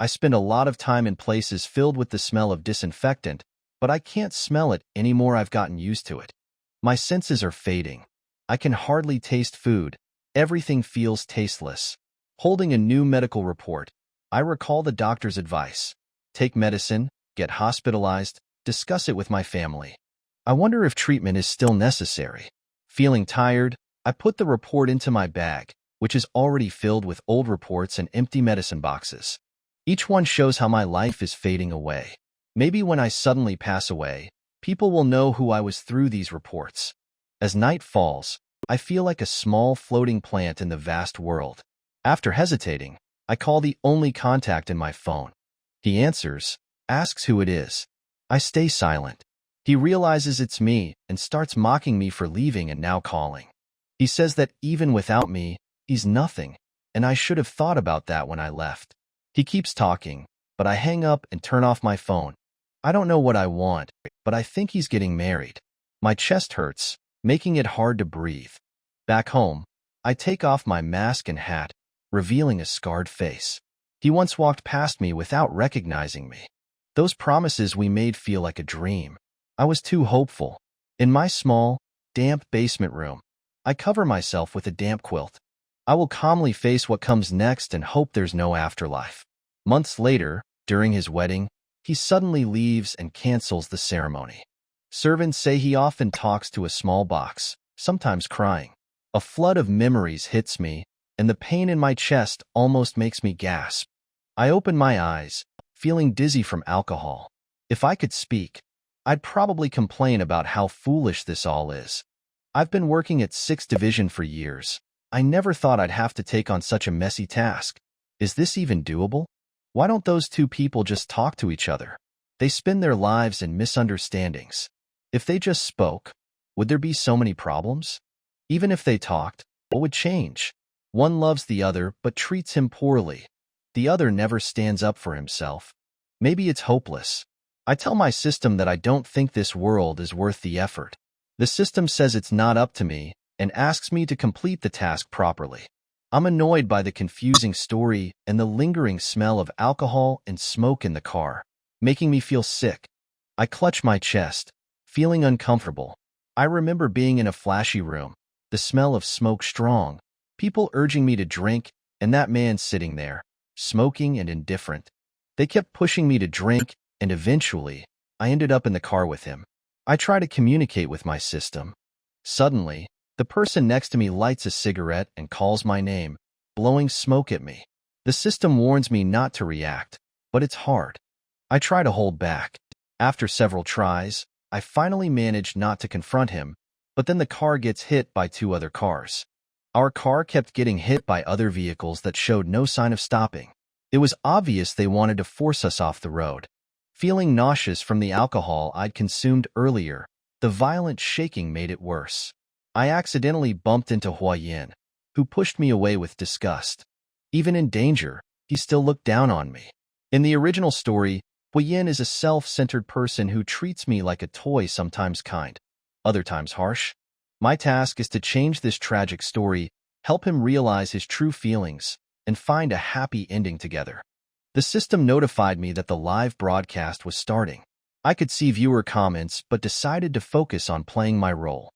I spend a lot of time in places filled with the smell of disinfectant, but I can't smell it anymore. I've gotten used to it. My senses are fading. I can hardly taste food. Everything feels tasteless. Holding a new medical report, I recall the doctor's advice. Take medicine, get hospitalized, discuss it with my family. I wonder if treatment is still necessary. Feeling tired, I put the report into my bag, which is already filled with old reports and empty medicine boxes. Each one shows how my life is fading away. Maybe when I suddenly pass away, people will know who I was through these reports. As night falls, I feel like a small floating plant in the vast world. After hesitating, I call the only contact in my phone. He answers, asks who it is. I stay silent. He realizes it's me and starts mocking me for leaving and now calling. He says that even without me, he's nothing, and I should have thought about that when I left. He keeps talking, but I hang up and turn off my phone. I don't know what I want, but I think he's getting married. My chest hurts, making it hard to breathe. Back home, I take off my mask and hat, revealing a scarred face. He once walked past me without recognizing me. Those promises we made feel like a dream. I was too hopeful. In my small, damp basement room, I cover myself with a damp quilt. I will calmly face what comes next and hope there's no afterlife. Months later, during his wedding, he suddenly leaves and cancels the ceremony. Servants say he often talks to a small box, sometimes crying. A flood of memories hits me, and the pain in my chest almost makes me gasp. I open my eyes, feeling dizzy from alcohol. If I could speak, I'd probably complain about how foolish this all is. I've been working at 6th Division for years. I never thought I'd have to take on such a messy task. Is this even doable? Why don't those two people just talk to each other? They spend their lives in misunderstandings. If they just spoke, would there be so many problems? Even if they talked, what would change? One loves the other but treats him poorly. The other never stands up for himself. Maybe it's hopeless. I tell my system that I don't think this world is worth the effort. The system says it's not up to me and asks me to complete the task properly. I'm annoyed by the confusing story and the lingering smell of alcohol and smoke in the car, making me feel sick. I clutch my chest, feeling uncomfortable. I remember being in a flashy room, the smell of smoke strong, people urging me to drink, and that man sitting there, smoking and indifferent. They kept pushing me to drink, and eventually, I ended up in the car with him. I try to communicate with my system. Suddenly, the person next to me lights a cigarette and calls my name, blowing smoke at me. The system warns me not to react, but it's hard. I try to hold back. After several tries, I finally manage not to confront him, but then the car gets hit by 2 other cars. Our car kept getting hit by other vehicles that showed no sign of stopping. It was obvious they wanted to force us off the road. Feeling nauseous from the alcohol I'd consumed earlier, the violent shaking made it worse. I accidentally bumped into Hua Yin, who pushed me away with disgust. Even in danger, he still looked down on me. In the original story, Hua Yin is a self-centered person who treats me like a toy, sometimes kind, other times harsh. My task is to change this tragic story, help him realize his true feelings, and find a happy ending together. The system notified me that the live broadcast was starting. I could see viewer comments but decided to focus on playing my role.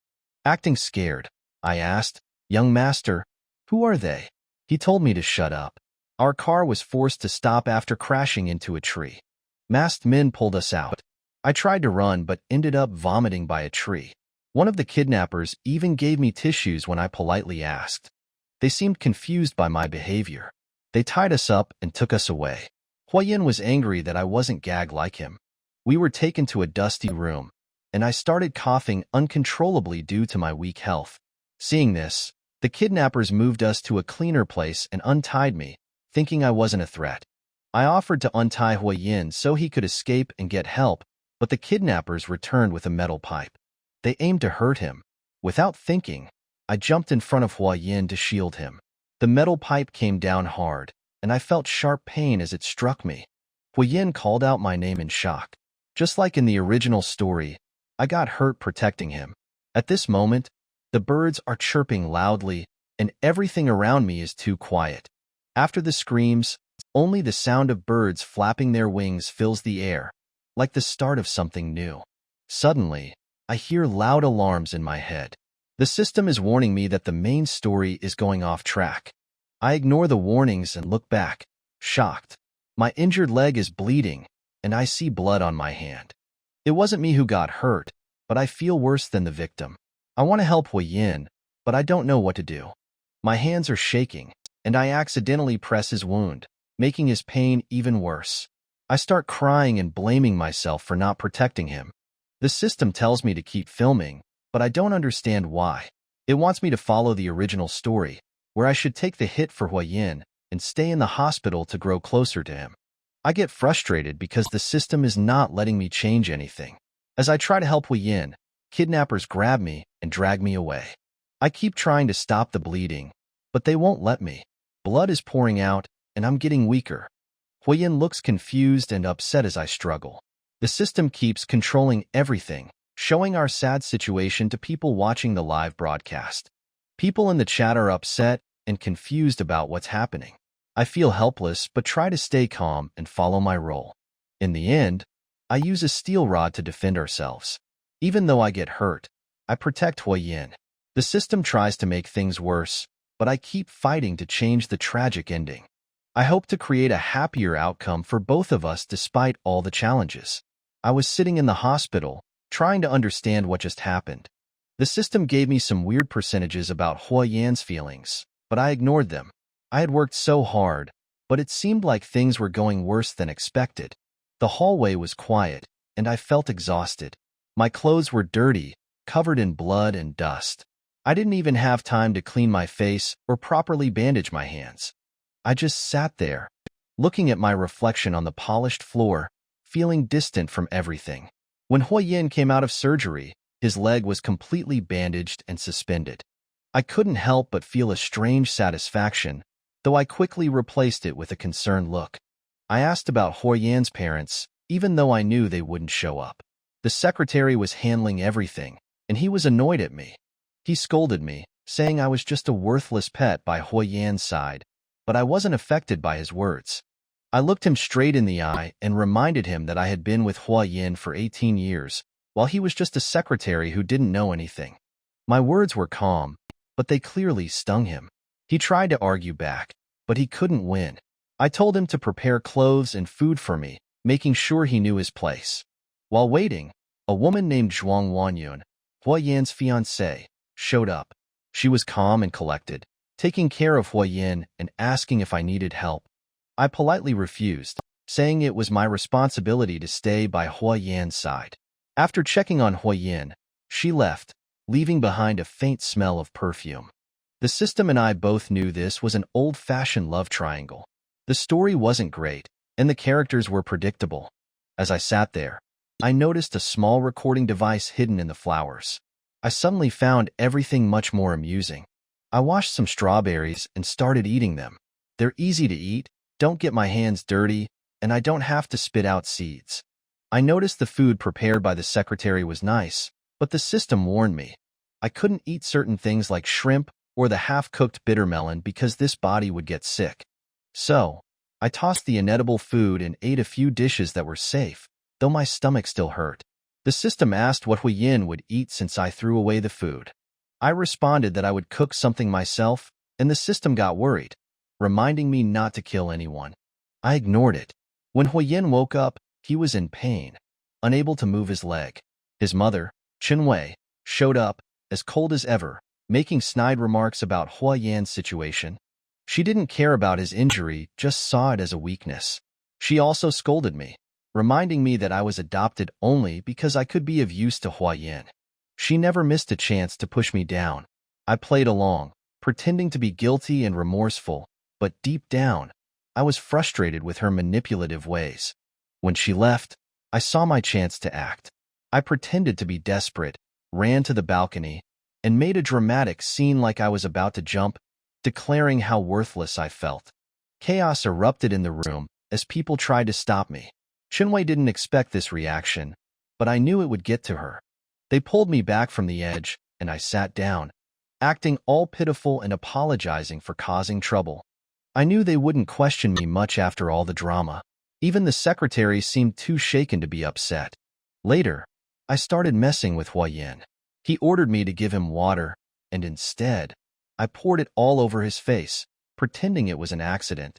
Acting scared, I asked, "Young master, who are they?" He told me to shut up. Our car was forced to stop after crashing into a tree. Masked men pulled us out. I tried to run but ended up vomiting by a tree. One of the kidnappers even gave me tissues when I politely asked. They seemed confused by my behavior. They tied us up and took us away. Hua Yin was angry that I wasn't gagged like him. We were taken to a dusty room, and I started coughing uncontrollably due to my weak health. Seeing this, the kidnappers moved us to a cleaner place and untied me, thinking I wasn't a threat. I offered to untie Hua Yin so he could escape and get help, but the kidnappers returned with a metal pipe. They aimed to hurt him. Without thinking, I jumped in front of Hua Yin to shield him. The metal pipe came down hard, and I felt sharp pain as it struck me. Hua Yin called out my name in shock. Just like in the original story, I got hurt protecting him. At this moment, the birds are chirping loudly, and everything around me is too quiet. After the screams, Only the sound of birds flapping their wings fills the air, like the start of something new. Suddenly, I hear loud alarms in my head. The system is warning me that the main story is going off track. I ignore the warnings and look back, shocked. My injured leg is bleeding, and I see blood on my hand. It wasn't me who got hurt, but I feel worse than the victim. I want to help Hui Yin, but I don't know what to do. My hands are shaking, and I accidentally press his wound, making his pain even worse. I start crying and blaming myself for not protecting him. The system tells me to keep filming, but I don't understand why. It wants me to follow the original story, where I should take the hit for Hui Yin and stay in the hospital to grow closer to him. I get frustrated because the system is not letting me change anything. As I try to help Hui Yin, kidnappers grab me and drag me away. I keep trying to stop the bleeding, but they won't let me. Blood is pouring out, and I'm getting weaker. Hui Yin looks confused and upset as I struggle. The system keeps controlling everything, showing our sad situation to people watching the live broadcast. People in the chat are upset and confused about what's happening. I feel helpless but try to stay calm and follow my role. In the end, I use a steel rod to defend ourselves. Even though I get hurt, I protect Hui Yin. The system tries to make things worse, but I keep fighting to change the tragic ending. I hope to create a happier outcome for both of us despite all the challenges. I was sitting in the hospital, trying to understand what just happened. The system gave me some weird percentages about Hui Yan's feelings, but I ignored them. I had worked so hard, but it seemed like things were going worse than expected. The hallway was quiet, and I felt exhausted. My clothes were dirty, covered in blood and dust. I didn't even have time to clean my face or properly bandage my hands. I just sat there, looking at my reflection on the polished floor, feeling distant from everything. When Hui Yin came out of surgery, his leg was completely bandaged and suspended. I couldn't help but feel a strange satisfaction, though I quickly replaced it with a concerned look. I asked about Hui Yan's parents, even though I knew they wouldn't show up. The secretary was handling everything, and he was annoyed at me. He scolded me, saying I was just a worthless pet by Hui Yan's side, but I wasn't affected by his words. I looked him straight in the eye and reminded him that I had been with Hui Yin for 18 years, while he was just a secretary who didn't know anything. My words were calm, but they clearly stung him. He tried to argue back, but he couldn't win. I told him to prepare clothes and food for me, making sure he knew his place. While waiting, a woman named Zhuang Wanyun, Hui Yan's fiancée, showed up. She was calm and collected, taking care of Hui Yin and asking if I needed help. I politely refused, saying it was my responsibility to stay by Hui Yan's side. After checking on Hui Yin, she left, leaving behind a faint smell of perfume. The system and I both knew this was an old-fashioned love triangle. The story wasn't great, and the characters were predictable. As I sat there, I noticed a small recording device hidden in the flowers. I suddenly found everything much more amusing. I washed some strawberries and started eating them. They're easy to eat, don't get my hands dirty, and I don't have to spit out seeds. I noticed the food prepared by the secretary was nice, but the system warned me. I couldn't eat certain things like shrimp or the half-cooked bitter melon because this body would get sick. So, I tossed the inedible food and ate a few dishes that were safe, though my stomach still hurt. The system asked what Hui Yin would eat since I threw away the food. I responded that I would cook something myself, and the system got worried, reminding me not to kill anyone. I ignored it. When Hui Yin woke up, he was in pain, unable to move his leg. His mother, Wei, showed up, as cold as ever, making snide remarks about Hui Yan's situation. She didn't care about his injury, just saw it as a weakness. She also scolded me, reminding me that I was adopted only because I could be of use to Hui Yin. She never missed a chance to push me down. I played along, pretending to be guilty and remorseful, but deep down, I was frustrated with her manipulative ways. When she left, I saw my chance to act. I pretended to be desperate, ran to the balcony, and made a dramatic scene like I was about to jump, declaring how worthless I felt. Chaos erupted in the room as people tried to stop me. Wei didn't expect this reaction, but I knew it would get to her. They pulled me back from the edge, and I sat down, acting all pitiful and apologizing for causing trouble. I knew they wouldn't question me much after all the drama. Even the secretary seemed too shaken to be upset. Later, I started messing with Huayan. He ordered me to give him water, and instead, I poured it all over his face, pretending it was an accident.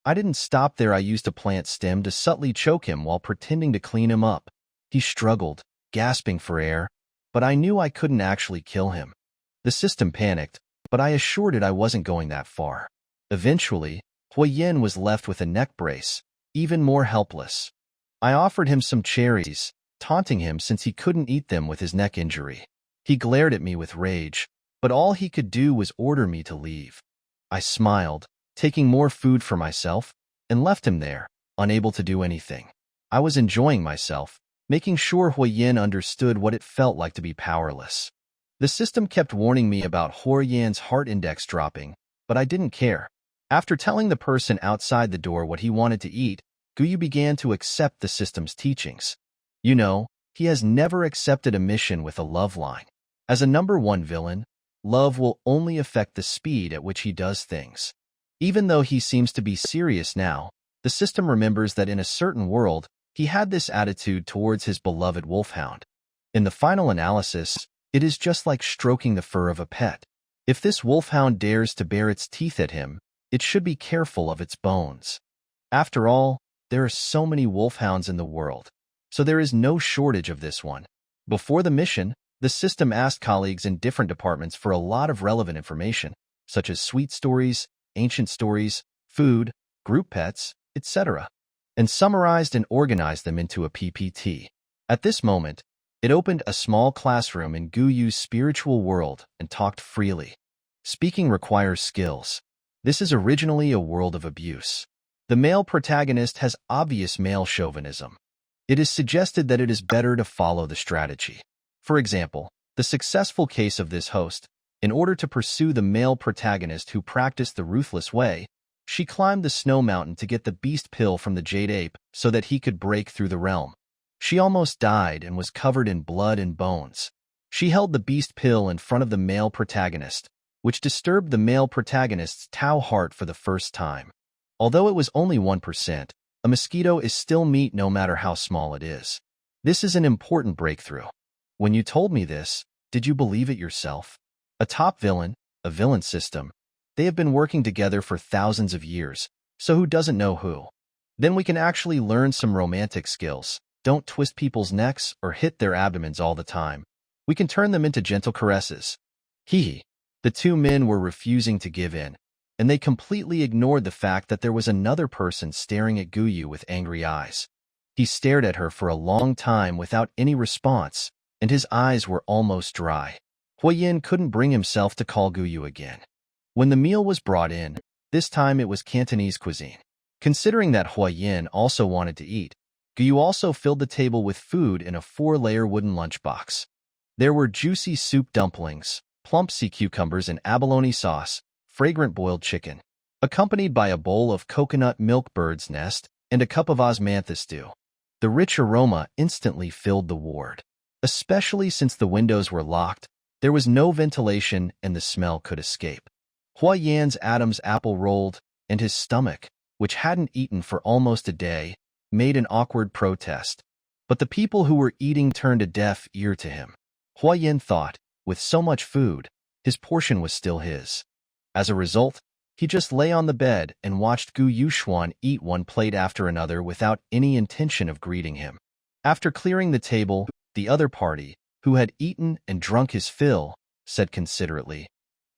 I didn't stop there. I used a plant stem to subtly choke him while pretending to clean him up. He struggled, gasping for air, but I knew I couldn't actually kill him. The system panicked, but I assured it I wasn't going that far. Eventually, Huayan was left with a neck brace, even more helpless. I offered him some cherries, taunting him since he couldn't eat them with his neck injury. He glared at me with rage, but all he could do was order me to leave. I smiled, taking more food for myself, and left him there, unable to do anything. I was enjoying myself, making sure Huayan understood what it felt like to be powerless. The system kept warning me about Huayan's heart index dropping, but I didn't care. After telling the person outside the door what he wanted to eat, Guyu began to accept the system's teachings. You know, he has never accepted a mission with a love line. As a #1 villain, love will only affect the speed at which he does things. Even though he seems to be serious now, the system remembers that in a certain world, he had this attitude towards his beloved wolfhound. In the final analysis, it is just like stroking the fur of a pet. If this wolfhound dares to bare its teeth at him, it should be careful of its bones. After all, there are so many wolfhounds in the world, so there is no shortage of this one. Before the mission, the system asked colleagues in different departments for a lot of relevant information, such as sweet stories, ancient stories, food, group pets, etc., and summarized and organized them into a PPT. At this moment, it opened a small classroom in Guyu's spiritual world and talked freely. Speaking requires skills. This is originally a world of abuse. The male protagonist has obvious male chauvinism. It is suggested that it is better to follow the strategy. For example, the successful case of this host, in order to pursue the male protagonist who practiced the ruthless way, she climbed the snow mountain to get the beast pill from the jade ape so that he could break through the realm. She almost died and was covered in blood and bones. She held the beast pill in front of the male protagonist, which disturbed the male protagonist's Tao heart for the first time. Although it was only 1%, a mosquito is still meat no matter how small it is. This is an important breakthrough. When you told me this, did you believe it yourself? A top villain, a villain system. They have been working together for thousands of years, so who doesn't know who? Then we can actually learn some romantic skills. Don't twist people's necks or hit their abdomens all the time. We can turn them into gentle caresses. Hee. The two men were refusing to give in, and they completely ignored the fact that there was another person staring at Guyu with angry eyes. He stared at her for a long time without any response, and his eyes were almost dry. Huayan couldn't bring himself to call Guyu again. When the meal was brought in, this time it was Cantonese cuisine. Considering that Huayan also wanted to eat, Guyu also filled the table with food in a 4-layer wooden lunchbox. There were juicy soup dumplings, plump sea cucumbers and abalone sauce, fragrant boiled chicken, accompanied by a bowl of coconut milk bird's nest and a cup of osmanthus stew. The rich aroma instantly filled the ward. Especially since the windows were locked, there was no ventilation and the smell could escape. Huayan's Adam's apple rolled, and his stomach, which hadn't eaten for almost a day, made an awkward protest. But the people who were eating turned a deaf ear to him. Huayan thought, with so much food, his portion was still his. As a result, he just lay on the bed and watched Gu Yuxuan eat one plate after another without any intention of greeting him. After clearing the table, the other party, who had eaten and drunk his fill, said considerately,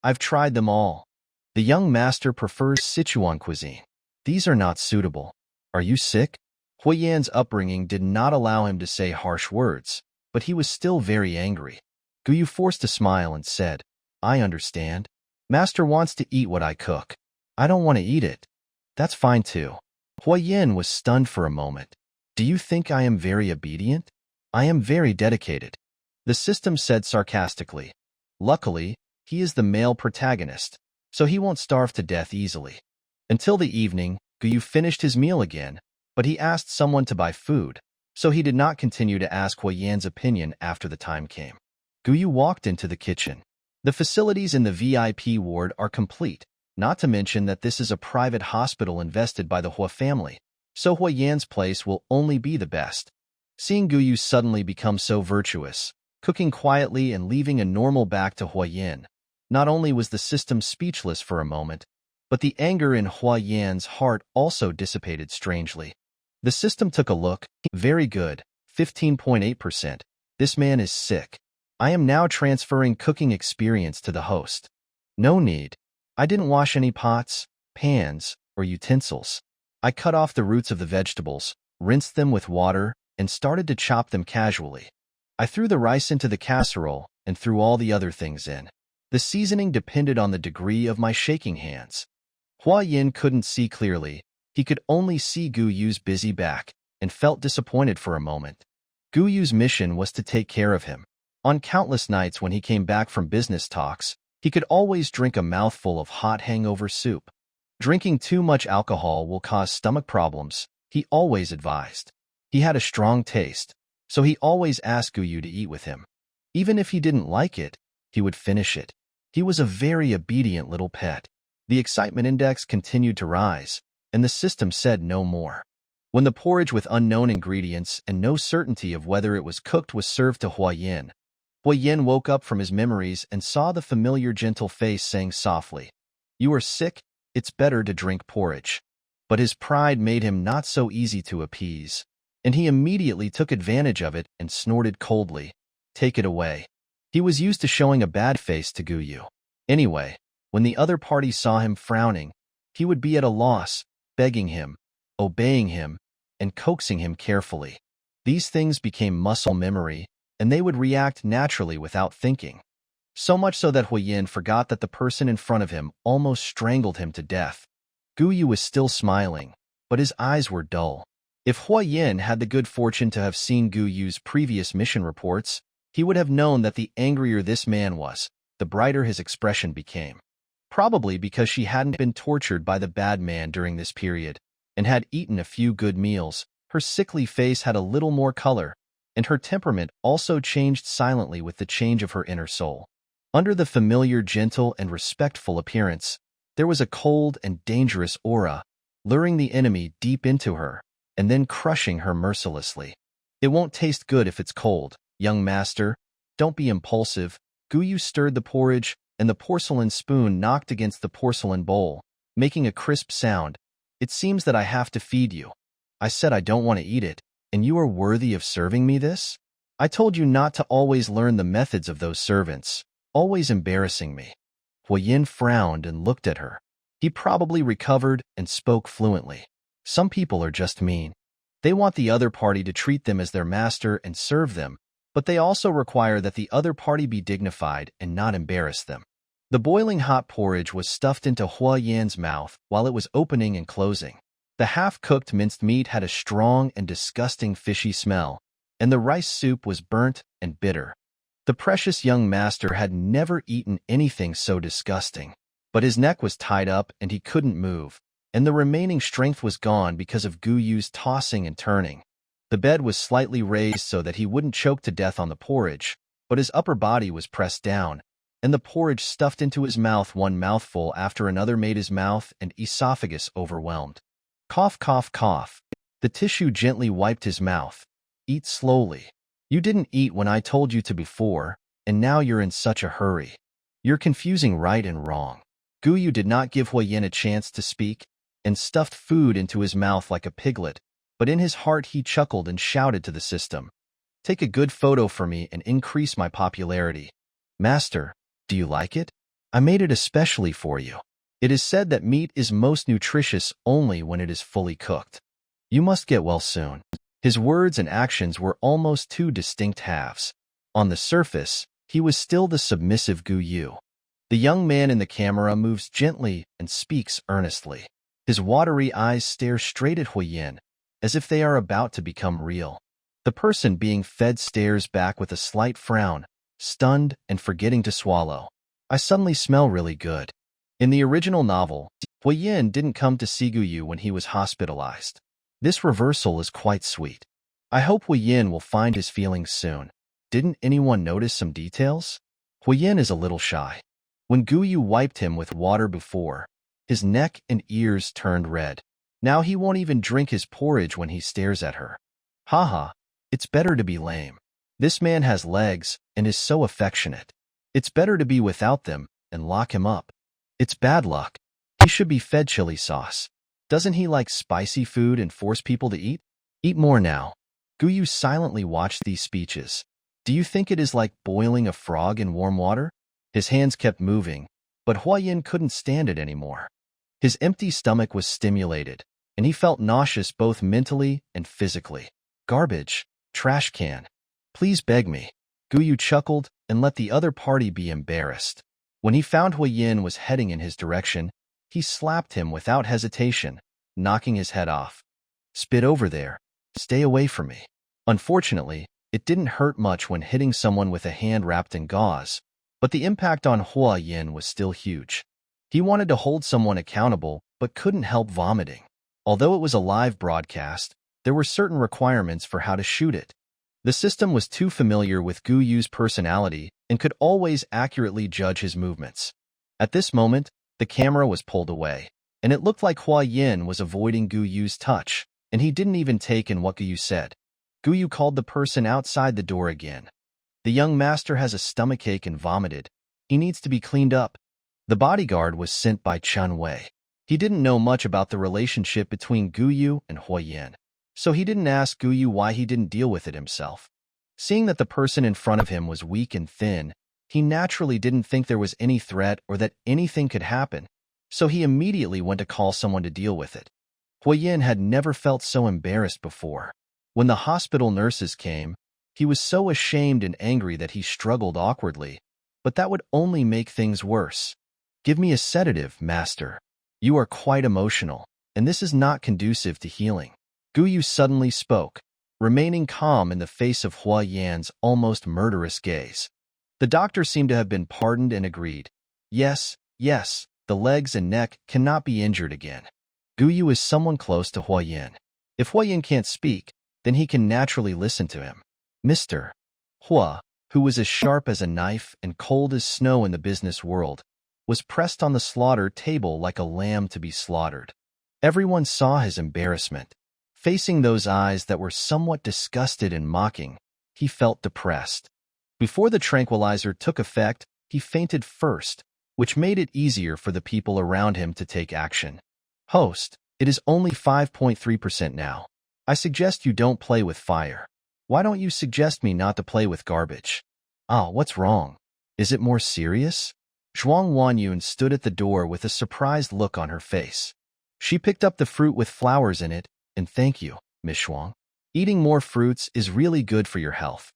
"I've tried them all. The young master prefers Sichuan cuisine. These are not suitable. Are you sick?" Huayan's upbringing did not allow him to say harsh words, but he was still very angry. Guyu forced a smile and said, "I understand. Master wants to eat what I cook. I don't want to eat it. That's fine too." Huayan was stunned for a moment. "Do you think I am very obedient? I am very dedicated," the system said sarcastically. Luckily, he is the male protagonist, so he won't starve to death easily. Until the evening, Guyu finished his meal again, but he asked someone to buy food, so he did not continue to ask Huayan's opinion after the time came. Guyu walked into the kitchen. The facilities in the VIP ward are complete. Not to mention that this is a private hospital invested by the Hua family, so Hua Yan's place will only be the best. Seeing Guyu suddenly become so virtuous, cooking quietly and leaving a normal back to Hua Yan, not only was the system speechless for a moment, but the anger in Hua Yan's heart also dissipated strangely. The system took a look. Very good, 15.8%. This man is sick. I am now transferring cooking experience to the host. No need. I didn't wash any pots, pans, or utensils. I cut off the roots of the vegetables, rinsed them with water, and started to chop them casually. I threw the rice into the casserole and threw all the other things in. The seasoning depended on the degree of my shaking hands. Hua Yin couldn't see clearly. He could only see Gu Yu's busy back and felt disappointed for a moment. Gu Yu's mission was to take care of him. On countless nights when he came back from business talks, he could always drink a mouthful of hot hangover soup. Drinking too much alcohol will cause stomach problems, he always advised. He had a strong taste, so he always asked Gu Yu to eat with him. Even if he didn't like it, he would finish it. He was a very obedient little pet. The excitement index continued to rise, and the system said no more. When the porridge with unknown ingredients and no certainty of whether it was cooked was served to Hua Yin woke up from his memories and saw the familiar gentle face saying softly, "You are sick, it's better to drink porridge." But his pride made him not so easy to appease, and he immediately took advantage of it and snorted coldly, "Take it away." He was used to showing a bad face to Gu Yu. Anyway, when the other party saw him frowning, he would be at a loss, begging him, obeying him, and coaxing him carefully. These things became muscle memory, and they would react naturally without thinking. So much so that Hua Yin forgot that the person in front of him almost strangled him to death. Gu Yu was still smiling, but his eyes were dull. If Hua Yin had the good fortune to have seen Gu Yu's previous mission reports, he would have known that the angrier this man was, the brighter his expression became. Probably because she hadn't been tortured by the bad man during this period, and had eaten a few good meals, her sickly face had a little more color, and her temperament also changed silently with the change of her inner soul. Under the familiar, gentle, and respectful appearance, there was a cold and dangerous aura, luring the enemy deep into her, and then crushing her mercilessly. "It won't taste good if it's cold, young master. Don't be impulsive." Gu Yu stirred the porridge, and the porcelain spoon knocked against the porcelain bowl, making a crisp sound. "It seems that I have to feed you. I said I don't want to eat it, and you are worthy of serving me this? I told you not to always learn the methods of those servants, always embarrassing me." Hua Yin frowned and looked at her. He probably recovered and spoke fluently. Some people are just mean. They want the other party to treat them as their master and serve them, but they also require that the other party be dignified and not embarrass them. The boiling hot porridge was stuffed into Hua Yan's mouth while it was opening and closing. The half-cooked minced meat had a strong and disgusting fishy smell, and the rice soup was burnt and bitter. The precious young master had never eaten anything so disgusting, but his neck was tied up and he couldn't move, and the remaining strength was gone because of Gu Yu's tossing and turning. The bed was slightly raised so that he wouldn't choke to death on the porridge, but his upper body was pressed down, and the porridge stuffed into his mouth. One mouthful after another made his mouth and esophagus overwhelmed. Cough, cough, cough. The tissue gently wiped his mouth. "Eat slowly. You didn't eat when I told you to before, and now you're in such a hurry. You're confusing right and wrong." Gu Yu did not give Hua Yin a chance to speak, and stuffed food into his mouth like a piglet, but in his heart he chuckled and shouted to the system, "Take a good photo for me and increase my popularity." "Master, do you like it? I made it especially for you. It is said that meat is most nutritious only when it is fully cooked. You must get well soon." His words and actions were almost two distinct halves. On the surface, he was still the submissive Gu Yu. The young man in the camera moves gently and speaks earnestly. His watery eyes stare straight at Hua Yin, as if they are about to become real. The person being fed stares back with a slight frown, stunned and forgetting to swallow. "I suddenly smell really good." In the original novel, Hua Yin didn't come to see Gu Yu when he was hospitalized. This reversal is quite sweet. I hope Hua Yin will find his feelings soon. Didn't anyone notice some details? Hua Yin is a little shy. When Gu Yu wiped him with water before, His neck and ears turned red. Now he won't even drink his porridge when he stares at her. Haha, it's better to be lame. This man has legs and is so affectionate. It's better to be without them and lock him up. It's bad luck. He should be fed chili sauce. Doesn't he like spicy food and force people to eat? Eat more now. Guyu silently watched these speeches. Do you think it is like boiling a frog in warm water? His hands kept moving, but Huayin couldn't stand it anymore. His empty stomach was stimulated, and he felt nauseous both mentally and physically. Garbage. Trash can. Please beg me. Guyu chuckled and let the other party be embarrassed. When he found Huayin was heading in his direction, he slapped him without hesitation, knocking his head off. Spit over there. Stay away from me. Unfortunately, it didn't hurt much when hitting someone with a hand wrapped in gauze, but the impact on Huayin was still huge. He wanted to hold someone accountable, but couldn't help vomiting. Although it was a live broadcast, there were certain requirements for how to shoot it. The system was too familiar with Guyu's personality and could always accurately judge his movements. At this moment, the camera was pulled away, and it looked like Huayin was avoiding Guyu's touch, and he didn't even take in what Guyu said. Guyu called the person outside the door again. The young master has a stomachache and vomited. He needs to be cleaned up. The bodyguard was sent by Chun Wei. He didn't know much about the relationship between Guyu and Huayin, so he didn't ask Guyu why he didn't deal with it himself. Seeing that the person in front of him was weak and thin, he naturally didn't think there was any threat or that anything could happen, so he immediately went to call someone to deal with it. Huayin had never felt so embarrassed before. When the hospital nurses came, he was so ashamed and angry that he struggled awkwardly, but that would only make things worse. Give me a sedative, master. You are quite emotional, and this is not conducive to healing. Guyu suddenly spoke, remaining calm in the face of Huayin's almost murderous gaze. The doctor seemed to have been pardoned and agreed. Yes, the legs and neck cannot be injured again. Guyu is someone close to Huayin. If Huayin can't speak, then he can naturally listen to him. Mr. Hua, who was as sharp as a knife and cold as snow in the business world, was pressed on the slaughter table like a lamb to be slaughtered. Everyone saw his embarrassment. Facing those eyes that were somewhat disgusted and mocking, he felt depressed. Before the tranquilizer took effect, he fainted first, which made it easier for the people around him to take action. Host, it is only 5.3% now. I suggest you don't play with fire. Why don't you suggest me not to play with garbage? Ah, what's wrong? Is it more serious? Zhuang Wanyun stood at the door with a surprised look on her face. She picked up the fruit with flowers in it, and thank you, Miss Zhuang. Eating more fruits is really good for your health.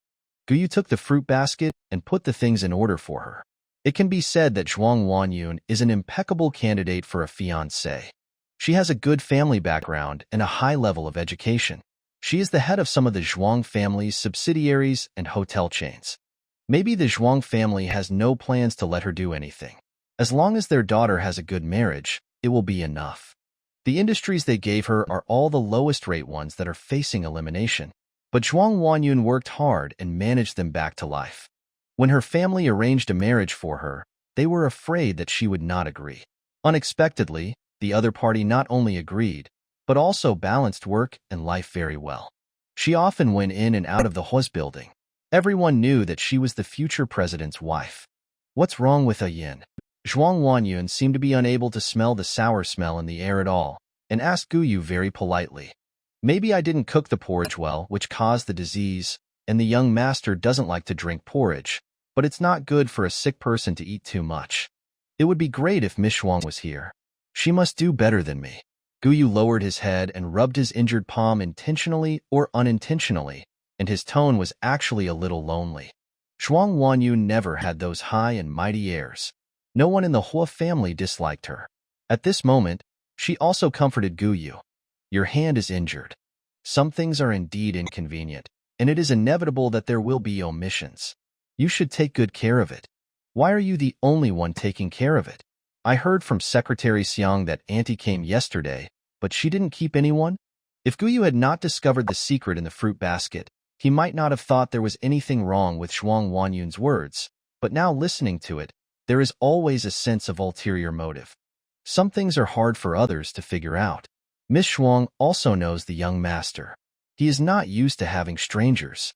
Guyu took the fruit basket and put the things in order for her. It can be said that Zhuang Wanyun is an impeccable candidate for a fiancé. She has a good family background and a high level of education. She is the head of some of the Zhuang family's subsidiaries and hotel chains. Maybe the Zhuang family has no plans to let her do anything. As long as their daughter has a good marriage, it will be enough. The industries they gave her are all the lowest rate ones that are facing elimination. But Zhuang Wanyun worked hard and managed them back to life. When her family arranged a marriage for her, they were afraid that she would not agree. Unexpectedly, the other party not only agreed, but also balanced work and life very well. She often went in and out of the Hua's building. Everyone knew that she was the future president's wife. What's wrong with Yin? Zhuang Wanyun seemed to be unable to smell the sour smell in the air at all, and asked Guyu very politely. Maybe I didn't cook the porridge well, which caused the disease, and the young master doesn't like to drink porridge, but it's not good for a sick person to eat too much. It would be great if Miss Zhuang was here. She must do better than me. Guyu lowered his head and rubbed his injured palm intentionally or unintentionally, and his tone was actually a little lonely. Zhuang Wanyun never had those high and mighty airs. No one in the Hua family disliked her. At this moment, she also comforted Guyu. Your hand is injured. Some things are indeed inconvenient, and it is inevitable that there will be omissions. You should take good care of it. Why are you the only one taking care of it? I heard from Secretary Xiang that Auntie came yesterday, but she didn't keep anyone? If Guyu had not discovered the secret in the fruit basket, he might not have thought there was anything wrong with Zhuang Wanyun's words, but now listening to it, there is always a sense of ulterior motive. Some things are hard for others to figure out. Miss Shuang also knows the young master. He is not used to having strangers.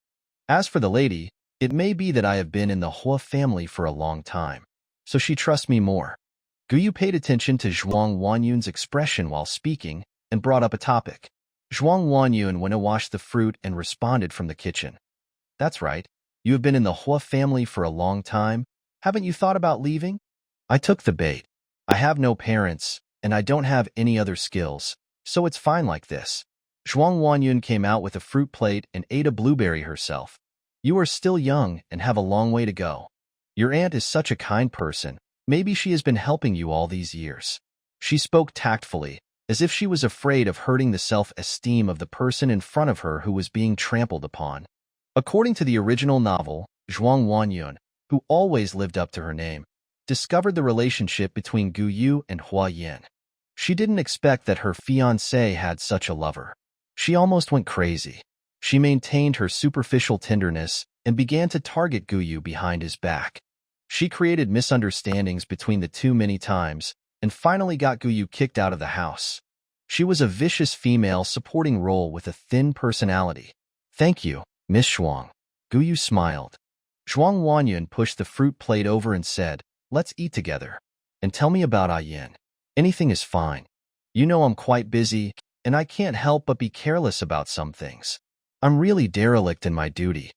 As for the lady, it may be that I have been in the Hua family for a long time, so she trusts me more. Guyu paid attention to Zhuang Wanyun's expression while speaking and brought up a topic. Zhuang Wanyun went to wash the fruit and responded from the kitchen. That's right. You have been in the Hua family for a long time. Haven't you thought about leaving? I took the bait. I have no parents, and I don't have any other skills, so it's fine like this. Zhuang Wanyun came out with a fruit plate and ate a blueberry herself. You are still young and have a long way to go. Your aunt is such a kind person. Maybe she has been helping you all these years. She spoke tactfully, as if she was afraid of hurting the self-esteem of the person in front of her who was being trampled upon. According to the original novel, Zhuang Wanyun, who always lived up to her name, discovered the relationship between Guyu and Hua Yin. She didn't expect that her fiancé had such a lover. She almost went crazy. She maintained her superficial tenderness and began to target Guyu behind his back. She created misunderstandings between the two many times and finally got Guyu kicked out of the house. She was a vicious female supporting role with a thin personality. Thank you, Miss Shuang. Guyu smiled. Zhuang Wanyun pushed the fruit plate over and said, let's eat together. And tell me about Ayin. Anything is fine. You know I'm quite busy, and I can't help but be careless about some things. I'm really derelict in my duty.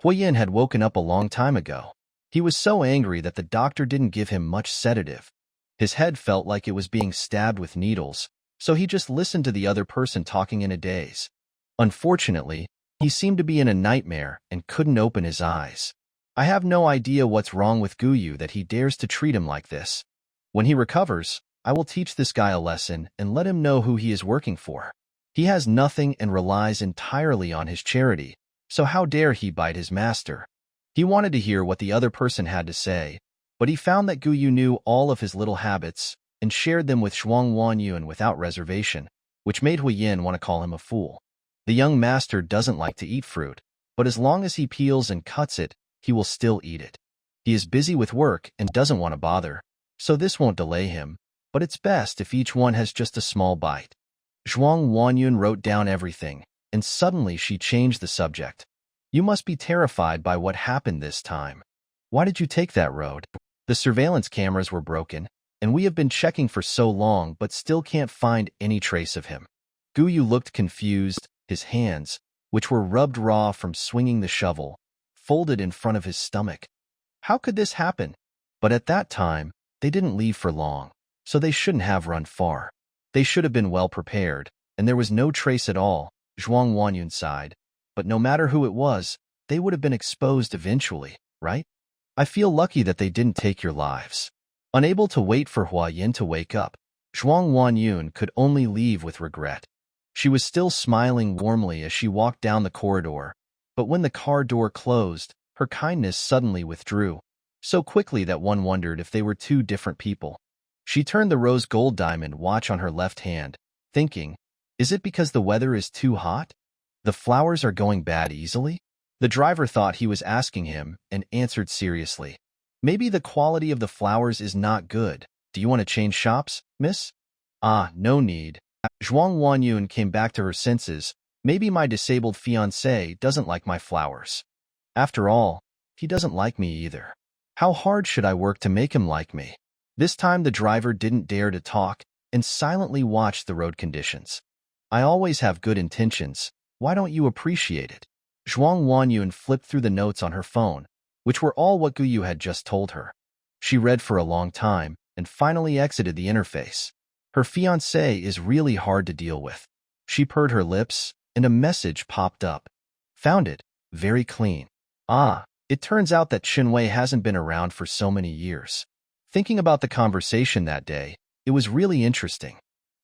Hua Yin had woken up a long time ago. He was so angry that the doctor didn't give him much sedative. His head felt like it was being stabbed with needles, so he just listened to the other person talking in a daze. Unfortunately, he seemed to be in a nightmare and couldn't open his eyes. I have no idea what's wrong with Guyu that he dares to treat him like this. When he recovers, I will teach this guy a lesson and let him know who he is working for. He has nothing and relies entirely on his charity, so how dare he bite his master? He wanted to hear what the other person had to say, but he found that Guyu knew all of his little habits and shared them with Zhuang Wanyun without reservation, which made Hua Yin want to call him a fool. The young master doesn't like to eat fruit, but as long as he peels and cuts it, he will still eat it. He is busy with work and doesn't want to bother, so this won't delay him, but it's best if each one has just a small bite. Zhuang Wanyun wrote down everything, and suddenly she changed the subject. You must be terrified by what happened this time. Why did you take that road? The surveillance cameras were broken, and we have been checking for so long but still can't find any trace of him. Guyu looked confused, his hands, which were rubbed raw from swinging the shovel, folded in front of his stomach. How could this happen? But at that time, they didn't leave for long, so they shouldn't have run far. They should have been well prepared, and there was no trace at all, Zhuang Wanyun sighed. But no matter who it was, they would have been exposed eventually, right? I feel lucky that they didn't take your lives. Unable to wait for Hua Yin to wake up, Zhuang Wanyun could only leave with regret. She was still smiling warmly as she walked down the corridor, but when the car door closed, her kindness suddenly withdrew, so quickly that one wondered if they were two different people. She turned the rose gold diamond watch on her left hand, thinking, is it because the weather is too hot? The flowers are going bad easily? The driver thought he was asking him and answered seriously. Maybe the quality of the flowers is not good. Do you want to change shops, miss? Ah, no need. Zhuang Wanyun came back to her senses. Maybe my disabled fiancé doesn't like my flowers. After all, he doesn't like me either. How hard should I work to make him like me? This time the driver didn't dare to talk and silently watched the road conditions. I always have good intentions. Why don't you appreciate it? Zhuang Wanyun flipped through the notes on her phone, which were all what Guyu had just told her. She read for a long time and finally exited the interface. Her fiancé is really hard to deal with. She purred her lips, and a message popped up. Found it. Very clean. Ah, it turns out that Chenwei hasn't been around for so many years. Thinking about the conversation that day, it was really interesting.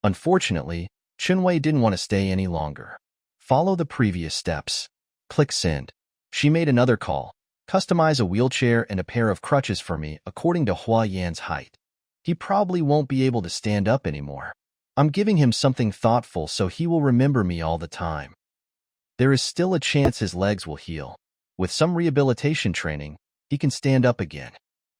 Unfortunately, Chenwei didn't want to stay any longer. Follow the previous steps. Click send. She made another call. Customize a wheelchair and a pair of crutches for me according to Hua Yan's height. He probably won't be able to stand up anymore. I'm giving him something thoughtful so he will remember me all the time. There is still a chance his legs will heal. With some rehabilitation training, he can stand up again.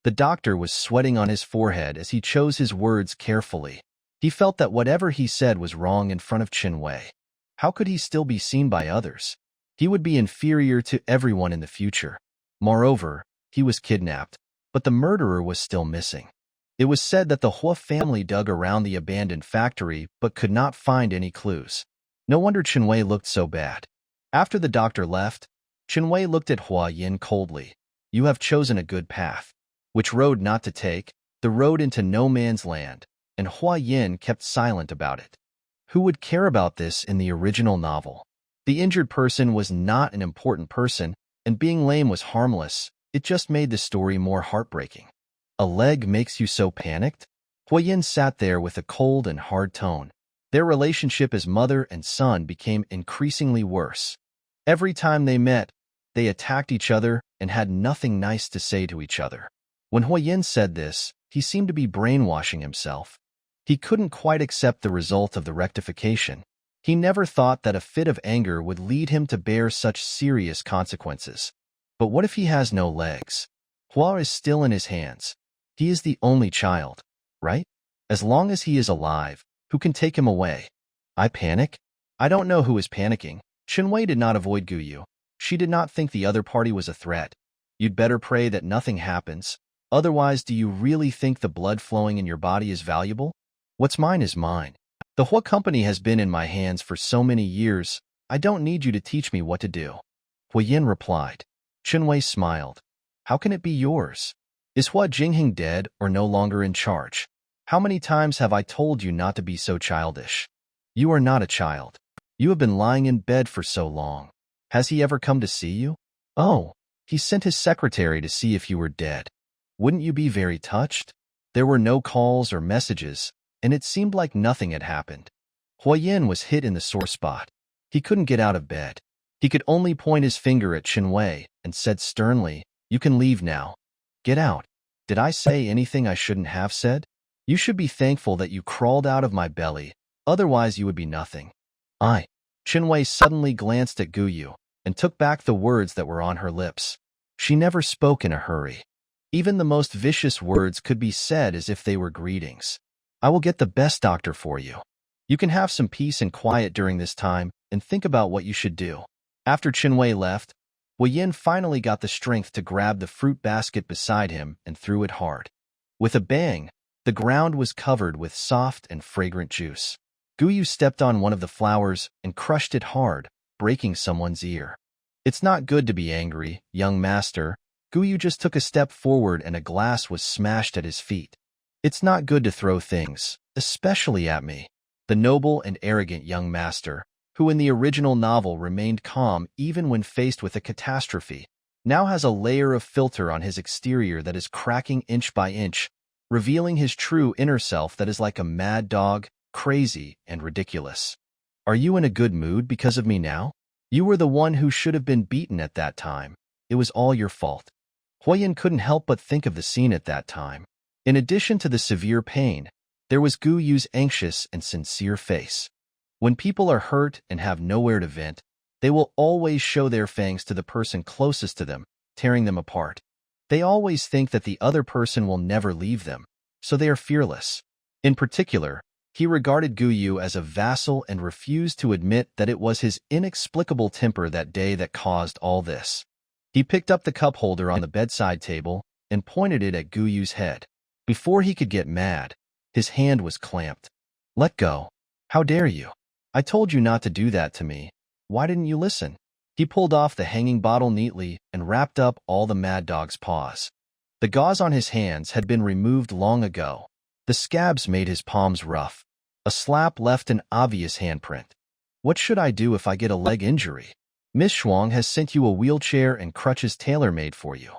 The doctor was sweating on his forehead as he chose his words carefully. He felt that whatever he said was wrong in front of Qinwei. How could he still be seen by others? He would be inferior to everyone in the future. Moreover, he was kidnapped, but the murderer was still missing. It was said that the Hua family dug around the abandoned factory but could not find any clues. No wonder Qinwei looked so bad. After the doctor left, Qinwei looked at Hua Yin coldly. You have chosen a good path. Which road not to take? The road into no man's land, and Hua Yin kept silent about it. Who would care about this in the original novel? The injured person was not an important person, and being lame was harmless. It just made the story more heartbreaking. A leg makes you so panicked? Hua Yin sat there with a cold and hard tone. Their relationship as mother and son became increasingly worse. Every time they met, they attacked each other and had nothing nice to say to each other. When Hua Yin said this, he seemed to be brainwashing himself. He couldn't quite accept the result of the rectification. He never thought that a fit of anger would lead him to bear such serious consequences. But what if he has no legs? Hua is still in his hands. He is the only child, right? As long as he is alive, who can take him away? I panic? I don't know who is panicking. Qinwei did not avoid Guyu. She did not think the other party was a threat. You'd better pray that nothing happens. Otherwise, do you really think the blood flowing in your body is valuable? What's mine is mine. The Hua company has been in my hands for so many years, I don't need you to teach me what to do. Hua Yin replied. Qinwei smiled. How can it be yours? Is Hua Jingheng dead or no longer in charge? How many times have I told you not to be so childish? You are not a child. You have been lying in bed for so long. Has he ever come to see you? Oh, he sent his secretary to see if you were dead. Wouldn't you be very touched? There were no calls or messages, and it seemed like nothing had happened. Hua Yin was hit in the sore spot. He couldn't get out of bed. He could only point his finger at Qinwei and said sternly, You can leave now. Get out. Did I say anything I shouldn't have said? You should be thankful that you crawled out of my belly, otherwise you would be nothing. Qinwei suddenly glanced at Guyu and took back the words that were on her lips. She never spoke in a hurry. Even the most vicious words could be said as if they were greetings. I will get the best doctor for you. You can have some peace and quiet during this time and think about what you should do. After Qinwei left, Hua Yin finally got the strength to grab the fruit basket beside him and threw it hard. With a bang, the ground was covered with soft and fragrant juice. Guyu stepped on one of the flowers and crushed it hard, breaking someone's ear. It's not good to be angry, young master. Guyu just took a step forward and a glass was smashed at his feet. It's not good to throw things, especially at me. The noble and arrogant young master, who in the original novel remained calm even when faced with a catastrophe, now has a layer of filter on his exterior that is cracking inch by inch, revealing his true inner self that is like a mad dog, crazy and ridiculous. Are you in a good mood because of me now? You were the one who should have been beaten at that time. It was all your fault. Hua Yin couldn't help but think of the scene at that time. In addition to the severe pain, there was Gu Yu's anxious and sincere face. When people are hurt and have nowhere to vent, they will always show their fangs to the person closest to them, tearing them apart. They always think that the other person will never leave them, so they are fearless. In particular, he regarded Gu Yu as a vassal and refused to admit that it was his inexplicable temper that day that caused all this. He picked up the cup holder on the bedside table and pointed it at Gu Yu's head. Before he could get mad, his hand was clamped. Let go. How dare you? I told you not to do that to me. Why didn't you listen? He pulled off the hanging bottle neatly and wrapped up all the mad dog's paws. The gauze on his hands had been removed long ago. The scabs made his palms rough. A slap left an obvious handprint. What should I do if I get a leg injury? Miss Shuang has sent you a wheelchair and crutches tailor-made for you.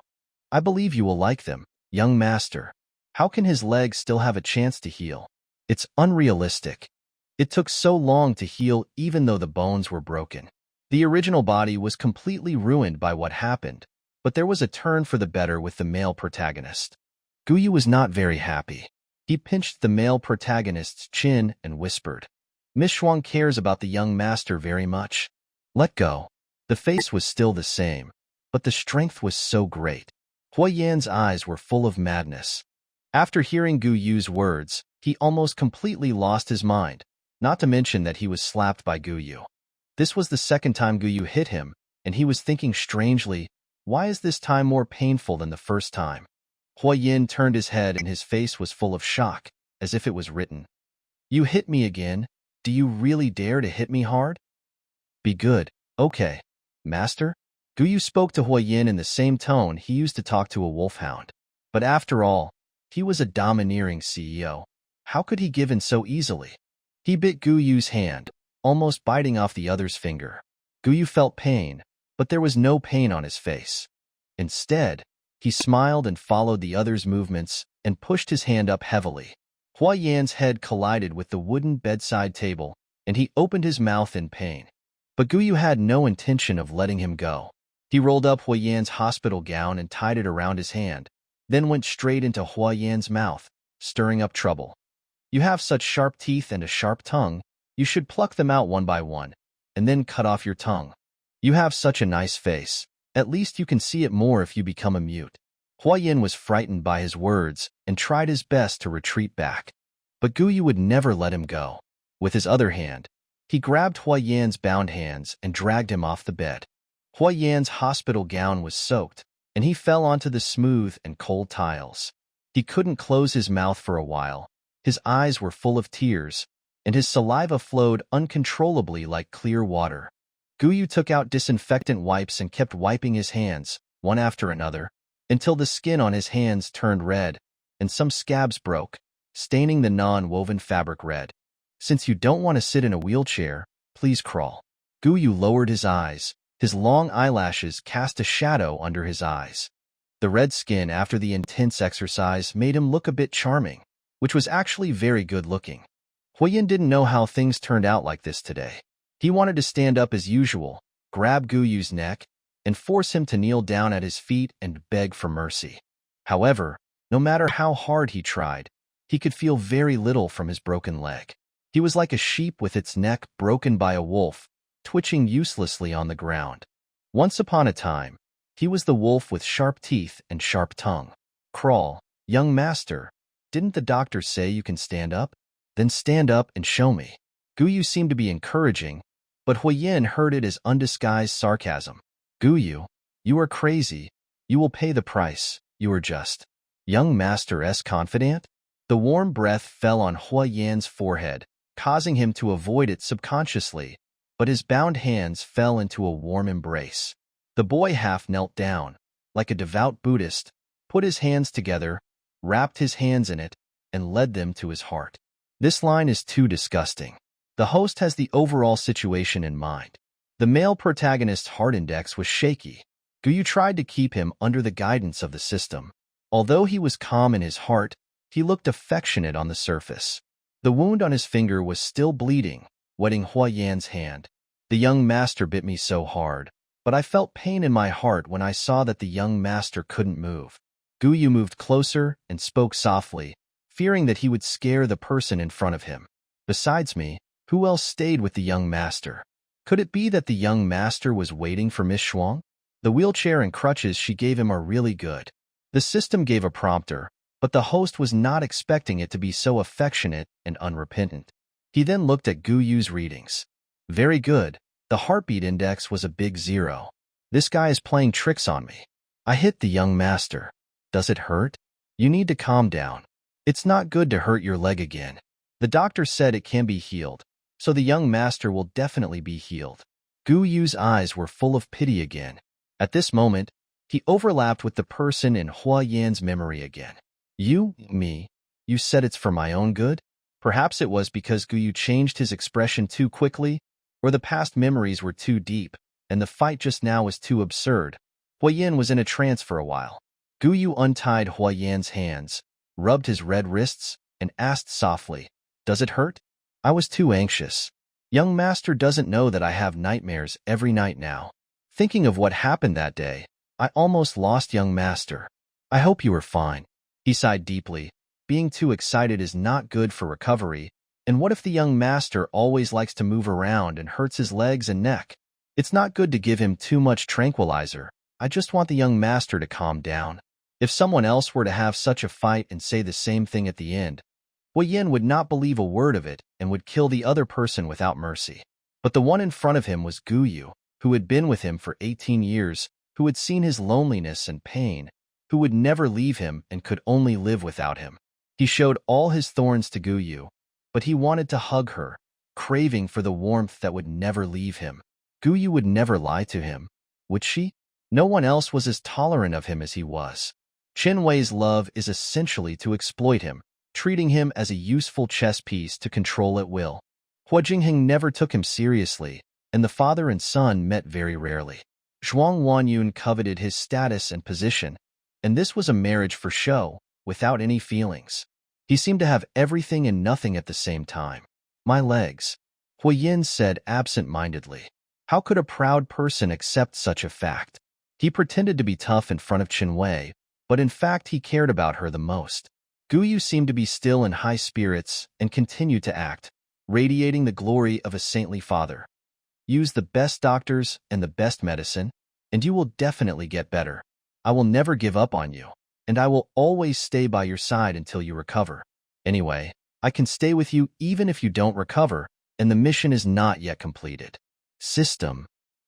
I believe you will like them, young master. How can his legs still have a chance to heal? It's unrealistic. It took so long to heal even though the bones were broken. The original body was completely ruined by what happened, but there was a turn for the better with the male protagonist. Guyu was not very happy. He pinched the male protagonist's chin and whispered, Miss Shuang cares about the young master very much. Let go. The face was still the same, but the strength was so great. Hua Yan's eyes were full of madness. After hearing Gu Yu's words, he almost completely lost his mind, not to mention that he was slapped by Gu Yu. This was the second time Gu Yu hit him, and he was thinking strangely, why is this time more painful than the first time? Hua Yan turned his head and his face was full of shock, as if it was written. You hit me again? Do you really dare to hit me hard? Be good, okay, master? Gu Yu spoke to Hua Yan in the same tone he used to talk to a wolfhound. But after all, he was a domineering CEO. How could he give in so easily? He bit Gu Yu's hand, almost biting off the other's finger. Gu Yu felt pain, but there was no pain on his face. Instead, he smiled and followed the other's movements and pushed his hand up heavily. Hua Yan's head collided with the wooden bedside table, and he opened his mouth in pain. But Gu Yu had no intention of letting him go. He rolled up Hua Yan's hospital gown and tied it around his hand, then went straight into Hua Yan's mouth, stirring up trouble. You have such sharp teeth and a sharp tongue, you should pluck them out one by one, and then cut off your tongue. You have such a nice face. At least you can see it more if you become a mute. Hua Yan was frightened by his words and tried his best to retreat back. But Gu Yu would never let him go. With his other hand, he grabbed Hua Yan's bound hands and dragged him off the bed. Hua Yan's hospital gown was soaked, and he fell onto the smooth and cold tiles. He couldn't close his mouth for a while. His eyes were full of tears, and his saliva flowed uncontrollably like clear water. Gu Yu took out disinfectant wipes and kept wiping his hands, one after another, until the skin on his hands turned red, and some scabs broke, staining the non-woven fabric red. Since you don't want to sit in a wheelchair, please crawl. Gu Yu lowered his eyes. His long eyelashes cast a shadow under his eyes. The red skin after the intense exercise made him look a bit charming, which was actually very good-looking. Hua Yan didn't know how things turned out like this today. He wanted to stand up as usual, grab Gu Yu's neck, and force him to kneel down at his feet and beg for mercy. However, no matter how hard he tried, he could feel very little from his broken leg. He was like a sheep with its neck broken by a wolf, twitching uselessly on the ground. Once upon a time, he was the wolf with sharp teeth and sharp tongue. Crawl, young master. Didn't the doctor say you can stand up? Then stand up and show me. Gu Yu seemed to be encouraging, but Hua Yan heard it as undisguised sarcasm. Gu Yu, you are crazy. You will pay the price. You are just. Young master-s confident? The warm breath fell on Hua Yan's forehead, causing him to avoid it subconsciously, but his bound hands fell into a warm embrace. The boy half knelt down, like a devout Buddhist, put his hands together, wrapped his hands in it, and led them to his heart. This line is too disgusting. The host has the overall situation in mind. The male protagonist's heart index was shaky. Gu Yu tried to keep him under the guidance of the system. Although he was calm in his heart, he looked affectionate on the surface. The wound on his finger was still bleeding, wetting Hua Yan's hand. The young master bit me so hard, but I felt pain in my heart when I saw that the young master couldn't move. Gu Yu moved closer and spoke softly, fearing that he would scare the person in front of him. Besides me, who else stayed with the young master? Could it be that the young master was waiting for Miss Shuang? The wheelchair and crutches she gave him are really good. The system gave a prompter, but the host was not expecting it to be so affectionate and unrepentant. He then looked at Gu Yu's readings. Very good. The heartbeat index was a big 0. This guy is playing tricks on me. I hit the young master. Does it hurt? You need to calm down. It's not good to hurt your leg again. The doctor said it can be healed, so the young master will definitely be healed. Gu Yu's eyes were full of pity again. At this moment, he overlapped with the person in Hua Yan's memory again. Me? You said it's for my own good? Perhaps it was because Gu Yu changed his expression too quickly, or the past memories were too deep, and the fight just now was too absurd. Hua Yan was in a trance for a while. Gu Yu untied Hua Yan's hands, rubbed his red wrists, and asked softly, Does it hurt? I was too anxious. Young master doesn't know that I have nightmares every night now. Thinking of what happened that day, I almost lost young master. I hope you are fine. He sighed deeply. Being too excited is not good for recovery, and what if the young master always likes to move around and hurts his legs and neck? It's not good to give him too much tranquilizer. I just want the young master to calm down. If someone else were to have such a fight and say the same thing at the end, Huiyin would not believe a word of it and would kill the other person without mercy. But the one in front of him was Guyu, who had been with him for 18 years, who had seen his loneliness and pain, who would never leave him and could only live without him. He showed all his thorns to Guyu, but he wanted to hug her, craving for the warmth that would never leave him. Guyu would never lie to him, would she? No one else was as tolerant of him as he was. Qin Wei's love is essentially to exploit him, treating him as a useful chess piece to control at will. Hua Jingheng never took him seriously, and the father and son met very rarely. Zhuang Wanyun coveted his status and position, and this was a marriage for show, without any feelings. He seemed to have everything and nothing at the same time. My legs, Huiyin said absent-mindedly. How could a proud person accept such a fact? He pretended to be tough in front of Qin Wei, but in fact he cared about her the most. Guyu seemed to be still in high spirits and continued to act, radiating the glory of a saintly father. Use the best doctors and the best medicine, and you will definitely get better. I will never give up on you, and I will always stay by your side until you recover. Anyway, I can stay with you even if you don't recover, and the mission is not yet completed. System.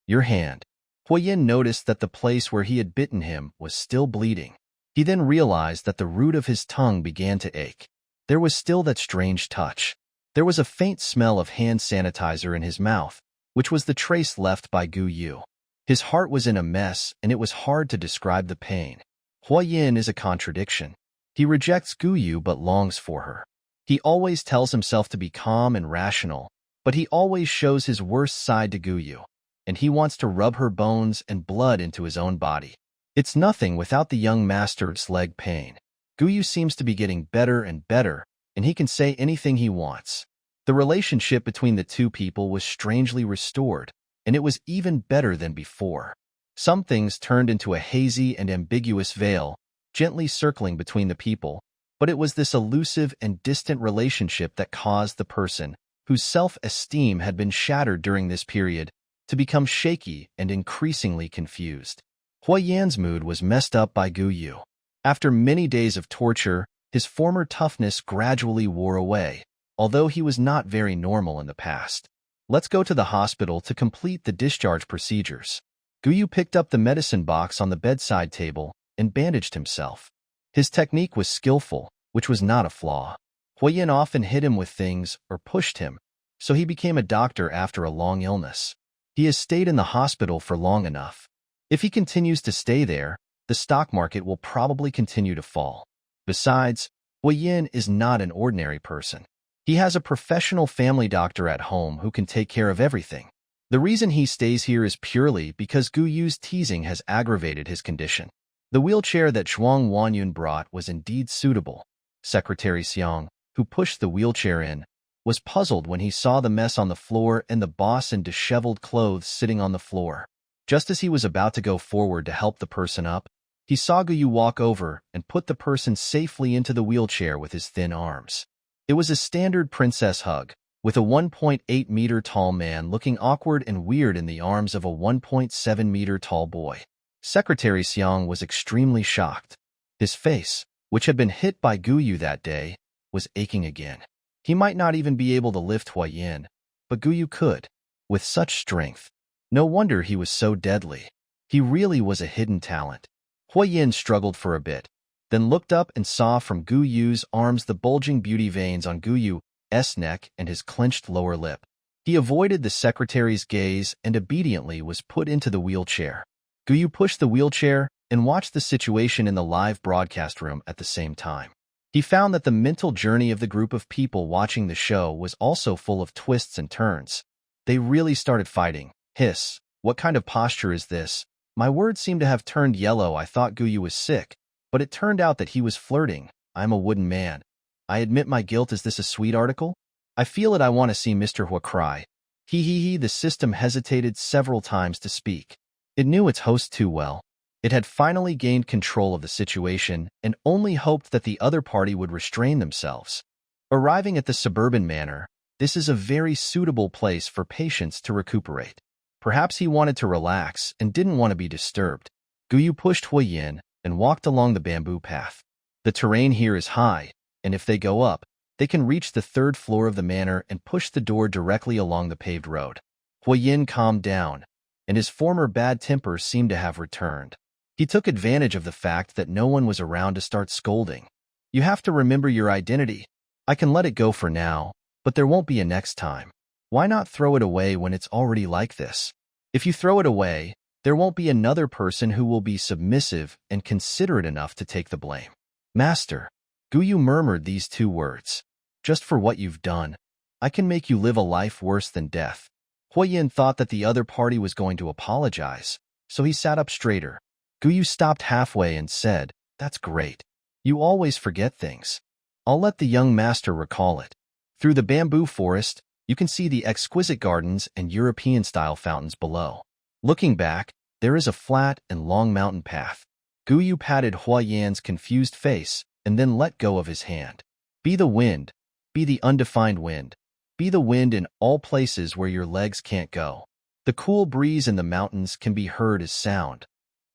Your hand. Huiyin noticed that the place where he had bitten him was still bleeding. He then realized that the root of his tongue began to ache. There was still that strange touch. There was a faint smell of hand sanitizer in his mouth, which was the trace left by Guyu. His heart was in a mess, and it was hard to describe the pain. Huiyin is a contradiction. He rejects Guyu but longs for her. He always tells himself to be calm and rational, but he always shows his worst side to Guyu, and he wants to rub her bones and blood into his own body. It's nothing without the young master's leg pain. Guyu seems to be getting better and better, and he can say anything he wants. The relationship between the two people was strangely restored, and it was even better than before. Some things turned into a hazy and ambiguous veil, gently circling between the people, but it was this elusive and distant relationship that caused the person, whose self-esteem had been shattered during this period, to become shaky and increasingly confused. Huiyin's mood was messed up by Guyu. After many days of torture, his former toughness gradually wore away, although he was not very normal in the past. Let's go to the hospital to complete the discharge procedures. Guyu picked up the medicine box on the bedside table and bandaged himself. His technique was skillful, which was not a flaw. Huiyin often hit him with things or pushed him, so he became a doctor after a long illness. He has stayed in the hospital for long enough. If he continues to stay there, the stock market will probably continue to fall. Besides, Huiyin is not an ordinary person. He has a professional family doctor at home who can take care of everything. The reason he stays here is purely because Guyu's teasing has aggravated his condition. The wheelchair that Zhuang Wanyun brought was indeed suitable. Secretary Xiang, who pushed the wheelchair in, was puzzled when he saw the mess on the floor and the boss in disheveled clothes sitting on the floor. Just as he was about to go forward to help the person up, he saw Guyu walk over and put the person safely into the wheelchair with his thin arms. It was a standard princess hug, with a 1.8-meter tall man looking awkward and weird in the arms of a 1.7-meter tall boy. Secretary Xiang was extremely shocked. His face, which had been hit by Guyu that day, was aching again. He might not even be able to lift Huiyin, but Guyu could, with such strength. No wonder he was so deadly. He really was a hidden talent. Huiyin struggled for a bit, then looked up and saw from Guyu's arms the bulging beauty veins on Guyu's neck and his clenched lower lip. He avoided the secretary's gaze and obediently was put into the wheelchair. Guyu pushed the wheelchair and watched the situation in the live broadcast room at the same time. He found that the mental journey of the group of people watching the show was also full of twists and turns. They really started fighting. Hiss, what kind of posture is this? My words seem to have turned yellow. I thought Guyu was sick, but it turned out that he was flirting. I'm a wooden man. I admit my guilt. Is this a sweet article? I feel it. I want to see Mr. Hua cry. The system hesitated several times to speak. It knew its host too well. It had finally gained control of the situation and only hoped that the other party would restrain themselves. Arriving at the suburban manor, this is a very suitable place for patients to recuperate. Perhaps he wanted to relax and didn't want to be disturbed. Guyu pushed Huiyin, and walked along the bamboo path. The terrain here is high, and if they go up, they can reach the third floor of the manor and push the door directly along the paved road. Huayin calmed down, and his former bad temper seemed to have returned. He took advantage of the fact that no one was around to start scolding. You have to remember your identity. I can let it go for now, but there won't be a next time. Why not throw it away when it's already like this? If you throw it away, there won't be another person who will be submissive and considerate enough to take the blame. Master, Guyu murmured these two words. Just for what you've done, I can make you live a life worse than death. Huayin thought that the other party was going to apologize, so he sat up straighter. Guyu stopped halfway and said, "That's great. You always forget things. I'll let the young master recall it." Through the bamboo forest, you can see the exquisite gardens and European-style fountains below. Looking back, there is a flat and long mountain path. Guyu patted Huayan's confused face and then let go of his hand. Be the wind. Be the undefined wind. Be the wind in all places where your legs can't go. The cool breeze in the mountains can be heard as sound.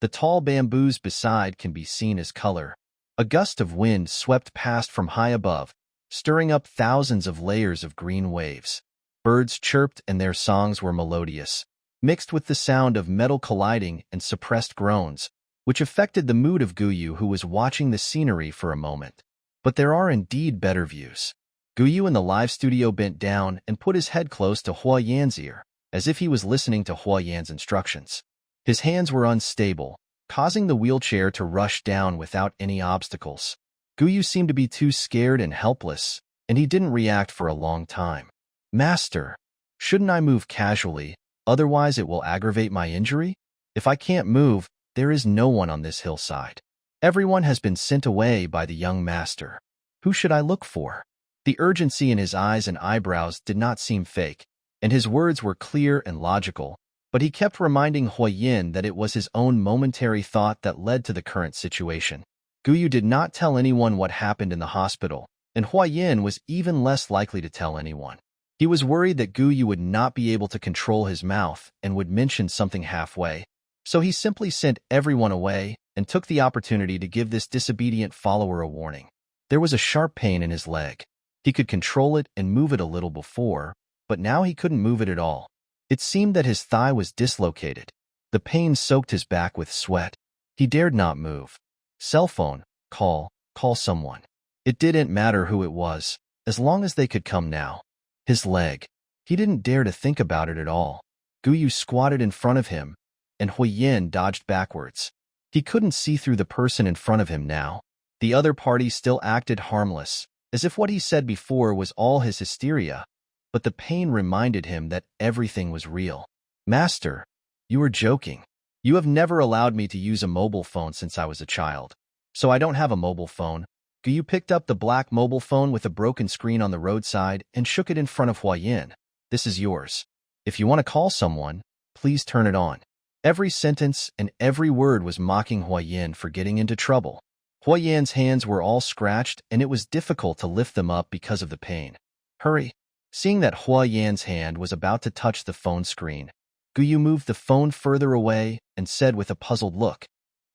The tall bamboos beside can be seen as color. A gust of wind swept past from high above, stirring up thousands of layers of green waves. Birds chirped and their songs were melodious, mixed with the sound of metal colliding and suppressed groans, which affected the mood of Guyu, who was watching the scenery for a moment. But there are indeed better views. Guyu in the live studio bent down and put his head close to Huayan's ear, as if he was listening to Huayan's instructions. His hands were unstable, causing the wheelchair to rush down without any obstacles. Guyu seemed to be too scared and helpless, and he didn't react for a long time. Master, shouldn't I move casually, otherwise it will aggravate my injury? If I can't move, there is no one on this hillside. Everyone has been sent away by the young master. Who should I look for? The urgency in his eyes and eyebrows did not seem fake, and his words were clear and logical, but he kept reminding Huayin that it was his own momentary thought that led to the current situation. Guyu did not tell anyone what happened in the hospital, and Huayin was even less likely to tell anyone. He was worried that Guyu would not be able to control his mouth and would mention something halfway, so he simply sent everyone away and took the opportunity to give this disobedient follower a warning. There was a sharp pain in his leg. He could control it and move it a little before, but now he couldn't move it at all. It seemed that his thigh was dislocated. The pain soaked his back with sweat. He dared not move. Cell phone, call someone. It didn't matter who it was, as long as they could come now. His leg. He didn't dare to think about it at all. Guyu squatted in front of him, and Huayin dodged backwards. He couldn't see through the person in front of him now. The other party still acted harmless, as if what he said before was all his hysteria, but the pain reminded him that everything was real. Master, you are joking. You have never allowed me to use a mobile phone since I was a child, so I don't have a mobile phone. Guyu picked up the black mobile phone with a broken screen on the roadside and shook it in front of Huayin. This is yours. If you want to call someone, please turn it on. Every sentence and every word was mocking Huayin for getting into trouble. Huayan's hands were all scratched, and it was difficult to lift them up because of the pain. Hurry. Seeing that Huayan's hand was about to touch the phone screen, Guyu moved the phone further away and said with a puzzled look,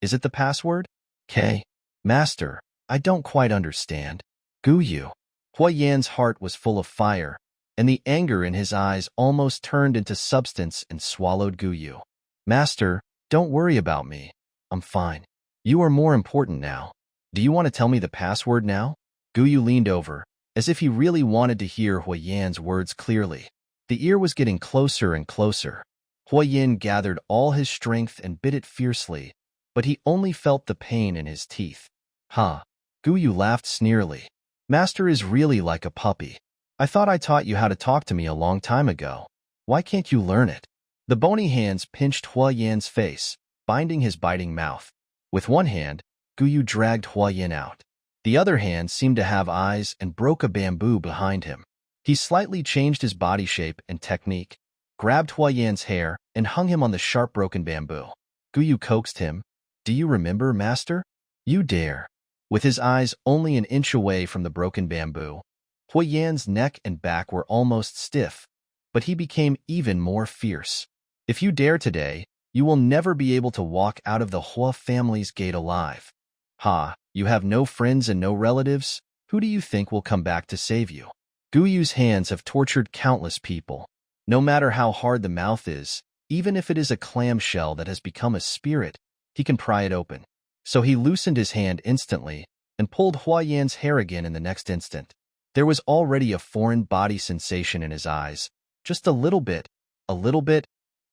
"Is it the password?" "K. Master, I don't quite understand." Guyu. Huayan's heart was full of fire, and the anger in his eyes almost turned into substance and swallowed Guyu. "Master, don't worry about me. I'm fine. You are more important now. Do you want to tell me the password now?" Guyu leaned over, as if he really wanted to hear Huayan's words clearly. The ear was getting closer and closer. Huayin gathered all his strength and bit it fiercely, but he only felt the pain in his teeth. "Ha!" Guyu laughed sneerily. "Master is really like a puppy. I thought I taught you how to talk to me a long time ago. Why can't you learn it?" The bony hands pinched Huayan's face, binding his biting mouth. With one hand, Guyu dragged Huayin out. The other hand seemed to have eyes and broke a bamboo behind him. He slightly changed his body shape and technique, grabbed Huayan's hair, and hung him on the sharp broken bamboo. Guyu coaxed him. "Do you remember, master? You dare." With his eyes only an inch away from the broken bamboo, Huayan's neck and back were almost stiff, but he became even more fierce. "If you dare today, You will never be able to walk out of the Hua family's gate alive. Ha, you have no friends and no relatives? Who do you think will come back to save you? Guyu's hands have tortured countless people. No matter how hard the mouth is, even if it is a clamshell that has become a spirit, he can pry it open. So he loosened his hand instantly and pulled Hua Yan's hair again in the next instant. There was already a foreign body sensation in his eyes. Just a little bit, a little bit.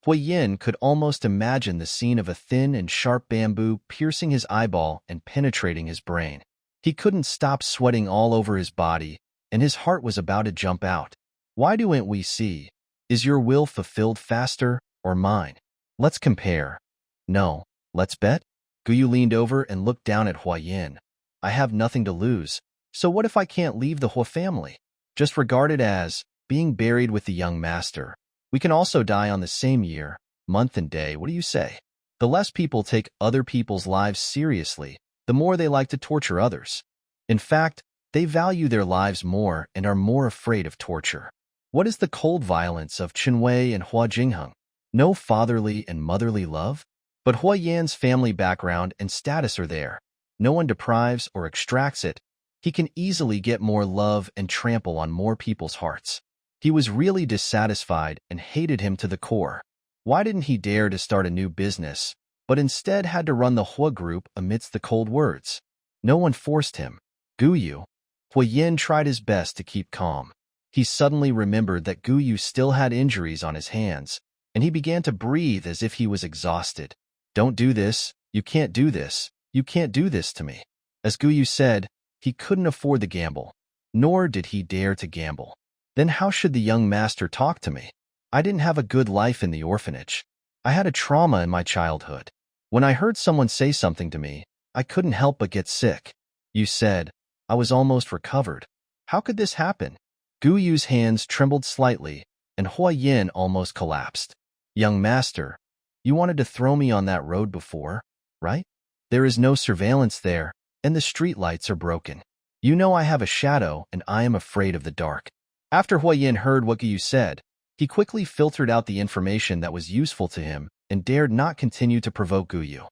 Hua Yan could almost imagine the scene of a thin and sharp bamboo piercing his eyeball and penetrating his brain. He couldn't stop sweating all over his body, and his heart was about to jump out. Why don't we see? Is your will fulfilled faster, or mine? Let's compare. No, let's bet? Guyu leaned over and looked down at Hua Yan. I have nothing to lose, so what if I can't leave the Hua family? Just regard it as being buried with the young master. We can also die on the same year, month and day. What do you say? The less people take other people's lives seriously, the more they like to torture others. In fact, they value their lives more and are more afraid of torture. What is the cold violence of Chenwei and Hua Jingheng? No fatherly and motherly love? But Hua Yan's family background and status are there. No one deprives or extracts it. He can easily get more love and trample on more people's hearts. He was really dissatisfied and hated him to the core. Why didn't he dare to start a new business, but instead had to run the Hua group amidst the cold words? No one forced him. Guyu. Hua Yan tried his best to keep calm. He suddenly remembered that Guyu still had injuries on his hands, and he began to breathe as if he was exhausted. Don't do this. You can't do this. You can't do this to me. As Guyu said, he couldn't afford the gamble, nor did he dare to gamble. Then how should the young master talk to me? I didn't have a good life in the orphanage. I had a trauma in my childhood. When I heard someone say something to me, I couldn't help but get sick. You said, I was almost recovered. How could this happen? Guyu's hands trembled slightly, and Hua Yan almost collapsed. Young master, you wanted to throw me on that road before, right? There is no surveillance there, and the street lights are broken. You know I have a shadow, and I am afraid of the dark. After Hua Yan heard what Guyu said, he quickly filtered out the information that was useful to him and dared not continue to provoke Guyu.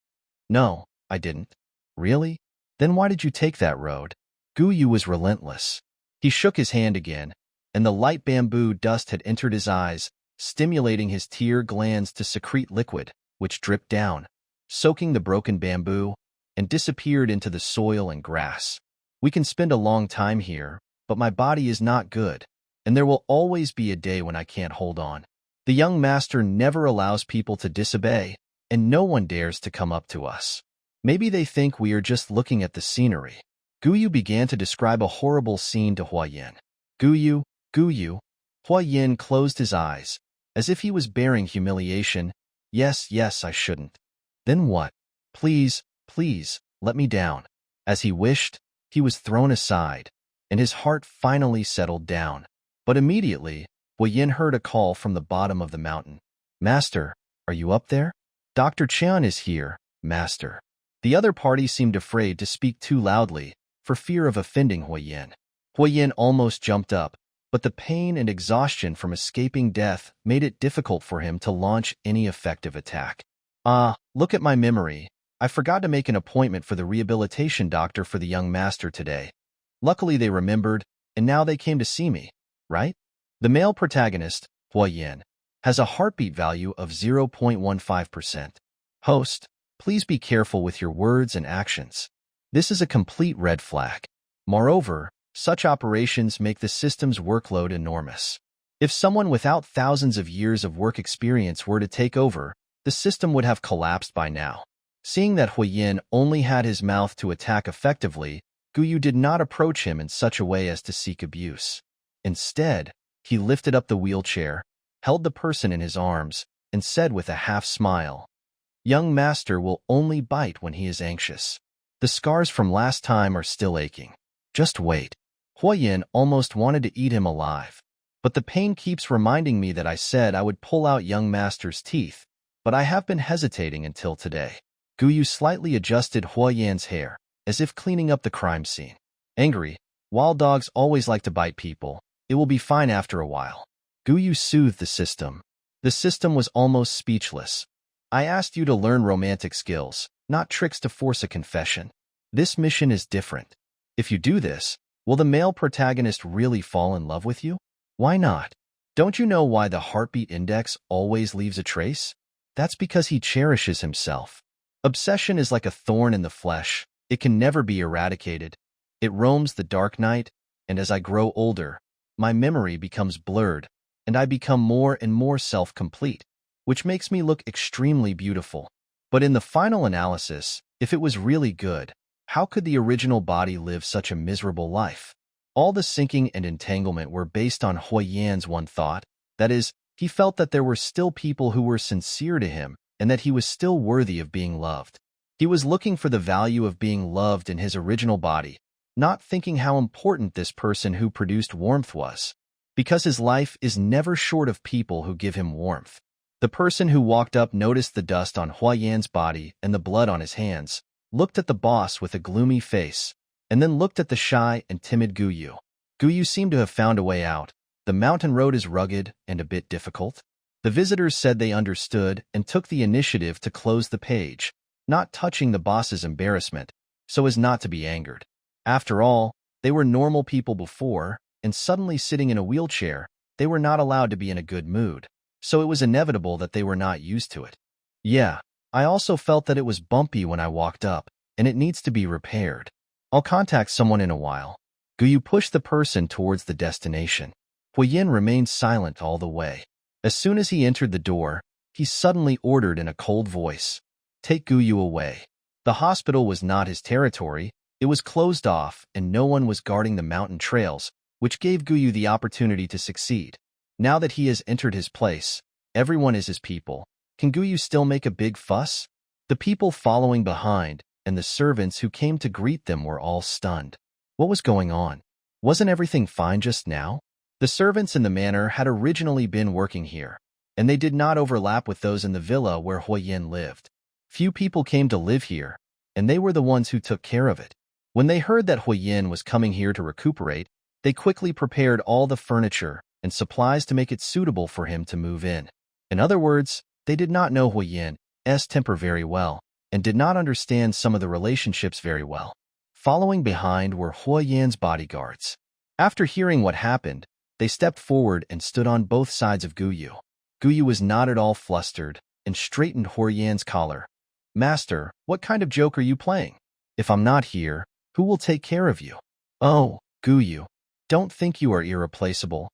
No, I didn't. Really? Then why did you take that road? Guyu was relentless. He shook his hand again, and the light bamboo dust had entered his eyes, stimulating his tear glands to secrete liquid, which dripped down, soaking the broken bamboo, and disappeared into the soil and grass. We can spend a long time here, but my body is not good, and there will always be a day when I can't hold on. The young master never allows people to disobey, and no one dares to come up to us. Maybe they think we are just looking at the scenery. Guyu began to describe a horrible scene to Hua Yan. Guyu, Guyu. Hua Yan closed his eyes, as if he was bearing humiliation. Yes, I shouldn't. Then what? Please, let me down. As he wished, he was thrown aside, and his heart finally settled down. But immediately, Hua Yan heard a call from the bottom of the mountain. Master, are you up there? Dr. Qian is here, master. The other party seemed afraid to speak too loudly, for fear of offending Hua Yan. Hua Yan almost jumped up, but the pain and exhaustion from escaping death made it difficult for him to launch any effective attack. Look at my memory. I forgot to make an appointment for the rehabilitation doctor for the young master today. Luckily they remembered, and now they came to see me, right? The male protagonist, Hua Yan, has a heartbeat value of 0.15%. Host, please be careful with your words and actions. This is a complete red flag. Moreover, such operations make the system's workload enormous. If someone without thousands of years of work experience were to take over, the system would have collapsed by now. Seeing that Hua Yan only had his mouth to attack effectively, Guyu did not approach him in such a way as to seek abuse. Instead, he lifted up the wheelchair, held the person in his arms, and said with a half-smile, Young master will only bite when he is anxious. The scars from last time are still aching. Just wait. Hua Yan almost wanted to eat him alive. But the pain keeps reminding me that I said I would pull out young master's teeth, but I have been hesitating until today. Guyu slightly adjusted Hua Yan's hair, as if cleaning up the crime scene. Angry, wild dogs always like to bite people. It will be fine after a while. Guyu soothed the system. The system was almost speechless. I asked you to learn romantic skills, not tricks to force a confession. This mission is different. If you do this, will the male protagonist really fall in love with you? Why not? Don't you know why the heartbeat index always leaves a trace? That's because he cherishes himself. Obsession is like a thorn in the flesh. It can never be eradicated. It roams the dark night, and as I grow older, my memory becomes blurred, and I become more and more self-complete, which makes me look extremely beautiful. But in the final analysis, if it was really good, how could the original body live such a miserable life? All the sinking and entanglement were based on Hui Yan's one thought, that is, he felt that there were still people who were sincere to him and that he was still worthy of being loved. He was looking for the value of being loved in his original body, not thinking how important this person who produced warmth was, because his life is never short of people who give him warmth. The person who walked up noticed the dust on Hui Yan's body and the blood on his hands, looked at the boss with a gloomy face, and then looked at the shy and timid Guyu. Guyu seemed to have found a way out. The mountain road is rugged and a bit difficult. The visitors said they understood and took the initiative to close the page, not touching the boss's embarrassment, so as not to be angered. After all, they were normal people before, and suddenly sitting in a wheelchair, they were not allowed to be in a good mood, so it was inevitable that they were not used to it. Yeah, I also felt that it was bumpy when I walked up, and it needs to be repaired. I'll contact someone in a while. Guyu pushed the person towards the destination. Huiyin remained silent all the way. As soon as he entered the door, he suddenly ordered in a cold voice, "Take Guyu away." The hospital was not his territory. It was closed off, and no one was guarding the mountain trails, which gave Guyu the opportunity to succeed. Now that he has entered his place, everyone is his people. Can Guyu still make a big fuss? The people following behind and the servants who came to greet them were all stunned. What was going on? Wasn't everything fine just now? The servants in the manor had originally been working here, and they did not overlap with those in the villa where Huiyin lived. Few people came to live here, and they were the ones who took care of it. When they heard that Huiyin was coming here to recuperate, they quickly prepared all the furniture and supplies to make it suitable for him to move in. In other words, they did not know Huiyin's temper very well, and did not understand some of the relationships very well. Following behind were Huiyin's bodyguards. After hearing what happened, they stepped forward and stood on both sides of Guyu. Guyu was not at all flustered and straightened Huiyin's collar. "Master, what kind of joke are you playing? If I'm not here, who will take care of you?" "Oh, Guyu, don't think you are irreplaceable."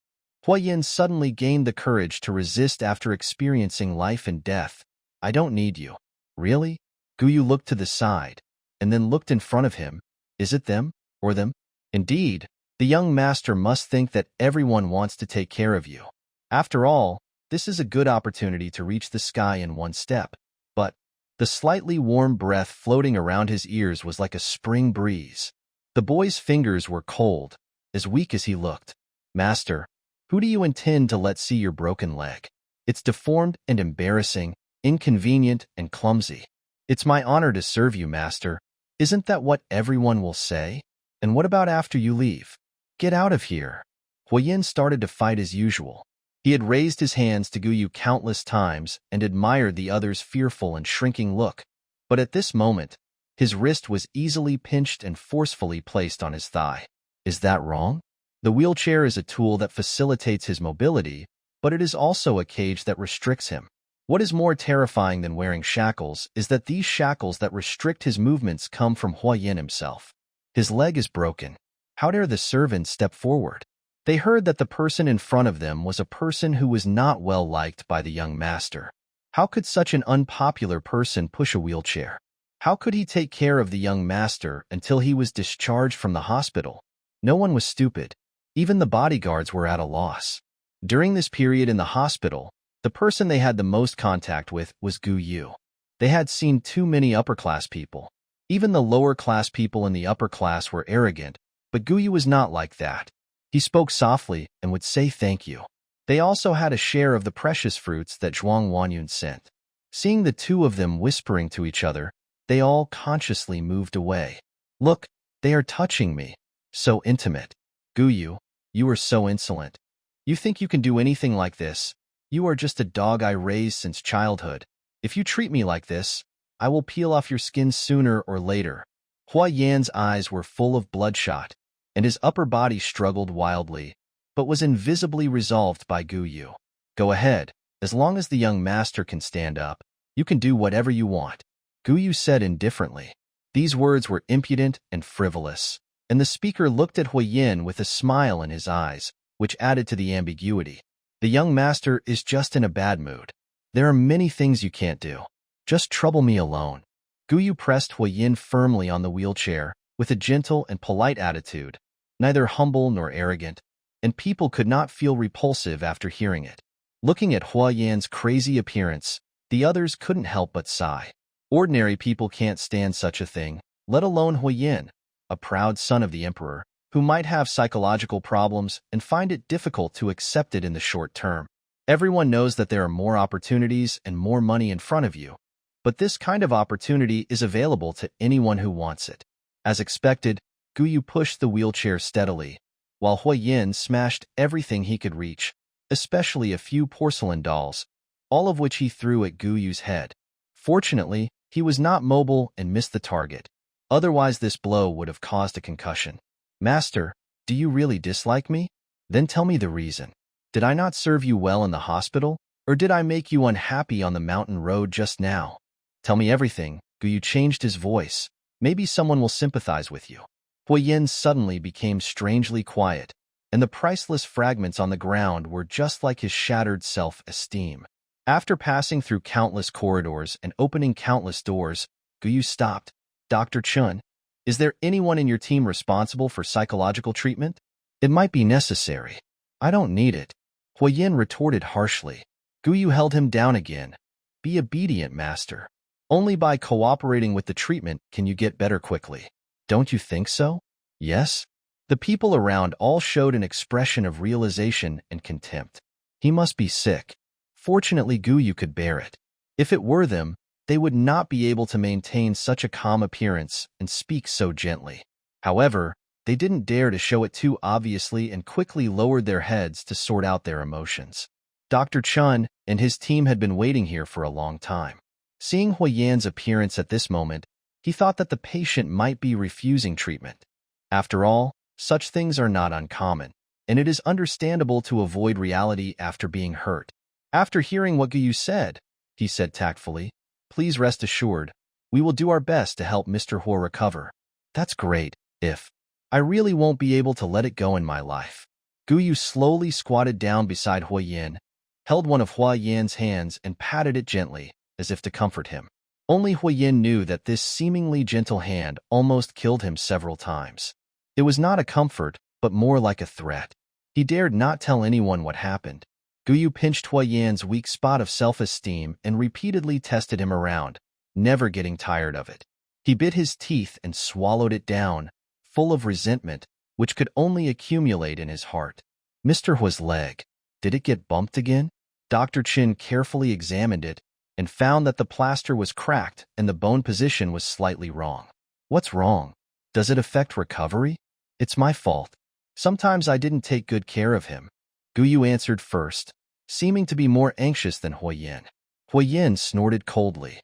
Huiyin suddenly gained the courage to resist after experiencing life and death. "I don't need you." "Really?" Guyu looked to the side, and then looked in front of him. "Is it them, or them?" "Indeed, the young master must think that everyone wants to take care of you. After all, this is a good opportunity to reach the sky in one step." But the slightly warm breath floating around his ears was like a spring breeze. The boy's fingers were cold, as weak as he looked. "Master, who do you intend to let see your broken leg? It's deformed and embarrassing, inconvenient and clumsy." "It's my honor to serve you, master. Isn't that what everyone will say? And what about after you leave? Get out of here." Huiyin started to fight as usual. He had raised his hands to Guyu countless times and admired the other's fearful and shrinking look. But at this moment, his wrist was easily pinched and forcefully placed on his thigh. Is that wrong? The wheelchair is a tool that facilitates his mobility, but it is also a cage that restricts him. What is more terrifying than wearing shackles is that these shackles that restrict his movements come from Huiyin himself. His leg is broken. How dare the servants step forward? They heard that the person in front of them was a person who was not well liked by the young master. How could such an unpopular person push a wheelchair? How could he take care of the young master until he was discharged from the hospital? No one was stupid. Even the bodyguards were at a loss. During this period in the hospital, the person they had the most contact with was Guyu. They had seen too many upper-class people. Even the lower-class people in the upper class were arrogant, but Guyu was not like that. He spoke softly and would say thank you. They also had a share of the precious fruits that Zhuang Wanyun sent. Seeing the two of them whispering to each other, they all consciously moved away. "Look, they are touching me. So intimate. Guyu, you are so insolent. You think you can do anything like this? You are just a dog I raised since childhood. If you treat me like this, I will peel off your skin sooner or later. Hua Yan's eyes were full of bloodshot, and his upper body struggled wildly, but was invisibly resolved by Gu Yu. Go ahead, as long as the young master can stand up, you can do whatever you want, Gu Yu said indifferently. These words were impudent and frivolous, and the speaker looked at Hua Yan with a smile in his eyes, which added to the ambiguity. The young master is just in a bad mood. There are many things you can't do. Just trouble me alone. Gu Yu pressed Hua Yan firmly on the wheelchair, with a gentle and polite attitude, neither humble nor arrogant, and people could not feel repulsive after hearing it. Looking at Hua Yan's crazy appearance, the others couldn't help but sigh. Ordinary people can't stand such a thing, let alone Hua Yan, a proud son of the emperor, who might have psychological problems and find it difficult to accept it in the short term. Everyone knows that there are more opportunities and more money in front of you, but this kind of opportunity is available to anyone who wants it. As expected, Gu Yu pushed the wheelchair steadily, while Hua Yan smashed everything he could reach, especially a few porcelain dolls, all of which he threw at Gu Yu's head. Fortunately, he was not mobile and missed the target. Otherwise, this blow would have caused a concussion. Master, do you really dislike me? Then tell me the reason. Did I not serve you well in the hospital, or did I make you unhappy on the mountain road just now? Tell me everything. Gu Yu changed his voice. Maybe someone will sympathize with you. Hua Yan suddenly became strangely quiet, and the priceless fragments on the ground were just like his shattered self-esteem. After passing through countless corridors and opening countless doors, Gu Yu stopped. Dr. Chun, is there anyone in your team responsible for psychological treatment? It might be necessary. I don't need it. Hua Yan retorted harshly. Gu Yu held him down again. Be obedient, master. Only by cooperating with the treatment can you get better quickly. Don't you think so? Yes? The people around all showed an expression of realization and contempt. He must be sick. Fortunately, Gu Yu could bear it. If it were them, they would not be able to maintain such a calm appearance and speak so gently. However, they didn't dare to show it too obviously and quickly lowered their heads to sort out their emotions. Dr. Chun and his team had been waiting here for a long time. Seeing Hua Yan's appearance at this moment, he thought that the patient might be refusing treatment. After all, such things are not uncommon, and it is understandable to avoid reality after being hurt. After hearing what Gu Yu said, he said tactfully, please rest assured, we will do our best to help Mr. Hua recover. That's great, if I really won't be able to let it go in my life. Gu Yu slowly squatted down beside Hua Yan, held one of Hua Yan's hands and patted it gently, as if to comfort him. Only Hua Yan knew that this seemingly gentle hand almost killed him several times. It was not a comfort, but more like a threat. He dared not tell anyone what happened. Gu Yu pinched Hua Yan's weak spot of self-esteem and repeatedly tested him around, never getting tired of it. He bit his teeth and swallowed it down, full of resentment, which could only accumulate in his heart. Mr. Hua's leg. Did it get bumped again? Dr. Chin carefully examined it and found that the plaster was cracked and the bone position was slightly wrong. What's wrong? Does it affect recovery? It's my fault. Sometimes I didn't take good care of him. Gu Yu answered first, seeming to be more anxious than Hua Yan. Hua Yan snorted coldly.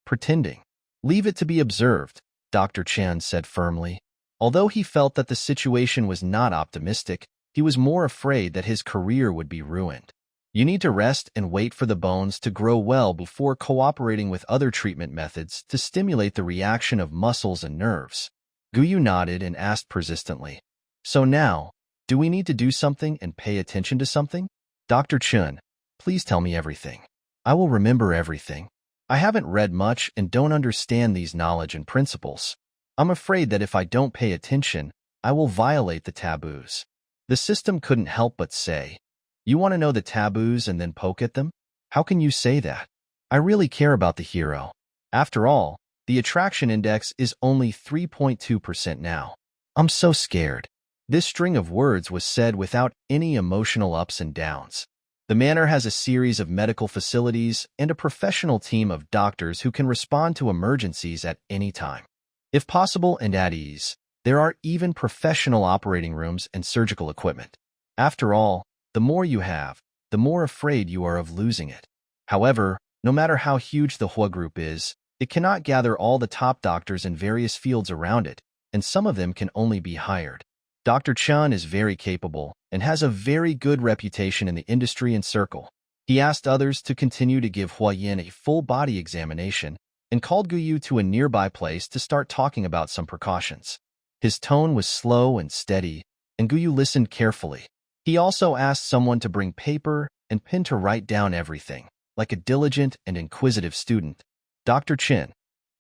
Pretending. Leave it to be observed, Dr. Chan said firmly. Although he felt that the situation was not optimistic, he was more afraid that his career would be ruined. You need to rest and wait for the bones to grow well before cooperating with other treatment methods to stimulate the reaction of muscles and nerves. Gu Yu nodded and asked persistently, so now, do we need to do something and pay attention to something? Dr. Chun, please tell me everything. I will remember everything. I haven't read much and don't understand these knowledge and principles. I'm afraid that if I don't pay attention, I will violate the taboos. The system couldn't help but say, you want to know the taboos and then poke at them? How can you say that? I really care about the hero. After all, the attraction index is only 3.2% now. I'm so scared. This string of words was said without any emotional ups and downs. The manor has a series of medical facilities and a professional team of doctors who can respond to emergencies at any time. If possible and at ease, there are even professional operating rooms and surgical equipment. After all, the more you have, the more afraid you are of losing it. However, No matter how huge the Hua group is, it cannot gather all the top doctors in various fields around it, and some of them can only be hired. Dr. Chun is very capable and has a very good reputation in the industry and circle. He asked others to continue to give Hua Yin a full body examination and called Guyu to a nearby place to start talking about some precautions. His tone was slow and steady, and Guyu listened carefully. He also asked someone to bring paper and pen to write down everything, like a diligent and inquisitive student. Dr. Chin.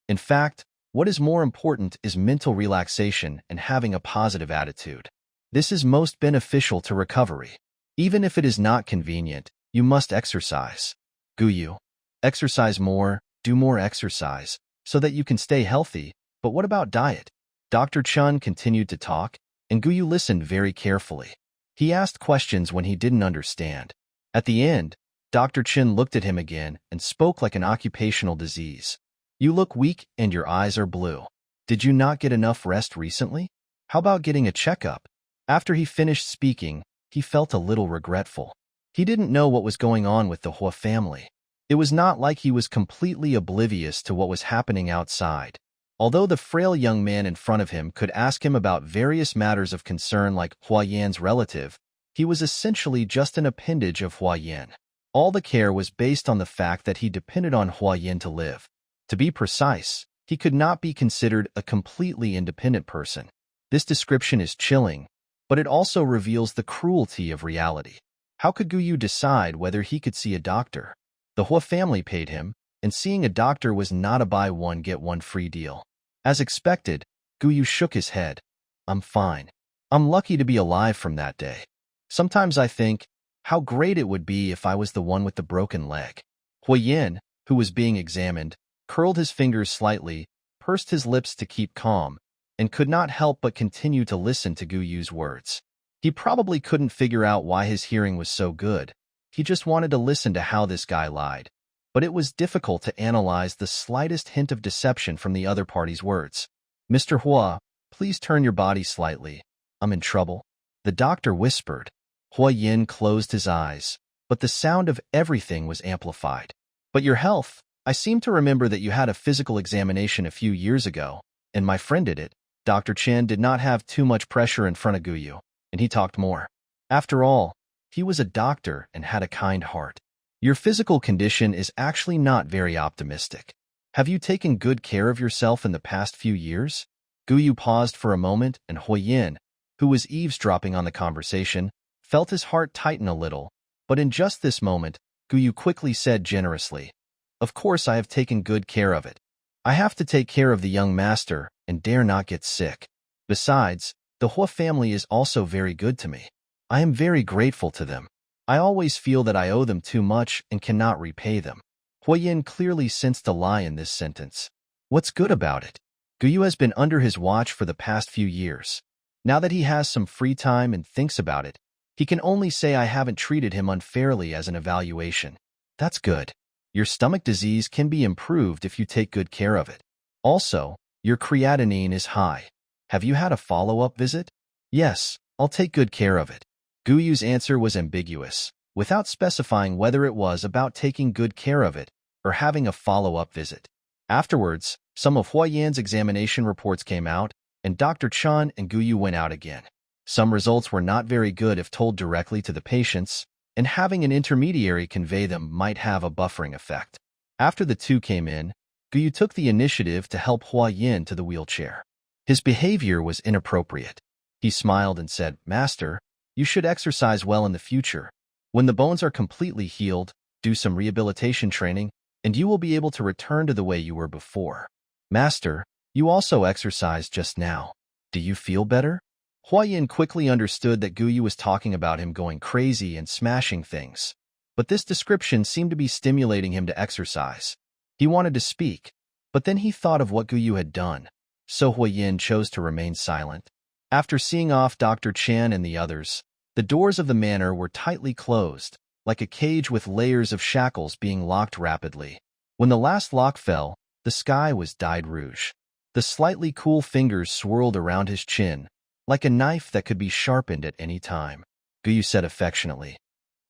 In fact, what is more important is mental relaxation and having a positive attitude. This is most beneficial to recovery. Even if it is not convenient, you must exercise. Guyu. Exercise more, do more exercise, so that you can stay healthy. But what about diet? Dr. Chun continued to talk, and Guyu listened very carefully. He asked questions when he didn't understand. At the end, Dr. Chin looked at him again and spoke like an occupational disease. You look weak and your eyes are blue. Did you not get enough rest recently? How about getting a checkup? After he finished speaking, he felt a little regretful. He didn't know what was going on with the Hua family. It was not like he was completely oblivious to what was happening outside. Although the frail young man in front of him could ask him about various matters of concern like Hua Yan's relative, he was essentially just an appendage of Hua Yan. All the care was based on the fact that he depended on Hua Yan to live. To be precise, he could not be considered a completely independent person. This description is chilling, but it also reveals the cruelty of reality. How could Guyu decide whether he could see a doctor? The Hua family paid him, and seeing a doctor was not a buy one get one free deal. As expected, Guyu shook his head. I'm fine. I'm lucky to be alive from that day. Sometimes I think, how great it would be if I was the one with the broken leg. Hua Yin, who was being examined, curled his fingers slightly, pursed his lips to keep calm, and could not help but continue to listen to Guyu's words. He probably couldn't figure out why his hearing was so good. He just wanted to listen to how this guy lied. But it was difficult to analyze the slightest hint of deception from the other party's words. Mr. Hua, please turn your body slightly. I'm in trouble. The doctor whispered. Hua Yin closed his eyes, but the sound of everything was amplified. But your health, I seem to remember that you had a physical examination a few years ago, and my friend did it. Dr. Chen did not have too much pressure in front of Guyu, and he talked more. After all, he was a doctor and had a kind heart. Your physical condition is actually not very optimistic. Have you taken good care of yourself in the past few years? Guyu paused for a moment, and Hua Yin, who was eavesdropping on the conversation, felt his heart tighten a little. But in just this moment, Guyu quickly said generously, Of course I have taken good care of it. I have to take care of the young master and dare not get sick. Besides, the Hua family is also very good to me. I am very grateful to them. I always feel that I owe them too much and cannot repay them. Hua Yin clearly sensed a lie in this sentence. What's good about it? Guyu has been under his watch for the past few years. Now that he has some free time and thinks about it, he can only say I haven't treated him unfairly as an evaluation. That's good. Your stomach disease can be improved if you take good care of it. Also, your creatinine is high. Have you had a follow-up visit? Yes, I'll take good care of it. Guyu's answer was ambiguous, without specifying whether it was about taking good care of it or having a follow-up visit. Afterwards, some of Hua Yan's examination reports came out, and Dr. Chan and Guyu went out again. Some results were not very good if told directly to the patients, and having an intermediary convey them might have a buffering effect. After the two came in, Guyu took the initiative to help Hua Yin to the wheelchair. His behavior was inappropriate. He smiled and said, Master, you should exercise well in the future. When the bones are completely healed, do some rehabilitation training, and you will be able to return to the way you were before. Master, you also exercised just now. Do you feel better? Hua Yin quickly understood that Guyu was talking about him going crazy and smashing things. But this description seemed to be stimulating him to exercise. He wanted to speak, but then he thought of what Guyu had done. So Hua Yin chose to remain silent. After seeing off Dr. Chan and the others, the doors of the manor were tightly closed, like a cage with layers of shackles being locked rapidly. When the last lock fell, the sky was dyed rouge. The slightly cool fingers swirled around his chin, like a knife that could be sharpened at any time. Guyu said affectionately,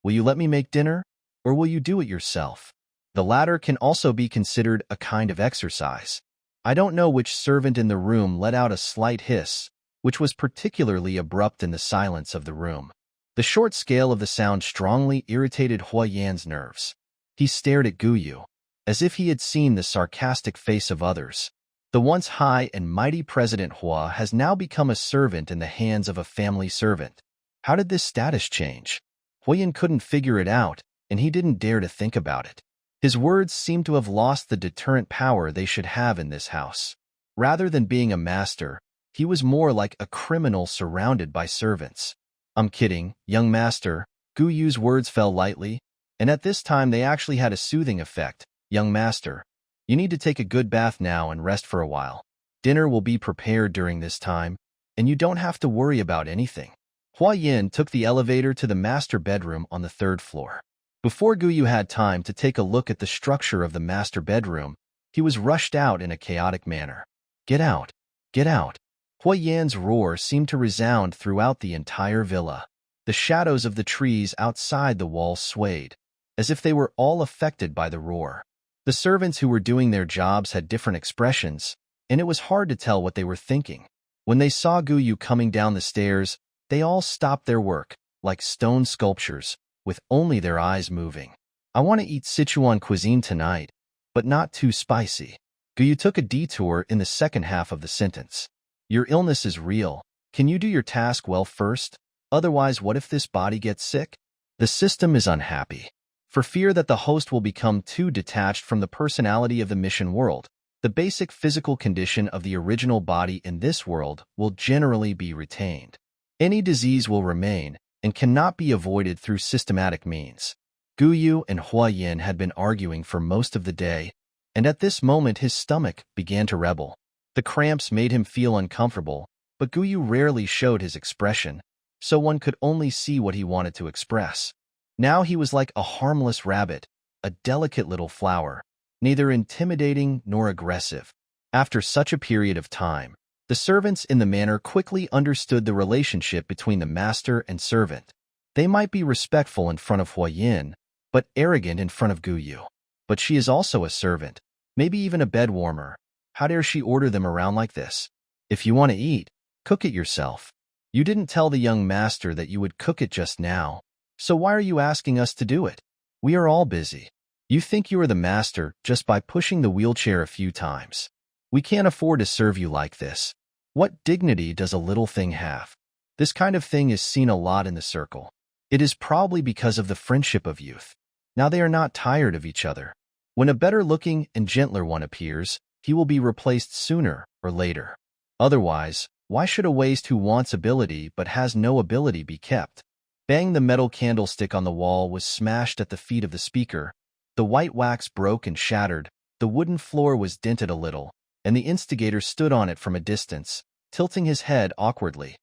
Will you let me make dinner, or will you do it yourself? The latter can also be considered a kind of exercise. I don't know which servant in the room let out a slight hiss, which was particularly abrupt in the silence of the room. The short scale of the sound strongly irritated Hua Yan's nerves. He stared at Guyu, as if he had seen the sarcastic face of others. The once high and mighty President Hua has now become a servant in the hands of a family servant. How did this status change? Huayan couldn't figure it out, and he didn't dare to think about it. His words seemed to have lost the deterrent power they should have in this house. Rather than being a master, he was more like a criminal surrounded by servants. I'm kidding, young master. Guyu's words fell lightly, and at this time they actually had a soothing effect. Young master, you need to take a good bath now and rest for a while. Dinner will be prepared during this time, and you don't have to worry about anything. Hua Yin took the elevator to the master bedroom on the 3rd floor. Before Guyu had time to take a look at the structure of the master bedroom, he was rushed out in a chaotic manner. Get out! Get out! Hua Yan's roar seemed to resound throughout the entire villa. The shadows of the trees outside the wall swayed, as if they were all affected by the roar. The servants who were doing their jobs had different expressions, and it was hard to tell what they were thinking. When they saw Guyu coming down the stairs, they all stopped their work, like stone sculptures, with only their eyes moving. I want to eat Sichuan cuisine tonight, but not too spicy. Guyu took a detour in the second half of the sentence. Your illness is real. Can you do your task well first? Otherwise, what if this body gets sick? The system is unhappy. For fear that the host will become too detached from the personality of the mission world, the basic physical condition of the original body in this world will generally be retained. Any disease will remain and cannot be avoided through systematic means. Guyu and Hua Yin had been arguing for most of the day, and at this moment his stomach began to rebel. The cramps made him feel uncomfortable, but Guyu rarely showed his expression, so one could only see what he wanted to express. Now he was like a harmless rabbit, a delicate little flower, neither intimidating nor aggressive. After such a period of time, the servants in the manor quickly understood the relationship between the master and servant. They might be respectful in front of Hua Yin, but arrogant in front of Guyu. But she is also a servant, maybe even a bed warmer. How dare she order them around like this? If you want to eat, cook it yourself. You didn't tell the young master that you would cook it just now, so why are you asking us to do it? We are all busy. You think you are the master just by pushing the wheelchair a few times. We can't afford to serve you like this. What dignity does a little thing have? This kind of thing is seen a lot in the circle. It is probably because of the friendship of youth. Now they are not tired of each other. When a better-looking and gentler one appears, he will be replaced sooner or later. Otherwise, why should a waste who wants ability but has no ability be kept? Bang! The metal candlestick on the wall was smashed at the feet of the speaker. The white wax broke and shattered, the wooden floor was dented a little, and the instigator stood on it from a distance, tilting his head awkwardly.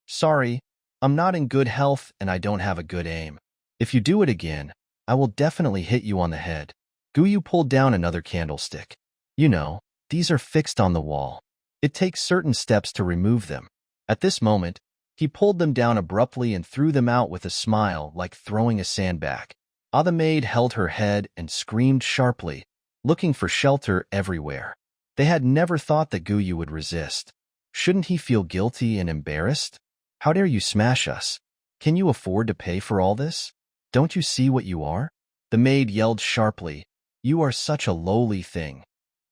Sorry, I'm not in good health and I don't have a good aim. If you do it again, I will definitely hit you on the head. Guyu pulled down another candlestick. You know, these are fixed on the wall. It takes certain steps to remove them. At this moment, he pulled them down abruptly and threw them out with a smile like throwing a sandbag. The maid held her head and screamed sharply, looking for shelter everywhere. They had never thought that Guyu would resist. Shouldn't he feel guilty and embarrassed? How dare you smash us? Can you afford to pay for all this? Don't you see what you are? The maid yelled sharply. You are such a lowly thing.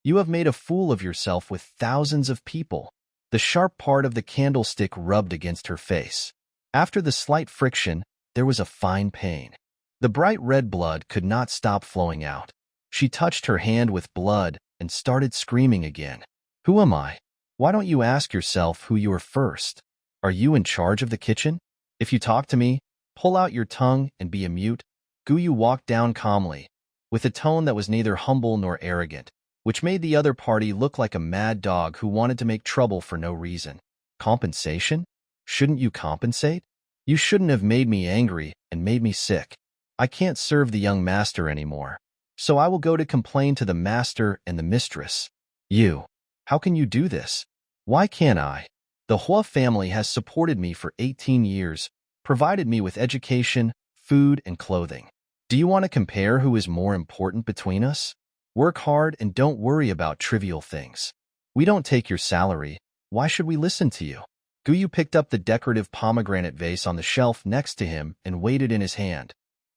You have made a fool of yourself with thousands of people. The sharp part of the candlestick rubbed against her face. After the slight friction, there was a fine pain. The bright red blood could not stop flowing out. She touched her hand with blood and started screaming again. Who am I? Why don't you ask yourself who you are first? Are you in charge of the kitchen? If you talk to me, pull out your tongue and be a mute. Guyu walked down calmly, with a tone that was neither humble nor arrogant, which made the other party look like a mad dog who wanted to make trouble for no reason. Compensation? Shouldn't you compensate? You shouldn't have made me angry and made me sick. I can't serve the young master anymore, so I will go to complain to the master and the mistress. You. How can you do this? Why can't I? The Hua family has supported me for 18 years, provided me with education, food, and clothing. Do you want to compare who is more important between us? Work hard and don't worry about trivial things. We don't take your salary. Why should we listen to you? Guyu picked up the decorative pomegranate vase on the shelf next to him and weighed it in his hand.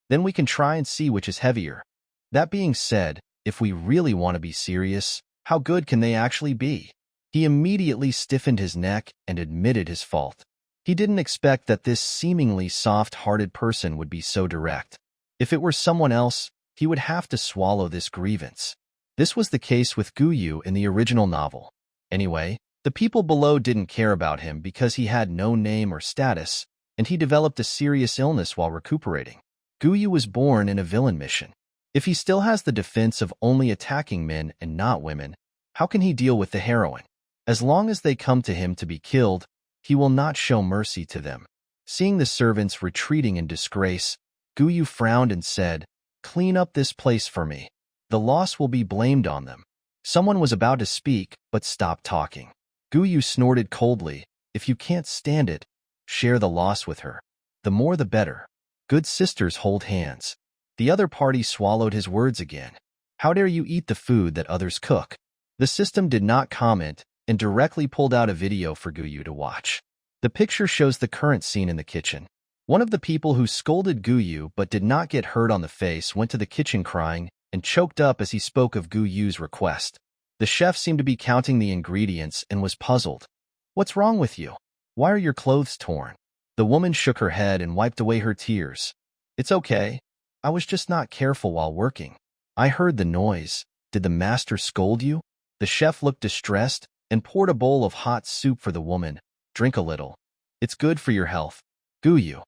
Then we can try and see which is heavier. That being said, if we really want to be serious, how good can they actually be? He immediately stiffened his neck and admitted his fault. He didn't expect that this seemingly soft-hearted person would be so direct. If it were someone else, he would have to swallow this grievance. This was the case with Guyu in the original novel. Anyway, the people below didn't care about him because he had no name or status, and he developed a serious illness while recuperating. Guyu was born in a villain mission. If he still has the defense of only attacking men and not women, how can he deal with the heroine? As long as they come to him to be killed, he will not show mercy to them. Seeing the servants retreating in disgrace, Guyu frowned and said, "Clean up this place for me. The loss will be blamed on them." Someone was about to speak, but stopped talking. Guyu snorted coldly, "If you can't stand it, share the loss with her. The more the better. Good sisters hold hands." The other party swallowed his words again. "How dare you eat the food that others cook?" The system did not comment and directly pulled out a video for Guyu to watch. The picture shows the current scene in the kitchen. One of the people who scolded Guyu but did not get hurt on the face went to the kitchen crying and choked up as he spoke of Guyu's request. The chef seemed to be counting the ingredients and was puzzled. "What's wrong with you? Why are your clothes torn?" The woman shook her head and wiped away her tears. "It's okay. I was just not careful while working. I heard the noise. Did the master scold you?" The chef looked distressed and poured a bowl of hot soup for the woman. "Drink a little. It's good for your health." "Guyu,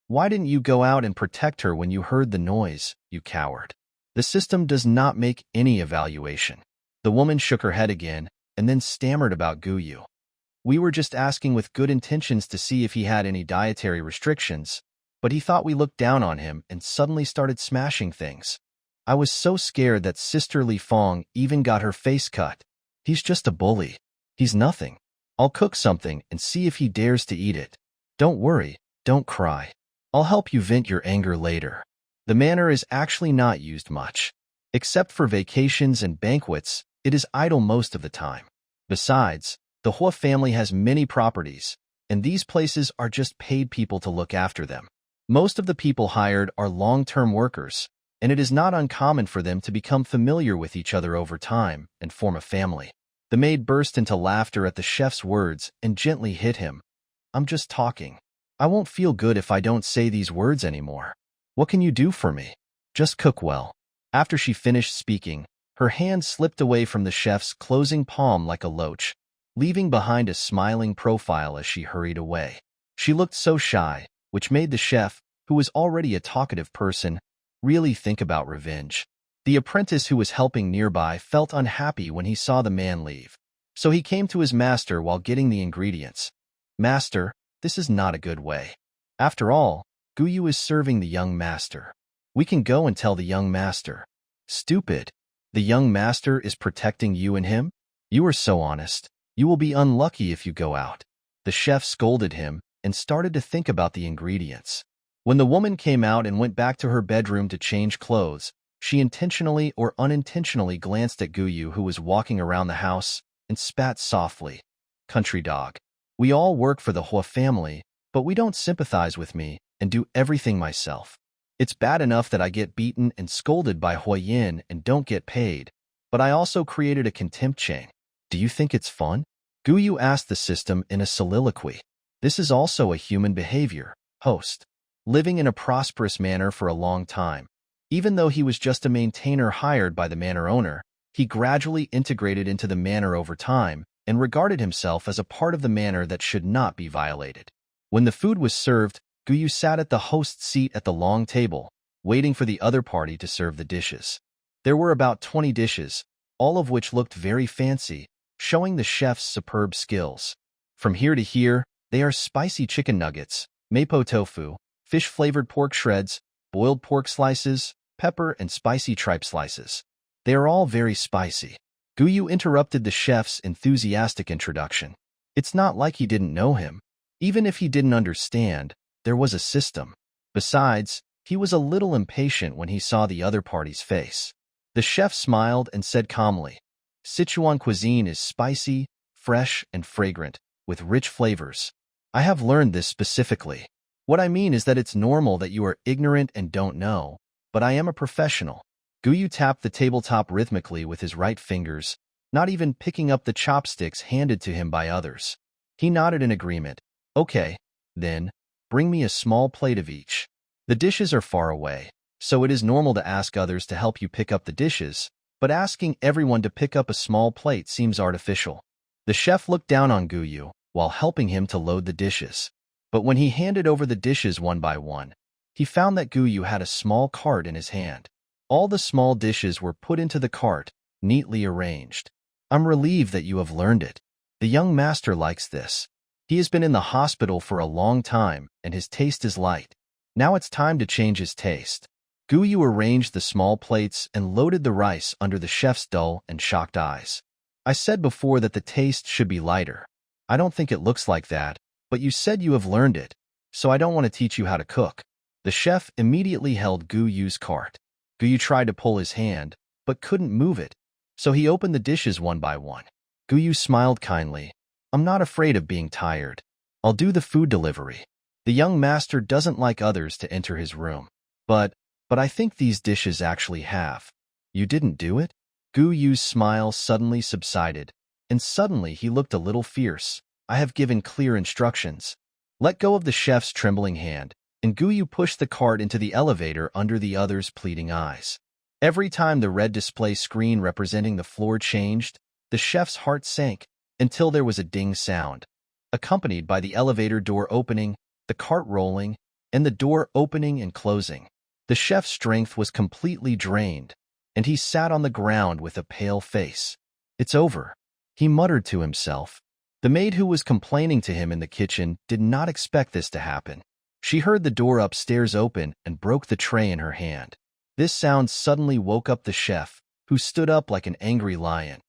why didn't you go out and protect her when you heard the noise, you coward?" The system does not make any evaluation. The woman shook her head again and then stammered about Guyu. "We were just asking with good intentions to see if he had any dietary restrictions, but he thought we looked down on him and suddenly started smashing things. I was so scared that Sister Li Fong even got her face cut. He's just a bully. He's nothing. I'll cook something and see if he dares to eat it. Don't worry, don't cry. I'll help you vent your anger later." The manor is actually not used much. Except for vacations and banquets, it is idle most of the time. Besides, the Hua family has many properties, and these places are just paid people to look after them. Most of the people hired are long-term workers, and it is not uncommon for them to become familiar with each other over time and form a family. The maid burst into laughter at the chef's words and gently hit him. "I'm just talking. I won't feel good if I don't say these words anymore. What can you do for me? Just cook well." After she finished speaking, her hand slipped away from the chef's closing palm like a loach, leaving behind a smiling profile as she hurried away. She looked so shy, which made the chef, who was already a talkative person, really think about revenge. The apprentice who was helping nearby felt unhappy when he saw the man leave, so he came to his master while getting the ingredients. "Master, this is not a good way. After all, Guyu is serving the young master. We can go and tell the young master." "Stupid. The young master is protecting you and him? You are so honest. You will be unlucky if you go out." The chef scolded him and started to think about the ingredients. When the woman came out and went back to her bedroom to change clothes, she intentionally or unintentionally glanced at Guyu, who was walking around the house, and spat softly. "Country dog. We all work for the Hua family, but we don't sympathize with me and do everything myself. It's bad enough that I get beaten and scolded by Hua Yin and don't get paid, but I also created a contempt chain. Do you think it's fun?" Guyu asked the system in a soliloquy. "This is also a human behavior, host. Living in a prosperous manor for a long time. Even though he was just a maintainer hired by the manor owner, he gradually integrated into the manor over time and regarded himself as a part of the manor that should not be violated. When the food was served, Guyu sat at the host's seat at the long table, waiting for the other party to serve the dishes. There were about 20 dishes, all of which looked very fancy, showing the chef's superb skills. From here to here, they are spicy chicken nuggets, mapo tofu, fish-flavored pork shreds, boiled pork slices, pepper and spicy tripe slices. They are all very spicy. Guyu interrupted the chef's enthusiastic introduction. It's not like he didn't know him. Even if he didn't understand, there was a system. Besides, He was a little impatient when he saw the other party's face. The chef smiled and said calmly, "Sichuan cuisine is spicy, fresh, and fragrant, with rich flavors. I have learned this specifically. What I mean is that it's normal that you are ignorant and don't know, but I am a professional." Guyu tapped the tabletop rhythmically with his right fingers, not even picking up the chopsticks handed to him by others. He nodded in agreement. "Okay, then, bring me a small plate of each." The dishes are far away, so it is normal to ask others to help you pick up the dishes, but asking everyone to pick up a small plate seems artificial. The chef looked down on Guyu while helping him to load the dishes. But when he handed over the dishes one by one, he found that Guyu had a small cart in his hand. All the small dishes were put into the cart, neatly arranged. "I'm relieved that you have learned it. The young master likes this. He has been in the hospital for a long time, and his taste is light. Now it's time to change his taste." Guyu arranged the small plates and loaded the rice under the chef's dull and shocked eyes. "I said before that the taste should be lighter. I don't think it looks like that, but you said you have learned it, so I don't want to teach you how to cook." The chef immediately held Guyu's cart. Guyu tried to pull his hand, but couldn't move it, so he opened the dishes one by one. Guyu smiled kindly. "I'm not afraid of being tired. I'll do the food delivery. The young master doesn't like others to enter his room. But I think these dishes actually have." "You didn't do it?" Guyu's smile suddenly subsided, and suddenly he looked a little fierce. "I have given clear instructions." Let go of the chef's trembling hand, and Guyu pushed the cart into the elevator under the others' pleading eyes. Every time the red display screen representing the floor changed, the chef's heart sank until there was a ding sound, accompanied by the elevator door opening, the cart rolling, and the door opening and closing. The chef's strength was completely drained, and he sat on the ground with a pale face. "It's over," he muttered to himself. The maid who was complaining to him in the kitchen did not expect this to happen. She heard the door upstairs open and broke the tray in her hand. This sound suddenly woke up the chef, who stood up like an angry lion.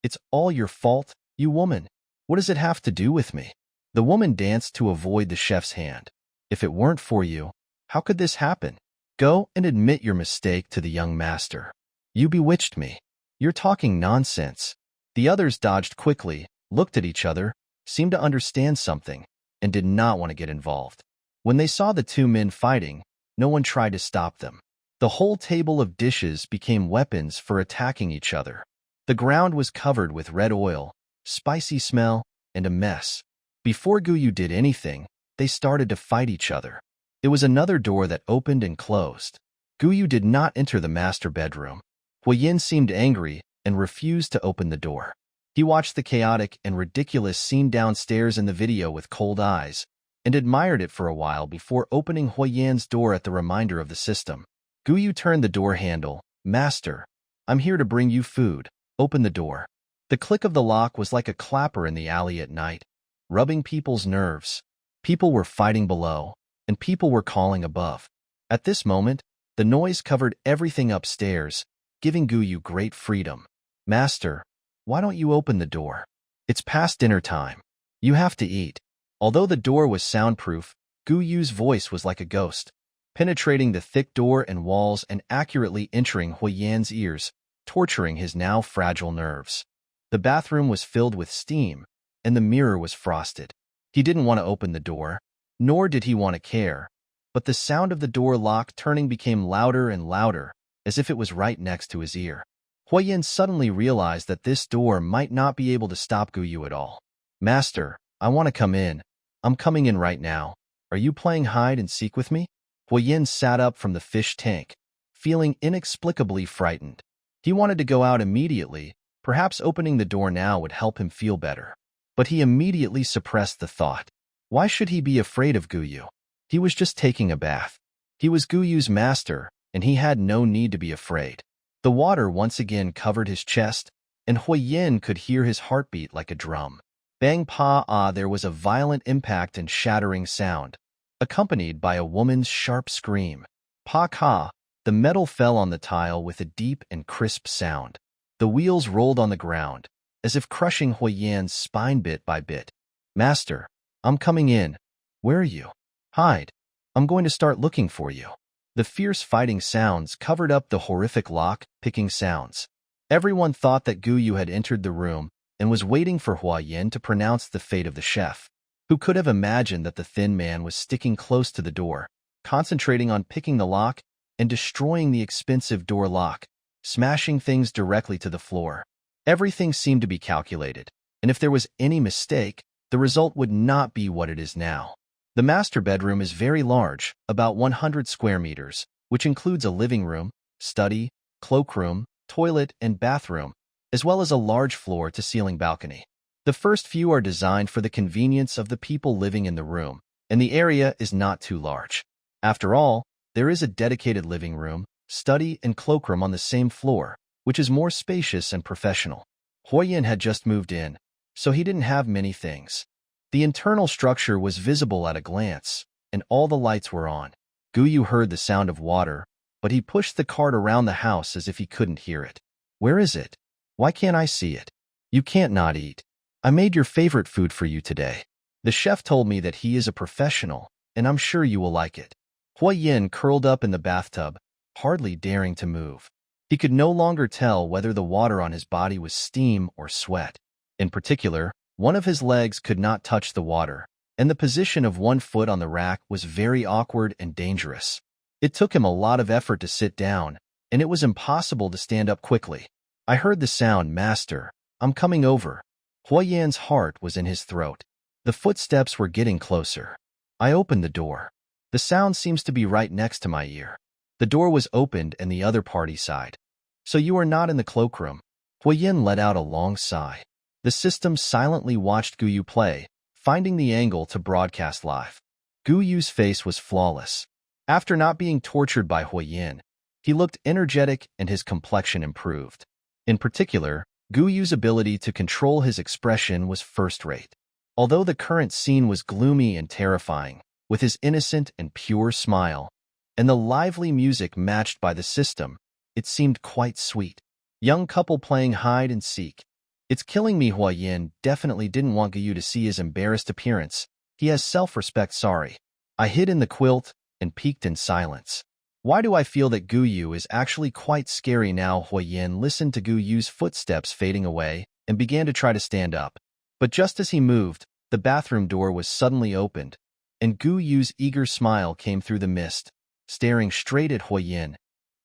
"It's all your fault, you woman. What does it have to do with me?" The woman danced to avoid the chef's hand. "If it weren't for you, how could this happen? Go and admit your mistake to the young master. You bewitched me. You're talking nonsense." The others dodged quickly, looked at each other, seemed to understand something, and did not want to get involved. When they saw the two men fighting, no one tried to stop them. The whole table of dishes became weapons for attacking each other. The ground was covered with red oil, spicy smell, and a mess. Before Guyu did anything, they started to fight each other. It was another door that opened and closed. Guyu did not enter the master bedroom. Huiyin seemed angry and refused to open the door. He watched the chaotic and ridiculous scene downstairs in the video with cold eyes and admired it for a while before opening Huiyin's door at the reminder of the system. Guyu turned the door handle. "Master, I'm here to bring you food. Open the door." The click of the lock was like a clapper in the alley at night, rubbing people's nerves. People were fighting below, and people were calling above. At this moment, the noise covered everything upstairs, giving Guyu great freedom. "Master, why don't you open the door? It's past dinner time. You have to eat." Although the door was soundproof, Guyu's voice was like a ghost, penetrating the thick door and walls and accurately entering Huiyan's ears, torturing his now fragile nerves. The bathroom was filled with steam, and the mirror was frosted. He didn't want to open the door, nor did he want to care, but the sound of the door lock turning became louder and louder, as if it was right next to his ear. Huiyin suddenly realized that this door might not be able to stop Guyu at all. "Master, I want to come in. I'm coming in right now. Are you playing hide and seek with me?" Huiyin sat up from the fish tank, feeling inexplicably frightened. He wanted to go out immediately. Perhaps opening the door now would help him feel better. But he immediately suppressed the thought. Why should he be afraid of Guyu? He was just taking a bath. He was Guyu's master, and he had no need to be afraid. The water once again covered his chest, and Huiyin could hear his heartbeat like a drum. Bang pa there was a violent impact and shattering sound, accompanied by a woman's sharp scream. Pa ka, the metal fell on the tile with a deep and crisp sound. The wheels rolled on the ground, as if crushing Huiyin's spine bit by bit. "Master, I'm coming in. Where are you? Hide. I'm going to start looking for you." The fierce fighting sounds covered up the horrific lock-picking sounds. Everyone thought that Gu Yu had entered the room and was waiting for Hua Yin to pronounce the fate of the chef. Who could have imagined that the thin man was sticking close to the door, concentrating on picking the lock and destroying the expensive door lock, smashing things directly to the floor. Everything seemed to be calculated, and if there was any mistake, the result would not be what it is now. The master bedroom is very large, about 100 square meters, which includes a living room, study, cloakroom, toilet, and bathroom, as well as a large floor-to-ceiling balcony. The first few are designed for the convenience of the people living in the room, and the area is not too large. After all, there is a dedicated living room, study, and cloakroom on the same floor, which is more spacious and professional. Hua Yin had just moved in, so he didn't have many things. The internal structure was visible at a glance, and all the lights were on. Gu Yu heard the sound of water, but he pushed the cart around the house as if he couldn't hear it. Where is it? Why can't I see it? You can't not eat. I made your favorite food for you today. The chef told me that he is a professional, and I'm sure you will like it. Hua Yin curled up in the bathtub, hardly daring to move. He could no longer tell whether the water on his body was steam or sweat. In particular, one of his legs could not touch the water, and the position of one foot on the rack was very awkward and dangerous. It took him a lot of effort to sit down, and it was impossible to stand up quickly. I heard the sound, "Master, I'm coming over." Hua Yin's heart was in his throat. The footsteps were getting closer. I opened the door. The sound seems to be right next to my ear. The door was opened and the other party sighed. "So you are not in the cloakroom?" Hua Yin let out a long sigh. The system silently watched Gu Yu play, finding the angle to broadcast live. Gu Yu's face was flawless. After not being tortured by Hua Yin, he looked energetic and his complexion improved. In particular, Gu Yu's ability to control his expression was first-rate. Although the current scene was gloomy and terrifying, with his innocent and pure smile, and the lively music matched by the system, it seemed quite sweet. Young couple playing hide and seek. It's killing me. Hua Yin definitely didn't want Gu Yu to see his embarrassed appearance. He has self-respect. Sorry. I hid in the quilt and peeked in silence. Why do I feel that Gu Yu is actually quite scary now? Hua Yin listened to Gu Yu's footsteps fading away and began to try to stand up. But just as he moved, the bathroom door was suddenly opened, and Gu Yu's eager smile came through the mist, staring straight at Hua Yin.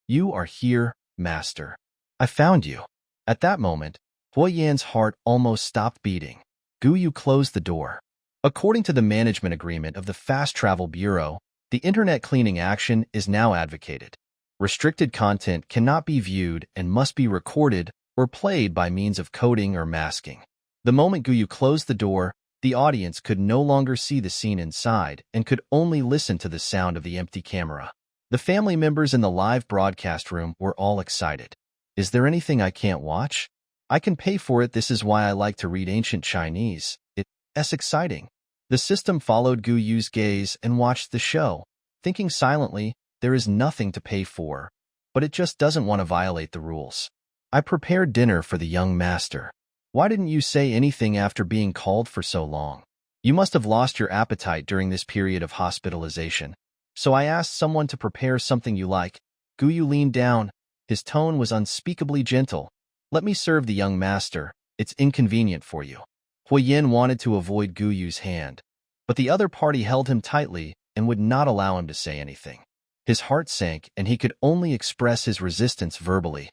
"You are here, master. I found you." At that moment, Hua Yin's heart almost stopped beating. Gu Yu closed the door. According to the management agreement of the Fast Travel Bureau, the internet cleaning action is now advocated. Restricted content cannot be viewed and must be recorded or played by means of coding or masking. The moment Gu Yu closed the door, the audience could no longer see the scene inside and could only listen to the sound of the empty camera. The family members in the live broadcast room were all excited. "Is there anything I can't watch? I can pay for it. This is why I like to read ancient Chinese. It's exciting." The system followed Gu Yu's gaze and watched the show, thinking silently, there is nothing to pay for, but it just doesn't want to violate the rules. "I prepared dinner for the young master. Why didn't you say anything after being called for so long? You must have lost your appetite during this period of hospitalization. So I asked someone to prepare something you like." Gu Yu leaned down. His tone was unspeakably gentle. "Let me serve the young master. It's inconvenient for you." Hua Yin wanted to avoid Gu Yu's hand, but the other party held him tightly and would not allow him to say anything. His heart sank and he could only express his resistance verbally.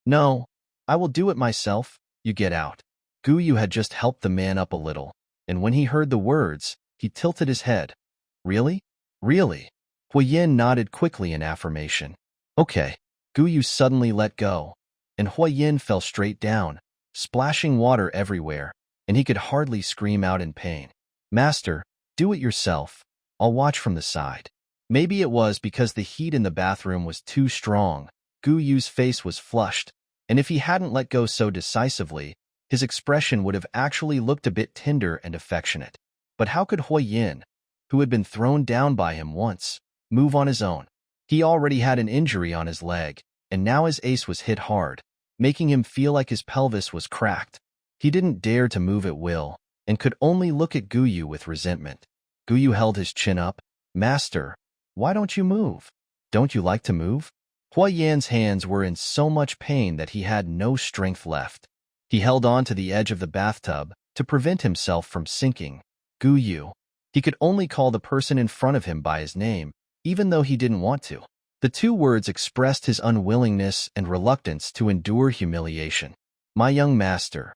"No, I will do it myself. You get out." Gu Yu had just helped the man up a little, and when he heard the words, he tilted his head. "Really? Really?" Hua Yin nodded quickly in affirmation. "Okay." Gu Yu suddenly let go, and Hua Yin fell straight down, splashing water everywhere, and he could hardly scream out in pain. "Master, do it yourself. I'll watch from the side." Maybe it was because the heat in the bathroom was too strong. Gu Yu's face was flushed, and if he hadn't let go so decisively, his expression would have actually looked a bit tender and affectionate. But how could Hua Yin, who had been thrown down by him once, move on his own? He already had an injury on his leg, and now his ace was hit hard, making him feel like his pelvis was cracked. He didn't dare to move at will, and could only look at Gu Yu with resentment. Gu Yu held his chin up. "Master, why don't you move?" Don't you like to move? Hua Yan's hands were in so much pain that he had no strength left. He held on to the edge of the bathtub to prevent himself from sinking. Gu Yu. He could only call the person in front of him by his name, even though he didn't want to. The two words expressed his unwillingness and reluctance to endure humiliation. My young master,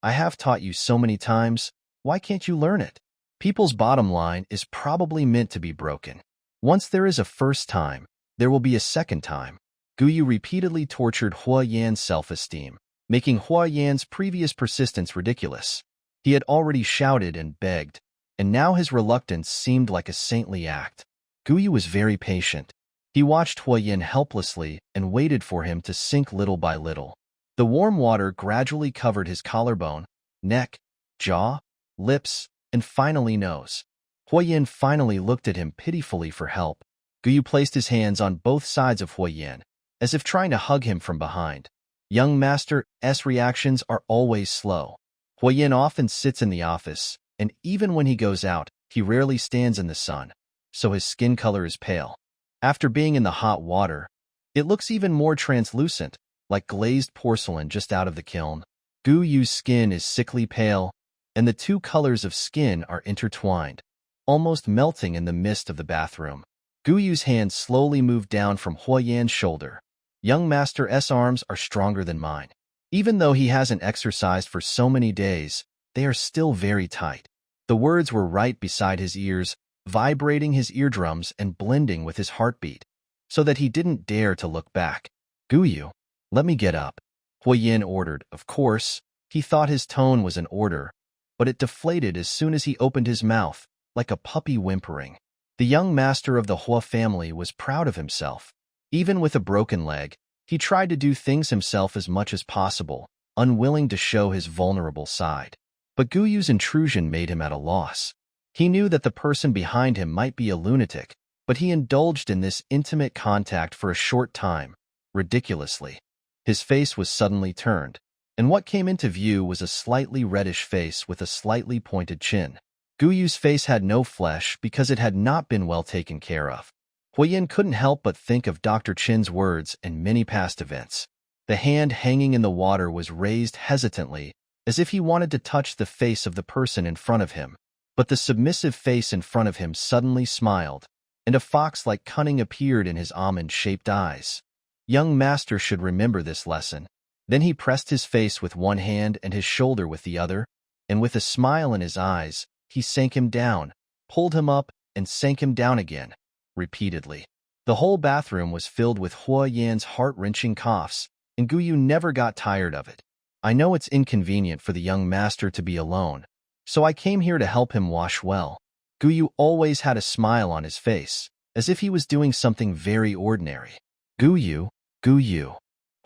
I have taught you so many times, why can't you learn it? People's bottom line is probably meant to be broken. Once there is a first time, there will be a second time. Gu Yu repeatedly tortured Hua Yan's self-esteem, making Hua Yan's previous persistence ridiculous. He had already shouted and begged, and now his reluctance seemed like a saintly act. Gu Yu was very patient. He watched Hua Yan helplessly and waited for him to sink little by little. The warm water gradually covered his collarbone, neck, jaw, lips, and finally nose. Hua Yan finally looked at him pitifully for help. Gu Yu placed his hands on both sides of Hua Yan, as if trying to hug him from behind. Young Master's reactions are always slow. Hua Yan often sits in the office, and even when he goes out, he rarely stands in the sun, so his skin color is pale. After being in the hot water, it looks even more translucent, like glazed porcelain just out of the kiln. Gu Yu's skin is sickly pale, and the two colors of skin are intertwined, almost melting in the mist of the bathroom. Gu Yu's hand slowly moved down from Hua Yan's shoulder. Young Master's arms are stronger than mine. Even though he hasn't exercised for so many days, they are still very tight. The words were right beside his ears, vibrating his eardrums and blending with his heartbeat, so that he didn't dare to look back. Gu Yu, let me get up, Hua Yan ordered. Of course, he thought his tone was an order, but it deflated as soon as he opened his mouth, like a puppy whimpering. The young master of the Hua family was proud of himself. Even with a broken leg, he tried to do things himself as much as possible, unwilling to show his vulnerable side. But Gu Yu's intrusion made him at a loss. He knew that the person behind him might be a lunatic, but he indulged in this intimate contact for a short time, ridiculously. His face was suddenly turned, and what came into view was a slightly reddish face with a slightly pointed chin. Gu Yu's face had no flesh because it had not been well taken care of. Hua Yan couldn't help but think of Dr. Chin's words and many past events. The hand hanging in the water was raised hesitantly, as if he wanted to touch the face of the person in front of him. But the submissive face in front of him suddenly smiled, and a fox-like cunning appeared in his almond-shaped eyes. Young Master should remember this lesson. Then he pressed his face with one hand and his shoulder with the other, and with a smile in his eyes, he sank him down, pulled him up, and sank him down again, repeatedly. The whole bathroom was filled with Hua Yan's heart-wrenching coughs, and Gu Yu never got tired of it. I know it's inconvenient for the young master to be alone, so I came here to help him wash well. Gu Yu always had a smile on his face, as if he was doing something very ordinary. Gu Yu, Gu Yu.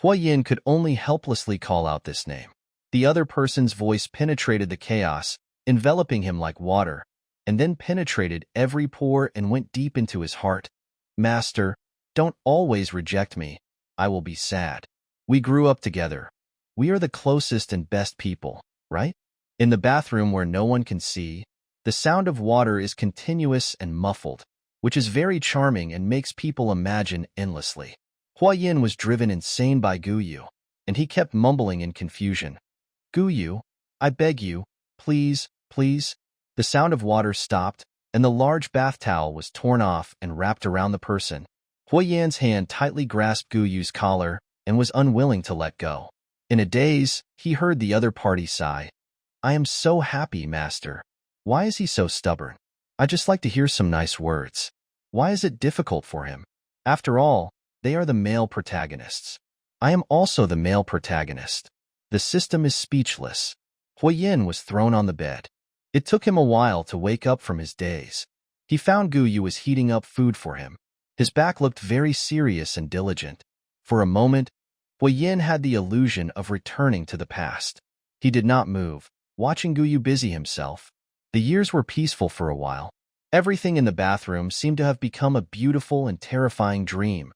Hua Yan could only helplessly call out this name. The other person's voice penetrated the chaos, enveloping him like water, and then penetrated every pore and went deep into his heart. Master, don't always reject me. I will be sad. We grew up together. We are the closest and best people, right? In the bathroom where no one can see, the sound of water is continuous and muffled, which is very charming and makes people imagine endlessly. Hua Yan was driven insane by Gu Yu, and he kept mumbling in confusion. Gu Yu, I beg you, please, please. The sound of water stopped, and the large bath towel was torn off and wrapped around the person. Hua Yan's hand tightly grasped Gu Yu's collar and was unwilling to let go. In a daze, he heard the other party sigh. I am so happy, Master. Why is he so stubborn? I just like to hear some nice words. Why is it difficult for him? After all, they are the male protagonists. I am also the male protagonist. The system is speechless. Hua Yan was thrown on the bed. It took him a while to wake up from his daze. He found Gu Yu was heating up food for him. His back looked very serious and diligent. For a moment, Hua Yan had the illusion of returning to the past. He did not move, watching Gu Yu busy himself. The years were peaceful for a while. Everything in the bathroom seemed to have become a beautiful and terrifying dream,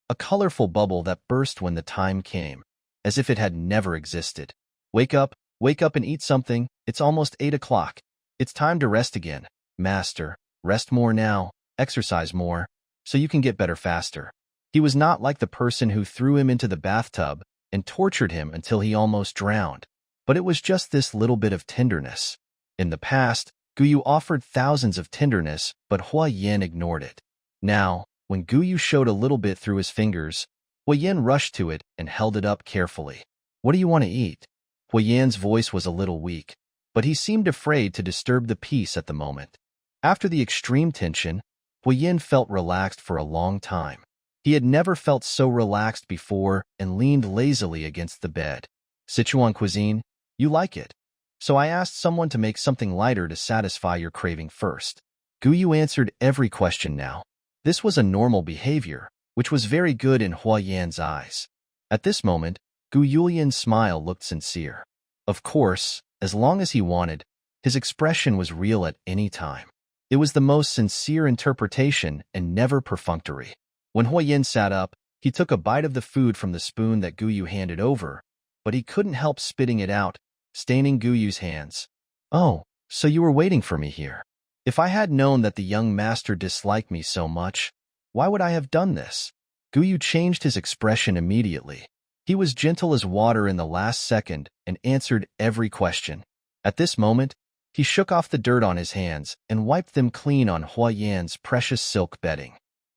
a colorful bubble that burst when the time came, as if it had never existed. Wake up and eat something. It's almost 8 o'clock. It's time to rest again. Master, rest more now, exercise more. so you can get better faster. He was not like the person who threw him into the bathtub and tortured him until he almost drowned, but it was just this little bit of tenderness. In the past, Guyu offered thousands of tenderness, but Hua Yin ignored it. Now, when Guyu showed a little bit through his fingers, Hua Yin rushed to it and held it up carefully. What do you want to eat? Hua Yin's voice was a little weak, but he seemed afraid to disturb the peace at the moment. After the extreme tension, Hua Yin felt relaxed for a long time. He had never felt so relaxed before and leaned lazily against the bed. Sichuan cuisine, you like it. So I asked someone to make something lighter to satisfy your craving first. Guyu answered every question now. This was a normal behavior, which was very good in Hua Yan's eyes. At this moment, Gu Yulian's smile looked sincere. Of course, as long as he wanted, his expression was real at any time. It was the most sincere interpretation and never perfunctory. When Hua Yin sat up, he took a bite of the food from the spoon that Guyu handed over, but he couldn't help spitting it out, staining Guyu's hands. Oh, so you were waiting for me here. If I had known that the young master disliked me so much, why would I have done this? Guyu changed his expression immediately. He was gentle as water in the last second and answered every question. At this moment, he shook off the dirt on his hands and wiped them clean on Hua Yan's precious silk bedding.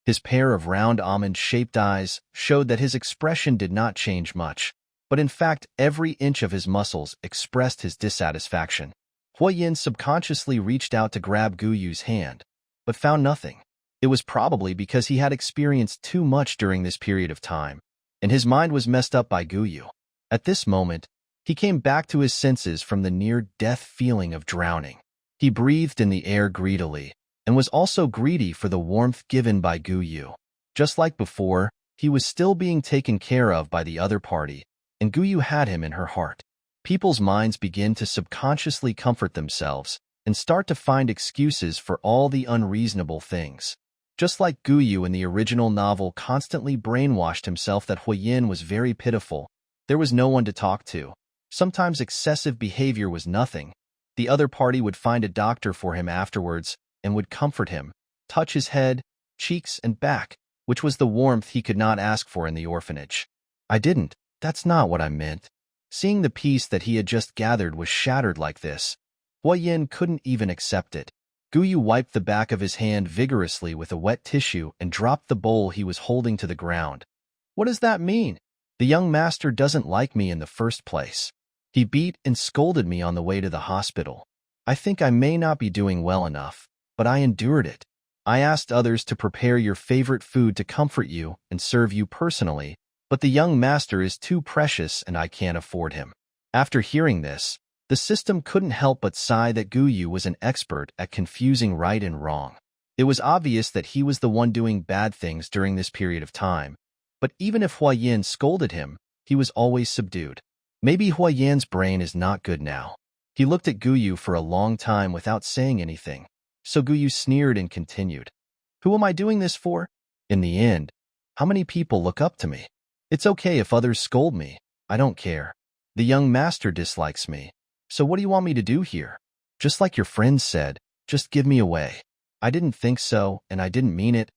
His pair of round almond-shaped eyes showed that his expression did not change much, but in fact every inch of his muscles expressed his dissatisfaction. Hua Yin subconsciously reached out to grab Guyu's hand, but found nothing. It was probably because he had experienced too much during this period of time, and his mind was messed up by Guyu. At this moment, he came back to his senses from the near-death feeling of drowning. He breathed in the air greedily, and was also greedy for the warmth given by Guyu. Just like before, he was still being taken care of by the other party, and Guyu had him in her heart. People's minds begin to subconsciously comfort themselves and start to find excuses for all the unreasonable things. Just like Guyu in the original novel constantly brainwashed himself that Hua Yin was very pitiful, there was no one to talk to. Sometimes excessive behavior was nothing. The other party would find a doctor for him afterwards and would comfort him, touch his head, cheeks, and back, which was the warmth he could not ask for in the orphanage. I didn't. That's not what I meant. Seeing the peace that he had just gathered was shattered like this, Hua Yin couldn't even accept it. Guyu wiped the back of his hand vigorously with a wet tissue and dropped the bowl he was holding to the ground. What does that mean? The young master doesn't like me in the first place. He beat and scolded me on the way to the hospital. I think I may not be doing well enough, but I endured it. I asked others to prepare your favorite food to comfort you and serve you personally, but the young master is too precious and I can't afford him. After hearing this, the system couldn't help but sigh that Guyu was an expert at confusing right and wrong. It was obvious that he was the one doing bad things during this period of time, but even if Hua Yin scolded him, he was always subdued. Maybe Hua Yan's brain is not good now. He looked at Guyu for a long time without saying anything, so Guyu sneered and continued. Who am I doing this for? In the end, how many people look up to me? It's okay if others scold me. I don't care. The young master dislikes me. So what do you want me to do here? Just like your friends said, just give me away. I didn't think so, and I didn't mean it.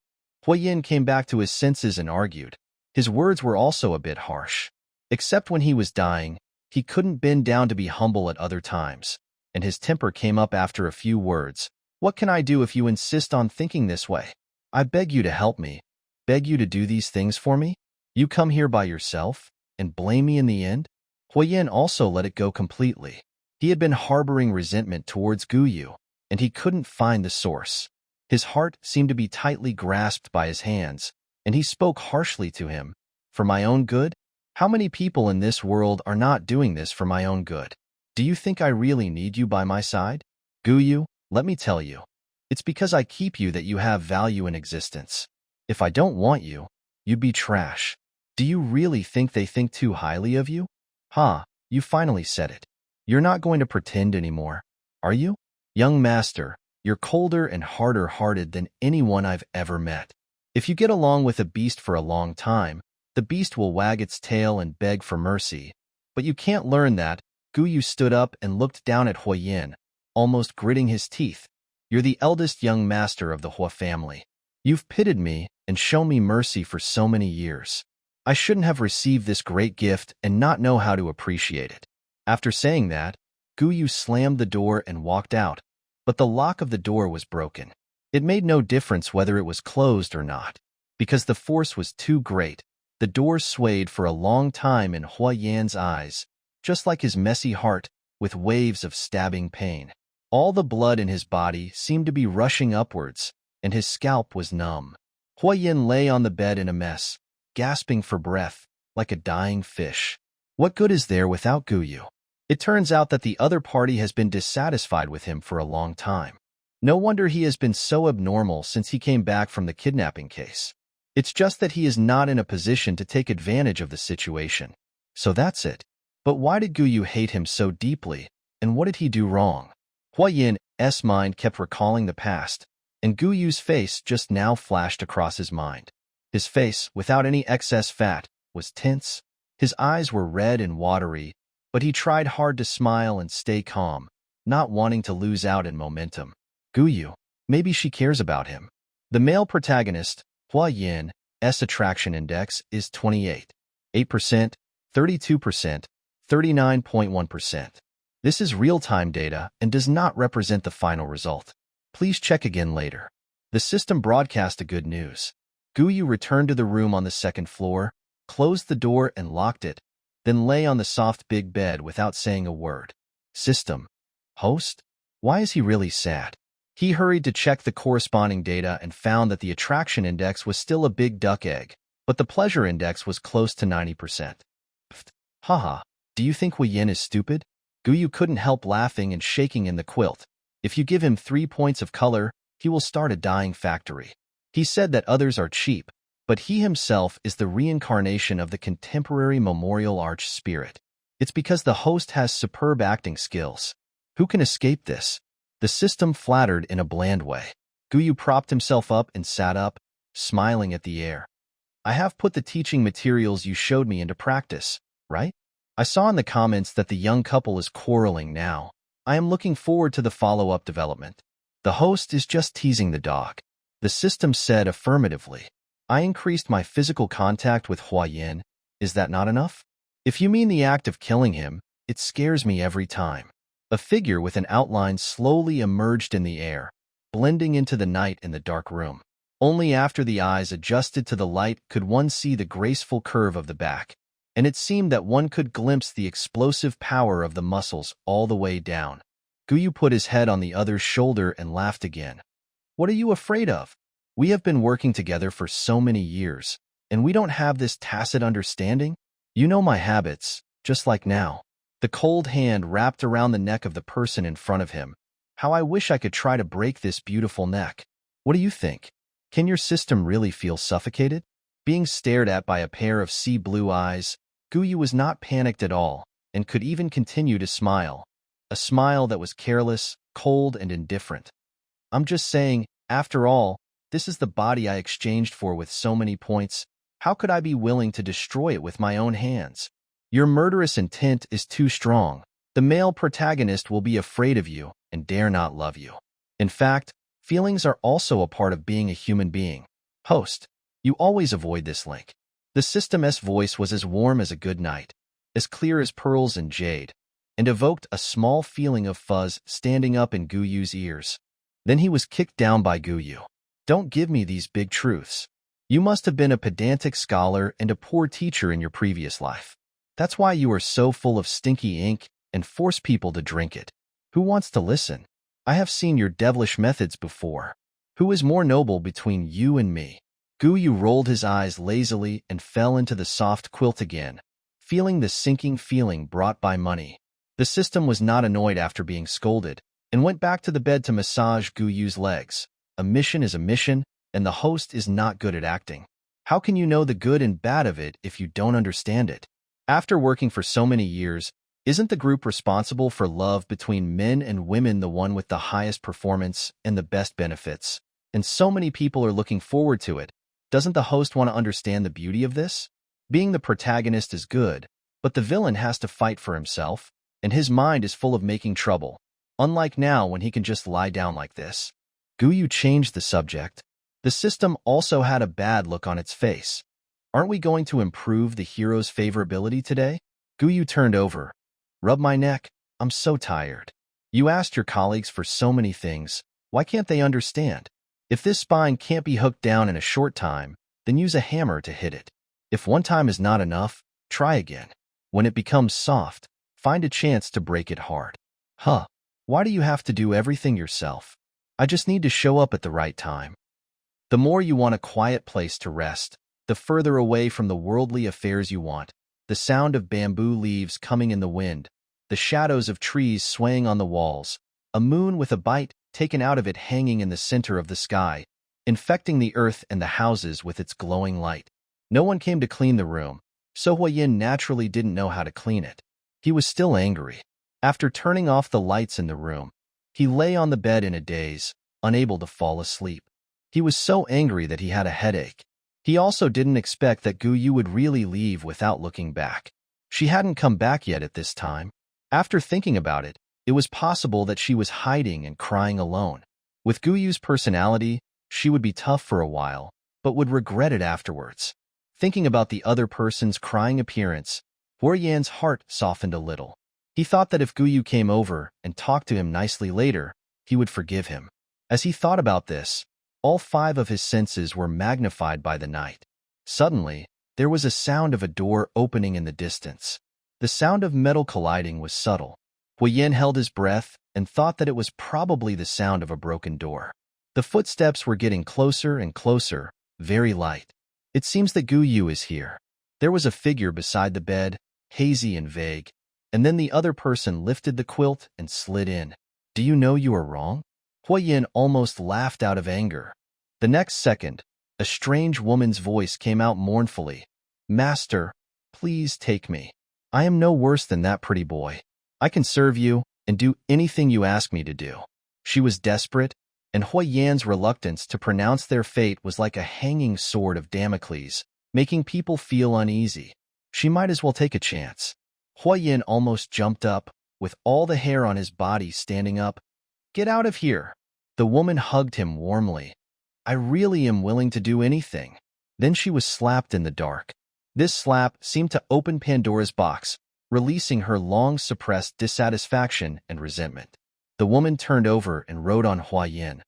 Hua Yin came back to his senses and argued. His words were also a bit harsh. Except when he was dying, he couldn't bend down to be humble at other times, and his temper came up after a few words. What can I do if you insist on thinking this way? I beg you to help me. Beg you to do these things for me? You come here by yourself and blame me in the end? Hua Yin also let it go completely. He had been harboring resentment towards Guyu, and he couldn't find the source. His heart seemed to be tightly grasped by his hands, and he spoke harshly to him. For my own good? How many people in this world are not doing this for my own good? Do you think I really need you by my side? Guyu, let me tell you. It's because I keep you that you have value in existence. If I don't want you, you'd be trash. Do you really think they think too highly of you? You finally said it. You're not going to pretend anymore, are you? Young master, you're colder and harder-hearted than anyone I've ever met. If you get along with a beast for a long time, the beast will wag its tail and beg for mercy. But you can't learn that. Guyu stood up and looked down at Hua Yin, almost gritting his teeth. You're the eldest young master of the Hua family. You've pitied me and shown me mercy for so many years. I shouldn't have received this great gift and not know how to appreciate it. After saying that, Guyu slammed the door and walked out, but the lock of the door was broken. It made no difference whether it was closed or not. Because the force was too great, the door swayed for a long time in Hua Yan's eyes, just like his messy heart, with waves of stabbing pain. All the blood in his body seemed to be rushing upwards, and his scalp was numb. Hua Yan lay on the bed in a mess, gasping for breath, like a dying fish. What good is there without Guyu? It turns out that the other party has been dissatisfied with him for a long time. No wonder he has been so abnormal since he came back from the kidnapping case. It's just that he is not in a position to take advantage of the situation. So that's it. But why did Guyu hate him so deeply, and what did he do wrong? Hua Yan's mind kept recalling the past, and Guyu's face just now flashed across his mind. His face, without any excess fat, was tense. His eyes were red and watery, but he tried hard to smile and stay calm, not wanting to lose out in momentum. Guyu, maybe she cares about him. The male protagonist, Hua Yan's attraction index is 28. 8%, 32%, 39.1%. This is real-time data and does not represent the final result. Please check again later. The system broadcast the good news. Guyu returned to the room on the second floor, closed the door and locked it, then lay on the soft big bed without saying a word. System. Host? Why is he really sad? He hurried to check the corresponding data and found that the attraction index was still a big duck egg, but the pleasure index was close to 90%. Pfft. Haha, do you think Hua Yan is stupid? Guyu couldn't help laughing and shaking in the quilt. If you give him 3 points of color, he will start a dyeing factory. He said that others are cheap, but he himself is the reincarnation of the contemporary memorial arch spirit. It's because the host has superb acting skills. Who can escape this? The system flattered in a bland way. Guyu propped himself up and sat up, smiling at the air. I have put the teaching materials you showed me into practice, right? I saw in the comments that the young couple is quarreling now. I am looking forward to the follow-up development. The host is just teasing the dog. The system said affirmatively. I increased my physical contact with Hua Yan. Is that not enough? If you mean the act of killing him, it scares me every time. A figure with an outline slowly emerged in the air, blending into the night in the dark room. Only after the eyes adjusted to the light could one see the graceful curve of the back, and it seemed that one could glimpse the explosive power of the muscles all the way down. Guyu put his head on the other's shoulder and laughed again. What are you afraid of? We have been working together for so many years, and we don't have this tacit understanding? You know my habits, just like now. The cold hand wrapped around the neck of the person in front of him. How I wish I could try to break this beautiful neck. What do you think? Can your system really feel suffocated? Being stared at by a pair of sea blue eyes, Guyu was not panicked at all, and could even continue to smile. A smile that was careless, cold, and indifferent. I'm just saying, after all, this is the body I exchanged for with so many points. How could I be willing to destroy it with my own hands? Your murderous intent is too strong. The male protagonist will be afraid of you and dare not love you. In fact, feelings are also a part of being a human being. Host, you always avoid this link. The system's voice was as warm as a good night, as clear as pearls and jade, and evoked a small feeling of fuzz standing up in Guyu's ears. Then he was kicked down by Guyu. Don't give me these big truths. You must have been a pedantic scholar and a poor teacher in your previous life. That's why you are so full of stinky ink and force people to drink it. Who wants to listen? I have seen your devilish methods before. Who is more noble between you and me? Guyu rolled his eyes lazily and fell into the soft quilt again, feeling the sinking feeling brought by money. The system was not annoyed after being scolded, and went back to the bed to massage Guyu's legs. A mission is a mission, and the host is not good at acting. How can you know the good and bad of it if you don't understand it? After working for so many years, isn't the group responsible for love between men and women the one with the highest performance and the best benefits? And so many people are looking forward to it. Doesn't the host want to understand the beauty of this? Being the protagonist is good, but the villain has to fight for himself, and his mind is full of making trouble. Unlike now when he can just lie down like this. Guyu changed the subject. The system also had a bad look on its face. Aren't we going to improve the hero's favorability today? Guyu turned over. Rub my neck. I'm so tired. You asked your colleagues for so many things. Why can't they understand? If this spine can't be hooked down in a short time, then use a hammer to hit it. If one time is not enough, try again. When it becomes soft, find a chance to break it hard. Huh. Why do you have to do everything yourself? I just need to show up at the right time. The more you want a quiet place to rest, the further away from the worldly affairs you want. The sound of bamboo leaves coming in the wind, the shadows of trees swaying on the walls, a moon with a bite taken out of it hanging in the center of the sky, infecting the earth and the houses with its glowing light. No one came to clean the room, so Huayin naturally didn't know how to clean it. He was still angry. After turning off the lights in the room, he lay on the bed in a daze, unable to fall asleep. He was so angry that he had a headache. He also didn't expect that Guyu would really leave without looking back. She hadn't come back yet at this time. After thinking about it, it was possible that she was hiding and crying alone. With Guyu's personality, she would be tough for a while, but would regret it afterwards. Thinking about the other person's crying appearance, Huayan's heart softened a little. He thought that if Guyu came over and talked to him nicely later, he would forgive him. As he thought about this, all 5 of his senses were magnified by the night. Suddenly, there was a sound of a door opening in the distance. The sound of metal colliding was subtle. Huayan held his breath and thought that it was probably the sound of a broken door. The footsteps were getting closer and closer, very light. It seems that Guyu is here. There was a figure beside the bed, hazy and vague, and then the other person lifted the quilt and slid in. Do you know you are wrong? Huayan almost laughed out of anger. The next second, a strange woman's voice came out mournfully. Master, please take me. I am no worse than that pretty boy. I can serve you and do anything you ask me to do. She was desperate, and Huayan's reluctance to pronounce their fate was like a hanging sword of Damocles, making people feel uneasy. She might as well take a chance. Huayan almost jumped up, with all the hair on his body standing up. Get out of here. The woman hugged him warmly. I really am willing to do anything. Then she was slapped in the dark. This slap seemed to open Pandora's box, releasing her long-suppressed dissatisfaction and resentment. The woman turned over and wrote on Huayan.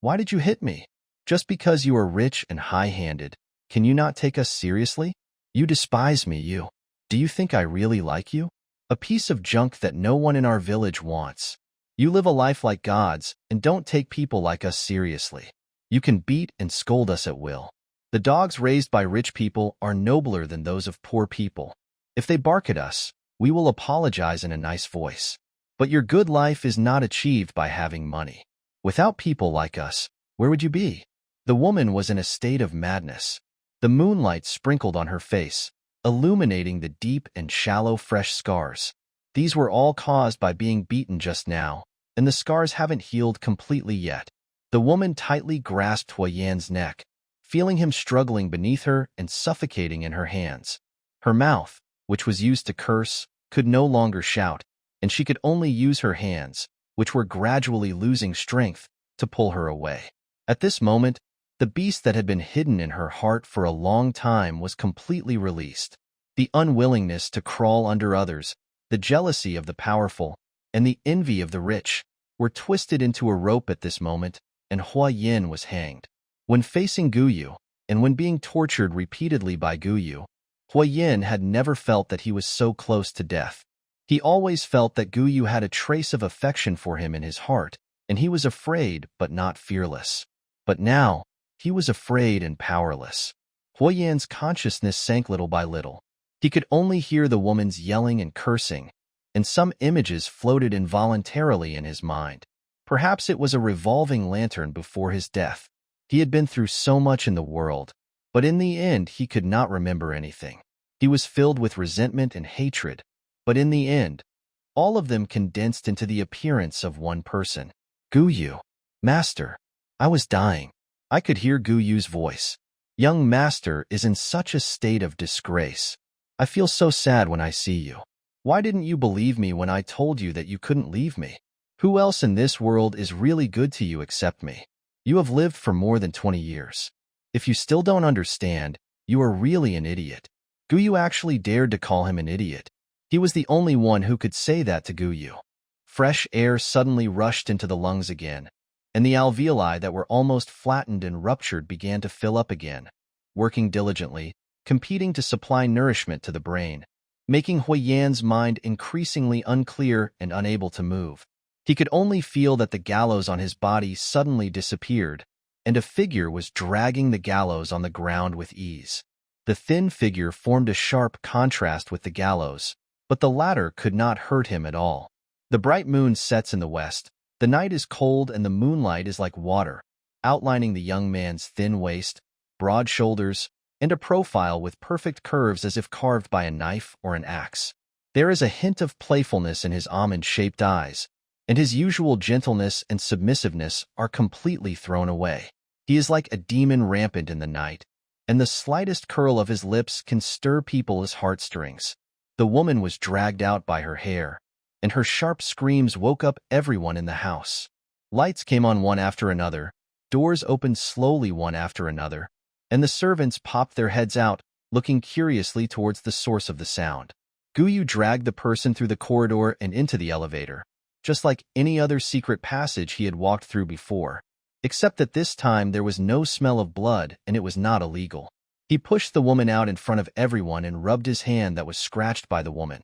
Why did you hit me? Just because you are rich and high-handed, can you not take us seriously? You despise me, you. Do you think I really like you? A piece of junk that no one in our village wants. You live a life like gods and don't take people like us seriously. You can beat and scold us at will. The dogs raised by rich people are nobler than those of poor people. If they bark at us, we will apologize in a nice voice. But your good life is not achieved by having money. Without people like us, where would you be? The woman was in a state of madness. The moonlight sprinkled on her face, illuminating the deep and shallow fresh scars. These were all caused by being beaten just now, and the scars haven't healed completely yet. The woman tightly grasped Huayan's neck, feeling him struggling beneath her and suffocating in her hands. Her mouth, which was used to curse, could no longer shout, and she could only use her hands, which were gradually losing strength, to pull her away. At this moment, the beast that had been hidden in her heart for a long time was completely released. The unwillingness to crawl under others, the jealousy of the powerful, and the envy of the rich were twisted into a rope at this moment, and Huayan was hanged. When facing Guyu, and when being tortured repeatedly by Guyu, Huayan had never felt that he was so close to death. He always felt that Guyu had a trace of affection for him in his heart, and he was afraid but not fearless. But now, he was afraid and powerless. Huayan's consciousness sank little by little. He could only hear the woman's yelling and cursing, and some images floated involuntarily in his mind. Perhaps it was a revolving lantern before his death. He had been through so much in the world, but in the end he could not remember anything. He was filled with resentment and hatred, but in the end, all of them condensed into the appearance of one person. Guyu. Master. I was dying. I could hear Guyu's voice. Young master is in such a state of disgrace. I feel so sad when I see you. Why didn't you believe me when I told you that you couldn't leave me? Who else in this world is really good to you except me? You have lived for more than 20 years. If you still don't understand, you are really an idiot. Guyu actually dared to call him an idiot. He was the only one who could say that to Guyu. Fresh air suddenly rushed into the lungs again, and the alveoli that were almost flattened and ruptured began to fill up again, working diligently, competing to supply nourishment to the brain, making Huiyan's mind increasingly unclear and unable to move. He could only feel that the gallows on his body suddenly disappeared, and a figure was dragging the gallows on the ground with ease. The thin figure formed a sharp contrast with the gallows, but the latter could not hurt him at all. The bright moon sets in the west. The night is cold and the moonlight is like water, outlining the young man's thin waist, broad shoulders, and a profile with perfect curves as if carved by a knife or an axe. There is a hint of playfulness in his almond-shaped eyes, and his usual gentleness and submissiveness are completely thrown away. He is like a demon rampant in the night, and the slightest curl of his lips can stir people's heartstrings. The woman was dragged out by her hair, and her sharp screams woke up everyone in the house. Lights came on one after another, doors opened slowly one after another, and the servants popped their heads out, looking curiously towards the source of the sound. Guyu dragged the person through the corridor and into the elevator, just like any other secret passage he had walked through before, except that this time there was no smell of blood and it was not illegal. He pushed the woman out in front of everyone and rubbed his hand that was scratched by the woman.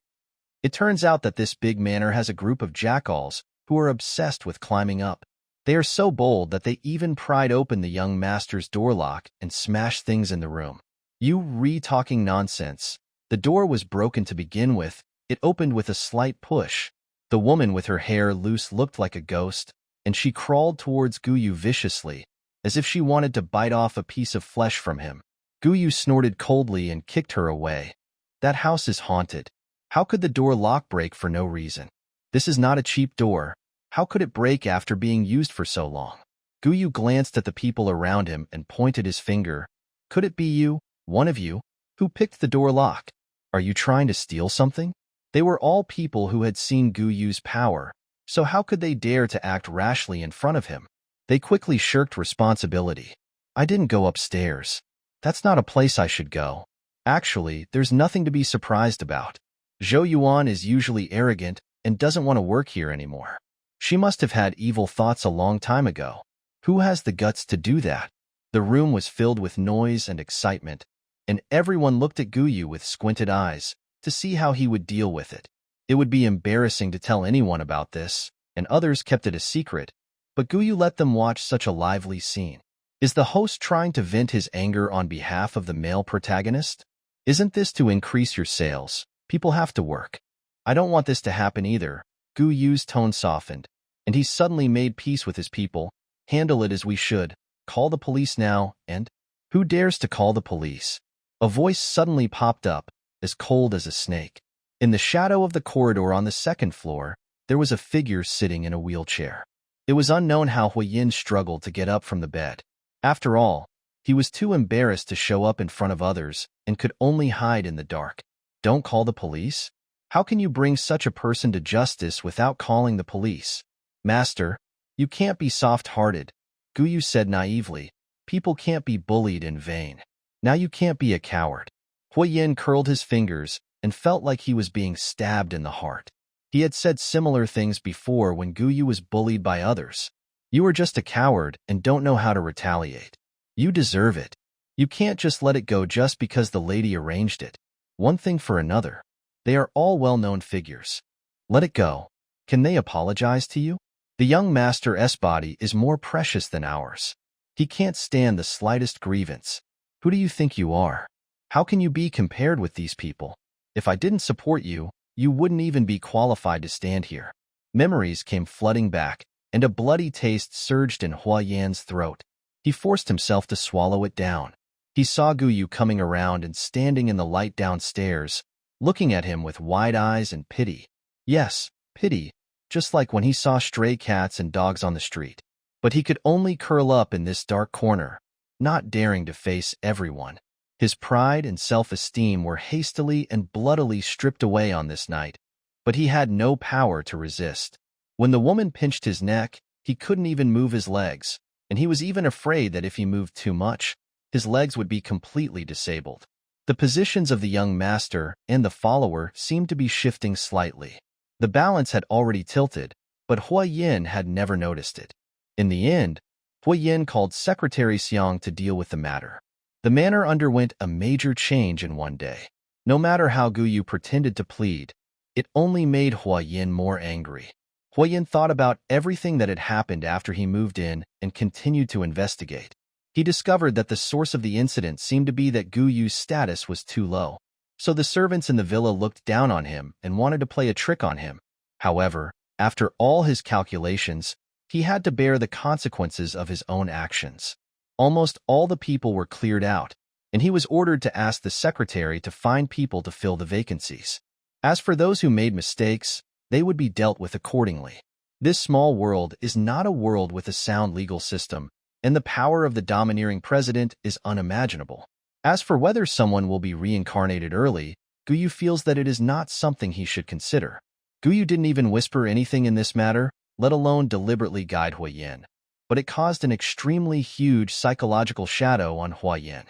It turns out that this big manor has a group of jackals who are obsessed with climbing up. They are so bold that they even pried open the young master's door lock and smashed things in the room. You re-talking nonsense. The door was broken to begin with. It opened with a slight push. The woman with her hair loose looked like a ghost, and she crawled towards Guyu viciously, as if she wanted to bite off a piece of flesh from him. Guyu snorted coldly and kicked her away. That house is haunted. How could the door lock break for no reason? This is not a cheap door. How could it break after being used for so long? Guyu glanced at the people around him and pointed his finger. Could it be you, one of you, who picked the door lock? Are you trying to steal something? They were all people who had seen Guyu's power, so how could they dare to act rashly in front of him? They quickly shirked responsibility. I didn't go upstairs. That's not a place I should go. Actually, there's nothing to be surprised about. Zhou Yuan is usually arrogant and doesn't want to work here anymore. She must have had evil thoughts a long time ago. Who has the guts to do that? The room was filled with noise and excitement, and everyone looked at Guyu with squinted eyes to see how he would deal with it. It would be embarrassing to tell anyone about this, and others kept it a secret, but Guyu let them watch such a lively scene. Is the host trying to vent his anger on behalf of the male protagonist? Isn't this to increase your sales? People have to work. I don't want this to happen either. Guyu's tone softened, and he suddenly made peace with his people. Handle it as we should. Call the police now, and who dares to call the police? A voice suddenly popped up, as cold as a snake. In the shadow of the corridor on the second floor, there was a figure sitting in a wheelchair. It was unknown how Huiyin struggled to get up from the bed. After all, he was too embarrassed to show up in front of others and could only hide in the dark. Don't call the police? How can you bring such a person to justice without calling the police? Master, you can't be soft-hearted, Guyu said naively. People can't be bullied in vain. Now you can't be a coward. Huiyin curled his fingers and felt like he was being stabbed in the heart. He had said similar things before when Guyu was bullied by others. You are just a coward and don't know how to retaliate. You deserve it. You can't just let it go just because the lady arranged it. One thing for another. They are all well-known figures. Let it go. Can they apologize to you? The young master's body is more precious than ours. He can't stand the slightest grievance. Who do you think you are? How can you be compared with these people? If I didn't support you, you wouldn't even be qualified to stand here. Memories came flooding back, and a bloody taste surged in Huiyan's throat. He forced himself to swallow it down. He saw Guyu coming around and standing in the light downstairs, looking at him with wide eyes and pity. Yes, pity, just like when he saw stray cats and dogs on the street. But he could only curl up in this dark corner, not daring to face everyone. His pride and self-esteem were hastily and bloodily stripped away on this night, but he had no power to resist. When the woman pinched his neck, he couldn't even move his legs, and he was even afraid that if he moved too much, his legs would be completely disabled. The positions of the young master and the follower seemed to be shifting slightly. The balance had already tilted, but Hua Yin had never noticed it. In the end, Hua Yin called Secretary Xiang to deal with the matter. The manor underwent a major change in one day. No matter how Gu Yu pretended to plead, it only made Hua Yin more angry. Hua Yin thought about everything that had happened after he moved in and continued to investigate. He discovered that the source of the incident seemed to be that Gu Yu's status was too low. So the servants in the villa looked down on him and wanted to play a trick on him. However, after all his calculations, he had to bear the consequences of his own actions. Almost all the people were cleared out, and he was ordered to ask the secretary to find people to fill the vacancies. As for those who made mistakes, they would be dealt with accordingly. This small world is not a world with a sound legal system, and the power of the domineering president is unimaginable. As for whether someone will be reincarnated early, Gu Yu feels that it is not something he should consider. Gu Yu didn't even whisper anything in this matter, let alone deliberately guide Hua Yin. But it caused an extremely huge psychological shadow on Hua Yin.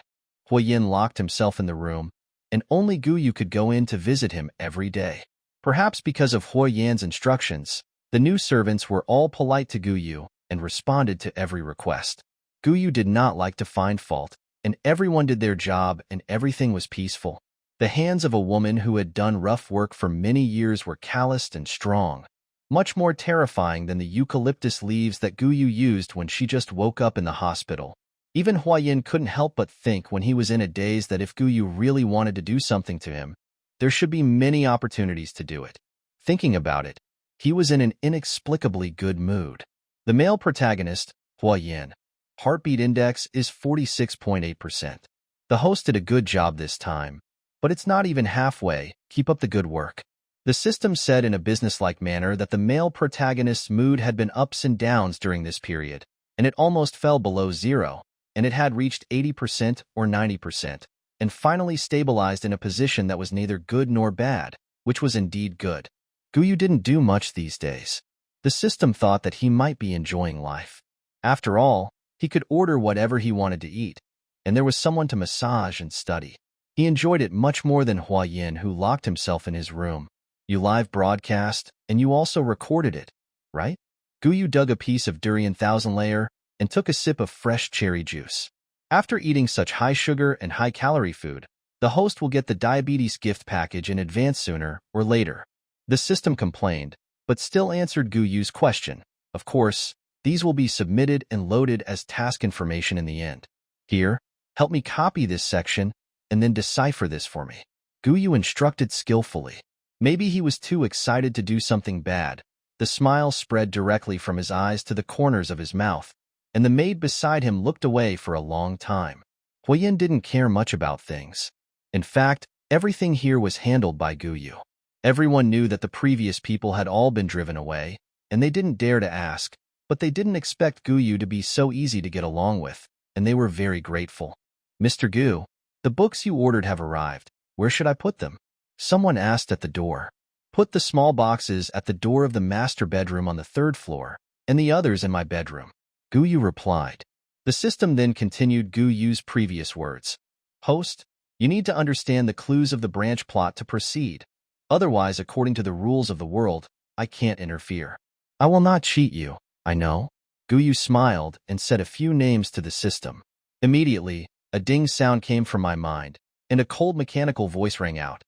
Hua Yin locked himself in the room, and only Gu Yu could go in to visit him every day. Perhaps because of Hua Yin's instructions, the new servants were all polite to Gu Yu and responded to every request. Gu Yu did not like to find fault, and everyone did their job and everything was peaceful. The hands of a woman who had done rough work for many years were calloused and strong, much more terrifying than the eucalyptus leaves that Gu Yu used when she just woke up in the hospital. Even Hua Yin couldn't help but think when he was in a daze that if Gu Yu really wanted to do something to him, there should be many opportunities to do it. Thinking about it, he was in an inexplicably good mood. The male protagonist, Hua Yin, heartbeat index is 46.8%. The host did a good job this time, but it's not even halfway. Keep up the good work. The system said in a businesslike manner that the male protagonist's mood had been ups and downs during this period, and it almost fell below zero, and it had reached 80% or 90%, and finally stabilized in a position that was neither good nor bad, which was indeed good. Gu Yu didn't do much these days. The system thought that he might be enjoying life. After all, he could order whatever he wanted to eat, and there was someone to massage and study. He enjoyed it much more than Hua Yin, who locked himself in his room. You live broadcast, and you also recorded it, right? Gu Yu dug a piece of durian thousand-layer and took a sip of fresh cherry juice. After eating such high-sugar and high-calorie food, the host will get the diabetes gift package in advance sooner or later. The system complained, but still answered Gu Yu's question. Of course, these will be submitted and loaded as task information in the end. Here, help me copy this section and then decipher this for me. Gu Yu instructed skillfully. Maybe he was too excited to do something bad. The smile spread directly from his eyes to the corners of his mouth, and the maid beside him looked away for a long time. Hua Yin didn't care much about things. In fact, everything here was handled by Gu Yu. Everyone knew that the previous people had all been driven away, and they didn't dare to ask, but they didn't expect Gu Yu to be so easy to get along with, and they were very grateful. Mr. Gu, the books you ordered have arrived. Where should I put them? Someone asked at the door. Put the small boxes at the door of the master bedroom on the 3rd floor, and the others in my bedroom. Gu Yu replied. The system then continued Gu Yu's previous words. Host, you need to understand the clues of the branch plot to proceed. Otherwise, according to the rules of the world, I can't interfere. I will not cheat you, I know. Gu Yu smiled and said a few names to the system. Immediately, a ding sound came from my mind, and a cold mechanical voice rang out.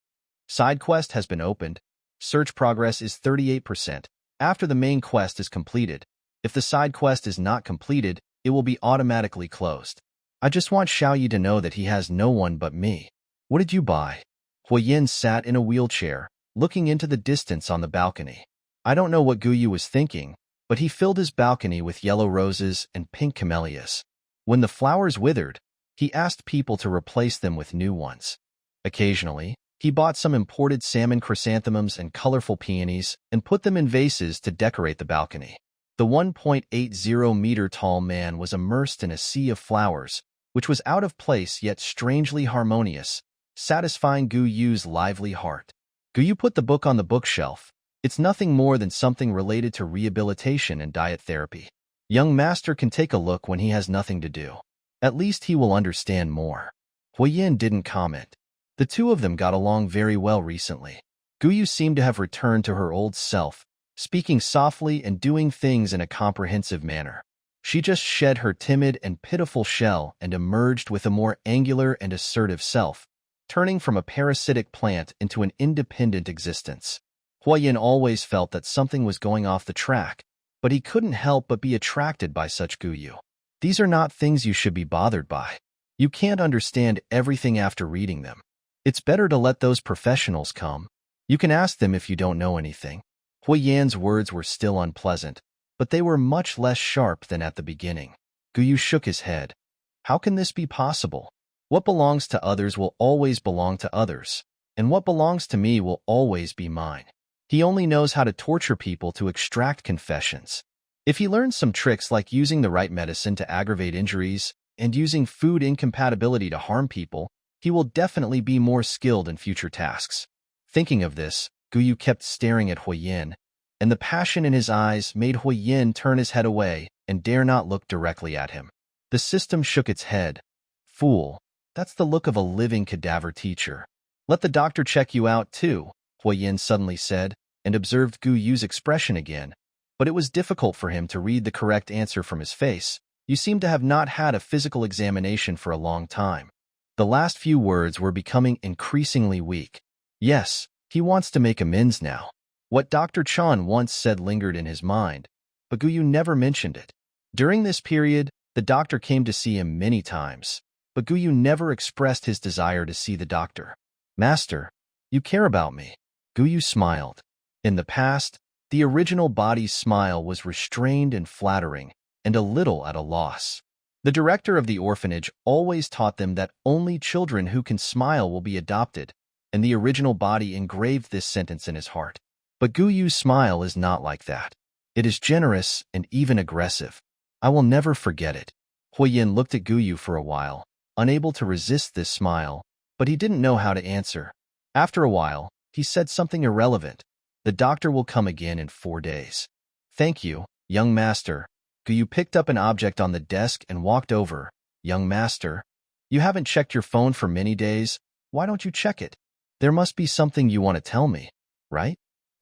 Side quest has been opened. Search progress is 38%. After the main quest is completed, if the side quest is not completed, it will be automatically closed. I just want Xiao Yi to know that he has no one but me. What did you buy? Hua Yin sat in a wheelchair, looking into the distance on the balcony. I don't know what Gu Yu was thinking, but he filled his balcony with yellow roses and pink camellias. When the flowers withered, he asked people to replace them with new ones. Occasionally, he bought some imported salmon chrysanthemums and colorful peonies and put them in vases to decorate the balcony. The 1.80-meter-tall man was immersed in a sea of flowers, which was out of place yet strangely harmonious, satisfying Gu Yu's lively heart. Gu Yu put the book on the bookshelf. It's nothing more than something related to rehabilitation and diet therapy. Young master can take a look when he has nothing to do. At least he will understand more. Huiyin didn't comment. The two of them got along very well recently. Guyu seemed to have returned to her old self, speaking softly and doing things in a comprehensive manner. She just shed her timid and pitiful shell and emerged with a more angular and assertive self, turning from a parasitic plant into an independent existence. Huiyin always felt that something was going off the track, but he couldn't help but be attracted by such Guyu. These are not things you should be bothered by. You can't understand everything after reading them. It's better to let those professionals come. You can ask them if you don't know anything. Huiyin's words were still unpleasant, but they were much less sharp than at the beginning. Guyu shook his head. How can this be possible? What belongs to others will always belong to others, and what belongs to me will always be mine. He only knows how to torture people to extract confessions. If he learns some tricks like using the right medicine to aggravate injuries and using food incompatibility to harm people, he will definitely be more skilled in future tasks. Thinking of this, Guyu kept staring at Huiyin, and the passion in his eyes made Huiyin turn his head away and dare not look directly at him. The system shook its head. Fool, that's the look of a living cadaver teacher. Let the doctor check you out too, Huiyin suddenly said, and observed Guyu's expression again, but it was difficult for him to read the correct answer from his face. You seem to have not had a physical examination for a long time. The last few words were becoming increasingly weak. Yes, he wants to make amends now. What Dr. Chan once said lingered in his mind, but Guyu never mentioned it. During this period, the doctor came to see him many times, but Guyu never expressed his desire to see the doctor. Master, you care about me. Guyu smiled. In the past, the original body's smile was restrained and flattering, and a little at a loss. The director of the orphanage always taught them that only children who can smile will be adopted, and the original body engraved this sentence in his heart. But Guyu's smile is not like that. It is generous and even aggressive. I will never forget it. Huiyin looked at Guyu for a while, unable to resist this smile, but he didn't know how to answer. After a while, he said something irrelevant. The doctor will come again in 4 days. Thank you, young master. Guyu picked up an object on the desk and walked over. Young master, you haven't checked your phone for many days. Why don't you check it? There must be something you want to tell me, right?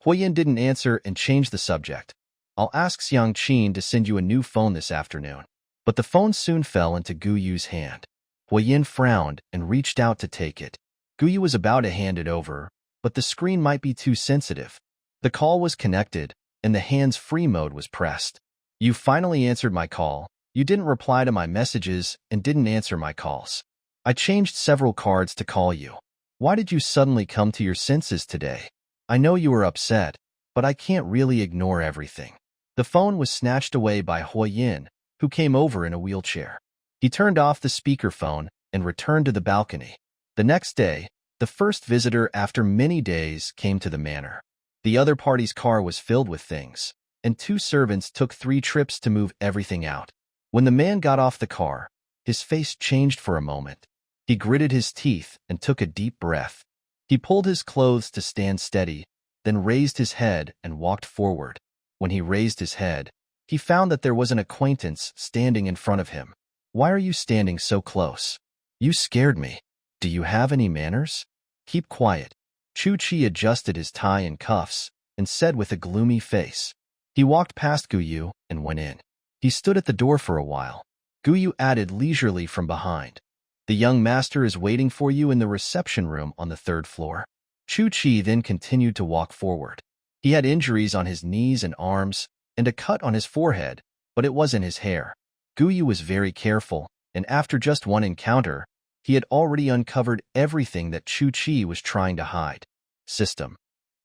Huiyin didn't answer and changed the subject. I'll ask Xiang Qin to send you a new phone this afternoon. But the phone soon fell into Guyu's hand. Huiyin frowned and reached out to take it. Guyu was about to hand it over, but the screen might be too sensitive. The call was connected, and the hands-free mode was pressed. You finally answered my call. You didn't reply to my messages and didn't answer my calls. I changed several cards to call you. Why did you suddenly come to your senses today? I know you were upset, but I can't really ignore everything. The phone was snatched away by Huiyin, who came over in a wheelchair. He turned off the speakerphone and returned to the balcony. The next day, the first visitor after many days came to the manor. The other party's car was filled with things, and 2 servants took 3 trips to move everything out. When the man got off the car, his face changed for a moment. He gritted his teeth and took a deep breath. He pulled his clothes to stand steady, then raised his head and walked forward. When he raised his head, he found that there was an acquaintance standing in front of him. Why are you standing so close? You scared me. Do you have any manners? Keep quiet. Chu Chi adjusted his tie and cuffs and said with a gloomy face. He walked past Guyu and went in. He stood at the door for a while. Guyu added leisurely from behind. The young master is waiting for you in the reception room on the 3rd floor. Chu Chi then continued to walk forward. He had injuries on his knees and arms and a cut on his forehead, but it wasn't his hair. Guyu was very careful, and after just one encounter, he had already uncovered everything that Chu Chi was trying to hide. System.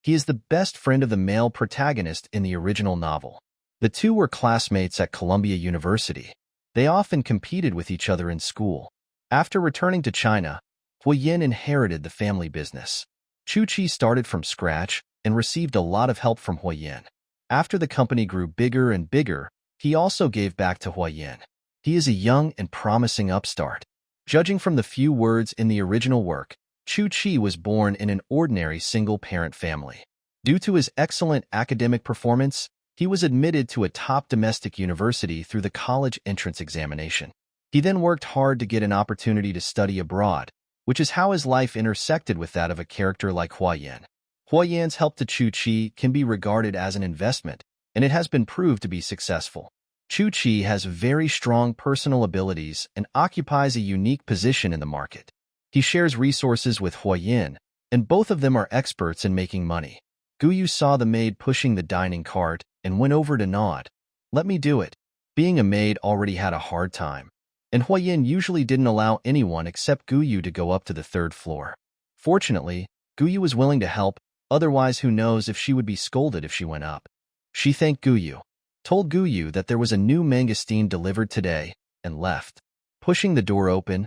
He is the best friend of the male protagonist in the original novel. The two were classmates at Columbia University. They often competed with each other in school. After returning to China, Huiyin inherited the family business. Chu Chi started from scratch and received a lot of help from Huiyin. After the company grew bigger and bigger, he also gave back to Huiyin. He is a young and promising upstart. Judging from the few words in the original work, Chu Chi was born in an ordinary single-parent family. Due to his excellent academic performance, He was admitted to a top domestic university through the college entrance examination. He then worked hard to get an opportunity to study abroad, which is how his life intersected with that of a character like Huayan. Huayan's help to Chu Chi can be regarded as an investment, and it has been proved to be successful. Chu Chi has very strong personal abilities and occupies a unique position in the market. He shares resources with Huayan, and both of them are experts in making money. Guyu saw the maid pushing the dining cart and went over to nod. Let me do it. Being a maid already had a hard time, and Huayan usually didn't allow anyone except Guyu to go up to the third floor. Fortunately, Guyu was willing to help, otherwise who knows if she would be scolded if she went up. She thanked Guyu, told Guyu that there was a new mangosteen delivered today, and left. Pushing the door open,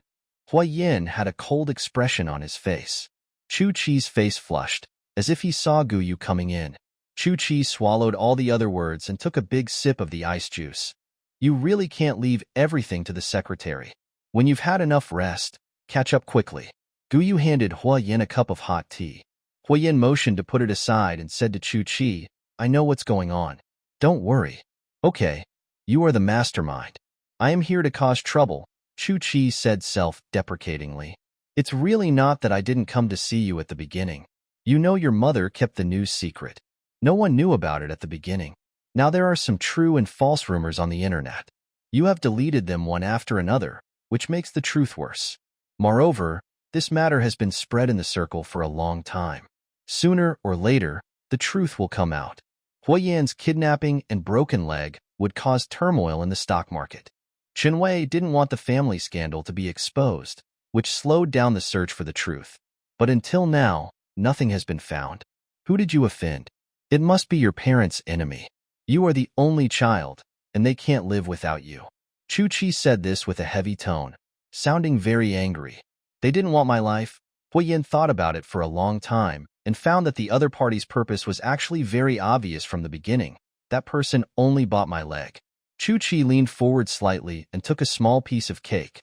Huayan had a cold expression on his face. Chu Chi's face flushed, as if he saw Guyu coming in. Chu Chi swallowed all the other words and took a big sip of the ice juice. You really can't leave everything to the secretary. When you've had enough rest, catch up quickly. Guyu handed Huayan a cup of hot tea. Huayan motioned to put it aside and said to Chu Chi, I know what's going on. Don't worry. Okay, you are the mastermind. I am here to cause trouble, Chu Chi said self-deprecatingly. It's really not that I didn't come to see you at the beginning. You know your mother kept the news secret. No one knew about it at the beginning. Now there are some true and false rumors on the internet. You have deleted them one after another, which makes the truth worse. Moreover, this matter has been spread in the circle for a long time. Sooner or later, the truth will come out. Huayan's kidnapping and broken leg would cause turmoil in the stock market. Chenwei didn't want the family scandal to be exposed, which slowed down the search for the truth. But until now, nothing has been found. Who did you offend? It must be your parents' enemy. You are the only child, and they can't live without you. Chu Chi said this with a heavy tone, sounding very angry. They didn't want my life. Huayan thought about it for a long time and found that the other party's purpose was actually very obvious from the beginning. That person only bought my leg. Chu Chi leaned forward slightly and took a small piece of cake.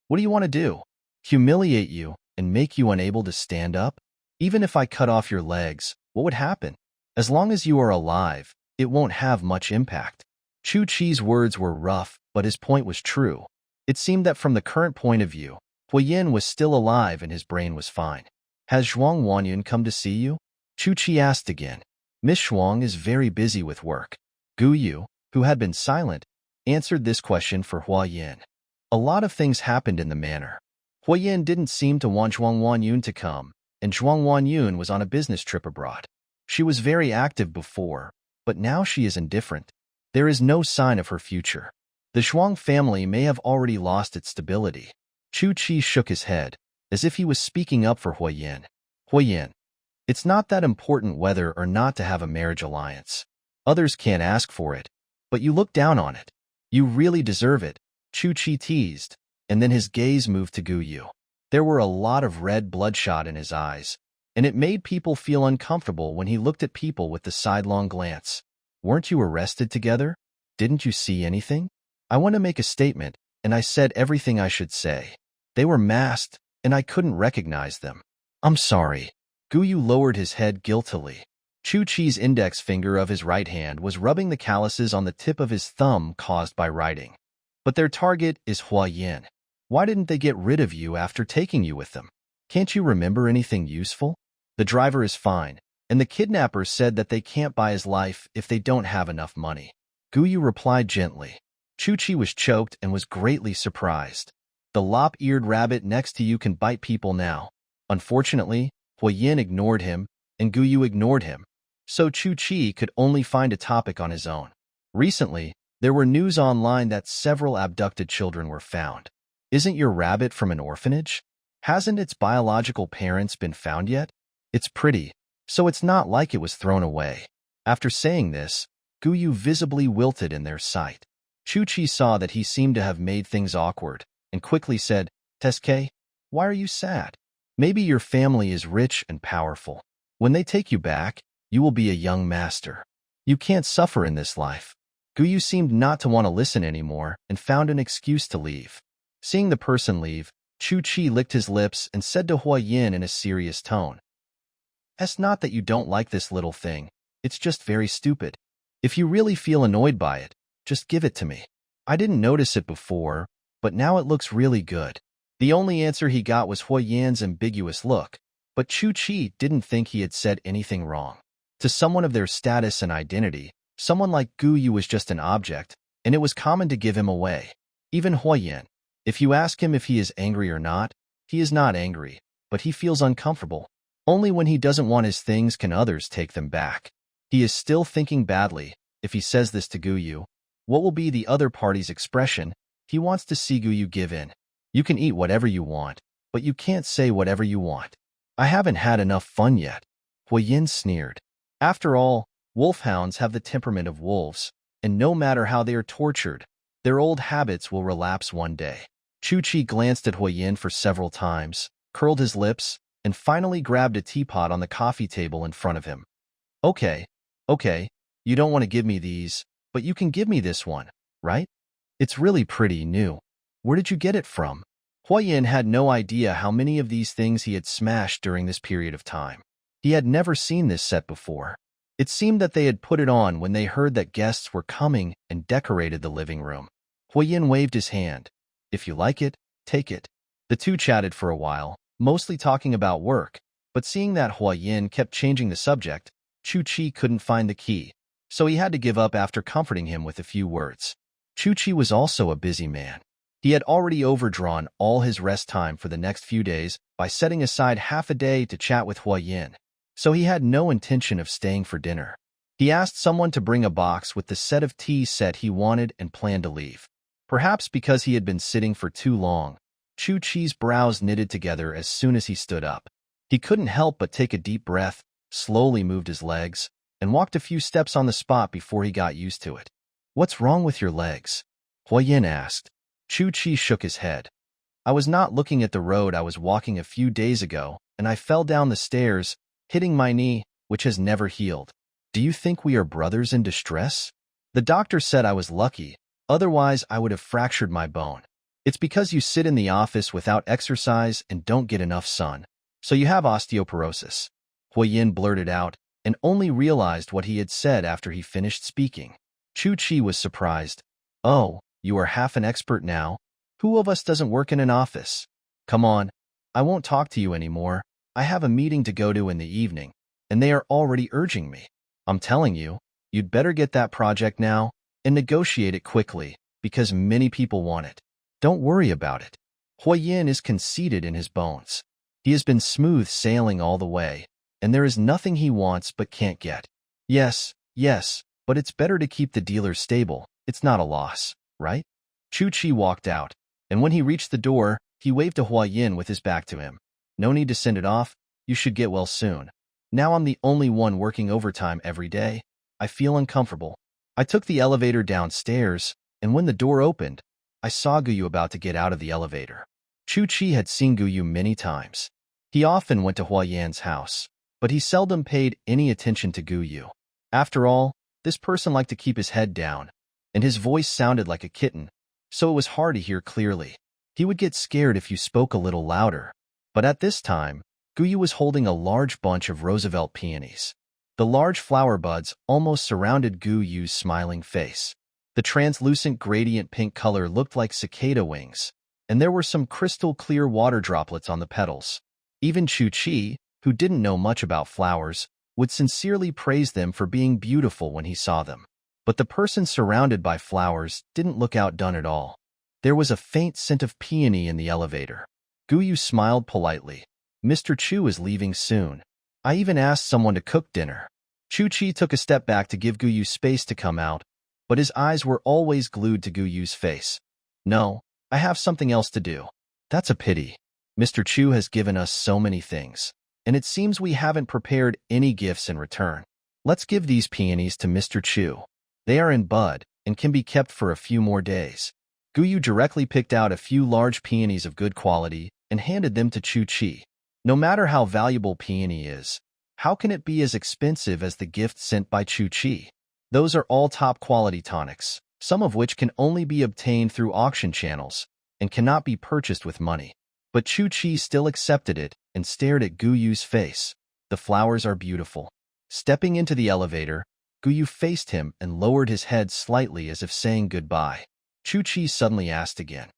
What do you want to do? Humiliate you and make you unable to stand up? Even if I cut off your legs, what would happen? As long as you are alive, it won't have much impact. Chu Chi's words were rough, but his point was true. It seemed that from the current point of view, Huayan was still alive and his brain was fine. Has Zhuang Wanyun come to see you? Chu Chi asked again. Miss Zhuang is very busy with work. Guyu, who had been silent, answered this question for Huayan. A lot of things happened in the manor. Huayan didn't seem to want Zhuang Wanyun to come, and Zhuang Wanyun was on a business trip abroad. She was very active before, but now she is indifferent. There is no sign of her future. The Zhuang family may have already lost its stability. Chu Chi shook his head, as if he was speaking up for Huayan. Huayan, it's not that important whether or not to have a marriage alliance. Others can't ask for it, but you look down on it. You really deserve it, Chu Chi teased, and then his gaze moved to Guyu. There were a lot of red bloodshot in his eyes, and it made people feel uncomfortable when he looked at people with the sidelong glance. Weren't you arrested together? Didn't you see anything? I want to make a statement, and I said everything I should say. They were masked, and I couldn't recognize them. I'm sorry. Guyu lowered his head guiltily. Chu Chi's index finger of his right hand was rubbing the calluses on the tip of his thumb caused by writing. But their target is Huayan. Why didn't they get rid of you after taking you with them? Can't you remember anything useful? The driver is fine, and the kidnappers said that they can't buy his life if they don't have enough money. Guyu replied gently. Chu Chi was choked and was greatly surprised. The lop-eared rabbit next to you can bite people now. Unfortunately, Huayan ignored him, and Guyu ignored him, so Chu Chi could only find a topic on his own. Recently, there were news online that several abducted children were found. Isn't your rabbit from an orphanage? Hasn't its biological parents been found yet? It's pretty, so it's not like it was thrown away. After saying this, Guyu visibly wilted in their sight. Chu Chi saw that he seemed to have made things awkward, and quickly said, Teske, why are you sad? Maybe your family is rich and powerful. When they take you back, you will be a young master. You can't suffer in this life. Guyu seemed not to want to listen anymore and found an excuse to leave. Seeing the person leave, Chu Chi licked his lips and said to Huayan in a serious tone, It's not that you don't like this little thing. It's just very stupid. If you really feel annoyed by it, just give it to me. I didn't notice it before, but now it looks really good. The only answer he got was Hui Yan's ambiguous look, but Chu Chi didn't think he had said anything wrong. To someone of their status and identity, someone like Gu Yu was just an object, and it was common to give him away. Even Hui Yan. If you ask him if he is angry or not, he is not angry, but he feels uncomfortable. Only when he doesn't want his things can others take them back. He is still thinking badly. If he says this to Gu Yu, what will be the other party's expression? He wants to see Gu Yu give in. You can eat whatever you want, but you can't say whatever you want. I haven't had enough fun yet. Hui Yin sneered. After all, wolfhounds have the temperament of wolves, and no matter how they are tortured, their old habits will relapse one day. Chu Chi glanced at Hui Yin for several times, curled his lips, and finally grabbed a teapot on the coffee table in front of him. Okay, you don't want to give me these, but you can give me this one, right? It's really pretty new. Where did you get it from? Hui Yin had no idea how many of these things he had smashed during this period of time. He had never seen this set before. It seemed that they had put it on when they heard that guests were coming and decorated the living room. Hui Yin waved his hand. If you like it, take it. The two chatted for a while, mostly talking about work, but seeing that Hui Yin kept changing the subject, Chu Chi couldn't find the key, so he had to give up after comforting him with a few words. Chu Chi was also a busy man. He had already overdrawn all his rest time for the next few days by setting aside half a day to chat with Hui Yin, so he had no intention of staying for dinner. He asked someone to bring a box with the set of tea set he wanted and planned to leave. Perhaps because he had been sitting for too long, Chu Chi's brows knitted together as soon as he stood up. He couldn't help but take a deep breath, slowly moved his legs, and walked a few steps on the spot before he got used to it. What's wrong with your legs? Hui Yin asked. Chu Chi shook his head. I was not looking at the road I was walking a few days ago, and I fell down the stairs, hitting my knee, which has never healed. Do you think we are brothers in distress? The doctor said I was lucky, otherwise I would have fractured my bone. It's because you sit in the office without exercise and don't get enough sun, so you have osteoporosis. Hui Yin blurted out, and only realized what he had said after he finished speaking. Chu Chi was surprised. Oh, you are half an expert now? Who of us doesn't work in an office? Come on, I won't talk to you anymore. I have a meeting to go to in the evening, and they are already urging me. I'm telling you, you'd better get that project now and negotiate it quickly, because many people want it. Don't worry about it. Hui Yin is conceited in his bones. He has been smooth sailing all the way, and there is nothing he wants but can't get. Yes, but it's better to keep the dealer stable. It's not a loss, right? Chu Chi walked out, and when he reached the door, he waved to Hui Yin with his back to him. No need to send it off. You should get well soon. Now I'm the only one working overtime every day. I feel uncomfortable. I took the elevator downstairs, and when the door opened, I saw Gu Yu about to get out of the elevator. Chu Chi had seen Gu Yu many times. He often went to Hui Yan's house, but he seldom paid any attention to Gu Yu. After all, this person liked to keep his head down, and his voice sounded like a kitten, so it was hard to hear clearly. He would get scared if you spoke a little louder. But at this time, Gu Yu was holding a large bunch of Roosevelt peonies. The large flower buds almost surrounded Gu Yu's smiling face. The translucent gradient pink color looked like cicada wings, and there were some crystal clear water droplets on the petals. Even Chu Chi, who didn't know much about flowers, would sincerely praise them for being beautiful when he saw them. But the person surrounded by flowers didn't look outdone at all. There was a faint scent of peony in the elevator. Gu Yu smiled politely. Mr. Chu is leaving soon. I even asked someone to cook dinner. Chu Chi took a step back to give Gu Yu space to come out, but his eyes were always glued to Gu Yu's face. No, I have something else to do. That's a pity. Mr. Chu has given us so many things, and it seems we haven't prepared any gifts in return. Let's give these peonies to Mr. Chu. They are in bud and can be kept for a few more days. Gu Yu directly picked out a few large peonies of good quality and handed them to Chu Chi. No matter how valuable peony is, how can it be as expensive as the gift sent by Chu Chi? Those are all top-quality tonics, some of which can only be obtained through auction channels and cannot be purchased with money. But Chu Chi still accepted it and stared at Gu Yu's face. The flowers are beautiful. Stepping into the elevator, Guyu faced him and lowered his head slightly as if saying goodbye. Chu-Chi suddenly asked again,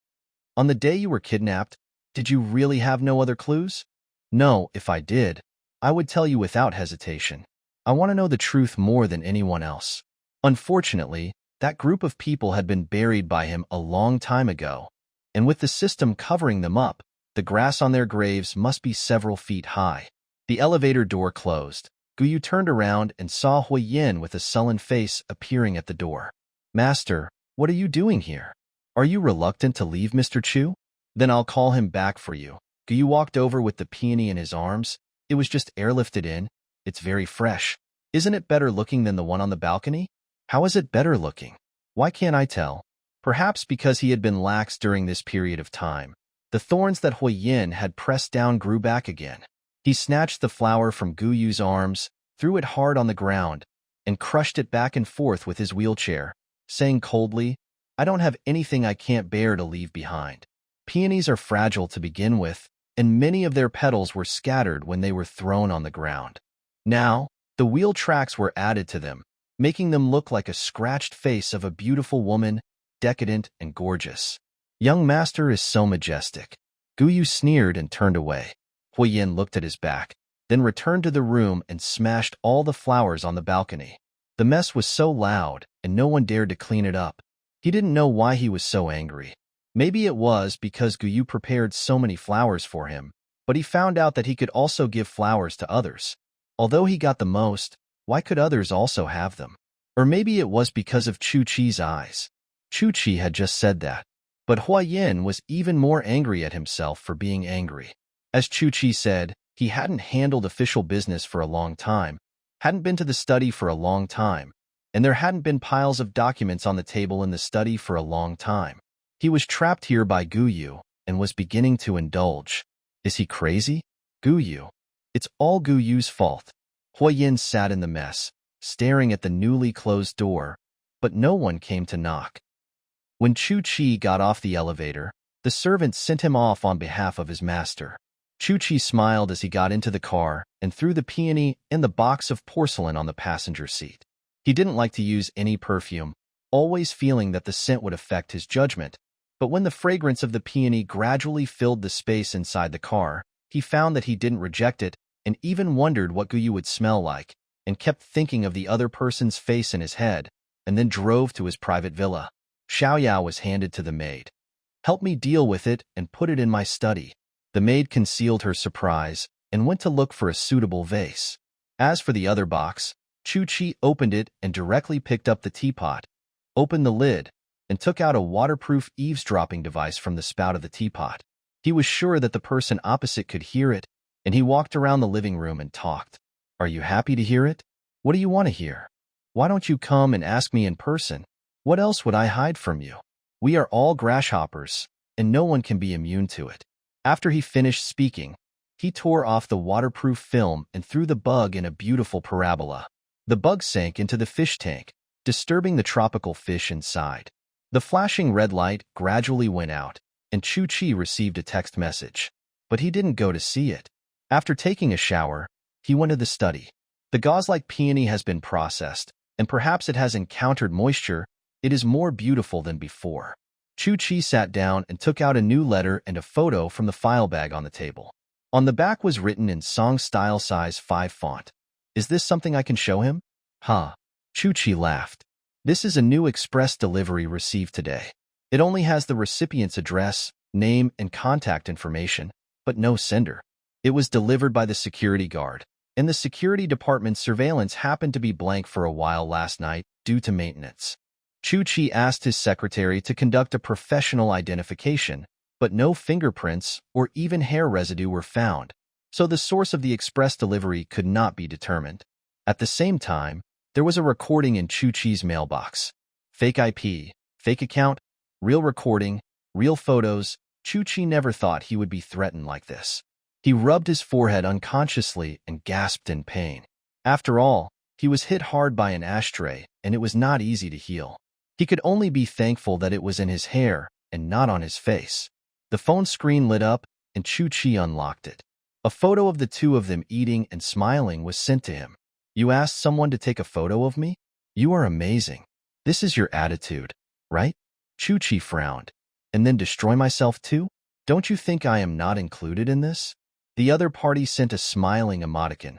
"On the day you were kidnapped, did you really have no other clues?" "No, if I did, I would tell you without hesitation. I want to know the truth more than anyone else." Unfortunately, that group of people had been buried by him a long time ago, and with the system covering them up, the grass on their graves must be several feet high. The elevator door closed. Guyu turned around and saw Hui Yin with a sullen face appearing at the door. "Master, what are you doing here? Are you reluctant to leave Mr. Chu? Then I'll call him back for you." Guyu walked over with the peony in his arms. "It was just airlifted in. It's very fresh. Isn't it better looking than the one on the balcony?" "How is it better looking? Why can't I tell?" Perhaps because he had been lax during this period of time, the thorns that Hui Yin had pressed down grew back again. He snatched the flower from Guyu's arms, threw it hard on the ground, and crushed it back and forth with his wheelchair, saying coldly, "I don't have anything I can't bear to leave behind." Peonies are fragile to begin with, and many of their petals were scattered when they were thrown on the ground. Now, the wheel tracks were added to them, making them look like a scratched face of a beautiful woman, decadent and gorgeous. "Young master is so majestic." Guyu sneered and turned away. Hui Yin looked at his back, then returned to the room and smashed all the flowers on the balcony. The mess was so loud, and no one dared to clean it up. He didn't know why he was so angry. Maybe it was because Guyu prepared so many flowers for him, but he found out that he could also give flowers to others. Although he got the most, why could others also have them? Or maybe it was because of Chu-Chi's eyes. Chu-Chi had just said that. But Hui Yin was even more angry at himself for being angry. As Chu-Chi said, he hadn't handled official business for a long time, hadn't been to the study for a long time, and there hadn't been piles of documents on the table in the study for a long time. He was trapped here by Guyu and was beginning to indulge. Is he crazy? Guyu. It's all Guyu's fault. Hui Yin sat in the mess, staring at the newly closed door, but no one came to knock. When Chu-Chi got off the elevator, the servant sent him off on behalf of his master. Chu-Chi smiled as he got into the car and threw the peony and the box of porcelain on the passenger seat. He didn't like to use any perfume, always feeling that the scent would affect his judgment. But when the fragrance of the peony gradually filled the space inside the car, he found that he didn't reject it and even wondered what Guyu would smell like, and kept thinking of the other person's face in his head, and then drove to his private villa. Xiaoyao was handed to the maid. "Help me deal with it and put it in my study." The maid concealed her surprise and went to look for a suitable vase. As for the other box, Chu-Chi opened it and directly picked up the teapot, opened the lid, and took out a waterproof eavesdropping device from the spout of the teapot. He was sure that the person opposite could hear it, and he walked around the living room and talked. "Are you happy to hear it? What do you want to hear? Why don't you come and ask me in person? What else would I hide from you? We are all grasshoppers, and no one can be immune to it." After he finished speaking, he tore off the waterproof film and threw the bug in a beautiful parabola. The bug sank into the fish tank, disturbing the tropical fish inside. The flashing red light gradually went out, and Chu-Chi received a text message. But he didn't go to see it. After taking a shower, he went to the study. The gauze-like peony has been processed, and perhaps it has encountered moisture. It is more beautiful than before. Chu-Chi sat down and took out a new letter and a photo from the file bag on the table. On the back was written in song-style size 5 font. "Is this something I can show him?" "Huh." Chu-Chi laughed. "This is a new express delivery received today. It only has the recipient's address, name, and contact information, but no sender. It was delivered by the security guard, and the security department's surveillance happened to be blank for a while last night due to maintenance." Chu-Chi asked his secretary to conduct a professional identification, but no fingerprints or even hair residue were found, so the source of the express delivery could not be determined. At the same time, there was a recording in Chu-Chi's mailbox. Fake IP, fake account, real recording, real photos. Chu-Chi never thought he would be threatened like this. He rubbed his forehead unconsciously and gasped in pain. After all, he was hit hard by an ashtray, and it was not easy to heal. He could only be thankful that it was in his hair and not on his face. The phone screen lit up, and Chu-Chi unlocked it. A photo of the two of them eating and smiling was sent to him. "You asked someone to take a photo of me?" You are amazing. This is your attitude, right? Chu-Chi frowned. And then destroy myself too? Don't you think I am not included in this? The other party sent a smiling emoticon.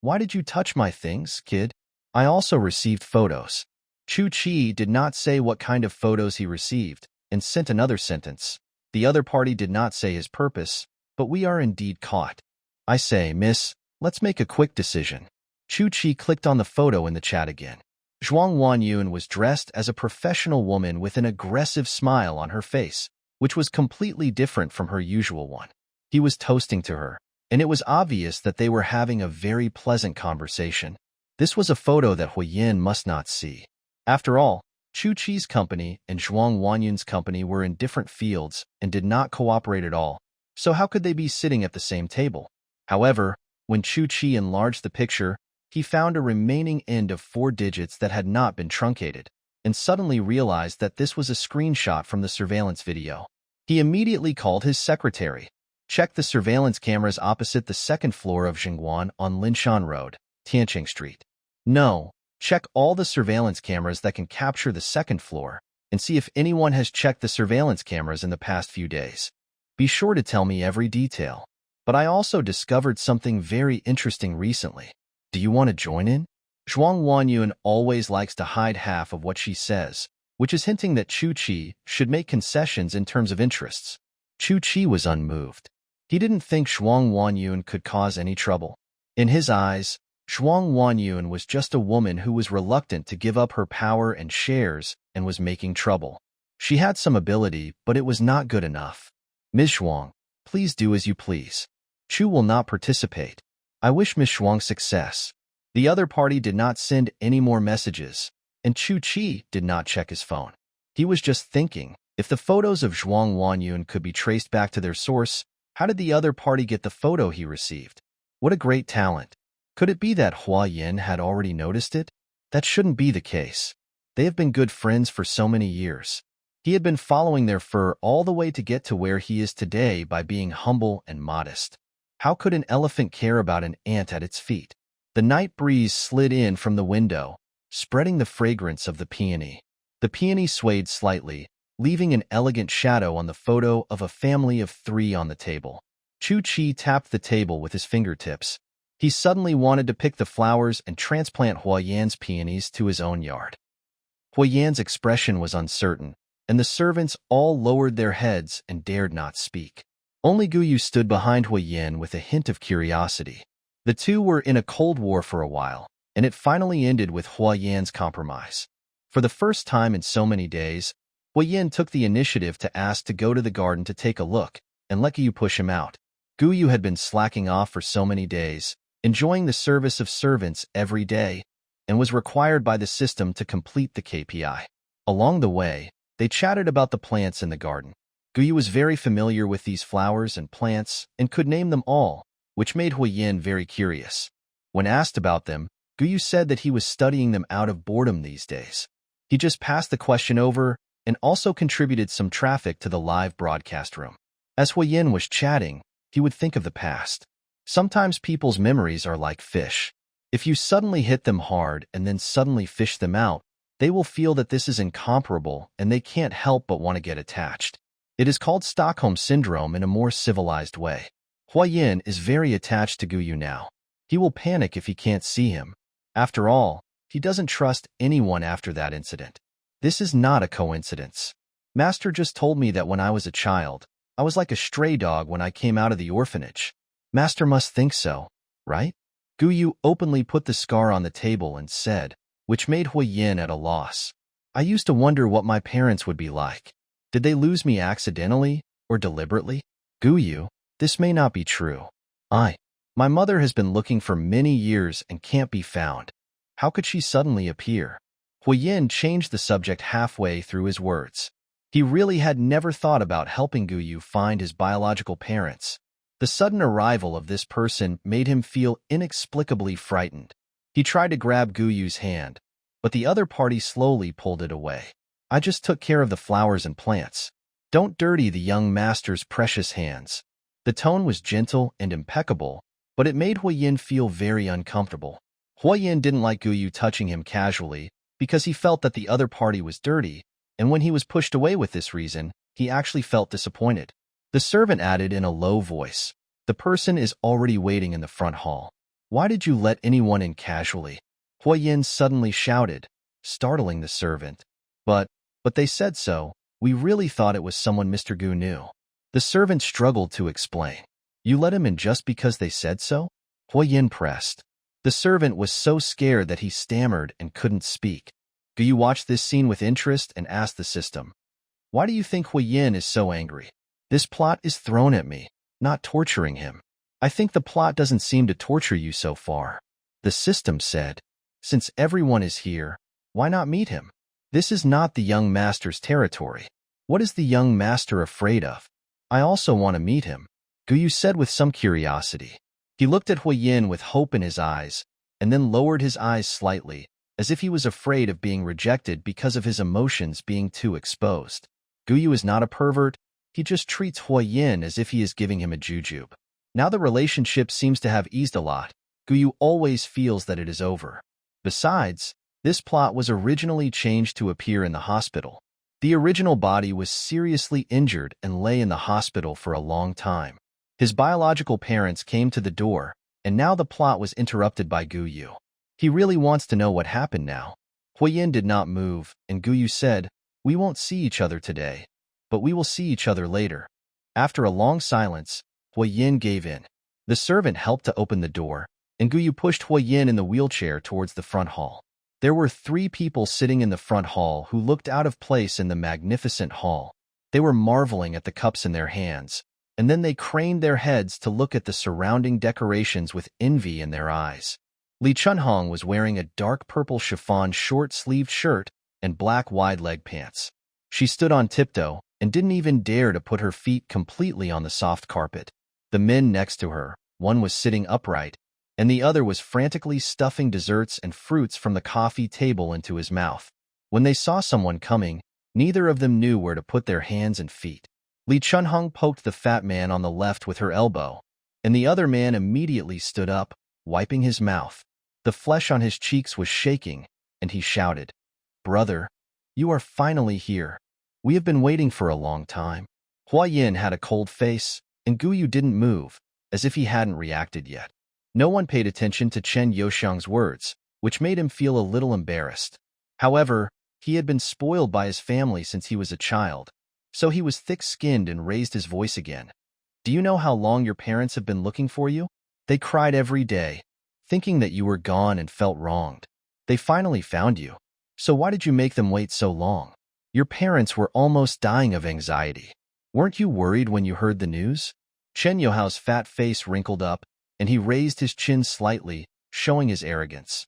Why did you touch my things, kid? I also received photos. Chu-Chi did not say what kind of photos he received, and sent another sentence. The other party did not say his purpose, but we are indeed caught. I say, miss, let's make a quick decision. Chu-Chi clicked on the photo in the chat again. Zhuang Wanyun was dressed as a professional woman with an aggressive smile on her face, which was completely different from her usual one. He was toasting to her, and it was obvious that they were having a very pleasant conversation. This was a photo that Huiyin must not see. After all, Chu-Chi's company and Zhuang Wanyun's company were in different fields and did not cooperate at all, so how could they be sitting at the same table? However, when Chu-Chi enlarged the picture, he found a remaining end of 4 digits that had not been truncated, and suddenly realized that this was a screenshot from the surveillance video. He immediately called his secretary. Check the surveillance cameras opposite the second floor of Jingguan on Linshan Road, Tianqing Street. No, check all the surveillance cameras that can capture the second floor, and see if anyone has checked the surveillance cameras in the past few days. Be sure to tell me every detail. But I also discovered something very interesting recently. Do you want to join in? Zhuang Wanyun always likes to hide half of what she says, which is hinting that Chu-Chi should make concessions in terms of interests. Chu-Chi was unmoved. He didn't think Zhuang Wanyun could cause any trouble. In his eyes, Zhuang Wanyun was just a woman who was reluctant to give up her power and shares and was making trouble. She had some ability, but it was not good enough. Ms. Zhuang, please do as you please. Chu will not participate. I wish Ms. Zhuang success. The other party did not send any more messages, and Chu-Chi did not check his phone. He was just thinking, if the photos of Zhuang Wanyun could be traced back to their source, how did the other party get the photo he received? What a great talent. Could it be that Huiyin had already noticed it? That shouldn't be the case. They have been good friends for so many years. He had been following their fur all the way to get to where he is today by being humble and modest. How could an elephant care about an ant at its feet? The night breeze slid in from the window, spreading the fragrance of the peony. The peony swayed slightly, leaving an elegant shadow on the photo of a family of 3 on the table. Chu-Chi tapped the table with his fingertips. He suddenly wanted to pick the flowers and transplant Huiyan's peonies to his own yard. Huiyan's expression was uncertain, and the servants all lowered their heads and dared not speak. Only Guyu stood behind Huiyin with a hint of curiosity. The two were in a cold war for a while, and it finally ended with Huiyan's compromise. For the first time in so many days, Huiyin took the initiative to ask to go to the garden to take a look, and let Guyu push him out. Guyu had been slacking off for so many days, enjoying the service of servants every day, and was required by the system to complete the KPI. Along the way, they chatted about the plants in the garden. Guyu was very familiar with these flowers and plants and could name them all, which made Huiyin very curious. When asked about them, Guyu said that he was studying them out of boredom these days. He just passed the question over and also contributed some traffic to the live broadcast room. As Huiyin was chatting, he would think of the past. Sometimes people's memories are like fish. If you suddenly hit them hard and then suddenly fish them out, they will feel that this is incomparable and they can't help but want to get attached. It is called Stockholm Syndrome in a more civilized way. Huiyin is very attached to Guyu now. He will panic if he can't see him. After all, he doesn't trust anyone after that incident. This is not a coincidence. Master just told me that when I was a child, I was like a stray dog when I came out of the orphanage. Master must think so, right? Guyu openly put the scar on the table and said, which made Huiyin at a loss. I used to wonder what my parents would be like. Did they lose me accidentally or deliberately? Guyu, this may not be true. My mother has been looking for many years and can't be found. How could she suddenly appear? Huiyin changed the subject halfway through his words. He really had never thought about helping Guyu find his biological parents. The sudden arrival of this person made him feel inexplicably frightened. He tried to grab Guyu's hand, but the other party slowly pulled it away. I just took care of the flowers and plants. Don't dirty the young master's precious hands. The tone was gentle and impeccable, but it made Huiyin feel very uncomfortable. Huiyin didn't like Guyu touching him casually, because he felt that the other party was dirty, and when he was pushed away with this reason, he actually felt disappointed. The servant added in a low voice, "The person is already waiting in the front hall. Why did you let anyone in casually?" Hua Yin suddenly shouted, startling the servant. But they said so. We really thought it was someone Mr. Gu knew." The servant struggled to explain. "You let him in just because they said so?" Hua Yin pressed. The servant was so scared that he stammered and couldn't speak. Gu Yu watched this scene with interest and asked the system, "Why do you think Hua Yin is so angry? This plot is thrown at me, not torturing him. I think the plot doesn't seem to torture you so far." The system said, "Since everyone is here, why not meet him? This is not the young master's territory. What is the young master afraid of? I also want to meet him," Gu Yu said with some curiosity. He looked at Hua Yin with hope in his eyes, and then lowered his eyes slightly, as if he was afraid of being rejected because of his emotions being too exposed. Gu Yu is not a pervert. He just treats Hua Yin as if he is giving him a jujube. Now the relationship seems to have eased a lot. Gu Yu always feels that it is over. Besides, this plot was originally changed to appear in the hospital. The original body was seriously injured and lay in the hospital for a long time. His biological parents came to the door, and now the plot was interrupted by Gu Yu. He really wants to know what happened now. Hua Yin did not move, and Gu Yu said, "We won't see each other today, but we will see each other later." After a long silence, Hua Yin gave in. The servant helped to open the door, and Gu Yu pushed Hua Yin in the wheelchair towards the front hall. There were 3 people sitting in the front hall who looked out of place in the magnificent hall. They were marveling at the cups in their hands, and then they craned their heads to look at the surrounding decorations with envy in their eyes. Li Chunhong was wearing a dark purple chiffon short-sleeved shirt and black wide-leg pants. She stood on tiptoe and didn't even dare to put her feet completely on the soft carpet. The men next to her, one was sitting upright, and the other was frantically stuffing desserts and fruits from the coffee table into his mouth. When they saw someone coming, neither of them knew where to put their hands and feet. Li Chunhong poked the fat man on the left with her elbow, and the other man immediately stood up, wiping his mouth. The flesh on his cheeks was shaking, and he shouted, "Brother, you are finally here. We have been waiting for a long time." Hua Yin had a cold face, and Gu Yu didn't move, as if he hadn't reacted yet. No one paid attention to Chen Youxiang's words, which made him feel a little embarrassed. However, he had been spoiled by his family since he was a child, so he was thick-skinned and raised his voice again. "Do you know how long your parents have been looking for you? They cried every day, thinking that you were gone and felt wronged. They finally found you. So why did you make them wait so long? Your parents were almost dying of anxiety. Weren't you worried when you heard the news?" Chen Youhao's fat face wrinkled up, and he raised his chin slightly, showing his arrogance.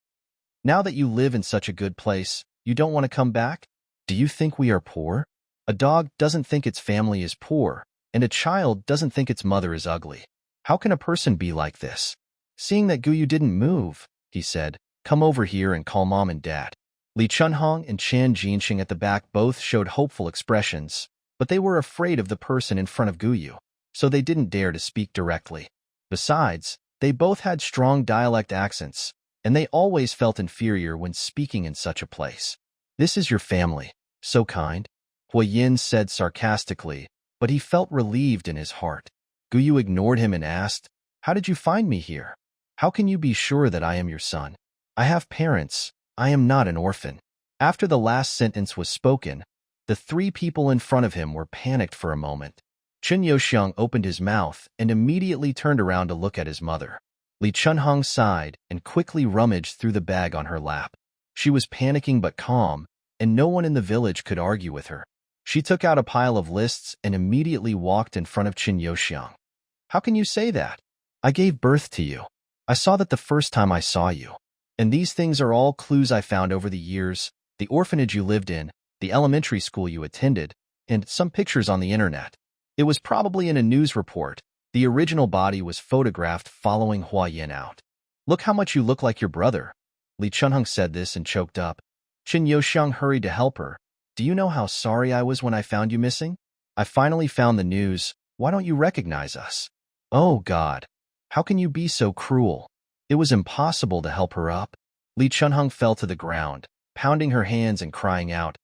"Now that you live in such a good place, you don't want to come back? Do you think we are poor? A dog doesn't think its family is poor, and a child doesn't think its mother is ugly. How can a person be like this?" Seeing that Gu Yu didn't move, he said, "Come over here and call Mom and Dad." Li Chunhong and Chan Jinxing at the back both showed hopeful expressions, but they were afraid of the person in front of Gu Yu, so they didn't dare to speak directly. Besides, they both had strong dialect accents, and they always felt inferior when speaking in such a place. "This is your family, so kind," Hua Yin said sarcastically, but he felt relieved in his heart. Gu Yu ignored him and asked, "How did you find me here? How can you be sure that I am your son? I have parents. I am not an orphan." After the last sentence was spoken, the 3 people in front of him were panicked for a moment. Chen Youxiang opened his mouth and immediately turned around to look at his mother. Li Chunhong sighed and quickly rummaged through the bag on her lap. She was panicking but calm, and no one in the village could argue with her. She took out a pile of lists and immediately walked in front of Chen Youxiang. "How can you say that? I gave birth to you. I saw that the first time I saw you. And these things are all clues I found over the years: the orphanage you lived in, the elementary school you attended, and some pictures on the internet. It was probably in a news report. The original body was photographed following Hua Yin out. Look how much you look like your brother." Li Chunhong said this and choked up. Chen Youxiang hurried to help her. "Do you know how sorry I was when I found you missing? I finally found the news. Why don't you recognize us?" "Oh God, how can you be so cruel?" It was impossible to help her up. Li Chunhong fell to the ground, pounding her hands and crying out,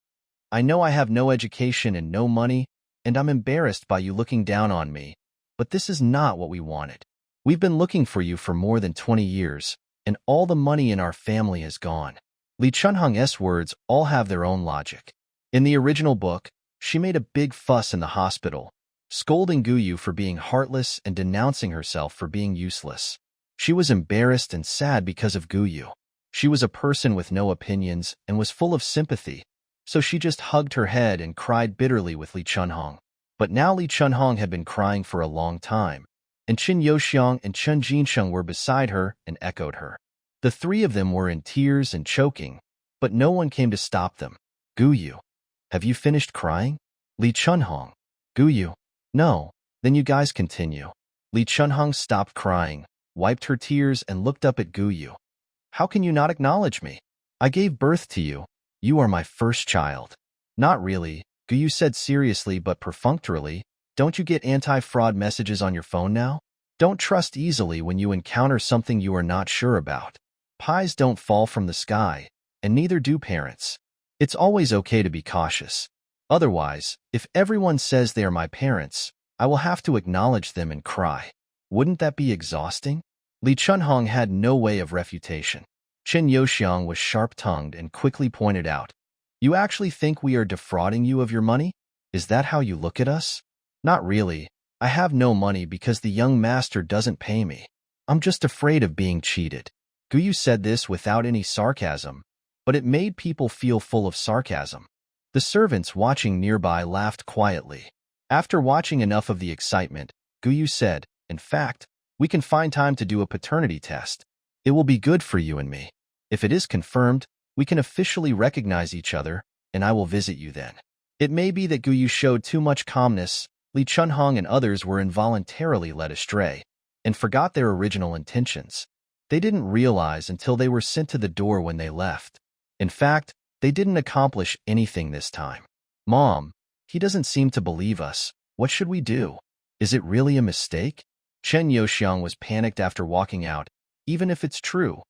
"I know I have no education and no money, and I'm embarrassed by you looking down on me, but this is not what we wanted. We've been looking for you for more than 20 years, and all the money in our family is gone." Lee Chun-hong's words all have their own logic. In the original book, she made a big fuss in the hospital, scolding Guyu for being heartless and denouncing herself for being useless. She was embarrassed and sad because of Guyu. She was a person with no opinions and was full of sympathy, so she just hugged her head and cried bitterly with Lee Chun-hong. But now Lee Chun-hong had been crying for a long time, and Qin Yoxiang and Chen Jinsheng were beside her and echoed her. The three of them were in tears and choking, but no one came to stop them. "Guyu, have you finished crying?" Lee Chun-hong. "Guyu, no." "Then you guys continue." Lee Chun-hong stopped crying, wiped her tears, and looked up at Guyu. "How can you not acknowledge me? I gave birth to you. You are my first child." "Not really," Guyu said seriously but perfunctorily. "Don't you get anti-fraud messages on your phone now? Don't trust easily when you encounter something you are not sure about. Pies don't fall from the sky, and neither do parents. It's always okay to be cautious. Otherwise, if everyone says they are my parents, I will have to acknowledge them and cry. Wouldn't that be exhausting?" Lee Chun-hong had no way of refutation. Qin Yoxiang was sharp-tongued and quickly pointed out, "You actually think we are defrauding you of your money? Is that how you look at us?" "Not really. I have no money because the young master doesn't pay me. I'm just afraid of being cheated." Guyu said this without any sarcasm, but it made people feel full of sarcasm. The servants watching nearby laughed quietly. After watching enough of the excitement, Guyu said, "In fact, we can find time to do a paternity test. It will be good for you and me. If it is confirmed, we can officially recognize each other, and I will visit you then." It may be that Guyu showed too much calmness. Lee Chun-hong and others were involuntarily led astray and forgot their original intentions. They didn't realize until they were sent to the door when they left. In fact, they didn't accomplish anything this time. "Mom, he doesn't seem to believe us. What should we do? Is it really a mistake?" Chen Yoxiang was panicked after walking out. "Even if it's true,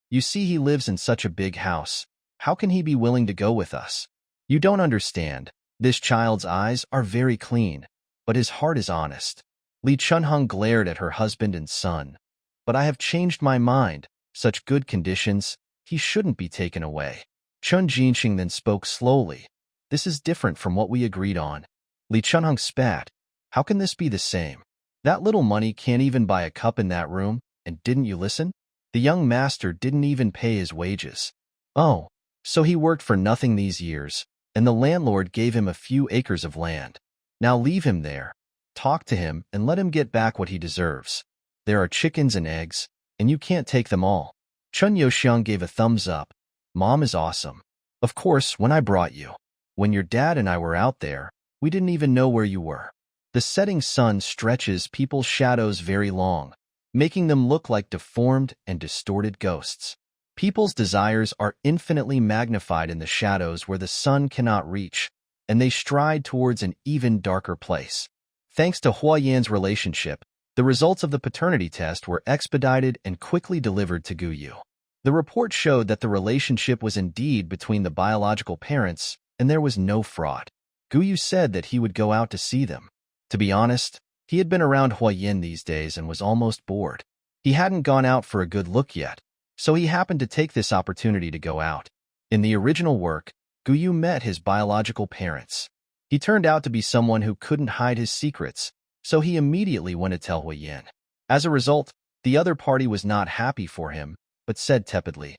you see he lives in such a big house. How can he be willing to go with us? You don't understand. This child's eyes are very clean, but his heart is honest." Lee Chun-hong glared at her husband and son. "But I have changed my mind. Such good conditions, he shouldn't be taken away." Chen Jinsheng then spoke slowly. "This is different from what we agreed on." Lee Chun-hong spat. "How can this be the same? That little money can't even buy a cup in that room, and didn't you listen? The young master didn't even pay his wages." "Oh, so he worked for nothing these years, and the landlord gave him a few acres of land. Now leave him there. Talk to him and let him get back what he deserves. There are chickens and eggs, and you can't take them all." Chen Yoxiang gave a thumbs up. "Mom is awesome. Of course, when I brought you. When your dad and I were out there, we didn't even know where you were. The setting sun stretches people's shadows very long, making them look like deformed and distorted ghosts. People's desires are infinitely magnified in the shadows where the sun cannot reach, and they stride towards an even darker place." Thanks to Hua Yan's relationship, the results of the paternity test were expedited and quickly delivered to Guyu. The report showed that the relationship was indeed between the biological parents, and there was no fraud. Guyu said that he would go out to see them. To be honest, he had been around Hua Yan these days and was almost bored. He hadn't gone out for a good look yet, so he happened to take this opportunity to go out. In the original work, Guyu met his biological parents. He turned out to be someone who couldn't hide his secrets, so he immediately went to tell Hua Yan. As a result, the other party was not happy for him, but said tepidly,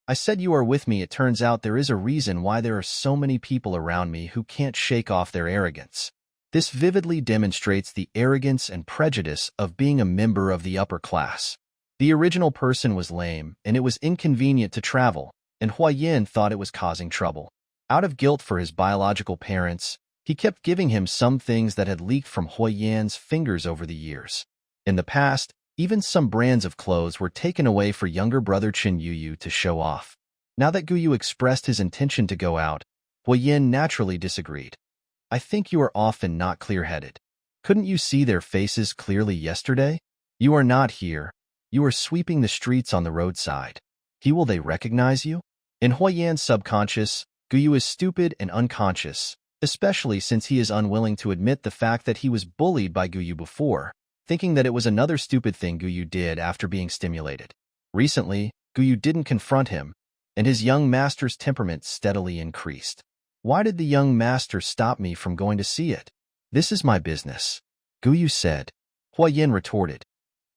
"I said you are with me. It turns out there is a reason why there are so many people around me who can't shake off their arrogance." This vividly demonstrates the arrogance and prejudice of being a member of the upper class. The original person was lame, and it was inconvenient to travel, and Hua Yan thought it was causing trouble. Out of guilt for his biological parents, he kept giving him some things that had leaked from Hua Yan's fingers over the years. In the past, even some brands of clothes were taken away for younger brother Qin Yuyu to show off. Now that Guyu expressed his intention to go out, Hua Yan naturally disagreed. "I think you are often not clear-headed. Couldn't you see their faces clearly yesterday? You are not here. You are sweeping the streets on the roadside. Will they recognize you?" In Huayan's subconscious, Guyu is stupid and unconscious, especially since he is unwilling to admit the fact that he was bullied by Guyu before, thinking that it was another stupid thing Guyu did after being stimulated. Recently, Guyu didn't confront him, and his young master's temperament steadily increased. Why did the young master stop me from going to see it? This is my business, Guyu said. Huayan retorted.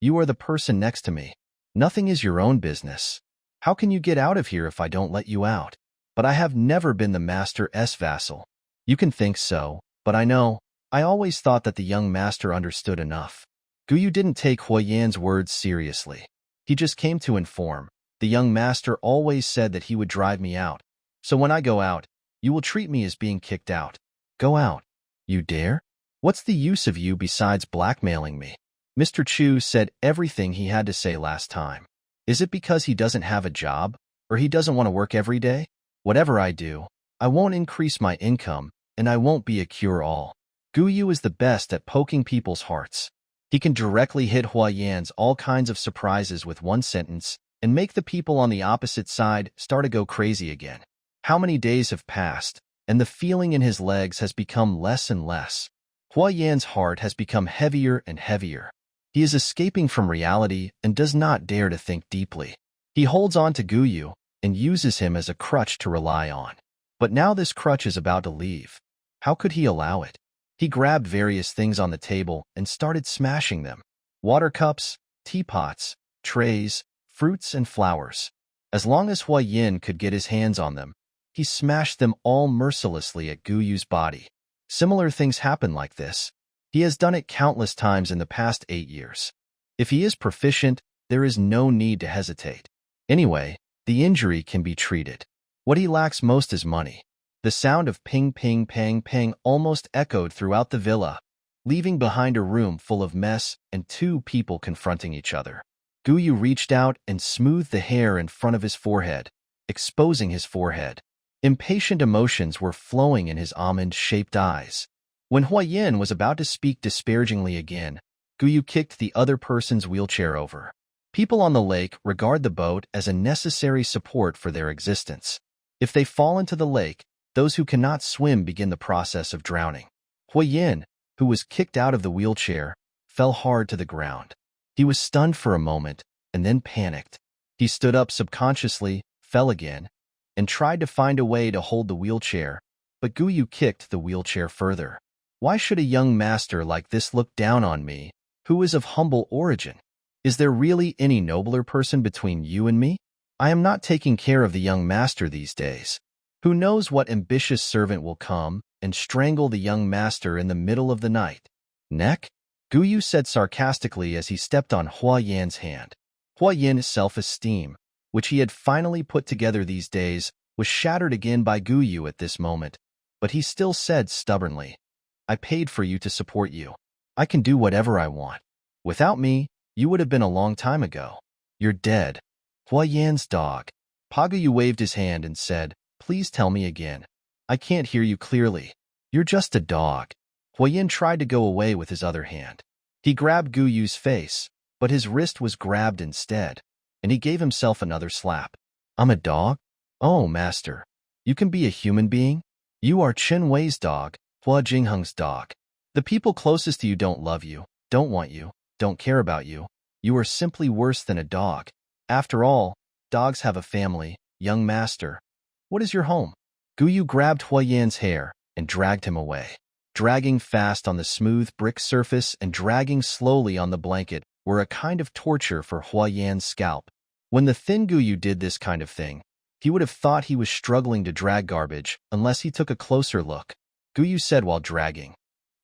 You are the person next to me. Nothing is your own business. How can you get out of here if I don't let you out? But I have never been the master's vassal. You can think so, but I know. I always thought that the young master understood enough. Guyu didn't take Huayan's words seriously. He just came to inform. The young master always said that he would drive me out. So when I go out, you will treat me as being kicked out. Go out. You dare? What's the use of you besides blackmailing me? Mr. Chu said everything he had to say last time. Is it because he doesn't have a job, or he doesn't want to work every day? Whatever I do, I won't increase my income, and I won't be a cure-all. Guyu is the best at poking people's hearts. He can directly hit Huayan's all kinds of surprises with one sentence and make the people on the opposite side start to go crazy again. How many days have passed, and the feeling in his legs has become less and less. Huayan's heart has become heavier and heavier. He is escaping from reality and does not dare to think deeply. He holds on to Guyu and uses him as a crutch to rely on. But now this crutch is about to leave. How could he allow it? He grabbed various things on the table and started smashing them. Water cups, teapots, trays, fruits, and flowers. As long as Huayan could get his hands on them, he smashed them all mercilessly at Guyu's body. Similar things happen like this. He has done it countless times in the past 8 years. If he is proficient, there is no need to hesitate. Anyway, the injury can be treated. What he lacks most is money. The sound of ping ping pang pang almost echoed throughout the villa, leaving behind a room full of mess and 2 people confronting each other. Guyu reached out and smoothed the hair in front of his forehead, exposing his forehead. Impatient emotions were flowing in his almond-shaped eyes. When Huayan was about to speak disparagingly again, Guyu kicked the other person's wheelchair over. People on the lake regard the boat as a necessary support for their existence. If they fall into the lake, those who cannot swim begin the process of drowning. Huayan, who was kicked out of the wheelchair, fell hard to the ground. He was stunned for a moment and then panicked. He stood up subconsciously, fell again, and tried to find a way to hold the wheelchair, but Guyu kicked the wheelchair further. Why should a young master like this look down on me, who is of humble origin? Is there really any nobler person between you and me? I am not taking care of the young master these days. Who knows what ambitious servant will come and strangle the young master in the middle of the night? Neck? Guyu said sarcastically as he stepped on Huayan's hand. Huayan's self-esteem, which he had finally put together these days, was shattered again by Guyu at this moment, but he still said stubbornly, I paid for you to support you. I can do whatever I want. Without me, you would have been a long time ago. You're dead. Huayan's dog. Guyu waved his hand and said, Please tell me again. I can't hear you clearly. You're just a dog. Huayan tried to go away with his other hand. He grabbed Guyu's face, but his wrist was grabbed instead, and he gave himself another slap. I'm a dog? Oh, master. You can be a human being? You are Chen Wei's dog, Hua Jingheng's dog. The people closest to you don't love you, don't want you, don't care about you. You are simply worse than a dog. After all, dogs have a family, young master. What is your home? Guyu grabbed Huayan's hair and dragged him away. Dragging fast on the smooth brick surface and dragging slowly on the blanket were a kind of torture for Huayan's scalp. When the thin Guyu did this kind of thing, he would have thought he was struggling to drag garbage unless he took a closer look. Guyu said while dragging,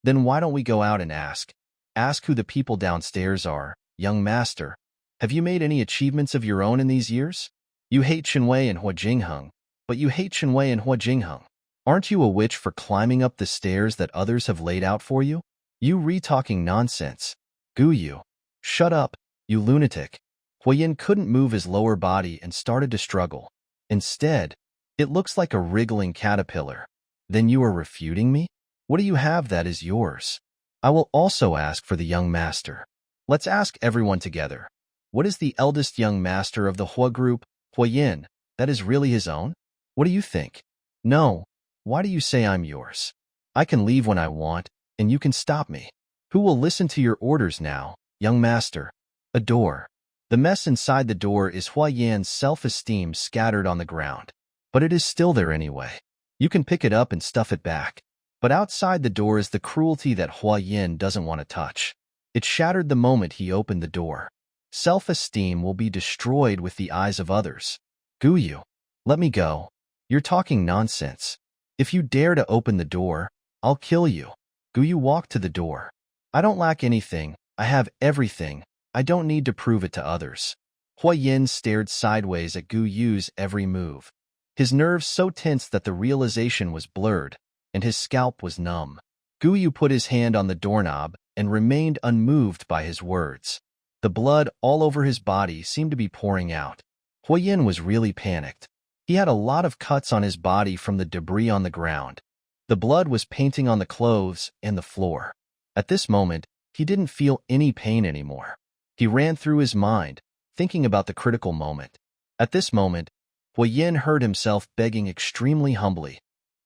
Then why don't we go out and ask? Ask who the people downstairs are, young master. Have you made any achievements of your own in these years? You hate Shenwei and Hua Jingheng, but you hate Shenwei and Hua Jingheng. Aren't you a witch for climbing up the stairs that others have laid out for you? You re-talking nonsense. Guyu. Shut up, you lunatic. Huayan couldn't move his lower body and started to struggle. Instead, it looks like a wriggling caterpillar. Then you are refuting me? What do you have that is yours? I will also ask for the young master. Let's ask everyone together. What is the eldest young master of the Hua group? Huayan, that is really his own? What do you think? No. Why do you say I'm yours? I can leave when I want, and you can stop me. Who will listen to your orders now, young master? A door. The mess inside the door is Hua Yan's self-esteem scattered on the ground. But it is still there anyway. You can pick it up and stuff it back. But outside the door is the cruelty that Hua Yan doesn't want to touch. It shattered the moment he opened the door. Self-esteem will be destroyed with the eyes of others. Guyu, let me go. You're talking nonsense. If you dare to open the door, I'll kill you. Guyu walked to the door. I don't lack anything. I have everything. I don't need to prove it to others. Hua Yan stared sideways at Guyu's every move. His nerves so tense that the realization was blurred, and his scalp was numb. Guyu put his hand on the doorknob and remained unmoved by his words. The blood all over his body seemed to be pouring out. Hua Yan was really panicked. He had a lot of cuts on his body from the debris on the ground. The blood was painting on the clothes and the floor. At this moment, he didn't feel any pain anymore. He ran through his mind, thinking about the critical moment. At this moment, Hua Yan heard himself begging extremely humbly.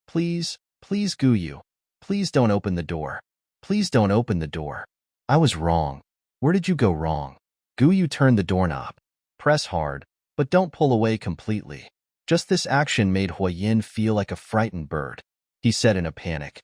Please, please, Guyu. Please don't open the door. Please don't open the door. I was wrong. Where did you go wrong? Guyu turned the doorknob. Press hard, but don't pull away completely. Just this action made Hua Yan feel like a frightened bird. He said in a panic,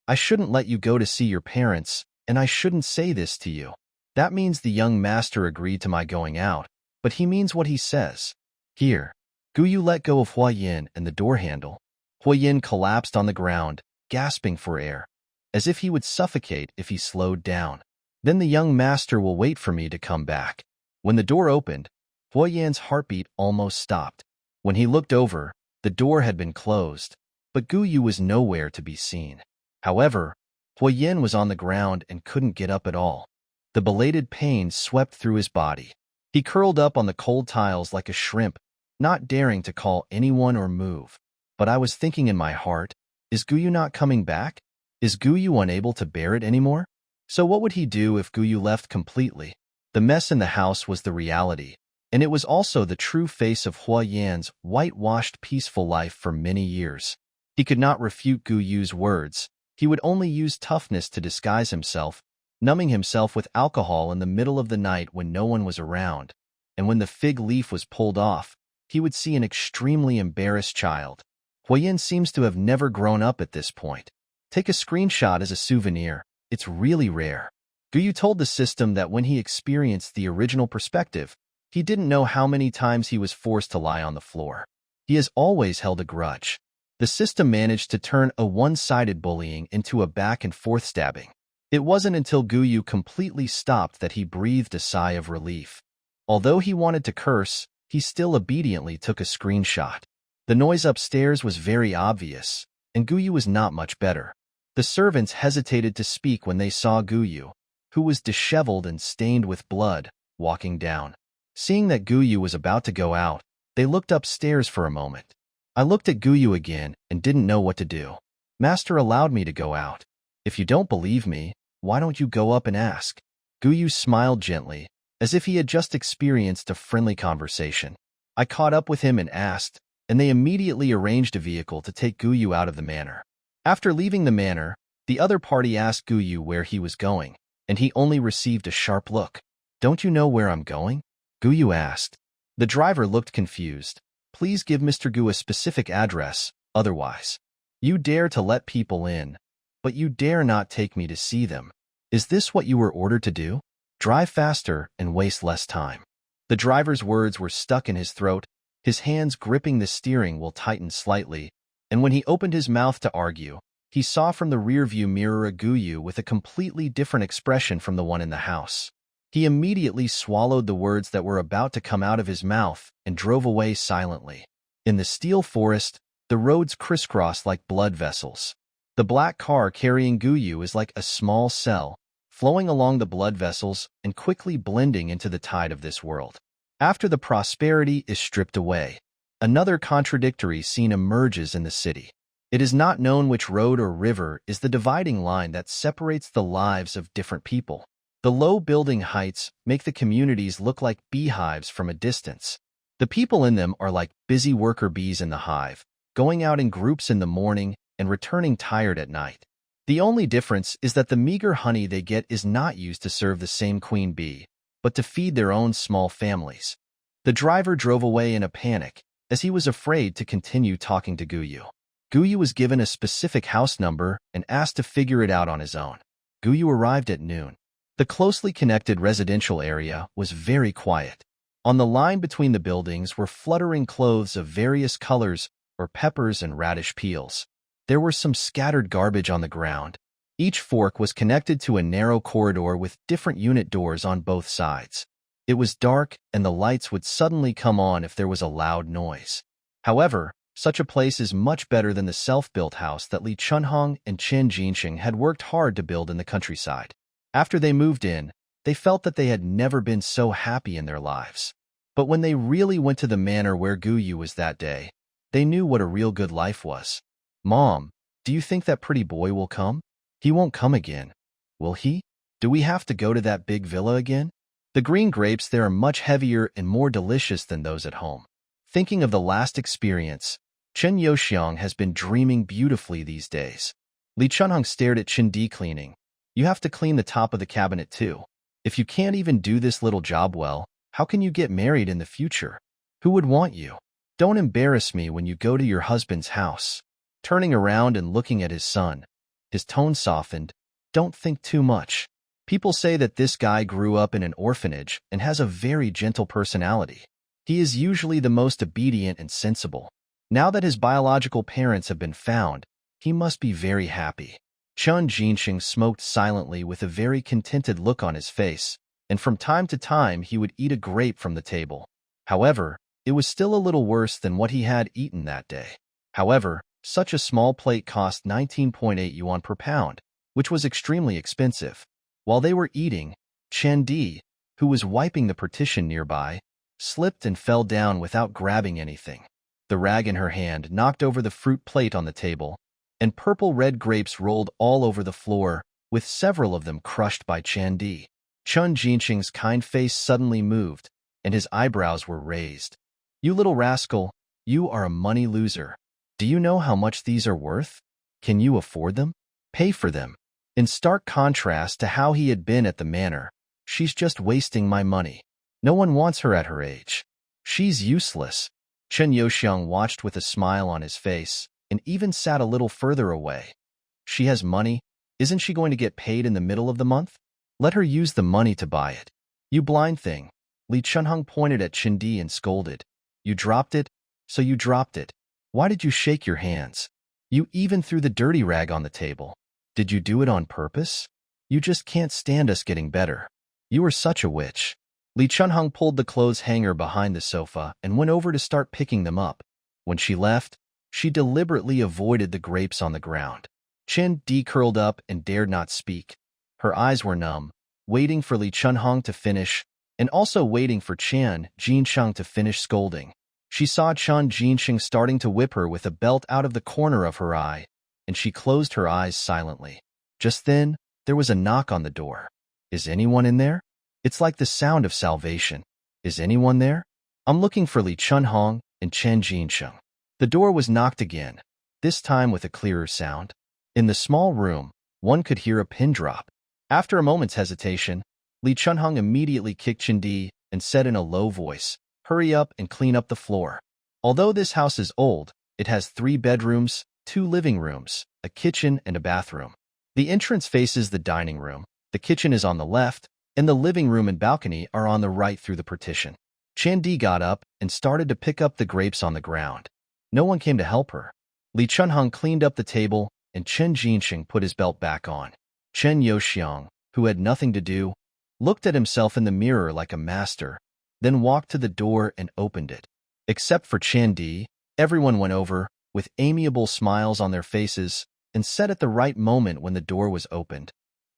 I shouldn't let you go to see your parents, and I shouldn't say this to you. That means the young master agreed to my going out, but he means what he says. Here. Guyu let go of Hua Yan and the door handle. Hua Yan collapsed on the ground, gasping for air, as if he would suffocate if he slowed down. Then the young master will wait for me to come back. When the door opened, Hua Yan's heartbeat almost stopped. When he looked over, the door had been closed, but Guyu was nowhere to be seen. However, Hua Yan was on the ground and couldn't get up at all. The belated pain swept through his body. He curled up on the cold tiles like a shrimp, not daring to call anyone or move. But I was thinking in my heart, is Guyu not coming back? Is Guyu unable to bear it anymore? So what would he do if Guyu left completely? The mess in the house was the reality, and it was also the true face of Hua Yan's whitewashed peaceful life for many years. He could not refute Guyu's words. He would only use toughness to disguise himself, numbing himself with alcohol in the middle of the night when no one was around. And when the fig leaf was pulled off, he would see an extremely embarrassed child. Hua Yan seems to have never grown up at this point. Take a screenshot as a souvenir. It's really rare. Guyu told the system that when he experienced the original perspective, he didn't know how many times he was forced to lie on the floor. He has always held a grudge. The system managed to turn a one-sided bullying into a back-and-forth stabbing. It wasn't until Guyu completely stopped that he breathed a sigh of relief. Although he wanted to curse, he still obediently took a screenshot. The noise upstairs was very obvious, and Guyu was not much better. The servants hesitated to speak when they saw Guyu, who was disheveled and stained with blood, walking down. Seeing that Guyu was about to go out, they looked upstairs for a moment. I looked at Guyu again and didn't know what to do. Master allowed me to go out. If you don't believe me, why don't you go up and ask? Guyu smiled gently, as if he had just experienced a friendly conversation. I caught up with him and asked, and they immediately arranged a vehicle to take Guyu out of the manor. After leaving the manor, the other party asked Guyu where he was going, and he only received a sharp look. Don't you know where I'm going? Guyu asked. The driver looked confused. Please give Mr. Gu a specific address, otherwise. You dare to let people in, but you dare not take me to see them. Is this what you were ordered to do? Drive faster and waste less time. The driver's words were stuck in his throat, his hands gripping the steering wheel tightened slightly, and when he opened his mouth to argue, he saw from the rearview mirror a Guyu with a completely different expression from the one in the house. He immediately swallowed the words that were about to come out of his mouth and drove away silently. In the steel forest, the roads crisscrossed like blood vessels. The black car carrying Guyu is like a small cell, flowing along the blood vessels and quickly blending into the tide of this world. After the prosperity is stripped away, another contradictory scene emerges in the city. It is not known which road or river is the dividing line that separates the lives of different people. The low building heights make the communities look like beehives from a distance. The people in them are like busy worker bees in the hive, going out in groups in the morning and returning tired at night. The only difference is that the meager honey they get is not used to serve the same queen bee, but to feed their own small families. The driver drove away in a panic, as he was afraid to continue talking to Guyu. Guyu was given a specific house number and asked to figure it out on his own. Guyu arrived at noon. The closely connected residential area was very quiet. On the line between the buildings were fluttering clothes of various colors or peppers and radish peels. There were some scattered garbage on the ground. Each fork was connected to a narrow corridor with different unit doors on both sides. It was dark, and the lights would suddenly come on if there was a loud noise. However, such a place is much better than the self-built house that Li Chunhong and Chen Jinxing had worked hard to build in the countryside. After they moved in, they felt that they had never been so happy in their lives. But when they really went to the manor where Guyu was that day, they knew what a real good life was. "Mom, do you think that pretty boy will come? He won't come again, will he? Do we have to go to that big villa again? The green grapes there are much heavier and more delicious than those at home." Thinking of the last experience, Chen Youxiang has been dreaming beautifully these days. Li Chunhong stared at Chen Di cleaning. "You have to clean the top of the cabinet too. If you can't even do this little job well, how can you get married in the future? Who would want you? Don't embarrass me when you go to your husband's house." Turning around and looking at his son, his tone softened. "Don't think too much. People say that this guy grew up in an orphanage and has a very gentle personality. He is usually the most obedient and sensible. Now that his biological parents have been found, he must be very happy." Chen Jinxing smoked silently with a very contented look on his face, and from time to time he would eat a grape from the table. However, it was still a little worse than what he had eaten that day. However, such a small plate cost 19.8 yuan per pound, which was extremely expensive. While they were eating, Chen Di, who was wiping the partition nearby, slipped and fell down without grabbing anything. The rag in her hand knocked over the fruit plate on the table, and purple-red grapes rolled all over the floor, with several of them crushed by Chen Di. Chen Jinxing's kind face suddenly moved, and his eyebrows were raised. "You little rascal, you are a money loser. Do you know how much these are worth? Can you afford them? Pay for them." In stark contrast to how he had been at the manor, "She's just wasting my money. No one wants her at her age. She's useless." Chen Youxiang watched with a smile on his face, and even sat a little further away. "She has money. Isn't she going to get paid in the middle of the month? Let her use the money to buy it." "You blind thing." Li Chunhong pointed at Chen Di and scolded. "You dropped it, so you dropped it. Why did you shake your hands? You even threw the dirty rag on the table. Did you do it on purpose? You just can't stand us getting better. You are such a witch." Li Chunhong pulled the clothes hanger behind the sofa and went over to start picking them up. When she left, she deliberately avoided the grapes on the ground. Chen Di curled up and dared not speak. Her eyes were numb, waiting for Li Chunhong to finish, and also waiting for Chen Jinxing to finish scolding. She saw Chen Jinxing starting to whip her with a belt out of the corner of her eye, and she closed her eyes silently. Just then, there was a knock on the door. "Is anyone in there? It's like the sound of salvation. Is anyone there? I'm looking for Li Chunhong and Chen Jinxing." The door was knocked again, this time with a clearer sound. In the small room, one could hear a pin drop. After a moment's hesitation, Li Chunhong immediately kicked Chen Di and said in a low voice, "Hurry up and clean up the floor." Although this house is old, it has 3 bedrooms, 2 living rooms, a kitchen, and a bathroom. The entrance faces the dining room, the kitchen is on the left, and the living room and balcony are on the right through the partition. Chen Di got up and started to pick up the grapes on the ground. No one came to help her. Li Chunhong cleaned up the table, and Chen Jinxing put his belt back on. Chen Youxiang, who had nothing to do, looked at himself in the mirror like a master, then walked to the door and opened it. Except for Chen Di, everyone went over, with amiable smiles on their faces, and said at the right moment when the door was opened,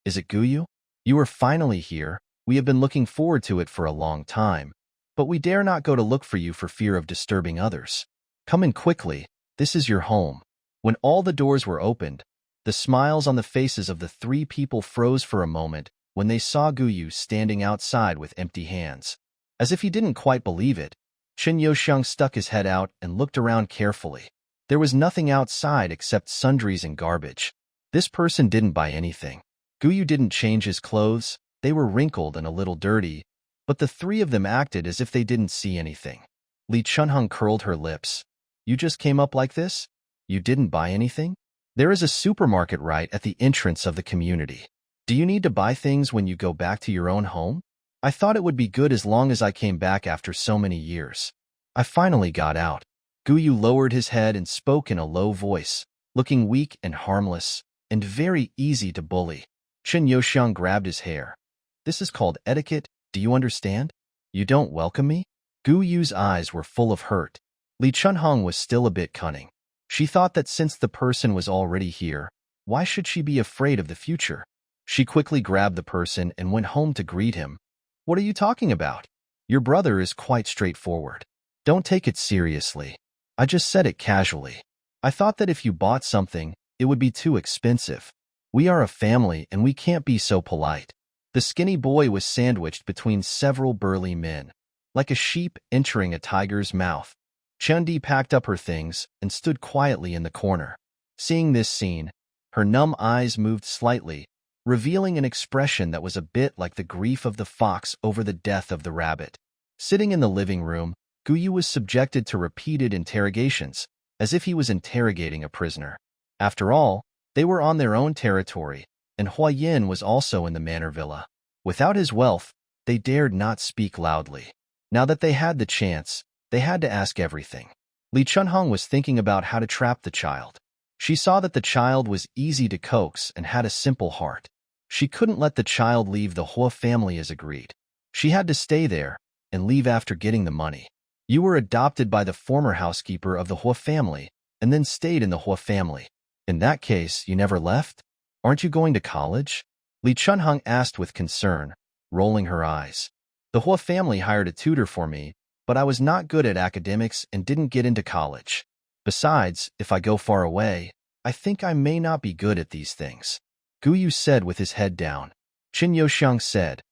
"Is it Guyu? You are finally here. We have been looking forward to it for a long time, but we dare not go to look for you for fear of disturbing others. Come in quickly, this is your home." When all the doors were opened, the smiles on the faces of the 3 people froze for a moment when they saw Guyu standing outside with empty hands. As if he didn't quite believe it, Chen Yoxiang stuck his head out and looked around carefully. There was nothing outside except sundries and garbage. This person didn't buy anything. Guyu didn't change his clothes. They were wrinkled and a little dirty, but the three of them acted as if they didn't see anything. Li Chunhung curled her lips. You just came up like this? You didn't buy anything? There is a supermarket right at the entrance of the community. Do you need to buy things when you go back to your own home? I thought it would be good as long as I came back after so many years. I finally got out. Guyu lowered his head and spoke in a low voice, looking weak and harmless, and very easy to bully. Chen Yoxiang grabbed his hair. This is called etiquette, do you understand? You don't welcome me? Guyu's eyes were full of hurt. Li Chunhong was still a bit cunning. She thought that since the person was already here, why should she be afraid of the future? She quickly grabbed the person and went home to greet him. What are you talking about? Your brother is quite straightforward. Don't take it seriously. I just said it casually. I thought that if you bought something, it would be too expensive. We are a family and we can't be so polite. The skinny boy was sandwiched between several burly men, like a sheep entering a tiger's mouth. Chundi packed up her things and stood quietly in the corner. Seeing this scene, her numb eyes moved slightly, revealing an expression that was a bit like the grief of the fox over the death of the rabbit. Sitting in the living room, Guyu was subjected to repeated interrogations, as if he was interrogating a prisoner. After all, they were on their own territory, and Hua Yin was also in the manor villa. Without his wealth, they dared not speak loudly. Now that they had the chance, they had to ask everything. Li Chunhong was thinking about how to trap the child. She saw that the child was easy to coax and had a simple heart. She couldn't let the child leave the Hua family as agreed. She had to stay there and leave after getting the money. You were adopted by the former housekeeper of the Hua family and then stayed in the Hua family. In that case, you never left? Aren't you going to college? Li Chunhong asked with concern, rolling her eyes. The Hua family hired a tutor for me, but I was not good at academics and didn't get into college. Besides, if I go far away, I think I may not be good at these things. Guyu said with his head down. Chen Yoxiang said,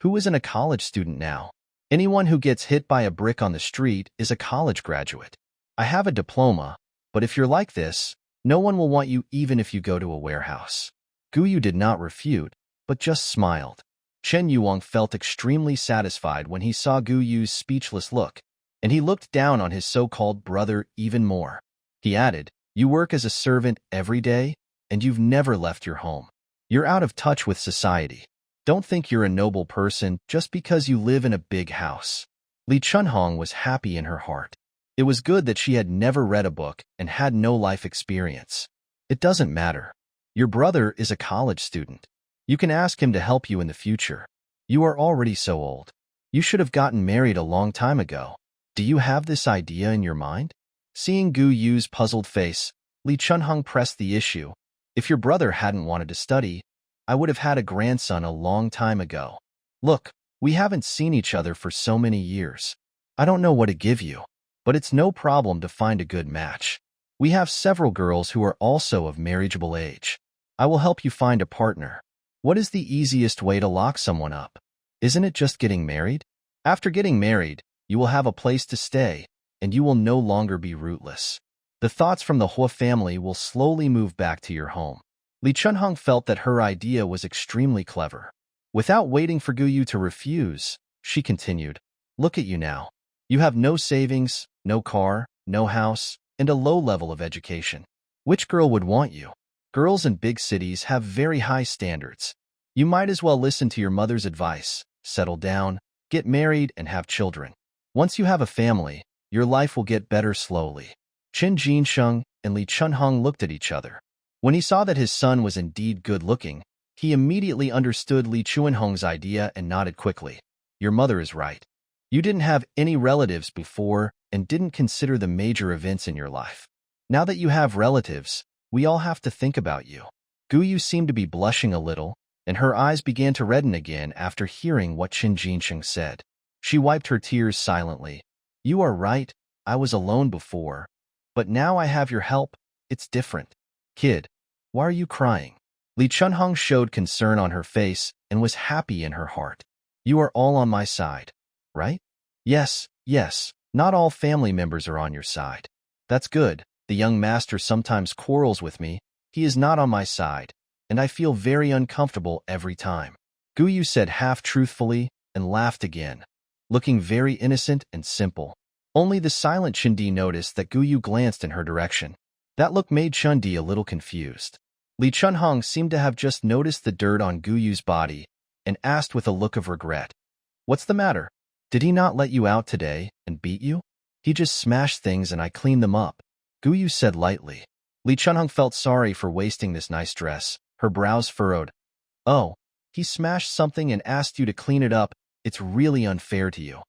Who isn't a college student now? Anyone who gets hit by a brick on the street is a college graduate. I have a diploma, but if you're like this, no one will want you even if you go to a warehouse. Guyu did not refute, but just smiled. Chen Yuang felt extremely satisfied when he saw Guyu's speechless look, and he looked down on his so-called brother even more. He added, You work as a servant every day, and you've never left your home. You're out of touch with society. Don't think you're a noble person just because you live in a big house. Li Chunhong was happy in her heart. It was good that she had never read a book and had no life experience. It doesn't matter. Your brother is a college student. You can ask him to help you in the future. You are already so old. You should have gotten married a long time ago. Do you have this idea in your mind? Seeing Gu Yu's puzzled face, Li Chunhong pressed the issue. If your brother hadn't wanted to study, I would have had a grandson a long time ago. Look, we haven't seen each other for so many years. I don't know what to give you, but it's no problem to find a good match. We have several girls who are also of marriageable age. I will help you find a partner. What is the easiest way to lock someone up? Isn't it just getting married? After getting married, you will have a place to stay, and you will no longer be rootless. The thoughts from the Hua family will slowly move back to your home. Li Chunhong felt that her idea was extremely clever. Without waiting for Guyu to refuse, she continued, Look at you now. You have no savings, no car, no house, and a low level of education. Which girl would want you? Girls in big cities have very high standards. You might as well listen to your mother's advice, settle down, get married, and have children. Once you have a family, your life will get better slowly. Chen Jinsheng and Li Chunhong looked at each other. When he saw that his son was indeed good-looking, he immediately understood Li Chunhong's idea and nodded quickly. Your mother is right. You didn't have any relatives before and didn't consider the major events in your life. Now that you have relatives, we all have to think about you. Guyu seemed to be blushing a little, and her eyes began to redden again after hearing what Chen Jinsheng said. She wiped her tears silently. You are right, I was alone before, but now I have your help, it's different. Kid, why are you crying? Li Chunhong showed concern on her face and was happy in her heart. You are all on my side, right? Yes, Not all family members are on your side. That's good. The young master sometimes quarrels with me. He is not on my side, and I feel very uncomfortable every time. Guyu said half-truthfully and laughed again, looking very innocent and simple. Only the silent Chindi noticed that Guyu glanced in her direction. That look made Chindi a little confused. Li Chunhong seemed to have just noticed the dirt on Guyu's body and asked with a look of regret, "What's the matter? Did he not let you out today and beat you?" "He just smashed things and I cleaned them up," Guyu said lightly. Li Chunhong felt sorry for wasting this nice dress. Her brows furrowed. "Oh, he smashed something and asked you to clean it up. It's really unfair to you.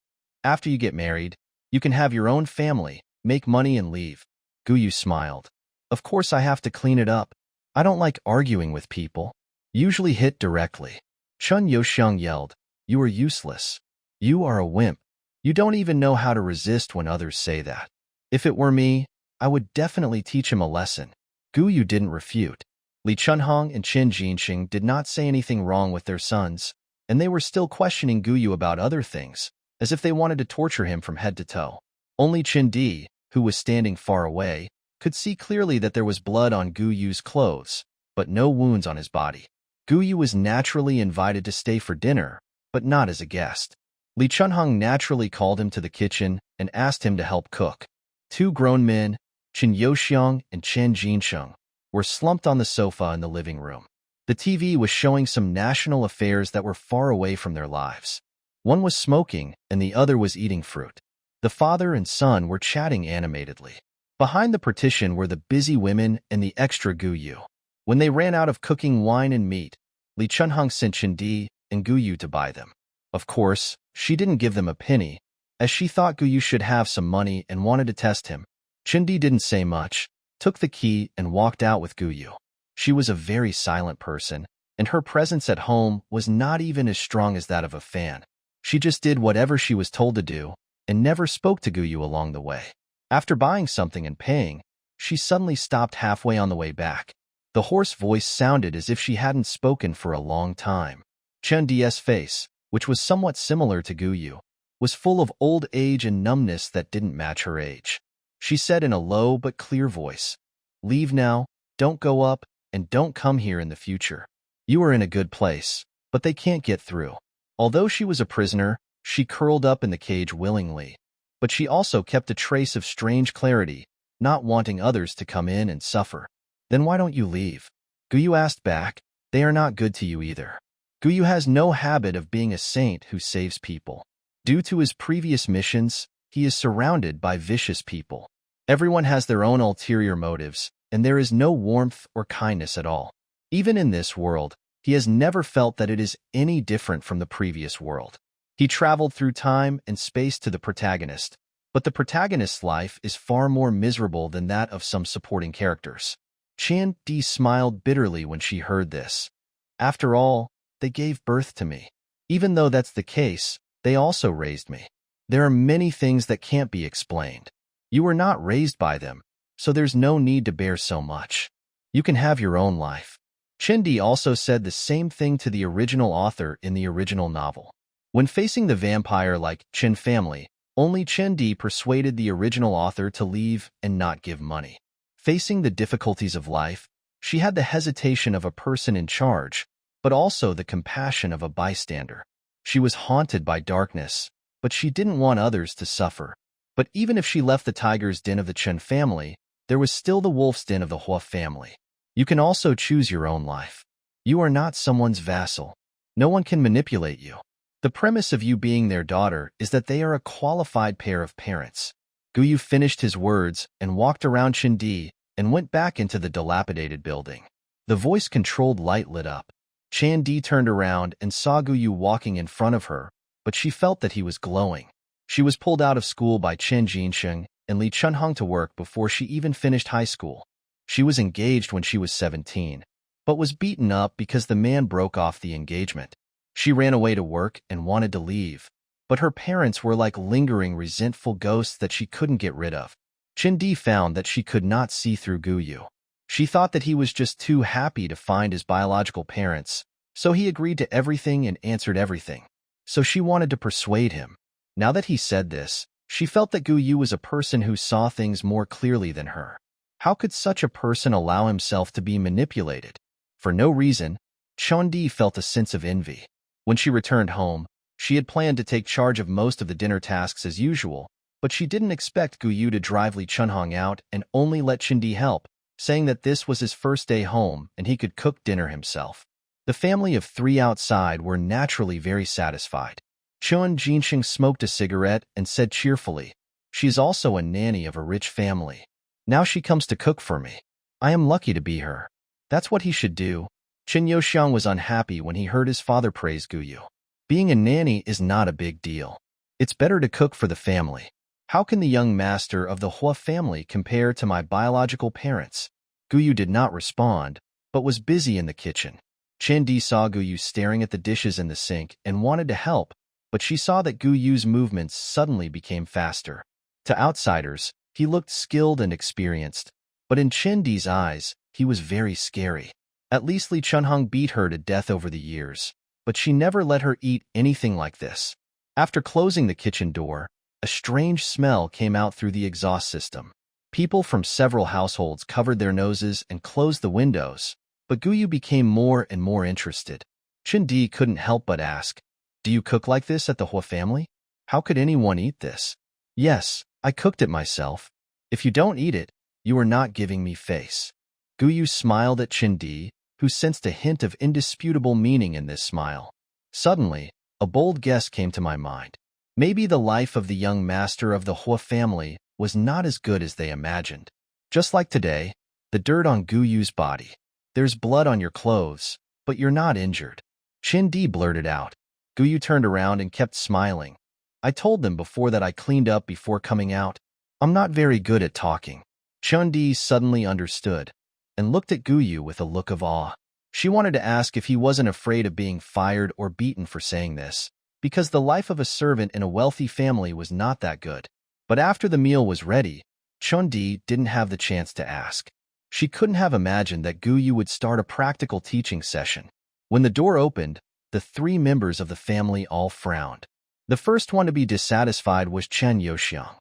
After you get married, you can have your own family, make money and leave." Guyu smiled. "Of course I have to clean it up. I don't like arguing with people. Usually hit directly." Chun Yoxiang yelled, "You are useless. You are a wimp. You don't even know how to resist when others say that. If it were me, I would definitely teach him a lesson." Guyu didn't refute. Li Chunhong and Qin Jinxing did not say anything wrong with their sons, and they were still questioning Guyu about other things, as if they wanted to torture him from head to toe. Only Qin Di, who was standing far away, could see clearly that there was blood on Guyu's clothes, but no wounds on his body. Guyu was naturally invited to stay for dinner, but not as a guest. Li Chunhong naturally called him to the kitchen and asked him to help cook. Two grown men, Qin Yoxiang and Chen Jinsheng, were slumped on the sofa in the living room. The TV was showing some national affairs that were far away from their lives. One was smoking and the other was eating fruit. The father and son were chatting animatedly. Behind the partition were the busy women and the extra Guyu. When they ran out of cooking wine and meat, Li Chunhong sent Chindi and Guyu to buy them. Of course, she didn't give them a penny, as she thought Guyu should have some money and wanted to test him. Chindi didn't say much, took the key and walked out with Guyu. She was a very silent person, and her presence at home was not even as strong as that of a fan. She just did whatever she was told to do and never spoke to Guyu along the way. After buying something and paying, she suddenly stopped halfway on the way back. The hoarse voice sounded as if she hadn't spoken for a long time. Chen Di's face, which was somewhat similar to Guyu, was full of old age and numbness that didn't match her age. She said in a low but clear voice, "Leave now, don't go up, and don't come here in the future. You are in a good place, but they can't get through." Although she was a prisoner, she curled up in the cage willingly, but she also kept a trace of strange clarity, not wanting others to come in and suffer. "Then why don't you leave?" Guyu asked back. "They are not good to you either." Guyu has no habit of being a saint who saves people. Due to his previous missions, he is surrounded by vicious people. Everyone has their own ulterior motives, and there is no warmth or kindness at all. Even in this world, he has never felt that it is any different from the previous world. He traveled through time and space to the protagonist, but the protagonist's life is far more miserable than that of some supporting characters. Chan Di smiled bitterly when she heard this. "After all, they gave birth to me. Even though that's the case, they also raised me. There are many things that can't be explained. You were not raised by them, so there's no need to bear so much. You can have your own life." Chindi also said the same thing to the original author in the original novel. When facing the vampire-like Chen family, only Chindi persuaded the original author to leave and not give money. Facing the difficulties of life, she had the hesitation of a person in charge, but also the compassion of a bystander. She was haunted by darkness, but she didn't want others to suffer. But even if she left the tiger's den of the Chen family, there was still the wolf's den of the Hua family. You can also choose your own life. You are not someone's vassal. No one can manipulate you. The premise of you being their daughter is that they are a qualified pair of parents. Guyu finished his words and walked around Chindi and went back into the dilapidated building. The voice-controlled light lit up. Chandi turned around and saw Guyu walking in front of her, but she felt that he was glowing. She was pulled out of school by Chen Jinsheng and Li Chunhong to work before she even finished high school. She was engaged when she was 17, but was beaten up because the man broke off the engagement. She ran away to work and wanted to leave, but her parents were like lingering resentful ghosts that she couldn't get rid of. Chindi found that she could not see through Guyu. She thought that he was just too happy to find his biological parents, so he agreed to everything and answered everything. So she wanted to persuade him. Now that he said this, She felt that Gu Yu was a person who saw things more clearly than her. How could such a person allow himself to be manipulated? For no reason, Chondi felt a sense of envy. When she returned home, she had planned to take charge of most of the dinner tasks as usual, but she didn't expect Gu Yu to drive Li Chunhong out and only let Chindi help, saying that this was his first day home and he could cook dinner himself. The family of 3 outside were naturally very satisfied. Chun Jinsheng smoked a cigarette and said cheerfully, "She's also a nanny of a rich family. Now she comes to cook for me. I am lucky to be her." That's what he should do. Chen Youxiang was unhappy when he heard his father praise Gu Yu. Being a nanny is not a big deal. It's better to cook for the family. How can the young master of the Hua family compare to my biological parents? Gu Yu did not respond, but was busy in the kitchen. Chen Di saw Gu Yu staring at the dishes in the sink and wanted to help, but she saw that Gu Yu's movements suddenly became faster. To outsiders, he looked skilled and experienced, but in Chen Di's eyes, he was very scary. At least Li Chunhong beat her to death over the years, but she never let her eat anything like this. After closing the kitchen door, a strange smell came out through the exhaust system. People from several households covered their noses and closed the windows, but Gu Yu became more and more interested. Chen Di couldn't help but ask, "Do you cook like this at the Hua family? How could anyone eat this?" "Yes, I cooked it myself. If you don't eat it, you are not giving me face." Gu Yu smiled at Chen Di, who sensed a hint of indisputable meaning in this smile. Suddenly, a bold guess came to my mind. Maybe the life of the young master of the Hua family was not as good as they imagined. Just like today, the dirt on Gu Yu's body. "There's blood on your clothes, but you're not injured." Chen Di blurted out. Gu Yu turned around and kept smiling. "I told them before that I cleaned up before coming out. I'm not very good at talking." Chen Di suddenly understood and looked at Gu Yu with a look of awe. She wanted to ask if he wasn't afraid of being fired or beaten for saying this, because the life of a servant in a wealthy family was not that good. But after the meal was ready, Chen Di didn't have the chance to ask. She couldn't have imagined that Gu Yu would start a practical teaching session. When the door opened, the 3 members of the family all frowned. The first one to be dissatisfied was Chen Youxiang.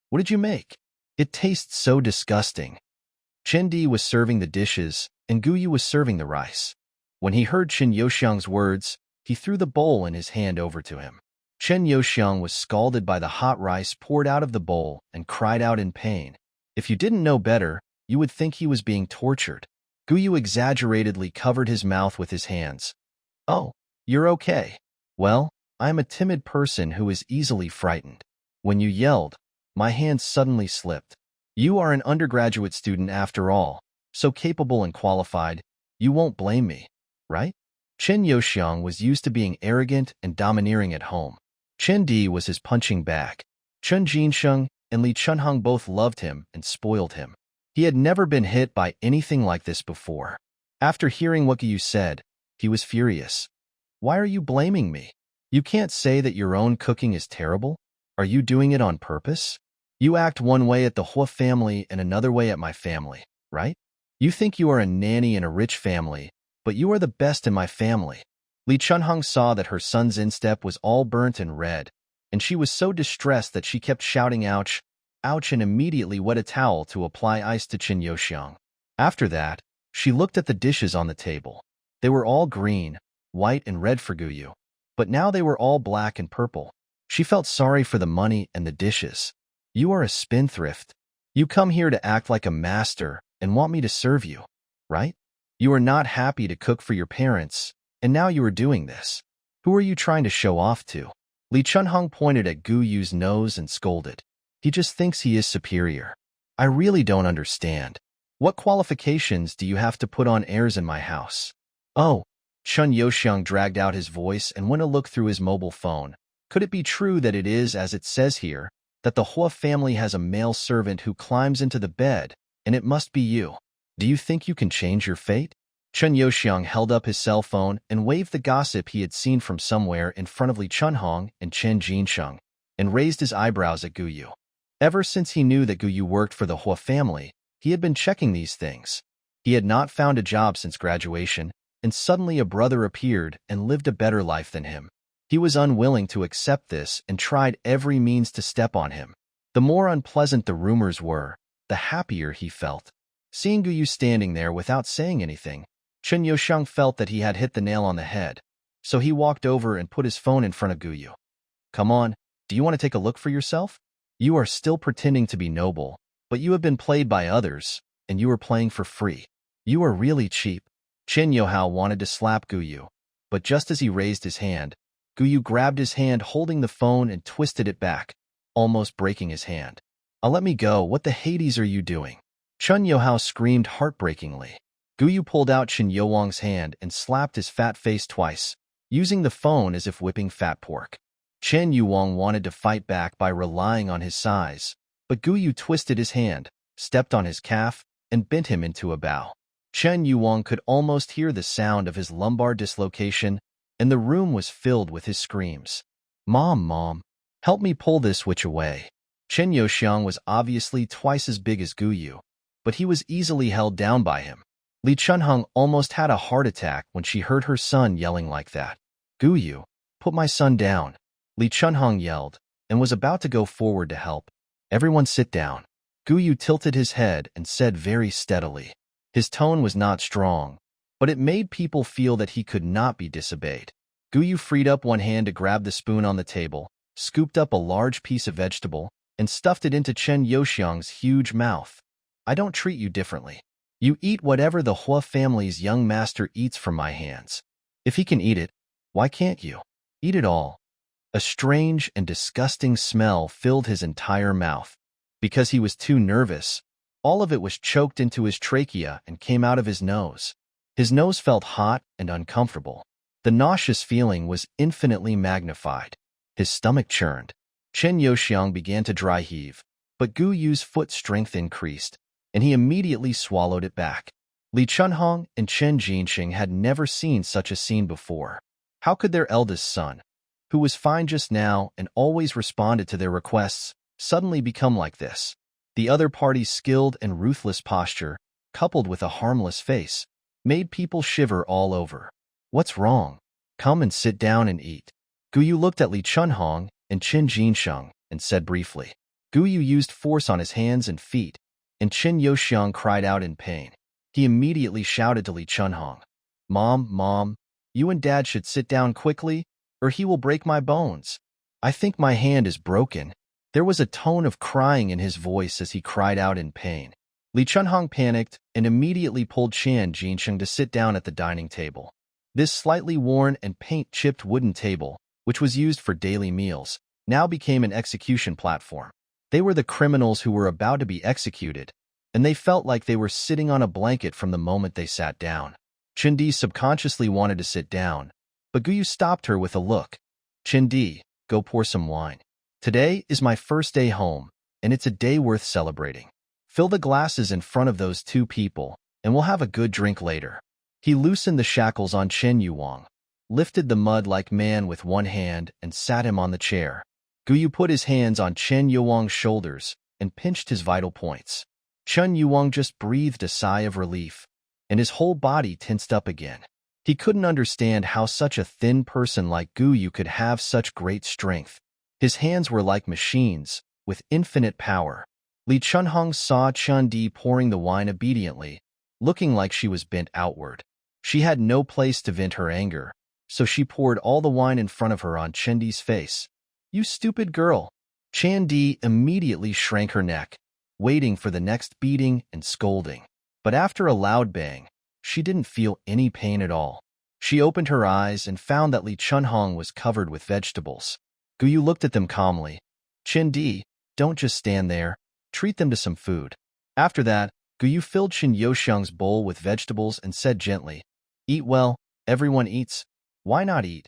"What did you make? It tastes so disgusting." Chen Di was serving the dishes, and Gu Yu was serving the rice. When he heard Chen Youxiang's words, he threw the bowl in his hand over to him. Chen Youxiang was scalded by the hot rice poured out of the bowl and cried out in pain. If you didn't know better, you would think he was being tortured. Gu Yu exaggeratedly covered his mouth with his hands. "Oh, you're okay. Well, I'm a timid person who is easily frightened. When you yelled, my hands suddenly slipped. You are an undergraduate student after all, so capable and qualified. You won't blame me, right?" Chen Youxiang was used to being arrogant and domineering at home. Chen Di was his punching bag. Chen Jinsheng and Li Chunhong both loved him and spoiled him. He had never been hit by anything like this before. After hearing what Gu Yu said, he was furious. "Why are you blaming me? You can't say that your own cooking is terrible. Are you doing it on purpose? You act one way at the Hua family and another way at my family, right? You think you are a nanny in a rich family, but you are the best in my family." Li Chunhong saw that her son's instep was all burnt and red, and she was so distressed that she kept shouting ouch, ouch, and immediately wet a towel to apply ice to Chen Youxiang. After that, she looked at the dishes on the table. They were all green, white, and red for Gu Yu, but now they were all black and purple. She felt sorry for the money and the dishes. "You are a spendthrift. You come here to act like a master and want me to serve you, right? You are not happy to cook for your parents, and now you are doing this. Who are you trying to show off to?" Li Chunhong pointed at Gu Yu's nose and scolded. "He just thinks he is superior. I really don't understand. What qualifications do you have to put on airs in my house?" "Oh." Chen Youxiang dragged out his voice and went a look through his mobile phone. "Could it be true that it is as it says here, that the Hua family has a male servant who climbs into the bed, and it must be you? Do you think you can change your fate?" Chen Youxiang held up his cell phone and waved the gossip he had seen from somewhere in front of Li Chunhong and Chen Jinsheng, and raised his eyebrows at Gu Yu. Ever since he knew that Gu Yu worked for the Hua family, he had been checking these things. He had not found a job since graduation, and suddenly a brother appeared and lived a better life than him. He was unwilling to accept this and tried every means to step on him. The more unpleasant the rumors were, the happier he felt. Seeing Guyu standing there without saying anything, Chen Yosheng felt that he had hit the nail on the head, so he walked over and put his phone in front of Guyu. Come on, do you want to take a look for yourself? You are still pretending to be noble, but you have been played by others, and you are playing for free. You are really cheap. Chen Yohao wanted to slap Guyu, but just as he raised his hand, Guyu grabbed his hand holding the phone and twisted it back, almost breaking his hand. Let me go, what the Hades are you doing? Chen Yohao screamed heartbreakingly. Guyu pulled out Chen Yohuang's hand and slapped his fat face twice, using the phone as if whipping fat pork. Chen Yuang wanted to fight back by relying on his size, but Guyu twisted his hand, stepped on his calf, and bent him into a bow. Chen Yuang could almost hear the sound of his lumbar dislocation, and the room was filled with his screams. Mom, help me pull this witch away. Chen Yoxiang was obviously twice as big as Guyu, but he was easily held down by him. Li Chunheng almost had a heart attack when she heard her son yelling like that. Guyu, put my son down. Li Chunheng yelled, and was about to go forward to help. Everyone sit down. Guyu tilted his head and said very steadily. His tone was not strong, but it made people feel that he could not be disobeyed. Guyu freed up one hand to grab the spoon on the table, scooped up a large piece of vegetable, and stuffed it into Chen Yoxiang's huge mouth. I don't treat you differently. You eat whatever the Hua family's young master eats from my hands. If he can eat it, why can't you? Eat it all. A strange and disgusting smell filled his entire mouth. Because he was too nervous, all of it was choked into his trachea and came out of his nose. His nose felt hot and uncomfortable. The nauseous feeling was infinitely magnified. His stomach churned. Chen Yoxiang began to dry heave, but Guyu's foot strength increased, and he immediately swallowed it back. Li Chunhong and Chen Jinxing had never seen such a scene before. How could their eldest son, who was fine just now and always responded to their requests, suddenly become like this? The other party's skilled and ruthless posture, coupled with a harmless face, made people shiver all over. What's wrong? Come and sit down and eat. Guyu looked at Li Chunhong and Chen Jinsheng and said briefly. Guyu used force on his hands and feet, and Chen Yoxiang cried out in pain. He immediately shouted to Li Chunhong, Mom, you and Dad should sit down quickly, or he will break my bones. I think my hand is broken. There was a tone of crying in his voice as he cried out in pain. Li Chunhong panicked and immediately pulled Chen Jinsheng to sit down at the dining table. This slightly worn and paint-chipped wooden table, which was used for daily meals, now became an execution platform. They were the criminals who were about to be executed, and they felt like they were sitting on a blanket from the moment they sat down. Chindi subconsciously wanted to sit down, but Guyu stopped her with a look. Chindi, go pour some wine. Today is my first day home, and it's a day worth celebrating. Fill the glasses in front of those two people, and we'll have a good drink later. He loosened the shackles on Chen Yuang, lifted the mud-like man with one hand, and sat him on the chair. Guyu put his hands on Chen Yuang's shoulders and pinched his vital points. Chen Yuang just breathed a sigh of relief, and his whole body tensed up again. He couldn't understand how such a thin person like Guyu could have such great strength. His hands were like machines, with infinite power. Li Chunhong saw Chun Di pouring the wine obediently, looking like she was bent outward. She had no place to vent her anger, so she poured all the wine in front of her on Chen Di's face. You stupid girl! Chan Di immediately shrank her neck, waiting for the next beating and scolding. But after a loud bang, she didn't feel any pain at all. She opened her eyes and found that Li Chunhong was covered with vegetables. Guyu looked at them calmly. Chen Di, don't just stand there. Treat them to some food. After that, Guyu filled Chen Yoxiang's bowl with vegetables and said gently, Eat well, everyone eats. Why not eat?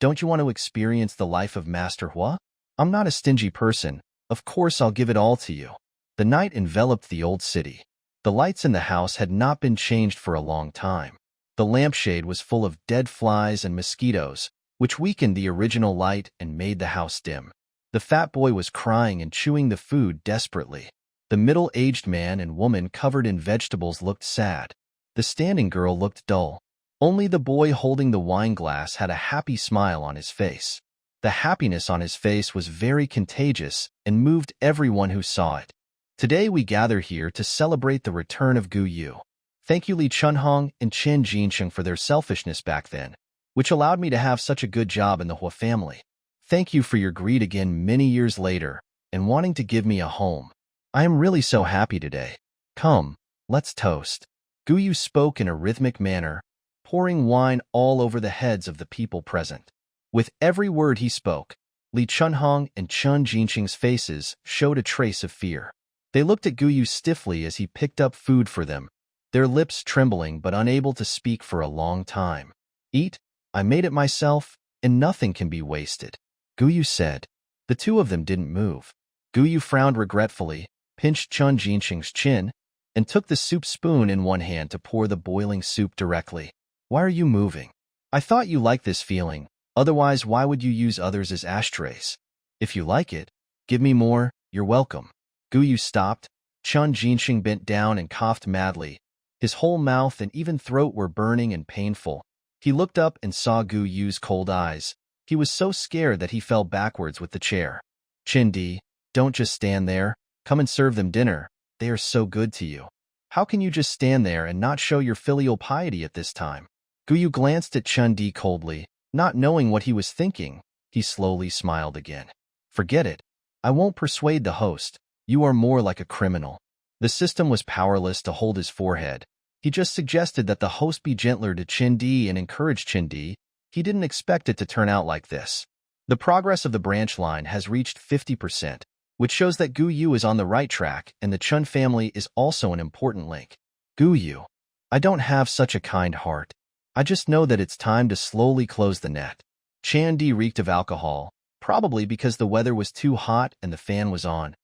Don't you want to experience the life of Master Hua? I'm not a stingy person. Of course I'll give it all to you. The night enveloped the old city. The lights in the house had not been changed for a long time. The lampshade was full of dead flies and mosquitoes, which weakened the original light and made the house dim. The fat boy was crying and chewing the food desperately. The middle-aged man and woman covered in vegetables looked sad. The standing girl looked dull. Only the boy holding the wine glass had a happy smile on his face. The happiness on his face was very contagious and moved everyone who saw it. Today we gather here to celebrate the return of Gu Yu. Thank you Li Chunhong and Chen Jinsheng for their selfishness back then, which allowed me to have such a good job in the Hua family. Thank you for your greed again many years later and wanting to give me a home. I am really so happy today. Come, let's toast. Gu Yu spoke in a rhythmic manner, pouring wine all over the heads of the people present. With every word he spoke, Li Chunhong and Chen Jinsheng's faces showed a trace of fear. They looked at Gu Yu stiffly as he picked up food for them, their lips trembling but unable to speak for a long time. Eat, I made it myself, and nothing can be wasted, Gu Yu said. The two of them didn't move. Gu Yu frowned regretfully, pinched Chen Jinsheng's chin, and took the soup spoon in one hand to pour the boiling soup directly. Why are you moving? I thought you liked this feeling. Otherwise, why would you use others as ashtrays? If you like it, give me more, you're welcome. Gu Yu stopped. Chen Jinsheng bent down and coughed madly. His whole mouth and even throat were burning and painful. He looked up and saw Gu Yu's cold eyes. He was so scared that he fell backwards with the chair. Chindi, don't just stand there. Come and serve them dinner. They are so good to you. How can you just stand there and not show your filial piety at this time? Gu Yu glanced at Chun-Di coldly. Not knowing what he was thinking, he slowly smiled again. Forget it. I won't persuade the host. You are more like a criminal. The system was powerless to hold his forehead. He just suggested that the host be gentler to Chindi and encourage Chindi. He didn't expect it to turn out like this. The progress of the branch line has reached 50%, which shows that Gu Yu is on the right track and the Chun family is also an important link. Gu Yu, I don't have such a kind heart. I just know that it's time to slowly close the net. Chandi reeked of alcohol, probably because the weather was too hot and the fan was on.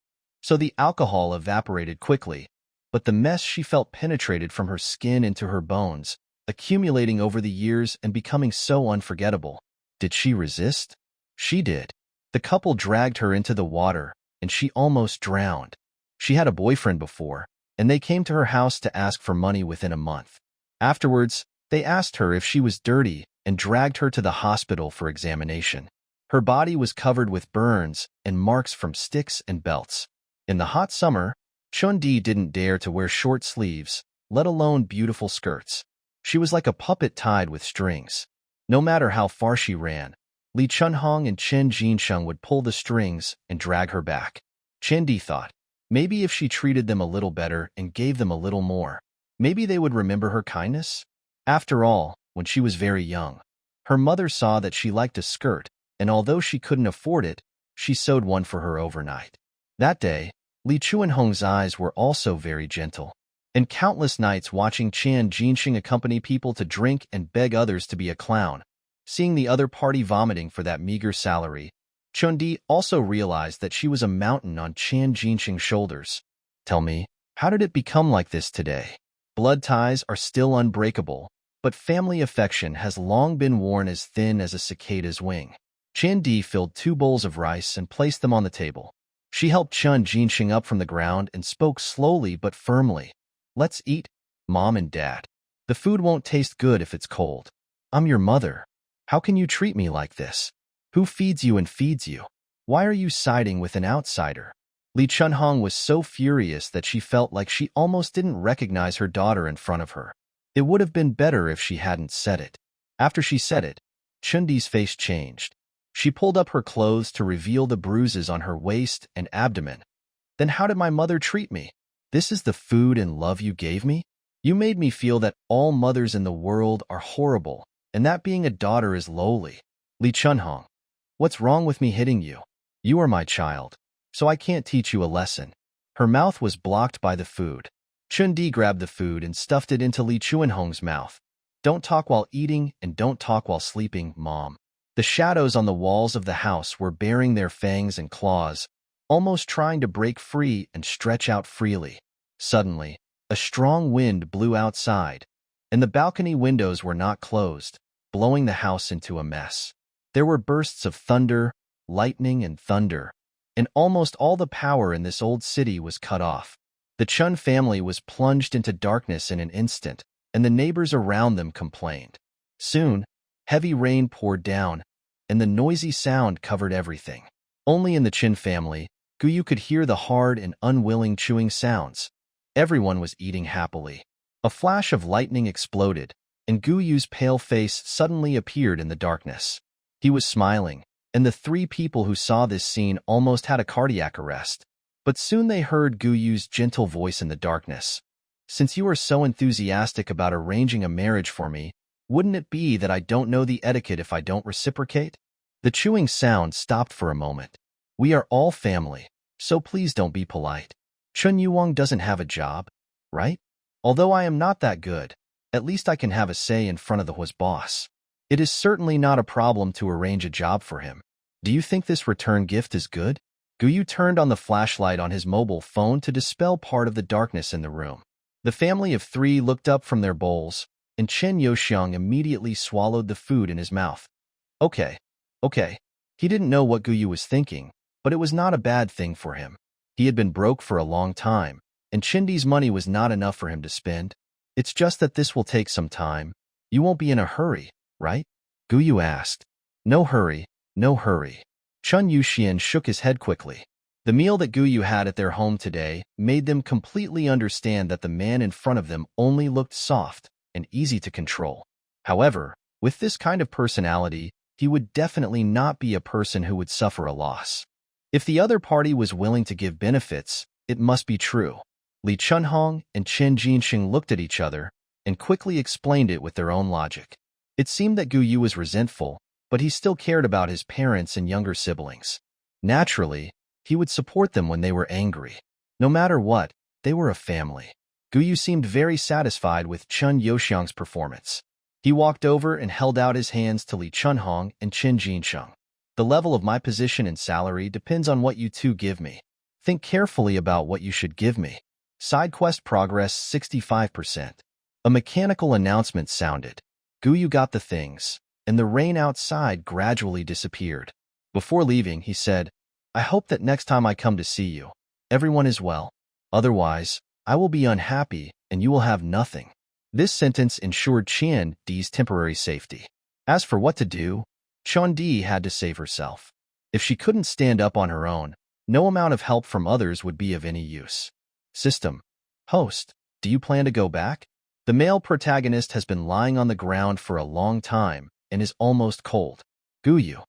So the alcohol evaporated quickly, but the mess she felt penetrated from her skin into her bones, accumulating over the years and becoming so unforgettable. Did she resist? She did. The couple dragged her into the water, and she almost drowned. She had a boyfriend before, and they came to her house to ask for money within a month. Afterwards, they asked her if she was dirty and dragged her to the hospital for examination. Her body was covered with burns and marks from sticks and belts. In the hot summer, Chun-Di didn't dare to wear short sleeves, let alone beautiful skirts. She was like a puppet tied with strings. No matter how far she ran, Li Chunhong and Chen Jinsheng would pull the strings and drag her back. Chun-Di thought, maybe if she treated them a little better and gave them a little more, maybe they would remember her kindness? After all, when she was very young, her mother saw that she liked a skirt, and although she couldn't afford it, she sewed one for her overnight. That day, Li Chunhong's eyes were also very gentle. And countless nights watching Chen Jinsheng accompany people to drink and beg others to be a clown, seeing the other party vomiting for that meager salary, Chun-Di also realized that she was a mountain on Chen Jinsheng's shoulders. Tell me, how did it become like this today? Blood ties are still unbreakable, but family affection has long been worn as thin as a cicada's wing. Chun-Di filled 2 bowls of rice and placed them on the table. She helped Chen Jinsheng up from the ground and spoke slowly but firmly. Let's eat, Mom and Dad. The food won't taste good if it's cold. I'm your mother. How can you treat me like this? Who feeds you and feeds you? Why are you siding with an outsider? Li Chunhong was so furious that she felt like she almost didn't recognize her daughter in front of her. It would have been better if she hadn't said it. After she said it, Chun-Di's face changed. She pulled up her clothes to reveal the bruises on her waist and abdomen. Then how did my mother treat me? This is the food and love you gave me? You made me feel that all mothers in the world are horrible, and that being a daughter is lowly. Li Chunhong, what's wrong with me hitting you? You are my child, so I can't teach you a lesson. Her mouth was blocked by the food. Chun-Di grabbed the food and stuffed it into Li Chunhong's mouth. Don't talk while eating and don't talk while sleeping, Mom. The shadows on the walls of the house were baring their fangs and claws, almost trying to break free and stretch out freely. Suddenly, a strong wind blew outside, and the balcony windows were not closed, blowing the house into a mess. There were bursts of thunder, lightning, and thunder, and almost all the power in this old city was cut off. The Chun family was plunged into darkness in an instant, and the neighbors around them complained. Soon, heavy rain poured down, and the noisy sound covered everything. Only in the Chin family, Guyu could hear the hard and unwilling chewing sounds. Everyone was eating happily. A flash of lightning exploded, and Guyu's pale face suddenly appeared in the darkness. He was smiling, and the three people who saw this scene almost had a cardiac arrest. But soon they heard Guyu's gentle voice in the darkness. "Since you are so enthusiastic about arranging a marriage for me, wouldn't it be that I don't know the etiquette if I don't reciprocate?" The chewing sound stopped for a moment. "We are all family, so please don't be polite. Chun Yuang doesn't have a job, right? Although I am not that good, at least I can have a say in front of the Hua's boss. It is certainly not a problem to arrange a job for him. Do you think this return gift is good?" Guyu turned on the flashlight on his mobile phone to dispel part of the darkness in the room. The family of three looked up from their bowls, and Chen Yoxiang immediately swallowed the food in his mouth. Okay. He didn't know what Guyu was thinking, but it was not a bad thing for him. He had been broke for a long time, and Chindi's money was not enough for him to spend. "It's just that this will take some time. You won't be in a hurry, right?" Guyu asked. No hurry. Chun Yuxian shook his head quickly. The meal that Guyu had at their home today made them completely understand that the man in front of them only looked soft and easy to control. However, with this kind of personality, he would definitely not be a person who would suffer a loss. If the other party was willing to give benefits, it must be true. Li Chunhong and Chen Jinxing looked at each other and quickly explained it with their own logic. It seemed that Guyu was resentful, but he still cared about his parents and younger siblings. Naturally, he would support them when they were angry. No matter what, they were a family. Guyu seemed very satisfied with Chun Yoxiang's performance. He walked over and held out his hands to Li Chunhong and Chen Jinsheng. "The level of my position and salary depends on what you two give me. Think carefully about what you should give me." Side quest progress 65%. A mechanical announcement sounded. Guyu got the things, and the rain outside gradually disappeared. Before leaving, he said, "I hope that next time I come to see you, everyone is well. Otherwise, I will be unhappy and you will have nothing." This sentence ensured Qian Di's temporary safety. As for what to do, Qian Di had to save herself. If she couldn't stand up on her own, no amount of help from others would be of any use. System. Host, do you plan to go back? The male protagonist has been lying on the ground for a long time and is almost cold. Guyu.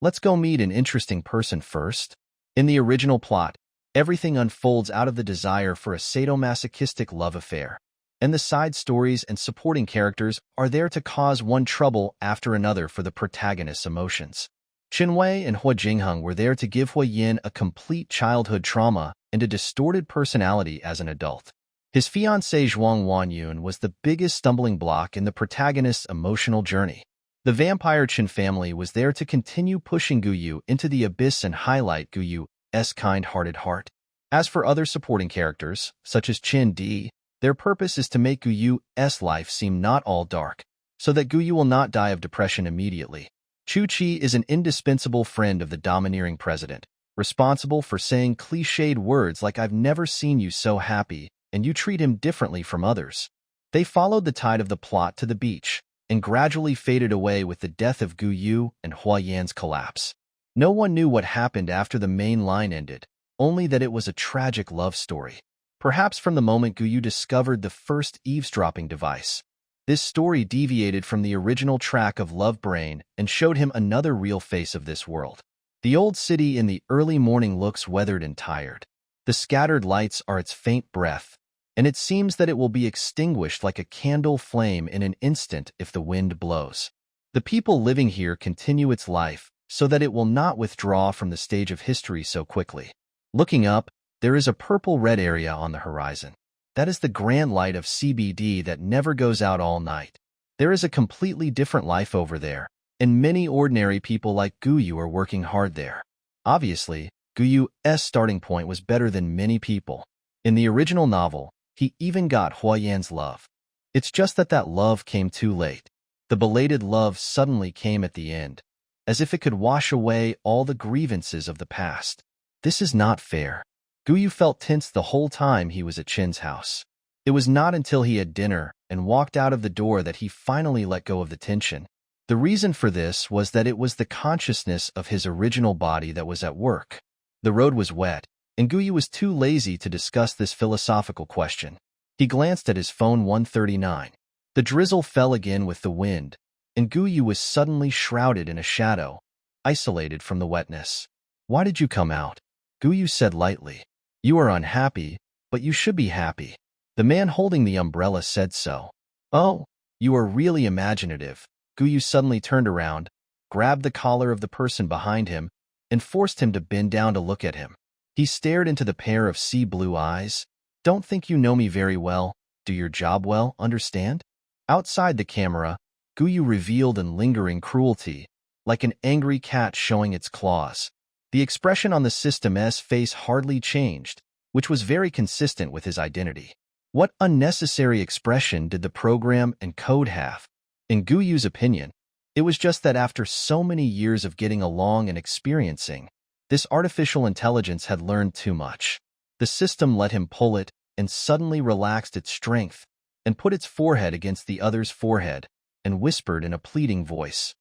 Let's go meet an interesting person first. In the original plot, everything unfolds out of the desire for a sadomasochistic love affair, and the side stories and supporting characters are there to cause one trouble after another for the protagonist's emotions. Qinwei and Hua Jingheng were there to give Hua Yin a complete childhood trauma and a distorted personality as an adult. His fiancée Zhuang Wanyun was the biggest stumbling block in the protagonist's emotional journey. The vampire Qin family was there to continue pushing Guyu into the abyss and highlight Guyu's kind-hearted heart. As for other supporting characters, such as Qin Di, their purpose is to make Guyu's life seem not all dark, so that Guyu will not die of depression immediately. Chu Qi is an indispensable friend of the domineering president, responsible for saying cliched words like "I've never seen you so happy," and "you treat him differently from others." They followed the tide of the plot to the beach, and gradually faded away with the death of Guyu and Hua Yan's collapse. No one knew what happened after the main line ended, only that it was a tragic love story. Perhaps from the moment Guyu discovered the first eavesdropping device. This story deviated from the original track of Love Brain and showed him another real face of this world. The old city in the early morning looks weathered and tired. The scattered lights are its faint breath, and it seems that it will be extinguished like a candle flame in an instant if the wind blows. The people living here continue its life so that it will not withdraw from the stage of history so quickly. Looking up, there is a purple-red area on the horizon. That is the grand light of CBD that never goes out all night. There is a completely different life over there, and many ordinary people like Guyu are working hard there. Obviously, Guyu's starting point was better than many people. In the original novel, he even got Hua Yan's love. It's just that that love came too late. The belated love suddenly came at the end, as if it could wash away all the grievances of the past. This is not fair. Guyu felt tense the whole time he was at Chin's house. It was not until he had dinner and walked out of the door that he finally let go of the tension. The reason for this was that it was the consciousness of his original body that was at work. The road was wet, and Guyu was too lazy to discuss this philosophical question. He glanced at his phone 139. The drizzle fell again with the wind, and Guyu was suddenly shrouded in a shadow, isolated from the wetness. "Why did you come out?" Guyu said lightly. "You are unhappy, but you should be happy." The man holding the umbrella said so. "Oh, you are really imaginative." Guyu suddenly turned around, grabbed the collar of the person behind him, and forced him to bend down to look at him. He stared into the pair of sea blue eyes. "Don't think you know me very well. Do your job well, understand?" Outside the camera, Guyu revealed in lingering cruelty, like an angry cat showing its claws. The expression on the system's face hardly changed, which was very consistent with his identity. What unnecessary expression did the program and code have? In Guyu's opinion, it was just that after so many years of getting along and experiencing, this artificial intelligence had learned too much. The system let him pull it and suddenly relaxed its strength and put its forehead against the other's forehead and whispered in a pleading voice,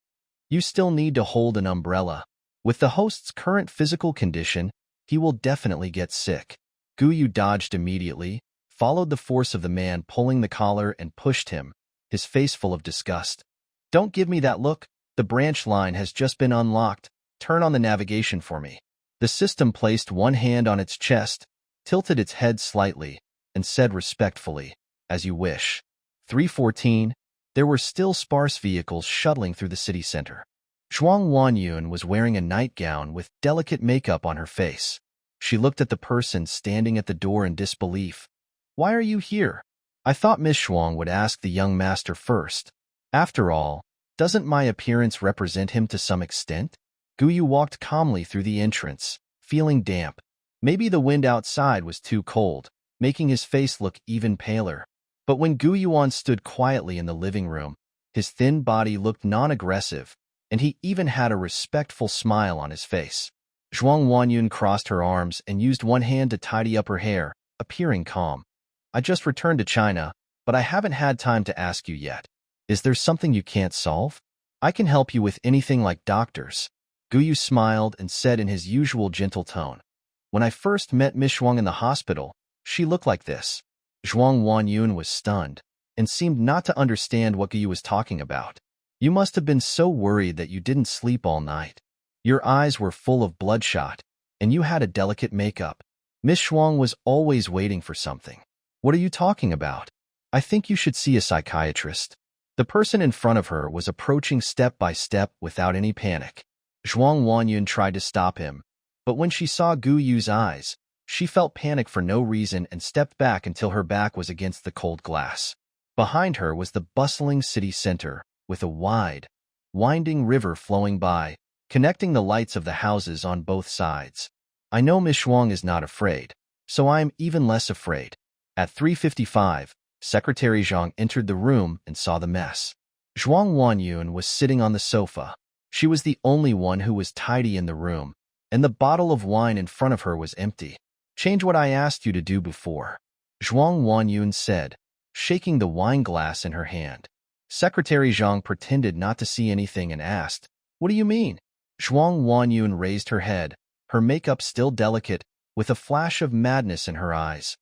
"You still need to hold an umbrella. With the host's current physical condition, he will definitely get sick." Guyu dodged immediately, followed the force of the man pulling the collar and pushed him, his face full of disgust. "Don't give me that look. The branch line has just been unlocked. Turn on the navigation for me." The system placed one hand on its chest, tilted its head slightly, and said respectfully, "As you wish." 3:14. There were still sparse vehicles shuttling through the city center. Zhuang Wanyun was wearing a nightgown with delicate makeup on her face. She looked at the person standing at the door in disbelief. "Why are you here?" "I thought Miss Zhuang would ask the young master first. After all, doesn't my appearance represent him to some extent?" Guyu walked calmly through the entrance, feeling damp. Maybe the wind outside was too cold, making his face look even paler. But when Guyuan stood quietly in the living room, his thin body looked non-aggressive, and he even had a respectful smile on his face. Zhuang Wanyun crossed her arms and used one hand to tidy up her hair, appearing calm. "I just returned to China, but I haven't had time to ask you yet. Is there something you can't solve? I can help you with anything like doctors." Guyu smiled and said in his usual gentle tone, "When I first met Miss Zhuang in the hospital, she looked like this." Zhuang Wanyun was stunned and seemed not to understand what Guyu was talking about. "You must have been so worried that you didn't sleep all night. Your eyes were full of bloodshot, and you had a delicate makeup. Miss Zhuang was always waiting for something." "What are you talking about? I think you should see a psychiatrist." The person in front of her was approaching step by step without any panic. Zhuang Wanyun tried to stop him, but when she saw Guyu's eyes, she felt panic for no reason and stepped back until her back was against the cold glass. Behind her was the bustling city center, with a wide, winding river flowing by, connecting the lights of the houses on both sides. "I know Miss Zhuang is not afraid, so I am even less afraid." At 3:55, Secretary Zhang entered the room and saw the mess. Zhuang Wanyun was sitting on the sofa. She was the only one who was tidy in the room, and the bottle of wine in front of her was empty. "Change what I asked you to do before," Zhuang Wanyun said, shaking the wine glass in her hand. Secretary Zhang pretended not to see anything and asked, "What do you mean?" Zhuang Wanyun raised her head, her makeup still delicate, with a flash of madness in her eyes.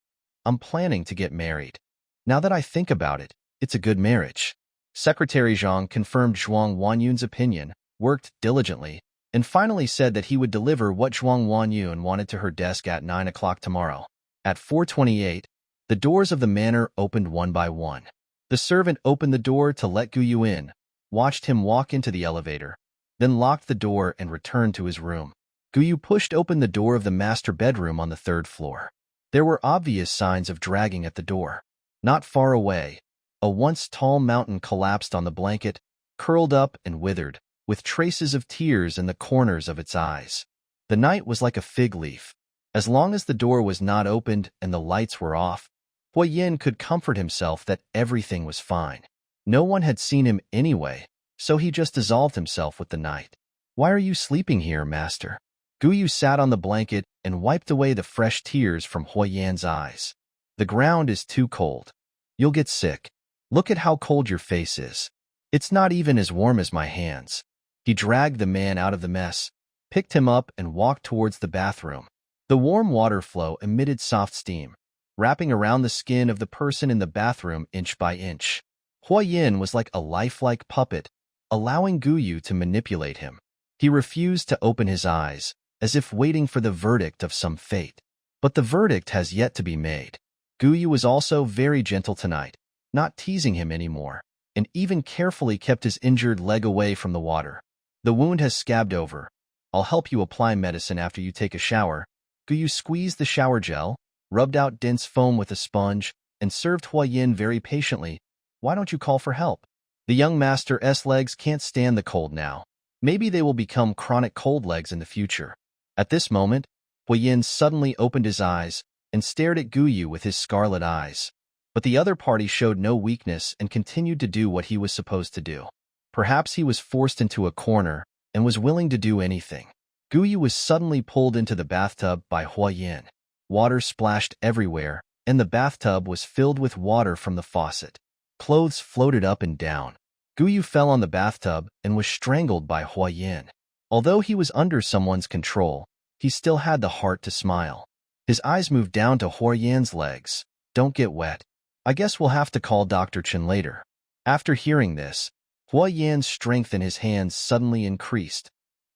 "I'm planning to get married. Now that I think about it, it's a good marriage." Secretary Zhang confirmed Zhuang Wanyun's opinion, worked diligently, and finally said that he would deliver what Zhuang Wanyun wanted to her desk at 9 o'clock tomorrow. At 4:28, the doors of the manor opened one by one. The servant opened the door to let Guyu in, watched him walk into the elevator, then locked the door and returned to his room. Guyu pushed open the door of the master bedroom on the 3rd floor. There were obvious signs of dragging at the door. Not far away, a once tall mountain collapsed on the blanket, curled up and withered, with traces of tears in the corners of its eyes. The night was like a fig leaf. As long as the door was not opened and the lights were off, Hui Yin could comfort himself that everything was fine. No one had seen him anyway, so he just dissolved himself with the night. "Why are you sleeping here, master?" Guyu sat on the blanket and wiped away the fresh tears from Hui Yan's eyes. "The ground is too cold. You'll get sick. Look at how cold your face is." It's not even as warm as my hands. He dragged the man out of the mess, picked him up, and walked towards the bathroom. The warm water flow emitted soft steam, wrapping around the skin of the person in the bathroom inch by inch. Hua Yin was like a lifelike puppet, allowing Guyu to manipulate him. He refused to open his eyes, as if waiting for the verdict of some fate. But the verdict has yet to be made. Guyu was also very gentle tonight, not teasing him anymore, and even carefully kept his injured leg away from the water. The wound has scabbed over. I'll help you apply medicine after you take a shower. Guyu squeezed the shower gel, rubbed out dense foam with a sponge, and served Hua Yin very patiently. Why don't you call for help? The young master's legs can't stand the cold now. Maybe they will become chronic cold legs in the future. At this moment, Hua Yin suddenly opened his eyes and stared at Guyu with his scarlet eyes. But the other party showed no weakness and continued to do what he was supposed to do. Perhaps he was forced into a corner and was willing to do anything. Guyu was suddenly pulled into the bathtub by Hua Yin. Water splashed everywhere, and the bathtub was filled with water from the faucet. Clothes floated up and down. Guyu fell on the bathtub and was strangled by Hua Yin. Although he was under someone's control, he still had the heart to smile. His eyes moved down to Hua Yin's legs. Don't get wet. I guess we'll have to call Dr. Chen later. After hearing this, Hua Yin's strength in his hands suddenly increased.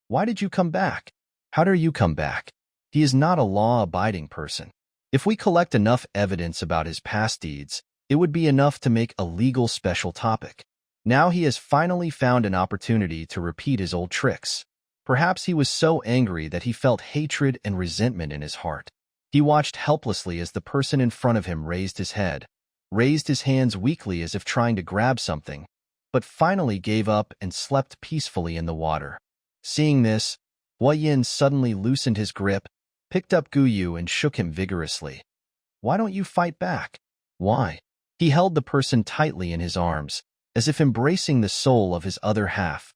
Why did you come back? How dare you come back? He is not a law-abiding person. If we collect enough evidence about his past deeds, it would be enough to make a legal special topic. Now he has finally found an opportunity to repeat his old tricks. Perhaps he was so angry that he felt hatred and resentment in his heart. He watched helplessly as the person in front of him raised his head, raised his hands weakly as if trying to grab something, but finally gave up and slept peacefully in the water. Seeing this, Hua Yin suddenly loosened his grip, picked up Guyu and shook him vigorously. Why don't you fight back? Why? He held the person tightly in his arms, as if embracing the soul of his other half.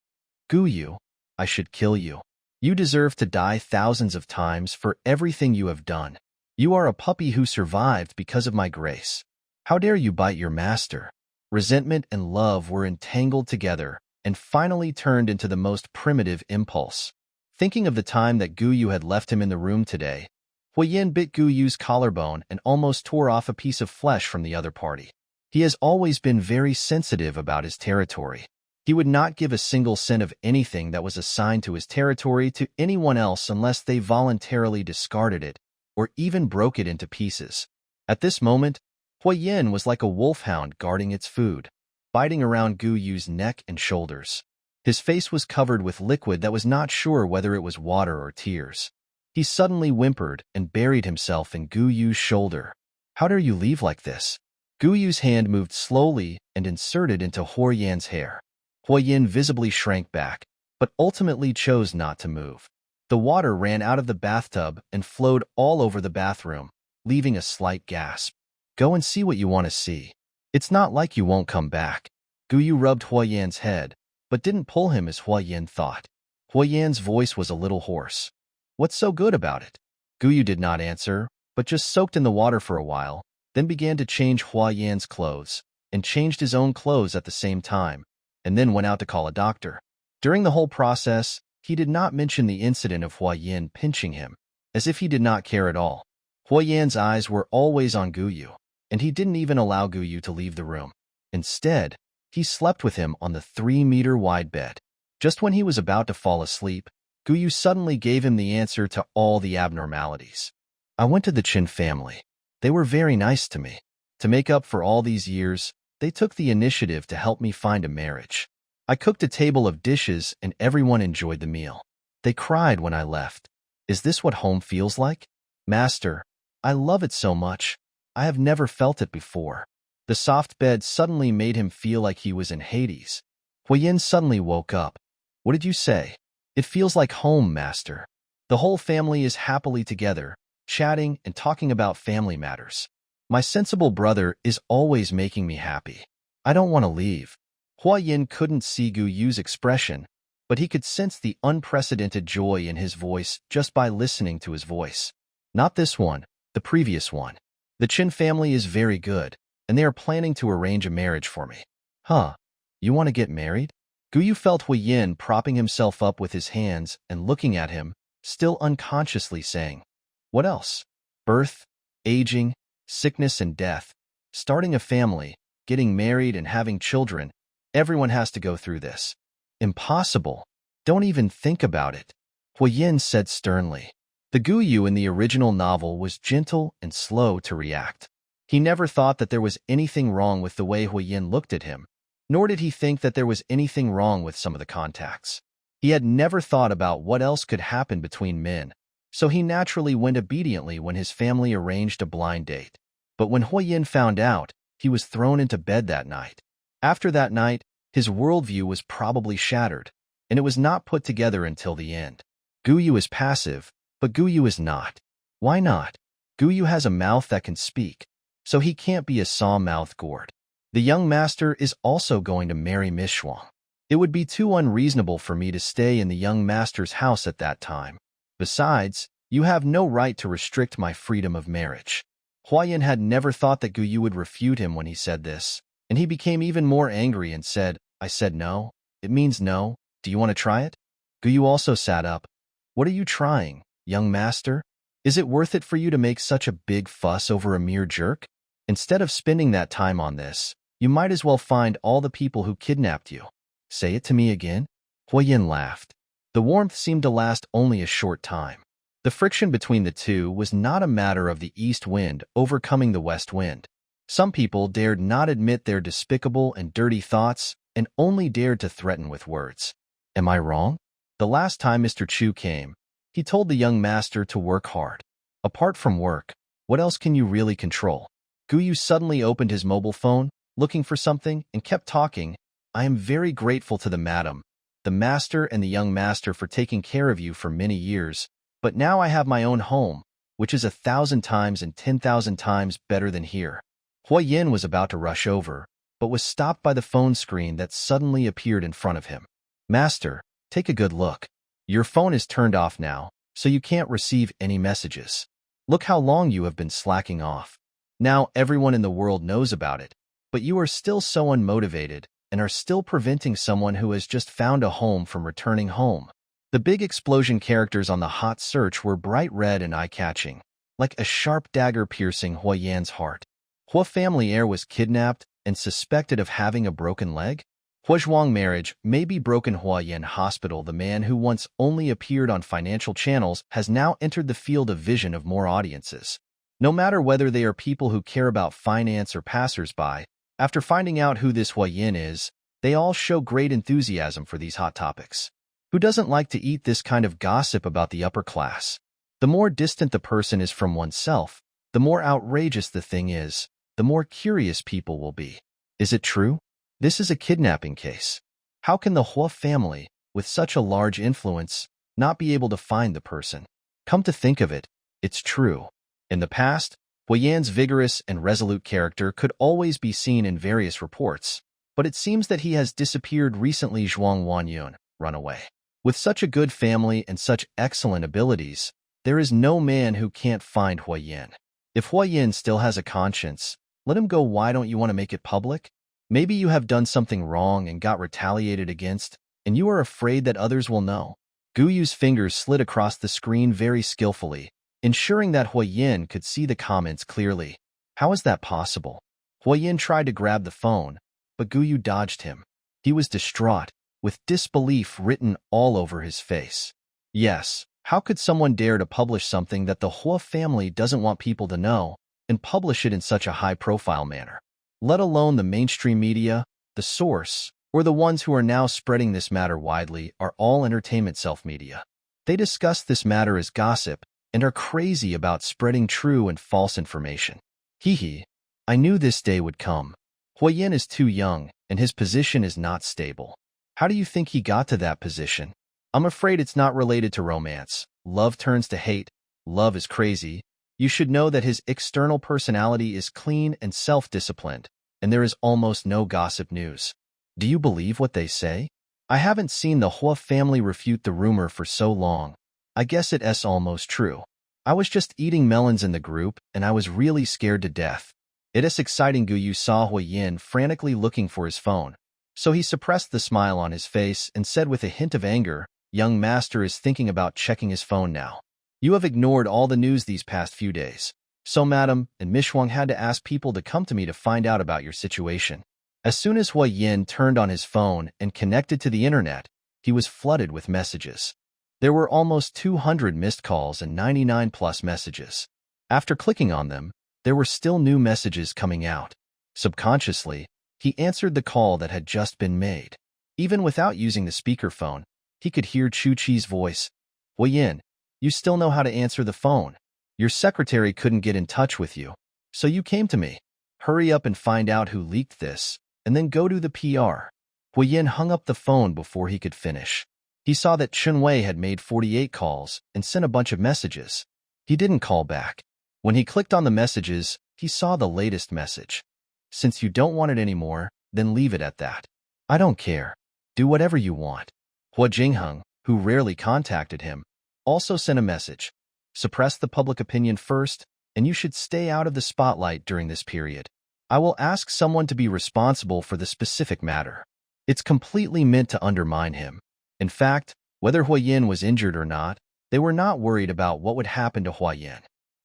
Guyu, I should kill you. You deserve to die thousands of times for everything you have done. You are a puppy who survived because of my grace. How dare you bite your master? Resentment and love were entangled together and finally turned into the most primitive impulse. Thinking of the time that Guyu had left him in the room today, Hua Yin bit Guyu's collarbone and almost tore off a piece of flesh from the other party. He has always been very sensitive about his territory. He would not give a single cent of anything that was assigned to his territory to anyone else unless they voluntarily discarded it or even broke it into pieces. At this moment, Hua Yin was like a wolfhound guarding its food, biting around Guyu's neck and shoulders. His face was covered with liquid that was not sure whether it was water or tears. He suddenly whimpered and buried himself in Guyu's shoulder. How dare you leave like this? Guyu's hand moved slowly and inserted into Hua Yin's hair. Hua Yin visibly shrank back, but ultimately chose not to move. The water ran out of the bathtub and flowed all over the bathroom, leaving a slight gasp. Go and see what you want to see. It's not like you won't come back. Guyu rubbed Hua Yin's head, but didn't pull him as Hua Yin thought. Hua Yin's voice was a little hoarse. What's so good about it? Guyu did not answer, but just soaked in the water for a while, then began to change Hua Yin's clothes, and changed his own clothes at the same time, and then went out to call a doctor. During the whole process, he did not mention the incident of Hua Yin pinching him, as if he did not care at all. Hua Yin's eyes were always on Guyu, and he didn't even allow Guyu to leave the room. Instead, he slept with him on the 3-meter-wide bed. Just when he was about to fall asleep, Guyu suddenly gave him the answer to all the abnormalities. I went to the Chen family. They were very nice to me. To make up for all these years, they took the initiative to help me find a marriage. I cooked a table of dishes and everyone enjoyed the meal. They cried when I left. Is this what home feels like? Master, I love it so much. I have never felt it before. The soft bed suddenly made him feel like he was in Hades. Hua Yin suddenly woke up. What did you say? It feels like home, master. The whole family is happily together, chatting and talking about family matters. My sensible brother is always making me happy. I don't want to leave. Hua Yin couldn't see Guyu's expression, but he could sense the unprecedented joy in his voice just by listening to his voice. Not this one, the previous one. The Chen family is very good, and they are planning to arrange a marriage for me. Huh. You want to get married? Guyu felt Huiyin propping himself up with his hands and looking at him, still unconsciously saying, "What else? Birth, aging, sickness and death, starting a family, getting married and having children. Everyone has to go through this." "Impossible. Don't even think about it," Huiyin said sternly. The Guyu in the original novel was gentle and slow to react. He never thought that there was anything wrong with the way Huiyin looked at him, nor did he think that there was anything wrong with some of the contacts. He had never thought about what else could happen between men, so he naturally went obediently when his family arranged a blind date. But when Huiyin found out, he was thrown into bed that night. After that night, his worldview was probably shattered, and it was not put together until the end. Guyu is passive, but Guyu is not. Why not? Guyu has a mouth that can speak, so he can't be a saw-mouthed gourd. The young master is also going to marry Miss Shuang. It would be too unreasonable for me to stay in the young master's house at that time. Besides, you have no right to restrict my freedom of marriage. Huiyin had never thought that Guyu would refute him when he said this, and he became even more angry and said, "I said no. It means no. Do you want to try it?" Guyu also sat up. "What are you trying, young master? Is it worth it for you to make such a big fuss over a mere jerk? Instead of spending that time on this, you might as well find all the people who kidnapped you." "Say it to me again?" Huiyin laughed. The warmth seemed to last only a short time. The friction between the two was not a matter of the east wind overcoming the west wind. Some people dared not admit their despicable and dirty thoughts and only dared to threaten with words. "Am I wrong?" The last time Mr. Chu came, he told the young master to work hard. Apart from work, what else can you really control? Guyu suddenly opened his mobile phone, looking for something, and kept talking. "I am very grateful to the madam, the master and the young master for taking care of you for many years, but now I have my own home, which is 1,000 times and 10,000 times better than here." Huiyin was about to rush over, but was stopped by the phone screen that suddenly appeared in front of him. "Master, take a good look. Your phone is turned off now, so you can't receive any messages. Look how long you have been slacking off. Now everyone in the world knows about it, but you are still so unmotivated and are still preventing someone who has just found a home from returning home." The big explosion characters on the hot search were bright red and eye-catching, like a sharp dagger piercing Huiyan's heart. Hua family heir was kidnapped and suspected of having a broken leg? Hua Zhuang marriage may be broken. Huiyan Hospital, the man who once only appeared on financial channels, has now entered the field of vision of more audiences. No matter whether they are people who care about finance or passers-by, after finding out who this Huiyin is, they all show great enthusiasm for these hot topics. Who doesn't like to eat this kind of gossip about the upper class? The more distant the person is from oneself, the more outrageous the thing is, the more curious people will be. Is it true? This is a kidnapping case. How can the Hua family, with such a large influence, not be able to find the person? Come to think of it, it's true. In the past, Huiyan's vigorous and resolute character could always be seen in various reports, but it seems that he has disappeared recently. Zhuang Wanyun, run away. With such a good family and such excellent abilities, there is no man who can't find Huiyin. If Huiyin still has a conscience, let him go. Why don't you want to make it public? Maybe you have done something wrong and got retaliated against, and you are afraid that others will know. Guyu's fingers slid across the screen very skillfully, ensuring that Huiyin could see the comments clearly. How is that possible? Huiyin tried to grab the phone, but Guyu dodged him. He was distraught, with disbelief written all over his face. Yes, how could someone dare to publish something that the Hua family doesn't want people to know, and publish it in such a high-profile manner? Let alone the mainstream media, the source, or the ones who are now spreading this matter widely are all entertainment self-media. They discuss this matter as gossip and are crazy about spreading true and false information. Hee, I knew this day would come. Huiyin is too young, and his position is not stable. How do you think he got to that position? I'm afraid it's not related to romance. Love turns to hate. Love is crazy. You should know that his external personality is clean and self-disciplined, and there is almost no gossip news. Do you believe what they say? I haven't seen the Hua family refute the rumor for so long. I guess it's almost true. I was just eating melons in the group, and I was really scared to death. It is exciting. Guyu saw Huiyin frantically looking for his phone. So he suppressed the smile on his face and said with a hint of anger, "Young master is thinking about checking his phone now. You have ignored all the news these past few days. So madam and Miss Huang had to ask people to come to me to find out about your situation." As soon as Hua Yin turned on his phone and connected to the internet, he was flooded with messages. There were almost 200 missed calls and 99 plus messages. After clicking on them, there were still new messages coming out. Subconsciously, he answered the call that had just been made. Even without using the speakerphone, he could hear Chu Chi's voice. "Hua Yin, you still know how to answer the phone. Your secretary couldn't get in touch with you, so you came to me. Hurry up and find out who leaked this, and then go to the PR." Hua Yin hung up the phone before he could finish. He saw that Chun Wei had made 48 calls and sent a bunch of messages. He didn't call back. When he clicked on the messages, he saw the latest message. "Since you don't want it anymore, then leave it at that. I don't care. Do whatever you want." Hua Jingheng, who rarely contacted him, also sent a message. "Suppress the public opinion first, and you should stay out of the spotlight during this period. I will ask someone to be responsible for the specific matter." It's completely meant to undermine him. In fact, whether Hua Yin was injured or not, they were not worried about what would happen to Hua Yin.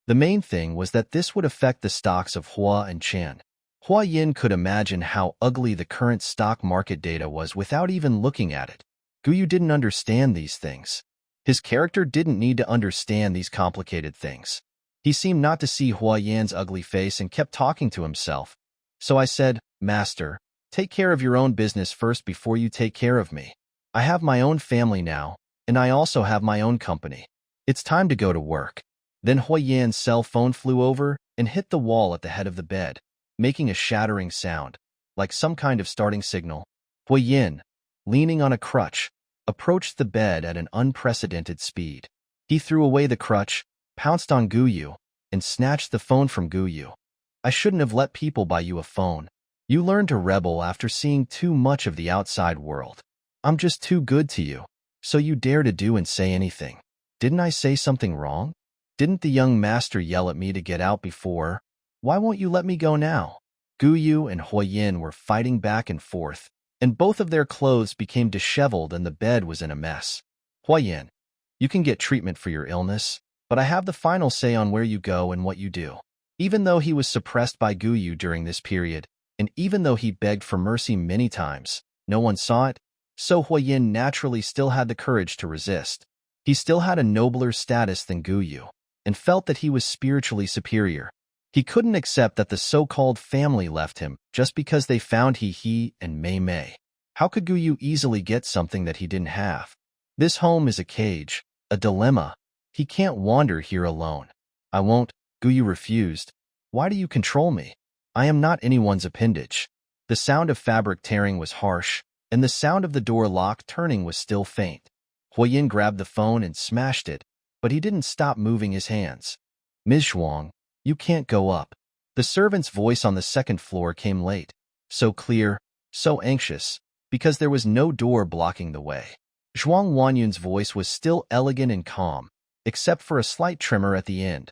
The main thing was that this would affect the stocks of Hua and Chen. Hua Yin could imagine how ugly the current stock market data was without even looking at it. Guyu didn't understand these things. His character didn't need to understand these complicated things. He seemed not to see Hua Yan's ugly face and kept talking to himself. So I said, "Master, take care of your own business first before you take care of me. I have my own family now, and I also have my own company. It's time to go to work." Then Hua Yan's cell phone flew over and hit the wall at the head of the bed, making a shattering sound, like some kind of starting signal. Hua Yin, leaning on a crutch, approached the bed at an unprecedented speed. He threw away the crutch, pounced on Guyu, and snatched the phone from Guyu. "I shouldn't have let people buy you a phone. You learned to rebel after seeing too much of the outside world. I'm just too good to you, so you dare to do and say anything. Didn't I say something wrong? Didn't the young master yell at me to get out before? Why won't you let me go now?" Guyu and Hua Yin were fighting back and forth, and both of their clothes became disheveled and the bed was in a mess. "Hua Yin, you can get treatment for your illness, but I have the final say on where you go and what you do." Even though he was suppressed by Guyu during this period, and even though he begged for mercy many times, no one saw it, so Hua Yin naturally still had the courage to resist. He still had a nobler status than Guyu, and felt that he was spiritually superior. He couldn't accept that the so-called family left him just because they found he and Mei Mei. How could Guyu easily get something that he didn't have? This home is a cage, a dilemma. He can't wander here alone. "I won't," Guyu refused. "Why do you control me? I am not anyone's appendage." The sound of fabric tearing was harsh, and the sound of the door lock turning was still faint. Hua Yin grabbed the phone and smashed it, but he didn't stop moving his hands. "Ms. Zhuang, you can't go up." The servant's voice on the second floor came late, so clear, so anxious, because there was no door blocking the way. Zhuang Wanyun's voice was still elegant and calm, except for a slight tremor at the end.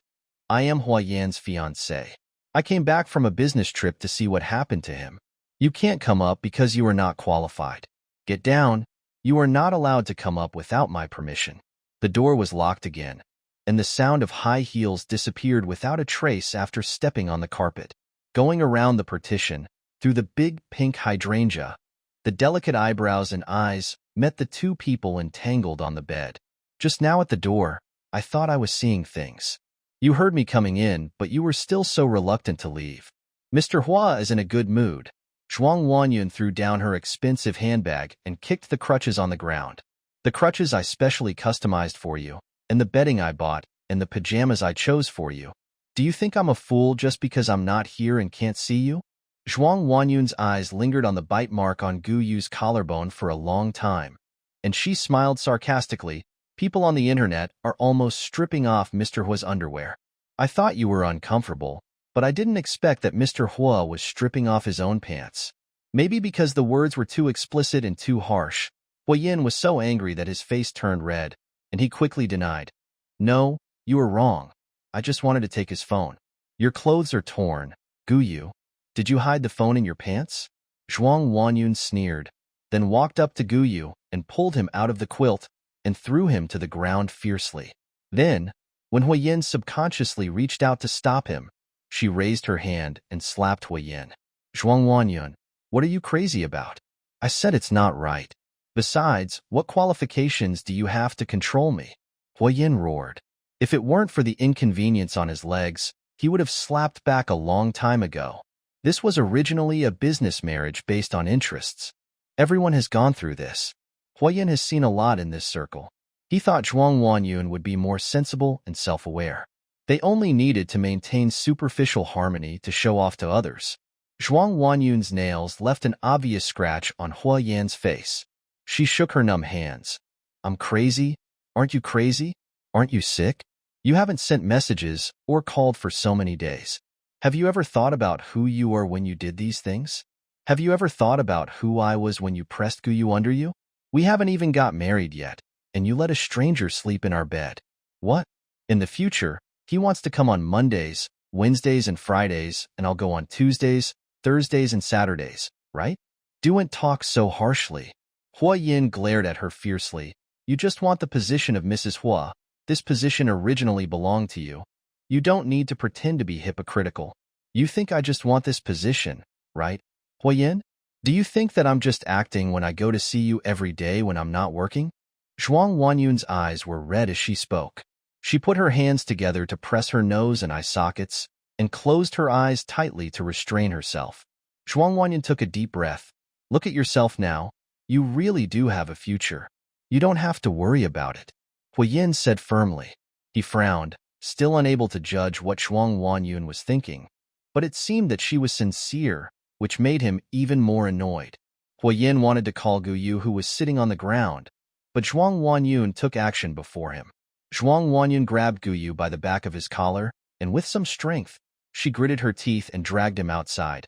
"I am Hua Yan's fiancé. I came back from a business trip to see what happened to him. You can't come up because you are not qualified. Get down. You are not allowed to come up without my permission." The door was locked again, and the sound of high heels disappeared without a trace after stepping on the carpet. Going around the partition, through the big pink hydrangea, the delicate eyebrows and eyes met the two people entangled on the bed. "Just now at the door, I thought I was seeing things. You heard me coming in, but you were still so reluctant to leave. Mr. Hua is in a good mood." Zhuang Wanyun threw down her expensive handbag and kicked the crutches on the ground. "The crutches I specially customized for you, and the bedding I bought, and the pajamas I chose for you. Do you think I'm a fool just because I'm not here and can't see you?" Zhuang Wanyun's eyes lingered on the bite mark on Guyu's collarbone for a long time, and she smiled sarcastically. "People on the internet are almost stripping off Mr. Hua's underwear. I thought you were uncomfortable, but I didn't expect that Mr. Hua was stripping off his own pants." Maybe because the words were too explicit and too harsh, Hua Yin was so angry that his face turned red, and he quickly denied. "No, you are wrong. I just wanted to take his phone." "Your clothes are torn, Guyu. Did you hide the phone in your pants?" Zhuang Huanyun sneered, then walked up to Guyu and pulled him out of the quilt and threw him to the ground fiercely. Then, when Huiyin subconsciously reached out to stop him, she raised her hand and slapped Huiyin. Zhuang Huanyun, what are you crazy about? I said it's not right. Besides, what qualifications do you have to control me? Huiyin roared. If it weren't for the inconvenience on his legs, he would have slapped back a long time ago. This was originally a business marriage based on interests. Everyone has gone through this. Huiyin has seen a lot in this circle. He thought Zhuang Huanyun would be more sensible and self-aware. They only needed to maintain superficial harmony to show off to others. Zhuang Huanyun's nails left an obvious scratch on Huiyin's face. She shook her numb hands. I'm crazy? Aren't you crazy? Aren't you sick? You haven't sent messages or called for so many days. Have you ever thought about who you were when you did these things? Have you ever thought about who I was when you pressed Guyu under you? We haven't even got married yet, and you let a stranger sleep in our bed. What? In the future, he wants to come on Mondays, Wednesdays, and Fridays, and I'll go on Tuesdays, Thursdays, and Saturdays, right? Don't talk so harshly. Huiyin glared at her fiercely. You just want the position of Mrs. Hua. This position originally belonged to you. You don't need to pretend to be hypocritical. You think I just want this position, right? Huiyin? Do you think that I'm just acting when I go to see you every day when I'm not working? Zhuang Huanyun's eyes were red as she spoke. She put her hands together to press her nose and eye sockets and closed her eyes tightly to restrain herself. Zhuang Huanyun took a deep breath. Look at yourself now. You really do have a future. You don't have to worry about it. Huiyin said firmly. He frowned, still unable to judge what Zhuang Huanyun was thinking, but it seemed that she was sincere, which made him even more annoyed. Huiyin wanted to call Guyu, who was sitting on the ground, but Zhuang Huanyun took action before him. Zhuang Huanyun grabbed Guyu by the back of his collar, and with some strength, she gritted her teeth and dragged him outside.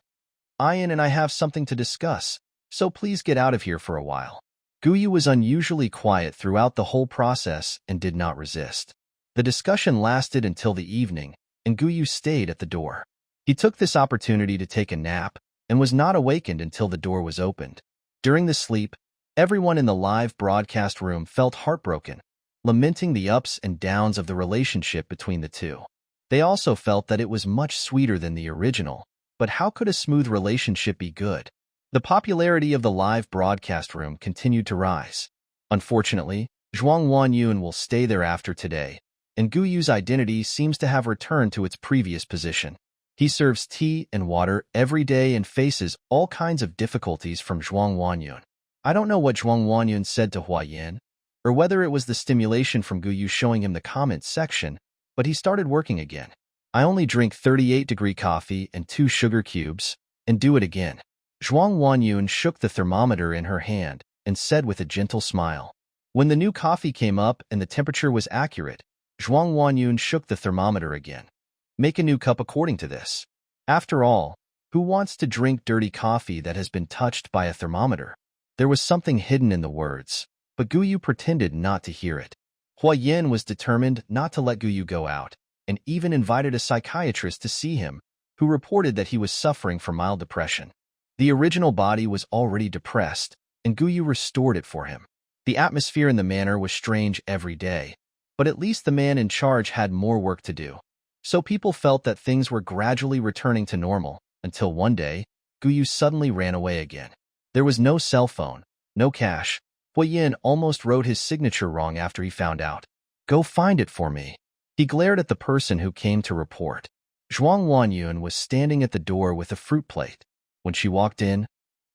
Ian and I have something to discuss, so please get out of here for a while. Guyu was unusually quiet throughout the whole process and did not resist. The discussion lasted until the evening, and Guyu stayed at the door. He took this opportunity to take a nap and was not awakened until the door was opened. During the sleep, everyone in the live broadcast room felt heartbroken, lamenting the ups and downs of the relationship between the two. They also felt that it was much sweeter than the original, but how could a smooth relationship be good? The popularity of the live broadcast room continued to rise. Unfortunately, Zhuang Huanyun will stay there after today, and Guyu's identity seems to have returned to its previous position. He serves tea and water every day and faces all kinds of difficulties from Zhuang Huanyun. I don't know what Zhuang Huanyun said to Huiyin, or whether it was the stimulation from Guyu showing him the comments section, but he started working again. I only drink 38-degree coffee and 2 sugar cubes, and do it again. Zhuang Huanyun shook the thermometer in her hand and said with a gentle smile. When the new coffee came up and the temperature was accurate, Zhuang Huanyun shook the thermometer again. Make a new cup according to this. After all, who wants to drink dirty coffee that has been touched by a thermometer? There was something hidden in the words, but Guyu pretended not to hear it. Huiyin was determined not to let Guyu go out, and even invited a psychiatrist to see him, who reported that he was suffering from mild depression. The original body was already depressed, and Guyu restored it for him. The atmosphere in the manor was strange every day, but at least the man in charge had more work to do. So people felt that things were gradually returning to normal, until one day, Guyu suddenly ran away again. There was no cell phone, no cash. Huiyin almost wrote his signature wrong after he found out. Go find it for me. He glared at the person who came to report. Zhuang Huanyun was standing at the door with a fruit plate. When she walked in,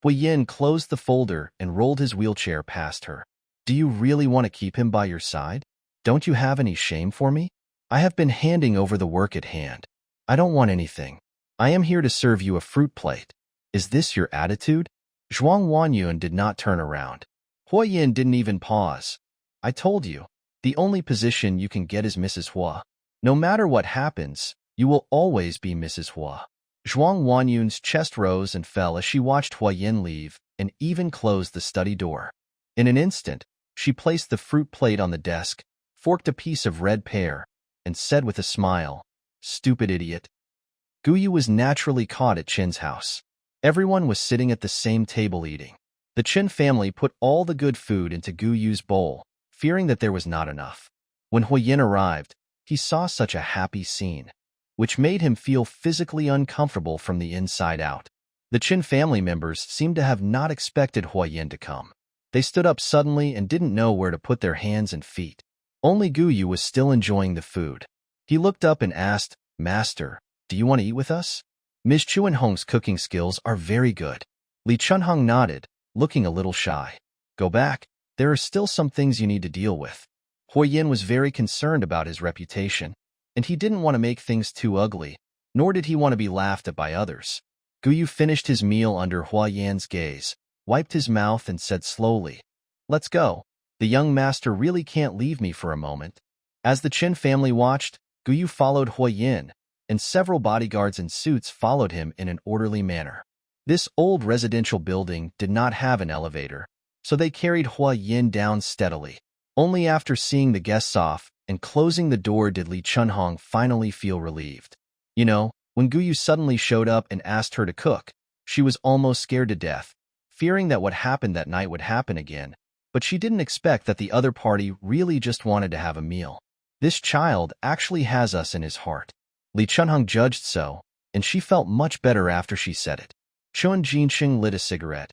Huiyin closed the folder and rolled his wheelchair past her. Do you really want to keep him by your side? Don't you have any shame for me? I have been handing over the work at hand. I don't want anything. I am here to serve you a fruit plate. Is this your attitude? Zhuang Huanyun did not turn around. Huiyin didn't even pause. I told you, the only position you can get is Mrs. Hua. No matter what happens, you will always be Mrs. Hua. Zhuang Huanyun's chest rose and fell as she watched Huiyin leave and even closed the study door. In an instant, she placed the fruit plate on the desk, forked a piece of red pear, and said with a smile, Stupid idiot. Guyu was naturally caught at Chin's house. Everyone was sitting at the same table eating. The Chin family put all the good food into Gu Yu's bowl, fearing that there was not enough. When Huiyin arrived, he saw such a happy scene, which made him feel physically uncomfortable from the inside out. The Chin family members seemed to have not expected Huiyin to come. They stood up suddenly and didn't know where to put their hands and feet. Only Gu Yu was still enjoying the food. He looked up and asked, "Master, do you want to eat with us?" Ms. Chuanhong's cooking skills are very good. Li Chunhong nodded, looking a little shy. "Go back. There are still some things you need to deal with." Huiyin was very concerned about his reputation, and he didn't want to make things too ugly, nor did he want to be laughed at by others. Gu Yu finished his meal under Huiyan's gaze, wiped his mouth and said slowly, "Let's go. The young master really can't leave me for a moment." As the Chin family watched, Gu Yu followed Huiyin, and several bodyguards in suits followed him in an orderly manner. This old residential building did not have an elevator, so they carried Huiyin down steadily. Only after seeing the guests off and closing the door did Li Chunhong finally feel relieved. When Gu Yu suddenly showed up and asked her to cook, she was almost scared to death, fearing that what happened that night would happen again, but she didn't expect that the other party really just wanted to have a meal. This child actually has us in his heart. Li Chunhong judged so, and she felt much better after she said it. Chun Jinxing lit a cigarette.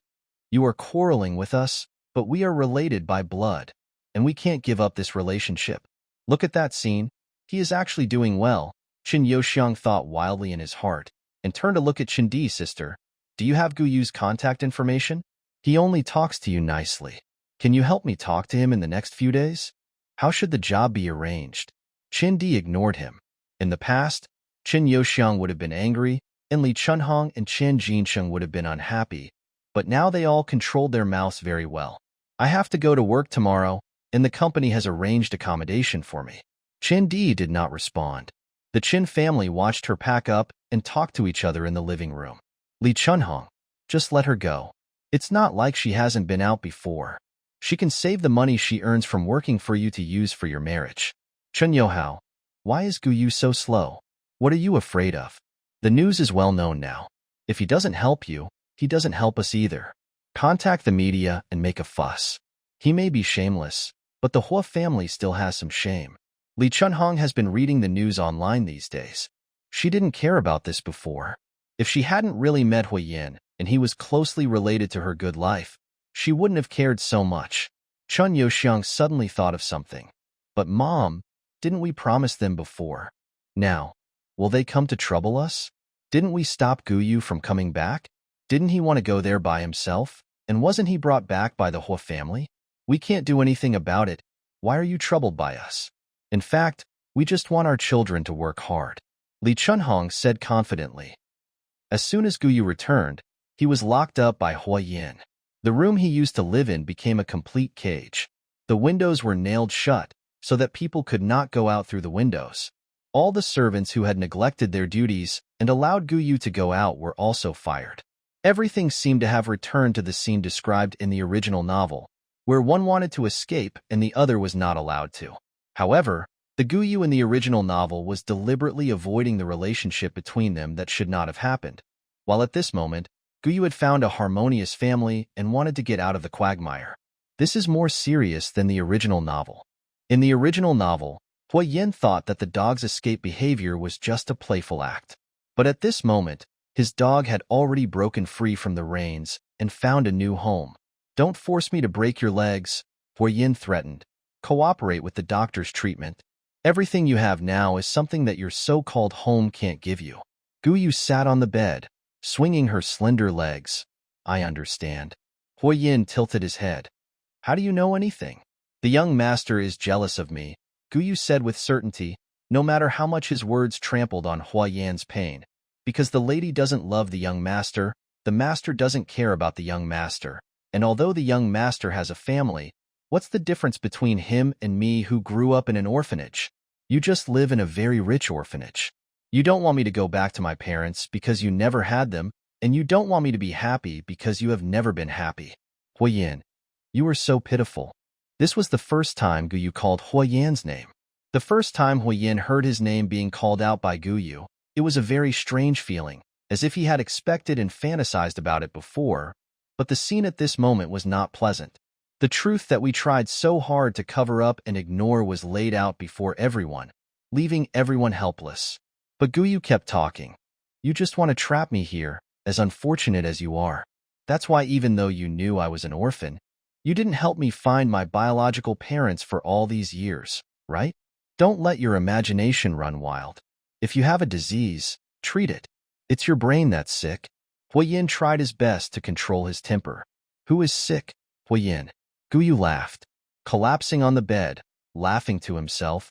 "You are quarreling with us, but we are related by blood, and we can't give up this relationship. Look at that scene. He is actually doing well," Qin Yoxiang thought wildly in his heart, and turned to look at Qin Di's sister. "Do you have Gu Yu's contact information? He only talks to you nicely. Can you help me talk to him in the next few days? How should the job be arranged?" Qin Di ignored him. In the past, Qin Yoxiang would have been angry, and Li Chunhong and Chen Jinsheng would have been unhappy, but now they all controlled their mouths very well. "I have to go to work tomorrow, and the company has arranged accommodation for me." Qin Di did not respond. The Qin family watched her pack up and talk to each other in the living room. "Li Chunhong, just let her go. It's not like she hasn't been out before. She can save the money she earns from working for you to use for your marriage." "Chun Yohao, why is Gu Yu so slow? What are you afraid of? The news is well known now. If he doesn't help you, he doesn't help us either. Contact the media and make a fuss. He may be shameless, but the Hua family still has some shame." Li Chunhong has been reading the news online these days. She didn't care about this before. If she hadn't really met Huiyin and he was closely related to her good life, she wouldn't have cared so much. Chun Yoxiang suddenly thought of something. "But Mom, didn't we promise them before? Now, will they come to trouble us? Didn't we stop Gu Yu from coming back? Didn't he want to go there by himself? And wasn't he brought back by the Hua family? We can't do anything about it. Why are you troubled by us? In fact, we just want our children to work hard," Li Chunhong said confidently. As soon as Gu Yu returned, he was locked up by Huiyin. The room he used to live in became a complete cage. The windows were nailed shut so that people could not go out through the windows. All the servants who had neglected their duties and allowed Gu Yu to go out were also fired. Everything seemed to have returned to the scene described in the original novel, where one wanted to escape and the other was not allowed to. However, the Gu Yu in the original novel was deliberately avoiding the relationship between them that should not have happened, while at this moment, Gu Yu had found a harmonious family and wanted to get out of the quagmire. This is more serious than the original novel. In the original novel, Huiyin thought that the dog's escape behavior was just a playful act. But at this moment, his dog had already broken free from the reins and found a new home. "Don't force me to break your legs," Huiyin threatened. "Cooperate with the doctor's treatment. Everything you have now is something that your so-called home can't give you." Gu Yu sat on the bed, swinging her slender legs. "I understand." Huiyin tilted his head. "How do you know anything?" "The young master is jealous of me," Gu Yu said with certainty, no matter how much his words trampled on Huiyan's pain. "Because the lady doesn't love the young master, the master doesn't care about the young master, and although the young master has a family, what's the difference between him and me who grew up in an orphanage? You just live in a very rich orphanage. You don't want me to go back to my parents because you never had them, and you don't want me to be happy because you have never been happy." "Huiyin, you are so pitiful." This was the first time Gu Yu called Huiyan's name. The first time Huiyin heard his name being called out by Gu Yu, it was a very strange feeling, as if he had expected and fantasized about it before, but the scene at this moment was not pleasant. The truth that we tried so hard to cover up and ignore was laid out before everyone, leaving everyone helpless. But Guyu kept talking. You just want to trap me here, as unfortunate as you are. That's why even though you knew I was an orphan, you didn't help me find my biological parents for all these years, right? Don't let your imagination run wild. If you have a disease, treat it. It's your brain that's sick. Huiyin tried his best to control his temper. Who is sick? Huiyin. Guyu laughed, collapsing on the bed, laughing to himself.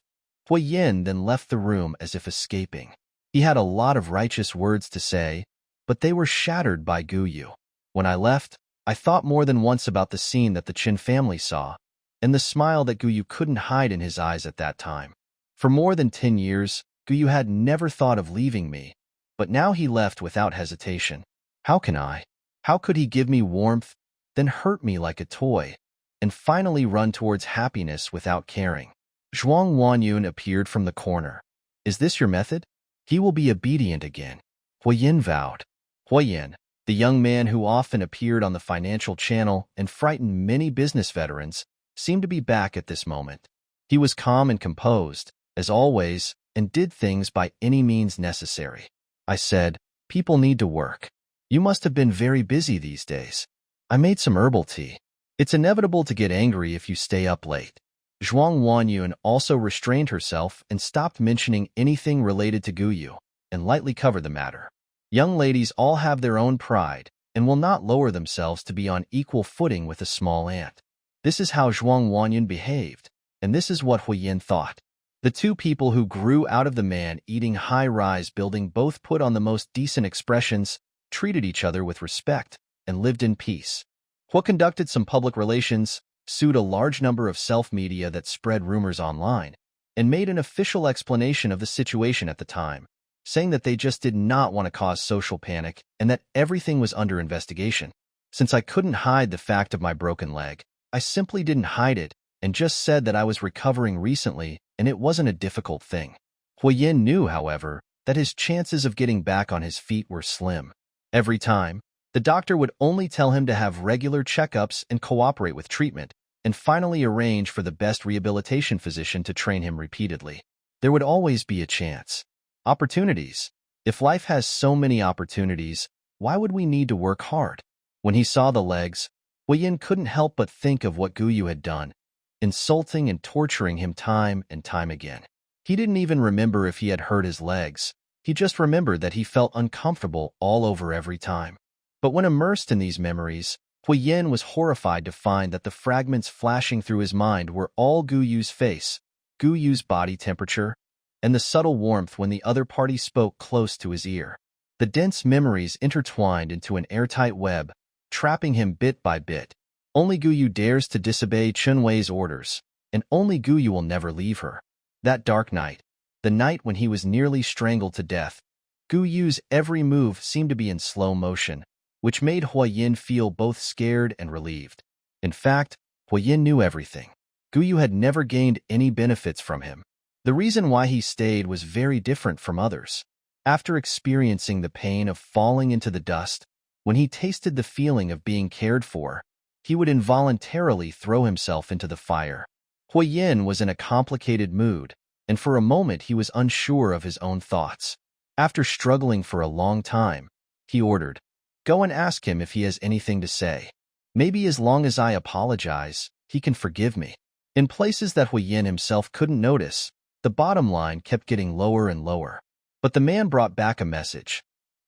Huiyin then left the room as if escaping. He had a lot of righteous words to say, but they were shattered by Guyu. When I left, I thought more than once about the scene that the Chin family saw, and the smile that Guyu couldn't hide in his eyes at that time. For more than 10 years, Guyu had never thought of leaving me, but now he left without hesitation. How could he give me warmth, then hurt me like a toy, and finally run towards happiness without caring? Zhuang Wanyun appeared from the corner. Is this your method? He will be obedient again. Huiyin vowed. Huiyin, the young man who often appeared on the financial channel and frightened many business veterans, seemed to be back at this moment. He was calm and composed, as always, and did things by any means necessary. I said, people need to work. You must have been very busy these days. I made some herbal tea. It's inevitable to get angry if you stay up late. Zhuang Wanyun also restrained herself and stopped mentioning anything related to Guyu, and lightly covered the matter. Young ladies all have their own pride, and will not lower themselves to be on equal footing with a small ant. This is how Zhuang Wanyun behaved, and this is what Huiyin thought. The two people who grew out of the man-eating high-rise building both put on the most decent expressions, treated each other with respect, and lived in peace. Hua conducted some public relations, sued a large number of self-media that spread rumors online, and made an official explanation of the situation at the time, saying that they just did not want to cause social panic and that everything was under investigation. Since I couldn't hide the fact of my broken leg, I simply didn't hide it and just said that I was recovering recently and it wasn't a difficult thing. Huiyin knew, however, that his chances of getting back on his feet were slim. Every time, the doctor would only tell him to have regular checkups and cooperate with treatment, and finally arrange for the best rehabilitation physician to train him repeatedly. There would always be a chance. Opportunities. If life has so many opportunities, why would we need to work hard? When he saw the legs, Huiyin couldn't help but think of what Guyu had done, insulting and torturing him time and time again. He didn't even remember if he had hurt his legs. He just remembered that he felt uncomfortable all over every time. But when immersed in these memories, Huiyin was horrified to find that the fragments flashing through his mind were all Guyu's face, Guyu's body temperature, and the subtle warmth when the other party spoke close to his ear. The dense memories intertwined into an airtight web, trapping him bit by bit. Only Guyu dares to disobey Chunwei's orders, and only Guyu will never leave her. That dark night, the night when he was nearly strangled to death, Guyu's every move seemed to be in slow motion, which made Huiyin feel both scared and relieved. In fact, Huiyin knew everything. Guyu had never gained any benefits from him. The reason why he stayed was very different from others. After experiencing the pain of falling into the dust, when he tasted the feeling of being cared for, he would involuntarily throw himself into the fire. Huiyin was in a complicated mood, and for a moment he was unsure of his own thoughts. After struggling for a long time, he ordered, "Go and ask him if he has anything to say. Maybe as long as I apologize, he can forgive me." In places that Huiyin himself couldn't notice, the bottom line kept getting lower and lower. But the man brought back a message.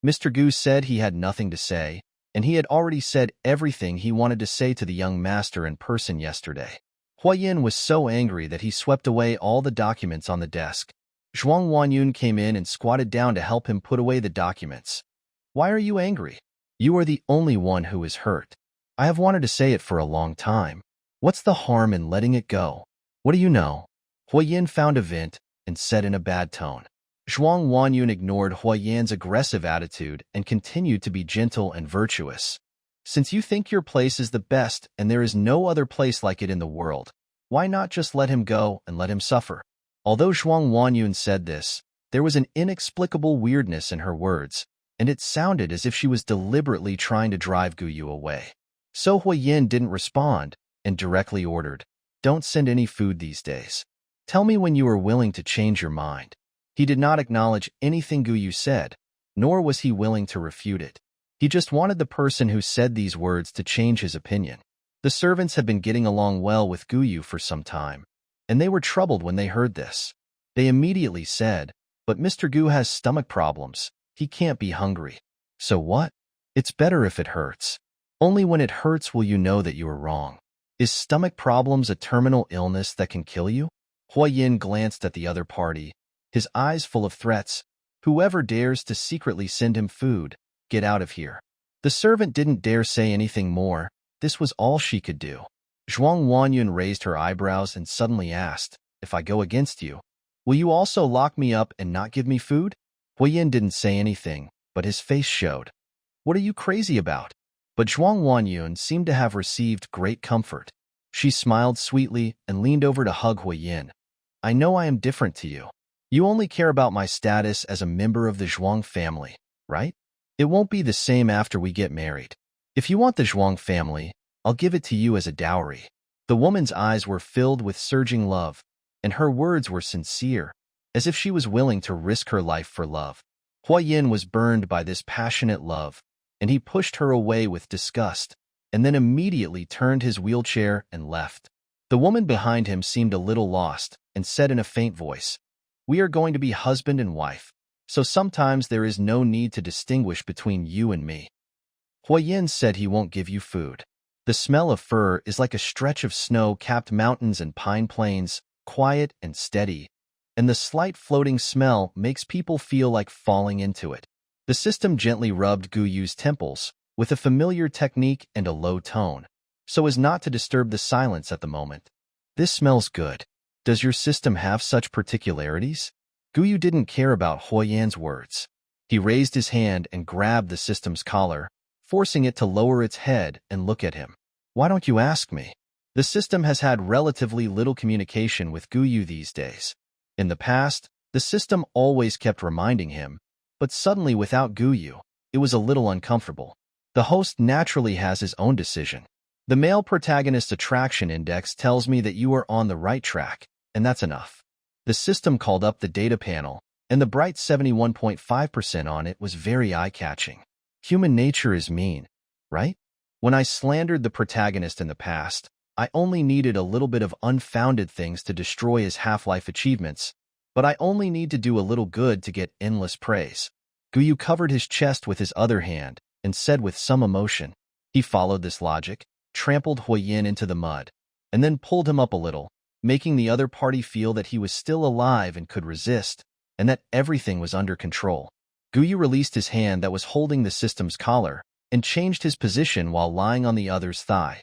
Mr. Gu said he had nothing to say, and he had already said everything he wanted to say to the young master in person yesterday. Huiyin was so angry that he swept away all the documents on the desk. Zhuang Wanyun came in and squatted down to help him put away the documents. "Why are you angry? You are the only one who is hurt. I have wanted to say it for a long time. What's the harm in letting it go? What do you know?" Huiyin found a vent and said in a bad tone. Zhuang Wanyun ignored Huiyin's aggressive attitude and continued to be gentle and virtuous. "Since you think your place is the best and there is no other place like it in the world, why not just let him go and let him suffer?" Although Zhuang Wanyun said this, there was an inexplicable weirdness in her words, and it sounded as if she was deliberately trying to drive Guyu away. So Huiyin didn't respond and directly ordered, "Don't send any food these days. Tell me when you are willing to change your mind." He did not acknowledge anything Guyu said, nor was he willing to refute it. He just wanted the person who said these words to change his opinion. The servants had been getting along well with Guyu for some time, and they were troubled when they heard this. They immediately said, "But Mr. Gu has stomach problems. He can't be hungry." "So what? It's better if it hurts. Only when it hurts will you know that you are wrong. Is stomach problems a terminal illness that can kill you?" Huiyin glanced at the other party, his eyes full of threats. "Whoever dares to secretly send him food, get out of here." The servant didn't dare say anything more. This was all she could do. Zhuang Wanyun raised her eyebrows and suddenly asked, "If I go against you, will you also lock me up and not give me food?" Huiyin didn't say anything, but his face showed. "What are you crazy about?" But Zhuang Wanyun seemed to have received great comfort. She smiled sweetly and leaned over to hug Huiyin. "I know I am different to you. You only care about my status as a member of the Zhuang family, right? It won't be the same after we get married. If you want the Zhuang family, I'll give it to you as a dowry." The woman's eyes were filled with surging love, and her words were sincere, as if she was willing to risk her life for love. Huiyin was burned by this passionate love, and he pushed her away with disgust, and then immediately turned his wheelchair and left. The woman behind him seemed a little lost, and said in a faint voice, "We are going to be husband and wife, so sometimes there is no need to distinguish between you and me." Huiyin said he won't give you food. The smell of fur is like a stretch of snow-capped mountains and pine plains, quiet and steady, and the slight floating smell makes people feel like falling into it. The system gently rubbed Guyu's temples with a familiar technique and a low tone, so as not to disturb the silence at the moment. "This smells good. Does your system have such particularities?" Guyu didn't care about Huiyin's words. He raised his hand and grabbed the system's collar, forcing it to lower its head and look at him. "Why don't you ask me?" The system has had relatively little communication with Guyu these days. In the past, the system always kept reminding him, but suddenly without Guyu, it was a little uncomfortable. The host naturally has his own decision. "The male protagonist attraction index tells me that you are on the right track, and that's enough." The system called up the data panel, and the bright 71.5% on it was very eye-catching. Human nature is mean, right? When I slandered the protagonist in the past, I only needed a little bit of unfounded things to destroy his half-life achievements, but I only need to do a little good to get endless praise. Guyu covered his chest with his other hand and said with some emotion. He followed this logic, trampled Huiyin into the mud, and then pulled him up a little, making the other party feel that he was still alive and could resist, and that everything was under control. Guyu released his hand that was holding the system's collar and changed his position while lying on the other's thigh.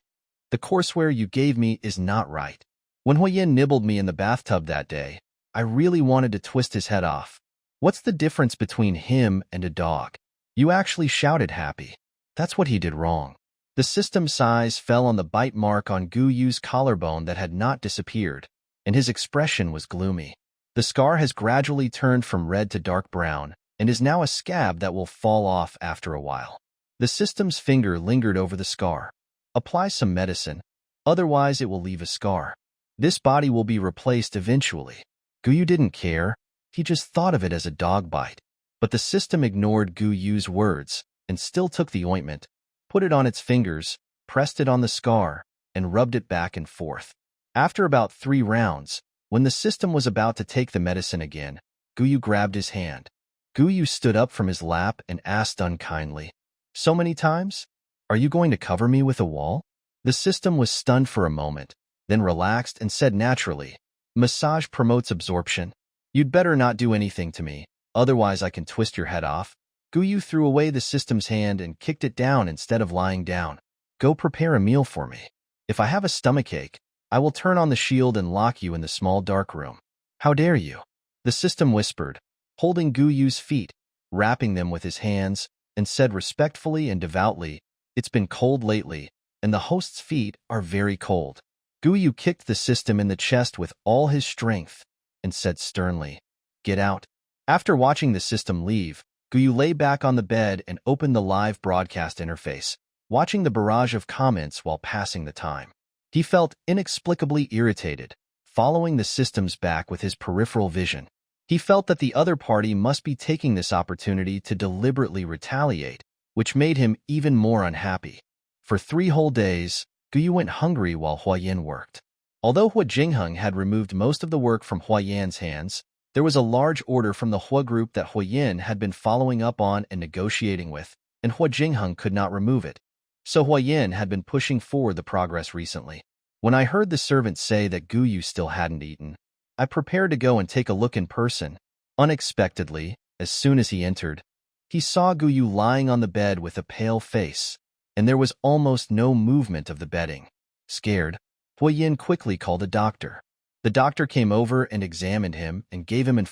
"The courseware you gave me is not right. When Huiyin nibbled me in the bathtub that day, I really wanted to twist his head off. What's the difference between him and a dog? You actually shouted happy. That's what he did wrong." The system's size fell on the bite mark on Guyu's collarbone that had not disappeared, and his expression was gloomy. The scar has gradually turned from red to dark brown, and is now a scab that will fall off after a while. The system's finger lingered over the scar. "Apply some medicine, otherwise it will leave a scar. This body will be replaced eventually." Guyu didn't care. He just thought of it as a dog bite. But the system ignored Guyu's words and still took the ointment, put it on its fingers, pressed it on the scar, and rubbed it back and forth. After about 3 rounds, when the system was about to take the medicine again, Guyu grabbed his hand. Guyu stood up from his lap and asked unkindly, "So many times? Are you going to cover me with a wall?" The system was stunned for a moment, then relaxed and said naturally, "Massage promotes absorption. You'd better not do anything to me, otherwise I can twist your head off." Guyu threw away the system's hand and kicked it down instead of lying down. "Go prepare a meal for me. If I have a stomachache, I will turn on the shield and lock you in the small dark room." "How dare you?" The system whispered, holding Guyu's feet, wrapping them with his hands, and said respectfully and devoutly, "It's been cold lately, and the host's feet are very cold." Guyu kicked the system in the chest with all his strength and said sternly, "Get out." After watching the system leave, Guyu lay back on the bed and opened the live broadcast interface, watching the barrage of comments while passing the time. He felt inexplicably irritated, following the systems back with his peripheral vision. He felt that the other party must be taking this opportunity to deliberately retaliate, which made him even more unhappy. For 3 whole days, Guyu went hungry while Huayan worked. Although Hua Jingheng had removed most of the work from Huayan's hands, there was a large order from the Hua group that Huayan had been following up on and negotiating with, and Hua Jingheng could not remove it. So Huayan had been pushing forward the progress recently. When I heard the servant say that Guyu still hadn't eaten, I prepared to go and take a look in person. Unexpectedly, as soon as he entered, he saw Guyu lying on the bed with a pale face, and there was almost no movement of the bedding. Scared, Huayan quickly called a doctor. The doctor came over and examined him and gave him an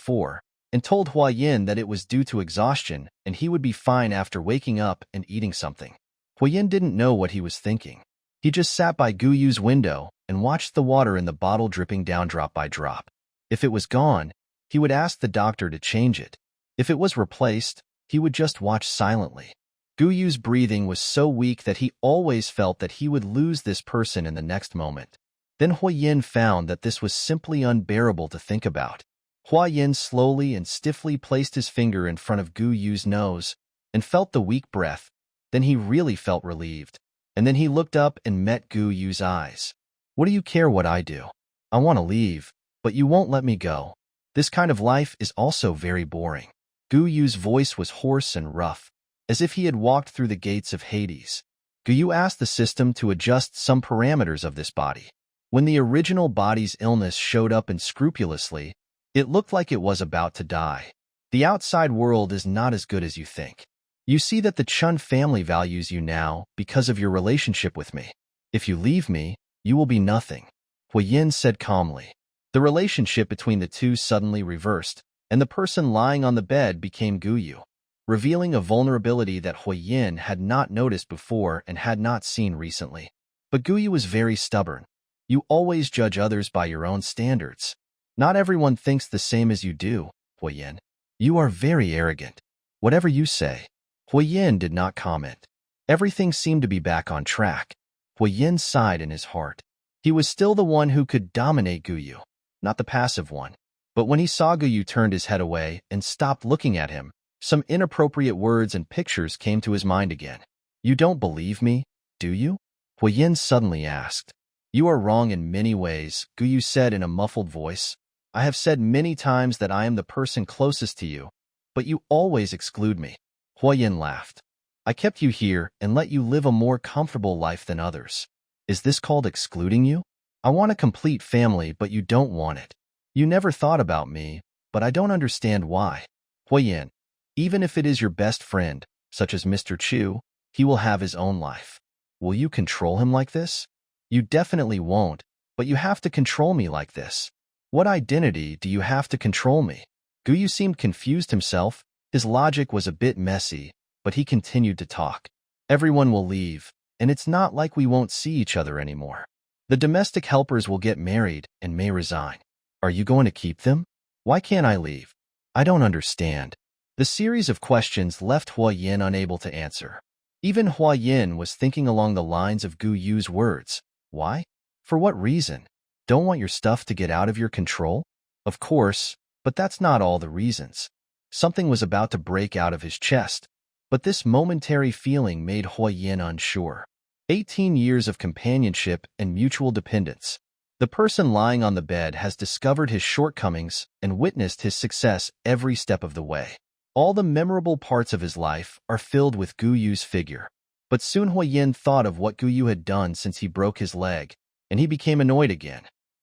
and told Huayan that it was due to exhaustion and he would be fine after waking up and eating something. Huayan didn't know what he was thinking. He just sat by Guyu's window and watched the water in the bottle dripping down drop by drop. If it was gone, he would ask the doctor to change it. If it was replaced, he would just watch silently. Guyu's breathing was so weak that he always felt that he would lose this person in the next moment. Then Huayan found that this was simply unbearable to think about. Huayan slowly and stiffly placed his finger in front of Guyu's nose and felt the weak breath. Then he really felt relieved. And then he looked up and met Guyu's eyes. What do you care what I do? I want to leave, but you won't let me go. This kind of life is also very boring. Guyu's voice was hoarse and rough, as if he had walked through the gates of Hades. Guyu asked the system to adjust some parameters of this body. When the original body's illness showed up unscrupulously, it looked like it was about to die. The outside world is not as good as you think. You see that the Chun family values you now because of your relationship with me. If you leave me, you will be nothing, Huayan said calmly. The relationship between the two suddenly reversed, and the person lying on the bed became Guyu, revealing a vulnerability that Huayan had not noticed before and had not seen recently. But Guyu was very stubborn. You always judge others by your own standards. Not everyone thinks the same as you do, Huayan. You are very arrogant. Whatever you say. Huayan did not comment. Everything seemed to be back on track. Huayan sighed in his heart. He was still the one who could dominate Guyu, not the passive one. But when he saw Guyu turned his head away and stopped looking at him, some inappropriate words and pictures came to his mind again. You don't believe me, do you? Huayan suddenly asked. You are wrong in many ways, Guyu said in a muffled voice. I have said many times that I am the person closest to you, but you always exclude me. Huayan laughed. I kept you here and let you live a more comfortable life than others. Is this called excluding you? I want a complete family, but you don't want it. You never thought about me, but I don't understand why. Huayan, even if it is your best friend, such as Mr. Chu, he will have his own life. Will you control him like this? You definitely won't, but you have to control me like this. What identity do you have to control me? Guyu seemed confused himself. His logic was a bit messy, but he continued to talk. Everyone will leave, and it's not like we won't see each other anymore. The domestic helpers will get married and may resign. Are you going to keep them? Why can't I leave? I don't understand. The series of questions left Huayan unable to answer. Even Huayan was thinking along the lines of Guyu's words. Why? For what reason? Don't want your stuff to get out of your control? Of course, but that's not all the reasons. Something was about to break out of his chest, but this momentary feeling made Huayan unsure. 18 years of companionship and mutual dependence. The person lying on the bed has discovered his shortcomings and witnessed his success every step of the way. All the memorable parts of his life are filled with Guyu's figure. But soon Huayan thought of what Guyu had done since he broke his leg, and he became annoyed again.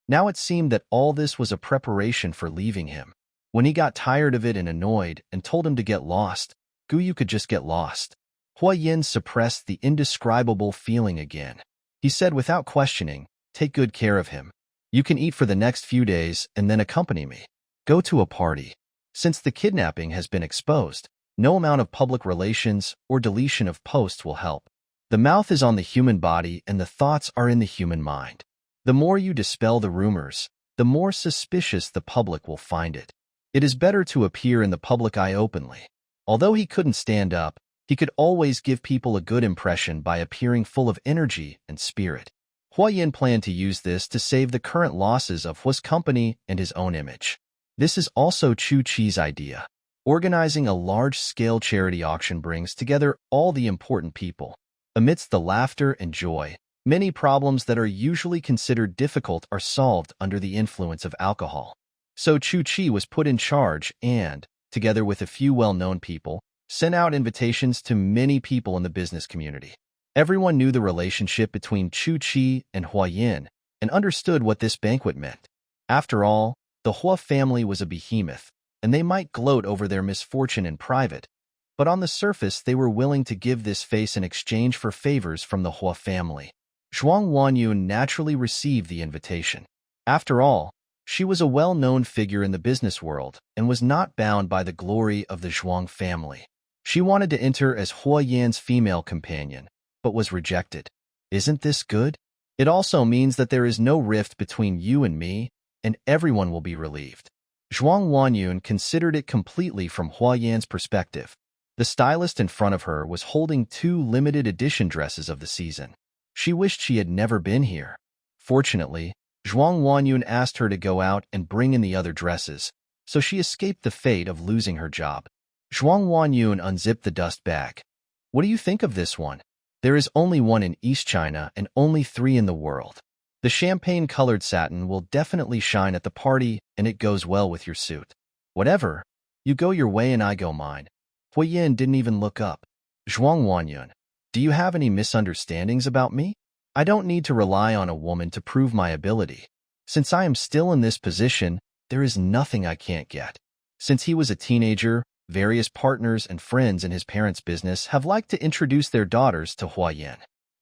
Now it seemed that all this was a preparation for leaving him. When he got tired of it and annoyed and told him to get lost, Guyu could just get lost. Huayan suppressed the indescribable feeling again. He said without questioning, take good care of him. You can eat for the next few days and then accompany me. Go to a party. Since the kidnapping has been exposed, no amount of public relations or deletion of posts will help. The mouth is on the human body and the thoughts are in the human mind. The more you dispel the rumors, the more suspicious the public will find it. It is better to appear in the public eye openly. Although he couldn't stand up, he could always give people a good impression by appearing full of energy and spirit. Hua Yin planned to use this to save the current losses of Hua's company and his own image. This is also Chu Chi's idea. Organizing a large-scale charity auction brings together all the important people. Amidst the laughter and joy, many problems that are usually considered difficult are solved under the influence of alcohol. So Chu Chi was put in charge and, together with a few well-known people, sent out invitations to many people in the business community. Everyone knew the relationship between Chu Chi and Hua Yin and understood what this banquet meant. After all, the Hua family was a behemoth, and they might gloat over their misfortune in private, but on the surface they were willing to give this face in exchange for favors from the Hua family. Zhuang Wanyun naturally received the invitation. After all, she was a well-known figure in the business world and was not bound by the glory of the Zhuang family. She wanted to enter as Hua Yan's female companion, but was rejected. Isn't this good? It also means that there is no rift between you and me, and everyone will be relieved. Zhuang Wanyun considered it completely from Hua Yan's perspective. The stylist in front of her was holding 2 limited edition dresses of the season. She wished she had never been here. Fortunately, Zhuang Wanyun asked her to go out and bring in the other dresses, so she escaped the fate of losing her job. Zhuang Wanyun unzipped the dust bag. What do you think of this one? There is only one in East China and only 3 in the world. The champagne-colored satin will definitely shine at the party, and it goes well with your suit. Whatever. You go your way and I go mine. Hua Yin didn't even look up. Zhuang Wanyun, do you have any misunderstandings about me? I don't need to rely on a woman to prove my ability. Since I am still in this position, there is nothing I can't get. Since he was a teenager, various partners and friends in his parents' business have liked to introduce their daughters to Hua Yin.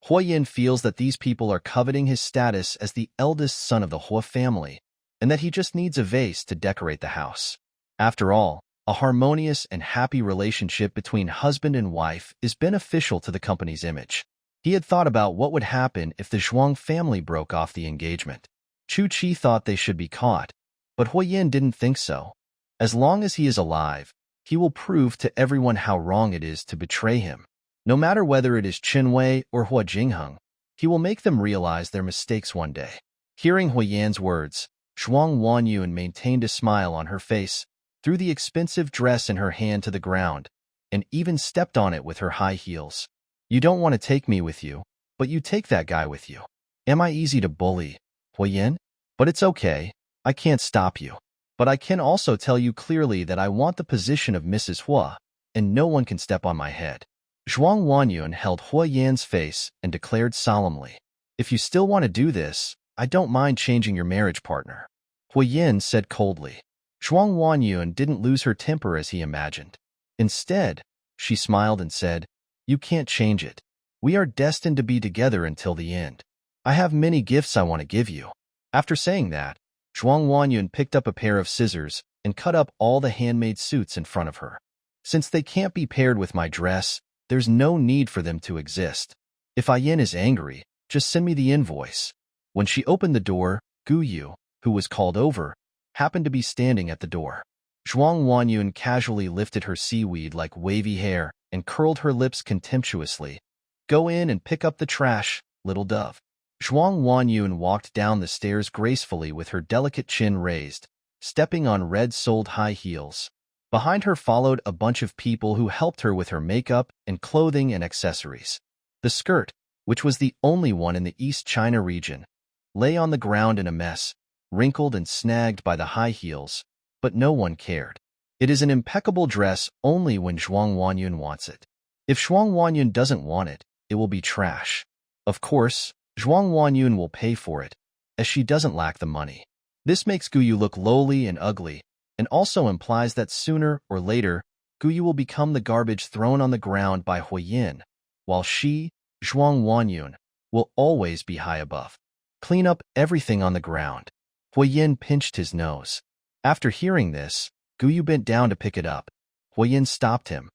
Hua Yin feels that these people are coveting his status as the eldest son of the Hua family, and that he just needs a vase to decorate the house. After all, a harmonious and happy relationship between husband and wife is beneficial to the company's image. He had thought about what would happen if the Zhuang family broke off the engagement. Chu Chi thought they should be caught, but Hua Yin didn't think so. As long as he is alive, he will prove to everyone how wrong it is to betray him. No matter whether it is Qin Wei or Hua Jingheng, he will make them realize their mistakes one day. Hearing Hua Yan's words, Zhuang Wanyun maintained a smile on her face, threw the expensive dress in her hand to the ground, and even stepped on it with her high heels. You don't want to take me with you, but you take that guy with you. Am I easy to bully, Hua Yin? But it's okay, I can't stop you. But I can also tell you clearly that I want the position of Mrs. Hua, and no one can step on my head. Zhuang Wanyun held Hua Yan's face and declared solemnly, if you still want to do this, I don't mind changing your marriage partner. Hua Yin said coldly. Zhuang Wanyun didn't lose her temper as he imagined. Instead, she smiled and said, you can't change it. We are destined to be together until the end. I have many gifts I want to give you. After saying that, Zhuang Wanyun picked up a pair of scissors and cut up all the handmade suits in front of her. Since they can't be paired with my dress, there's no need for them to exist. If Yin is angry, just send me the invoice. When she opened the door, Gu Yu, who was called over, happened to be standing at the door. Zhuang Wanyun casually lifted her seaweed like wavy hair and curled her lips contemptuously. Go in and pick up the trash, little dove. Zhuang Wanyun walked down the stairs gracefully with her delicate chin raised, stepping on red-soled high heels. Behind her followed a bunch of people who helped her with her makeup and clothing and accessories. The skirt, which was the only one in the East China region, lay on the ground in a mess, wrinkled and snagged by the high heels, but no one cared. It is an impeccable dress only when Zhuang Wanyun wants it. If Zhuang Wanyun doesn't want it, it will be trash. Of course, Zhuang Wanyun will pay for it, as she doesn't lack the money. This makes Guyu look lowly and ugly, and also implies that sooner or later, Guyu will become the garbage thrown on the ground by Hua Yin, while she, Zhuang Wanyun, will always be high above. Clean up everything on the ground. Hua Yin pinched his nose. After hearing this, Guyu bent down to pick it up. Hua Yin stopped him.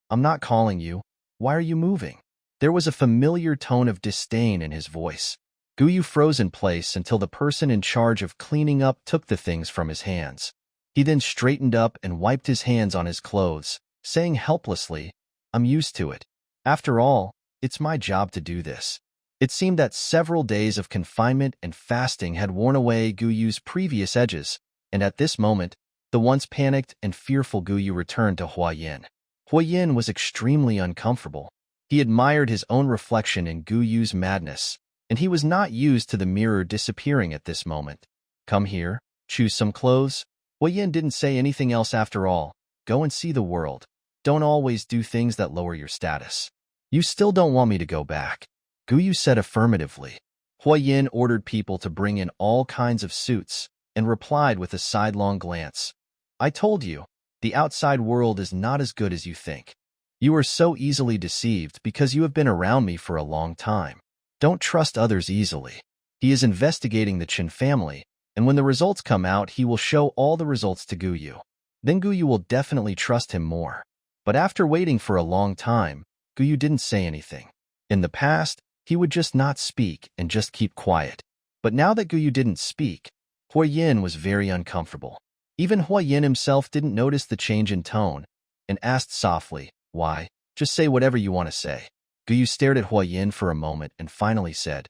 I'm not calling you. Why are you moving? There was a familiar tone of disdain in his voice. Guyu froze in place until the person in charge of cleaning up took the things from his hands. He then straightened up and wiped his hands on his clothes, saying helplessly, "I'm used to it. After all, it's my job to do this." It seemed that several days of confinement and fasting had worn away Guyu's previous edges, and at this moment, the once panicked and fearful Guyu returned to Huayin. Huayin was extremely uncomfortable. He admired his own reflection in Guyu's madness, and he was not used to the mirror disappearing at this moment. "Come here, choose some clothes." Huayin didn't say anything else after all. "Go and see the world. Don't always do things that lower your status." "You still don't want me to go back?" Guyu said affirmatively. Huayin ordered people to bring in all kinds of suits and replied with a sidelong glance. "I told you, the outside world is not as good as you think. You are so easily deceived because you have been around me for a long time. Don't trust others easily." He is investigating the Chin family, and when the results come out, he will show all the results to Guyu. Then Guyu will definitely trust him more. But after waiting for a long time, Guyu didn't say anything. In the past, he would just not speak and just keep quiet. But now that Guyu didn't speak, Huayin was very uncomfortable. Even Huayin himself didn't notice the change in tone and asked softly, "Why? Just say whatever you want to say." Guyu stared at Huayin for a moment and finally said,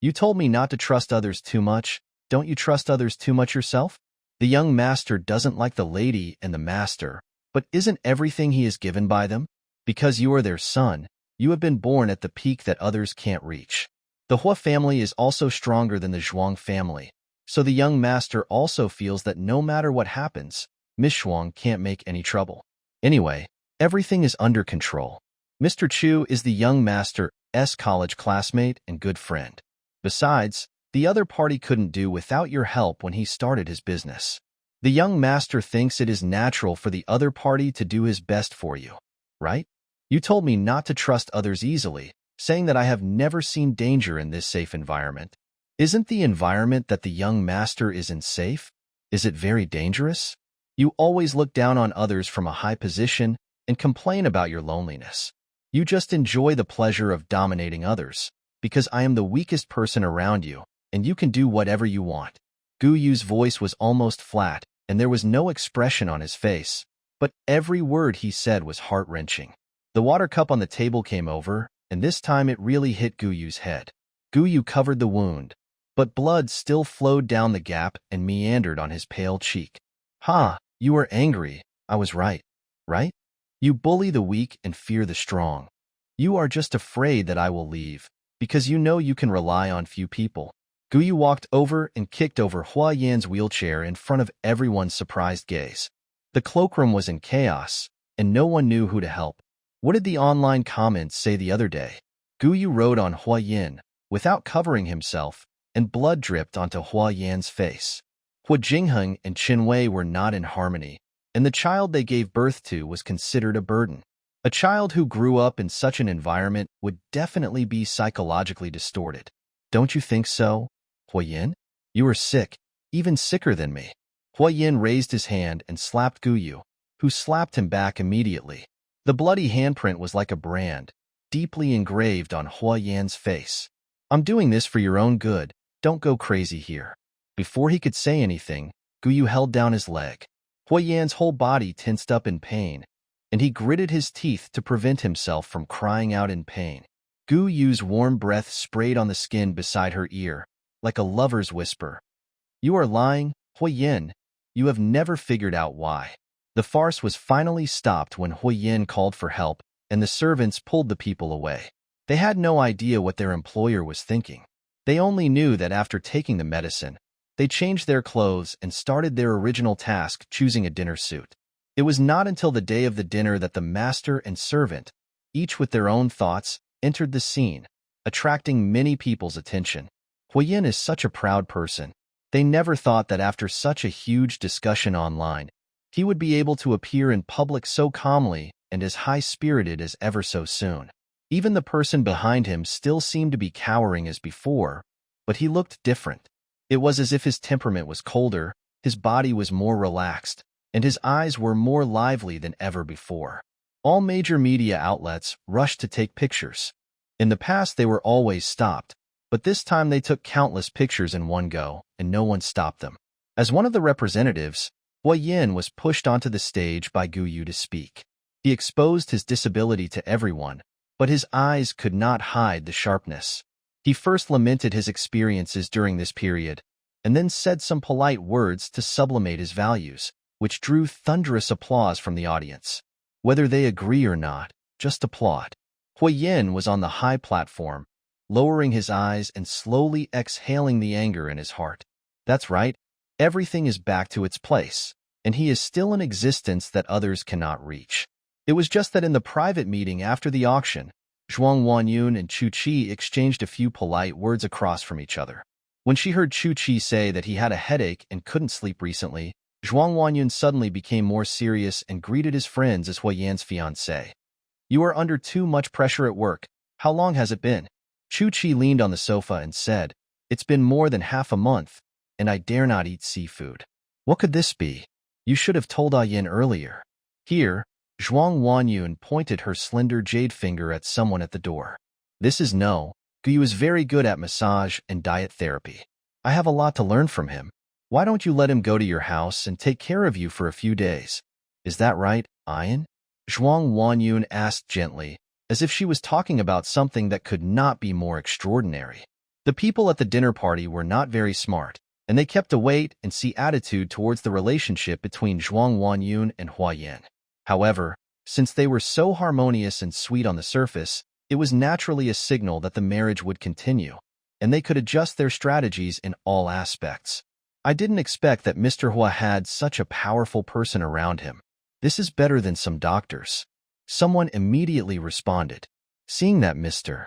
"You told me not to trust others too much. Don't you trust others too much yourself? The young master doesn't like the lady and the master, but isn't everything he is given by them? Because you are their son, you have been born at the peak that others can't reach. The Hua family is also stronger than the Zhuang family, so the young master also feels that no matter what happens, Miss Zhuang can't make any trouble. Anyway, everything is under control. Mr. Chu is the young master's college classmate and good friend. Besides, the other party couldn't do without your help when he started his business. The young master thinks it is natural for the other party to do his best for you, right? You told me not to trust others easily, saying that I have never seen danger in this safe environment. Isn't the environment that the young master is in safe? Is it very dangerous? You always look down on others from a high position and complain about your loneliness. You just enjoy the pleasure of dominating others, because I am the weakest person around you, and you can do whatever you want." Guyu's voice was almost flat, and there was no expression on his face, but every word he said was heart-wrenching. The water cup on the table came over, and this time it really hit Guyu's head. Guyu covered the wound, but blood still flowed down the gap and meandered on his pale cheek. "Ha, you are angry. I was right. Right? You bully the weak and fear the strong. You are just afraid that I will leave, because you know you can rely on few people." Guyu walked over and kicked over Huayan's wheelchair in front of everyone's surprised gaze. The cloakroom was in chaos, and no one knew who to help. What did the online comments say the other day? Guyu rode on Huayin without covering himself, and blood dripped onto Huayan's face. Hua Jingheng and Qin Wei were not in harmony, and the child they gave birth to was considered a burden. A child who grew up in such an environment would definitely be psychologically distorted. Don't you think so, Huayin? You are sick, even sicker than me. Huayin raised his hand and slapped Guyu, who slapped him back immediately. The bloody handprint was like a brand, deeply engraved on Huayan's face. "I'm doing this for your own good. Don't go crazy here." Before he could say anything, Guyu held down his leg. Huayan's whole body tensed up in pain, and he gritted his teeth to prevent himself from crying out in pain. Guyu's warm breath sprayed on the skin beside her ear, like a lover's whisper. "You are lying, Huayin. You have never figured out why." The farce was finally stopped when Huayin called for help, and the servants pulled the people away. They had no idea what their employer was thinking. They only knew that after taking the medicine, they changed their clothes and started their original task, choosing a dinner suit. It was not until the day of the dinner that the master and servant, each with their own thoughts, entered the scene, attracting many people's attention. Huayin is such a proud person. They never thought that after such a huge discussion online, he would be able to appear in public so calmly and as high-spirited as ever so soon. Even the person behind him still seemed to be cowering as before, but he looked different. It was as if his temperament was colder, his body was more relaxed, and his eyes were more lively than ever before. All major media outlets rushed to take pictures. In the past, they were always stopped, but this time they took countless pictures in one go, and no one stopped them. As one of the representatives, Huayin was pushed onto the stage by Guyu to speak. He exposed his disability to everyone, but his eyes could not hide the sharpness. He first lamented his experiences during this period, and then said some polite words to sublimate his values, which drew thunderous applause from the audience. Whether they agree or not, just applaud. Hui Yin was on the high platform, lowering his eyes and slowly exhaling the anger in his heart. That's right, everything is back to its place, and he is still in existence that others cannot reach. It was just that in the private meeting after the auction, Zhuang Wanyun and Chu Qi exchanged a few polite words across from each other. When she heard Chu Qi say that he had a headache and couldn't sleep recently, Zhuang Wanyun suddenly became more serious and greeted his friends as Hui Yan's fiancé. You are under too much pressure at work. How long has it been? Chu Qi leaned on the sofa and said, It's been more than half a month, and I dare not eat seafood. What could this be? You should have told Ah Yin earlier. Here, Zhuang Wanyun pointed her slender jade finger at someone at the door. This is No. Guyu is very good at massage and diet therapy. I have a lot to learn from him. Why don't you let him go to your house and take care of you for a few days? Is that right, Ayan? Zhuang Wanyun asked gently, as if she was talking about something that could not be more extraordinary. The people at the dinner party were not very smart, and they kept a wait-and-see attitude towards the relationship between Zhuang Wanyun and Hua Yan. However, since they were so harmonious and sweet on the surface, it was naturally a signal that the marriage would continue, and they could adjust their strategies in all aspects. I didn't expect that Mr. Hua had such a powerful person around him. This is better than some doctors. Someone immediately responded. Seeing that Mr.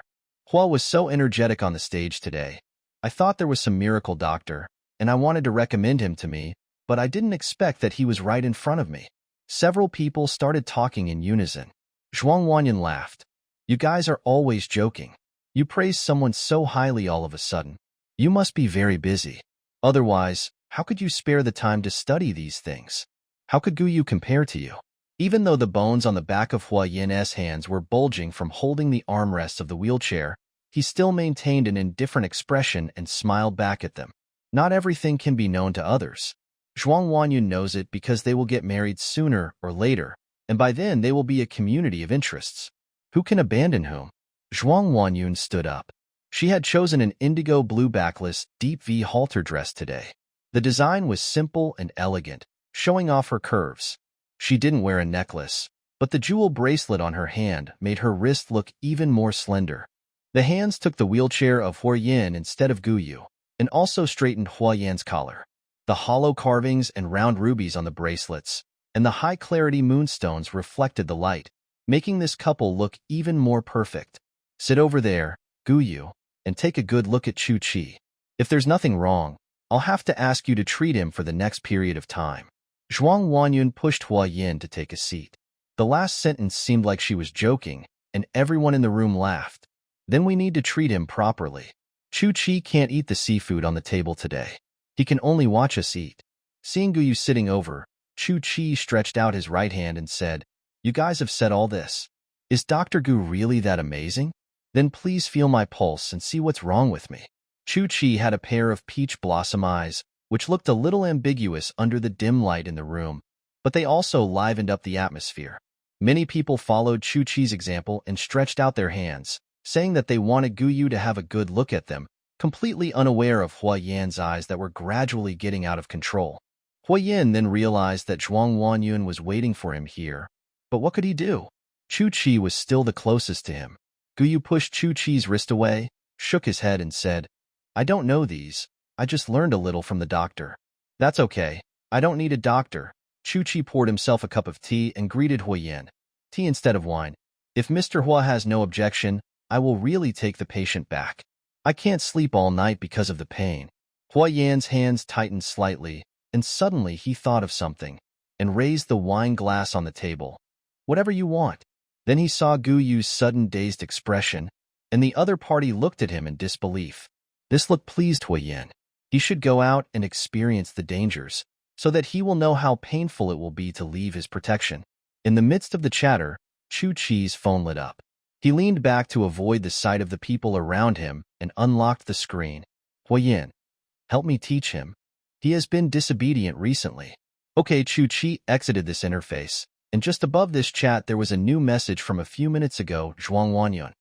Hua was so energetic on the stage today, I thought there was some miracle doctor, and I wanted to recommend him to me, but I didn't expect that he was right in front of me. Several people started talking in unison. Zhuang Wanyan laughed. You guys are always joking. You praise someone so highly all of a sudden. You must be very busy. Otherwise, how could you spare the time to study these things? How could Guyu compare to you? Even though the bones on the back of Hua Yin's hands were bulging from holding the armrests of the wheelchair, he still maintained an indifferent expression and smiled back at them. Not everything can be known to others. Zhuang Wanyun knows it because they will get married sooner or later, and by then they will be a community of interests. Who can abandon whom? Zhuang Wanyun stood up. She had chosen an indigo blue backless, deep V halter dress today. The design was simple and elegant, showing off her curves. She didn't wear a necklace, but the jewel bracelet on her hand made her wrist look even more slender. The hands took the wheelchair of Hua Yin instead of Guyu, and also straightened Hua Yan's collar. The hollow carvings and round rubies on the bracelets, and the high-clarity moonstones reflected the light, making this couple look even more perfect. Sit over there, Guyu, and take a good look at Chu Qi. If there's nothing wrong, I'll have to ask you to treat him for the next period of time. Zhuang Wanyun pushed Hua Yin to take a seat. The last sentence seemed like she was joking, and everyone in the room laughed. Then we need to treat him properly. Chu Qi can't eat the seafood on the table today. He can only watch us eat. Seeing Guyu sitting over, Chu Qi stretched out his right hand and said, You guys have said all this. Is Dr. Gu really that amazing? Then please feel my pulse and see what's wrong with me. Chu Qi had a pair of peach blossom eyes, which looked a little ambiguous under the dim light in the room, but they also livened up the atmosphere. Many people followed Chu Qi's example and stretched out their hands, saying that they wanted Guyu to have a good look at them, completely unaware of Hua Yan's eyes that were gradually getting out of control. Hua Yan then realized that Zhuang Wanyun was waiting for him here, but what could he do? Chu Qi was still the closest to him. Guyu pushed Chu Qi's wrist away, shook his head and said, I don't know these. I just learned a little from the doctor. That's okay. I don't need a doctor. Chu Qi poured himself a cup of tea and greeted Hua Yan. Tea instead of wine. If Mr. Hua has no objection, I will really take the patient back. I can't sleep all night because of the pain. Hua Yan's hands tightened slightly, and suddenly he thought of something, and raised the wine glass on the table. Whatever you want. Then he saw Guyu's sudden dazed expression, and the other party looked at him in disbelief. This look pleased Hua Yan. He should go out and experience the dangers, so that he will know how painful it will be to leave his protection. In the midst of the chatter, Chu Qi's phone lit up. He leaned back to avoid the sight of the people around him and unlocked the screen. Hua Yan, help me teach him. He has been disobedient recently. Okay, Chu Qi exited this interface and just above this chat there was a new message from a few minutes ago. Zhuang Wanyun.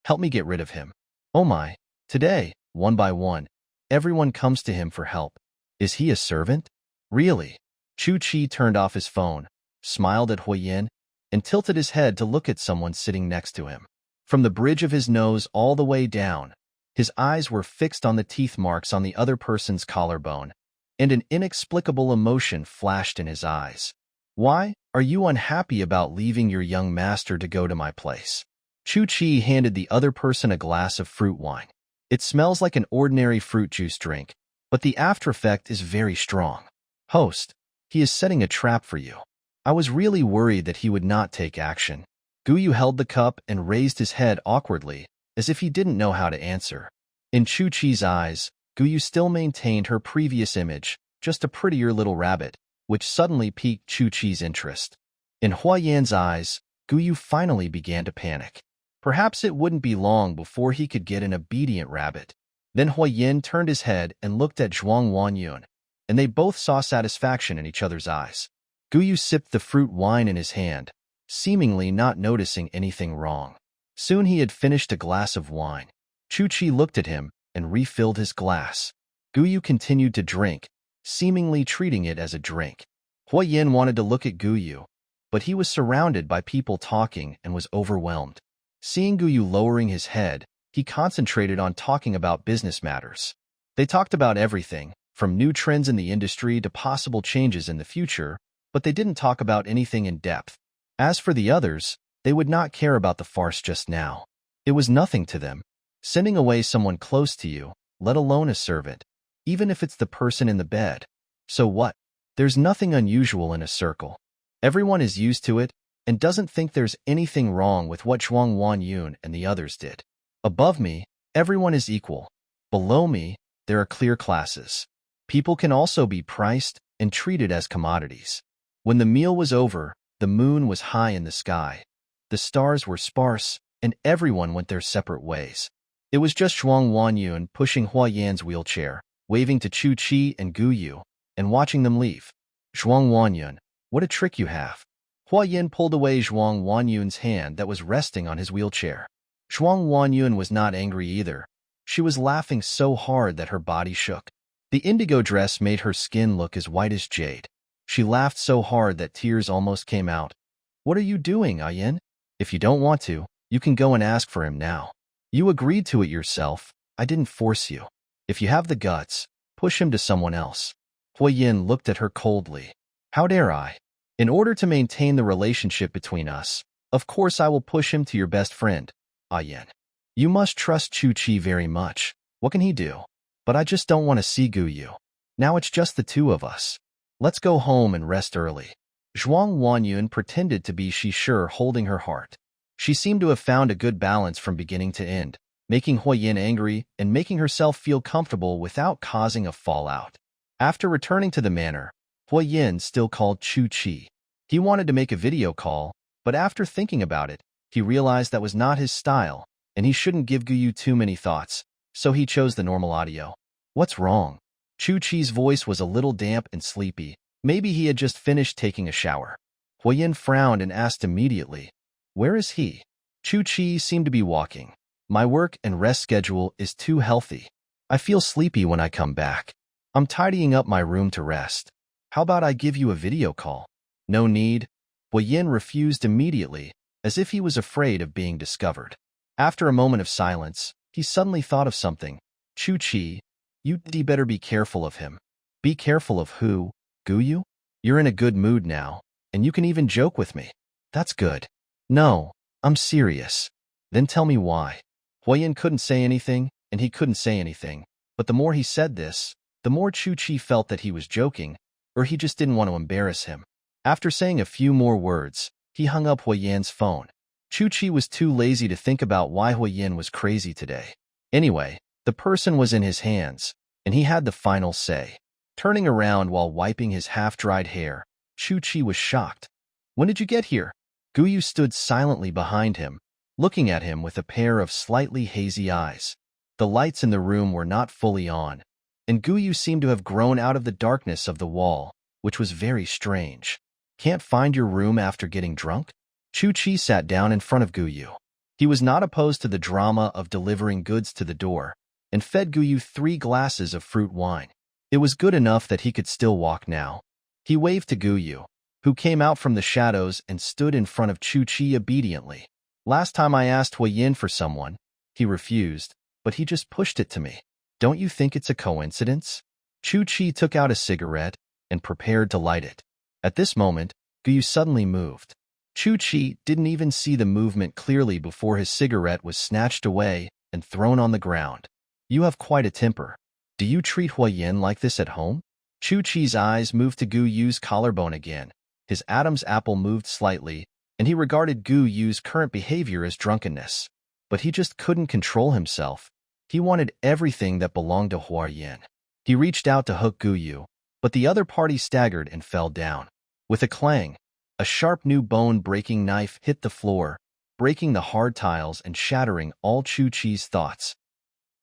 Help me get rid of him. Oh my. Today, one by one, everyone comes to him for help. Is he a servant? Really? Chu Chi turned off his phone, smiled at Huiyin, and tilted his head to look at someone sitting next to him. From the bridge of his nose all the way down, his eyes were fixed on the teeth marks on the other person's collarbone, and an inexplicable emotion flashed in his eyes. Why are you unhappy about leaving your young master to go to my place? Chu Chi handed the other person a glass of fruit wine. It smells like an ordinary fruit juice drink, but the aftereffect is very strong. Host, he is setting a trap for you. I was really worried that he would not take action. Guyu held the cup and raised his head awkwardly, as if he didn't know how to answer. In Chu Chi's eyes, Guyu still maintained her previous image, just a prettier little rabbit, which suddenly piqued Chu Chi's interest. In Huiyan's eyes, Guyu finally began to panic. Perhaps it wouldn't be long before he could get an obedient rabbit. Then Huiyan turned his head and looked at Zhuang Wanyun, and they both saw satisfaction in each other's eyes. Guyu sipped the fruit wine in his hand, seemingly not noticing anything wrong. Soon he had finished a glass of wine. Chu Chi looked at him and refilled his glass. Guyu continued to drink, seemingly treating it as a drink. Huiyan wanted to look at Guyu, but he was surrounded by people talking and was overwhelmed. Seeing Guyu lowering his head, he concentrated on talking about business matters. They talked about everything, from new trends in the industry to possible changes in the future, but they didn't talk about anything in depth. As for the others, they would not care about the farce just now. It was nothing to them. Sending away someone close to you, let alone a servant, even if it's the person in the bed. So what? There's nothing unusual in a circle. Everyone is used to it and doesn't think there's anything wrong with what Zhuang Wanyun and the others did. Above me, everyone is equal. Below me, there are clear classes. People can also be priced and treated as commodities. When the meal was over, the moon was high in the sky. The stars were sparse, and everyone went their separate ways. It was just Zhuang Wanyun pushing Huiyan's wheelchair, waving to Chu Chi and Guyu, and watching them leave. Zhuang Wanyun, what a trick you have. Huiyan pulled away Zhuang Wanyun's hand that was resting on his wheelchair. Zhuang Wanyun was not angry either. She was laughing so hard that her body shook. The indigo dress made her skin look as white as jade. She laughed so hard that tears almost came out. What are you doing, Ayin? If you don't want to, you can go and ask for him now. You agreed to it yourself. I didn't force you. If you have the guts, push him to someone else. Huiyan looked at her coldly. How dare I? In order to maintain the relationship between us, of course I will push him to your best friend, Ayin. You must trust Chu Chi very much. What can he do? But I just don't want to see Guyu. Now it's just the two of us. Let's go home and rest early. Zhuang Wanyun pretended to be sure holding her heart. She seemed to have found a good balance from beginning to end, making Huiyan angry and making herself feel comfortable without causing a fallout. After returning to the manor, Huiyan still called Chu Chi. He wanted to make a video call, but after thinking about it, he realized that was not his style, and he shouldn't give Guyu too many thoughts, so he chose the normal audio. What's wrong? Chu Chi's voice was a little damp and sleepy. Maybe he had just finished taking a shower. Huiyan frowned and asked immediately, where is he? Chu Chi seemed to be walking. My work and rest schedule is too healthy. I feel sleepy when I come back. I'm tidying up my room to rest. How about I give you a video call? No need. Huiyan refused immediately, as if he was afraid of being discovered. After a moment of silence, he suddenly thought of something. Chu Chi, you'd better be careful of him. Be careful of who? Guyu? You're in a good mood now, and you can even joke with me. That's good. No, I'm serious. Then tell me why. Huiyan couldn't say anything, and he couldn't say anything, but the more he said this, the more Chu Chi felt that he was joking, or he just didn't want to embarrass him. After saying a few more words, he hung up Huiyan's phone. Chu Chi was too lazy to think about why Huiyan was crazy today. Anyway, the person was in his hands, and he had the final say. Turning around while wiping his half-dried hair, Chu Chi was shocked. When did you get here? Guyu stood silently behind him, looking at him with a pair of slightly hazy eyes. The lights in the room were not fully on, and Guyu seemed to have grown out of the darkness of the wall, which was very strange. Can't find your room after getting drunk? Chu Chi sat down in front of Guyu. He was not opposed to the drama of delivering goods to the door, and fed Guyu 3 glasses of fruit wine. It was good enough that he could still walk now. He waved to Guyu, who came out from the shadows and stood in front of Chu Chi obediently. Last time I asked Hui Yin for someone, he refused, but he just pushed it to me. Don't you think it's a coincidence? Chu Chi took out a cigarette and prepared to light it. At this moment, Guyu suddenly moved. Chu Chi didn't even see the movement clearly before his cigarette was snatched away and thrown on the ground. You have quite a temper. Do you treat Hui Yin like this at home? Chu Chi's eyes moved to Guyu's collarbone again. His Adam's apple moved slightly, and he regarded Guyu's current behavior as drunkenness. But he just couldn't control himself. He wanted everything that belonged to Hui Yin. He reached out to hook Guyu, but the other party staggered and fell down. With a clang, a sharp new bone-breaking knife hit the floor, breaking the hard tiles and shattering all Chu Chi's thoughts.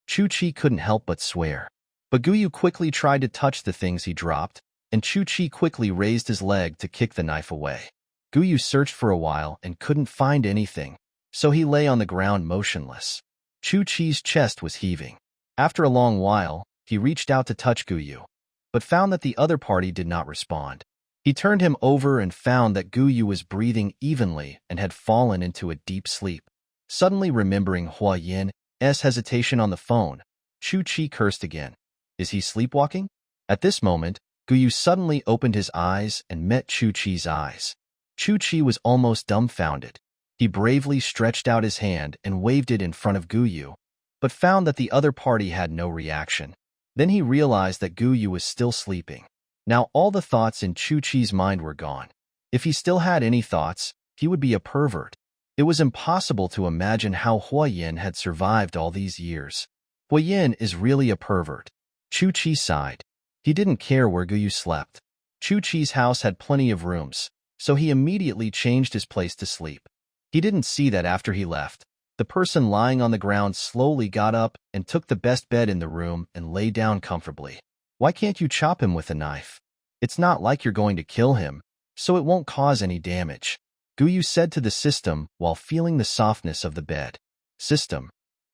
Chu Chi couldn't help but swear. But Guyu quickly tried to touch the things he dropped, and Chu Chi quickly raised his leg to kick the knife away. Guyu searched for a while and couldn't find anything, so he lay on the ground motionless. Chu Chi's chest was heaving. After a long while, he reached out to touch Guyu, but found that the other party did not respond. He turned him over and found that Guyu was breathing evenly and had fallen into a deep sleep. Suddenly remembering Hui Yin's hesitation on the phone, Chu Chi cursed again. Is he sleepwalking? At this moment, Guyu suddenly opened his eyes and met Chu Chi's eyes. Chu Chi was almost dumbfounded. He bravely stretched out his hand and waved it in front of Guyu, but found that the other party had no reaction. Then he realized that Guyu was still sleeping. Now all the thoughts in Chu Chi's mind were gone. If he still had any thoughts, he would be a pervert. It was impossible to imagine how Hui Yin had survived all these years. Hui Yin is really a pervert. Chu Chi sighed. He didn't care where Guyu slept. Chu Chi's house had plenty of rooms, so he immediately changed his place to sleep. He didn't see that after he left, the person lying on the ground slowly got up and took the best bed in the room and lay down comfortably. Why can't you chop him with a knife? It's not like you're going to kill him, so it won't cause any damage, Guyu said to the system while feeling the softness of the bed. System.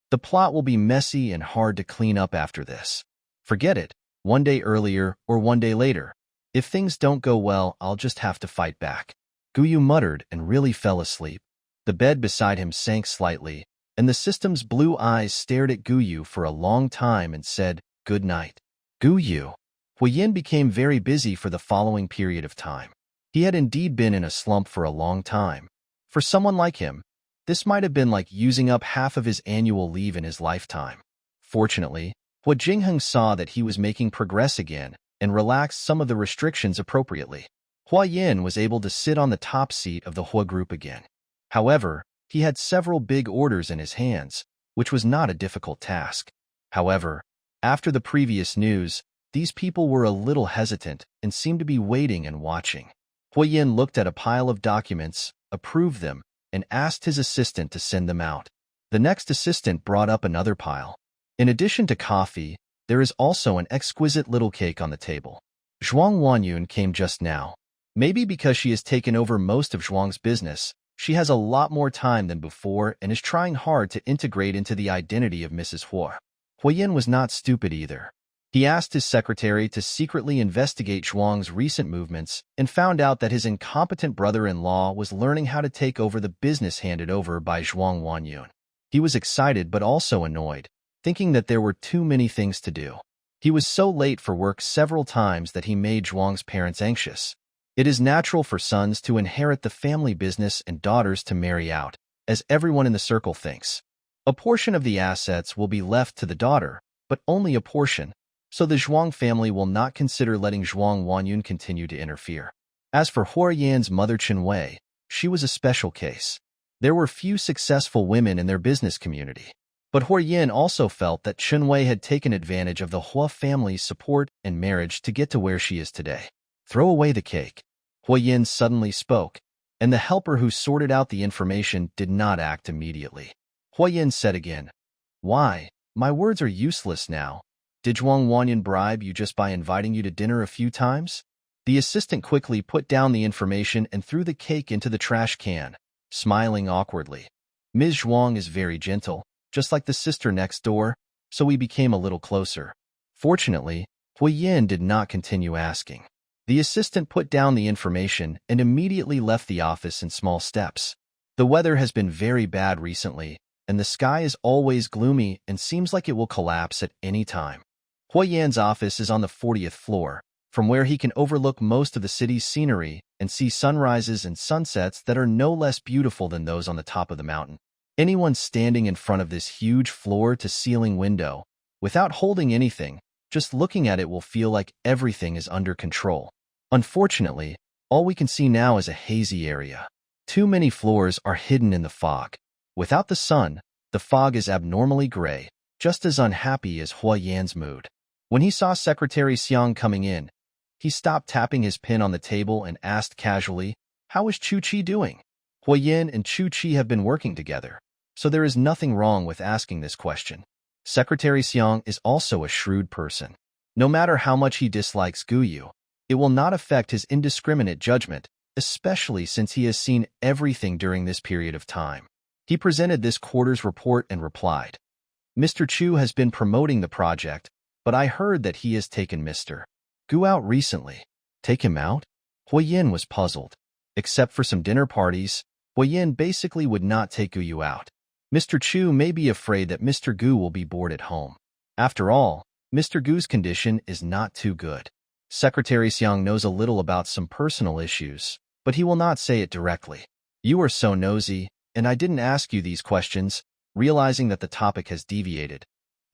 The plot will be messy and hard to clean up after this. Forget it, one day earlier or one day later. If things don't go well, I'll just have to fight back. Guyu muttered and really fell asleep. The bed beside him sank slightly, and the system's blue eyes stared at Guyu for a long time and said, Good night. Guyu. Hui Yin became very busy for the following period of time. He had indeed been in a slump for a long time. For someone like him, this might have been like using up half of his annual leave in his lifetime. Fortunately, Hua Jingheng saw that he was making progress again and relaxed some of the restrictions appropriately. Hua Yin was able to sit on the top seat of the Hua group again. However, he had several big orders in his hands, which was not a difficult task. However, after the previous news, these people were a little hesitant and seemed to be waiting and watching. Hui Yin looked at a pile of documents, approved them, and asked his assistant to send them out. The next assistant brought up another pile. In addition to coffee, there is also an exquisite little cake on the table. Zhuang Wanyun came just now. Maybe because she has taken over most of Zhuang's business, she has a lot more time than before and is trying hard to integrate into the identity of Mrs. Hua. Hui Yin was not stupid either. He asked his secretary to secretly investigate Zhuang's recent movements and found out that his incompetent brother-in-law was learning how to take over the business handed over by Zhuang Wanyun. He was excited but also annoyed, thinking that there were too many things to do. He was so late for work several times that he made Zhuang's parents anxious. It is natural for sons to inherit the family business and daughters to marry out, as everyone in the circle thinks. A portion of the assets will be left to the daughter, but only a portion, so the Zhuang family will not consider letting Zhuang Wanyun continue to interfere. As for Hua Yan's mother Chen Wei, she was a special case. There were few successful women in their business community. But Hua Yan also felt that Chen Wei had taken advantage of the Hua family's support and marriage to get to where she is today. Throw away the cake. Hua Yan suddenly spoke, and the helper who sorted out the information did not act immediately. Hua Yan said again, Why? My words are useless now. Did Zhuang Wanyan bribe you just by inviting you to dinner a few times? The assistant quickly put down the information and threw the cake into the trash can, smiling awkwardly. Ms. Zhuang is very gentle, just like the sister next door, so we became a little closer. Fortunately, Hui Yin did not continue asking. The assistant put down the information and immediately left the office in small steps. The weather has been very bad recently, and the sky is always gloomy and seems like it will collapse at any time. Hui Yan's office is on the 40th floor, from where he can overlook most of the city's scenery and see sunrises and sunsets that are no less beautiful than those on the top of the mountain. Anyone standing in front of this huge floor-to-ceiling window, without holding anything, just looking at it will feel like everything is under control. Unfortunately, all we can see now is a hazy area. Too many floors are hidden in the fog. Without the sun, the fog is abnormally gray, just as unhappy as Hui Yan's mood. When he saw Secretary Xiang coming in, he stopped tapping his pen on the table and asked casually, "How is Chu Chi doing?" Hui Yan and Chu Chi have been working together, so there is nothing wrong with asking this question. Secretary Xiang is also a shrewd person. No matter how much he dislikes Guyu, it will not affect his indiscriminate judgment, especially since he has seen everything during this period of time. He presented this quarter's report and replied, "Mr. Chu has been promoting the project, but I heard that he has taken Mr. Gu out recently." Take him out? Hui Yin was puzzled. Except for some dinner parties, Hui Yin basically would not take Guyu out. Mr. Chu may be afraid that Mr. Gu will be bored at home. After all, Mr. Gu's condition is not too good. Secretary Xiang knows a little about some personal issues, but he will not say it directly. "You are so nosy, and I didn't ask you these questions," realizing that the topic has deviated.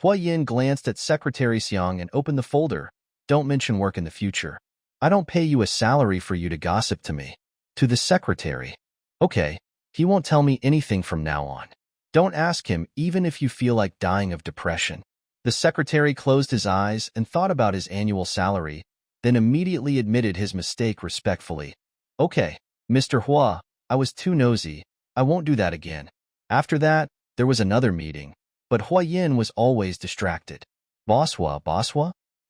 Hui Yin glanced at Secretary Xiang and opened the folder. "Don't mention work in the future. I don't pay you a salary for you to gossip to me." To the secretary. "Okay, he won't tell me anything from now on. Don't ask him even if you feel like dying of depression." The secretary closed his eyes and thought about his annual salary, then immediately admitted his mistake respectfully. "Okay, Mr. Hua, I was too nosy. I won't do that again." After that, there was another meeting, but Hui Yin was always distracted. Boss Hua,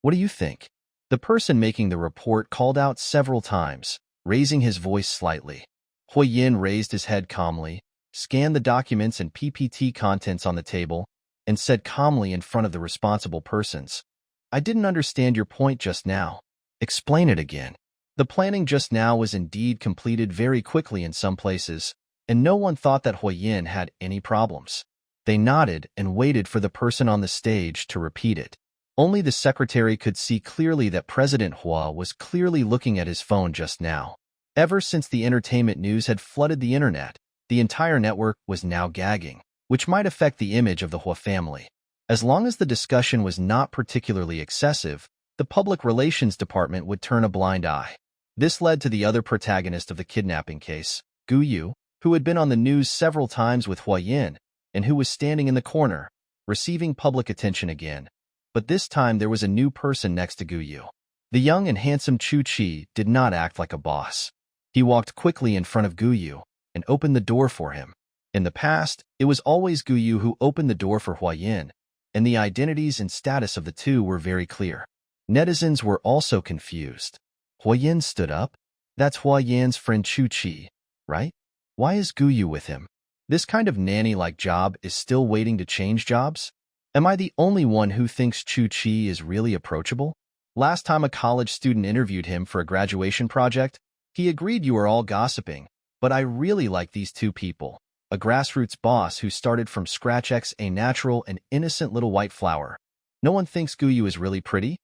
what do you think?" The person making the report called out several times, raising his voice slightly. Hui Yin raised his head calmly, scanned the documents and PPT contents on the table, and said calmly in front of the responsible persons, "I didn't understand your point just now. Explain it again." The planning just now was indeed completed very quickly in some places, and no one thought that Hui Yin had any problems. They nodded and waited for the person on the stage to repeat it. Only the secretary could see clearly that President Hua was clearly looking at his phone just now. Ever since the entertainment news had flooded the internet, the entire network was now gagging, which might affect the image of the Hua family. As long as the discussion was not particularly excessive, the public relations department would turn a blind eye. This led to the other protagonist of the kidnapping case, Gu Yu, who had been on the news several times with Hui Yin, and who was standing in the corner, receiving public attention again. But this time there was a new person next to Gu Yu. The young and handsome Chu Chi did not act like a boss. He walked quickly in front of Gu Yu and opened the door for him. In the past, it was always Gu Yu who opened the door for Hui Yin, and the identities and status of the two were very clear. Netizens were also confused. Hui Yin stood up? That's Hui Yan's friend Chu Chi, right? Why is Gu Yu with him? This kind of nanny-like job is still waiting to change jobs? Am I the only one who thinks Chu Chi is really approachable? Last time a college student interviewed him for a graduation project, he agreed you were all gossiping, but I really like these two people. A grassroots boss who started from scratch a natural and innocent little white flower. No one thinks Gu Yu is really pretty?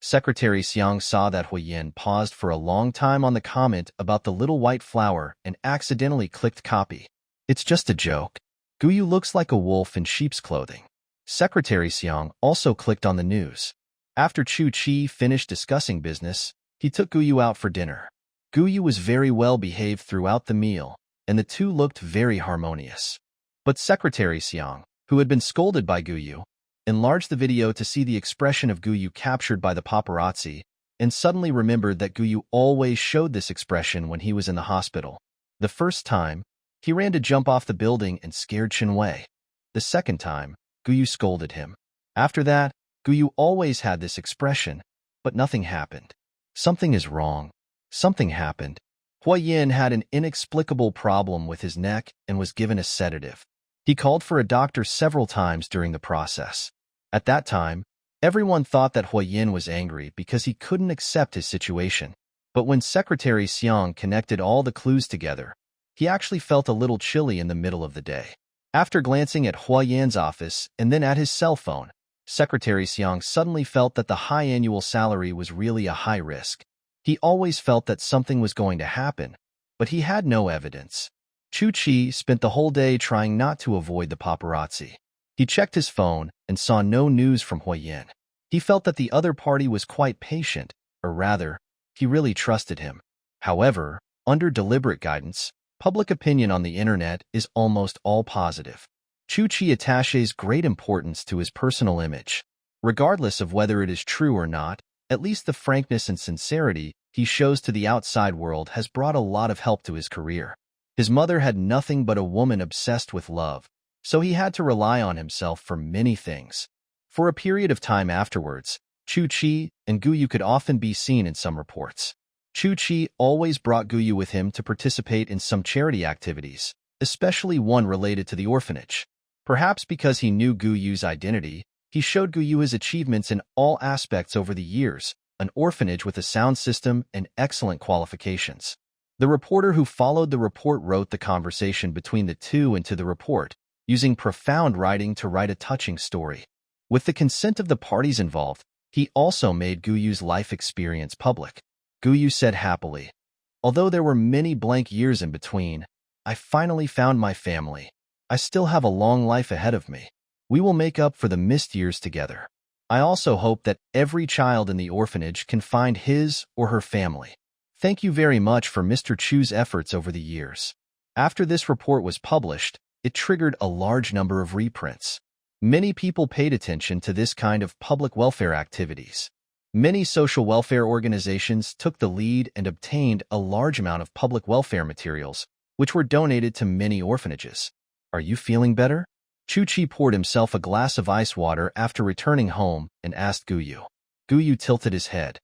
Secretary Xiang saw that Hui Yin paused for a long time on the comment about the little white flower and accidentally clicked copy. It's just a joke. Gu Yu looks like a wolf in sheep's clothing. Secretary Xiang also clicked on the news. After Chu Chi finished discussing business, he took Gu Yu out for dinner. Gu Yu was very well behaved throughout the meal, and the two looked very harmonious. But Secretary Xiang, who had been scolded by Gu Yu, enlarged the video to see the expression of Gu Yu captured by the paparazzi, and suddenly remembered that Gu Yu always showed this expression when he was in the hospital. The first time, he ran to jump off the building and scared Chen Wei. The second time, Gu Yu scolded him. After that, Gu Yu always had this expression, but nothing happened. Something is wrong. Something happened. Huayin had an inexplicable problem with his neck and was given a sedative. He called for a doctor several times during the process. At that time, everyone thought that Huayin was angry because he couldn't accept his situation. But when Secretary Xiang connected all the clues together, he actually felt a little chilly in the middle of the day. After glancing at Huayin's office and then at his cell phone, Secretary Xiang suddenly felt that the high annual salary was really a high risk. He always felt that something was going to happen, but he had no evidence. Chu Qi spent the whole day trying not to avoid the paparazzi. He checked his phone and saw no news from Huayin. He felt that the other party was quite patient, or rather, he really trusted him. However, under deliberate guidance, public opinion on the internet is almost all positive. Chu Qi attaches great importance to his personal image. Regardless of whether it is true or not, at least the frankness and sincerity he shows to the outside world has brought a lot of help to his career. His mother had nothing but a woman obsessed with love, so he had to rely on himself for many things. For a period of time afterwards, Chu Qi and Guyu could often be seen in some reports. Chu Qi always brought Guyu with him to participate in some charity activities, especially one related to the orphanage. Perhaps because he knew Guyu's identity, he showed Guyu his achievements in all aspects over the years, an orphanage with a sound system and excellent qualifications. The reporter who followed the report wrote the conversation between the two into the report, using profound writing to write a touching story. With the consent of the parties involved, he also made Guyu's life experience public. Guyu said happily, "Although there were many blank years in between, I finally found my family. I still have a long life ahead of me. We will make up for the missed years together. I also hope that every child in the orphanage can find his or her family. Thank you very much for Mr. Chu's efforts over the years." After this report was published, it triggered a large number of reprints. Many people paid attention to this kind of public welfare activities. Many social welfare organizations took the lead and obtained a large amount of public welfare materials, which were donated to many orphanages. "Are you feeling better?" Chu Qi poured himself a glass of ice water after returning home and asked Guyu. Guyu tilted his head.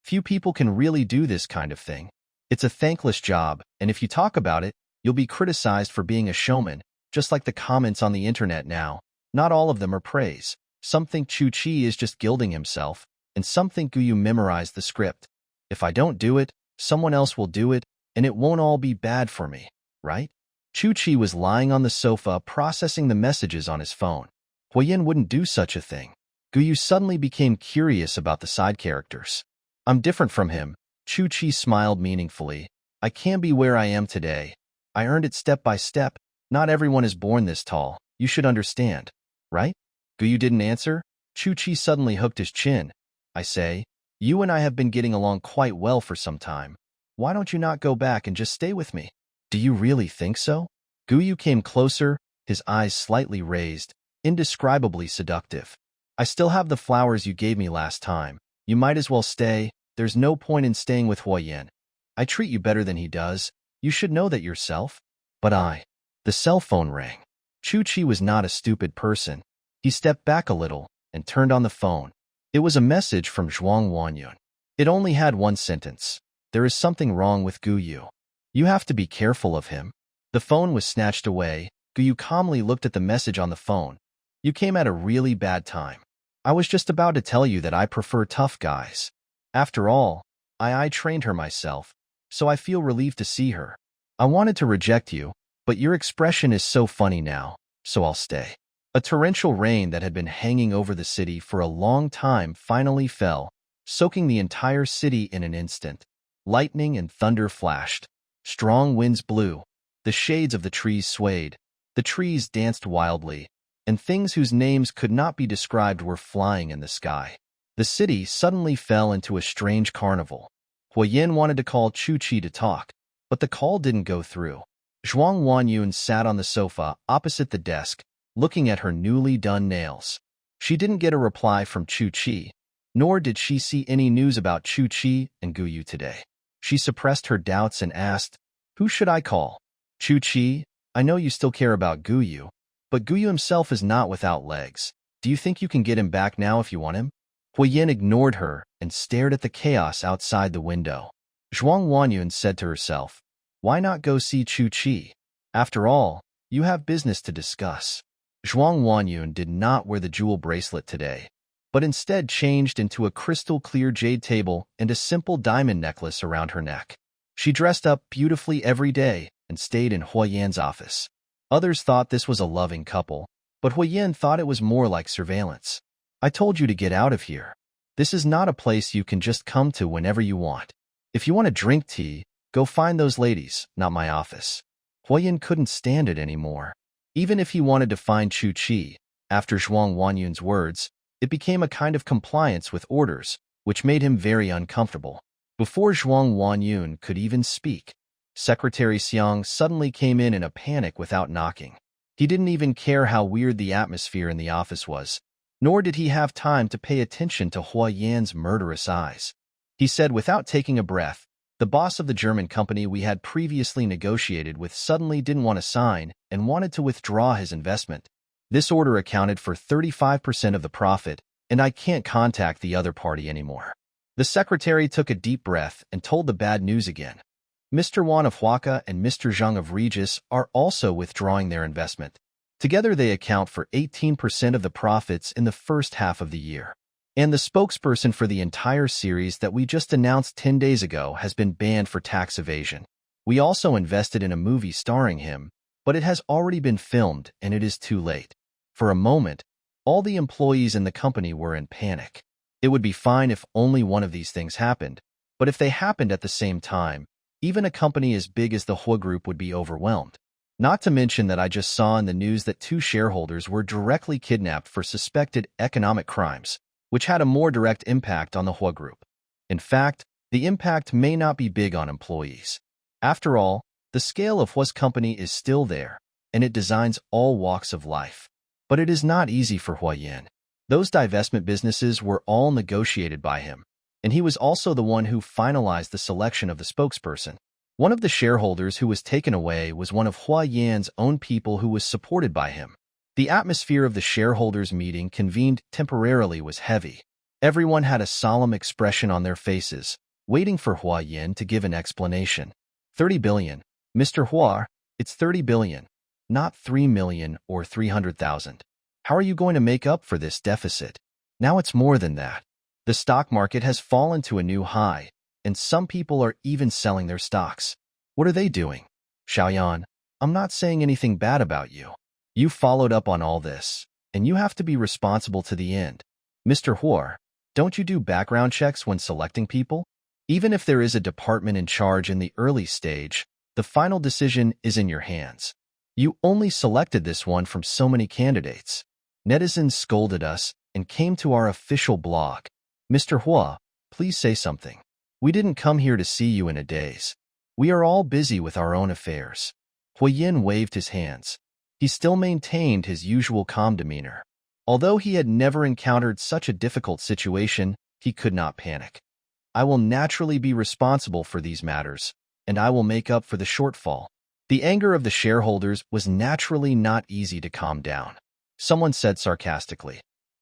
"Few people can really do this kind of thing. It's a thankless job, and if you talk about it, you'll be criticized for being a showman, just like the comments on the internet now. Not all of them are praise. Some think Chu Qi is just gilding himself, and some think Guyu memorized the script. If I don't do it, someone else will do it, and it won't all be bad for me, right?" Chu Qi was lying on the sofa processing the messages on his phone. Huayin wouldn't do such a thing. Guyu suddenly became curious about the side characters. "I'm different from him." Chu Qi smiled meaningfully. "I can be where I am today. I earned it step by step. Not everyone is born this tall. You should understand, right?" Guyu didn't answer. Chu Qi suddenly hooked his chin. "I say, you and I have been getting along quite well for some time. Why don't you not go back and just stay with me?" "Do you really think so?" Guyu came closer, his eyes slightly raised, indescribably seductive. "I still have the flowers you gave me last time. You might as well stay. There's no point in staying with Huayin. I treat you better than he does. You should know that yourself." "But The cell phone rang. Chu Qi was not a stupid person. He stepped back a little and turned on the phone. It was a message from Zhuang Wanyun. It only had one sentence. "There is something wrong with Guyu. You have to be careful of him." The phone was snatched away. Guyu calmly looked at the message on the phone. "You came at a really bad time. I was just about to tell you that I prefer tough guys. After all, I trained her myself, so I feel relieved to see her. I wanted to reject you, but your expression is so funny now, so I'll stay." A torrential rain that had been hanging over the city for a long time finally fell, soaking the entire city in an instant. Lightning and thunder flashed. Strong winds blew. The shades of the trees swayed. The trees danced wildly, and things whose names could not be described were flying in the sky. The city suddenly fell into a strange carnival. Huayin wanted to call Chu Qi to talk, but the call didn't go through. Zhuang Wanyun sat on the sofa opposite the desk, looking at her newly done nails. She didn't get a reply from Chu Qi, nor did she see any news about Chu Qi and Guyu today. She suppressed her doubts and asked, "Who should I call?" "Chu Qi, I know you still care about Guyu, but Guyu himself is not without legs. Do you think you can get him back now if you want him?" Huayin ignored her and stared at the chaos outside the window. Zhuang Huanyun said to herself, why not go see Chu Qi? After all, you have business to discuss. Zhuang Huanyun did not wear the jewel bracelet today, but instead changed into a crystal-clear jade table and a simple diamond necklace around her neck. She dressed up beautifully every day and stayed in Huayan's office. Others thought this was a loving couple, but Huayan thought it was more like surveillance. I told you to get out of here. This is not a place you can just come to whenever you want. If you want to drink tea, go find those ladies, not my office. Huayan couldn't stand it anymore. Even if he wanted to find Chu Qi, after Zhuang Huanyun's words, it became a kind of compliance with orders, which made him very uncomfortable. Before Zhuang Huanyun could even speak, Secretary Xiang suddenly came in a panic without knocking. He didn't even care how weird the atmosphere in the office was, nor did he have time to pay attention to Huayan's murderous eyes. He said without taking a breath, the boss of the German company we had previously negotiated with suddenly didn't want to sign and wanted to withdraw his investment. This order accounted for 35% of the profit, and I can't contact the other party anymore. The secretary took a deep breath and told the bad news again. Mr. Wan of Huaca and Mr. Zhang of Regis are also withdrawing their investment. Together they account for 18% of the profits in the first half of the year. And the spokesperson for the entire series that we just announced 10 days ago has been banned for tax evasion. We also invested in a movie starring him, but it has already been filmed and it is too late. For a moment, all the employees in the company were in panic. It would be fine if only one of these things happened, but if they happened at the same time, even a company as big as the Hua Group would be overwhelmed. Not to mention that I just saw in the news that 2 shareholders were directly kidnapped for suspected economic crimes, which had a more direct impact on the Hua Group. In fact, the impact may not be big on employees. After all, the scale of Hua's company is still there, and it designs all walks of life. But it is not easy for Huayan. Those divestment businesses were all negotiated by him, and he was also the one who finalized the selection of the spokesperson. One of the shareholders who was taken away was one of Huayan's own people who was supported by him. The atmosphere of the shareholders' meeting convened temporarily was heavy. Everyone had a solemn expression on their faces, waiting for Huayan to give an explanation. 30 billion. Mr. Hua, it's 30 billion, not 3 million or 300,000. How are you going to make up for this deficit? Now it's more than that. The stock market has fallen to a new high, and some people are even selling their stocks. What are they doing? Xiaoyan, I'm not saying anything bad about you. You followed up on all this, and you have to be responsible to the end. Mr. Hua, don't you do background checks when selecting people? Even if there is a department in charge in the early stage, the final decision is in your hands. You only selected this one from so many candidates. Netizens scolded us and came to our official blog. Mr. Hua, please say something. We didn't come here to see you in a daze. We are all busy with our own affairs. Huayan waved his hands. He still maintained his usual calm demeanor. Although he had never encountered such a difficult situation, he could not panic. I will naturally be responsible for these matters, and I will make up for the shortfall. The anger of the shareholders was naturally not easy to calm down. Someone said sarcastically,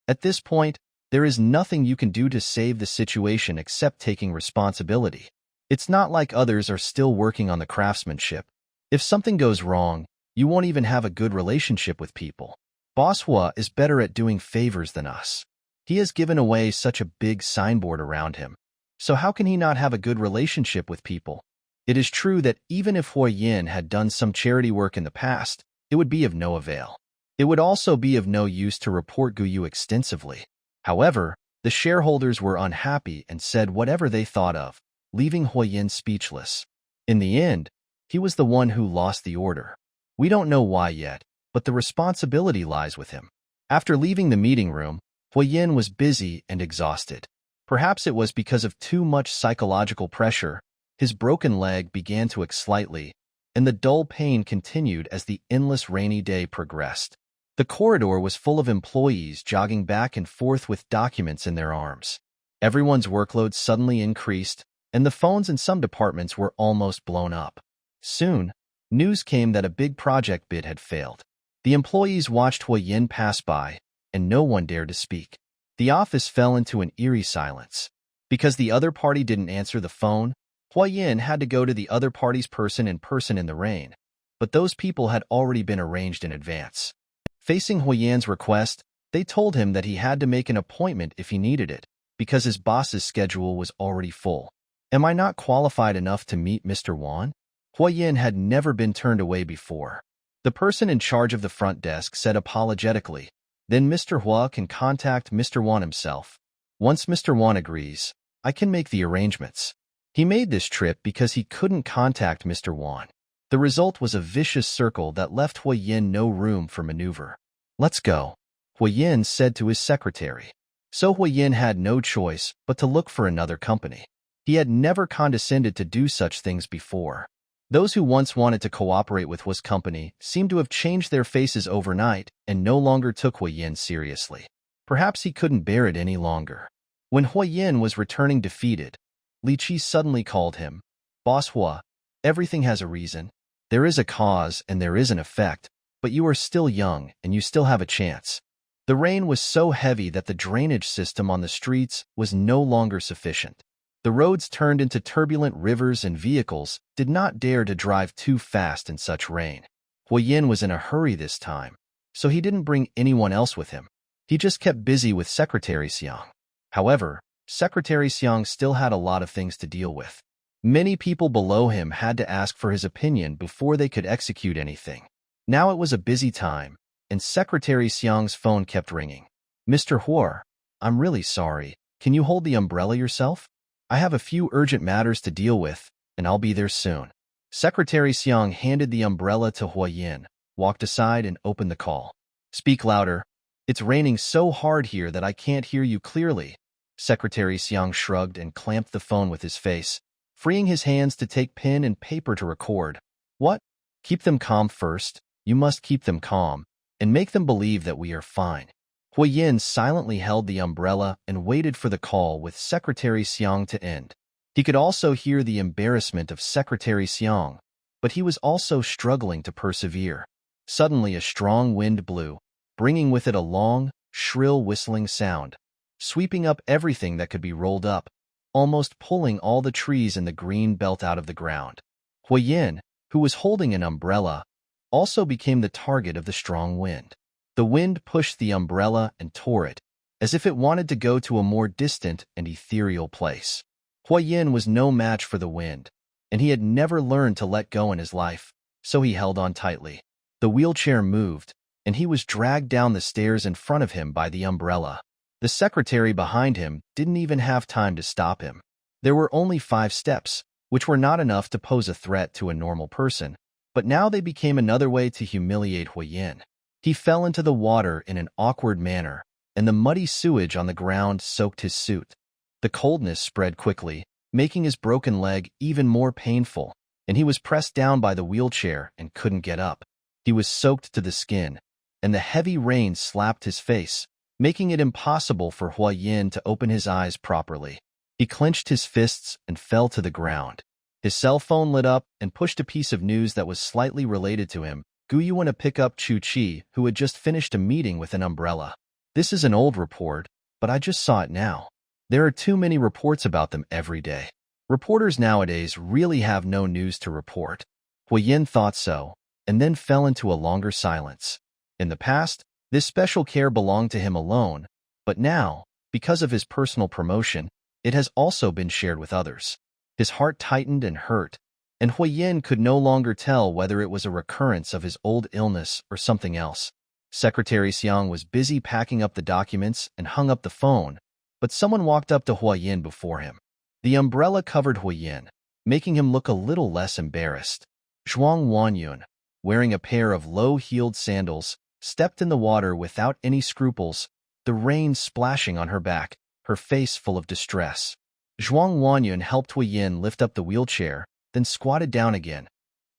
at this point, there is nothing you can do to save the situation except taking responsibility. It's not like others are still working on the craftsmanship. If something goes wrong, you won't even have a good relationship with people. Boss Hua is better at doing favors than us. He has given away such a big signboard around him. So how can he not have a good relationship with people? It is true that even if Huayan had done some charity work in the past, it would be of no avail. It would also be of no use to report Guyu extensively. However, the shareholders were unhappy and said whatever they thought of, leaving Huayan speechless. In the end, he was the one who lost the order. We don't know why yet, but the responsibility lies with him. After leaving the meeting room, Huayan was busy and exhausted. Perhaps it was because of too much psychological pressure. His broken leg began to ache slightly, and the dull pain continued as the endless rainy day progressed. The corridor was full of employees jogging back and forth with documents in their arms. Everyone's workload suddenly increased, and the phones in some departments were almost blown up. Soon, news came that a big project bid had failed. The employees watched Huayan pass by, and no one dared to speak. The office fell into an eerie silence. Because the other party didn't answer the phone, Huayin had to go to the other party's person in person in the rain, but those people had already been arranged in advance. Facing Huayan's request, they told him that he had to make an appointment if he needed it, because his boss's schedule was already full. Am I not qualified enough to meet Mr. Wan? Huayin had never been turned away before. The person in charge of the front desk said apologetically, then Mr. Hua can contact Mr. Wan himself. Once Mr. Wan agrees, I can make the arrangements. He made this trip because he couldn't contact Mr. Wan. The result was a vicious circle that left Huayin no room for maneuver. Let's go, Huayin said to his secretary. So Huayin had no choice but to look for another company. He had never condescended to do such things before. Those who once wanted to cooperate with Hua's company seemed to have changed their faces overnight and no longer took Huayin seriously. Perhaps he couldn't bear it any longer. When Huayin was returning defeated, Li Qi suddenly called him. Boss Hua, everything has a reason. There is a cause and there is an effect, but you are still young and you still have a chance. The rain was so heavy that the drainage system on the streets was no longer sufficient. The roads turned into turbulent rivers and vehicles did not dare to drive too fast in such rain. Huayin was in a hurry this time, so he didn't bring anyone else with him. He just kept busy with Secretary Xiang. However, Secretary Xiang still had a lot of things to deal with. Many people below him had to ask for his opinion before they could execute anything. Now it was a busy time, and Secretary Xiang's phone kept ringing. Mr. Hua, I'm really sorry. Can you hold the umbrella yourself? I have a few urgent matters to deal with, and I'll be there soon. Secretary Xiang handed the umbrella to Huayin, walked aside and opened the call. Speak louder. It's raining so hard here that I can't hear you clearly. Secretary Xiang shrugged and clamped the phone with his face, freeing his hands to take pen and paper to record. What? Keep them calm first. You must keep them calm, and make them believe that we are fine. Huayin silently held the umbrella and waited for the call with Secretary Xiang to end. He could also hear the embarrassment of Secretary Xiang, but he was also struggling to persevere. Suddenly a strong wind blew, bringing with it a long, shrill whistling sound, sweeping up everything that could be rolled up, almost pulling all the trees in the green belt out of the ground. Huayin, who was holding an umbrella, also became the target of the strong wind. The wind pushed the umbrella and tore it, as if it wanted to go to a more distant and ethereal place. Huayin was no match for the wind, and he had never learned to let go in his life, so he held on tightly. The wheelchair moved, and he was dragged down the stairs in front of him by the umbrella. The secretary behind him didn't even have time to stop him. There were only 5 steps, which were not enough to pose a threat to a normal person, but now they became another way to humiliate Huayin. He fell into the water in an awkward manner, and the muddy sewage on the ground soaked his suit. The coldness spread quickly, making his broken leg even more painful, and he was pressed down by the wheelchair and couldn't get up. He was soaked to the skin, and the heavy rain slapped his face, making it impossible for Huayin to open his eyes properly. He clenched his fists and fell to the ground. His cell phone lit up and pushed a piece of news that was slightly related to him. Guyu went to pick up Chu Chi, who had just finished a meeting with an umbrella. This is an old report, but I just saw it now. There are too many reports about them every day. Reporters nowadays really have no news to report. Huayin thought so, and then fell into a longer silence. In the past, this special care belonged to him alone, but now, because of his personal promotion, it has also been shared with others. His heart tightened and hurt, and Huayin could no longer tell whether it was a recurrence of his old illness or something else. Secretary Xiang was busy packing up the documents and hung up the phone, but someone walked up to Huayin before him. The umbrella covered Huayin, making him look a little less embarrassed. Zhuang Wanyun, wearing a pair of low-heeled sandals, stepped in the water without any scruples, the rain splashing on her back, her face full of distress. Zhuang Wanyun helped Huayin lift up the wheelchair, then squatted down again.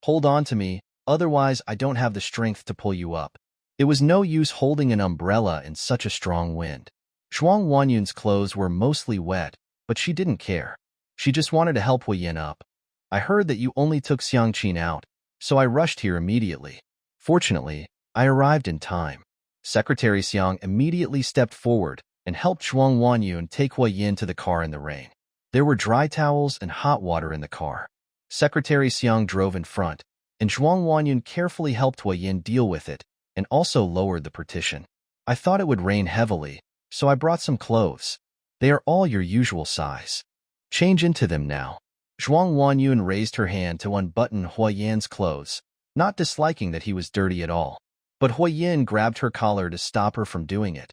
Hold on to me, otherwise I don't have the strength to pull you up. It was no use holding an umbrella in such a strong wind. Zhuang Wanyun's clothes were mostly wet, but she didn't care. She just wanted to help Huayin up. I heard that you only took Xiangqin out, so I rushed here immediately. Fortunately, I arrived in time. Secretary Xiang immediately stepped forward and helped Zhuang Wanyun take Huayin to the car in the rain. There were dry towels and hot water in the car. Secretary Xiang drove in front, and Zhuang Huanyun carefully helped Huayin deal with it and also lowered the partition. I thought it would rain heavily, so I brought some clothes. They are all your usual size. Change into them now. Zhuang Huanyun raised her hand to unbutton Huayan's clothes, not disliking that he was dirty at all. But Huayin grabbed her collar to stop her from doing it.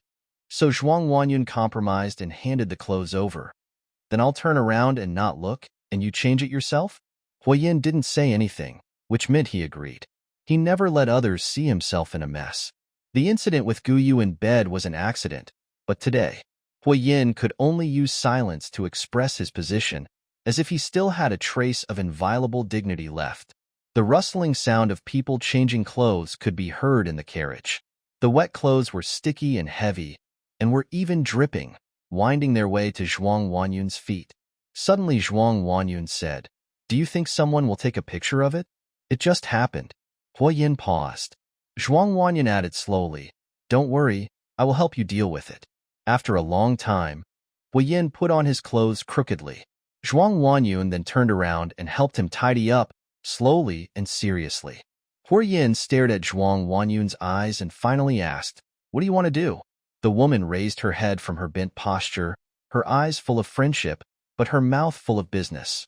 So Zhuang Huanyun compromised and handed the clothes over. Then I'll turn around and not look, and you change it yourself? Huayin didn't say anything, which meant he agreed. He never let others see himself in a mess. The incident with Guyu in bed was an accident, but today, Huayin could only use silence to express his position, as if he still had a trace of inviolable dignity left. The rustling sound of people changing clothes could be heard in the carriage. The wet clothes were sticky and heavy, and were even dripping, winding their way to Zhuang Huanyun's feet. Suddenly Zhuang Huanyun said, "Do you think someone will take a picture of it?" "It just happened." Huayin paused. Zhuang Huanyun added slowly, "Don't worry, I will help you deal with it." After a long time, Huayin put on his clothes crookedly. Zhuang Huanyun then turned around and helped him tidy up, slowly and seriously. Huayin stared at Zhuang Huanyun's eyes and finally asked, "What do you want to do?" The woman raised her head from her bent posture, her eyes full of friendship, but her mouth full of business.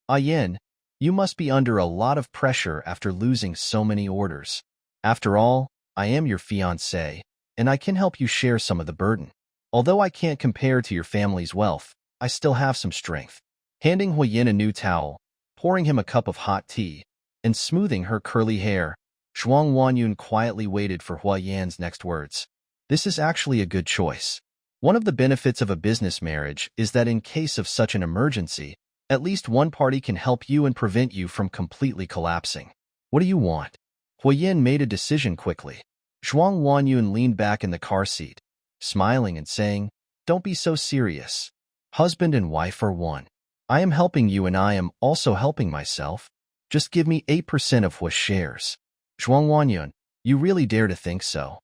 "Yin, you must be under a lot of pressure after losing so many orders. After all, I am your fiancé, and I can help you share some of the burden. Although I can't compare to your family's wealth, I still have some strength." Handing Huayin a new towel, pouring him a cup of hot tea, and smoothing her curly hair, Zhuang Huanyun quietly waited for Huayan's next words. "This is actually a good choice. One of the benefits of a business marriage is that in case of such an emergency, at least one party can help you and prevent you from completely collapsing. What do you want?" Huayin made a decision quickly. Zhuang Huanyun leaned back in the car seat, smiling and saying, "Don't be so serious. Husband and wife are one. I am helping you and I am also helping myself. Just give me 8% of Hua's shares." "Zhuang Huanyun, you really dare to think so?"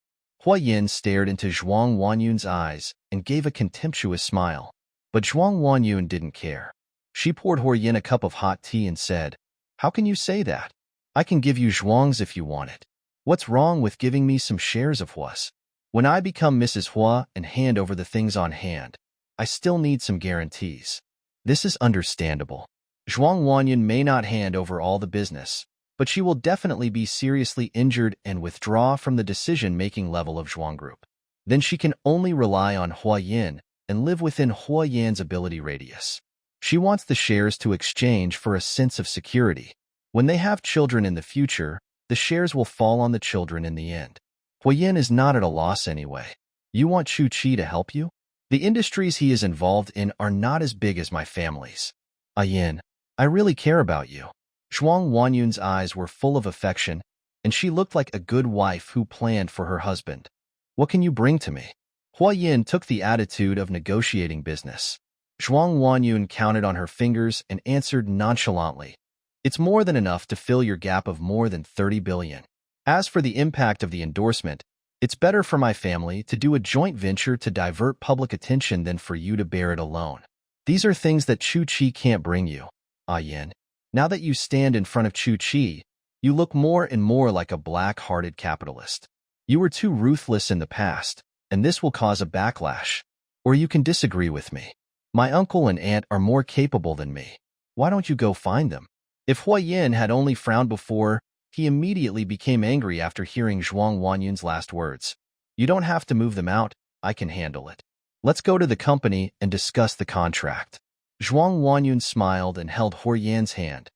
Huayin stared into Zhuang Huanyun's eyes and gave a contemptuous smile. But Zhuang Huanyun didn't care. She poured Huayin a cup of hot tea and said, "How can you say that? I can give you zhuangs if you want it. What's wrong with giving me some shares of Hua's? When I become Mrs. Hua and hand over the things on hand, I still need some guarantees." "This is understandable. Zhuang Huanyun may not hand over all the business, but she will definitely be seriously injured and withdraw from the decision-making level of Zhuang Group. Then she can only rely on Huayin and live within Huayan's ability radius. She wants the shares to exchange for a sense of security. When they have children in the future, the shares will fall on the children in the end. Huayin is not at a loss anyway. You want Chu Qi to help you? The industries he is involved in are not as big as my family's. Yin, I really care about you." Zhuang Huanyun's eyes were full of affection, and she looked like a good wife who planned for her husband. "What can you bring to me?" Huayin took the attitude of negotiating business. Zhuang Huanyun counted on her fingers and answered nonchalantly, "It's more than enough to fill your gap of more than 30 billion. As for the impact of the endorsement, it's better for my family to do a joint venture to divert public attention than for you to bear it alone. These are things that Chu Qi can't bring you. Yin, now that you stand in front of Chu Qi, you look more and more like a black-hearted capitalist. You were too ruthless in the past, and this will cause a backlash. Or you can disagree with me. My uncle and aunt are more capable than me. Why don't you go find them?" If Huayin had only frowned before, he immediately became angry after hearing Zhuang Huanyun's last words. "You don't have to move them out, I can handle it. Let's go to the company and discuss the contract." Zhuang Huanyun smiled and held Huayan's hand.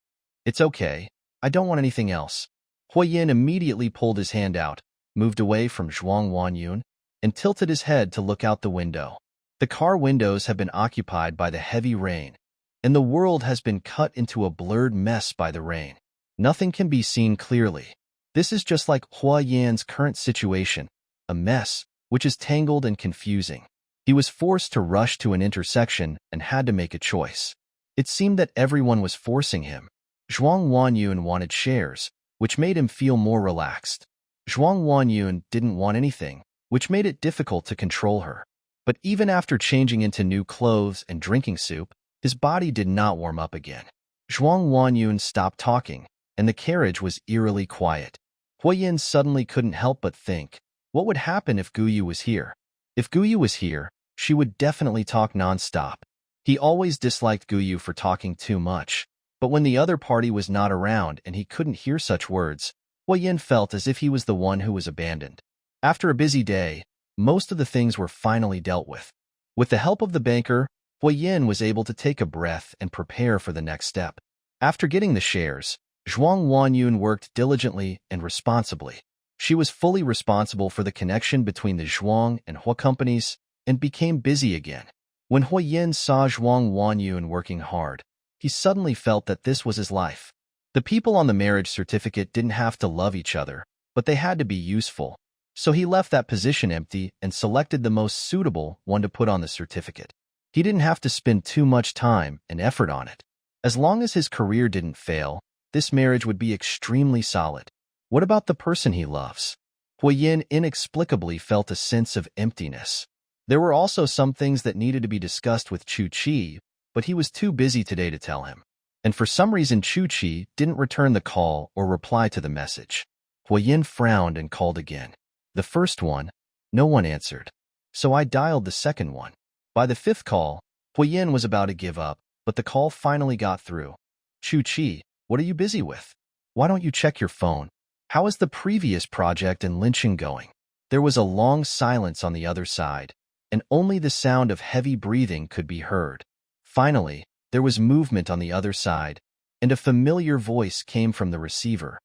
"It's okay, I don't want anything else." Huayin immediately pulled his hand out, moved away from Zhuang Huanyun, and tilted his head to look out the window. The car windows have been occupied by the heavy rain, and the world has been cut into a blurred mess by the rain. Nothing can be seen clearly. This is just like Huayan's current situation, a mess, which is tangled and confusing. He was forced to rush to an intersection and had to make a choice. It seemed that everyone was forcing him. Zhuang Huanyun wanted shares, which made him feel more relaxed. Zhuang Huanyun didn't want anything, which made it difficult to control her. But even after changing into new clothes and drinking soup, His body did not warm up again. Zhuang Wanyun stopped talking, and the carriage was eerily quiet. Huiyin suddenly couldn't help but think, what would happen if Guyu was here? If Guyu was here, she would definitely talk non-stop. He always disliked Guyu for talking too much, but when the other party was not around and he couldn't hear such words, Huiyin felt as if he was the one who was abandoned. After a busy day, most of the things were finally dealt with. With the help of the banker, Huiyin was able to take a breath and prepare for the next step. After getting the shares, Zhuang Wanyun worked diligently and responsibly. She was fully responsible for the connection between the Zhuang and Hua companies and became busy again. When Huiyin saw Zhuang Wanyun working hard, he suddenly felt that this was his life. The people on the marriage certificate didn't have to love each other, but they had to be useful. So he left that position empty and selected the most suitable one to put on the certificate. He didn't have to spend too much time and effort on it. As long as his career didn't fail, this marriage would be extremely solid. What about the person he loves? Huiyin inexplicably felt a sense of emptiness. There were also some things that needed to be discussed with Chu Chi, but he was too busy today to tell him. And for some reason Chu Chi didn't return the call or reply to the message. Huiyin frowned and called again. The first one, no one answered. So I dialed the second one. By the fifth call, Huiyin was about to give up, but the call finally got through. Chu Chi, what are you busy with? Why don't you check your phone? How is the previous project in lynching going? There was a long silence on the other side, and only the sound of heavy breathing could be heard. Finally, there was movement on the other side, and a familiar voice came from the receiver.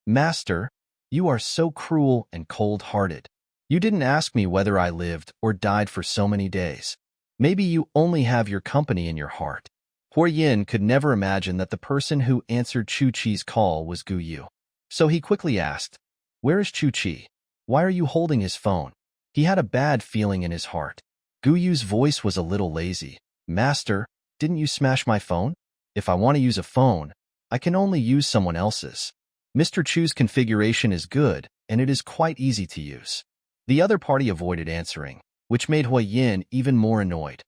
Master, you are so cruel and cold-hearted. You didn't ask me whether I lived or died for so many days. Maybe you only have your company in your heart. Huiyin could never imagine that the person who answered Chu Chi's call was Guyu. So he quickly asked, where is Chu Chi? Why are you holding his phone? He had a bad feeling in his heart. Guyu's voice was a little lazy. Master, didn't you smash my phone? If I want to use a phone, I can only use someone else's. Mr. Chu's configuration is good, and it is quite easy to use. The other party avoided answering, which made Huiyin even more annoyed.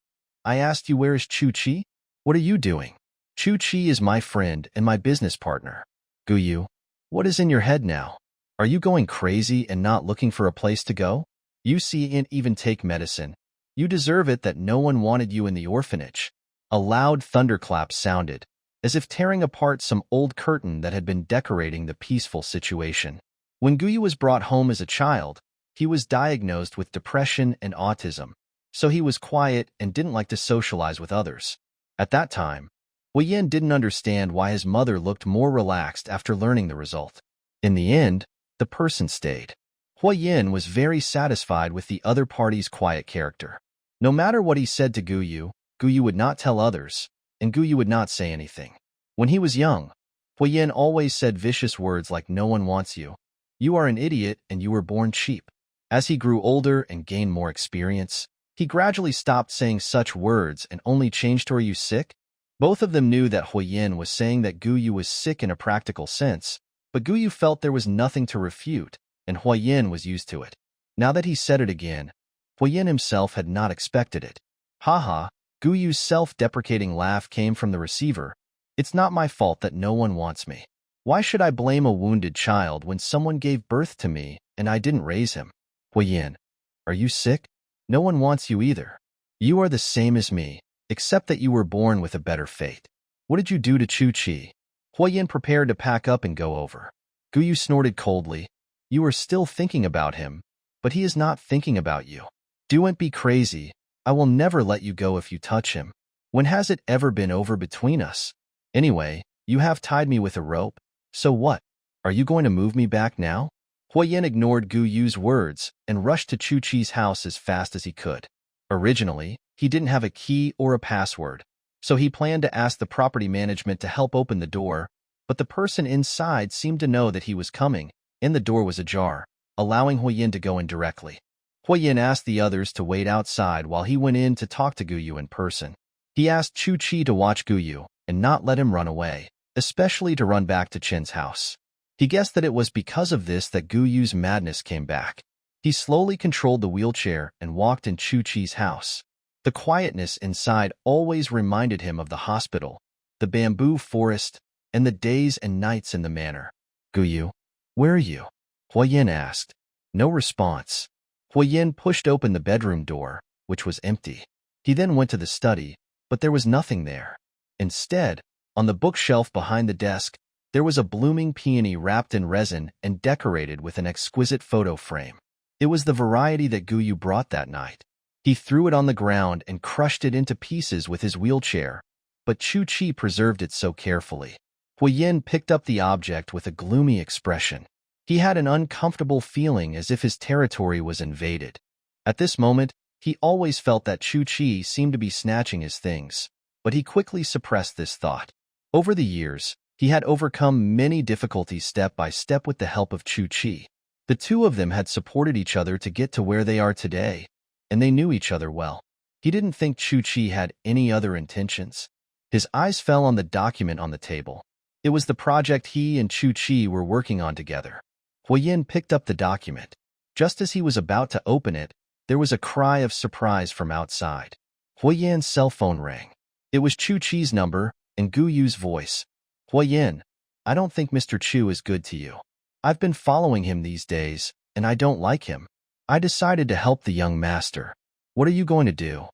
I asked you where is Chu Chi? What are you doing? Chu Chi is my friend and my business partner. Guyu, what is in your head now? Are you going crazy and not looking for a place to go? You see and even take medicine. You deserve it that no one wanted you in the orphanage. A loud thunderclap sounded, as if tearing apart some old curtain that had been decorating the peaceful situation. When Guyu was brought home as a child, he was diagnosed with depression and autism, so he was quiet and didn't like to socialize with others. At that time, Huiyin didn't understand why his mother looked more relaxed after learning the result. In the end, the person stayed. Huiyin was very satisfied with the other party's quiet character. No matter what he said to Guyu, Guyu would not tell others, and Guyu would not say anything. When he was young, Huiyin always said vicious words like no one wants you. You are an idiot and you were born cheap. As he grew older and gained more experience, he gradually stopped saying such words and only changed to are you sick? Both of them knew that Huiyin was saying that Guyu was sick in a practical sense, but Guyu felt there was nothing to refute, and Huiyin was used to it. Now that he said it again, Huiyin himself had not expected it. Haha, Guyu's self-deprecating laugh came from the receiver. It's not my fault that no one wants me. Why should I blame a wounded child when someone gave birth to me and I didn't raise him? Huiyin, are you sick? No one wants you either. You are the same as me, except that you were born with a better fate. What did you do to Chu Chi? Huiyin prepared to pack up and go over. Guyu snorted coldly. You are still thinking about him, but he is not thinking about you. Don't be crazy. I will never let you go if you touch him. When has it ever been over between us? Anyway, you have tied me with a rope. So what? Are you going to move me back now? Huiyin ignored Guyu's words and rushed to Chu Chi's house as fast as he could. Originally, he didn't have a key or a password, so he planned to ask the property management to help open the door, but the person inside seemed to know that he was coming, and the door was ajar, allowing Huiyin to go in directly. Huiyin asked the others to wait outside while he went in to talk to Guyu in person. He asked Chu Chi to watch Guyu and not let him run away, especially to run back to Chen's house. He guessed that it was because of this that Guyu's madness came back. He slowly controlled the wheelchair and walked in Chu Chi's house. The quietness inside always reminded him of the hospital, the bamboo forest, and the days and nights in the manor. Guyu, where are you? Huayin asked. No response. Huayin pushed open the bedroom door, which was empty. He then went to the study, but there was nothing there. Instead, on the bookshelf behind the desk, there was a blooming peony wrapped in resin and decorated with an exquisite photo frame. It was the variety that Guyu brought that night. He threw it on the ground and crushed it into pieces with his wheelchair, but Chu-Chi preserved it so carefully. Huayin picked up the object with a gloomy expression. He had an uncomfortable feeling as if his territory was invaded. At this moment, he always felt that Chu-Chi seemed to be snatching his things, but he quickly suppressed this thought. Over the years, he had overcome many difficulties step by step with the help of Chu-Chi. The two of them had supported each other to get to where they are today, and they knew each other well. He didn't think Chu-Chi had any other intentions. His eyes fell on the document on the table. It was the project he and Chu-Chi were working on together. Huayin picked up the document. Just as he was about to open it, there was a cry of surprise from outside. Huayin's cell phone rang. It was Chu-Chi's number and Guyu's voice. Huayin, I don't think Mr. Chu is good to you. I've been following him these days, and I don't like him. I decided to help the young master. What are you going to do?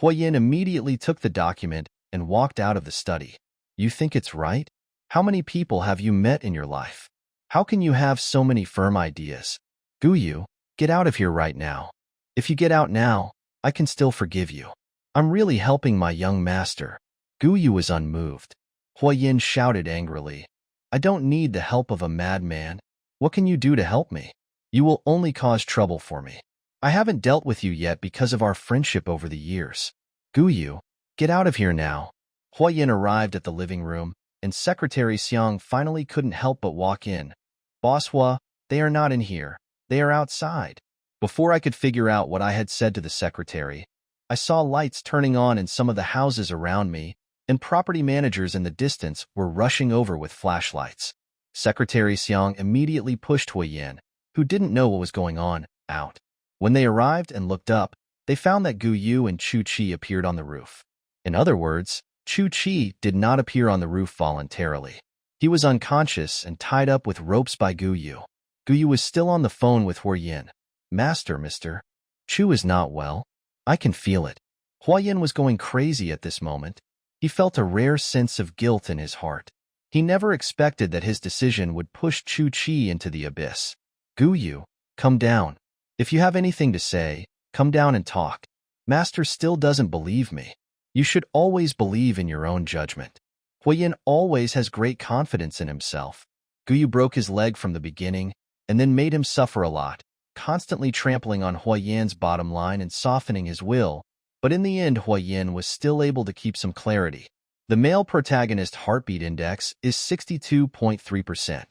Huayin immediately took the document and walked out of the study. You think it's right? How many people have you met in your life? How can you have so many firm ideas? Guyu, get out of here right now. If you get out now, I can still forgive you. I'm really helping my young master. Guyu was unmoved. Huayin shouted angrily. I don't need the help of a madman. What can you do to help me? You will only cause trouble for me. I haven't dealt with you yet because of our friendship over the years. Guyu, get out of here now. Huayin arrived at the living room, and Secretary Xiang finally couldn't help but walk in. Boss Hua, they are not in here. They are outside. Before I could figure out what I had said to the secretary, I saw lights turning on in some of the houses around me, and property managers in the distance were rushing over with flashlights. Secretary Xiang immediately pushed Huayin, who didn't know what was going on, out. When they arrived and looked up, they found that Guyu and Chu-Chi appeared on the roof. In other words, Chu-Chi did not appear on the roof voluntarily. He was unconscious and tied up with ropes by Guyu. Guyu was still on the phone with Huayin. Master, Mr. Chu is not well. I can feel it. Huayin was going crazy at this moment. He felt a rare sense of guilt in his heart. He never expected that his decision would push Chu-Chi into the abyss. Guyu, come down. If you have anything to say, come down and talk. Master still doesn't believe me. You should always believe in your own judgment. Huayin always has great confidence in himself. Guyu broke his leg from the beginning and then made him suffer a lot, constantly trampling on Huayin's bottom line and softening his will, but in the end Huayin was still able to keep some clarity. The male protagonist heartbeat index is 62.3%.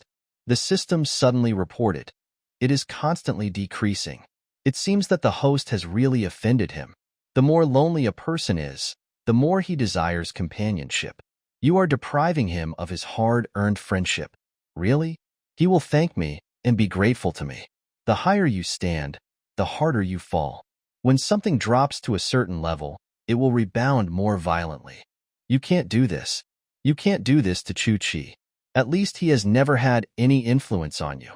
The system suddenly reported. It is constantly decreasing. It seems that the host has really offended him. The more lonely a person is, the more he desires companionship. You are depriving him of his hard-earned friendship. Really? He will thank me and be grateful to me. The higher you stand, the harder you fall. When something drops to a certain level, it will rebound more violently. You can't do this. You can't do this to Chu-Chi. At least he has never had any influence on you.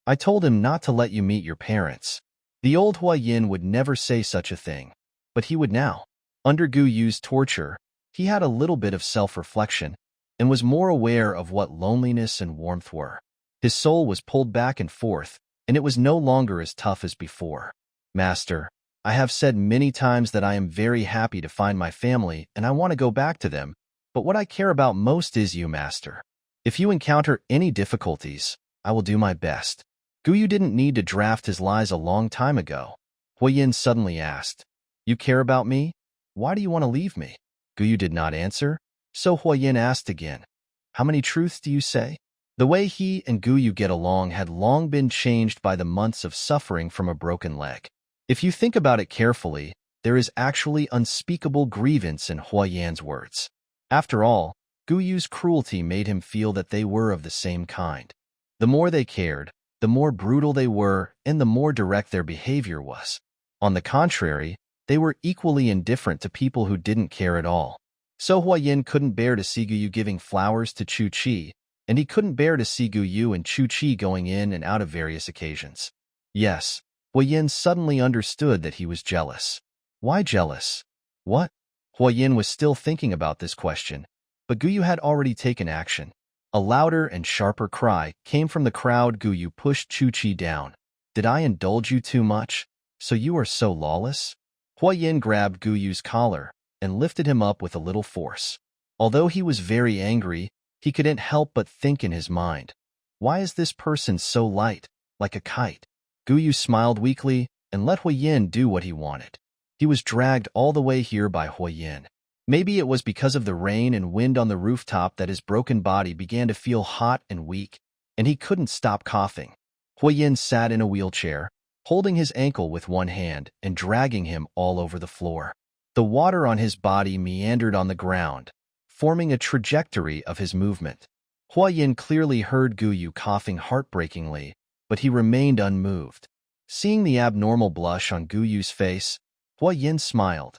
I told him not to let you meet your parents. The old Huayin would never say such a thing, but he would now. Under Guyu's torture, he had a little bit of self-reflection and was more aware of what loneliness and warmth were. His soul was pulled back and forth, and it was no longer as tough as before. Master, I have said many times that I am very happy to find my family and I want to go back to them, but what I care about most is you, Master. If you encounter any difficulties, I will do my best. Guyu didn't need to draft his lies a long time ago. Huayin suddenly asked, You care about me? Why do you want to leave me? Guyu did not answer, so Huayin asked again, How many truths do you say? The way he and Guyu get along had long been changed by the months of suffering from a broken leg. If you think about it carefully, there is actually unspeakable grievance in Huayin's words. After all, Guyu's cruelty made him feel that they were of the same kind. The more they cared, the more brutal they were and the more direct their behavior was. On the contrary, They were equally indifferent to people who didn't care at all. So Huayin couldn't bear to see Guyu giving flowers to Chu Chi, and he couldn't bear to see Guyu and Chu Chi going in and out of various occasions. Yes, Huayin suddenly understood that he was jealous. Why jealous? What? Huayin was still thinking about this question, but Guyu had already taken action. A louder and sharper cry came from the crowd. Guyu pushed Chu Chi down. Did I indulge you too much? So you are so lawless? Huayin grabbed Guyu's collar and lifted him up with a little force. Although he was very angry, he couldn't help but think in his mind, why is this person so light, like a kite? Guyu smiled weakly and let Huayin do what he wanted. He was dragged all the way here by Huayin. Maybe it was because of the rain and wind on the rooftop that his broken body began to feel hot and weak, and he couldn't stop coughing. Huayin sat in a wheelchair, holding his ankle with one hand and dragging him all over the floor. The water on his body meandered on the ground, forming a trajectory of his movement. Huayin clearly heard Guyu coughing heartbreakingly, but he remained unmoved. Seeing the abnormal blush on Guyu's face, Huayin smiled.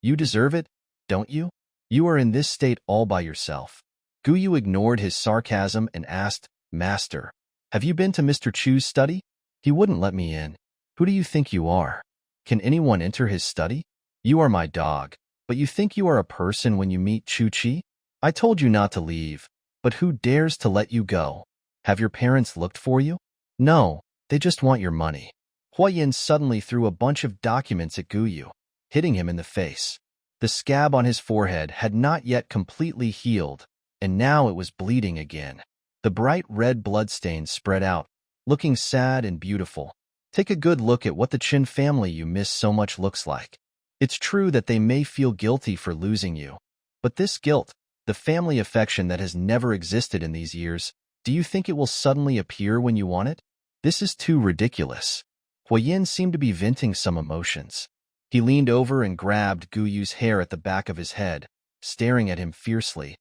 You deserve it, don't you? You are in this state all by yourself. Guyu ignored his sarcasm and asked, Master, have you been to Mr. Chu's study? He wouldn't let me in. Who do you think you are? Can anyone enter his study? You are my dog, but you think you are a person when you meet Chu Chi? I told you not to leave, but who dares to let you go? Have your parents looked for you? No, they just want your money. Huayin suddenly threw a bunch of documents at Guyu, hitting him in the face. The scab on his forehead had not yet completely healed, and now it was bleeding again. The bright red bloodstains spread out, looking sad and beautiful. Take a good look at what the Chin family you miss so much looks like. It's true that they may feel guilty for losing you, but this guilt, the family affection that has never existed in these years, do you think it will suddenly appear when you want it? This is too ridiculous. Huayin seemed to be venting some emotions. He leaned over and grabbed Guyu's hair at the back of his head, staring at him fiercely.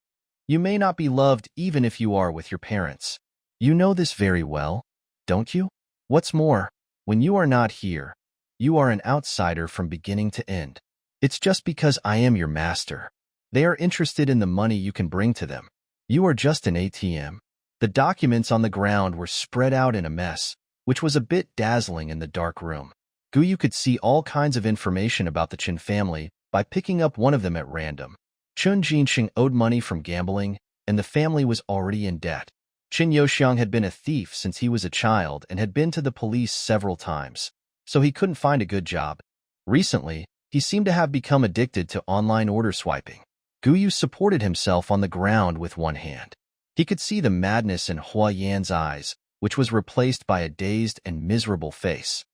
You may not be loved even if you are with your parents. You know this very well, don't you? What's more, when you are not here, you are an outsider from beginning to end. It's just because I am your master. They are interested in the money you can bring to them. You are just an ATM. The documents on the ground were spread out in a mess, which was a bit dazzling in the dark room. Guyu could see all kinds of information about the Chin family by picking up one of them at random. Chun Jinxing owed money from gambling, and the family was already in debt. Qin Youxiang had been a thief since he was a child and had been to the police several times, so he couldn't find a good job. Recently, he seemed to have become addicted to online order swiping. Guyu supported himself on the ground with one hand. He could see the madness in Huayan's eyes, which was replaced by a dazed and miserable face.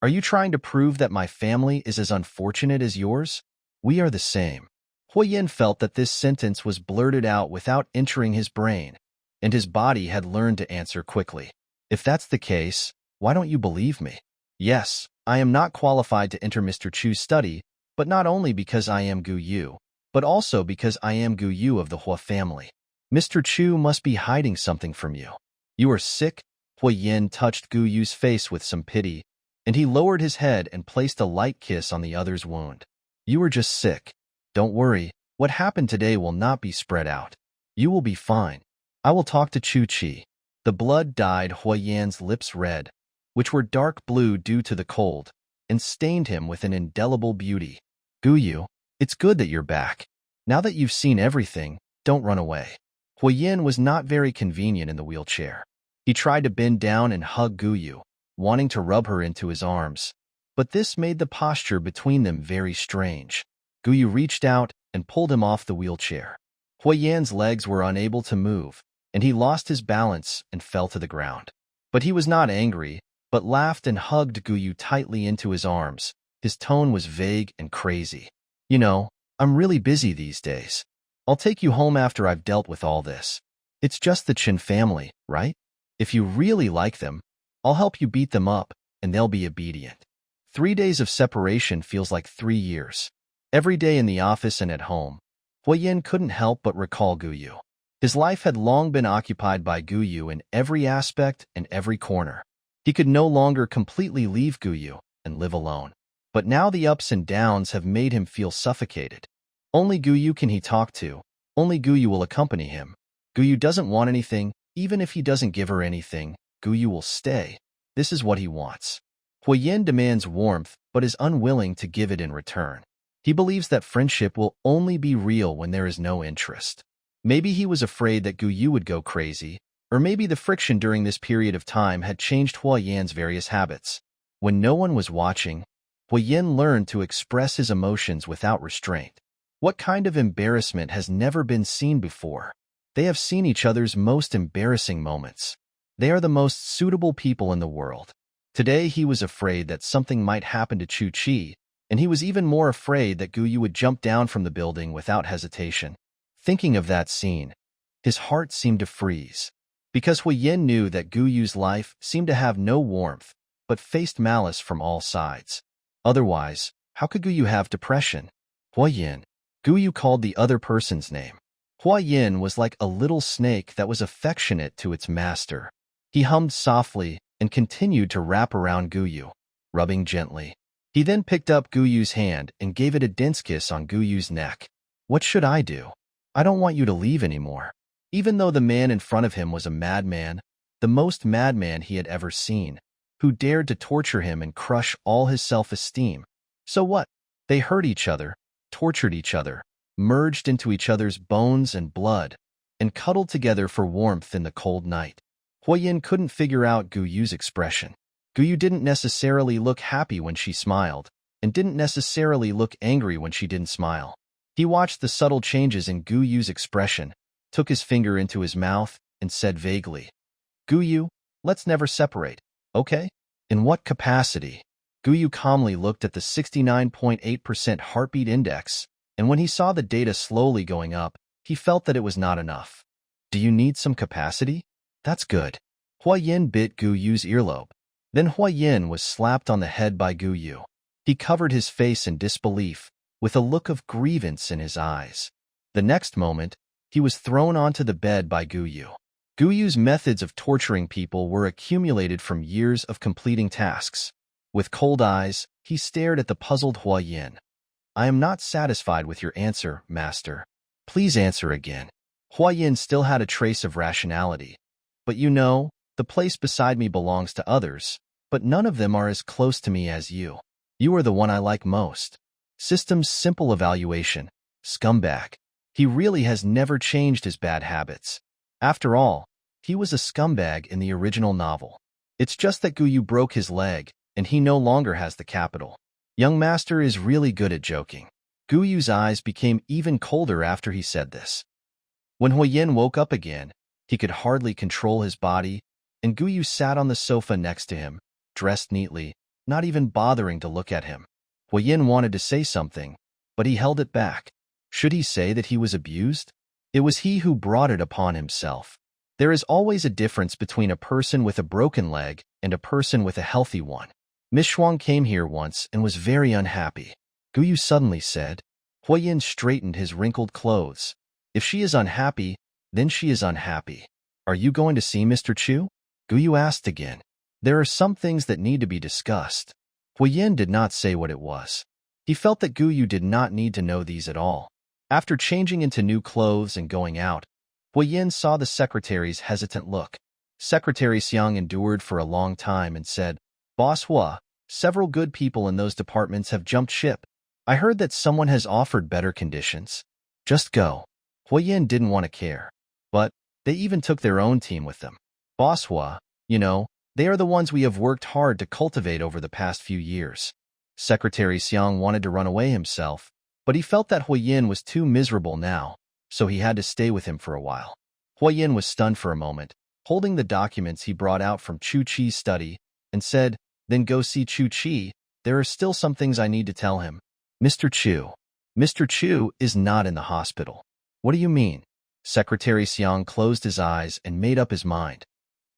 Are you trying to prove that my family is as unfortunate as yours? We are the same. Huayan felt that this sentence was blurted out without entering his brain, and his body had learned to answer quickly. If that's the case, why don't you believe me? Yes, I am not qualified to enter Mr. Chu's study, but not only because I am Guyu, but also because I am Guyu of the Hua family. Mr. Chu must be hiding something from you. You are sick? Huayan touched Guyu's face with some pity, and he lowered his head and placed a light kiss on the other's wound. You are just sick. Don't worry, what happened today will not be spread out. You will be fine. I will talk to Chu Chi. The blood dyed Huayan's lips red, which were dark blue due to the cold, and stained him with an indelible beauty. Guyu, it's good that you're back. Now that you've seen everything, don't run away. Huayan was not very convenient in the wheelchair. He tried to bend down and hug Guyu, wanting to rub her into his arms, but this made the posture between them very strange. Guyu reached out and pulled him off the wheelchair. Huayan's legs were unable to move, and he lost his balance and fell to the ground. But he was not angry, but laughed and hugged Guyu tightly into his arms. His tone was vague and crazy. You know, I'm really busy these days. I'll take you home after I've dealt with all this. It's just the Chin family, right? If you really like them, I'll help you beat them up, and they'll be obedient. 3 days of separation feels like 3 years. Every day in the office and at home, Huayan couldn't help but recall Guyu. His life had long been occupied by Guyu in every aspect and every corner. He could no longer completely leave Guyu and live alone. But now the ups and downs have made him feel suffocated. Only Guyu can he talk to. Only Guyu will accompany him. Guyu doesn't want anything. Even if he doesn't give her anything, Guyu will stay. This is what he wants. Huiyin demands warmth, but is unwilling to give it in return. He believes that friendship will only be real when there is no interest. Maybe he was afraid that Guyu would go crazy, or maybe the friction during this period of time had changed Huiyin's various habits. When no one was watching, Huiyin learned to express his emotions without restraint. What kind of embarrassment has never been seen before? They have seen each other's most embarrassing moments. They are the most suitable people in the world. Today he was afraid that something might happen to Chu-Chi, and he was even more afraid that Guyu would jump down from the building without hesitation. Thinking of that scene, his heart seemed to freeze. Because Huiyin knew that Guyu's life seemed to have no warmth, but faced malice from all sides. Otherwise, how could Guyu have depression? Huiyin. Guyu called the other person's name. Huiyin was like a little snake that was affectionate to its master. He hummed softly and continued to wrap around Guyu, rubbing gently. He then picked up Guyu's hand and gave it a dense kiss on Guyu's neck. What should I do? I don't want you to leave anymore. Even though the man in front of him was a madman, the most madman he had ever seen, who dared to torture him and crush all his self-esteem. So what? They hurt each other, tortured each other, merged into each other's bones and blood, and cuddled together for warmth in the cold night. Huiyin couldn't figure out Guyu's expression. Guyu didn't necessarily look happy when she smiled, and didn't necessarily look angry when she didn't smile. He watched the subtle changes in Guyu's expression, took his finger into his mouth, and said vaguely, "Guyu, let's never separate, okay?" In what capacity? Guyu calmly looked at the 69.8% heartbeat index, and when he saw the data slowly going up, he felt that it was not enough. Do you need some capacity? That's good. Huiyin bit Guyu's earlobe. Then Huiyin was slapped on the head by Guyu. He covered his face in disbelief, with a look of grievance in his eyes. The next moment, he was thrown onto the bed by Guyu. Guyu's methods of torturing people were accumulated from years of completing tasks. With cold eyes, he stared at the puzzled Huiyin. "I am not satisfied with your answer, master. Please answer again." Huiyin still had a trace of rationality. "But you know, the place beside me belongs to others, but none of them are as close to me as you. You are the one I like most." System's simple evaluation. Scumbag. He really has never changed his bad habits. After all, he was a scumbag in the original novel. It's just that Guyu broke his leg, and he no longer has the capital. Young master is really good at joking. Guyu's eyes became even colder after he said this. When Huiyin woke up again, he could hardly control his body, and Guyu sat on the sofa next to him, dressed neatly, not even bothering to look at him. Huiyin wanted to say something, but he held it back. Should he say that he was abused? It was he who brought it upon himself. There is always a difference between a person with a broken leg and a person with a healthy one. Miss Shuang came here once and was very unhappy. Guyu suddenly said. Huiyin straightened his wrinkled clothes. If she is unhappy, then she is unhappy. Are you going to see Mr. Chu? Guyu asked again. There are some things that need to be discussed. Huiyin did not say what it was. He felt that Guyu did not need to know these at all. After changing into new clothes and going out, Huiyin saw the secretary's hesitant look. Secretary Xiang endured for a long time and said, Boss Hua, several good people in those departments have jumped ship. I heard that someone has offered better conditions. Just go. Huiyin didn't want to care. But they even took their own team with them. Boss Hua, you know, they are the ones we have worked hard to cultivate over the past few years. Secretary Xiang wanted to run away himself, but he felt that Huiyin was too miserable now, so he had to stay with him for a while. Huiyin was stunned for a moment, holding the documents he brought out from Chu-Chi's study, and said, Then go see Chu-Chi. There are still some things I need to tell him. Mr. Chu. Mr. Chu is not in the hospital. What do you mean? Secretary Xiang closed his eyes and made up his mind.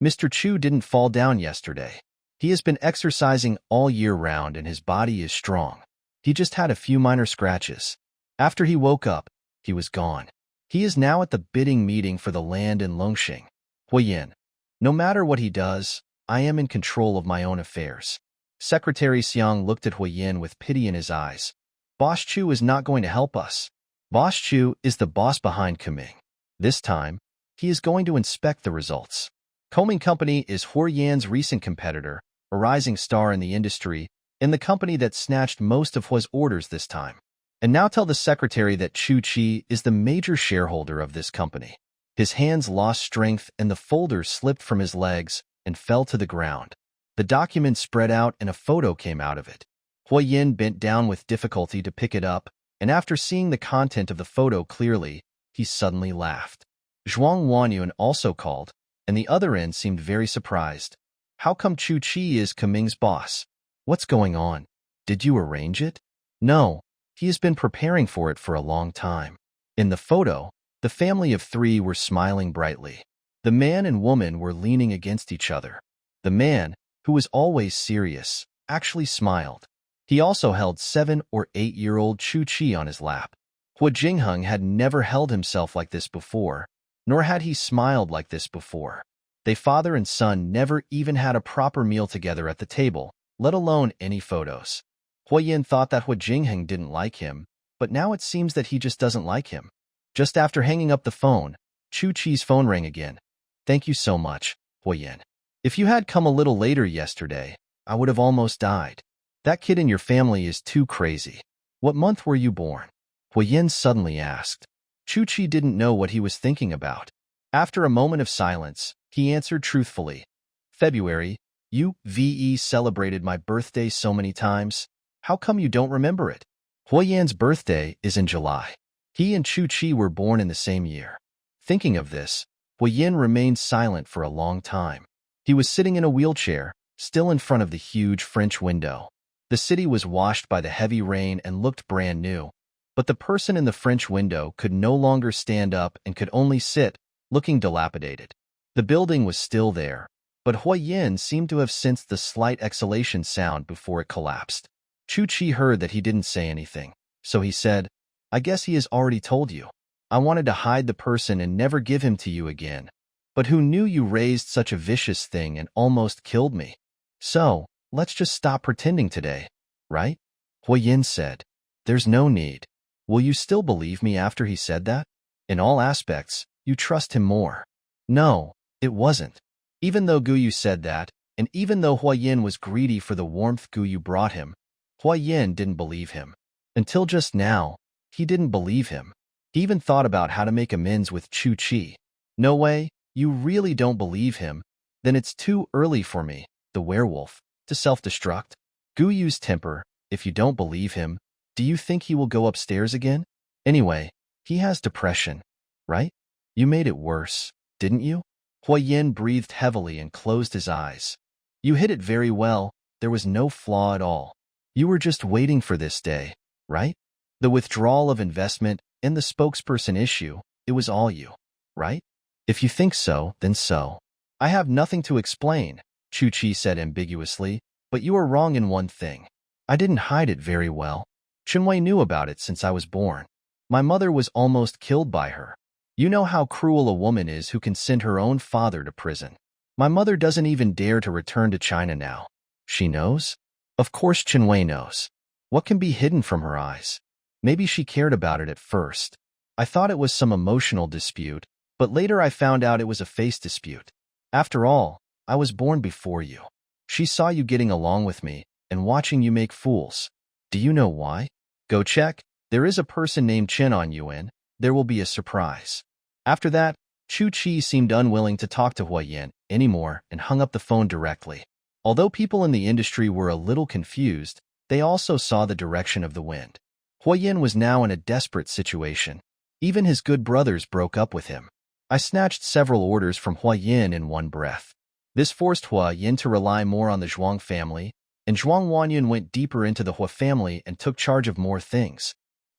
Mr. Chu didn't fall down yesterday. He has been exercising all year round and his body is strong. He just had a few minor scratches. After he woke up, he was gone. He is now at the bidding meeting for the land in Longxing. Huiyin, no matter what he does, I am in control of my own affairs. Secretary Xiang looked at Huiyin with pity in his eyes. Boss Chu is not going to help us. Boss Chu is the boss behind Kuming. This time, he is going to inspect the results. Combing Company is Huiyan's recent competitor, a rising star in the industry, and the company that snatched most of Hua's orders this time. And now tell the secretary that Chu Chi is the major shareholder of this company. His hands lost strength and the folder slipped from his legs and fell to the ground. The document spread out and a photo came out of it. Huiyin bent down with difficulty to pick it up, and after seeing the content of the photo clearly, he suddenly laughed. Zhuang Wanyuan also called, and the other end seemed very surprised. How come Chu Chi is Kuming's boss? What's going on? Did you arrange it? No, he has been preparing for it for a long time. In the photo, the family of three were smiling brightly. The man and woman were leaning against each other. The man, who was always serious, actually smiled. He also held 7 or 8-year-old Chu Chi on his lap. Hua Jingheng had never held himself like this before, nor had he smiled like this before. They father and son never even had a proper meal together at the table, let alone any photos. Huiyin thought that Hua Jingheng didn't like him, but now it seems that he just doesn't like him. Just after hanging up the phone, Chu Chi's phone rang again. Thank you so much, Huiyin. If you had come a little later yesterday, I would have almost died. That kid in your family is too crazy. What month were you born? Huiyin suddenly asked. Chu Chi didn't know what he was thinking about. After a moment of silence, he answered truthfully. February. You celebrated my birthday so many times. How come you don't remember it? Huiyan's birthday is in July. He and Chu Chi were born in the same year. Thinking of this, Huiyin remained silent for a long time. He was sitting in a wheelchair, still in front of the huge French window. The city was washed by the heavy rain and looked brand new, but the person in the French window could no longer stand up and could only sit, looking dilapidated. The building was still there, but Huiyin seemed to have sensed the slight exhalation sound before it collapsed. Chu Chi heard that he didn't say anything, so he said, I guess he has already told you. I wanted to hide the person and never give him to you again. But who knew you raised such a vicious thing and almost killed me? So, let's just stop pretending today, right? Huiyin said. There's no need. Will you still believe me after he said that? In all aspects, you trust him more. No, it wasn't. Even though Guyu said that, and even though Huiyin was greedy for the warmth Guyu brought him, Huiyin didn't believe him. Until just now, he didn't believe him. He even thought about how to make amends with Chu Chi. No way, you really don't believe him? Then it's too early for me, the werewolf, to self-destruct. Guyu's temper, if you don't believe him, do you think he will go upstairs again? Anyway, he has depression, right? You made it worse, didn't you? Huiyin breathed heavily and closed his eyes. You hit it very well, there was no flaw at all. You were just waiting for this day, right? The withdrawal of investment and the spokesperson issue, it was all you, right? If you think so, then so. I have nothing to explain, Chu Chi said ambiguously, but you are wrong in one thing. I didn't hide it very well. Chunwei knew about it since I was born. My mother was almost killed by her. You know how cruel a woman is who can send her own father to prison. My mother doesn't even dare to return to China now. She knows? Of course Chunwei knows. What can be hidden from her eyes? Maybe she cared about it at first. I thought it was some emotional dispute, but later I found out it was a face dispute. After all, I was born before you. She saw you getting along with me and watching you make fools. Do you know why? Go check. There is a person named Chen on Yuan. There will be a surprise. After that, Chu Chi seemed unwilling to talk to Huiyin anymore and hung up the phone directly. Although people in the industry were a little confused, they also saw the direction of the wind. Huiyin was now in a desperate situation. Even his good brothers broke up with him. I snatched several orders from Huiyin in one breath. This forced Huiyin to rely more on the Zhuang family, and Zhuang Wanyun went deeper into the Hua family and took charge of more things.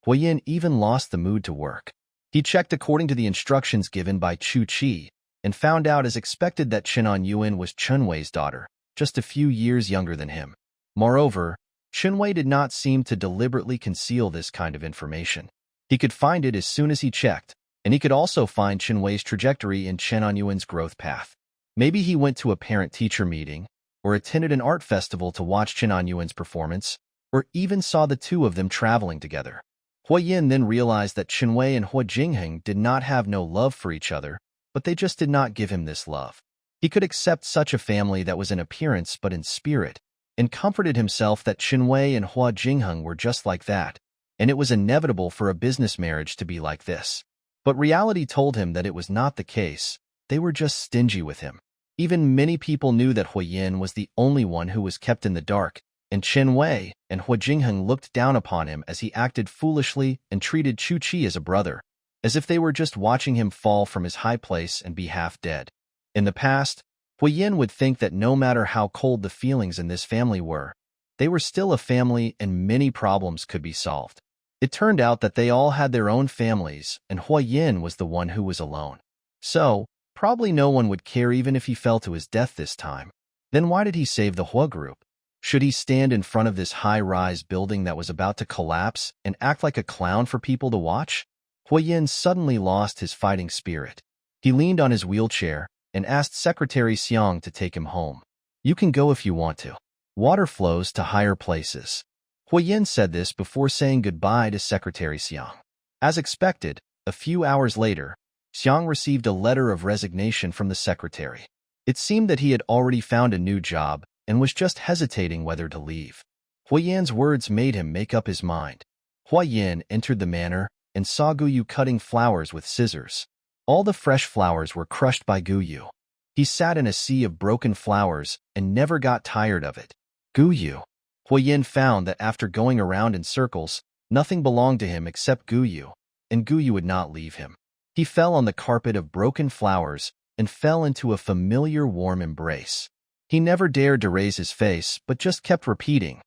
Huiyin even lost the mood to work. He checked according to the instructions given by Chu Chi, and found out as expected that Chen Yuan was Chunwei's daughter, just a few years younger than him. Moreover, Chunwei did not seem to deliberately conceal this kind of information. He could find it as soon as he checked, and he could also find Chunwei's trajectory in Chen Yuan's growth path. Maybe he went to a parent-teacher meeting, or attended an art festival to watch Chen Anyuan's performance, or even saw the two of them traveling together. Hua Yin then realized that Chen Wei and Hua Jingheng did not have no love for each other, but they just did not give him this love. He could accept such a family that was in appearance but in spirit, and comforted himself that Chen Wei and Hua Jingheng were just like that, and it was inevitable for a business marriage to be like this. But reality told him that it was not the case. They were just stingy with him. Even many people knew that Hua Yin was the only one who was kept in the dark, and Chen Wei and Hua Jingheng looked down upon him as he acted foolishly and treated Chu Qi as a brother, as if they were just watching him fall from his high place and be half dead. In the past, Hua Yin would think that no matter how cold the feelings in this family were, they were still a family and many problems could be solved. It turned out that they all had their own families, and Hua Yin was the one who was alone. So, probably no one would care even if he fell to his death this time. Then why did he save the Hua group? Should he stand in front of this high-rise building that was about to collapse and act like a clown for people to watch? Hua Yin suddenly lost his fighting spirit. He leaned on his wheelchair and asked Secretary Xiang to take him home. "You can go if you want to. Water flows to higher places." Hua Yin said this before saying goodbye to Secretary Xiang. As expected, a few hours later, Xiang received a letter of resignation from the secretary. It seemed that he had already found a new job and was just hesitating whether to leave. Hua Yin's words made him make up his mind. Hua Yin entered the manor and saw Guyu cutting flowers with scissors. All the fresh flowers were crushed by Guyu. He sat in a sea of broken flowers and never got tired of it. Guyu. Hua Yin found that after going around in circles, nothing belonged to him except Guyu, and Guyu would not leave him. He fell on the carpet of broken flowers and fell into a familiar warm embrace. He never dared to raise his face, but just kept repeating,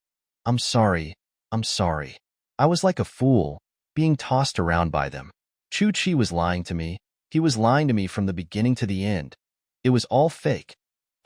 I'm sorry. I was like a fool, being tossed around by them. Chu Qi was lying to me. He was lying to me from the beginning to the end. It was all fake."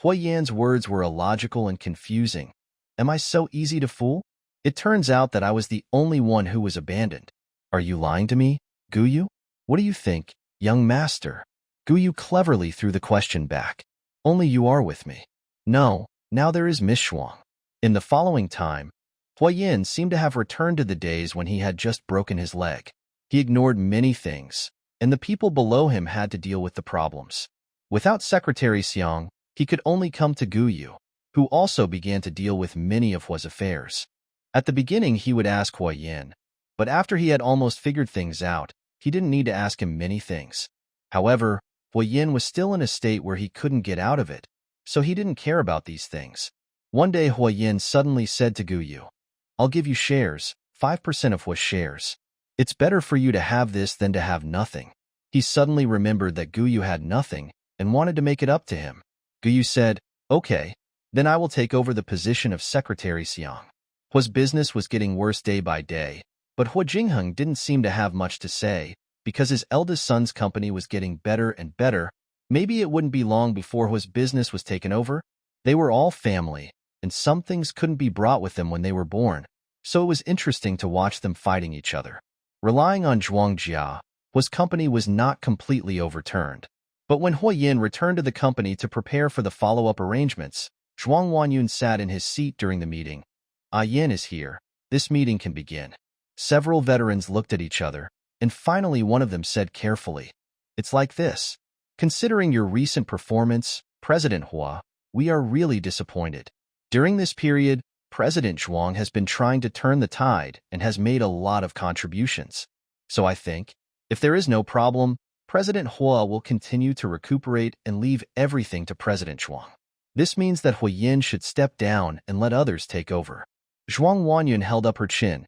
Hua Yan's words were illogical and confusing. Am I so easy to fool? It turns out that I was the only one who was abandoned. Are you lying to me, Guyu? What do you think, young master? Guyu cleverly threw the question back. Only you are with me. No, now there is Miss Shuang. In the following time, Hua Yin seemed to have returned to the days when he had just broken his leg. He ignored many things, and the people below him had to deal with the problems. Without Secretary Xiang, he could only come to Guyu, who also began to deal with many of Hua's affairs. At the beginning, he would ask Hua Yin, but after he had almost figured things out, he didn't need to ask him many things. However, Hua Yin was still in a state where he couldn't get out of it, so he didn't care about these things. One day, Hua Yin suddenly said to Guyu, I'll give you shares, 5% of Hua's shares. It's better for you to have this than to have nothing. He suddenly remembered that Guyu had nothing and wanted to make it up to him. Guyu said, Okay, then I will take over the position of Secretary Xiang. Hua's business was getting worse day by day, but Hua Jingheng didn't seem to have much to say because his eldest son's company was getting better and better. Maybe it wouldn't be long before Hua's business was taken over. They were all family, and some things couldn't be brought with them when they were born, so it was interesting to watch them fighting each other. Relying on Zhuang Jia, Hua's company was not completely overturned. But when Hua Yin returned to the company to prepare for the follow-up arrangements, Zhuang Wanyun sat in his seat during the meeting. Yin is here. This meeting can begin. Several veterans looked at each other, and finally one of them said carefully, It's like this. Considering your recent performance, President Hua, we are really disappointed. During this period, President Zhuang has been trying to turn the tide and has made a lot of contributions. So I think, if there is no problem, President Hua will continue to recuperate and leave everything to President Zhuang. This means that Hua Yin should step down and let others take over. Zhuang Wanyun held up her chin.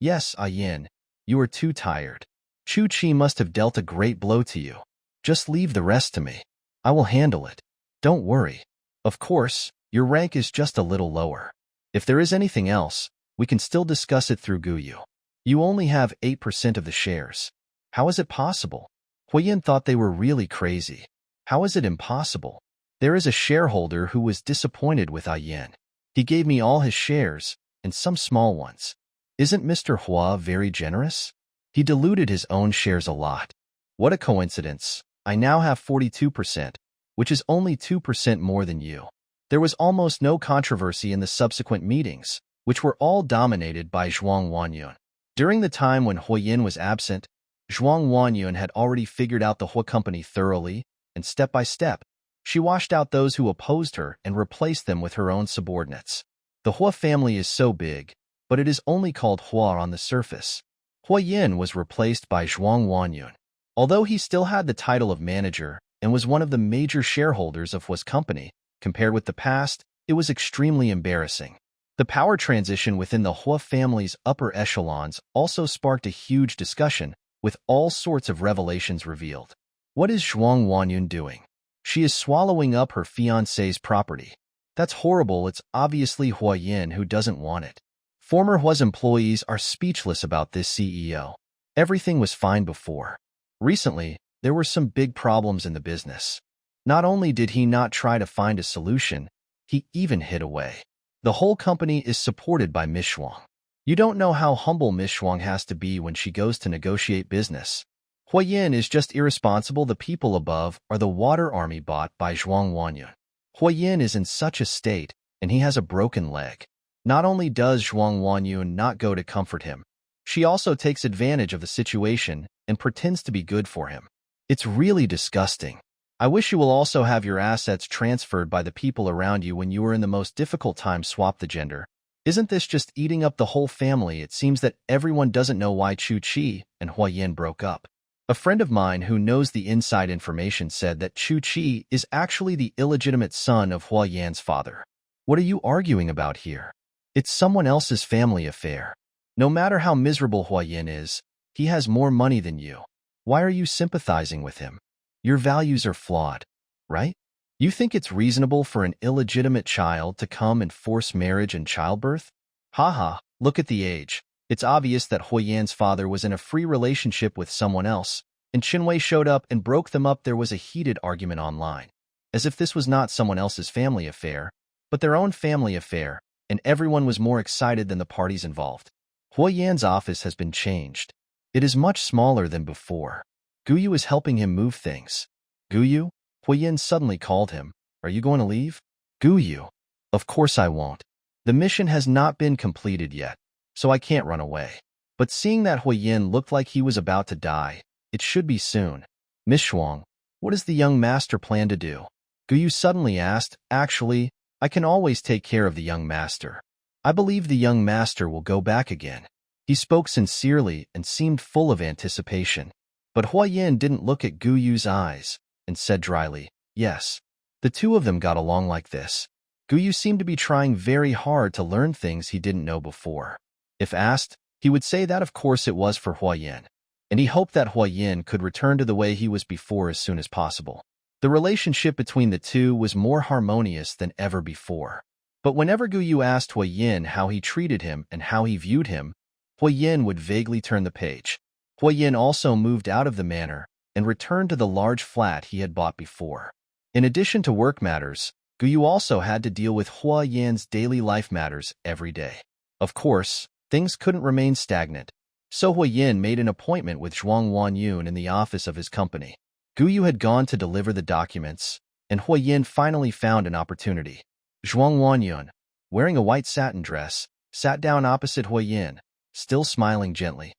Yes, Yin, you are too tired. Chu Qi must have dealt a great blow to you. Just leave the rest to me. I will handle it. Don't worry. Of course, your rank is just a little lower. If there is anything else, we can still discuss it through Guyu. You only have 8% of the shares. How is it possible? Hua Yin thought they were really crazy. How is it impossible? There is a shareholder who was disappointed with Yin. He gave me all his shares, and some small ones. Isn't Mr. Hua very generous? He diluted his own shares a lot. What a coincidence. I now have 42%, which is only 2% more than you. There was almost no controversy in the subsequent meetings, which were all dominated by Zhuang Wanyun. During the time when Huayin was absent, Zhuang Wanyun had already figured out the Hua company thoroughly, and step by step, she washed out those who opposed her and replaced them with her own subordinates. The Hua family is so big, but it is only called Hua on the surface. Huayin was replaced by Zhuang Wanyun. Although he still had the title of manager and was one of the major shareholders of Hua's company, compared with the past, it was extremely embarrassing. The power transition within the Hua family's upper echelons also sparked a huge discussion, with all sorts of revelations revealed. What is Zhuang Wanyun doing? She is swallowing up her fiancé's property. That's horrible. It's obviously Huayin who doesn't want it. Former Hua's employees are speechless about this CEO. Everything was fine before. Recently, there were some big problems in the business. Not only did he not try to find a solution, he even hid away. The whole company is supported by Miss Shuang. You don't know how humble Miss Shuang has to be when she goes to negotiate business. Huayin is just irresponsible. The people above are the water army bought by Zhuang Wanyun. Huayin is in such a state, and he has a broken leg. Not only does Zhuang Wanyun not go to comfort him, she also takes advantage of the situation and pretends to be good for him. It's really disgusting. I wish you will also have your assets transferred by the people around you when you are in the most difficult time. Swap the gender. Isn't this just eating up the whole family? It seems that everyone doesn't know why Chu Qi and Huayin broke up. A friend of mine who knows the inside information said that Chu Qi is actually the illegitimate son of Huayan's father. What are you arguing about here? It's someone else's family affair. No matter how miserable Huayin is, he has more money than you. Why are you sympathizing with him? Your values are flawed, right? You think it's reasonable for an illegitimate child to come and force marriage and childbirth? Haha, look at the age. It's obvious that Huayan's father was in a free relationship with someone else, and Qinwei showed up and broke them up. There was a heated argument online, as if this was not someone else's family affair, but their own family affair, and everyone was more excited than the parties involved. Huayan's office has been changed. It is much smaller than before. Guyu is helping him move things. Guyu? Huayin suddenly called him. Are you going to leave? Guyu. Of course I won't. The mission has not been completed yet, so I can't run away. But seeing that Huayin looked like he was about to die, it should be soon. Miss Shuang, what does the young master plan to do? Guyu suddenly asked. Actually, I can always take care of the young master. I believe the young master will go back again. He spoke sincerely and seemed full of anticipation. But Huayin didn't look at Guyu's eyes and said dryly, yes. The two of them got along like this. Guyu seemed to be trying very hard to learn things he didn't know before. If asked, he would say that of course it was for Huayin, and he hoped that Huayin could return to the way he was before as soon as possible. The relationship between the two was more harmonious than ever before. But whenever Guyu asked Huayin how he treated him and how he viewed him, Huayin would vaguely turn the page. Huayin also moved out of the manor and returned to the large flat he had bought before. In addition to work matters, Guyu also had to deal with Huayan's daily life matters every day. Of course, things couldn't remain stagnant, so Huayin made an appointment with Zhuang Wanyun in the office of his company. Guyu had gone to deliver the documents, and Huayin finally found an opportunity. Zhuang Wanyun, wearing a white satin dress, sat down opposite Huayin, still smiling gently.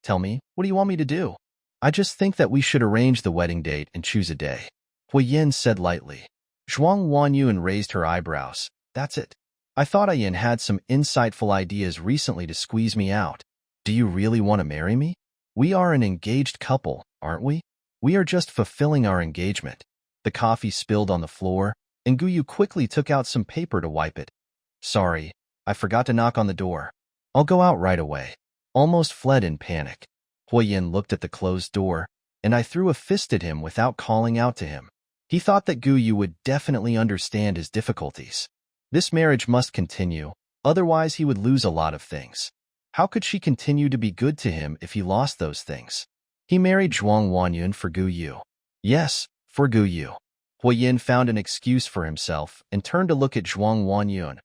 Tell me, what do you want me to do? I just think that we should arrange the wedding date and choose a day. Huayin said lightly. Zhuang Wanyun raised her eyebrows. That's it. I thought Ayin had some insightful ideas recently to squeeze me out. Do you really want to marry me? We are an engaged couple, aren't we? We are just fulfilling our engagement. The coffee spilled on the floor, and Guyu quickly took out some paper to wipe it. Sorry, I forgot to knock on the door. I'll go out right away. Almost fled in panic. Huayin looked at the closed door, and I threw a fist at him without calling out to him. He thought that Guyu would definitely understand his difficulties. This marriage must continue, otherwise he would lose a lot of things. How could she continue to be good to him if he lost those things? He married Zhuang Wanyun for Guyu. Yes, for Guyu. Huayin found an excuse for himself and turned to look at Zhuang Wanyun,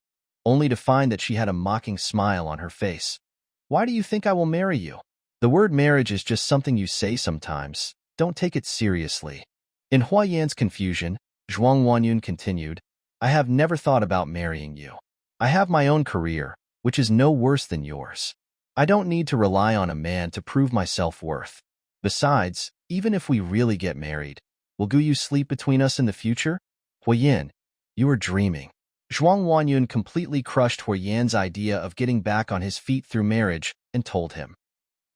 only to find that she had a mocking smile on her face. Why do you think I will marry you? The word marriage is just something you say sometimes. Don't take it seriously. In Huayan's confusion, Zhuang Wanyun continued, I have never thought about marrying you. I have my own career, which is no worse than yours. I don't need to rely on a man to prove my self-worth. Besides, even if we really get married, will Guyu sleep between us in the future? Huiyin, you are dreaming. Zhuang Wanyun completely crushed Huiyan's idea of getting back on his feet through marriage and told him,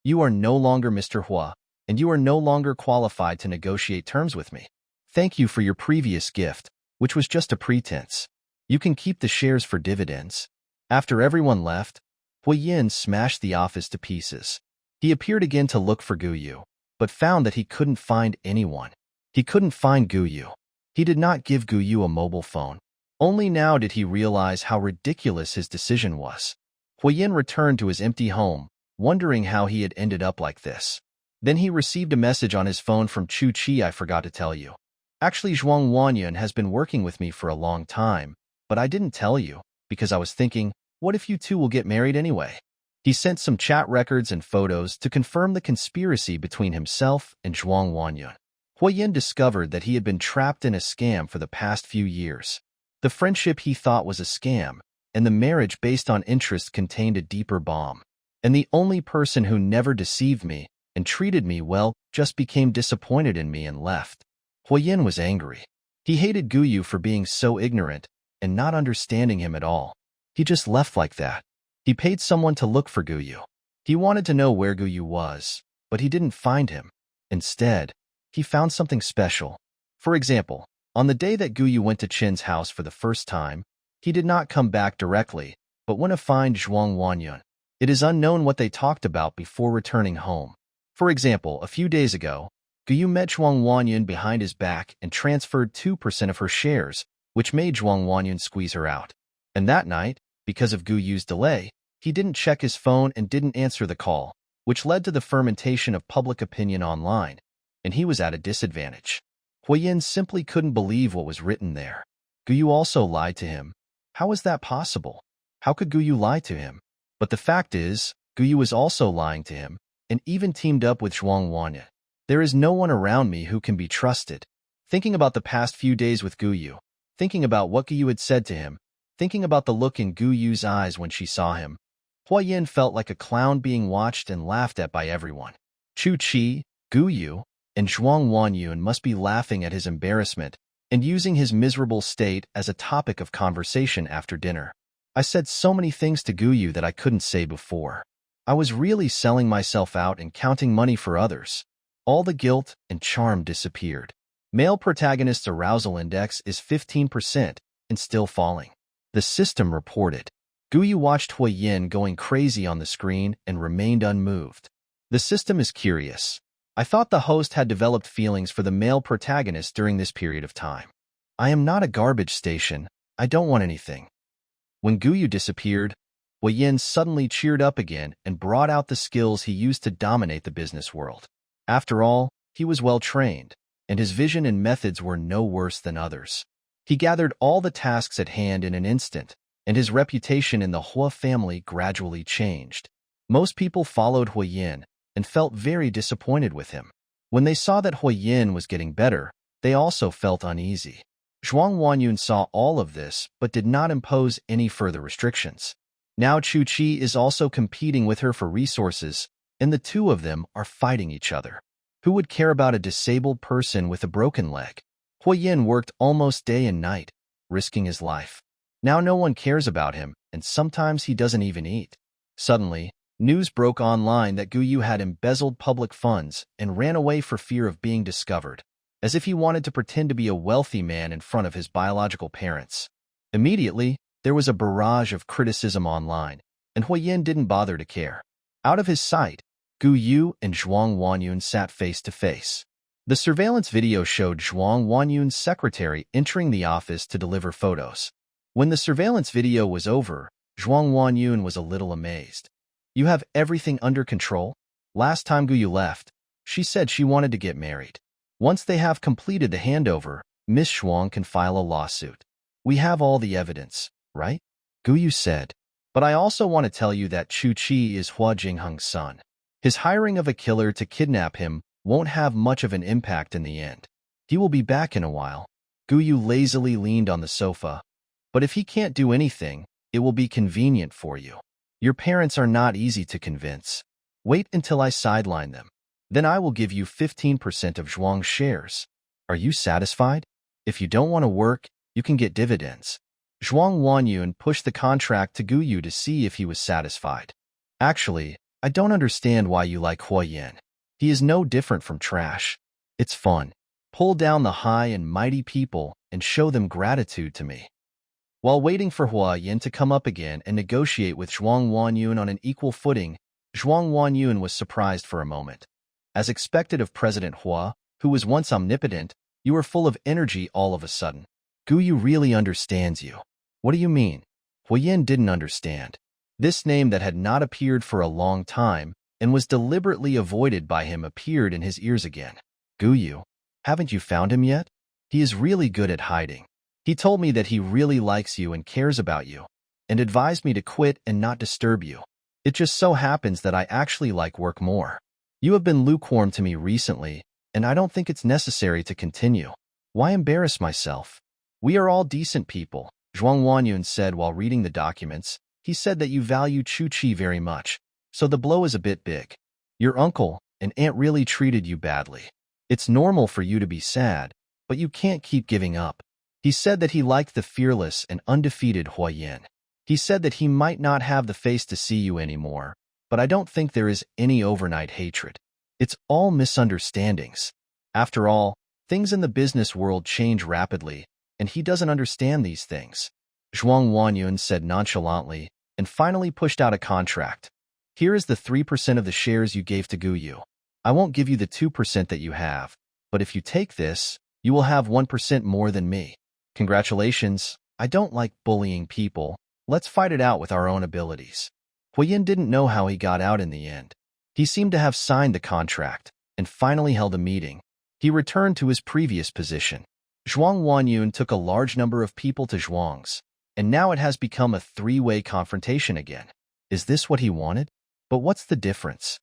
"You are no longer Mr. Hua, and you are no longer qualified to negotiate terms with me. Thank you for your previous gift, which was just a pretense. You can keep the shares for dividends." After everyone left, Huiyin smashed the office to pieces. He appeared again to look for Guyu, but found that he couldn't find anyone. He couldn't find Guyu. He did not give Guyu a mobile phone. Only now did he realize how ridiculous his decision was. Huiyin returned to his empty home, wondering how he had ended up like this. Then he received a message on his phone from Chu Chi. "I forgot to tell you. Actually, Zhuang Wanyun has been working with me for a long time, but I didn't tell you, because I was thinking, what if you two will get married anyway?" He sent some chat records and photos to confirm the conspiracy between himself and Zhuang Wanyun. Huiyin discovered that he had been trapped in a scam for the past few years. The friendship he thought was a scam, and the marriage based on interest contained a deeper bomb. And the only person who never deceived me and treated me well just became disappointed in me and left. Huiyin was angry. He hated Guyu for being so ignorant and not understanding him at all. He just left like that. He paid someone to look for Guyu. He wanted to know where Guyu was, but he didn't find him. Instead, he found something special. For example, on the day that Guyu went to Chin's house for the first time, he did not come back directly, but went to find Zhuang Wanyun. It is unknown what they talked about before returning home. For example, a few days ago, Guyu met Zhuang Wanyun behind his back and transferred 2% of her shares, which made Zhuang Wanyun squeeze her out. And that night, because of Guyu's delay, he didn't check his phone and didn't answer the call, which led to the fermentation of public opinion online, and he was at a disadvantage. Huiyin simply couldn't believe what was written there. Guyu also lied to him. How was that possible? How could Guyu lie to him? But the fact is, Guyu was also lying to him, and even teamed up with Zhuang Wanyun. There is no one around me who can be trusted. Thinking about the past few days with Guyu, thinking about what Guyu had said to him, thinking about the look in Guyu's eyes when she saw him, Huiyin felt like a clown being watched and laughed at by everyone. Chu Chi, Guyu, and Zhuang Wanyun must be laughing at his embarrassment and using his miserable state as a topic of conversation after dinner. "I said so many things to Guyu that I couldn't say before. I was really selling myself out and counting money for others." All the guilt and charm disappeared. Male protagonist's arousal index is 15% and still falling. The system reported. Guyu watched Huiyin going crazy on the screen and remained unmoved. The system is curious. I thought the host had developed feelings for the male protagonist during this period of time. I am not a garbage station. I don't want anything. When Guyu disappeared, Huiyin suddenly cheered up again and brought out the skills he used to dominate the business world. After all, he was well trained, and his vision and methods were no worse than others. He gathered all the tasks at hand in an instant, and his reputation in the Hua family gradually changed. Most people followed Huiyin and felt very disappointed with him. When they saw that Huiyin was getting better, they also felt uneasy. Zhuang Wanyun saw all of this but did not impose any further restrictions. Now Chu Chi is also competing with her for resources, and the two of them are fighting each other. Who would care about a disabled person with a broken leg? Huiyin worked almost day and night, risking his life. Now no one cares about him, and sometimes he doesn't even eat. Suddenly, news broke online that Guyu had embezzled public funds and ran away for fear of being discovered, as if he wanted to pretend to be a wealthy man in front of his biological parents. Immediately, there was a barrage of criticism online, and Huiyin didn't bother to care. Out of his sight, Guyu and Zhuang Wanyun sat face to face. The surveillance video showed Zhuang Wanyun's secretary entering the office to deliver photos. When the surveillance video was over, Zhuang Wanyun was a little amazed. "You have everything under control? Last time Guyu left, she said she wanted to get married. Once they have completed the handover, Miss Zhuang can file a lawsuit. We have all the evidence, right?" Guyu said. "But I also want to tell you that Chu Chi is Hua Jingheng's son. His hiring of a killer to kidnap him won't have much of an impact in the end. He will be back in a while." Guyu lazily leaned on the sofa, But if he can't do anything, it will be convenient for you. Your parents are not easy to convince. Wait until I sideline them. Then I will give you 15% of Zhuang's shares. Are you satisfied? If you don't want to work, you can get dividends. Zhuang Wanyun pushed the contract to Gu Yu to see if he was satisfied. Actually, I don't understand why you like Hua Yin. He is no different from trash. It's fun. Pull down the high and mighty people and show them gratitude to me. While waiting for Hua Yin to come up again and negotiate with Zhuang Wanyun on an equal footing, Zhuang Wanyun was surprised for a moment. As expected of President Hua, who was once omnipotent, you are full of energy all of a sudden. Gu Yu really understands you. What do you mean? Hua Yin didn't understand. This name that had not appeared for a long time and was deliberately avoided by him appeared in his ears again. Gu Yu, haven't you found him yet? He is really good at hiding. He told me that he really likes you and cares about you, and advised me to quit and not disturb you. It just so happens that I actually like work more. You have been lukewarm to me recently, and I don't think it's necessary to continue. Why embarrass myself? We are all decent people, Zhuang Wanyun said while reading the documents. He said that you value Chu Qi very much, so the blow is a bit big. Your uncle and aunt really treated you badly. It's normal for you to be sad, but you can't keep giving up. He said that he liked the fearless and undefeated Hua Yin. He said that he might not have the face to see you anymore, but I don't think there is any overnight hatred. It's all misunderstandings. After all, things in the business world change rapidly, and he doesn't understand these things. Zhuang Wanyun said nonchalantly, and finally pushed out a contract. Here is the 3% of the shares you gave to Gu Yu. I won't give you the 2% that you have, but if you take this, you will have 1% more than me. Congratulations. I don't like bullying people. Let's fight it out with our own abilities. Hua Yin didn't know how he got out in the end. He seemed to have signed the contract and finally held a meeting. He returned to his previous position. Zhuang Wanyun took a large number of people to Zhuang's, and now it has become a three-way confrontation again. Is this what he wanted? But what's the difference?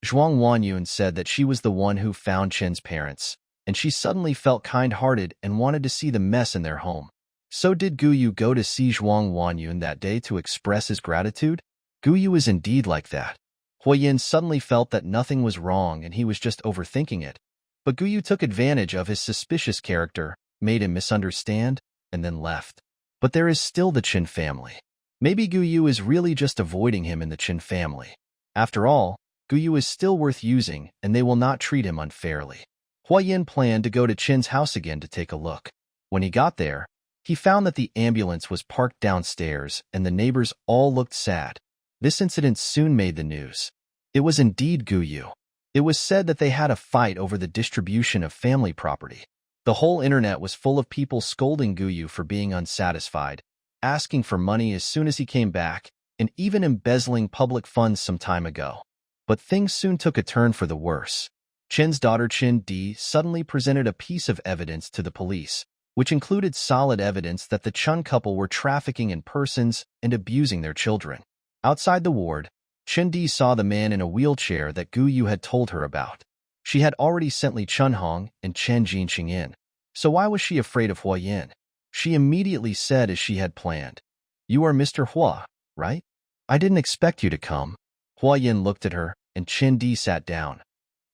Zhuang Wanyun said that she was the one who found Chen's parents, and she suddenly felt kind-hearted and wanted to see the mess in their home. So did Gu Yu go to see Zhuang Wanyun that day to express his gratitude? Gu Yu is indeed like that. Hua Yin suddenly felt that nothing was wrong and he was just overthinking it. But Gu Yu took advantage of his suspicious character, made him misunderstand, and then left. But there is still the Chen family. Maybe Gu Yu is really just avoiding him in the Chen family. After all, Gu Yu is still worth using and they will not treat him unfairly. Hua Yin planned to go to Chen's house again to take a look. When he got there, he found that the ambulance was parked downstairs and the neighbors all looked sad. This incident soon made the news. It was indeed Gu Yu. It was said that they had a fight over the distribution of family property. The whole internet was full of people scolding Gu Yu for being unsatisfied, asking for money as soon as he came back, and even embezzling public funds some time ago. But things soon took a turn for the worse. Chen's daughter Chen Di suddenly presented a piece of evidence to the police, which included solid evidence that the Chun couple were trafficking in persons and abusing their children. Outside the ward, Chen Di saw the man in a wheelchair that Gu Yu had told her about. She had already sent Li Chunhong and Chen Jinxing in. So why was she afraid of Hua Yin? She immediately said as she had planned, "You are Mr. Hua, right? I didn't expect you to come." Hua Yin looked at her, and Chen Di sat down.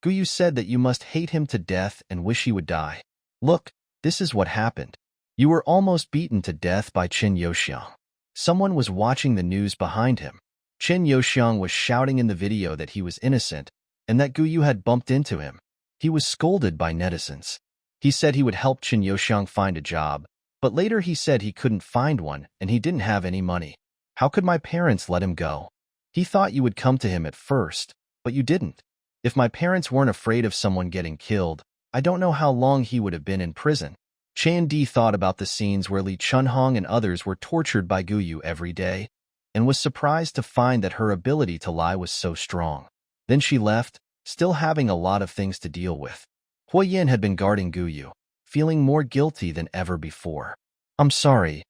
Gu Yu said that you must hate him to death and wish he would die. Look, this is what happened. You were almost beaten to death by Chen Youxiang. Someone was watching the news behind him. Chen Youxiang was shouting in the video that he was innocent and that Gu Yu had bumped into him. He was scolded by netizens. He said he would help Chen Youxiang find a job, but later he said he couldn't find one and he didn't have any money. How could my parents let him go? He thought you would come to him at first, but you didn't. If my parents weren't afraid of someone getting killed, I don't know how long he would have been in prison. Chen Di thought about the scenes where Li Chunhong and others were tortured by Gu Yu every day, and was surprised to find that her ability to lie was so strong. Then she left, still having a lot of things to deal with. Hua Yin had been guarding Gu Yu, feeling more guilty than ever before. I'm sorry,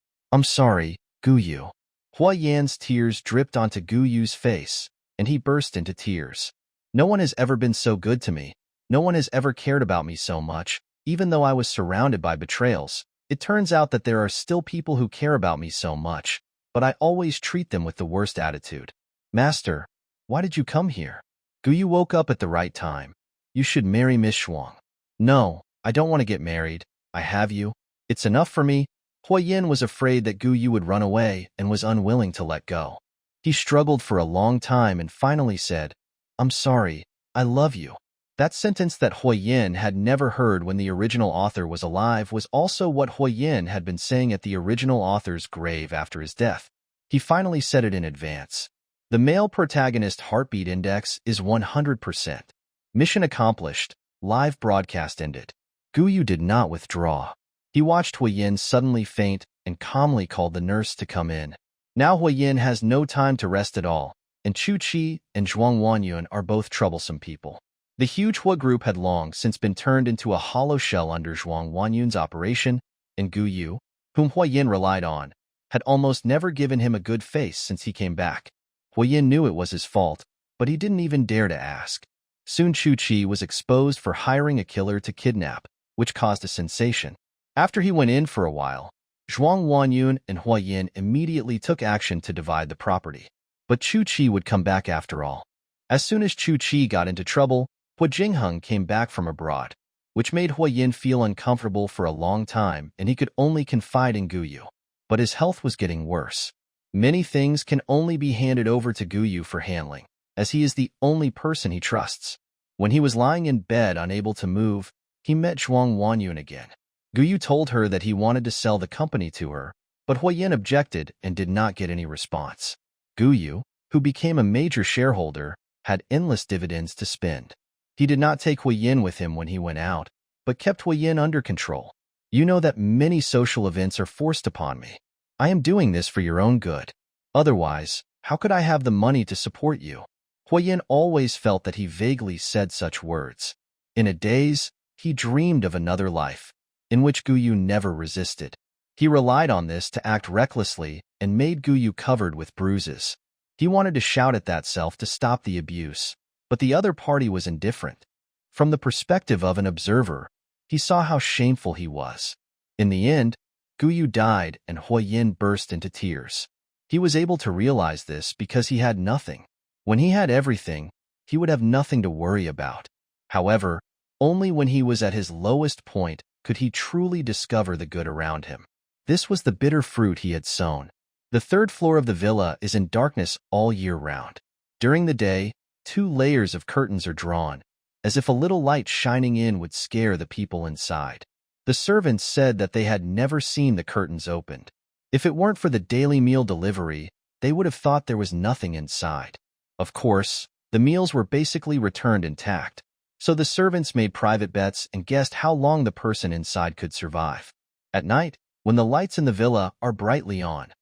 Gu Yu." Hua Yan's tears dripped onto Gu Yu's face, and he burst into tears. "No one has ever been so good to me. No one has ever cared about me so much, even though I was surrounded by betrayals. It turns out that there are still people who care about me so much, but I always treat them with the worst attitude. Master, why did you come here? Guyu woke up at the right time. You should marry Miss Shuang. No, I don't want to get married. I have you. It's enough for me. Huayin was afraid that Guyu would run away and was unwilling to let go. He struggled for a long time and finally said, I'm sorry, I love you. That sentence that Huayin had never heard when the original author was alive was also what Huayin had been saying at the original author's grave after his death. He finally said it in advance. The male protagonist heartbeat index is 100%. Mission accomplished. Live broadcast ended. Guyu did not withdraw. He watched Huayin suddenly faint and calmly called the nurse to come in. Now Huayin has no time to rest at all, and Chu Qi and Zhuang Wanyun are both troublesome people. The huge Hua group had long since been turned into a hollow shell under Zhuang Wanyun's operation, and Guyu, whom Huayin relied on, had almost never given him a good face since he came back. Huayin knew it was his fault, but he didn't even dare to ask. Soon Chu Qi was exposed for hiring a killer to kidnap, which caused a sensation. After he went in for a while, Zhuang Wanyun and Huayin immediately took action to divide the property. But Chu Qi would come back after all. As soon as Chu Qi got into trouble, Hua Jingheng came back from abroad, which made Huayin feel uncomfortable for a long time, and he could only confide in Guyu. But his health was getting worse. Many things can only be handed over to Guyu for handling, as he is the only person he trusts. When he was lying in bed unable to move, he met Zhuang Wanyun again. Guyu told her that he wanted to sell the company to her, but Huayin objected and did not get any response. Guyu, who became a major shareholder, had endless dividends to spend. He did not take Huayin with him when he went out, but kept Huayin under control. You know that many social events are forced upon me. I am doing this for your own good. Otherwise, how could I have the money to support you? Huayin always felt that he vaguely said such words. In a daze, he dreamed of another life, in which Guyu never resisted. He relied on this to act recklessly and made Guyu covered with bruises. He wanted to shout at that self to stop the abuse, but the other party was indifferent. From the perspective of an observer, he saw how shameful he was. In the end, Guyu died and Huayin burst into tears. He was able to realize this because he had nothing. When he had everything, he would have nothing to worry about. However, only when he was at his lowest point could he truly discover the good around him. This was the bitter fruit he had sown. The third floor of the villa is in darkness all year round. During the day, 2 layers of curtains are drawn, as if a little light shining in would scare the people inside. The servants said that they had never seen the curtains opened. If it weren't for the daily meal delivery, they would have thought there was nothing inside. Of course, the meals were basically returned intact, so the servants made private bets and guessed how long the person inside could survive. At night, when the lights in the villa are brightly on,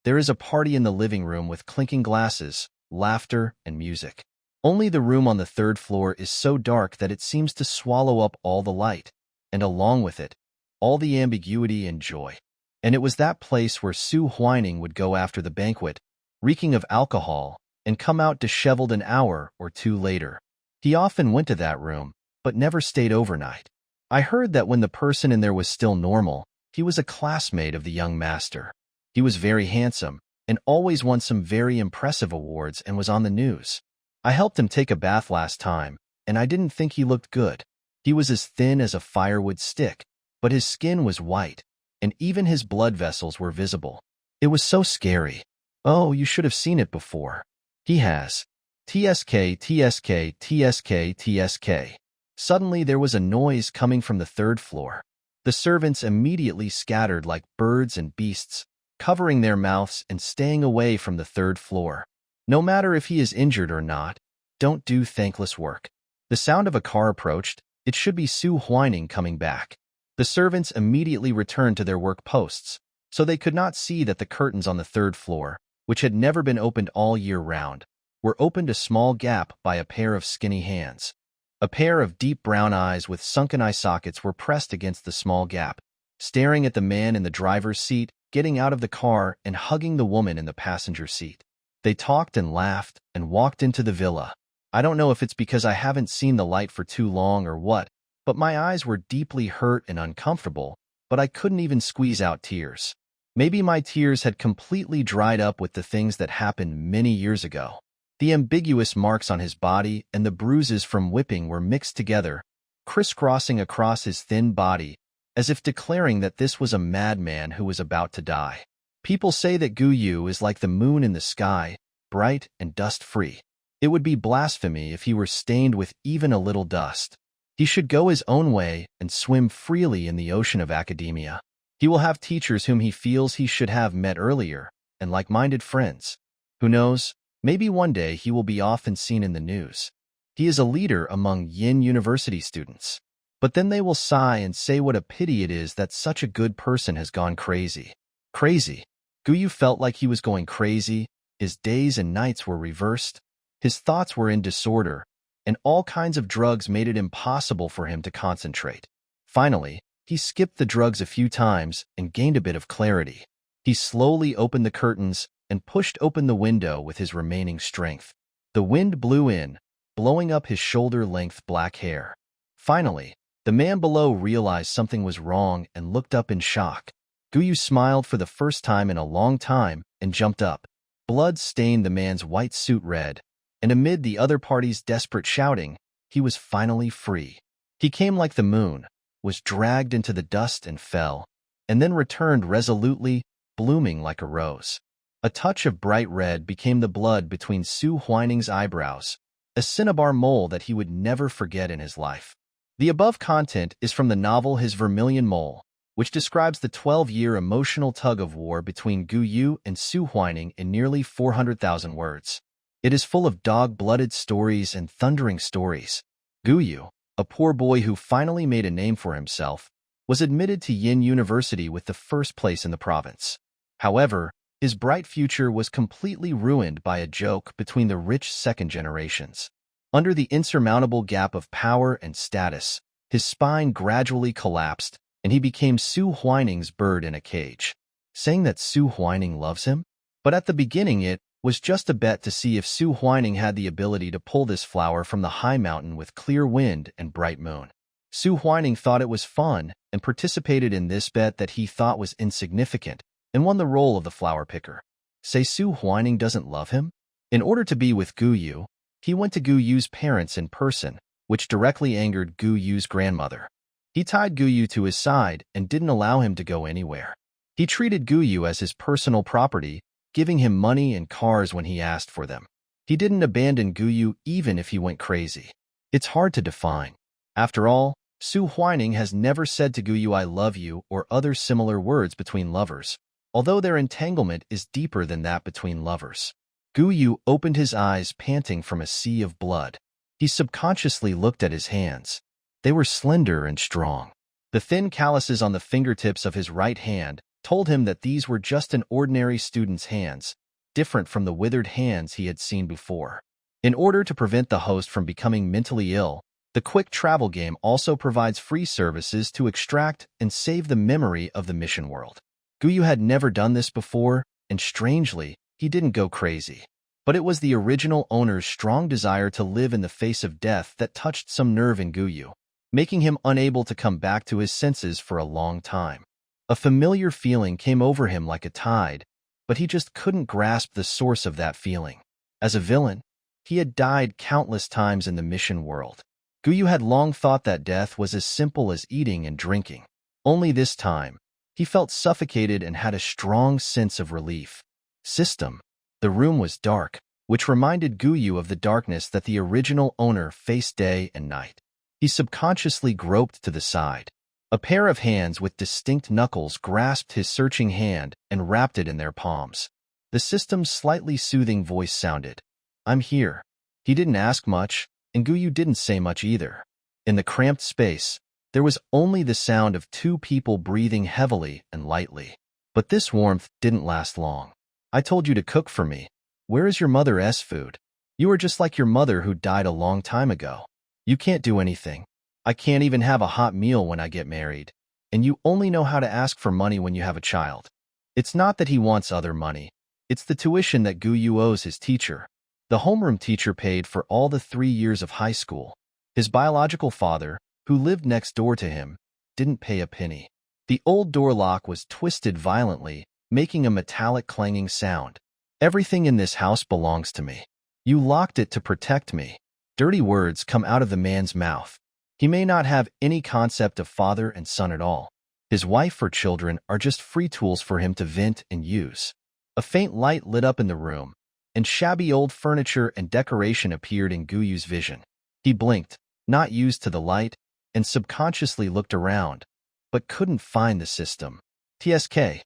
there is a party in the living room with clinking glasses, laughter, and music. Only the room on the 3rd floor is so dark that it seems to swallow up all the light, and along with it, all the ambiguity and joy. And it was that place where Su Huining would go after the banquet, reeking of alcohol, and come out disheveled an hour or 2 later. He often went to that room, but never stayed overnight. I heard that when the person in there was still normal, he was a classmate of the young master. He was very handsome, and always won some very impressive awards and was on the news. I helped him take a bath last time, and I didn't think he looked good. He was as thin as a firewood stick, but his skin was white, and even his blood vessels were visible. It was so scary. Oh, you should have seen it before. He has. TSK, TSK, TSK, TSK. Suddenly there was a noise coming from the 3rd floor. The servants immediately scattered like birds and beasts, covering their mouths and staying away from the 3rd floor. No matter if he is injured or not, don't do thankless work. The sound of a car approached. It should be Su Huining coming back. The servants immediately returned to their work posts, so they could not see that the curtains on the 3rd floor, which had never been opened all year round, were opened a small gap by a pair of skinny hands. A pair of deep brown eyes with sunken eye sockets were pressed against the small gap, staring at the man in the driver's seat, getting out of the car, and hugging the woman in the passenger seat. They talked and laughed and walked into the villa. I don't know if it's because I haven't seen the light for too long or what, but my eyes were deeply hurt and uncomfortable, but I couldn't even squeeze out tears. Maybe my tears had completely dried up with the things that happened many years ago. The ambiguous marks on his body and the bruises from whipping were mixed together, crisscrossing across his thin body, as if declaring that this was a madman who was about to die. People say that Guyu is like the moon in the sky, bright and dust-free. It would be blasphemy if he were stained with even a little dust. He should go his own way and swim freely in the ocean of academia. He will have teachers whom he feels he should have met earlier, and like-minded friends. Who knows, maybe one day he will be often seen in the news. He is a leader among Yin University students. But then they will sigh and say what a pity it is that such a good person has gone crazy. Crazy. Guyu felt like he was going crazy. His days and nights were reversed. His thoughts were in disorder, and all kinds of drugs made it impossible for him to concentrate. Finally, he skipped the drugs a few times and gained a bit of clarity. He slowly opened the curtains and pushed open the window with his remaining strength. The wind blew in, blowing up his shoulder-length black hair. Finally, the man below realized something was wrong and looked up in shock. Guyu smiled for the first time in a long time and jumped up. Blood stained the man's white suit red, and amid the other party's desperate shouting, he was finally free. He came like the moon, was dragged into the dust and fell, and then returned resolutely, blooming like a rose. A touch of bright red became the blood between Su Huining's eyebrows, a cinnabar mole that he would never forget in his life. The above content is from the novel His Vermilion Mole, which describes the 12-year emotional tug-of-war between Guyu and Su Huining in nearly 400,000 words. It is full of dog-blooded stories and thundering stories. Guyu, a poor boy who finally made a name for himself, was admitted to Yin University with the first place in the province. However, his bright future was completely ruined by a joke between the rich second generations. Under the insurmountable gap of power and status, his spine gradually collapsed, and he became Su Huining's bird in a cage, saying that Su Huining loves him? But at the beginning it was just a bet to see if Su Huining had the ability to pull this flower from the high mountain with clear wind and bright moon. Su Huining thought it was fun and participated in this bet that he thought was insignificant and won the role of the flower picker. Say Su Huining doesn't love him? In order to be with Guyu, he went to Guyu's parents in person, which directly angered Guyu's grandmother. He tied Guyu to his side and didn't allow him to go anywhere. He treated Guyu as his personal property, giving him money and cars when he asked for them. He didn't abandon Guyu even if he went crazy. It's hard to define. After all, Su Huining has never said to Guyu "I love you" or other similar words between lovers, although their entanglement is deeper than that between lovers. Guyu opened his eyes, panting from a sea of blood. He subconsciously looked at his hands. They were slender and strong. The thin calluses on the fingertips of his right hand told him that these were just an ordinary student's hands, different from the withered hands he had seen before. In order to prevent the host from becoming mentally ill, the quick travel game also provides free services to extract and save the memory of the mission world. Guyu had never done this before, and strangely, he didn't go crazy. But it was the original owner's strong desire to live in the face of death that touched some nerve in Guyu, making him unable to come back to his senses for a long time. A familiar feeling came over him like a tide, but he just couldn't grasp the source of that feeling. As a villain, he had died countless times in the mission world. Guyu had long thought that death was as simple as eating and drinking. Only this time, he felt suffocated and had a strong sense of relief. System. The room was dark, which reminded Guyu of the darkness that the original owner faced day and night. He subconsciously groped to the side. A pair of hands with distinct knuckles grasped his searching hand and wrapped it in their palms. The system's slightly soothing voice sounded, "I'm here." He didn't ask much, and Guyu didn't say much either. In the cramped space, there was only the sound of two people breathing heavily and lightly. But this warmth didn't last long. "I told you to cook for me. Where is your mother's food? You are just like your mother who died a long time ago. You can't do anything. I can't even have a hot meal when I get married. And you only know how to ask for money when you have a child." It's not that he wants other money. It's the tuition that Guyu owes his teacher. The homeroom teacher paid for all the 3 years of high school. His biological father, who lived next door to him, didn't pay a penny. The old door lock was twisted violently, making a metallic clanging sound. "Everything in this house belongs to me. You locked it to protect me." Dirty words come out of the man's mouth. He may not have any concept of father and son at all. His wife or children are just free tools for him to vent and use. A faint light lit up in the room, and shabby old furniture and decoration appeared in Guyu's vision. He blinked, not used to the light, and subconsciously looked around, but couldn't find the system. "TSK,"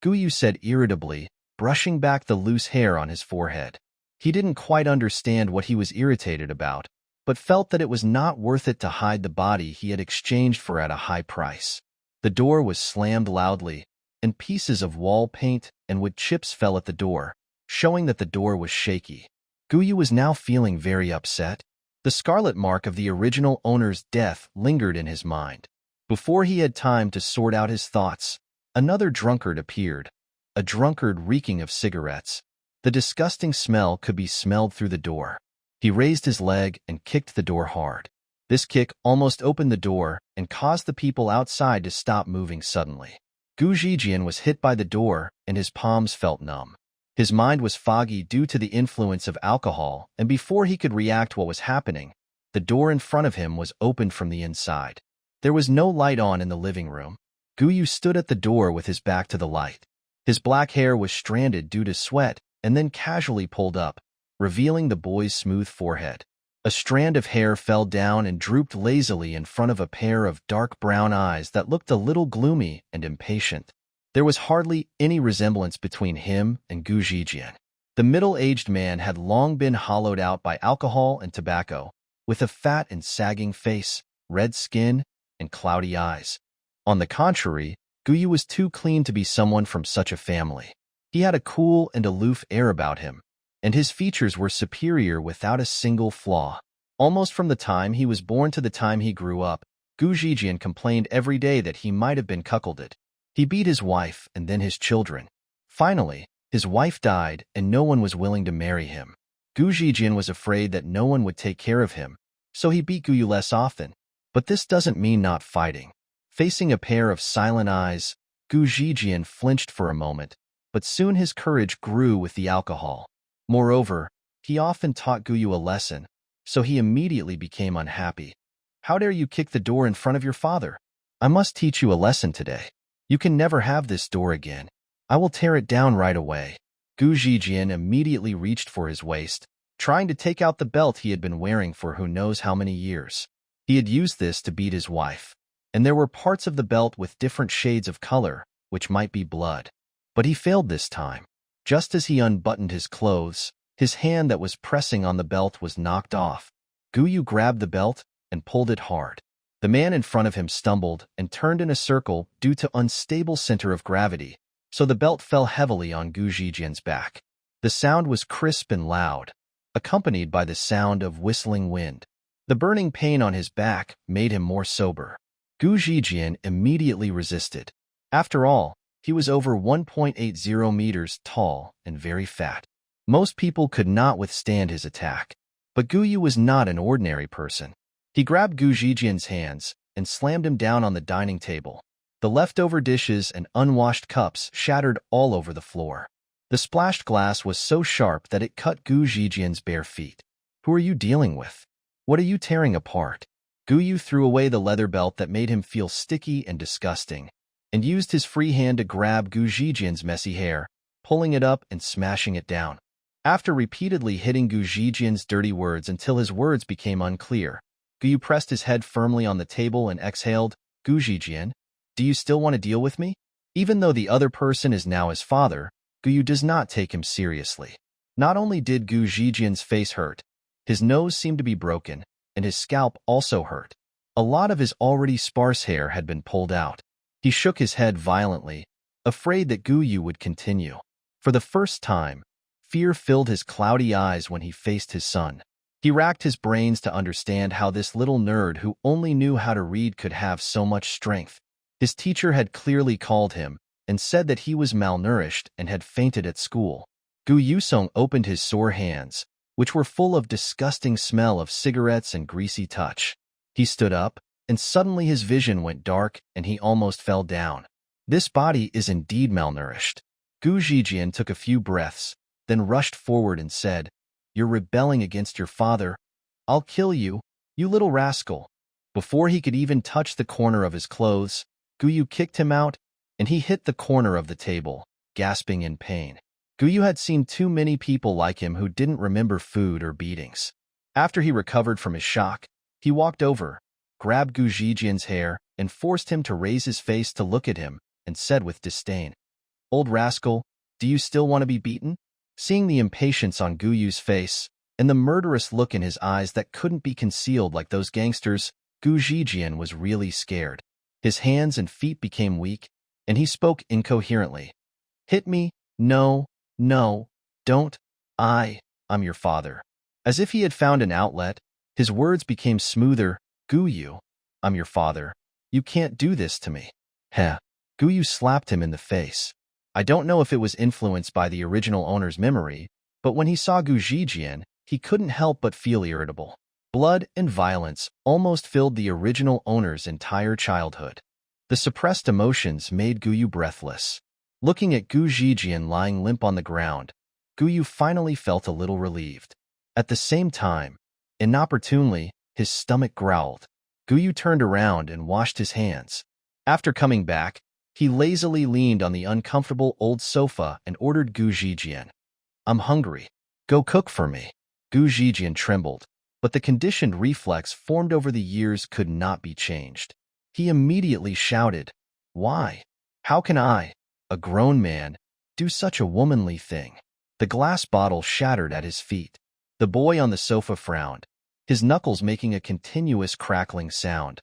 Guyu said irritably, brushing back the loose hair on his forehead. He didn't quite understand what he was irritated about, but felt that it was not worth it to hide the body he had exchanged for at a high price. The door was slammed loudly, and pieces of wall paint and wood chips fell at the door, showing that the door was shaky. Guyu was now feeling very upset. The scarlet mark of the original owner's death lingered in his mind. Before he had time to sort out his thoughts, another drunkard appeared, a drunkard reeking of cigarettes. The disgusting smell could be smelled through the door. He raised his leg and kicked the door hard. This kick almost opened the door and caused the people outside to stop moving suddenly. Gu Zijian was hit by the door, and his palms felt numb. His mind was foggy due to the influence of alcohol, and before he could react what was happening, the door in front of him was opened from the inside. There was no light on in the living room. Guyu stood at the door with his back to the light. His black hair was stranded due to sweat and then casually pulled up, revealing the boy's smooth forehead. A strand of hair fell down and drooped lazily in front of a pair of dark brown eyes that looked a little gloomy and impatient. There was hardly any resemblance between him and Gu Zijian. The middle-aged man had long been hollowed out by alcohol and tobacco, with a fat and sagging face, red skin, and cloudy eyes. On the contrary, Guyu was too clean to be someone from such a family. He had a cool and aloof air about him, and his features were superior without a single flaw. Almost from the time he was born to the time he grew up, Gu Zijian complained every day that he might have been cuckolded. He beat his wife and then his children. Finally, his wife died and no one was willing to marry him. Gu Zijian was afraid that no one would take care of him, so he beat Guyu less often. But this doesn't mean not fighting. Facing a pair of silent eyes, Gu Zijian flinched for a moment, but soon his courage grew with the alcohol. Moreover, he often taught Guyu a lesson, so he immediately became unhappy. "How dare you kick the door in front of your father? I must teach you a lesson today. You can never have this door again. I will tear it down right away." Gu Zijian immediately reached for his waist, trying to take out the belt he had been wearing for who knows how many years. He had used this to beat his wife, and there were parts of the belt with different shades of color, which might be blood. But he failed this time. Just as he unbuttoned his clothes, his hand that was pressing on the belt was knocked off. Guyu grabbed the belt and pulled it hard. The man in front of him stumbled and turned in a circle due to unstable center of gravity, so the belt fell heavily on Gu Zijian's back. The sound was crisp and loud, accompanied by the sound of whistling wind. The burning pain on his back made him more sober. Gu Zijian immediately resisted. After all, he was over 1.80 meters tall and very fat. Most people could not withstand his attack. But Guyu was not an ordinary person. He grabbed Gu Zijian's hands and slammed him down on the dining table. The leftover dishes and unwashed cups shattered all over the floor. The splashed glass was so sharp that it cut Gu Zijian's bare feet. "Who are you dealing with? What are you tearing apart?" Guyu threw away the leather belt that made him feel sticky and disgusting, and used his free hand to grab Gu Zijian's messy hair, pulling it up and smashing it down. After repeatedly hitting Gu Zijian's dirty words until his words became unclear, Guyu pressed his head firmly on the table and exhaled, "Gu Zijian, do you still want to deal with me?" Even though the other person is now his father, Guyu does not take him seriously. Not only did Gu Zijian's face hurt, his nose seemed to be broken, and his scalp also hurt. A lot of his already sparse hair had been pulled out. He shook his head violently, afraid that Guyu would continue. For the first time, fear filled his cloudy eyes when he faced his son. He racked his brains to understand how this little nerd who only knew how to read could have so much strength. His teacher had clearly called him and said that he was malnourished and had fainted at school. Gu Yusong opened his sore hands, which were full of disgusting smell of cigarettes and greasy touch. He stood up, and suddenly his vision went dark and he almost fell down. This body is indeed malnourished. Gu Zijian took a few breaths, then rushed forward and said, "You're rebelling against your father. I'll kill you, you little rascal." Before he could even touch the corner of his clothes, Guyu kicked him out, and he hit the corner of the table, gasping in pain. Guyu had seen too many people like him who didn't remember food or beatings. After he recovered from his shock, he walked over, grabbed Gu Zijian's hair, and forced him to raise his face to look at him, and said with disdain, "Old rascal, do you still want to be beaten?" Seeing the impatience on Guyu's face, and the murderous look in his eyes that couldn't be concealed like those gangsters, Gu Zijian was really scared. His hands and feet became weak, and he spoke incoherently. "Hit me? No, no, don't. I'm your father." As if he had found an outlet, his words became smoother. "Guyu, I'm your father. You can't do this to me." Heh. Guyu slapped him in the face. I don't know if it was influenced by the original owner's memory, but when he saw Gu Zijian, he couldn't help but feel irritable. Blood and violence almost filled the original owner's entire childhood. The suppressed emotions made Guyu breathless. Looking at Gu Zijian lying limp on the ground, Guyu finally felt a little relieved. At the same time, inopportunely, his stomach growled. Guyu turned around and washed his hands. After coming back, he lazily leaned on the uncomfortable old sofa and ordered Gu Zijian, "I'm hungry. Go cook for me." Gu Zijian trembled, but the conditioned reflex formed over the years could not be changed. He immediately shouted, "Why? How can I, a grown man, do such a womanly thing?" The glass bottle shattered at his feet. The boy on the sofa frowned, his knuckles making a continuous crackling sound.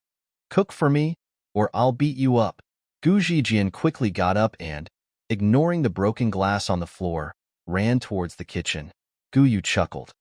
"Cook for me, or I'll beat you up." Gu Zijian quickly got up and, ignoring the broken glass on the floor, ran towards the kitchen. Guyu chuckled.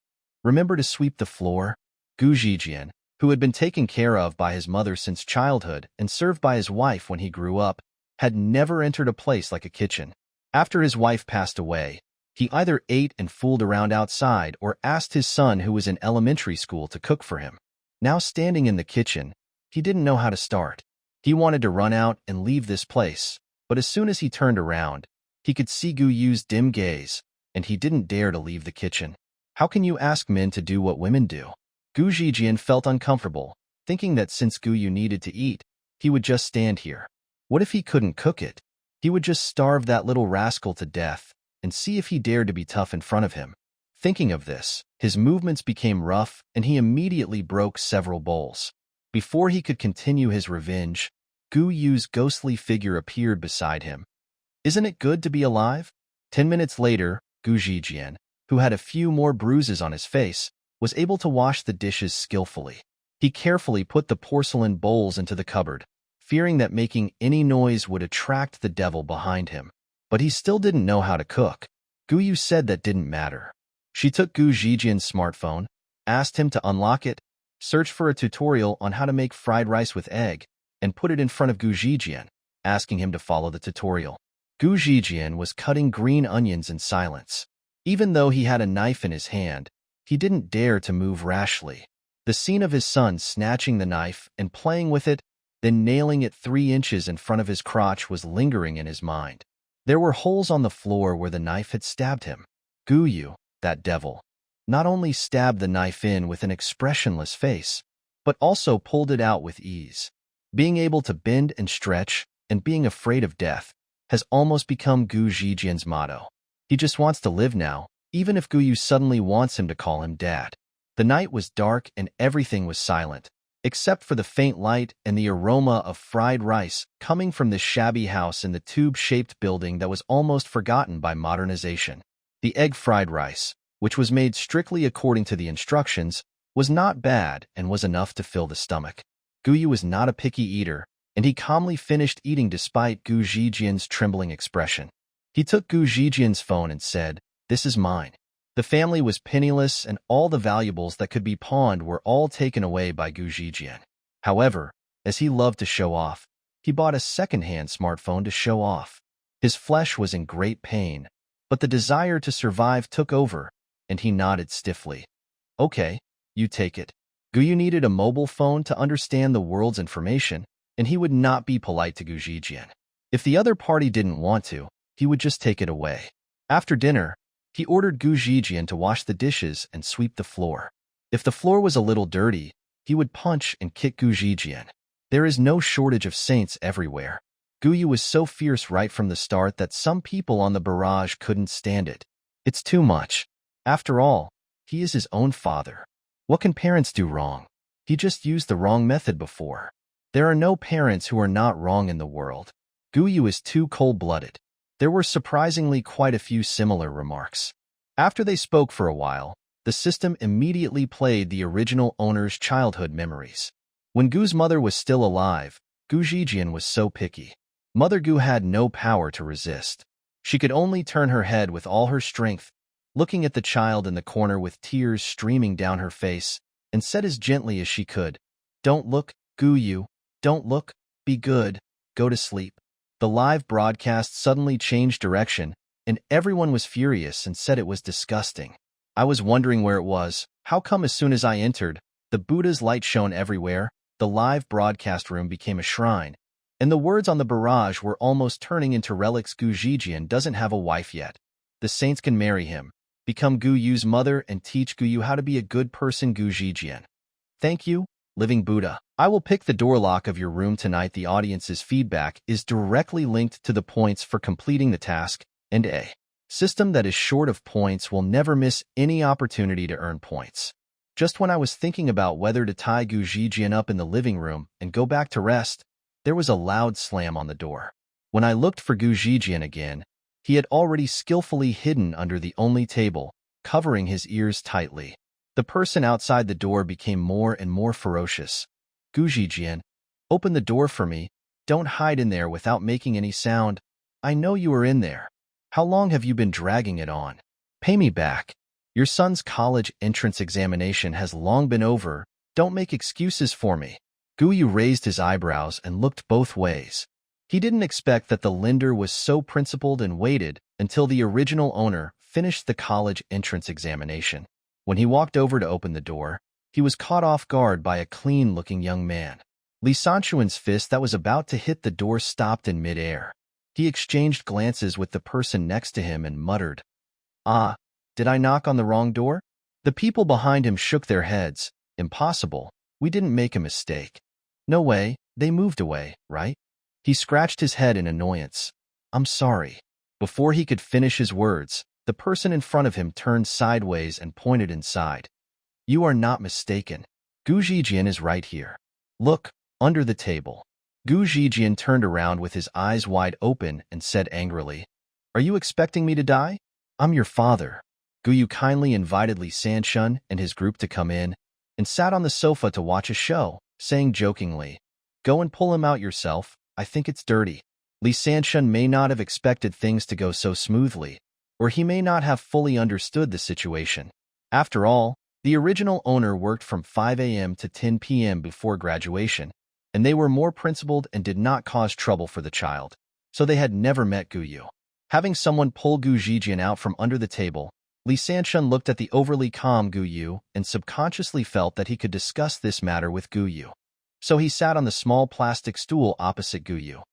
"Remember to sweep the floor?" Gu Zijian, who had been taken care of by his mother since childhood and served by his wife when he grew up, had never entered a place like a kitchen. After his wife passed away, he either ate and fooled around outside or asked his son who was in elementary school to cook for him. Now standing in the kitchen, he didn't know how to start. He wanted to run out and leave this place, but as soon as he turned around, he could see Guyu's dim gaze, and he didn't dare to leave the kitchen. How can you ask men to do what women do? Gu Zijian felt uncomfortable, thinking that since Guyu needed to eat, he would just stand here. What if he couldn't cook it? He would just starve that little rascal to death, and see if he dared to be tough in front of him. Thinking of this, his movements became rough, and he immediately broke several bowls. Before he could continue his revenge, Guyu's ghostly figure appeared beside him. "Isn't it good to be alive?" 10 minutes later, Gu Zijian, who had a few more bruises on his face, was able to wash the dishes skillfully. He carefully put the porcelain bowls into the cupboard, fearing that making any noise would attract the devil behind him. But he still didn't know how to cook. Guyu said that didn't matter. She took Gu Zijian's smartphone, asked him to unlock it, searched for a tutorial on how to make fried rice with egg, and put it in front of Gu Zijian, asking him to follow the tutorial. Gu Zijian was cutting green onions in silence. Even though he had a knife in his hand, he didn't dare to move rashly. The scene of his son snatching the knife and playing with it, then nailing it 3 inches in front of his crotch was lingering in his mind. There were holes on the floor where the knife had stabbed him. Guyu, that devil, not only stabbed the knife in with an expressionless face, but also pulled it out with ease. Being able to bend and stretch, and being afraid of death, has almost become Gu Zijian's motto. He just wants to live now, even if Guyu suddenly wants him to call him dad. The night was dark and everything was silent, except for the faint light and the aroma of fried rice coming from the shabby house in the tube-shaped building that was almost forgotten by modernization. The egg fried rice, which was made strictly according to the instructions, was not bad and was enough to fill the stomach. Guyu was not a picky eater, and he calmly finished eating despite Gu Zijian's trembling expression. He took Gu Zijian's phone and said, "This is mine." The family was penniless and all the valuables that could be pawned were all taken away by Gu Zijian. However, as he loved to show off, he bought a second-hand smartphone to show off. His flesh was in great pain, but the desire to survive took over, and he nodded stiffly. "Okay, you take it." Guyu needed a mobile phone to understand the world's information, and he would not be polite to Gu Zijian. If the other party didn't want to, he would just take it away. After dinner, he ordered Gu Zijian to wash the dishes and sweep the floor. If the floor was a little dirty, he would punch and kick Gu Zijian. There is no shortage of saints everywhere. Guyu was so fierce right from the start that some people on the barrage couldn't stand it. It's too much. After all, he is his own father. What can parents do wrong? He just used the wrong method before. There are no parents who are not wrong in the world. Guyu is too cold-blooded. There were surprisingly quite a few similar remarks. After they spoke for a while, the system immediately played the original owner's childhood memories. When Gu's mother was still alive, Gu Zijian was so picky. Mother Gu had no power to resist. She could only turn her head with all her strength, looking at the child in the corner with tears streaming down her face, and said as gently as she could, "Don't look, Guyu. Don't look. Be good. Go to sleep." The live broadcast suddenly changed direction, and everyone was furious and said it was disgusting. I was wondering where it was. How come as soon as I entered, the Buddha's light shone everywhere, the live broadcast room became a shrine, and the words on the barrage were almost turning into relics. Gu Zijian doesn't have a wife yet. The saints can marry him, become Guyu's mother, and teach Guyu how to be a good person. Gu Zijian. Thank you, living Buddha. I will pick the door lock of your room tonight. The audience's feedback is directly linked to the points for completing the task, and a system that is short of points will never miss any opportunity to earn points. Just when I was thinking about whether to tie Gu Zijian up in the living room and go back to rest, there was a loud slam on the door. When I looked for Gu Zijian again, he had already skillfully hidden under the only table, covering his ears tightly. The person outside the door became more and more ferocious. "Gu Zijian, open the door for me. Don't hide in there without making any sound. I know you are in there. How long have you been dragging it on? Pay me back. Your son's college entrance examination has long been over. Don't make excuses for me." Guyu raised his eyebrows and looked both ways. He didn't expect that the lender was so principled and waited until the original owner finished the college entrance examination. When he walked over to open the door, he was caught off guard by a clean-looking young man. Li Sanchuan's fist that was about to hit the door stopped in mid-air. He exchanged glances with the person next to him and muttered, "Ah, did I knock on the wrong door?" The people behind him shook their heads. "Impossible. We didn't make a mistake." "No way. They moved away, right?" He scratched his head in annoyance. "I'm sorry." Before he could finish his words, the person in front of him turned sideways and pointed inside. "You are not mistaken. Gu Zijian is right here. Look, under the table." Gu Zijian turned around with his eyes wide open and said angrily, "Are you expecting me to die? I'm your father." Guyu kindly invited Li Sanchun and his group to come in, and sat on the sofa to watch a show, saying jokingly, "Go and pull him out yourself. I think it's dirty." Li Sanchun may not have expected things to go so smoothly, or he may not have fully understood the situation. After all, the original owner worked from 5 a.m. to 10 p.m. before graduation, and they were more principled and did not cause trouble for the child, so they had never met Guyu. Having someone pull Gu Zijian out from under the table, Li Sanchun looked at the overly calm Guyu and subconsciously felt that he could discuss this matter with Guyu. So he sat on the small plastic stool opposite Guyu.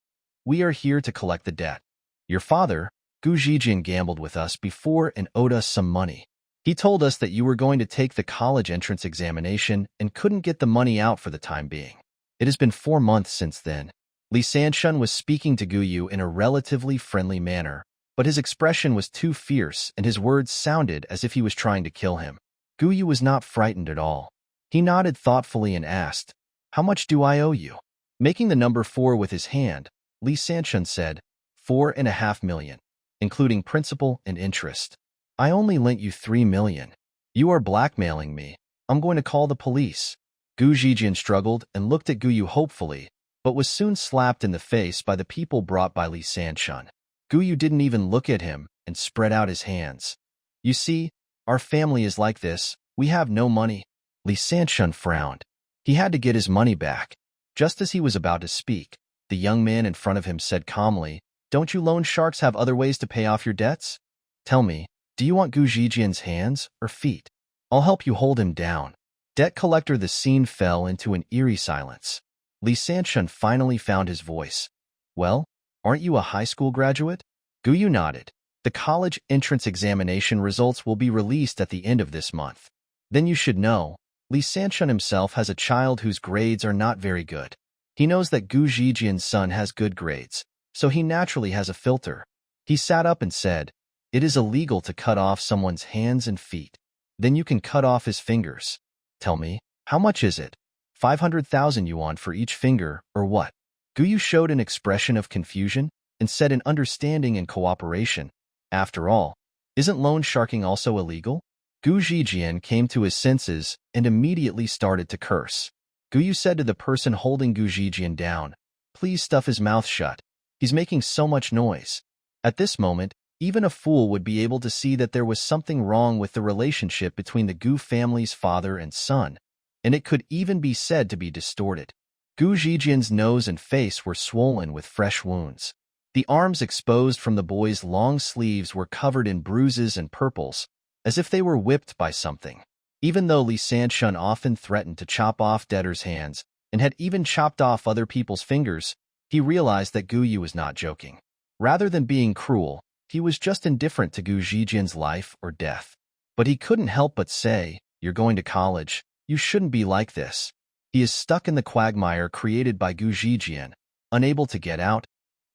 "We are here to collect the debt. Your father, Gu Zijian, gambled with us before and owed us some money. He told us that you were going to take the college entrance examination and couldn't get the money out for the time being. It has been 4 months since then." Li Sanchun was speaking to Guyu in a relatively friendly manner, but his expression was too fierce and his words sounded as if he was trying to kill him. Guyu was not frightened at all. He nodded thoughtfully and asked, "How much do I owe you?" Making the number 4 with his hand, Li Sanchun said, 4.5 million, including principal and interest. "I only lent you 3 million. You are blackmailing me. I'm going to call the police." Gu Zijian struggled and looked at Guyu hopefully, but was soon slapped in the face by the people brought by Li Sanchun. Guyu didn't even look at him and spread out his hands. "You see, our family is like this. We have no money." Li Sanchun frowned. He had to get his money back. Just as he was about to speak, the young man in front of him said calmly, "Don't you loan sharks have other ways to pay off your debts? Tell me, do you want Gu Zijian's hands or feet? I'll help you hold him down." Debt collector. The scene fell into an eerie silence. Li Sanshun finally found his voice. Well, aren't you a high school graduate? Guyu nodded. The college entrance examination results will be released at the end of this month. Then you should know, Li Sanshun himself has a child whose grades are not very good. He knows that Gu Zijian's son has good grades, so he naturally has a filter. He sat up and said, "It is illegal to cut off someone's hands and feet. Then you can cut off his fingers. Tell me, how much is it? 500,000 yuan for each finger, or what?" Guyu showed an expression of confusion and said in understanding and cooperation, "After all, isn't loan sharking also illegal?" Gu Zijian came to his senses and immediately started to curse. Guyu said to the person holding Gu Zijian down, "Please stuff his mouth shut. He's making so much noise." At this moment, even a fool would be able to see that there was something wrong with the relationship between the Gu family's father and son, and it could even be said to be distorted. Gu Zijian's nose and face were swollen with fresh wounds. The arms exposed from the boy's long sleeves were covered in bruises and purples, as if they were whipped by something. Even though Li Sanshun often threatened to chop off debtors' hands and had even chopped off other people's fingers, he realized that Guyu was not joking. Rather than being cruel, he was just indifferent to Gu Zijian's life or death. But he couldn't help but say, "You're going to college. You shouldn't be like this." He is stuck in the quagmire created by Gu Zijian, unable to get out,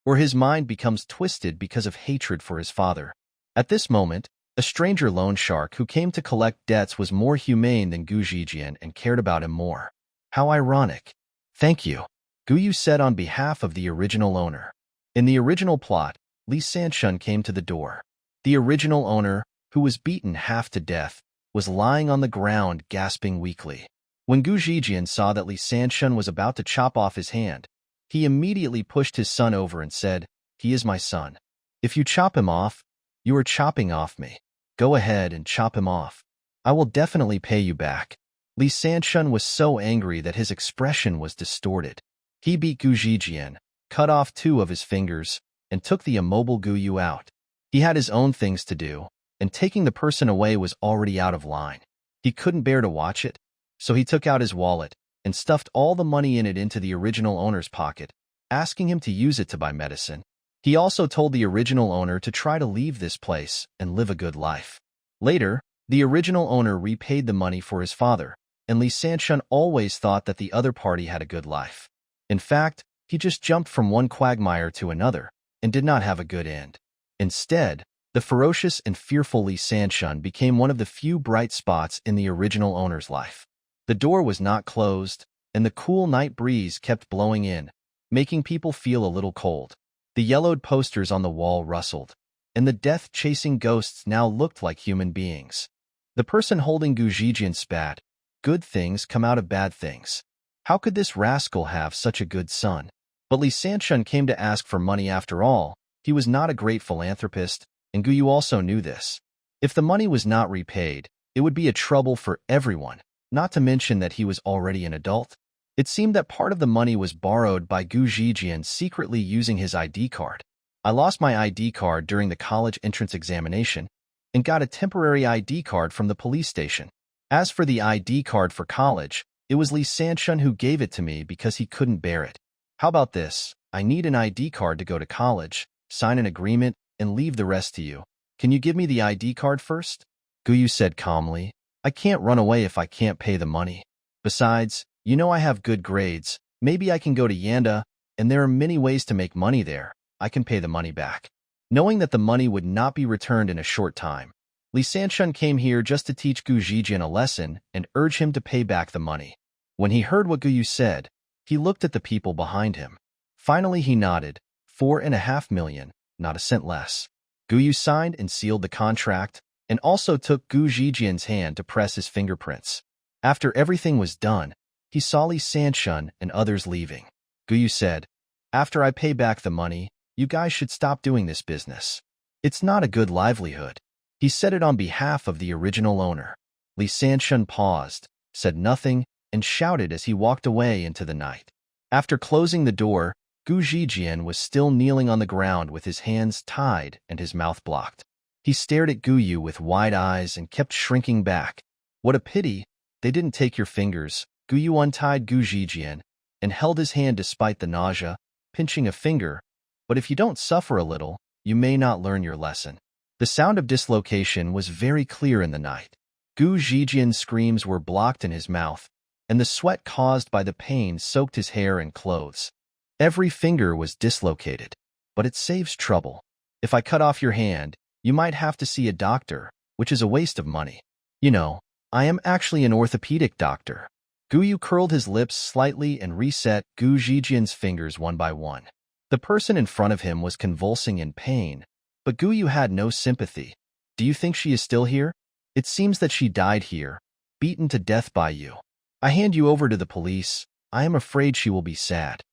or his mind becomes twisted because of hatred for his father. At this moment, a stranger loan shark who came to collect debts was more humane than Gu Zijian and cared about him more. How ironic. "Thank you," Guyu said on behalf of the original owner. In the original plot, Li Sanshun came to the door. The original owner, who was beaten half to death, was lying on the ground gasping weakly. When Gu Zijian saw that Li Sanshun was about to chop off his hand, he immediately pushed his son over and said, "He is my son. If you chop him off, you are chopping off me. Go ahead and chop him off. I will definitely pay you back." Li Sanshun was so angry that his expression was distorted. He beat Gu Zijian, cut off 2 of his fingers, and took the immobile Guyu out. He had his own things to do, and taking the person away was already out of line. He couldn't bear to watch it, so he took out his wallet and stuffed all the money in it into the original owner's pocket, asking him to use it to buy medicine. He also told the original owner to try to leave this place and live a good life. Later, the original owner repaid the money for his father, and Li Sanshun always thought that the other party had a good life. In fact, he just jumped from one quagmire to another and did not have a good end. Instead, the ferocious and fearful Li Sanshun became one of the few bright spots in the original owner's life. The door was not closed, and the cool night breeze kept blowing in, making people feel a little cold. The yellowed posters on the wall rustled, and the death-chasing ghosts now looked like human beings. The person holding Gu Zijian spat, "Good things come out of bad things. How could this rascal have such a good son?" But Li Sanshun came to ask for money after all. He was not a great philanthropist, and Guyu also knew this. If the money was not repaid, it would be a trouble for everyone, not to mention that he was already an adult. It seemed that part of the money was borrowed by Gu Zijian secretly using his ID card. "I lost my ID card during the college entrance examination and got a temporary ID card from the police station. As for the ID card for college, it was Li Sanshun who gave it to me because he couldn't bear it. How about this? I need an ID card to go to college, sign an agreement, and leave the rest to you. Can you give me the ID card first?" Guyu said calmly, "I can't run away if I can't pay the money. Besides, you know I have good grades. Maybe I can go to Yanda, and there are many ways to make money there. I can pay the money back." Knowing that the money would not be returned in a short time, Li Sanshun came here just to teach Gu Zijian a lesson and urge him to pay back the money. When he heard what Guyu said, he looked at the people behind him. Finally he nodded, 4.5 million, not a cent less. Guyu signed and sealed the contract, and also took Gu Zijian's hand to press his fingerprints. After everything was done, he saw Li Sanshun and others leaving. Guyu said, "After I pay back the money, you guys should stop doing this business. It's not a good livelihood." He said it on behalf of the original owner. Li Sanshun paused, said nothing, and shouted as he walked away into the night. After closing the door, Gu Zijian was still kneeling on the ground with his hands tied and his mouth blocked. He stared at Guyu with wide eyes and kept shrinking back. What a pity! they didn't take your fingers. Gu Yu untied Gu Zijian and held his hand despite the nausea, pinching a finger. But if you don't suffer a little, you may not learn your lesson. The sound of dislocation was very clear in the night. Gu Zijian's screams were blocked in his mouth, and the sweat caused by the pain soaked his hair and clothes. Every finger was dislocated, but it saves trouble. If I cut off your hand, you might have to see a doctor, which is a waste of money. You know, I am actually an orthopedic doctor. Gu Yu curled his lips slightly and reset Gu Zijian's fingers one by one. The person in front of him was convulsing in pain, but Gu Yu had no sympathy. Do you think she is still here? It seems that she died here, beaten to death by you. I hand you over to the police. I am afraid she will be sad.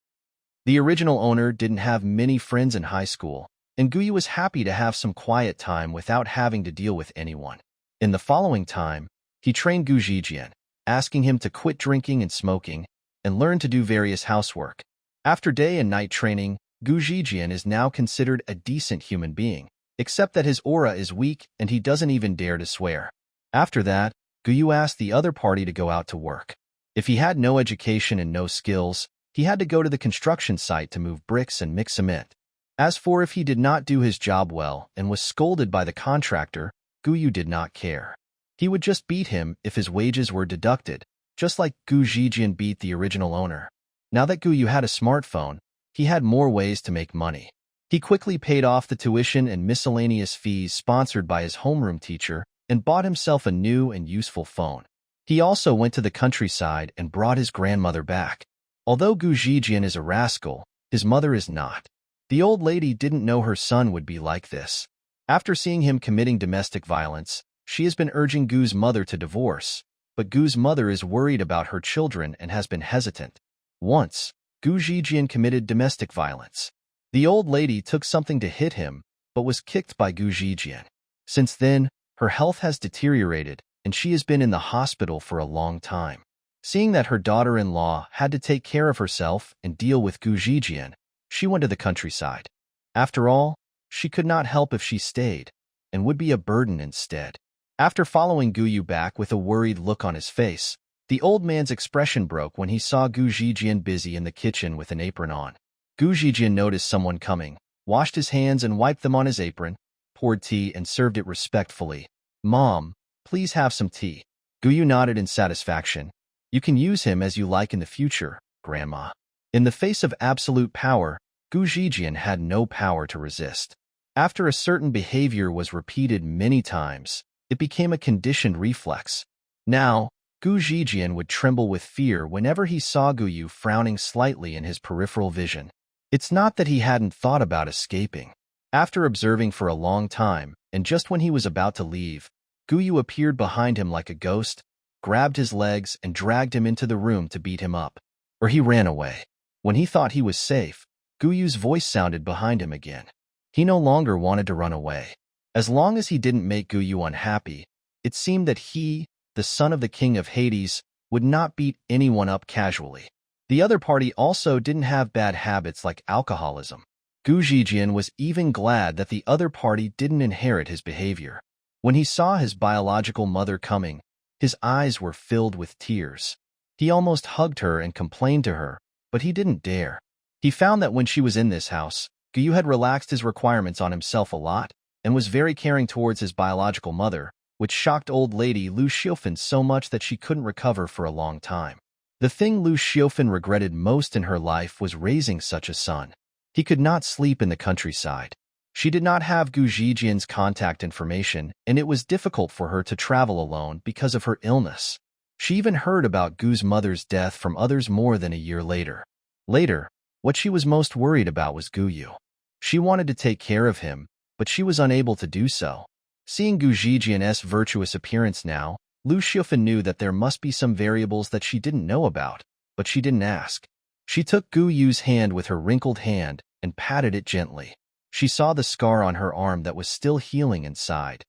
The original owner didn't have many friends in high school, and Gu Yu was happy to have some quiet time without having to deal with anyone. In the following time, he trained Gu Zijian, asking him to quit drinking and smoking and learn to do various housework. After day and night training, Gu Zijian is now considered a decent human being, except that his aura is weak and he doesn't even dare to swear. After that, Gu Yu asked the other party to go out to work. If he had no education and no skills, he had to go to the construction site to move bricks and mix cement. As for if he did not do his job well and was scolded by the contractor, Gu Yu did not care. He would just beat him if his wages were deducted, just like Gu Zijian beat the original owner. Now that Gu Yu had a smartphone, he had more ways to make money. He quickly paid off the tuition and miscellaneous fees sponsored by his homeroom teacher and bought himself a new and useful phone. He also went to the countryside and brought his grandmother back. Although Gu Zijian is a rascal, his mother is not. The old lady didn't know her son would be like this. After seeing him committing domestic violence, she has been urging Gu's mother to divorce, but Gu's mother is worried about her children and has been hesitant. Once, Gu Zijian committed domestic violence. The old lady took something to hit him, but was kicked by Gu Zijian. Since then, her health has deteriorated, and she has been in the hospital for a long time. Seeing that her daughter-in-law had to take care of herself and deal with Gu Zijian, she went to the countryside. After all, she could not help if she stayed, and would be a burden instead. After following Gu Yu back with a worried look on his face, the old man's expression broke when he saw Gu Zijian busy in the kitchen with an apron on. Gu Zijian noticed someone coming, washed his hands and wiped them on his apron, poured tea and served it respectfully. "Mom, please have some tea." Gu Yu nodded in satisfaction. "You can use him as you like in the future, Grandma." In the face of absolute power, Gu Zijian had no power to resist. After a certain behavior was repeated many times, it became a conditioned reflex. Now, Gu Zijian would tremble with fear whenever he saw Gu Yu frowning slightly in his peripheral vision. It's not that he hadn't thought about escaping. After observing for a long time, and just when he was about to leave, Gu Yu appeared behind him like a ghost, grabbed his legs and dragged him into the room to beat him up. Or he ran away. When he thought he was safe, Gu Yu's voice sounded behind him again. He no longer wanted to run away. As long as he didn't make Gu Yu unhappy, it seemed that he, the son of the king of Hades, would not beat anyone up casually. The other party also didn't have bad habits like alcoholism. Gu Zijian was even glad that the other party didn't inherit his behavior. When he saw his biological mother coming, his eyes were filled with tears. He almost hugged her and complained to her, but he didn't dare. He found that when she was in this house, Gu Yu had relaxed his requirements on himself a lot and was very caring towards his biological mother, which shocked old lady Lu Xiaofan so much that she couldn't recover for a long time. The thing Lu Xiaofan regretted most in her life was raising such a son. He could not sleep in the countryside. She did not have Gu Zijian's contact information, and it was difficult for her to travel alone because of her illness. She even heard about Gu's mother's death from others more than a year later. Later, what she was most worried about was Gu Yu. She wanted to take care of him, but she was unable to do so. Seeing Gu Zijian's virtuous appearance now, Lu Xiaofan knew that there must be some variables that she didn't know about, but she didn't ask. She took Gu Yu's hand with her wrinkled hand and patted it gently. She saw the scar on her arm that was still healing inside.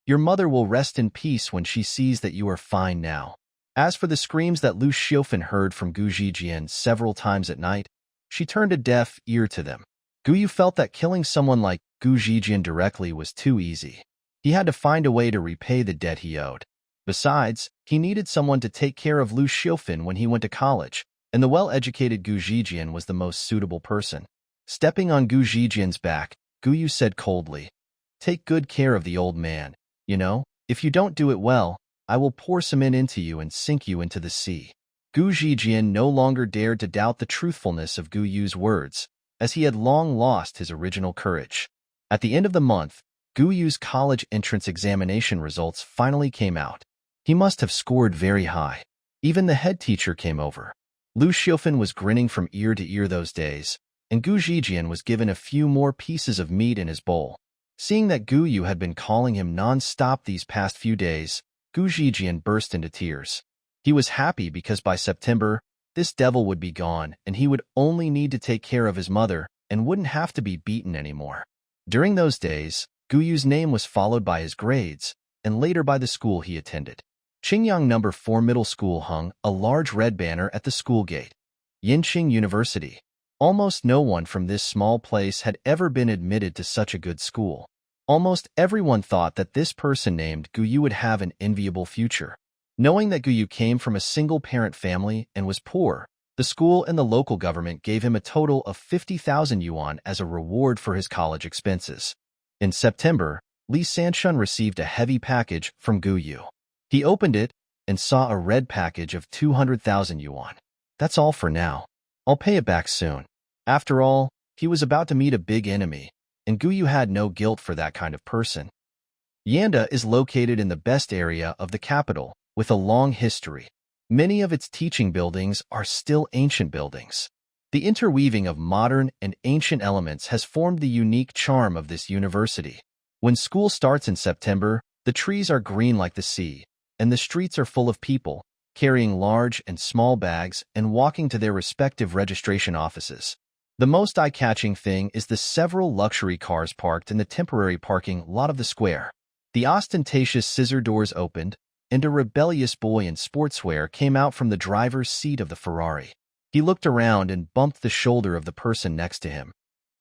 "Your mother will rest in peace when she sees that you are fine now." As for the screams that Lu Xiaofan heard from Gu Zijian several times at night, she turned a deaf ear to them. Gu Yu felt that killing someone like Gu Zijian directly was too easy. He had to find a way to repay the debt he owed. Besides, he needed someone to take care of Lu Xiufin when he went to college, and the well-educated Gu Zijian was the most suitable person. Stepping on Gu Zijian's back, Gu Yu said coldly, "Take good care of the old man. You know, if you don't do it well, I will pour cement into you and sink you into the sea." Gu Zijian no longer dared to doubt the truthfulness of Gu Yu's words, as he had long lost his original courage. At the end of the month, Gu Yu's college entrance examination results finally came out. He must have scored very high. Even the head teacher came over. Lu Xiufin was grinning from ear to ear those days, and Gu Zijian was given a few more pieces of meat in his bowl. Seeing that Gu Yu had been calling him non-stop these past few days, Gu Zijian burst into tears. He was happy because by September, this devil would be gone and he would only need to take care of his mother and wouldn't have to be beaten anymore. During those days, Gu Yu's name was followed by his grades and later by the school he attended. Qingyang No. 4 Middle School hung a large red banner at the school gate. Yinqing University. Almost no one from this small place had ever been admitted to such a good school. Almost everyone thought that this person named Gu Yu would have an enviable future. Knowing that Gu Yu came from a single-parent family and was poor, the school and the local government gave him a total of 50,000 yuan as a reward for his college expenses. In September, Li Sanshun received a heavy package from Gu Yu. He opened it and saw a red package of 200,000 yuan. "That's all for now. I'll pay it back soon." After all, he was about to meet a big enemy, and Gu Yu had no guilt for that kind of person. Yanda is located in the best area of the capital, with a long history. Many of its teaching buildings are still ancient buildings. The interweaving of modern and ancient elements has formed the unique charm of this university. When school starts in September, the trees are green like the sea, and the streets are full of people, carrying large and small bags and walking to their respective registration offices. The most eye-catching thing is the several luxury cars parked in the temporary parking lot of the square. The ostentatious scissor doors opened, and a rebellious boy in sportswear came out from the driver's seat of the Ferrari. He looked around and bumped the shoulder of the person next to him.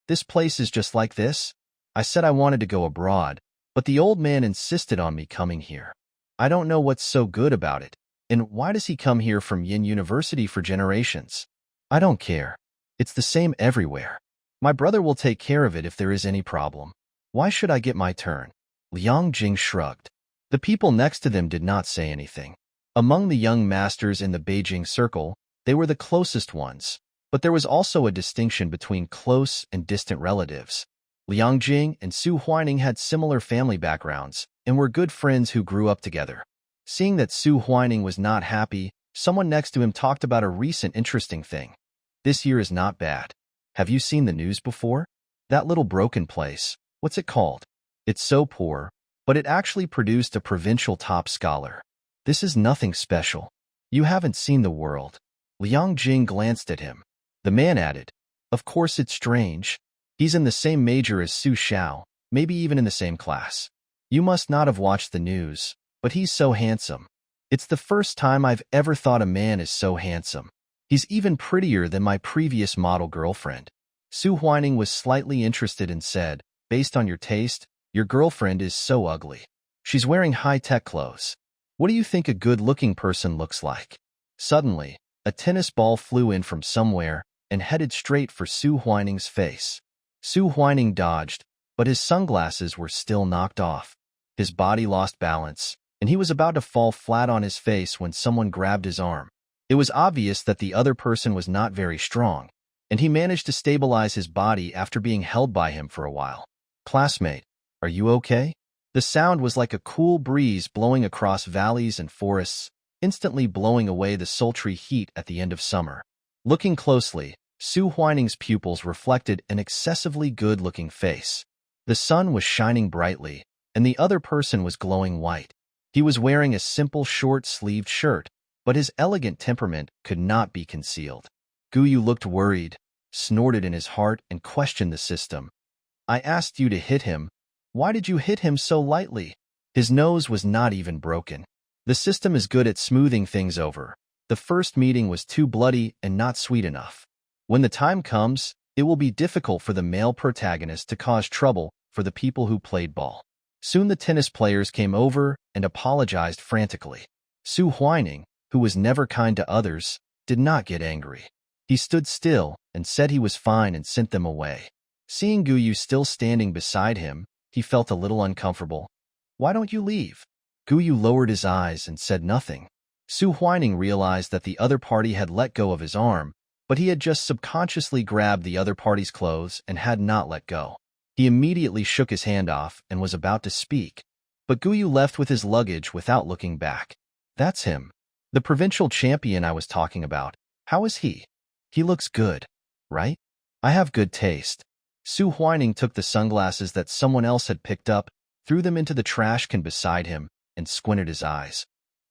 "This place is just like this? I said I wanted to go abroad, but the old man insisted on me coming here. I don't know what's so good about it. And why does he come here from Yin University for generations? I don't care. It's the same everywhere. My brother will take care of it if there is any problem. Why should I get my turn?" Liang Jing shrugged. The people next to them did not say anything. Among the young masters in the Beijing circle, they were the closest ones, but there was also a distinction between close and distant relatives. Liang Jing and Su Huining had similar family backgrounds and were good friends who grew up together. Seeing that Su Huining was not happy, someone next to him talked about a recent interesting thing. "This year is not bad. Have you seen the news before? That little broken place, what's it called? It's so poor, but it actually produced a provincial top scholar. This is nothing special. You haven't seen the world." Liang Jing glanced at him. The man added, "Of course it's strange. He's in the same major as Su Xiao, maybe even in the same class. You must not have watched the news, but he's so handsome. It's the first time I've ever thought a man is so handsome. He's even prettier than my previous model girlfriend." Su Huining was slightly interested and said, "Based on your taste, your girlfriend is so ugly. She's wearing high-tech clothes. What do you think a good-looking person looks like?" Suddenly, a tennis ball flew in from somewhere and headed straight for Su Huining's face. Su Huining dodged, but his sunglasses were still knocked off. His body lost balance, and he was about to fall flat on his face when someone grabbed his arm. It was obvious that the other person was not very strong, and he managed to stabilize his body after being held by him for a while. "Classmate, are you okay?" The sound was like a cool breeze blowing across valleys and forests, instantly blowing away the sultry heat at the end of summer. Looking closely, Su Huining's pupils reflected an excessively good-looking face. The sun was shining brightly, and the other person was glowing white. He was wearing a simple short-sleeved shirt, but his elegant temperament could not be concealed. Gu Yu looked worried, snorted in his heart, and questioned the system. "I asked you to hit him. Why did you hit him so lightly? His nose was not even broken. The system is good at smoothing things over. The first meeting was too bloody and not sweet enough. When the time comes, it will be difficult for the male protagonist to cause trouble for the people who played ball." Soon the tennis players came over and apologized frantically. Su Huining, who was never kind to others, did not get angry. He stood still and said he was fine and sent them away. Seeing Guyu still standing beside him, he felt a little uncomfortable. "Why don't you leave?" Guyu lowered his eyes and said nothing. Su Huining realized that the other party had let go of his arm, but he had just subconsciously grabbed the other party's clothes and had not let go. He immediately shook his hand off and was about to speak, but Guyu left with his luggage without looking back. "That's him. The provincial champion I was talking about. How is he? He looks good, right? I have good taste." Su Huining took the sunglasses that someone else had picked up, threw them into the trash can beside him, and squinted his eyes.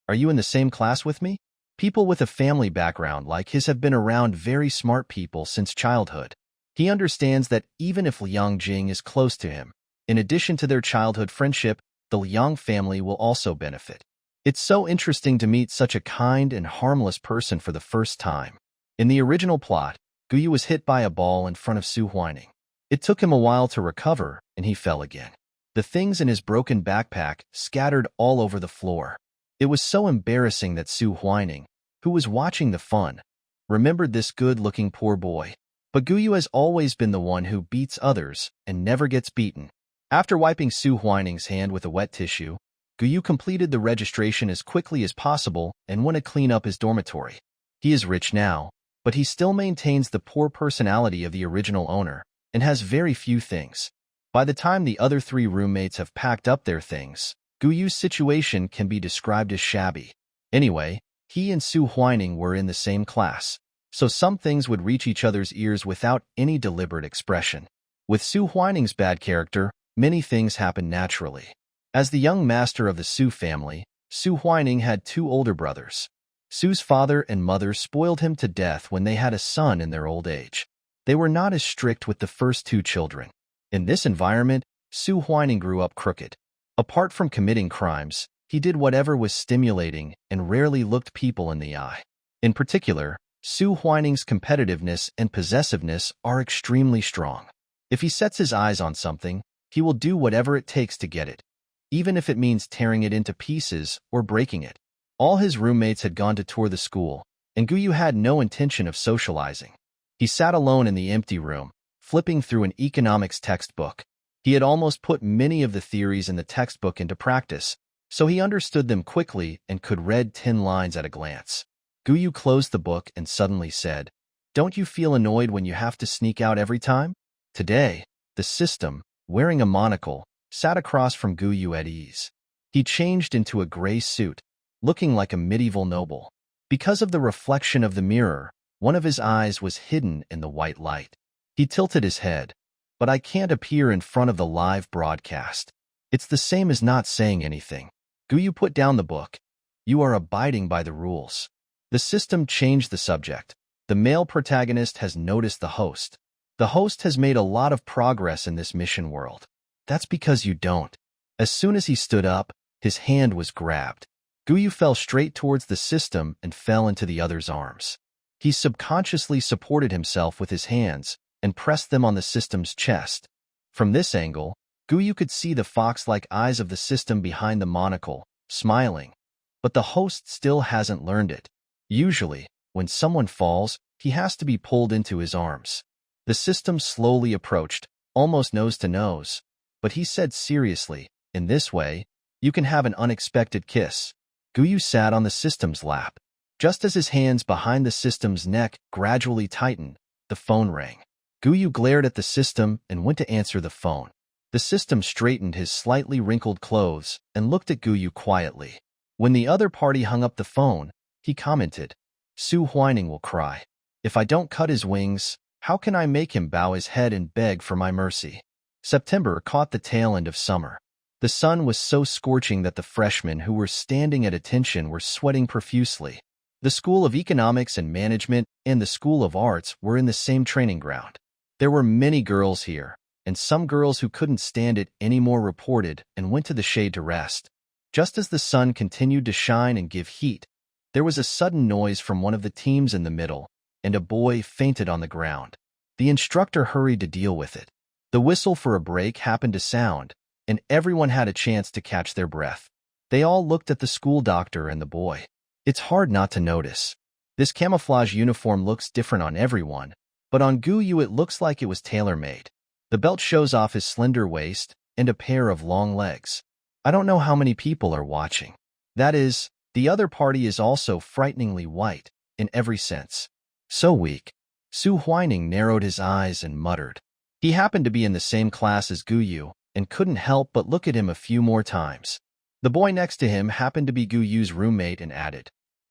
"Are you in the same class with me?" People with a family background like his have been around very smart people since childhood. He understands that even if Liang Jing is close to him, in addition to their childhood friendship, the Liang family will also benefit. It's so interesting to meet such a kind and harmless person for the first time. In the original plot, Guyu was hit by a ball in front of Su Huining. It took him a while to recover, and he fell again. The things in his broken backpack scattered all over the floor. It was so embarrassing that Su Huining, who was watching the fun, remembered this good-looking poor boy. But Guyu has always been the one who beats others and never gets beaten. After wiping Su Huining's hand with a wet tissue, Guyu completed the registration as quickly as possible and went to clean up his dormitory. He is rich now, but he still maintains the poor personality of the original owner and has very few things. By the time the other three roommates have packed up their things, Guyu's situation can be described as shabby. Anyway, he and Su Huining were in the same class, so some things would reach each other's ears without any deliberate expression. With Su Huining's bad character, many things happen naturally. As the young master of the Su family, Su Huining had two older brothers. Su's father and mother spoiled him to death when they had a son in their old age. They were not as strict with the first two children. In this environment, Su Huining grew up crooked. Apart from committing crimes, he did whatever was stimulating and rarely looked people in the eye. In particular, Su Huining's competitiveness and possessiveness are extremely strong. If he sets his eyes on something, he will do whatever it takes to get it, even if it means tearing it into pieces or breaking it. All his roommates had gone to tour the school, and Guyu had no intention of socializing. He sat alone in the empty room, flipping through an economics textbook. He had almost put many of the theories in the textbook into practice, so he understood them quickly and could read 10 lines at a glance. Guyu closed the book and suddenly said, "Don't you feel annoyed when you have to sneak out every time?" Today, the system, wearing a monocle, sat across from Guyu at ease. He changed into a gray suit, looking like a medieval noble. Because of the reflection of the mirror, one of his eyes was hidden in the white light. He tilted his head. "But I can't appear in front of the live broadcast. It's the same as not saying anything." Guyu put down the book. "You are abiding by the rules." The system changed the subject. The male protagonist has noticed the host. The host has made a lot of progress in this mission world. That's because you don't. As soon as he stood up, his hand was grabbed. Guyu fell straight towards the system and fell into the other's arms. He subconsciously supported himself with his hands and pressed them on the system's chest. From this angle, Guyu could see the fox-like eyes of the system behind the monocle, smiling. But the host still hasn't learned it. Usually, when someone falls, he has to be pulled into his arms. The system slowly approached, almost nose to nose, but he said seriously, "In this way, you can have an unexpected kiss." Guyu sat on the system's lap. Just as his hands behind the system's neck gradually tightened, the phone rang. Guyu glared at the system and went to answer the phone. The system straightened his slightly wrinkled clothes and looked at Guyu quietly. When the other party hung up the phone, he commented, "Su Huining will cry. If I don't cut his wings, how can I make him bow his head and beg for my mercy?" September caught the tail end of summer. The sun was so scorching that the freshmen who were standing at attention were sweating profusely. The School of Economics and Management and the School of Arts were in the same training ground. There were many girls here, and some girls who couldn't stand it anymore reported and went to the shade to rest. Just as the sun continued to shine and give heat, there was a sudden noise from one of the teams in the middle, and a boy fainted on the ground. The instructor hurried to deal with it. The whistle for a break happened to sound, and everyone had a chance to catch their breath. They all looked at the school doctor and the boy. It's hard not to notice. This camouflage uniform looks different on everyone, but on Guyu it looks like it was tailor-made. The belt shows off his slender waist and a pair of long legs. I don't know how many people are watching. That is, the other party is also frighteningly white, in every sense. So weak. Su Huining narrowed his eyes and muttered. He happened to be in the same class as Guyu, and couldn't help but look at him a few more times. The boy next to him happened to be Guyu's roommate and added,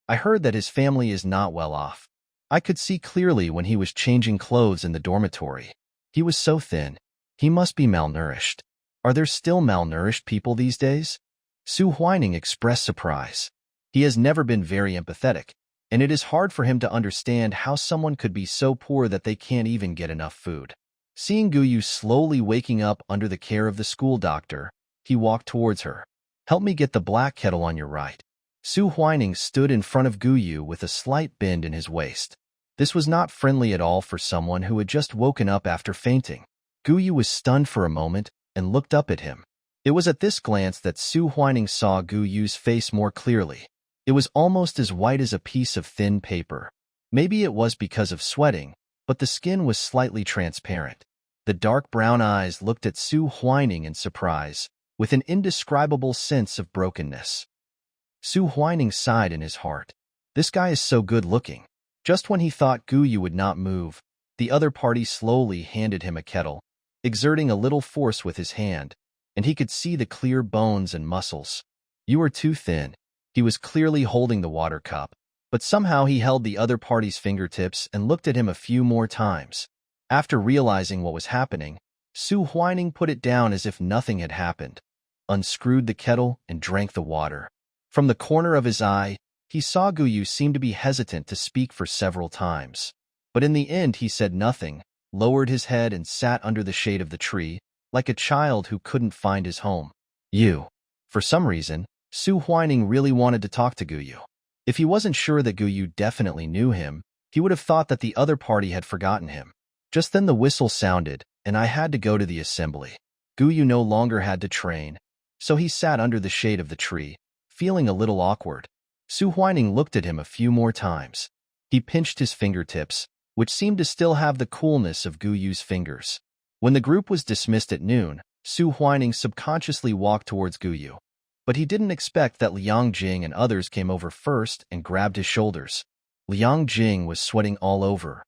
I heard that his family is not well off. I could see clearly when he was changing clothes in the dormitory. He was so thin. He must be malnourished. Are there still malnourished people these days? Su Huining expressed surprise. He has never been very empathetic, and it is hard for him to understand how someone could be so poor that they can't even get enough food. Seeing Guyu slowly waking up under the care of the school doctor, he walked towards her. Help me get the black kettle on your right. Su Huining stood in front of Guyu with a slight bend in his waist. This was not friendly at all for someone who had just woken up after fainting. Guyu was stunned for a moment and looked up at him. It was at this glance that Su Huining saw Guyu's face more clearly. It was almost as white as a piece of thin paper. Maybe it was because of sweating, but the skin was slightly transparent. The dark brown eyes looked at Su Huining in surprise, with an indescribable sense of brokenness. Su Huining sighed in his heart. This guy is so good-looking. Just when he thought Guyu would not move, the other party slowly handed him a kettle, exerting a little force with his hand, and he could see the clear bones and muscles. You are too thin. He was clearly holding the water cup, but somehow he held the other party's fingertips and looked at him a few more times. After realizing what was happening, Su Huining put it down as if nothing had happened, unscrewed the kettle, and drank the water. From the corner of his eye, he saw Guyu seem to be hesitant to speak for several times. But in the end he said nothing, lowered his head and sat under the shade of the tree, like a child who couldn't find his home. For some reason, Su Huining really wanted to talk to Guyu. If he wasn't sure that Guyu definitely knew him, he would have thought that the other party had forgotten him. Just then the whistle sounded, and I had to go to the assembly. Guyu no longer had to train, so he sat under the shade of the tree, feeling a little awkward. Su Huining looked at him a few more times. He pinched his fingertips, which seemed to still have the coolness of Guyu's fingers. When the group was dismissed at noon, Su Huining subconsciously walked towards Guyu. But he didn't expect that Liang Jing and others came over first and grabbed his shoulders. Liang Jing was sweating all over.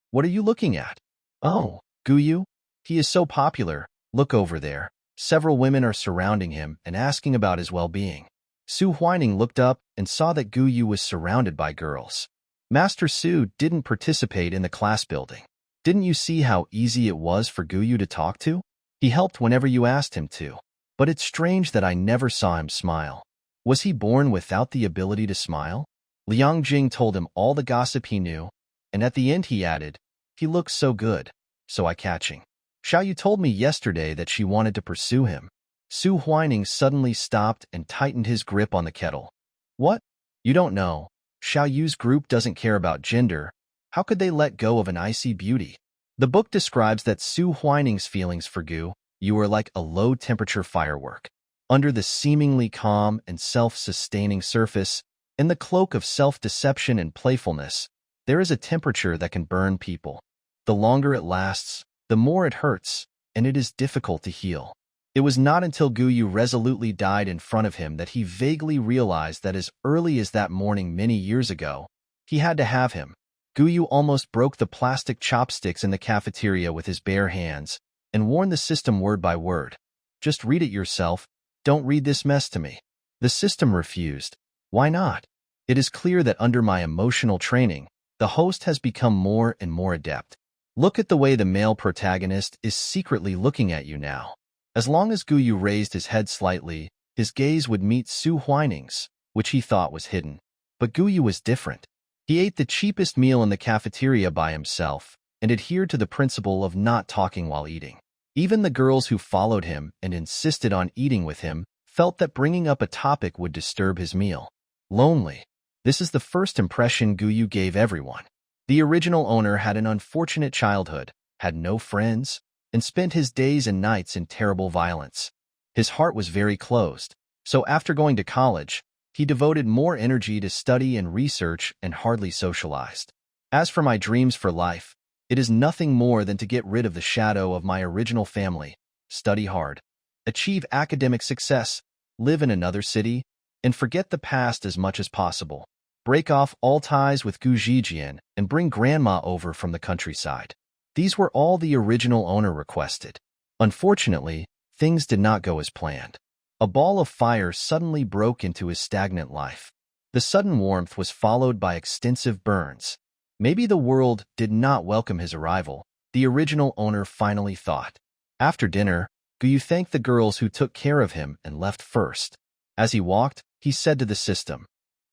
What are you looking at? Oh, Guyu? He is so popular. Look over there. Several women are surrounding him and asking about his well-being. Su Huining looked up and saw that Guyu was surrounded by girls. Master Su didn't participate in the class building. Didn't you see how easy it was for Guyu to talk to? He helped whenever you asked him to. But it's strange that I never saw him smile. Was he born without the ability to smile? Liang Jing told him all the gossip he knew, and at the end he added, he looks so good, so eye-catching. Xiaoyu told me yesterday that she wanted to pursue him. Su Huining suddenly stopped and tightened his grip on the kettle. What? You don't know. Xiaoyu's group doesn't care about gender. How could they let go of an icy beauty? The book describes that Su Huining's feelings for Gu, you are like a low-temperature firework. Under the seemingly calm and self-sustaining surface, in the cloak of self-deception and playfulness, there is a temperature that can burn people. The longer it lasts, the more it hurts, and it is difficult to heal. It was not until Guyu resolutely died in front of him that he vaguely realized that as early as that morning many years ago, he had to have him. Guyu almost broke the plastic chopsticks in the cafeteria with his bare hands and warned the system word by word. Just read it yourself. Don't read this mess to me. The system refused. Why not? It is clear that under my emotional training, the host has become more and more adept. Look at the way the male protagonist is secretly looking at you now. As long as Guyu raised his head slightly, his gaze would meet Su Huining's, which he thought was hidden. But Guyu was different. He ate the cheapest meal in the cafeteria by himself and adhered to the principle of not talking while eating. Even the girls who followed him and insisted on eating with him felt that bringing up a topic would disturb his meal. Lonely. This is the first impression Guyu gave everyone. The original owner had an unfortunate childhood, had no friends, and spent his days and nights in terrible violence. His heart was very closed, so after going to college, he devoted more energy to study and research and hardly socialized. As for my dreams for life, it is nothing more than to get rid of the shadow of my original family, study hard, achieve academic success, live in another city, and forget the past as much as possible. Break off all ties with Gu Zijian and bring grandma over from the countryside. These were all the original owner requested. Unfortunately, things did not go as planned. A ball of fire suddenly broke into his stagnant life. The sudden warmth was followed by extensive burns. Maybe the world did not welcome his arrival, the original owner finally thought. After dinner, Guyu thanked the girls who took care of him and left first. As he walked, he said to the system,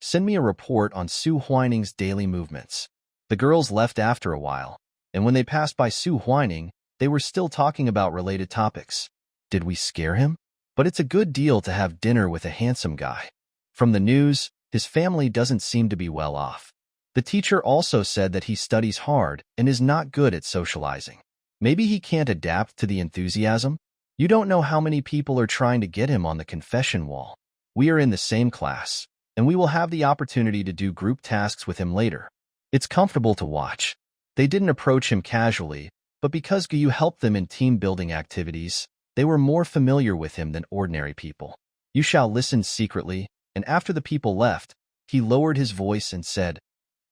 "Send me a report on Su Huining's daily movements." The girls left after a while, and when they passed by Su Huining, they were still talking about related topics. Did we scare him? But it's a good deal to have dinner with a handsome guy. From the news, his family doesn't seem to be well off. The teacher also said that he studies hard and is not good at socializing. Maybe he can't adapt to the enthusiasm? You don't know how many people are trying to get him on the confession wall. We are in the same class, and we will have the opportunity to do group tasks with him later. It's comfortable to watch. They didn't approach him casually, but because Guyu helped them in team-building activities, they were more familiar with him than ordinary people. Yu Shao listened secretly, and after the people left, he lowered his voice and said,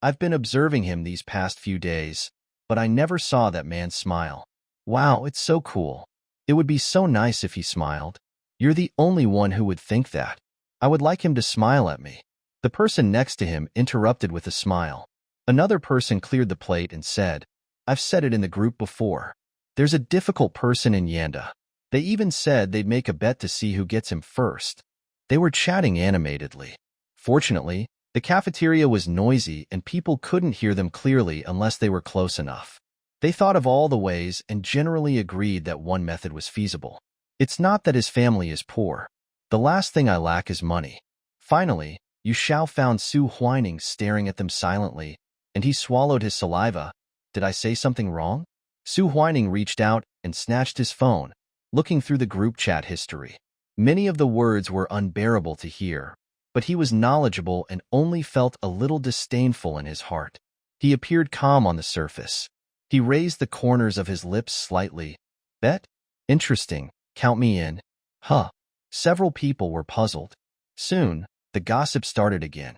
"I've been observing him these past few days, but I never saw that man smile. Wow, it's so cool. It would be so nice if he smiled. You're the only one who would think that. I would like him to smile at me." The person next to him interrupted with a smile. Another person cleared the plate and said, "I've said it in the group before. There's a difficult person in Yanda. They even said they'd make a bet to see who gets him first." They were chatting animatedly. Fortunately, the cafeteria was noisy and people couldn't hear them clearly unless they were close enough. They thought of all the ways and generally agreed that one method was feasible. It's not that his family is poor. The last thing I lack is money. Finally, Yu Shao found Su Huining staring at them silently, and he swallowed his saliva. Did I say something wrong? Su Huining reached out and snatched his phone, looking through the group chat history. Many of the words were unbearable to hear, but he was knowledgeable and only felt a little disdainful in his heart. He appeared calm on the surface. He raised the corners of his lips slightly. "Bet? Interesting. Count me in." Huh. Several people were puzzled. Soon, the gossip started again.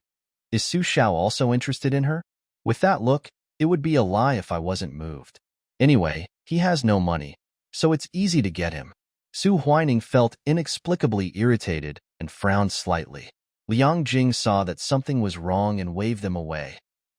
Is Su Shao also interested in her? With that look, it would be a lie if I wasn't moved. Anyway, he has no money, so it's easy to get him. Su Huining felt inexplicably irritated and frowned slightly. Liang Jing saw that something was wrong and waved them away.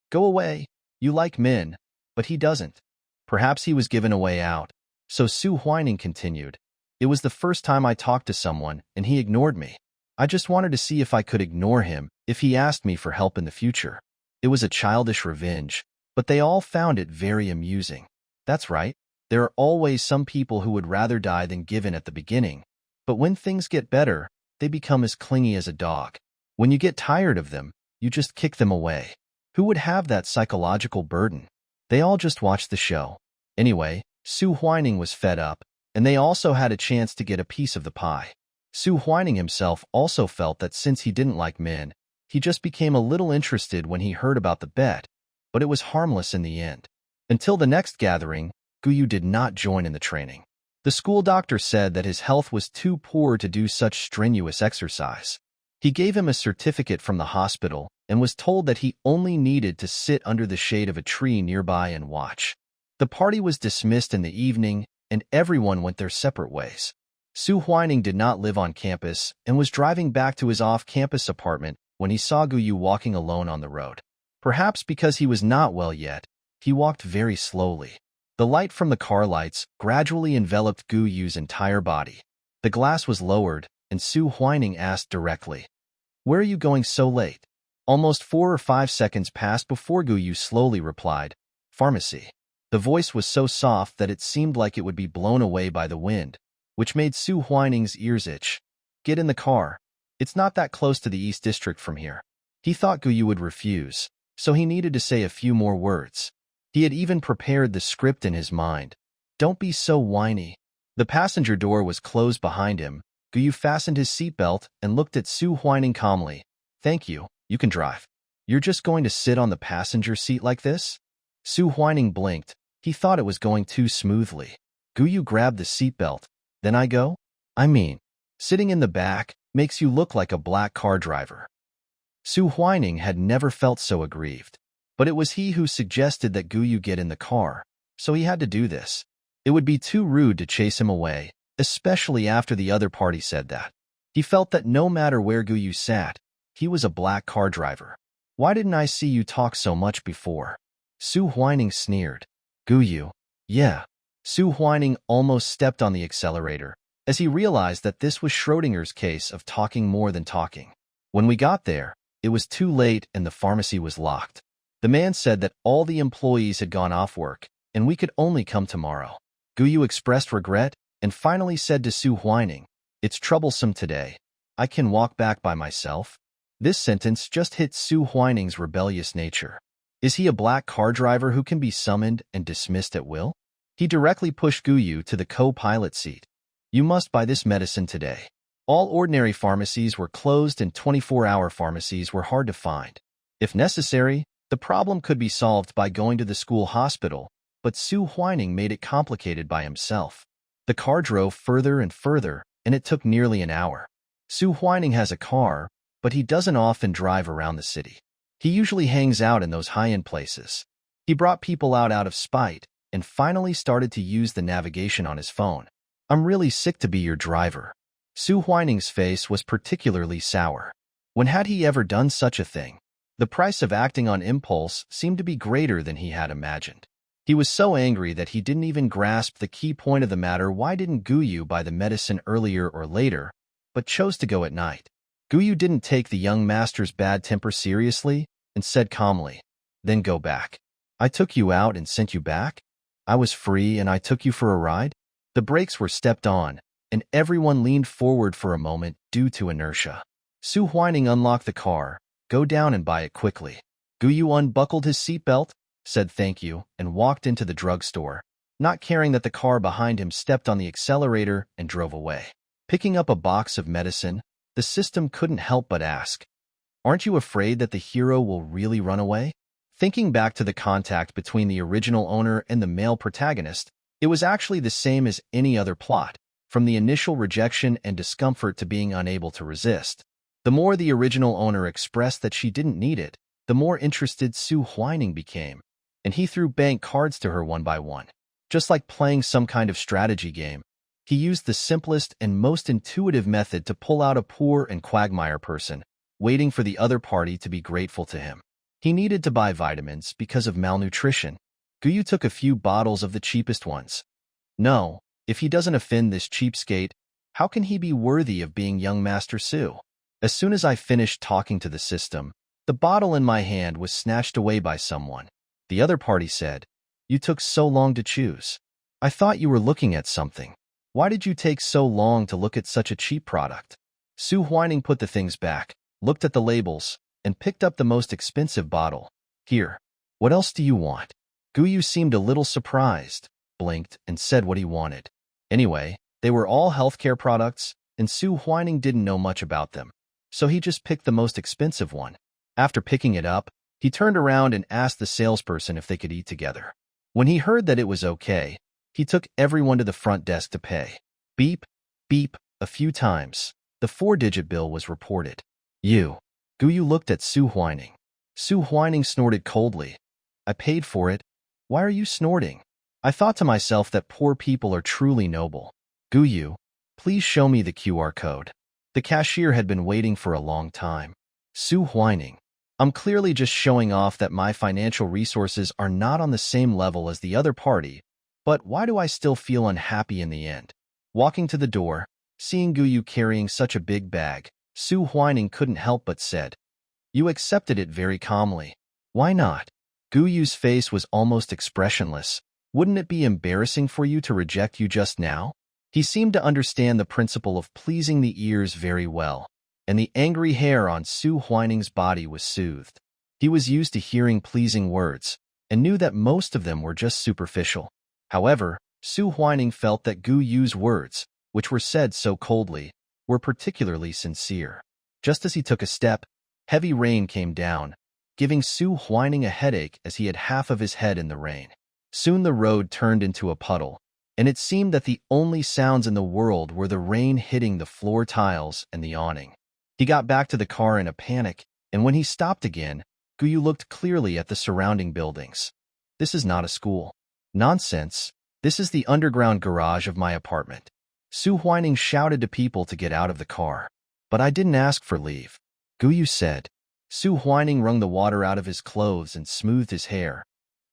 "Go away. You like men, but he doesn't." Perhaps he was given a way out. So Su Huining continued, "It was the first time I talked to someone, and he ignored me. I just wanted to see if I could ignore him if he asked me for help in the future. It was a childish revenge, but they all found it very amusing. That's right. There are always some people who would rather die than give in at the beginning. But when things get better, they become as clingy as a dog. When you get tired of them, you just kick them away. Who would have that psychological burden?" They all just watched the show. Anyway, Su Huining was fed up, and they also had a chance to get a piece of the pie. Su Huining himself also felt that since he didn't like men, he just became a little interested when he heard about the bet, but it was harmless in the end. Until the next gathering, Guyu did not join in the training. The school doctor said that his health was too poor to do such strenuous exercise. He gave him a certificate from the hospital and was told that he only needed to sit under the shade of a tree nearby and watch. The party was dismissed in the evening, and everyone went their separate ways. Su Huining did not live on campus and was driving back to his off-campus apartment when he saw Guyu walking alone on the road. Perhaps because he was not well yet, he walked very slowly. The light from the car lights gradually enveloped Guyu's entire body. The glass was lowered, and Su Huining asked directly, "Where are you going so late?" Almost 4 or 5 seconds passed before Guyu slowly replied, "Pharmacy." The voice was so soft that it seemed like it would be blown away by the wind, which made Su Huining's ears itch. "Get in the car. It's not that close to the East District from here." He thought Guyu would refuse, so he needed to say a few more words. He had even prepared the script in his mind. "Don't be so whiny." The passenger door was closed behind him, Guyu fastened his seatbelt and looked at Su Huining calmly. Thank you, you can drive. You're just going to sit on the passenger seat like this? Su Huining blinked. He thought it was going too smoothly. Guyu grabbed the seatbelt. Then I go? I mean, sitting in the back makes you look like a black car driver. Su Huining had never felt so aggrieved. But it was he who suggested that Guyu get in the car, so he had to do this. It would be too rude to chase him away, especially after the other party said that. He felt that no matter where Guyu sat, he was a black car driver. Why didn't I see you talk so much before? Su Huining sneered. Guyu. Yeah. Su Huining almost stepped on the accelerator, as he realized that this was Schrodinger's case of talking more than talking. When we got there, it was too late and the pharmacy was locked. The man said that all the employees had gone off work, and we could only come tomorrow. Guyu expressed regret, and finally said to Su Huining, It's troublesome today. I can walk back by myself. This sentence just hit Su Huining's rebellious nature. Is he a black car driver who can be summoned and dismissed at will? He directly pushed Guyu to the co-pilot seat. You must buy this medicine today. All ordinary pharmacies were closed and 24-hour pharmacies were hard to find. If necessary, the problem could be solved by going to the school hospital, but Su Huining made it complicated by himself. The car drove further and further, and it took nearly an hour. Su Huining has a car, but he doesn't often drive around the city. He usually hangs out in those high-end places. He brought people out of spite, and finally started to use the navigation on his phone. I'm really sick to be your driver. Su Huining's face was particularly sour. When had he ever done such a thing? The price of acting on impulse seemed to be greater than he had imagined. He was so angry that he didn't even grasp the key point of the matter. Why didn't Guyu buy the medicine earlier or later, but chose to go at night? Guyu didn't take the young master's bad temper seriously and said calmly, Then go back. I took you out and sent you back? I was free and I took you for a ride? The brakes were stepped on, and everyone leaned forward for a moment due to inertia. Su Huining unlocked the car. Go down and buy it quickly. Guyu unbuckled his seatbelt, said thank you, and walked into the drugstore, not caring that the car behind him stepped on the accelerator and drove away. Picking up a box of medicine, the system couldn't help but ask, Aren't you afraid that the hero will really run away? Thinking back to the contact between the original owner and the male protagonist, it was actually the same as any other plot, from the initial rejection and discomfort to being unable to resist. The more the original owner expressed that she didn't need it, the more interested Su Huining became, and he threw bank cards to her one by one. Just like playing some kind of strategy game, he used the simplest and most intuitive method to pull out a poor and quagmire person, waiting for the other party to be grateful to him. He needed to buy vitamins because of malnutrition. Guyu took a few bottles of the cheapest ones. No, if he doesn't offend this cheapskate, how can he be worthy of being young Master Su? As soon as I finished talking to the system, the bottle in my hand was snatched away by someone. The other party said, You took so long to choose. I thought you were looking at something. Why did you take so long to look at such a cheap product? Su Huining put the things back, looked at the labels, and picked up the most expensive bottle. Here, what else do you want? Guyu seemed a little surprised, blinked, and said what he wanted. Anyway, they were all healthcare products, and Su Huining didn't know much about them, so he just picked the most expensive one. After picking it up, he turned around and asked the salesperson if they could eat together. When he heard that it was okay, he took everyone to the front desk to pay. Beep, beep, a few times. The 4-digit bill was reported. Guyu looked at Su Huining. Su Huining snorted coldly. I paid for it. Why are you snorting? I thought to myself that poor people are truly noble. Guyu, please show me the QR code. The cashier had been waiting for a long time. Su Huining, I'm clearly just showing off that my financial resources are not on the same level as the other party, but why do I still feel unhappy in the end? Walking to the door, seeing Guyu carrying such a big bag, Su Huining couldn't help but said, You accepted it very calmly. Why not? Guyu's face was almost expressionless. Wouldn't it be embarrassing for you to reject you just now? He seemed to understand the principle of pleasing the ears very well, and the angry hair on Su Huining's body was soothed. He was used to hearing pleasing words, and knew that most of them were just superficial. However, Su Huining felt that Guyu's words, which were said so coldly, were particularly sincere. Just as he took a step, heavy rain came down, giving Su Huining a headache as he had half of his head in the rain. Soon the road turned into a puddle, and it seemed that the only sounds in the world were the rain hitting the floor tiles and the awning. He got back to the car in a panic, and when he stopped again, Guyu looked clearly at the surrounding buildings. This is not a school. Nonsense. This is the underground garage of my apartment. Su Huining shouted to people to get out of the car. But I didn't ask for leave, Guyu said. Su Huining wrung the water out of his clothes and smoothed his hair.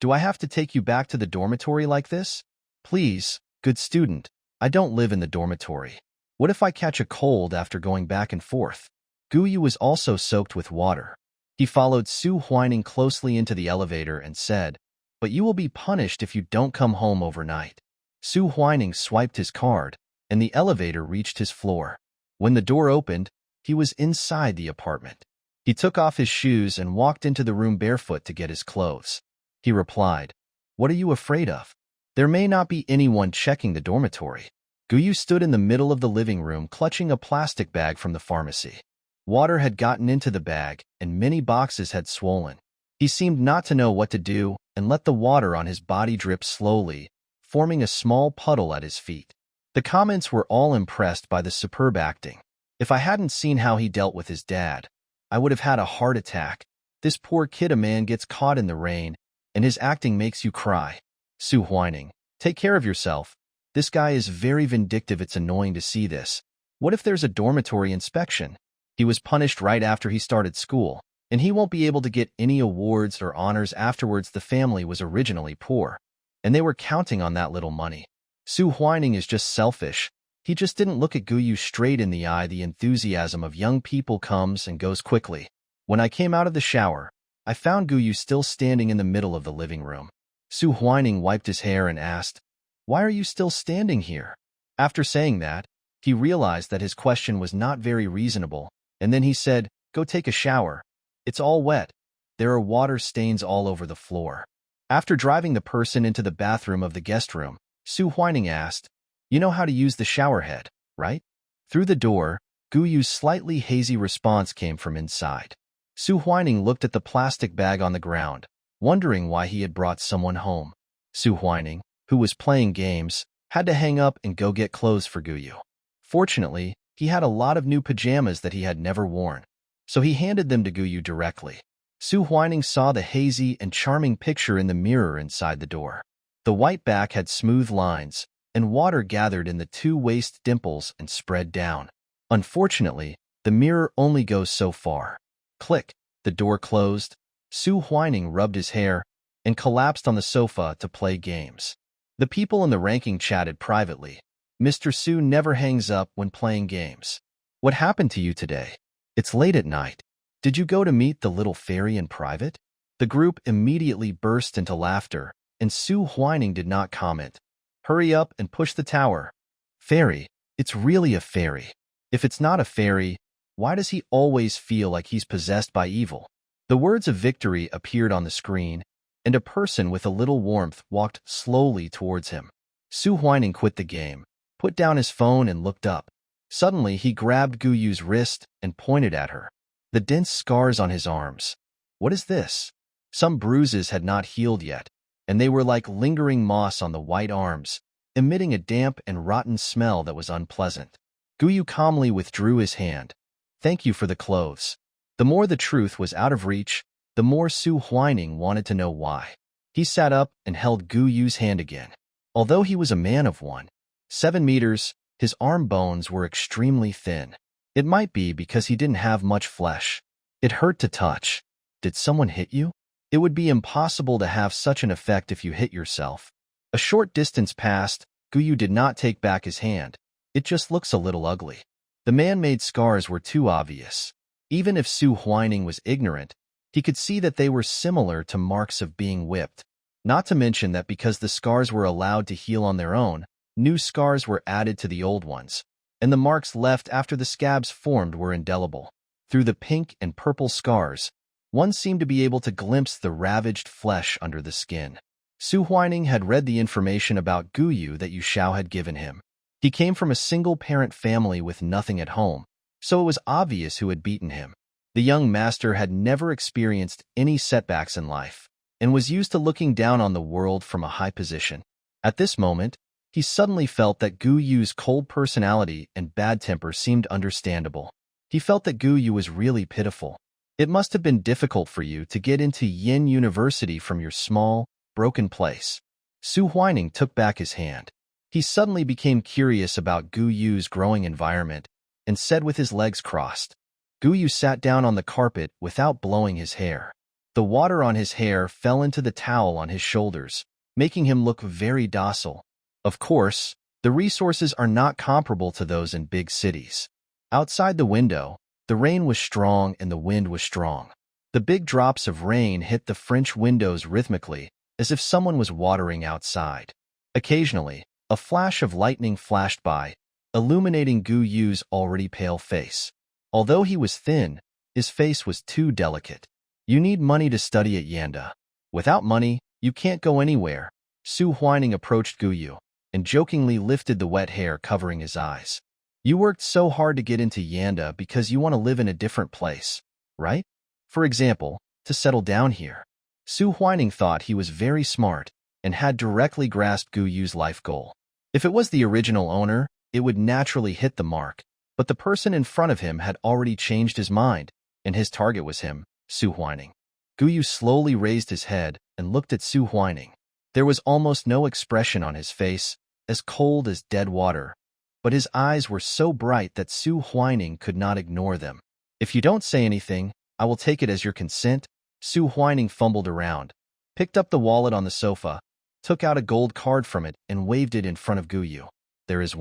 Do I have to take you back to the dormitory like this? Please, good student, I don't live in the dormitory. What if I catch a cold after going back and forth? Guyu was also soaked with water. He followed Su Huining closely into the elevator and said, But you will be punished if you don't come home overnight. Su Huining swiped his card, and the elevator reached his floor. When the door opened, he was inside the apartment. He took off his shoes and walked into the room barefoot to get his clothes. He replied, What are you afraid of? There may not be anyone checking the dormitory. Guyu stood in the middle of the living room clutching a plastic bag from the pharmacy. Water had gotten into the bag, and many boxes had swollen. He seemed not to know what to do and let the water on his body drip slowly, forming a small puddle at his feet. The comments were all impressed by the superb acting. If I hadn't seen how he dealt with his dad, I would have had a heart attack. This poor kid, a man gets caught in the rain, and his acting makes you cry. Su Huining, take care of yourself. This guy is very vindictive. It's annoying to see this. What if there's a dormitory inspection? He was punished right after he started school, and he won't be able to get any awards or honors afterwards. The family was originally poor, and they were counting on that little money. Su Huining is just selfish. He just didn't look at Guyu straight in the eye. The enthusiasm of young people comes and goes quickly. When I came out of the shower, I found Guyu still standing in the middle of the living room. Su Huining wiped his hair and asked, Why are you still standing here? After saying that, he realized that his question was not very reasonable, and then he said, Go take a shower. It's all wet. There are water stains all over the floor. After driving the person into the bathroom of the guest room, Su Huining asked, You know how to use the shower head, right? Through the door, Guyu's slightly hazy response came from inside. Su Huining looked at the plastic bag on the ground, wondering why he had brought someone home. Su Huining, who was playing games, had to hang up and go get clothes for Guyu. Fortunately, he had a lot of new pajamas that he had never worn, so he handed them to Guyu directly. Su Huining saw the hazy and charming picture in the mirror inside the door. The white back had smooth lines, and water gathered in the two waist dimples and spread down. Unfortunately, the mirror only goes so far. Click, the door closed. Su Huining rubbed his hair and collapsed on the sofa to play games. The people in the ranking chatted privately. Mr. Su never hangs up when playing games. What happened to you today? It's late at night. Did you go to meet the little fairy in private? The group immediately burst into laughter, and Su Huining did not comment. Hurry up and push the tower. Fairy, it's really a fairy. If it's not a fairy, why does he always feel like he's possessed by evil? The words of victory appeared on the screen, and a person with a little warmth walked slowly towards him. Su Huining quit the game, put down his phone and looked up. Suddenly, he grabbed Guyu's wrist and pointed at her. The dense scars on his arms. What is this? Some bruises had not healed yet, and they were like lingering moss on the white arms, emitting a damp and rotten smell that was unpleasant. Guyu calmly withdrew his hand. Thank you for the clothes. The more the truth was out of reach, the more Su Huining wanted to know why. He sat up and held Guyu's hand again. Although he was a man of 1.7 meters, his arm bones were extremely thin. It might be because he didn't have much flesh. It hurt to touch. Did someone hit you? It would be impossible to have such an effect if you hit yourself. A short distance passed, Guyu did not take back his hand. It just looks a little ugly. The man-made scars were too obvious. Even if Su Huining was ignorant, he could see that they were similar to marks of being whipped. Not to mention that because the scars were allowed to heal on their own, new scars were added to the old ones, and the marks left after the scabs formed were indelible. Through the pink and purple scars, one seemed to be able to glimpse the ravaged flesh under the skin. Su Huining had read the information about Guyu that Yu Xiao had given him. He came from a single-parent family with nothing at home, so it was obvious who had beaten him. The young master had never experienced any setbacks in life and was used to looking down on the world from a high position. At this moment, he suddenly felt that Gu Yu's cold personality and bad temper seemed understandable. He felt that Gu Yu was really pitiful. It must have been difficult for you to get into Yin University from your small, broken place. Su Huining took back his hand. He suddenly became curious about Gu Yu's growing environment and said with his legs crossed. Gu Yu sat down on the carpet without blowing his hair. The water on his hair fell into the towel on his shoulders, making him look very docile. Of course, the resources are not comparable to those in big cities. Outside the window, the rain was strong and the wind was strong. The big drops of rain hit the French windows rhythmically, as if someone was watering outside. Occasionally, a flash of lightning flashed by, illuminating Gu Yu's already pale face. Although he was thin, his face was too delicate. You need money to study at Yanda. Without money, you can't go anywhere. Su Huining approached Gu Yu and jokingly lifted the wet hair covering his eyes. You worked so hard to get into Yanda because you want to live in a different place, right? For example, to settle down here. Su Huining thought he was very smart and had directly grasped Gu Yu's life goal. If it was the original owner, it would naturally hit the mark, but the person in front of him had already changed his mind, and his target was him, Su Huining. Gu Yu slowly raised his head and looked at Su Huining. There was almost no expression on his face, as cold as dead water, but his eyes were so bright that Su Huining could not ignore them. If you don't say anything, I will take it as your consent. Su Huining fumbled around, picked up the wallet on the sofa, took out a gold card from it and waved it in front of Gu Yu. There is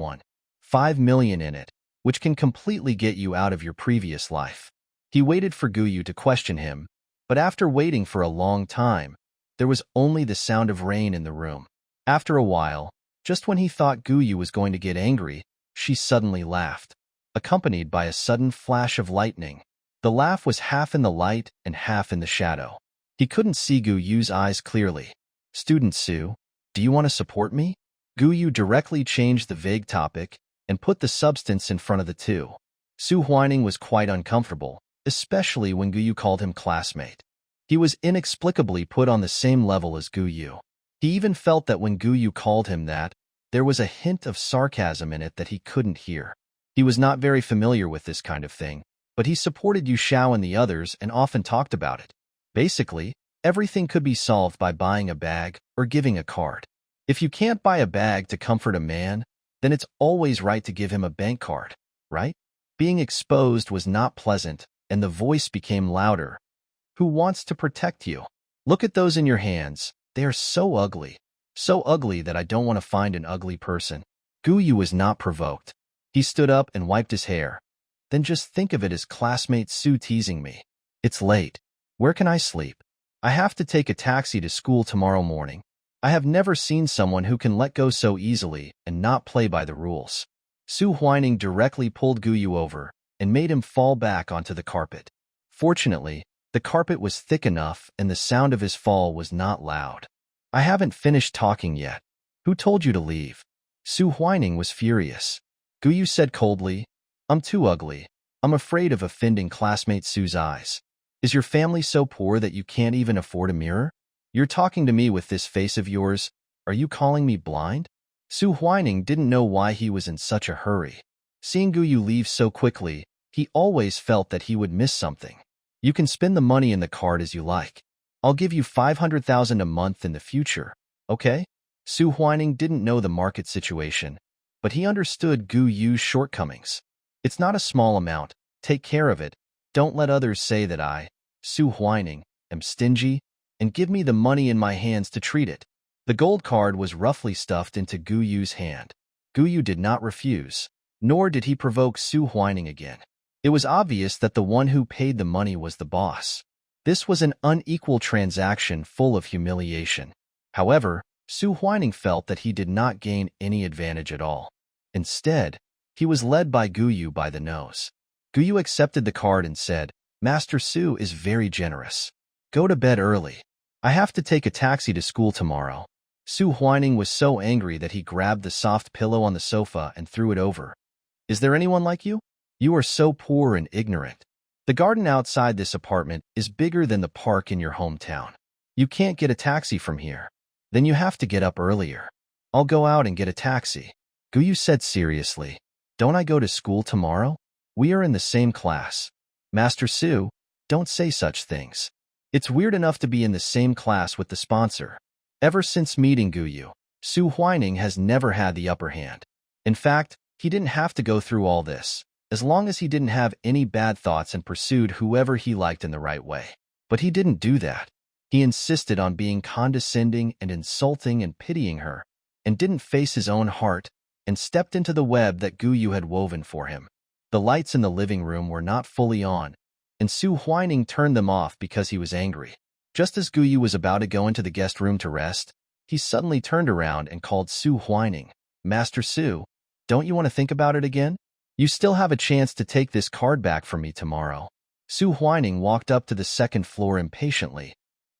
5 million in it, which can completely get you out of your previous life. He waited for Gu Yu to question him, but after waiting for a long time, there was only the sound of rain in the room. After a while, just when he thought Gu Yu was going to get angry, she suddenly laughed, accompanied by a sudden flash of lightning. The laugh was half in the light and half in the shadow. He couldn't see Gu Yu's eyes clearly. Student Su, do you want to support me? Gu Yu directly changed the vague topic and put the substance in front of the two. Su Huining was quite uncomfortable, especially when Gu Yu called him classmate. He was inexplicably put on the same level as Gu Yu. He even felt that when Gu Yu called him that, there was a hint of sarcasm in it that he couldn't hear. He was not very familiar with this kind of thing, but he supported Yu Xiao and the others and often talked about it. Basically, everything could be solved by buying a bag or giving a card. If you can't buy a bag to comfort a man, then it's always right to give him a bank card, right? Being exposed was not pleasant, and the voice became louder. Who wants to protect you? Look at those in your hands. They are so ugly. So ugly that I don't want to find an ugly person. Gu Yu was not provoked. He stood up and wiped his hair. Then just think of it as classmate Su teasing me. It's late. Where can I sleep? I have to take a taxi to school tomorrow morning. I have never seen someone who can let go so easily and not play by the rules. Su Huining directly pulled Gu Yu over and made him fall back onto the carpet. Fortunately, the carpet was thick enough and the sound of his fall was not loud. I haven't finished talking yet. Who told you to leave? Su Huining was furious. Gu Yu said coldly, I'm too ugly. I'm afraid of offending classmate Su's eyes. Is your family so poor that you can't even afford a mirror? You're talking to me with this face of yours. Are you calling me blind? Su Huining didn't know why he was in such a hurry. Seeing Gu Yu leave so quickly, he always felt that he would miss something. You can spend the money in the card as you like. I'll give you 500,000 a month in the future, okay? Su Huining didn't know the market situation, but he understood Gu Yu's shortcomings. It's not a small amount. Take care of it. Don't let others say that I, Su Huining, am stingy, and give me the money in my hands to treat it. The gold card was roughly stuffed into Gu Yu's hand. Gu Yu did not refuse, nor did he provoke Su Huining again. It was obvious that the one who paid the money was the boss. This was an unequal transaction full of humiliation. However, Su Huining felt that he did not gain any advantage at all. Instead, he was led by Gu Yu by the nose. Gu Yu accepted the card and said, Master Su is very generous. Go to bed early. I have to take a taxi to school tomorrow. Su Huining was so angry that he grabbed the soft pillow on the sofa and threw it over. Is there anyone like you? You are so poor and ignorant. The garden outside this apartment is bigger than the park in your hometown. You can't get a taxi from here. Then you have to get up earlier. I'll go out and get a taxi. Guyu said seriously. Don't I go to school tomorrow? We are in the same class. Master Su, don't say such things. It's weird enough to be in the same class with the sponsor. Ever since meeting Guyu, Su Huining has never had the upper hand. In fact, he didn't have to go through all this, as long as he didn't have any bad thoughts and pursued whoever he liked in the right way. But he didn't do that. He insisted on being condescending and insulting and pitying her, and didn't face his own heart, and stepped into the web that Guyu had woven for him. The lights in the living room were not fully on, and Su Huining turned them off because he was angry. Just as Guyu was about to go into the guest room to rest, he suddenly turned around and called Su Huining. Master Su, don't you want to think about it again? You still have a chance to take this card back from me tomorrow. Su Huining walked up to the second floor impatiently.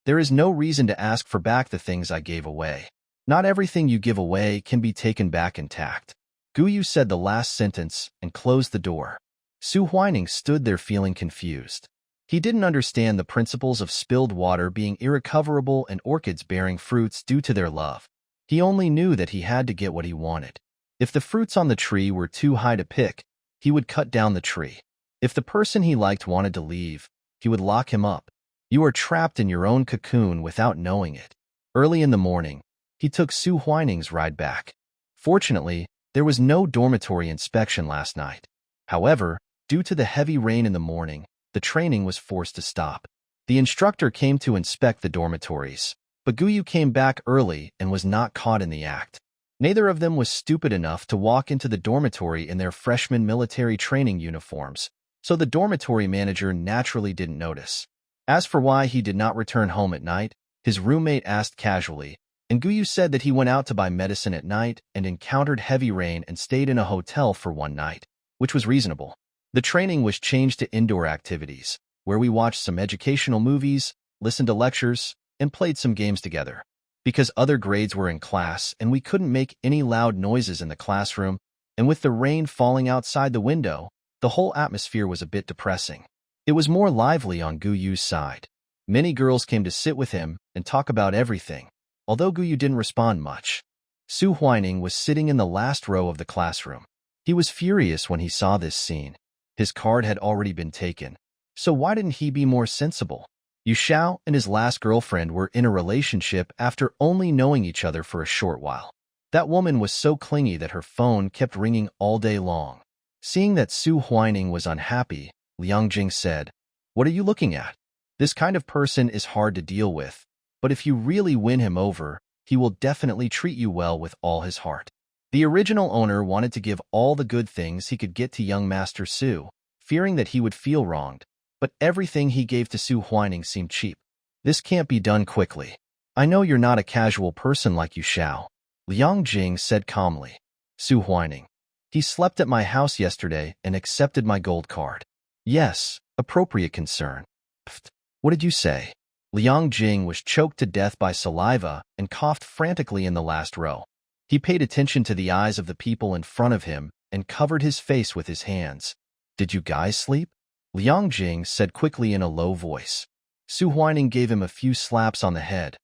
There is no reason to ask for back the things I gave away. Not everything you give away can be taken back intact. Guyu said the last sentence and closed the door. Su Huining stood there feeling confused. He didn't understand the principles of spilled water being irrecoverable and orchids bearing fruits due to their love. He only knew that he had to get what he wanted. If the fruits on the tree were too high to pick, he would cut down the tree. If the person he liked wanted to leave, he would lock him up. You are trapped in your own cocoon without knowing it. Early in the morning, he took Su Huining's ride back. Fortunately, there was no dormitory inspection last night. However, due to the heavy rain in the morning, the training was forced to stop. The instructor came to inspect the dormitories, but Guyu came back early and was not caught in the act. Neither of them was stupid enough to walk into the dormitory in their freshman military training uniforms, so the dormitory manager naturally didn't notice. As for why he did not return home at night, his roommate asked casually, and Guyu said that he went out to buy medicine at night and encountered heavy rain and stayed in a hotel for one night, which was reasonable. The training was changed to indoor activities, where we watched some educational movies, listened to lectures, and played some games together. Because other grades were in class and we couldn't make any loud noises in the classroom, and with the rain falling outside the window, the whole atmosphere was a bit depressing. It was more lively on Guyu's side. Many girls came to sit with him and talk about everything, although Guyu didn't respond much. Su Huining was sitting in the last row of the classroom. He was furious when he saw this scene. His card had already been taken, so why didn't he be more sensible? Yu Xiao and his last girlfriend were in a relationship after only knowing each other for a short while. That woman was so clingy that her phone kept ringing all day long. Seeing that Su Huining was unhappy, Liang Jing said, "What are you looking at? This kind of person is hard to deal with, but if you really win him over, he will definitely treat you well with all his heart." The original owner wanted to give all the good things he could get to young Master Su, fearing that he would feel wronged, but everything he gave to Su Huining seemed cheap. This can't be done quickly. I know you're not a casual person like Yu Xiao, Liang Jing said calmly. Su Huining. He slept at my house yesterday and accepted my gold card. Yes, appropriate concern. Pfft, what did you say? Liang Jing was choked to death by saliva and coughed frantically in the last row. He paid attention to the eyes of the people in front of him and covered his face with his hands. Did you guys sleep? Liang Jing said quickly in a low voice. Su Huining gave him a few slaps on the head.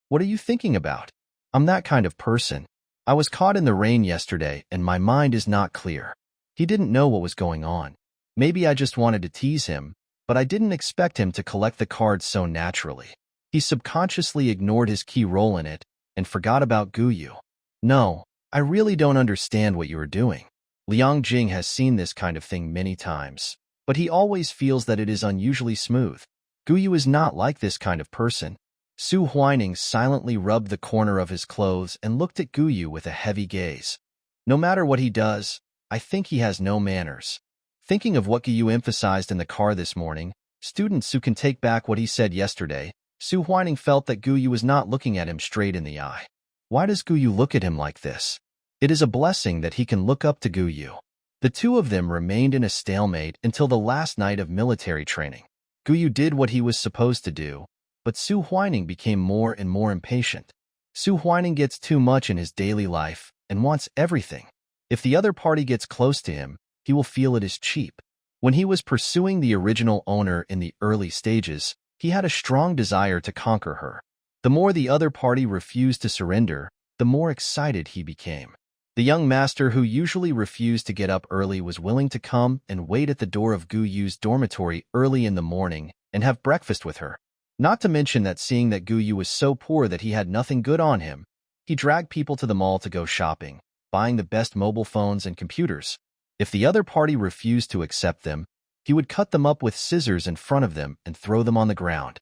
What are you thinking about? I'm that kind of person. I was caught in the rain yesterday and my mind is not clear. He didn't know what was going on. Maybe I just wanted to tease him, but I didn't expect him to collect the cards so naturally. He subconsciously ignored his key role in it and forgot about Guyu. No, I really don't understand what you are doing. Liang Jing has seen this kind of thing many times, but he always feels that it is unusually smooth. Guyu is not like this kind of person. Su Huining silently rubbed the corner of his clothes and looked at Guyu with a heavy gaze. No matter what he does, I think he has no manners. Thinking of what Guyu emphasized in the car this morning, students who can take back what he said yesterday, Su Huining felt that Guyu was not looking at him straight in the eye. Why does Guyu look at him like this? It is a blessing that he can look up to Guyu. The two of them remained in a stalemate until the last night of military training. Guyu did what he was supposed to do, but Su Huining became more and more impatient. Su Huining gets too much in his daily life and wants everything. If the other party gets close to him, he will feel it is cheap. When he was pursuing the original owner in the early stages, he had a strong desire to conquer her. The more the other party refused to surrender, the more excited he became. The young master who usually refused to get up early was willing to come and wait at the door of Gu Yu's dormitory early in the morning and have breakfast with her. Not to mention that seeing that Gu Yu was so poor that he had nothing good on him, he dragged people to the mall to go shopping, buying the best mobile phones and computers. If the other party refused to accept them, he would cut them up with scissors in front of them and throw them on the ground.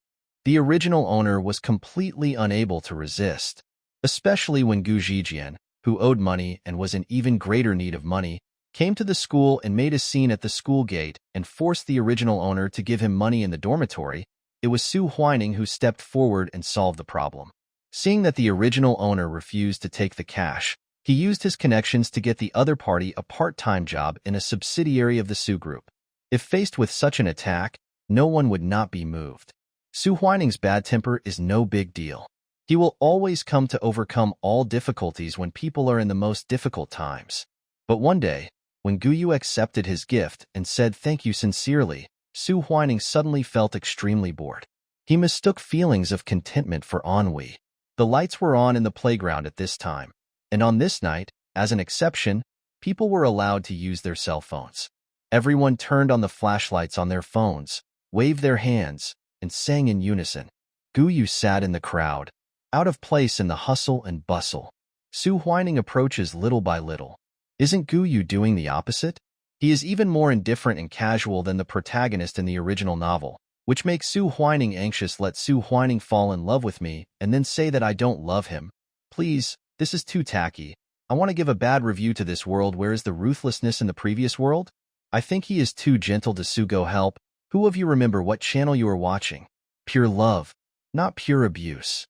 The original owner was completely unable to resist, especially when Gu Zijian, who owed money and was in even greater need of money, came to the school and made a scene at the school gate and forced the original owner to give him money in the dormitory. It was Su Huining who stepped forward and solved the problem. Seeing that the original owner refused to take the cash, he used his connections to get the other party a part-time job in a subsidiary of the Su Group. If faced with such an attack, no one would not be moved. Su Huining's bad temper is no big deal. He will always come to overcome all difficulties when people are in the most difficult times. But one day, when Gu Yu accepted his gift and said thank you sincerely, Su Huining suddenly felt extremely bored. He mistook feelings of contentment for ennui. The lights were on in the playground at this time, and on this night, as an exception, people were allowed to use their cell phones. Everyone turned on the flashlights on their phones, waved their hands, and sang in unison. Gu Yu sat in the crowd, out of place in the hustle and bustle. Su Huining approaches little by little. Isn't Gu Yu doing the opposite? He is even more indifferent and casual than the protagonist in the original novel, which makes Su Huining anxious. Let Su Huining fall in love with me and then say that I don't love him. Please, this is too tacky. I want to give a bad review to this world. Where is the ruthlessness in the previous world? I think he is too gentle to Su go help. Who of you remember what channel you are watching? Pure love, not pure abuse.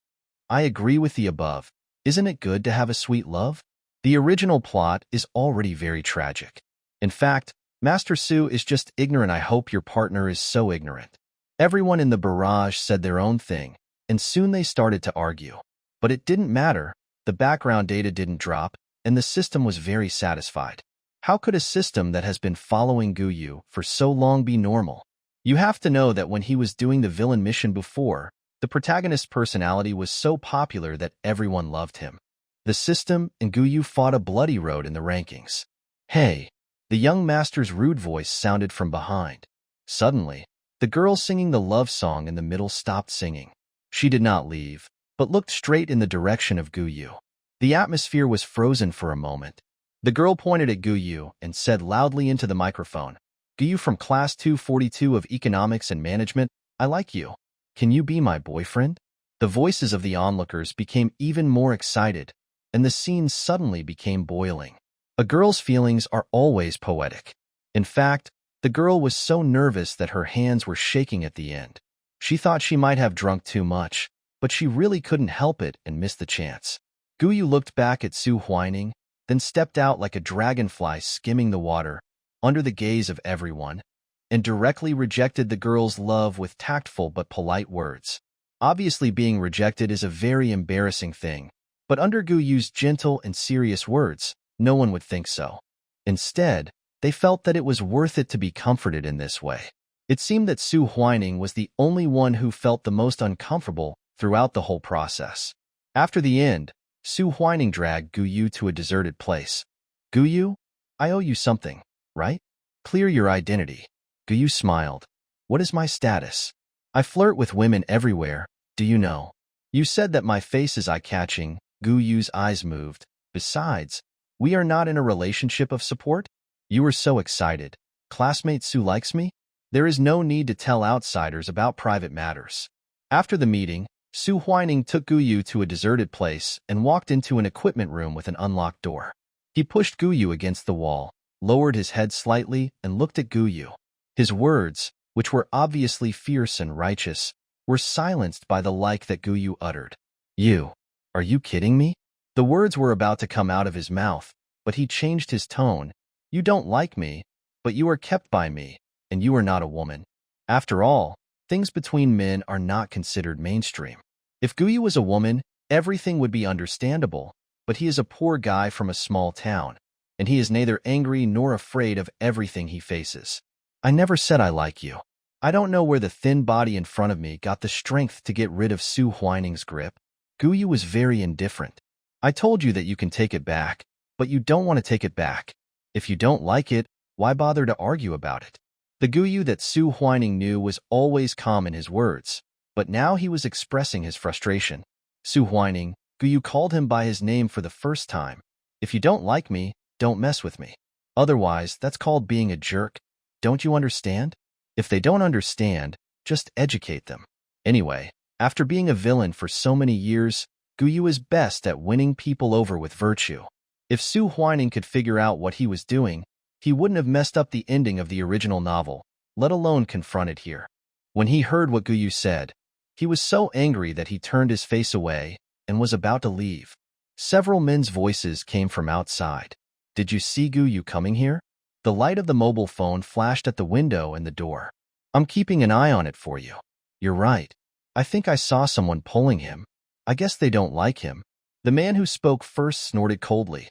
I agree with the above. Isn't it good to have a sweet love? The original plot is already very tragic. In fact, Master Su is just ignorant. I hope your partner is so ignorant. Everyone in the barrage said their own thing, and soon they started to argue. But it didn't matter. The background data didn't drop, and the system was very satisfied. How could a system that has been following Gu Yu for so long be normal? You have to know that when he was doing the villain mission before, the protagonist's personality was so popular that everyone loved him. The system and Gu Yu fought a bloody road in the rankings. Hey! The young master's rude voice sounded from behind. Suddenly, the girl singing the love song in the middle stopped singing. She did not leave, but looked straight in the direction of Gu Yu. The atmosphere was frozen for a moment. The girl pointed at Gu Yu and said loudly into the microphone, Gu Yu from Class 242 of Economics and Management, I like you. Can you be my boyfriend? The voices of the onlookers became even more excited, and the scene suddenly became boiling. A girl's feelings are always poetic. In fact, the girl was so nervous that her hands were shaking at the end. She thought she might have drunk too much, but she really couldn't help it and missed the chance. Gu Yu looked back at Su Huining, then stepped out like a dragonfly skimming the water, under the gaze of everyone, and directly rejected the girl's love with tactful but polite words. Obviously, being rejected is a very embarrassing thing, but under Gu Yu's gentle and serious words, no one would think so. Instead, they felt that it was worth it to be comforted in this way. It seemed that Su Huining was the only one who felt the most uncomfortable throughout the whole process. After the end, Su Huining dragged Gu Yu to a deserted place. Gu Yu, I owe you something, right? Clear your identity. Gu Yu smiled. What is my status? I flirt with women everywhere, do you know? You said that my face is eye-catching. Gu Yu's eyes moved. Besides, we are not in a relationship of support? You were so excited. Classmate Su likes me? There is no need to tell outsiders about private matters. After the meeting, Su Huining took Gu Yu to a deserted place and walked into an equipment room with an unlocked door. He pushed Gu Yu against the wall, lowered his head slightly, and looked at Gu Yu. His words, which were obviously fierce and righteous, were silenced by the like that Gu Yu uttered. You, are you kidding me? The words were about to come out of his mouth, but he changed his tone. You don't like me, but you are kept by me, and you are not a woman. After all, things between men are not considered mainstream. If Gu Yu was a woman, everything would be understandable, but he is a poor guy from a small town, and he is neither angry nor afraid of everything he faces. I never said I like you. I don't know where the thin body in front of me got the strength to get rid of Su Huining's grip. Guyu was very indifferent. I told you that you can take it back, but you don't want to take it back. If you don't like it, why bother to argue about it? The Guyu that Su Huining knew was always calm in his words, but now he was expressing his frustration. Su Huining, Guyu called him by his name for the first time. If you don't like me, don't mess with me. Otherwise, that's called being a jerk. Don't you understand? If they don't understand, just educate them. Anyway, after being a villain for so many years, Guyu is best at winning people over with virtue. If Su Huining could figure out what he was doing, he wouldn't have messed up the ending of the original novel, let alone confront it here. When he heard what Guyu said, he was so angry that he turned his face away and was about to leave. Several men's voices came from outside. Did you see Guyu coming here? The light of the mobile phone flashed at the window and the door. I'm keeping an eye on it for you. You're right. I think I saw someone pulling him. I guess they don't like him. The man who spoke first snorted coldly.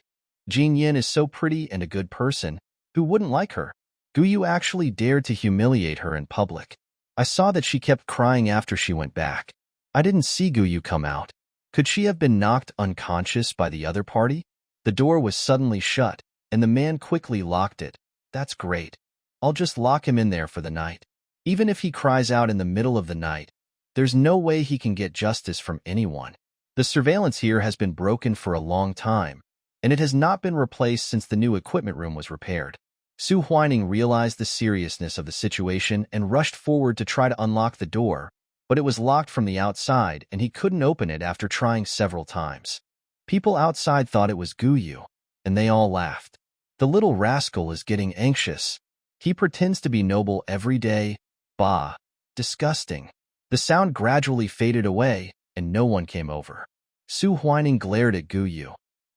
Jin Yin is so pretty and a good person. Who wouldn't like her? Guyu actually dared to humiliate her in public. I saw that she kept crying after she went back. I didn't see Guyu come out. Could she have been knocked unconscious by the other party? The door was suddenly shut, and the man quickly locked it. That's great. I'll just lock him in there for the night. Even if he cries out in the middle of the night, there's no way he can get justice from anyone. The surveillance here has been broken for a long time, and it has not been replaced since the new equipment room was repaired. Su Huining realized the seriousness of the situation and rushed forward to try to unlock the door, but it was locked from the outside and he couldn't open it after trying several times. People outside thought it was Guyu, and they all laughed. The little rascal is getting anxious. He pretends to be noble every day. Bah, disgusting. The sound gradually faded away, and no one came over. Su Huining glared at Guyu.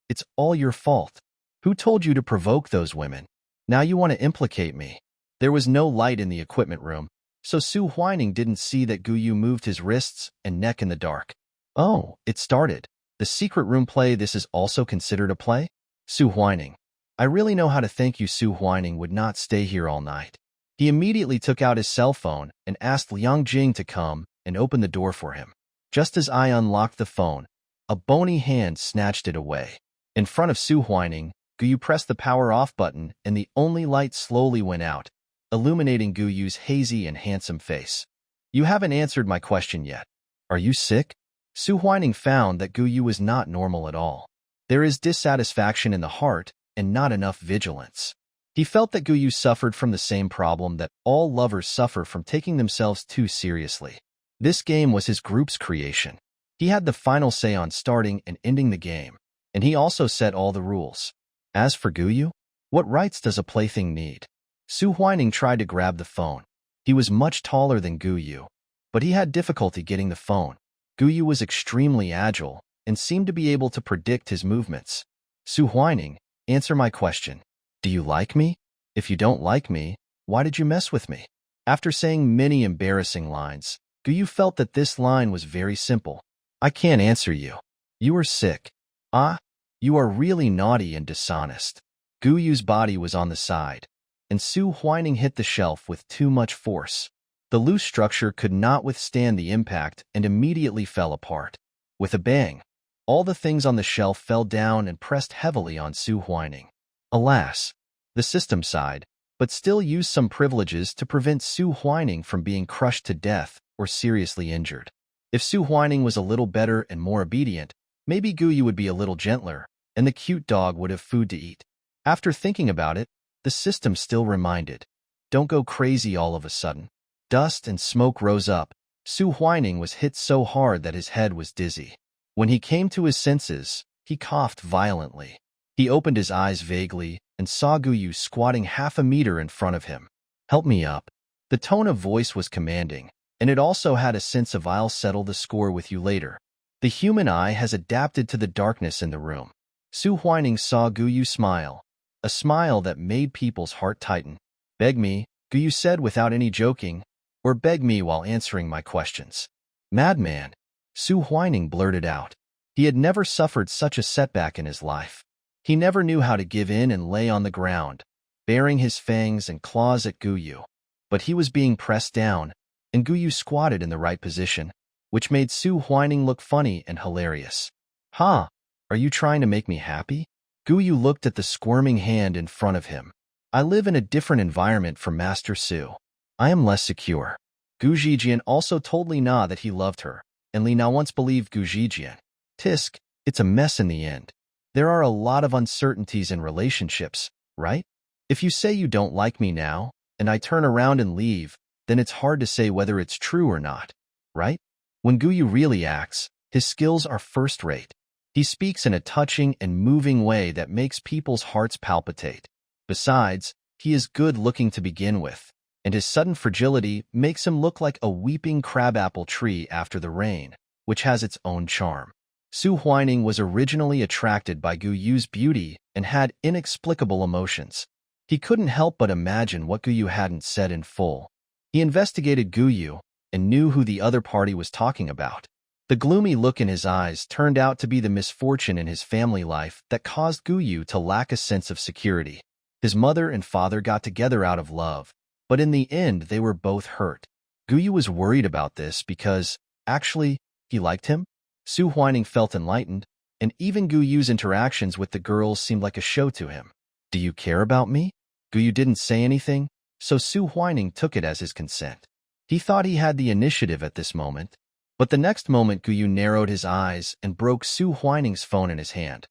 It's all your fault. Who told you to provoke those women? Now you want to implicate me. There was no light in the equipment room, so Su Huining didn't see that Guyu moved his wrists and neck in the dark. Oh, it started. The secret room play. This is also considered a play? Su Huining. I really know how to thank you. Su Huining would not stay here all night. He immediately took out his cell phone and asked Liang Jing to come and open the door for him. Just as I unlocked the phone, a bony hand snatched it away. In front of Su Huining, Guyu pressed the power off button and the only light slowly went out, illuminating Guyu's hazy and handsome face. You haven't answered my question yet. Are you sick? Su Huining found that Guyu was not normal at all. There is dissatisfaction in the heart and not enough vigilance. He felt that Guyu suffered from the same problem that all lovers suffer from taking themselves too seriously. This game was his group's creation. He had the final say on starting and ending the game, and he also set all the rules. As for Guyu, what rights does a plaything need? Su Huining tried to grab the phone. He was much taller than Guyu, but he had difficulty getting the phone. Guyu was extremely agile and seemed to be able to predict his movements. Su Huining, answer my question. Do you like me? If you don't like me, why did you mess with me? After saying many embarrassing lines, Guyu felt that this line was very simple. I can't answer you. You are sick. Ah, you are really naughty and dishonest. Guyu's body was on the side, and Su Huining hit the shelf with too much force. The loose structure could not withstand the impact and immediately fell apart. With a bang, all the things on the shelf fell down and pressed heavily on Su Huining. Alas, the system sighed, but still used some privileges to prevent Su Huining from being crushed to death or seriously injured. If Su Huining was a little better and more obedient, maybe Guyu would be a little gentler, and the cute dog would have food to eat. After thinking about it, the system still reminded, don't go crazy all of a sudden. Dust and smoke rose up. Su Huining was hit so hard that his head was dizzy. When he came to his senses, he coughed violently. He opened his eyes vaguely and saw Guyu squatting half a meter in front of him. Help me up. The tone of voice was commanding, and it also had a sense of I'll settle the score with you later. The human eye has adapted to the darkness in the room. Su Huining saw Guyu smile, a smile that made people's heart tighten. Beg me, Guyu said without any joking, or beg me while answering my questions. Madman, Su Huining blurted out. He had never suffered such a setback in his life. He never knew how to give in and lay on the ground, baring his fangs and claws at Guyu. But he was being pressed down, and Guyu squatted in the right position, which made Su Huining look funny and hilarious. "Ha! Are you trying to make me happy?" Guyu looked at the squirming hand in front of him. "I live in a different environment from Master Su. I am less secure." Gu Zijian also told Li Na that he loved her, and Li Na once believed Gu Zijian. Tisk, it's a mess in the end. There are a lot of uncertainties in relationships, right? If you say you don't like me now, and I turn around and leave, then it's hard to say whether it's true or not, right? When Guyu really acts, his skills are first-rate. He speaks in a touching and moving way that makes people's hearts palpitate. Besides, he is good-looking to begin with, and his sudden fragility makes him look like a weeping crabapple tree after the rain, which has its own charm. Su Huining was originally attracted by Guyu's beauty and had inexplicable emotions. He couldn't help but imagine what Guyu hadn't said in full. He investigated Guyu and knew who the other party was talking about. The gloomy look in his eyes turned out to be the misfortune in his family life that caused Guyu to lack a sense of security. His mother and father got together out of love, but in the end they were both hurt. Guyu was worried about this because, actually, he liked him. Su Huining felt enlightened, and even Guyu's interactions with the girls seemed like a show to him. "Do you care about me?" Guyu didn't say anything, so Su Huining took it as his consent. He thought he had the initiative at this moment, but the next moment Guyu narrowed his eyes and broke Su Huining's phone in his hand.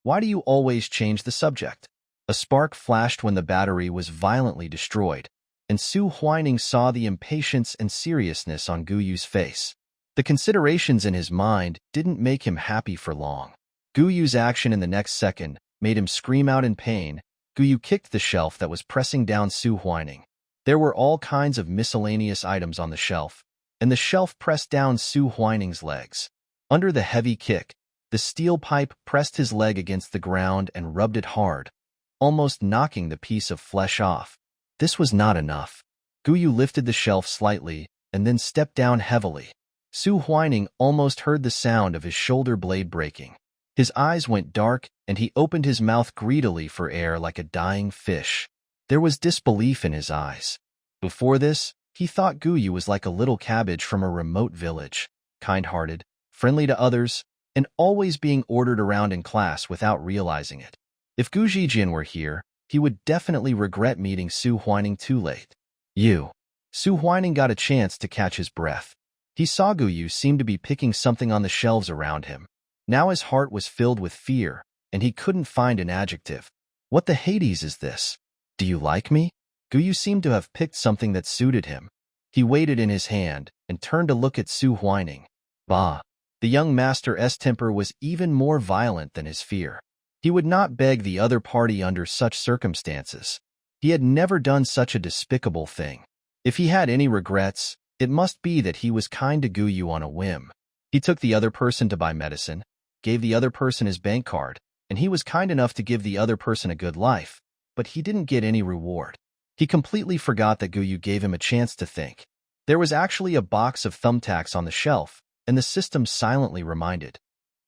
"Why do you always change the subject?" A spark flashed when the battery was violently destroyed, and Su Huining saw the impatience and seriousness on Guyu's face. The considerations in his mind didn't make him happy for long. Guyu's action in the next second made him scream out in pain. Guyu kicked the shelf that was pressing down Su Huining. There were all kinds of miscellaneous items on the shelf, and the shelf pressed down Su Huining's legs. Under the heavy kick, the steel pipe pressed his leg against the ground and rubbed it hard, almost knocking the piece of flesh off. This was not enough. Guyu lifted the shelf slightly and then stepped down heavily. Su Huining almost heard the sound of his shoulder blade breaking. His eyes went dark, and he opened his mouth greedily for air like a dying fish. There was disbelief in his eyes. Before this, he thought Guyu was like a little cabbage from a remote village, kind-hearted, friendly to others, and always being ordered around in class without realizing it. If Gu Zijian were here, he would definitely regret meeting Su Huining too late. Su Huining got a chance to catch his breath. He saw Guyu seem to be picking something on the shelves around him. Now his heart was filled with fear, and he couldn't find an adjective. "What the Hades is this? Do you like me?" Guyu seemed to have picked something that suited him. He weighed it in his hand and turned to look at Su Huining. Bah! The young master's temper was even more violent than his fear. He would not beg the other party under such circumstances. He had never done such a despicable thing. If he had any regrets, it must be that he was kind to Guyu on a whim. He took the other person to buy medicine, gave the other person his bank card, and he was kind enough to give the other person a good life, but he didn't get any reward. He completely forgot that Guyu gave him a chance to think. There was actually a box of thumbtacks on the shelf, and the system silently reminded.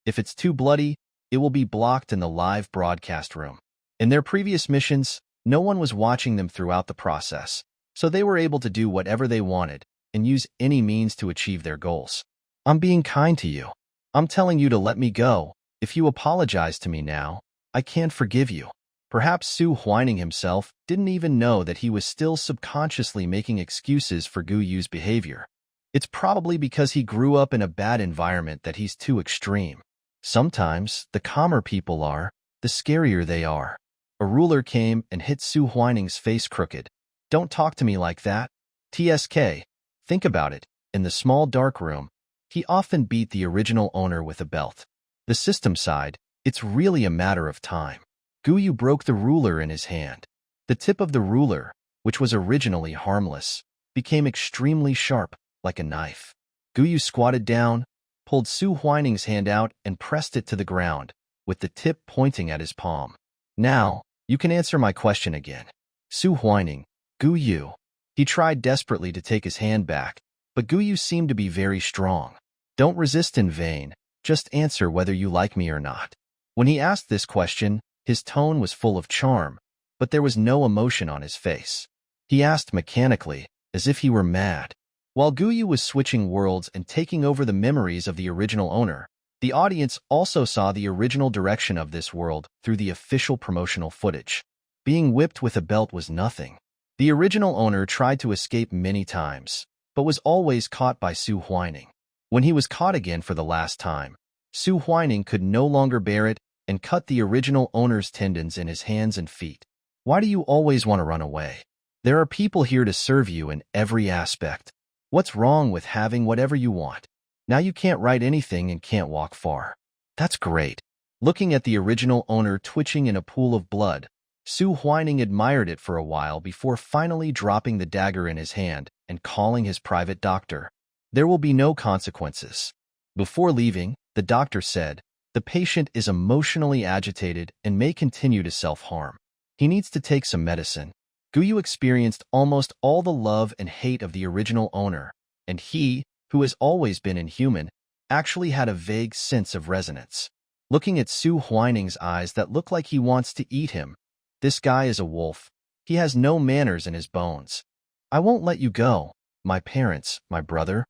If it's too bloody, it will be blocked in the live broadcast room. In their previous missions, no one was watching them throughout the process, so they were able to do whatever they wanted and use any means to achieve their goals. "I'm being kind to you. I'm telling you to let me go. If you apologize to me now, I can't forgive you." Perhaps Su Huining himself didn't even know that he was still subconsciously making excuses for Guyu's behavior. It's probably because he grew up in a bad environment that he's too extreme. Sometimes, the calmer people are, the scarier they are. A ruler came and hit Su Huining's face crooked. "Don't talk to me like that. TSK. Think about it. In the small dark room, he often beat the original owner with a belt. The system side, it's really a matter of time." Guyu broke the ruler in his hand. The tip of the ruler, which was originally harmless, became extremely sharp, like a knife. Guyu squatted down, pulled Su Huining's hand out and pressed it to the ground, with the tip pointing at his palm. "Now, you can answer my question again." Su Huining, Guyu. He tried desperately to take his hand back, but Guyu seemed to be very strong. "Don't resist in vain. Just answer whether you like me or not. When he asked this question, his tone was full of charm, but there was no emotion on his face. He asked mechanically, as if he were mad. While Guyu was switching worlds and taking over the memories of the original owner, the audience also saw the original direction of this world through the official promotional footage. Being whipped with a belt was nothing. The original owner tried to escape many times, but was always caught by Su Huining. When he was caught again for the last time, Su Huining could no longer bear it and cut the original owner's tendons in his hands and feet. Why do you always want to run away? There are people here to serve you in every aspect. What's wrong with having whatever you want? Now you can't write anything and can't walk far. That's great. Looking at the original owner twitching in a pool of blood, Su Huining admired it for a while before finally dropping the dagger in his hand and calling his private doctor. There will be no consequences. Before leaving, the doctor said, the patient is emotionally agitated and may continue to self-harm. He needs to take some medicine. Guyu experienced almost all the love and hate of the original owner, and he, who has always been inhuman, actually had a vague sense of resonance. Looking at Su Huining's eyes that look like he wants to eat him, this guy is a wolf. He has no manners in his bones. I won't let you go. My parents, my brother,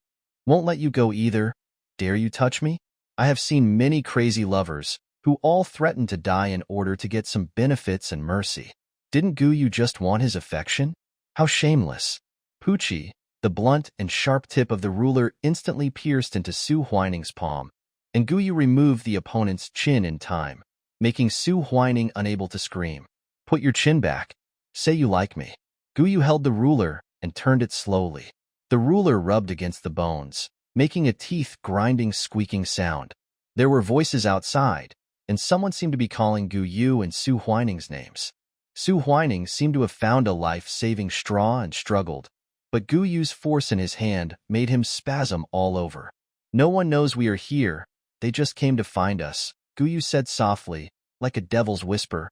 won't let you go either. Dare you touch me? I have seen many crazy lovers who all threaten to die in order to get some benefits and mercy. Didn't Guyu just want his affection? How shameless. Pucci, the blunt and sharp tip of the ruler instantly pierced into Su Huining's palm, and Guyu removed the opponent's chin in time, making Su Huining unable to scream. Put your chin back. Say you like me. Guyu held the ruler and turned it slowly. The ruler rubbed against the bones, making a teeth-grinding squeaking sound. There were voices outside, and someone seemed to be calling Guyu and Su Huining's names. Su Huining seemed to have found a life-saving straw and struggled, but Guyu's force in his hand made him spasm all over. No one knows we are here. They just came to find us, Guyu said softly, like a devil's whisper.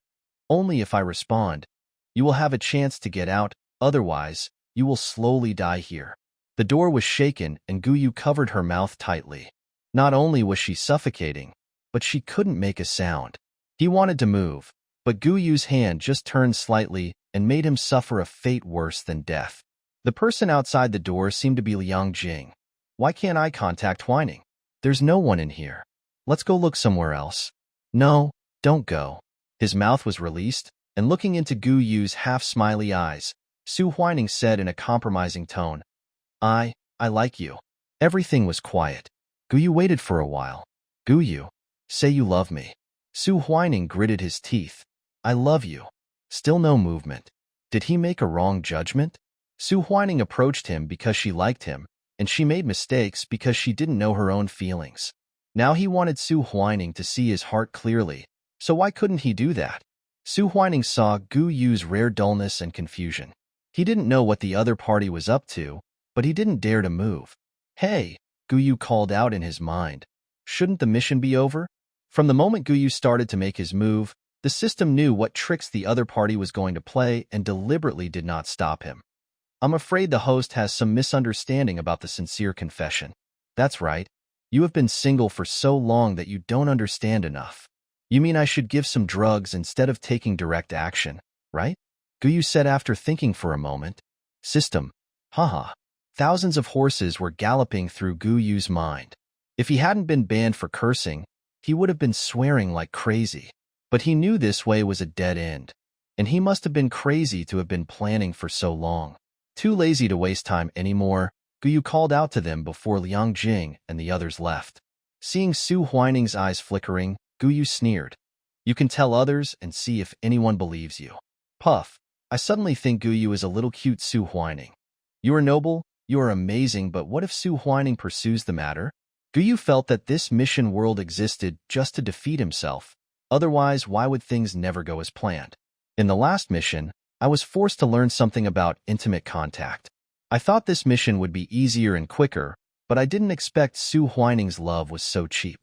Only if I respond. You will have a chance to get out, otherwise, you will slowly die here. The door was shaken and Guyu covered her mouth tightly. Not only was she suffocating, but she couldn't make a sound. He wanted to move, but Guyu's hand just turned slightly and made him suffer a fate worse than death. The person outside the door seemed to be Liang Jing. Why can't I contact Huining? There's no one in here. Let's go look somewhere else. No, don't go. His mouth was released, and looking into Guyu's half-smiley eyes, Su Huining said in a compromising tone, I like you. Everything was quiet. Guyu waited for a while. Guyu, say you love me. Su Huining gritted his teeth. I love you. Still no movement. Did he make a wrong judgment? Su Huining approached him because she liked him, and she made mistakes because she didn't know her own feelings. Now he wanted Su Huining to see his heart clearly, so why couldn't he do that? Su Huining saw Guyu's rare dullness and confusion. He didn't know what the other party was up to, but he didn't dare to move. Hey, Guyu called out in his mind. Shouldn't the mission be over? From the moment Guyu started to make his move, the system knew what tricks the other party was going to play and deliberately did not stop him. I'm afraid the host has some misunderstanding about the sincere confession. That's right. You have been single for so long that you don't understand enough. You mean I should give some drugs instead of taking direct action, right? Guyu said after thinking for a moment. System. Haha. Thousands of horses were galloping through Guyu's mind. If he hadn't been banned for cursing, he would have been swearing like crazy. But he knew this way was a dead end. And he must have been crazy to have been planning for so long. Too lazy to waste time anymore, Guyu called out to them before Liang Jing and the others left. Seeing Su Huining's eyes flickering, Guyu sneered. You can tell others and see if anyone believes you. Puff. I suddenly think Guyu is a little cute Su Huining. You are noble, you are amazing, but what if Su Huining pursues the matter? Guyu felt that this mission world existed just to defeat himself. Otherwise, why would things never go as planned? In the last mission, I was forced to learn something about intimate contact. I thought this mission would be easier and quicker, but I didn't expect Su Huining's love was so cheap.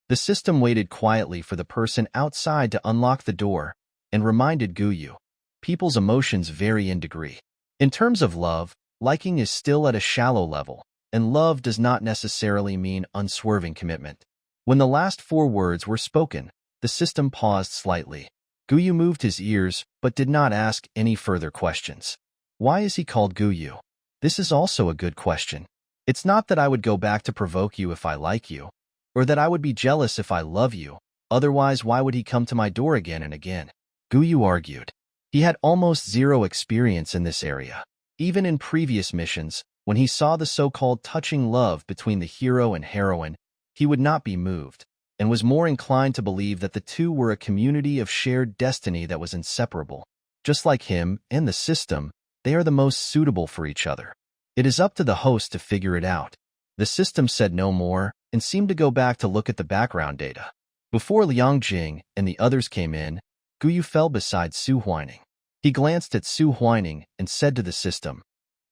The system waited quietly for the person outside to unlock the door and reminded Guyu. People's emotions vary in degree. In terms of love, liking is still at a shallow level, and love does not necessarily mean unswerving commitment. When the last 4 words were spoken, the system paused slightly. Guyu moved his ears, but did not ask any further questions. Why is he called Guyu? This is also a good question. It's not that I would go back to provoke you if I like you, or that I would be jealous if I love you. Otherwise, why would he come to my door again and again? Guyu argued. He had almost zero experience in this area. Even in previous missions, when he saw the so-called touching love between the hero and heroine, he would not be moved, and was more inclined to believe that the two were a community of shared destiny that was inseparable. Just like him and the system, they are the most suitable for each other. It is up to the host to figure it out. The system said no more and seemed to go back to look at the background data. Before Liang Jing and the others came in, Guyu fell beside Su Huining. He glanced at Su Huining and said to the system,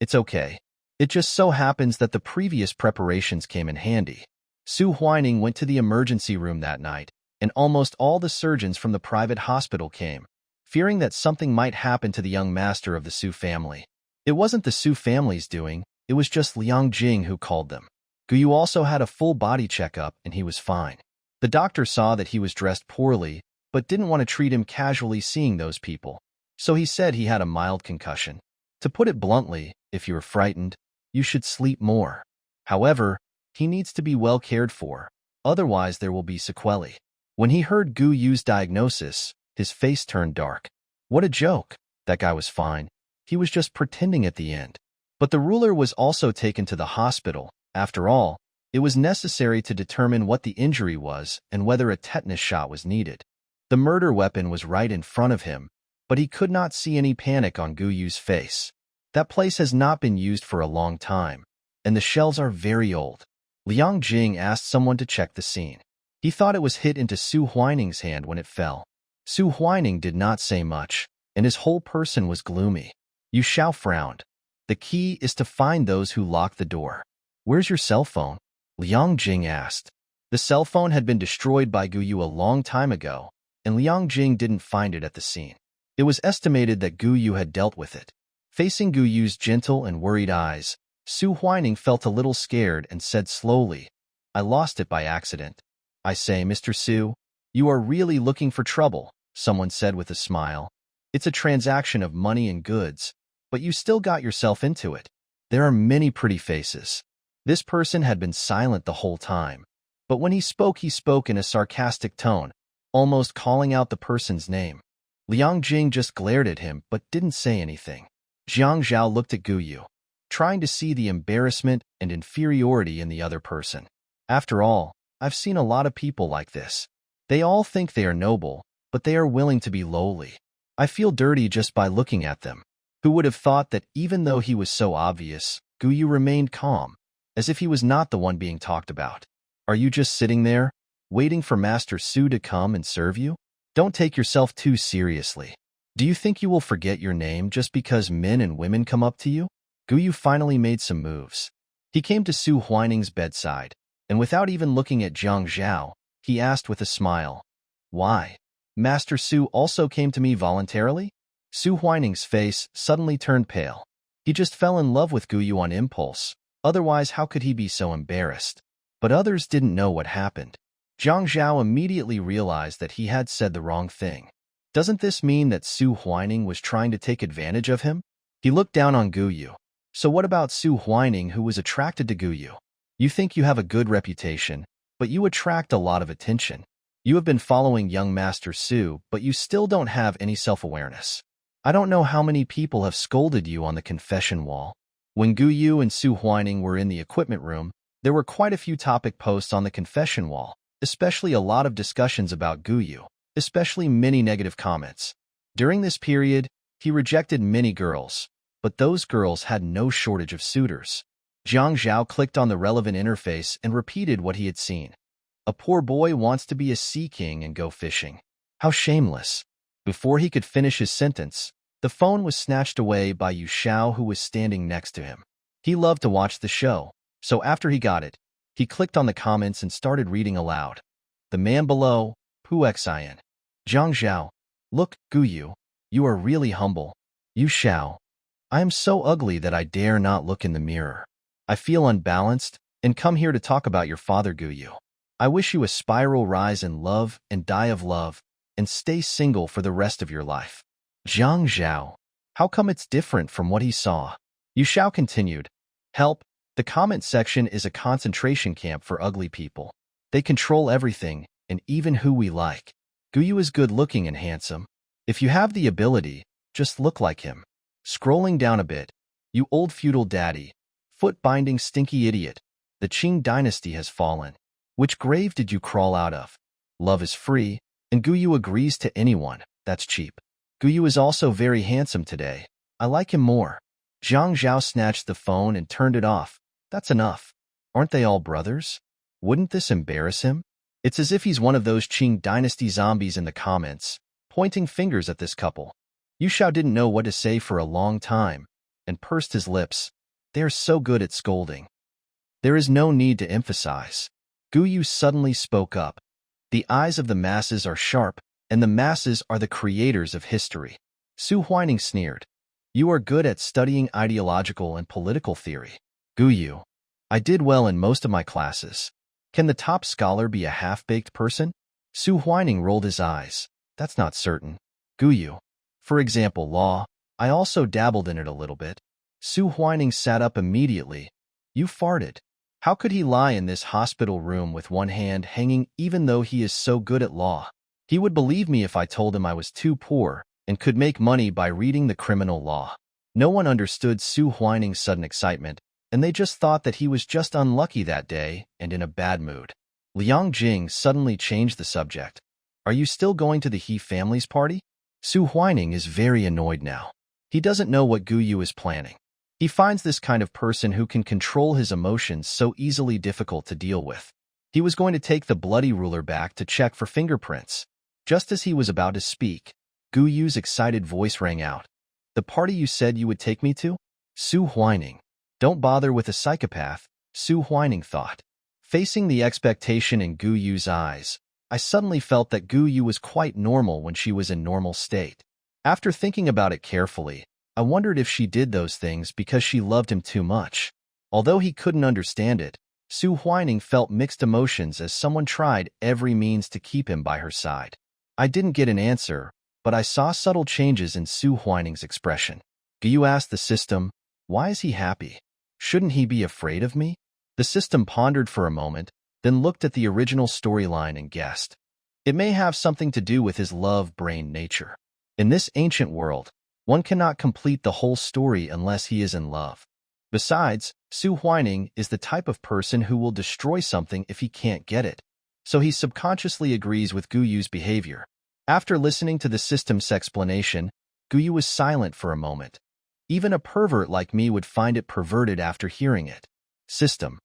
"It's okay. It just so happens that the previous preparations came in handy." Su Huining went to the emergency room that night, and almost all the surgeons from the private hospital came, fearing that something might happen to the young master of the Su family. It wasn't the Su family's doing, it was just Liang Jing who called them. Guyu also had a full body checkup and he was fine. The doctor saw that he was dressed poorly, but didn't want to treat him casually seeing those people. So he said he had a mild concussion. To put it bluntly, if you're frightened, you should sleep more. However, he needs to be well cared for, otherwise there will be sequelae. When he heard Guyu's diagnosis, his face turned dark. What a joke. That guy was fine. He was just pretending at the end. But the ruler was also taken to the hospital. After all, it was necessary to determine what the injury was and whether a tetanus shot was needed. The murder weapon was right in front of him, but he could not see any panic on Guyu's face. That place has not been used for a long time, and the shells are very old. Liang Jing asked someone to check the scene. He thought it was hit into Su Huining's hand when it fell. Su Huining did not say much, and his whole person was gloomy. Yu Xiao frowned. The key is to find those who locked the door. Where's your cell phone? Liang Jing asked. The cell phone had been destroyed by Guyu a long time ago, and Liang Jing didn't find it at the scene. It was estimated that Guyu had dealt with it. Facing Guyu's gentle and worried eyes, Su Huining felt a little scared and said slowly, "I lost it by accident." "I say, Mr. Su, you are really looking for trouble," someone said with a smile. "It's a transaction of money and goods, but you still got yourself into it. There are many pretty faces." This person had been silent the whole time, but when he spoke in a sarcastic tone, almost calling out the person's name. Liang Jing just glared at him but didn't say anything. Jiang Zhao looked at Guyu, trying to see the embarrassment and inferiority in the other person. After all, I've seen a lot of people like this. They all think they are noble, but they are willing to be lowly. I feel dirty just by looking at them. Who would have thought that even though he was so obvious, Guyu remained calm, as if he was not the one being talked about. Are you just sitting there, waiting for Master Su to come and serve you? Don't take yourself too seriously. Do you think you will forget your name just because men and women come up to you? Guyu finally made some moves. He came to Su Huining's bedside, and without even looking at Jiang Zhao, he asked with a smile, "Why? Master Su also came to me voluntarily?" Su Huining's face suddenly turned pale. He just fell in love with Guyu on impulse. Otherwise, how could he be so embarrassed? But others didn't know what happened. Jiang Zhao immediately realized that he had said the wrong thing. Doesn't this mean that Su Huining was trying to take advantage of him? He looked down on Guyu. So what about Su Huining, who was attracted to Guyu? You think you have a good reputation, but you attract a lot of attention. You have been following young Master Su, but you still don't have any self-awareness. I don't know how many people have scolded you on the confession wall. When Guyu and Su Huining were in the equipment room, there were quite a few topic posts on the confession wall, especially a lot of discussions about Guyu, especially many negative comments. During this period, he rejected many girls, but those girls had no shortage of suitors. Jiang Zhao clicked on the relevant interface and repeated what he had seen. A poor boy wants to be a sea king and go fishing. How shameless. Before he could finish his sentence, the phone was snatched away by Yu Xiao, who was standing next to him. He loved to watch the show, so after he got it, he clicked on the comments and started reading aloud. The man below, Puxin. Jiang Zhao. Look, Guyu, you are really humble. Yu Xiao. I am so ugly that I dare not look in the mirror. I feel unbalanced, and come here to talk about your father Guyu. I wish you a spiral rise in love and die of love, and stay single for the rest of your life. Jiang Zhao. How come it's different from what he saw? Yu Xiao continued. Help. The comment section is a concentration camp for ugly people. They control everything, and even who we like. Guyu is good-looking and handsome. If you have the ability, just look like him. Scrolling down a bit. You old feudal daddy. Foot-binding stinky idiot. The Qing dynasty has fallen. Which grave did you crawl out of? Love is free, and Guyu agrees to anyone. That's cheap. Guyu is also very handsome today. I like him more. Jiang Zhao snatched the phone and turned it off. That's enough. Aren't they all brothers? Wouldn't this embarrass him? It's as if he's one of those Qing dynasty zombies in the comments, pointing fingers at this couple. Yu Xiao didn't know what to say for a long time, and pursed his lips. They are so good at scolding. There is no need to emphasize. Guyu suddenly spoke up. The eyes of the masses are sharp, and the masses are the creators of history. Su Huining sneered. You are good at studying ideological and political theory. Guyu. I did well in most of my classes. Can the top scholar be a half-baked person? Su Huining rolled his eyes. That's not certain. Guyu. For example, law. I also dabbled in it a little bit. Su Huining sat up immediately. You farted. How could he lie in this hospital room with one hand hanging even though he is so good at law? He would believe me if I told him I was too poor and could make money by reading the criminal law. No one understood Su Huining's sudden excitement, and they just thought that he was just unlucky that day and in a bad mood. Liang Jing suddenly changed the subject. Are you still going to the He family's party? Su Huining is very annoyed now. He doesn't know what Guyu is planning. He finds this kind of person who can control his emotions so easily difficult to deal with. He was going to take the bloody ruler back to check for fingerprints. Just as he was about to speak, Guyu's excited voice rang out. The party you said you would take me to? Su Huining. Don't bother with a psychopath, Su Huining thought. Facing the expectation in Guyu's eyes, I suddenly felt that Guyu was quite normal when she was in normal state. After thinking about it carefully, I wondered if she did those things because she loved him too much. Although he couldn't understand it, Su Huining felt mixed emotions as someone tried every means to keep him by her side. I didn't get an answer, but I saw subtle changes in Su Huining's expression. Guyu asked the system, why is he happy? Shouldn't he be afraid of me? The system pondered for a moment, then looked at the original storyline and guessed. It may have something to do with his love-brain nature. In this ancient world, one cannot complete the whole story unless he is in love. Besides, Su Huining is the type of person who will destroy something if he can't get it. So he subconsciously agrees with Guyu's behavior. After listening to the system's explanation, Guyu was silent for a moment. Even a pervert like me would find it perverted after hearing it. System.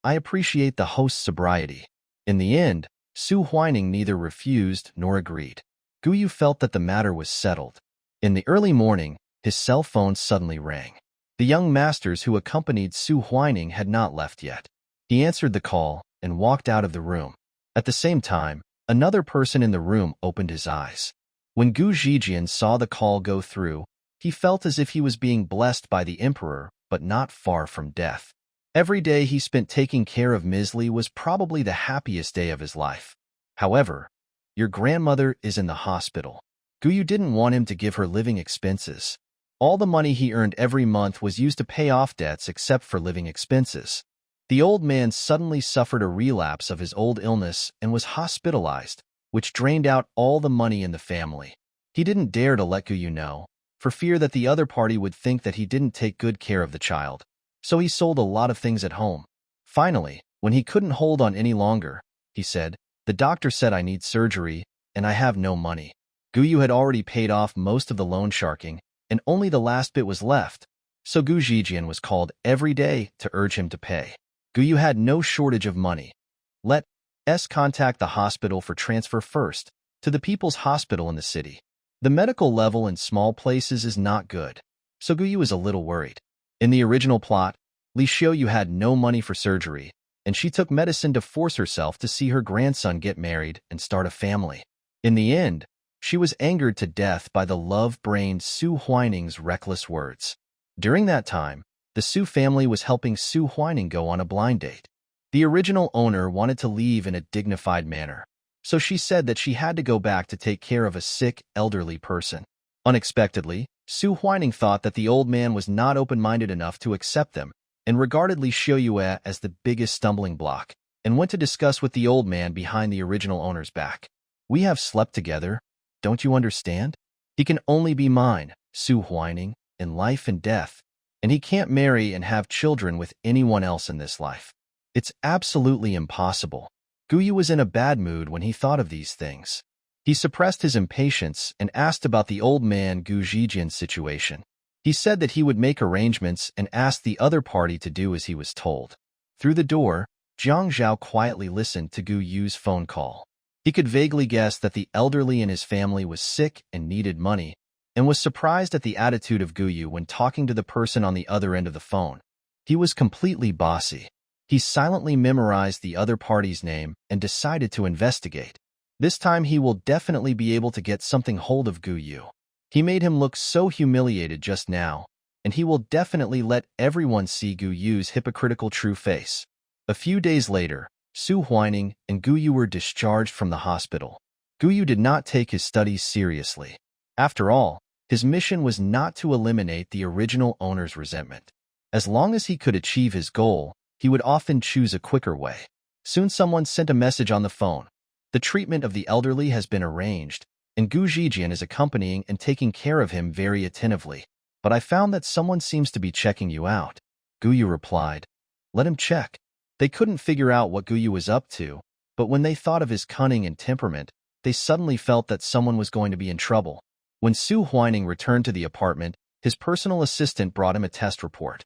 I appreciate the host's sobriety. In the end, Su Huining neither refused nor agreed. Guyu felt that the matter was settled. In the early morning, his cell phone suddenly rang. The young masters who accompanied Su Huining had not left yet. He answered the call and walked out of the room. At the same time, another person in the room opened his eyes. When Gu Zhijian saw the call go through, he felt as if he was being blessed by the emperor, but not far from death. Every day he spent taking care of Ms. Li was probably the happiest day of his life. However, your grandmother is in the hospital. Guyu didn't want him to give her living expenses. All the money he earned every month was used to pay off debts except for living expenses. The old man suddenly suffered a relapse of his old illness and was hospitalized, which drained out all the money in the family. He didn't dare to let Guyu know, for fear that the other party would think that he didn't take good care of the child. So he sold a lot of things at home. Finally, when he couldn't hold on any longer, he said, the doctor said I need surgery, and I have no money. Guyu had already paid off most of the loan sharking, and only the last bit was left, so Gu Zhijian was called every day to urge him to pay. Guyu had no shortage of money. Let us contact the hospital for transfer first, to the people's hospital in the city. The medical level in small places is not good, so Guyu is a little worried. In the original plot, Li Xiaoyu had no money for surgery, and she took medicine to force herself to see her grandson get married and start a family. In the end, she was angered to death by the love-brained Su Huining's reckless words. During that time, the Su family was helping Su Huining go on a blind date. The original owner wanted to leave in a dignified manner, so she said that she had to go back to take care of a sick, elderly person. Unexpectedly, Su Huining thought that the old man was not open-minded enough to accept them and regarded Li Xiuyue as the biggest stumbling block, and went to discuss with the old man behind the original owner's back. "We have slept together. Don't you understand? He can only be mine, Su Huining, in life and death, and he can't marry and have children with anyone else in this life. It's absolutely impossible." Guyu was in a bad mood when he thought of these things. He suppressed his impatience and asked about the old man Gu Zijian's situation. He said that he would make arrangements and asked the other party to do as he was told. Through the door, Jiang Zhao quietly listened to Gu Yu's phone call. He could vaguely guess that the elderly in his family was sick and needed money, and was surprised at the attitude of Gu Yu when talking to the person on the other end of the phone. He was completely bossy. He silently memorized the other party's name and decided to investigate. This time he will definitely be able to get something hold of Gu Yu. He made him look so humiliated just now, and he will definitely let everyone see Gu Yu's hypocritical true face. A few days later, Su Huining and Gu Yu were discharged from the hospital. Gu Yu did not take his studies seriously. After all, his mission was not to eliminate the original owner's resentment. As long as he could achieve his goal, he would often choose a quicker way. Soon someone sent a message on the phone. "The treatment of the elderly has been arranged, and Gu Zijian is accompanying and taking care of him very attentively. But I found that someone seems to be checking you out." Gu Yu replied, "Let him check." They couldn't figure out what Gu Yu was up to, but when they thought of his cunning and temperament, they suddenly felt that someone was going to be in trouble. When Su Huining returned to the apartment, his personal assistant brought him a test report.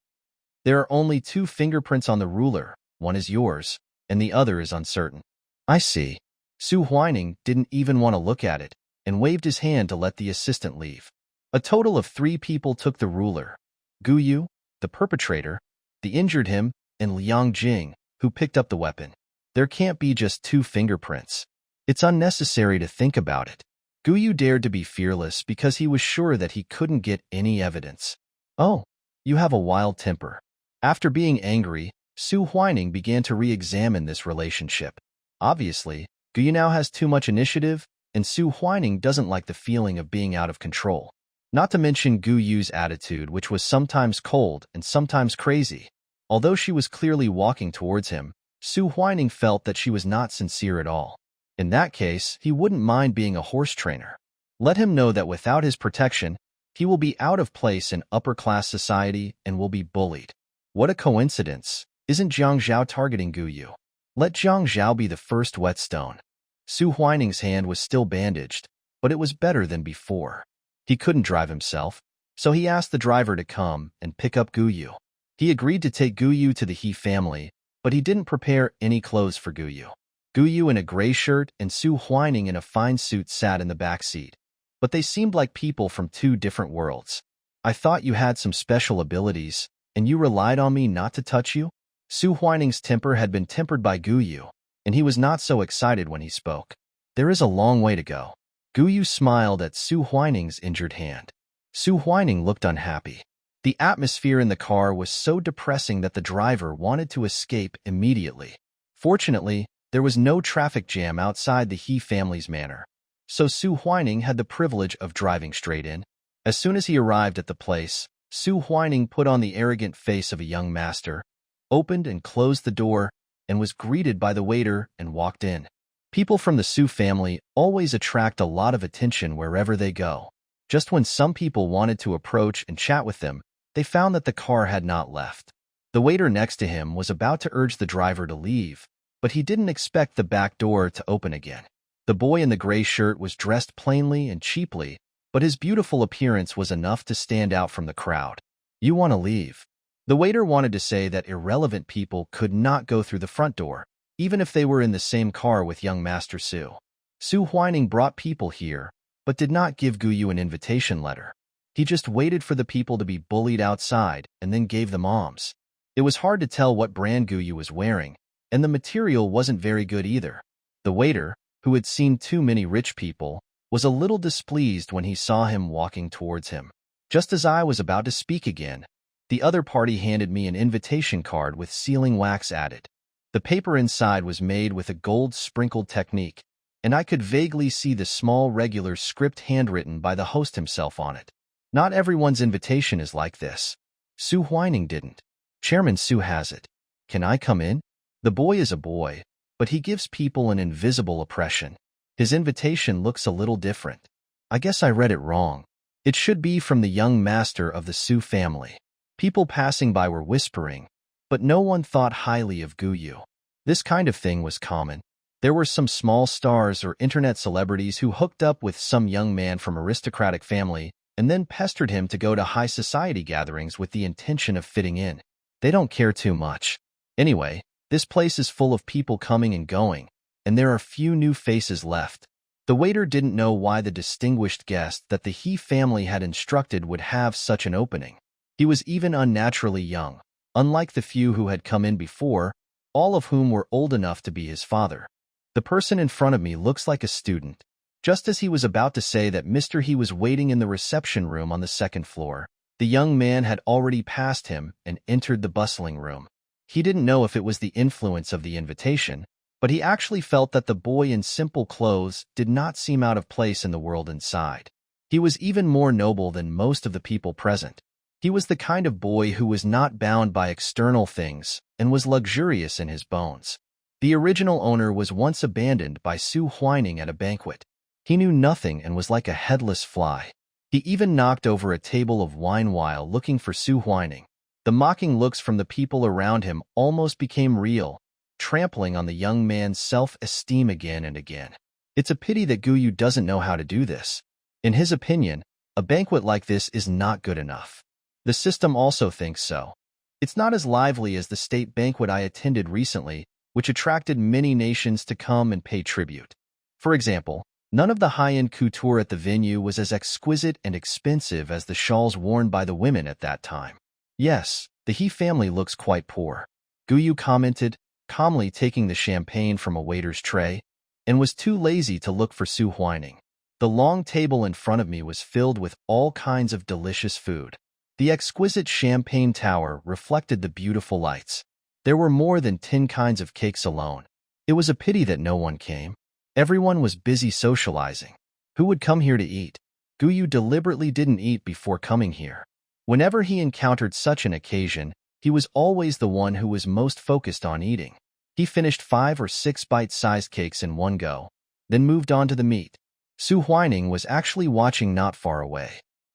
"There are only 2 fingerprints on the ruler, one is yours, and the other is uncertain." "I see." Su Huining didn't even want to look at it, and waved his hand to let the assistant leave. A total of 3 people took the ruler: Gu Yu, the perpetrator, the injured him, and Liang Jing, who picked up the weapon. There can't be just 2 fingerprints. It's unnecessary to think about it. Gu Yu dared to be fearless because he was sure that he couldn't get any evidence. "Oh, you have a wild temper." After being angry, Su Huining began to re-examine this relationship. Obviously, Gu Yu now has too much initiative, and Su Huining doesn't like the feeling of being out of control. Not to mention Gu Yu's attitude, which was sometimes cold and sometimes crazy. Although she was clearly walking towards him, Su Huining felt that she was not sincere at all. In that case, he wouldn't mind being a horse trainer. Let him know that without his protection, he will be out of place in upper-class society and will be bullied. What a coincidence. Isn't Jiang Zhao targeting Gu Yu? Let Jiang Zhao be the first whetstone. Su Huining's hand was still bandaged, but it was better than before. He couldn't drive himself, so he asked the driver to come and pick up Gu Yu. He agreed to take Gu Yu to the He family, but he didn't prepare any clothes for Gu Yu. Gu Yu in a gray shirt and Su Huining in a fine suit sat in the back seat. But they seemed like people from 2 different worlds. "I thought you had some special abilities, and you relied on me not to touch you?" Su Huining's temper had been tempered by Gu Yu, and he was not so excited when he spoke. "There is a long way to go." Gu Yu smiled at Su Huining's injured hand. Su Huining looked unhappy. The atmosphere in the car was so depressing that the driver wanted to escape immediately. Fortunately, there was no traffic jam outside the He family's manor, so Su Huining had the privilege of driving straight in. As soon as he arrived at the place, Su Huining put on the arrogant face of a young master, opened and closed the door, and was greeted by the waiter and walked in. People from the Su family always attract a lot of attention wherever they go. Just when some people wanted to approach and chat with them, they found that the car had not left. The waiter next to him was about to urge the driver to leave, but he didn't expect the back door to open again. The boy in the gray shirt was dressed plainly and cheaply, but his beautiful appearance was enough to stand out from the crowd. "You want to leave?" The waiter wanted to say that irrelevant people could not go through the front door, even if they were in the same car with young Master Su. Su Huining brought people here, but did not give Gu Yu an invitation letter. He just waited for the people to be bullied outside and then gave them alms. It was hard to tell what brand Gu Yu was wearing, and the material wasn't very good either. The waiter, who had seen too many rich people, was a little displeased when he saw him walking towards him. Just as I was about to speak again, the other party handed me an invitation card with sealing wax added. The paper inside was made with a gold-sprinkled technique, and I could vaguely see the small regular script handwritten by the host himself on it. Not everyone's invitation is like this. Su Huining didn't. Chairman Su has it. Can I come in? The boy is a boy, but he gives people an invisible oppression. His invitation looks a little different. I guess I read it wrong. It should be from the young master of the Su family. People passing by were whispering, but no one thought highly of Guyu. This kind of thing was common. There were some small stars or internet celebrities who hooked up with some young man from aristocratic family and then pestered him to go to high society gatherings with the intention of fitting in. They don't care too much. Anyway, this place is full of people coming and going, and there are few new faces left. The waiter didn't know why the distinguished guest that the He family had instructed would have such an opening. He was even unnaturally young, unlike the few who had come in before, all of whom were old enough to be his father. The person in front of me looks like a student. Just as he was about to say that Mr. He was waiting in the reception room on the second floor, the young man had already passed him and entered the bustling room. He didn't know if it was the influence of the invitation, but he actually felt that the boy in simple clothes did not seem out of place in the world inside. He was even more noble than most of the people present. He was the kind of boy who was not bound by external things and was luxurious in his bones. The original owner was once abandoned by Su Huining at a banquet. He knew nothing and was like a headless fly. He even knocked over a table of wine while looking for Su Huining. The mocking looks from the people around him almost became real, trampling on the young man's self-esteem again and again. It's a pity that Guyu doesn't know how to do this. In his opinion, a banquet like this is not good enough. The system also thinks so. It's not as lively as the state banquet I attended recently, which attracted many nations to come and pay tribute. For example, none of the high-end couture at the venue was as exquisite and expensive as the shawls worn by the women at that time. Yes, the He family looks quite poor, Guyu commented, calmly taking the champagne from a waiter's tray, and was too lazy to look for Su Huining. The long table in front of me was filled with all kinds of delicious food. The exquisite champagne tower reflected the beautiful lights. There were more than 10 kinds of cakes alone. It was a pity that no one came. Everyone was busy socializing. Who would come here to eat? Guyu deliberately didn't eat before coming here. Whenever he encountered such an occasion, he was always the one who was most focused on eating. He finished 5 or 6 bite-sized cakes in one go, then moved on to the meat. Su Huining was actually watching not far away.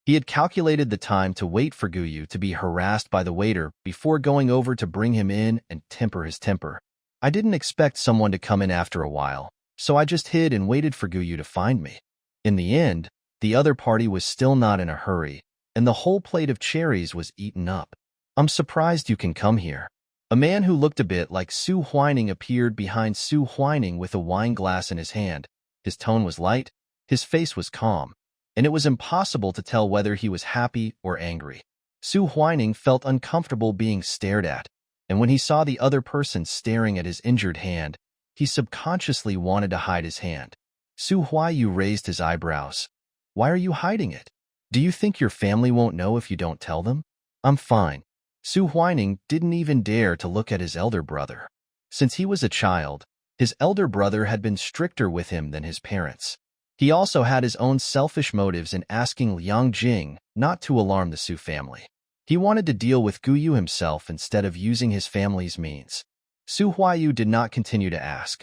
He had calculated the time to wait for Guyu to be harassed by the waiter before going over to bring him in and temper his temper. I didn't expect someone to come in after a while, so I just hid and waited for Guyu to find me. In the end, the other party was still not in a hurry, and the whole plate of cherries was eaten up. I'm surprised you can come here. A man who looked a bit like Su Huining appeared behind Su Huining with a wine glass in his hand. His tone was light, his face was calm, and it was impossible to tell whether he was happy or angry. Su Huining felt uncomfortable being stared at, and when he saw the other person staring at his injured hand, he subconsciously wanted to hide his hand. Su Huiyu raised his eyebrows. Why are you hiding it? Do you think your family won't know if you don't tell them? I'm fine. Su Huining didn't even dare to look at his elder brother. Since he was a child, his elder brother had been stricter with him than his parents. He also had his own selfish motives in asking Liang Jing not to alarm the Su family. He wanted to deal with Guyu himself instead of using his family's means. Su Huiyu did not continue to ask.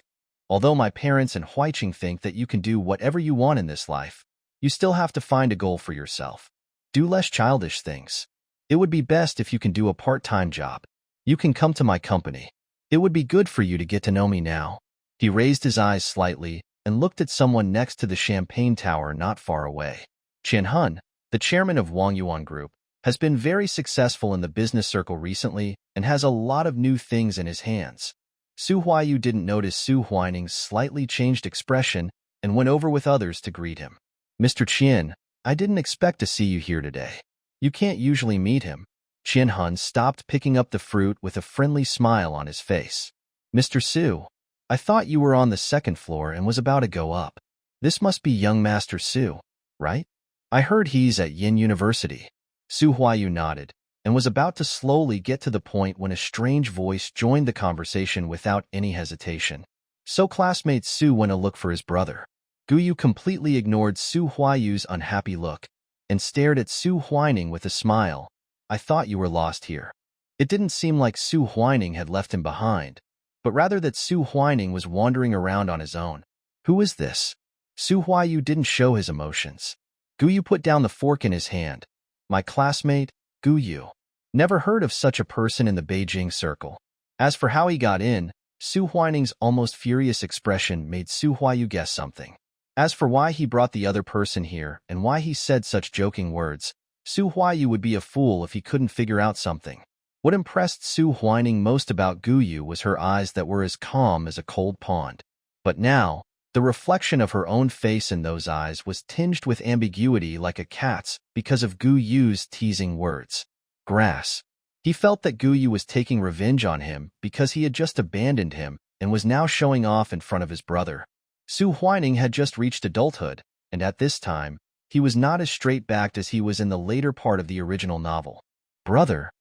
Although my parents and Huiqing think that you can do whatever you want in this life, you still have to find a goal for yourself. Do less childish things. It would be best if you can do a part-time job. You can come to my company. It would be good for you to get to know me now. He raised his eyes slightly and looked at someone next to the champagne tower not far away. Qian Hun, the chairman of Wang Yuan Group, has been very successful in the business circle recently and has a lot of new things in his hands. Su Huiyu didn't notice Su Huining's slightly changed expression and went over with others to greet him. Mr. Qian, I didn't expect to see you here today. You can't usually meet him. Qian Hun stopped picking up the fruit with a friendly smile on his face. Mr. Su, I thought you were on the second floor and was about to go up. This must be young Master Su, right? I heard he's at Yin University. Su Huiyu nodded, and was about to slowly get to the point when a strange voice joined the conversation without any hesitation. So classmate Su went to look for his brother. Guyu completely ignored Su Huayu's unhappy look and stared at Su Huining with a smile. I thought you were lost here. It didn't seem like Su Huining had left him behind, but rather that Su Huining was wandering around on his own. Who is this? Su Huayu didn't show his emotions. Guyu put down the fork in his hand. My classmate, Guyu. Never heard of such a person in the Beijing circle. As for how he got in, Su Huining's almost furious expression made Su Huayu guess something. As for why he brought the other person here and why he said such joking words, Su Huayu would be a fool if he couldn't figure out something. What impressed Su Huining most about Guyu was her eyes that were as calm as a cold pond. But now, the reflection of her own face in those eyes was tinged with ambiguity like a cat's because of Guyu's teasing words. Grass. He felt that Guyu was taking revenge on him because he had just abandoned him and was now showing off in front of his brother. Su Huining had just reached adulthood, and at this time, he was not as straight-backed as he was in the later part of the original novel. Brother,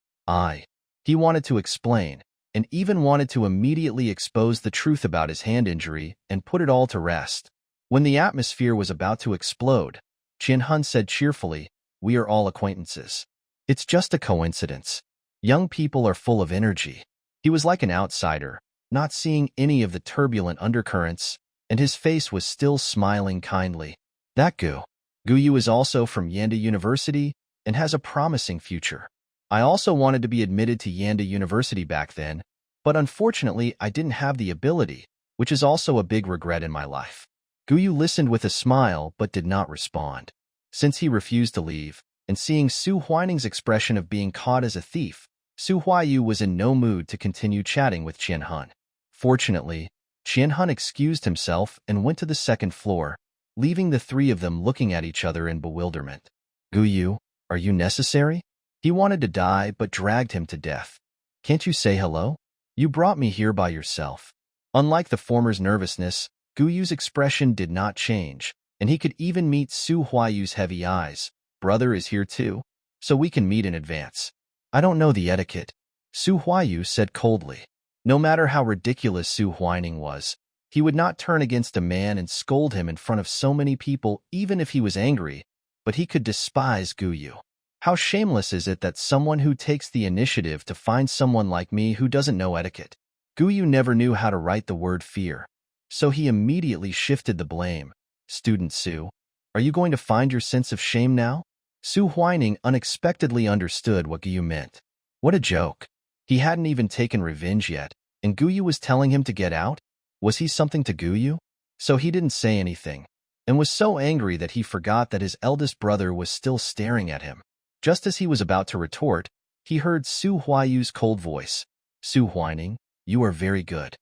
he wanted to explain, and even wanted to immediately expose the truth about his hand injury and put it all to rest. When the atmosphere was about to explode, Qianhun said cheerfully, we are all acquaintances. It's just a coincidence. Young people are full of energy. He was like an outsider, not seeing any of the turbulent undercurrents, and his face was still smiling kindly. That Guyu is also from Yanda University and has a promising future. I also wanted to be admitted to Yanda University back then, but unfortunately I didn't have the ability, which is also a big regret in my life. Guyu listened with a smile but did not respond. Since he refused to leave, and seeing Su Huining's expression of being caught as a thief, Su Huayu was in no mood to continue chatting with Qianhun. Fortunately, Qianhun excused himself and went to the second floor, leaving the three of them looking at each other in bewilderment. Guyu, are you necessary? He wanted to die but dragged him to death. Can't you say hello? You brought me here by yourself. Unlike the former's nervousness, Guyu's expression did not change, and he could even meet Su Huayu's heavy eyes. Brother is here too, so we can meet in advance. I don't know the etiquette, Su Huayu said coldly. No matter how ridiculous Su Huining was, he would not turn against a man and scold him in front of so many people even if he was angry, but he could despise Guyu. How shameless is it that someone who takes the initiative to find someone like me who doesn't know etiquette? Guyu never knew how to write the word fear, so he immediately shifted the blame. Student Su, are you going to find your sense of shame now? Su Huining unexpectedly understood what Guyu meant. What a joke. He hadn't even taken revenge yet, and Guyu was telling him to get out? Was he something to Guyu? So he didn't say anything, and was so angry that he forgot that his eldest brother was still staring at him. Just as he was about to retort, he heard Su Huayu's cold voice. Su Huining, you are very good.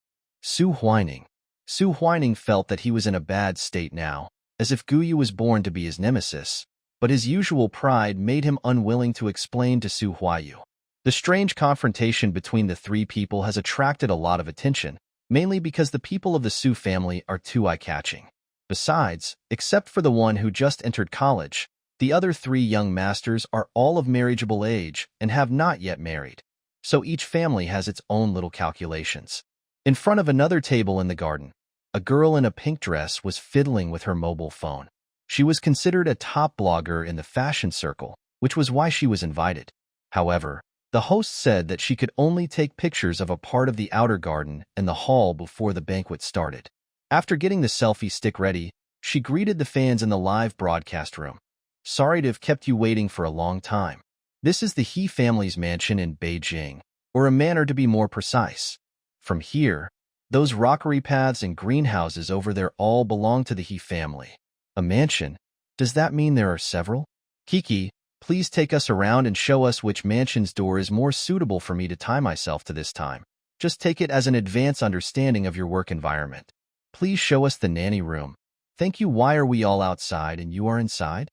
Su Huining. Su Huining felt that he was in a bad state now, as if Guyu was born to be his nemesis, but his usual pride made him unwilling to explain to Su Huayu. The strange confrontation between the three people has attracted a lot of attention, mainly because the people of the Su family are too eye-catching. Besides, except for the one who just entered college, the other three young masters are all of marriageable age and have not yet married, so each family has its own little calculations. In front of another table in the garden, a girl in a pink dress was fiddling with her mobile phone. She was considered a top blogger in the fashion circle, which was why she was invited. However, the host said that she could only take pictures of a part of the outer garden and the hall before the banquet started. After getting the selfie stick ready, she greeted the fans in the live broadcast room. Sorry to have kept you waiting for a long time. This is the He family's mansion in Beijing, or a manor to be more precise. From here, those rockery paths and greenhouses over there all belong to the He family. A mansion? Does that mean there are several? Kiki, please take us around and show us which mansion's door is more suitable for me to tie myself to this time. Just take it as an advance understanding of your work environment. Please show us the nanny room. Thank you. Why are we all outside and you are inside?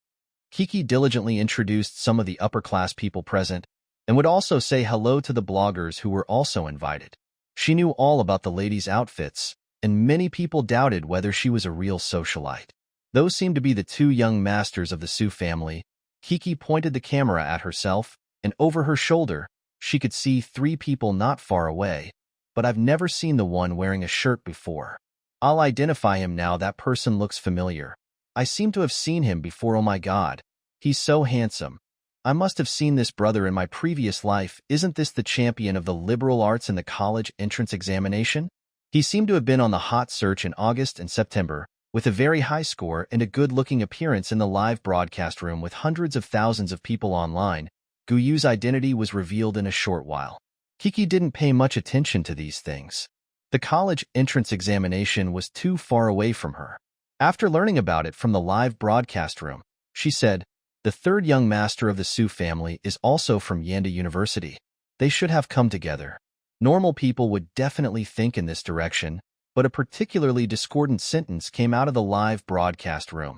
Kiki diligently introduced some of the upper-class people present and would also say hello to the bloggers who were also invited. She knew all about the ladies' outfits, and many people doubted whether she was a real socialite. Those seemed to be the two young masters of the Su family. Kiki pointed the camera at herself and over her shoulder, she could see 3 people not far away, but I've never seen the one wearing a shirt before. I'll identify him now. That person looks familiar. I seem to have seen him before. Oh my God. He's so handsome. I must have seen this brother in my previous life. Isn't this the champion of the liberal arts in the college entrance examination? He seemed to have been on the hot search in August and September, with a very high score and a good-looking appearance in the live broadcast room with hundreds of thousands of people online. Guyu's identity was revealed in a short while. Kiki didn't pay much attention to these things. The college entrance examination was too far away from her. After learning about it from the live broadcast room, she said, "The third young master of the Su family is also from Yanda University. They should have come together." Normal people would definitely think in this direction, but a particularly discordant sentence came out of the live broadcast room.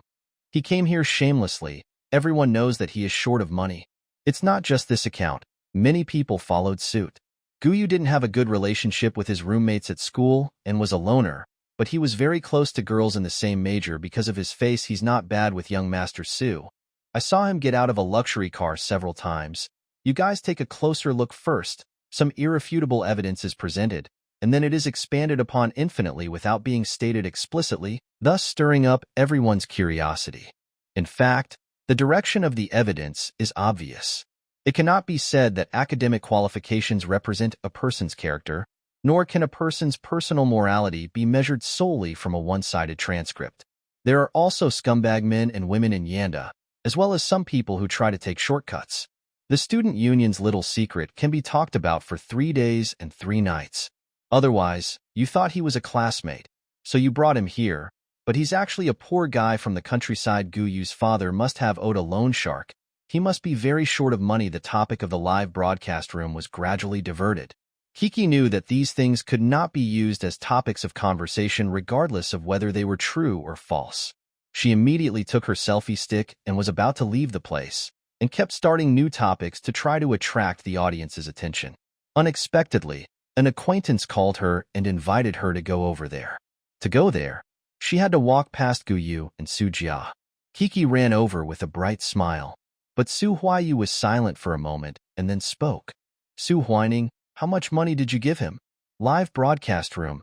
"He came here shamelessly. Everyone knows that he is short of money." It's not just this account. Many people followed suit. Guyu didn't have a good relationship with his roommates at school and was a loner, but he was very close to girls in the same major because of his face. He's not bad with young Master Su. I saw him get out of a luxury car several times. You guys take a closer look first. Some irrefutable evidence is presented, and then it is expanded upon infinitely without being stated explicitly, thus stirring up everyone's curiosity. In fact, the direction of the evidence is obvious. It cannot be said that academic qualifications represent a person's character, nor can a person's personal morality be measured solely from a one-sided transcript. There are also scumbag men and women in Yanda, as well as some people who try to take shortcuts. The student union's little secret can be talked about for 3 days and 3 nights. Otherwise, you thought he was a classmate, so you brought him here, but he's actually a poor guy from the countryside. Guyu's father must have owed a loan shark. He must be very short of money. The topic of the live broadcast room was gradually diverted. Kiki knew that these things could not be used as topics of conversation regardless of whether they were true or false. She immediately took her selfie stick and was about to leave the place, and kept starting new topics to try to attract the audience's attention. Unexpectedly, an acquaintance called her and invited her to go over there. To go there, she had to walk past Guyu and Su Jia. Kiki ran over with a bright smile. But Su Huayu was silent for a moment and then spoke. Su whining, "How much money did you give him?" Live broadcast room.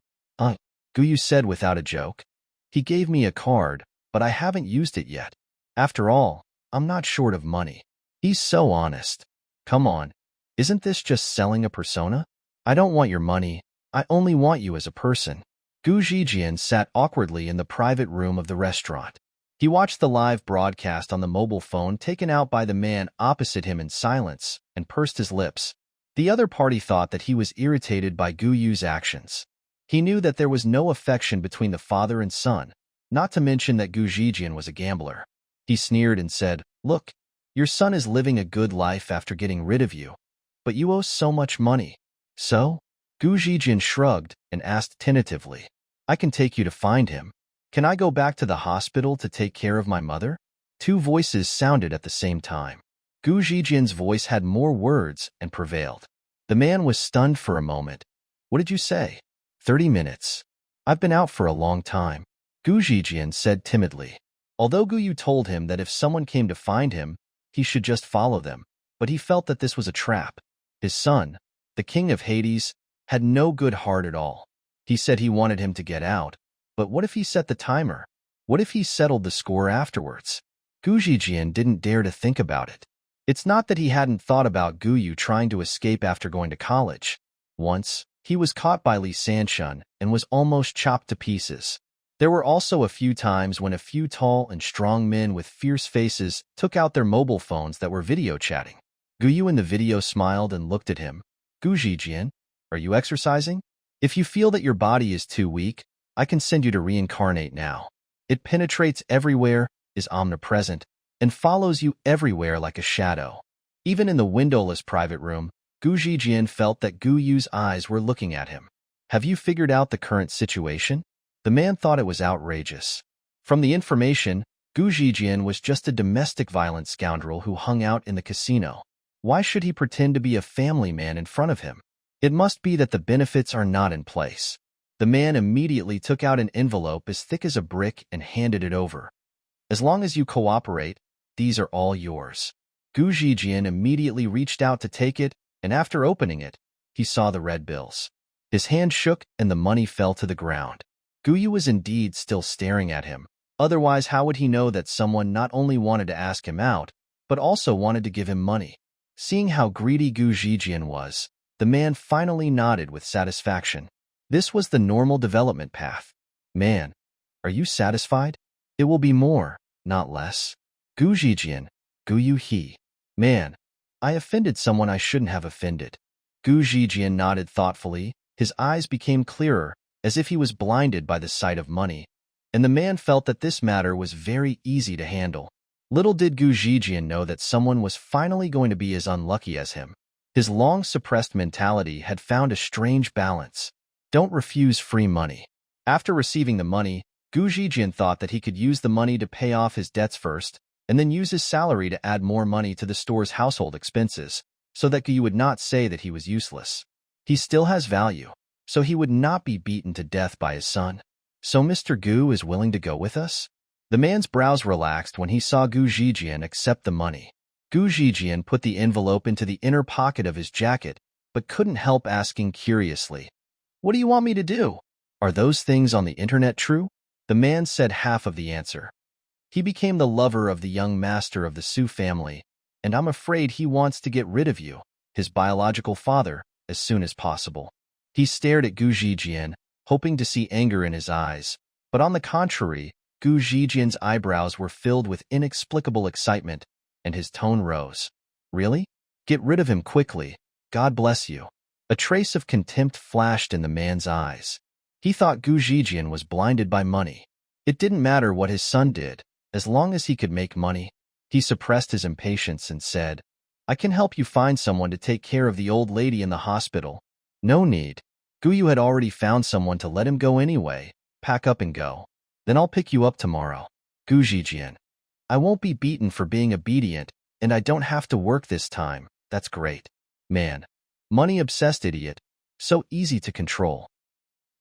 Guyu said without a joke. "He gave me a card, but I haven't used it yet. After all, I'm not short of money." He's so honest. Come on, isn't this just selling a persona? I don't want your money, I only want you as a person. Gu Zijian sat awkwardly in the private room of the restaurant. He watched the live broadcast on the mobile phone taken out by the man opposite him in silence and pursed his lips. The other party thought that he was irritated by Guyu's actions. He knew that there was no affection between the father and son, not to mention that Gu Zijian was a gambler. He sneered and said, "Look, your son is living a good life after getting rid of you, but you owe so much money." "So?" Gu Zijian shrugged and asked tentatively, "I can take you to find him. Can I go back to the hospital to take care of my mother?" 2 voices sounded at the same time. Gu Zijian's voice had more words and prevailed. The man was stunned for a moment. "What did you say?" 30 minutes. I've been out for a long time," Gu Zijian said timidly. Although Guyu told him that if someone came to find him, he should just follow them, but he felt that this was a trap. His son, the king of Hades, had no good heart at all. He said he wanted him to get out, but what if he set the timer? What if he settled the score afterwards? Gu Zijian didn't dare to think about it. It's not that he hadn't thought about Guyu trying to escape after going to college. Once, he was caught by Li Sanshun and was almost chopped to pieces. There were also a few times when a few tall and strong men with fierce faces took out their mobile phones that were video chatting. Guyu in the video smiled and looked at him. "Gu Zijian, are you exercising? If you feel that your body is too weak, I can send you to reincarnate now. It penetrates everywhere, is omnipresent, and follows you everywhere like a shadow." Even in the windowless private room, Gu Zijian felt that Guyu's eyes were looking at him. "Have you figured out the current situation?" The man thought it was outrageous. From the information, Gu Zijian was just a domestic violence scoundrel who hung out in the casino. Why should he pretend to be a family man in front of him? It must be that the benefits are not in place. The man immediately took out an envelope as thick as a brick and handed it over. "As long as you cooperate, these are all yours." Gu Zijian immediately reached out to take it, and after opening it, he saw the red bills. His hand shook and the money fell to the ground. Guyu was indeed still staring at him. Otherwise, how would he know that someone not only wanted to ask him out, but also wanted to give him money? Seeing how greedy Gu Zijian was, the man finally nodded with satisfaction. This was the normal development path. Man, are you satisfied? It will be more, not less. Gu Zijian, Guyu he. Man, I offended someone I shouldn't have offended. Gu Zijian nodded thoughtfully. His eyes became clearer, as if he was blinded by the sight of money, and the man felt that this matter was very easy to handle. Little did Gu Zijian know that someone was finally going to be as unlucky as him. His long-suppressed mentality had found a strange balance. Don't refuse free money. After receiving the money, Gu Zijian thought that he could use the money to pay off his debts first, and then use his salary to add more money to the store's household expenses, so that Gu would not say that he was useless. He still has value, so he would not be beaten to death by his son. So Mr. Gu is willing to go with us? The man's brows relaxed when he saw Gu Zijian accept the money. Gu Zijian put the envelope into the inner pocket of his jacket, but couldn't help asking curiously, "What do you want me to do? Are those things on the internet true?" The man said half of the answer. He became the lover of the young master of the Su family, and I'm afraid he wants to get rid of you, his biological father, as soon as possible. He stared at Gu Zijian, hoping to see anger in his eyes, but on the contrary, Gu Zijian's eyebrows were filled with inexplicable excitement, and his tone rose. Really? Get rid of him quickly. God bless you. A trace of contempt flashed in the man's eyes. He thought Gu Zijian was blinded by money. It didn't matter what his son did, as long as he could make money. He suppressed his impatience and said, "I can help you find someone to take care of the old lady in the hospital." No need. Guyu had already found someone to let him go anyway. Pack up and go. Then I'll pick you up tomorrow. Gu Zijian. I won't be beaten for being obedient, and I don't have to work this time. That's great. Man. Money-obsessed idiot. So easy to control.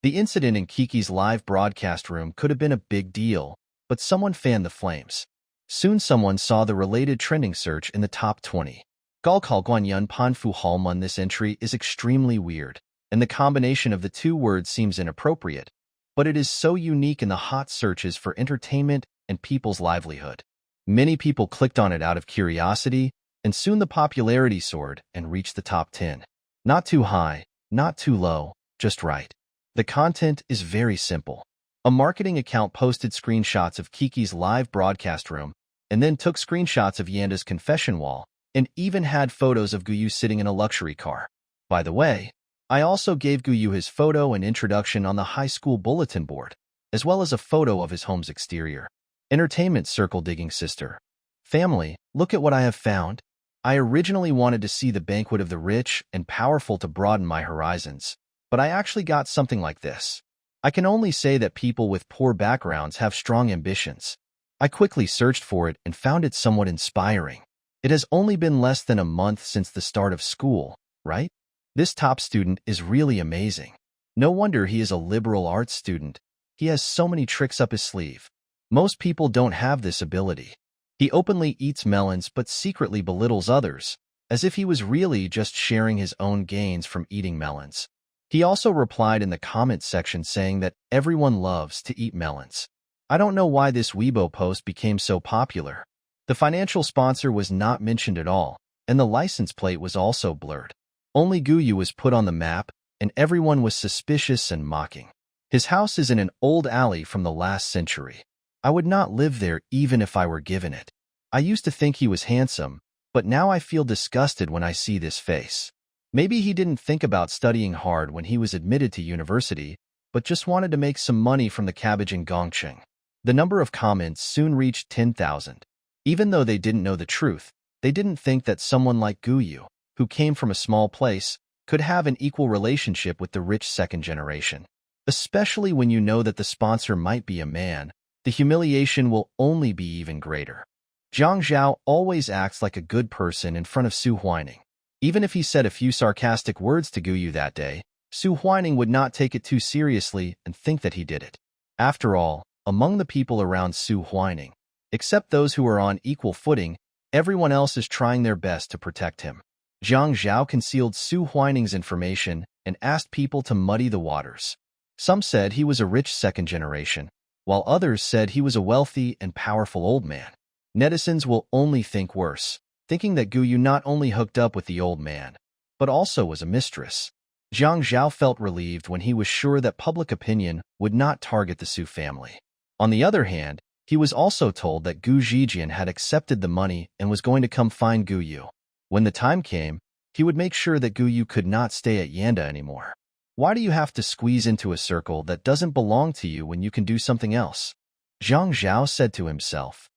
The incident in Kiki's live broadcast room could have been a big deal, but someone fanned the flames. Soon someone saw the related trending search in the top 20. Galkal Guanyan Panfu Halmun. This entry is extremely weird, and the combination of the two words seems inappropriate, but it is so unique in the hot searches for entertainment and people's livelihood. Many people clicked on it out of curiosity, and soon the popularity soared and reached the top 10. Not too high, not too low, just right. The content is very simple. A marketing account posted screenshots of Kiki's live broadcast room, and then took screenshots of Yanda's confession wall, and even had photos of Guyu sitting in a luxury car. By the way, I also gave Guyu his photo and introduction on the high school bulletin board, as well as a photo of his home's exterior. Entertainment circle digging sister. Family, look at what I have found. I originally wanted to see the banquet of the rich and powerful to broaden my horizons, but I actually got something like this. I can only say that people with poor backgrounds have strong ambitions. I quickly searched for it and found it somewhat inspiring. It has only been less than a month since the start of school, right? This top student is really amazing. No wonder he is a liberal arts student. He has so many tricks up his sleeve. Most people don't have this ability. He openly eats melons but secretly belittles others, as if he was really just sharing his own gains from eating melons. He also replied in the comments section saying that everyone loves to eat melons. I don't know why this Weibo post became so popular. The financial sponsor was not mentioned at all, and the license plate was also blurred. Only Guyu was put on the map, and everyone was suspicious and mocking. His house is in an old alley from the last century. I would not live there even if I were given it. I used to think he was handsome, but now I feel disgusted when I see this face. Maybe he didn't think about studying hard when he was admitted to university, but just wanted to make some money from the cabbage in Gongcheng. The number of comments soon reached 10,000. Even though they didn't know the truth, they didn't think that someone like Guyu, who came from a small place, could have an equal relationship with the rich second generation. Especially when you know that the sponsor might be a man, the humiliation will only be even greater. Zhang Zhao always acts like a good person in front of Su Huining. Even if he said a few sarcastic words to Guyu that day, Su Huining would not take it too seriously and think that he did it. After all, among the people around Su Huining, except those who are on equal footing, Everyone else is trying their best to protect him. Zhang Zhao concealed Su Huining's information and asked people to muddy the waters. Some said he was a rich second generation, while others said he was a wealthy and powerful old man. Netizens will only think worse, thinking that Gu Yu not only hooked up with the old man, but also was a mistress. Zhang Zhao felt relieved when he was sure that public opinion would not target the Su family. On the other hand, he was also told that Gu Zijian had accepted the money and was going to come find Gu Yu. When the time came, he would make sure that Gu Yu could not stay at Yanda anymore. Why do you have to squeeze into a circle that doesn't belong to you when you can do something else? Zhang Zhao said to himself.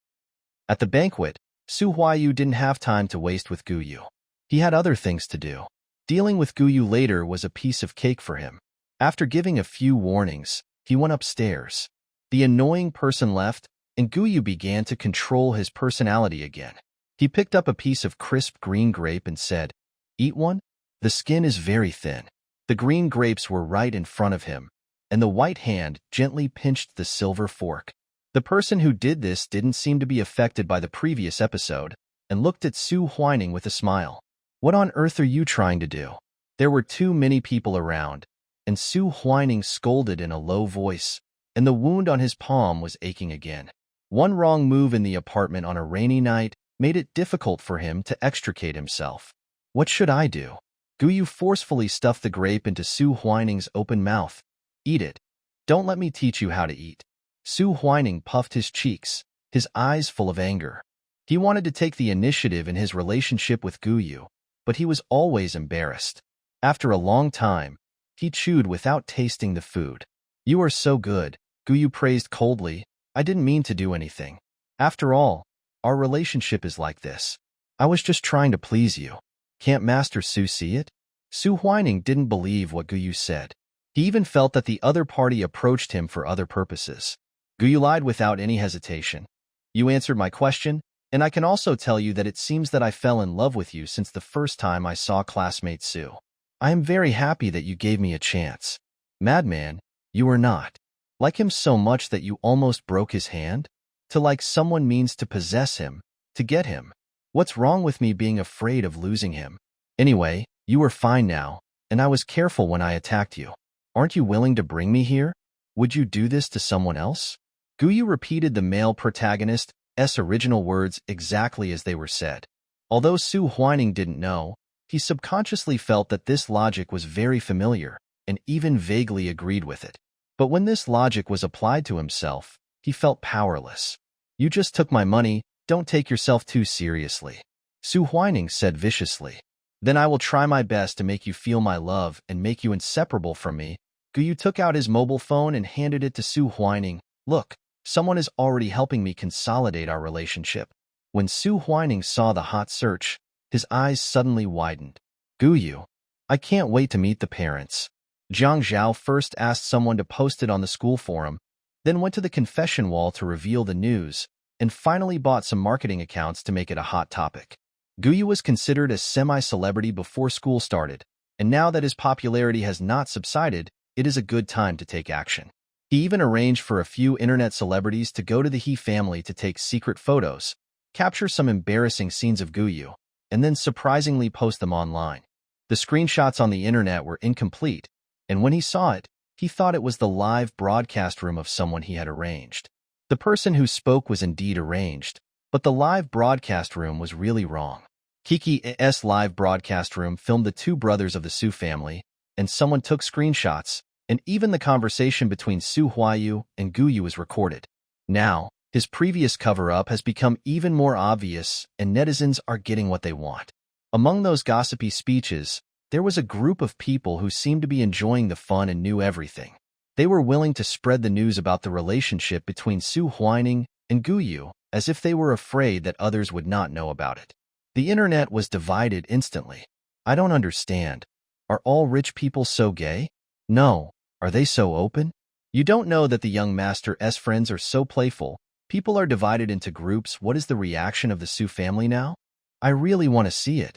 At the banquet, Su Huayu didn't have time to waste with Gu Yu. He had other things to do. Dealing with Gu Yu later was a piece of cake for him. After giving a few warnings, he went upstairs. The annoying person left, and Gu Yu began to control his personality again. He picked up a piece of crisp green grape and said, "Eat one? The skin is very thin." The green grapes were right in front of him, and the white hand gently pinched the silver fork. The person who did this didn't seem to be affected by the previous episode, and looked at Su Huining with a smile. "What on earth are you trying to do?" There were too many people around, and Su Huining scolded in a low voice, and the wound on his palm was aching again. One wrong move in the apartment on a rainy night made it difficult for him to extricate himself. "What should I do?" Gu Yu forcefully stuffed the grape into Su Huining's open mouth. "Eat it. Don't let me teach you how to eat." Su Huining puffed his cheeks, his eyes full of anger. He wanted to take the initiative in his relationship with Gu Yu, but he was always embarrassed. After a long time, he chewed without tasting the food. "You are so good," Gu Yu praised coldly. "I didn't mean to do anything. After all, our relationship is like this. I was just trying to please you. Can't Master Su see it?" Su Huining didn't believe what Gu Yu said. He even felt that the other party approached him for other purposes. Gu Yu lied without any hesitation. "You answered my question, and I can also tell you that it seems that I fell in love with you since the first time I saw classmate Su. I am very happy that you gave me a chance." "Madman, you are not. Like him so much that you almost broke his hand? To like someone means to possess him, to get him. What's wrong with me being afraid of losing him? Anyway, you are fine now, and I was careful when I attacked you. Aren't you willing to bring me here? Would you do this to someone else?" Gu Yu repeated the male protagonist's original words exactly as they were said. Although Su Huining didn't know, he subconsciously felt that this logic was very familiar, and even vaguely agreed with it. But when this logic was applied to himself, he felt powerless. "You just took my money, don't take yourself too seriously," Su Huining said viciously. "Then I will try my best to make you feel my love and make you inseparable from me." Gu Yu took out his mobile phone and handed it to Su Huining. "Look, someone is already helping me consolidate our relationship." When Su Huining saw the hot search, his eyes suddenly widened. "Gu Yu, I can't wait to meet the parents." Zhang Zhao first asked someone to post it on the school forum, then went to the confession wall to reveal the news, and finally bought some marketing accounts to make it a hot topic. Gu Yu was considered a semi-celebrity before school started, and now that his popularity has not subsided, it is a good time to take action. He even arranged for a few internet celebrities to go to the He family to take secret photos, capture some embarrassing scenes of Gu Yu, and then surprisingly post them online. The screenshots on the internet were incomplete, and when he saw it, he thought it was the live broadcast room of someone he had arranged. The person who spoke was indeed arranged, but the live broadcast room was really wrong. Kiki's live broadcast room filmed the two brothers of the Su family, and someone took screenshots, and even the conversation between Su Huayu and Gu Yu is recorded. Now, his previous cover-up has become even more obvious, and netizens are getting what they want. Among those gossipy speeches, there was a group of people who seemed to be enjoying the fun and knew everything. They were willing to spread the news about the relationship between Su Huining and Gu Yu, as if they were afraid that others would not know about it. The internet was divided instantly. "I don't understand. Are all rich people so gay? No. Are they so open? You don't know that the young master's friends are so playful. People are divided into groups. What is the reaction of the Su family now? I really want to see it."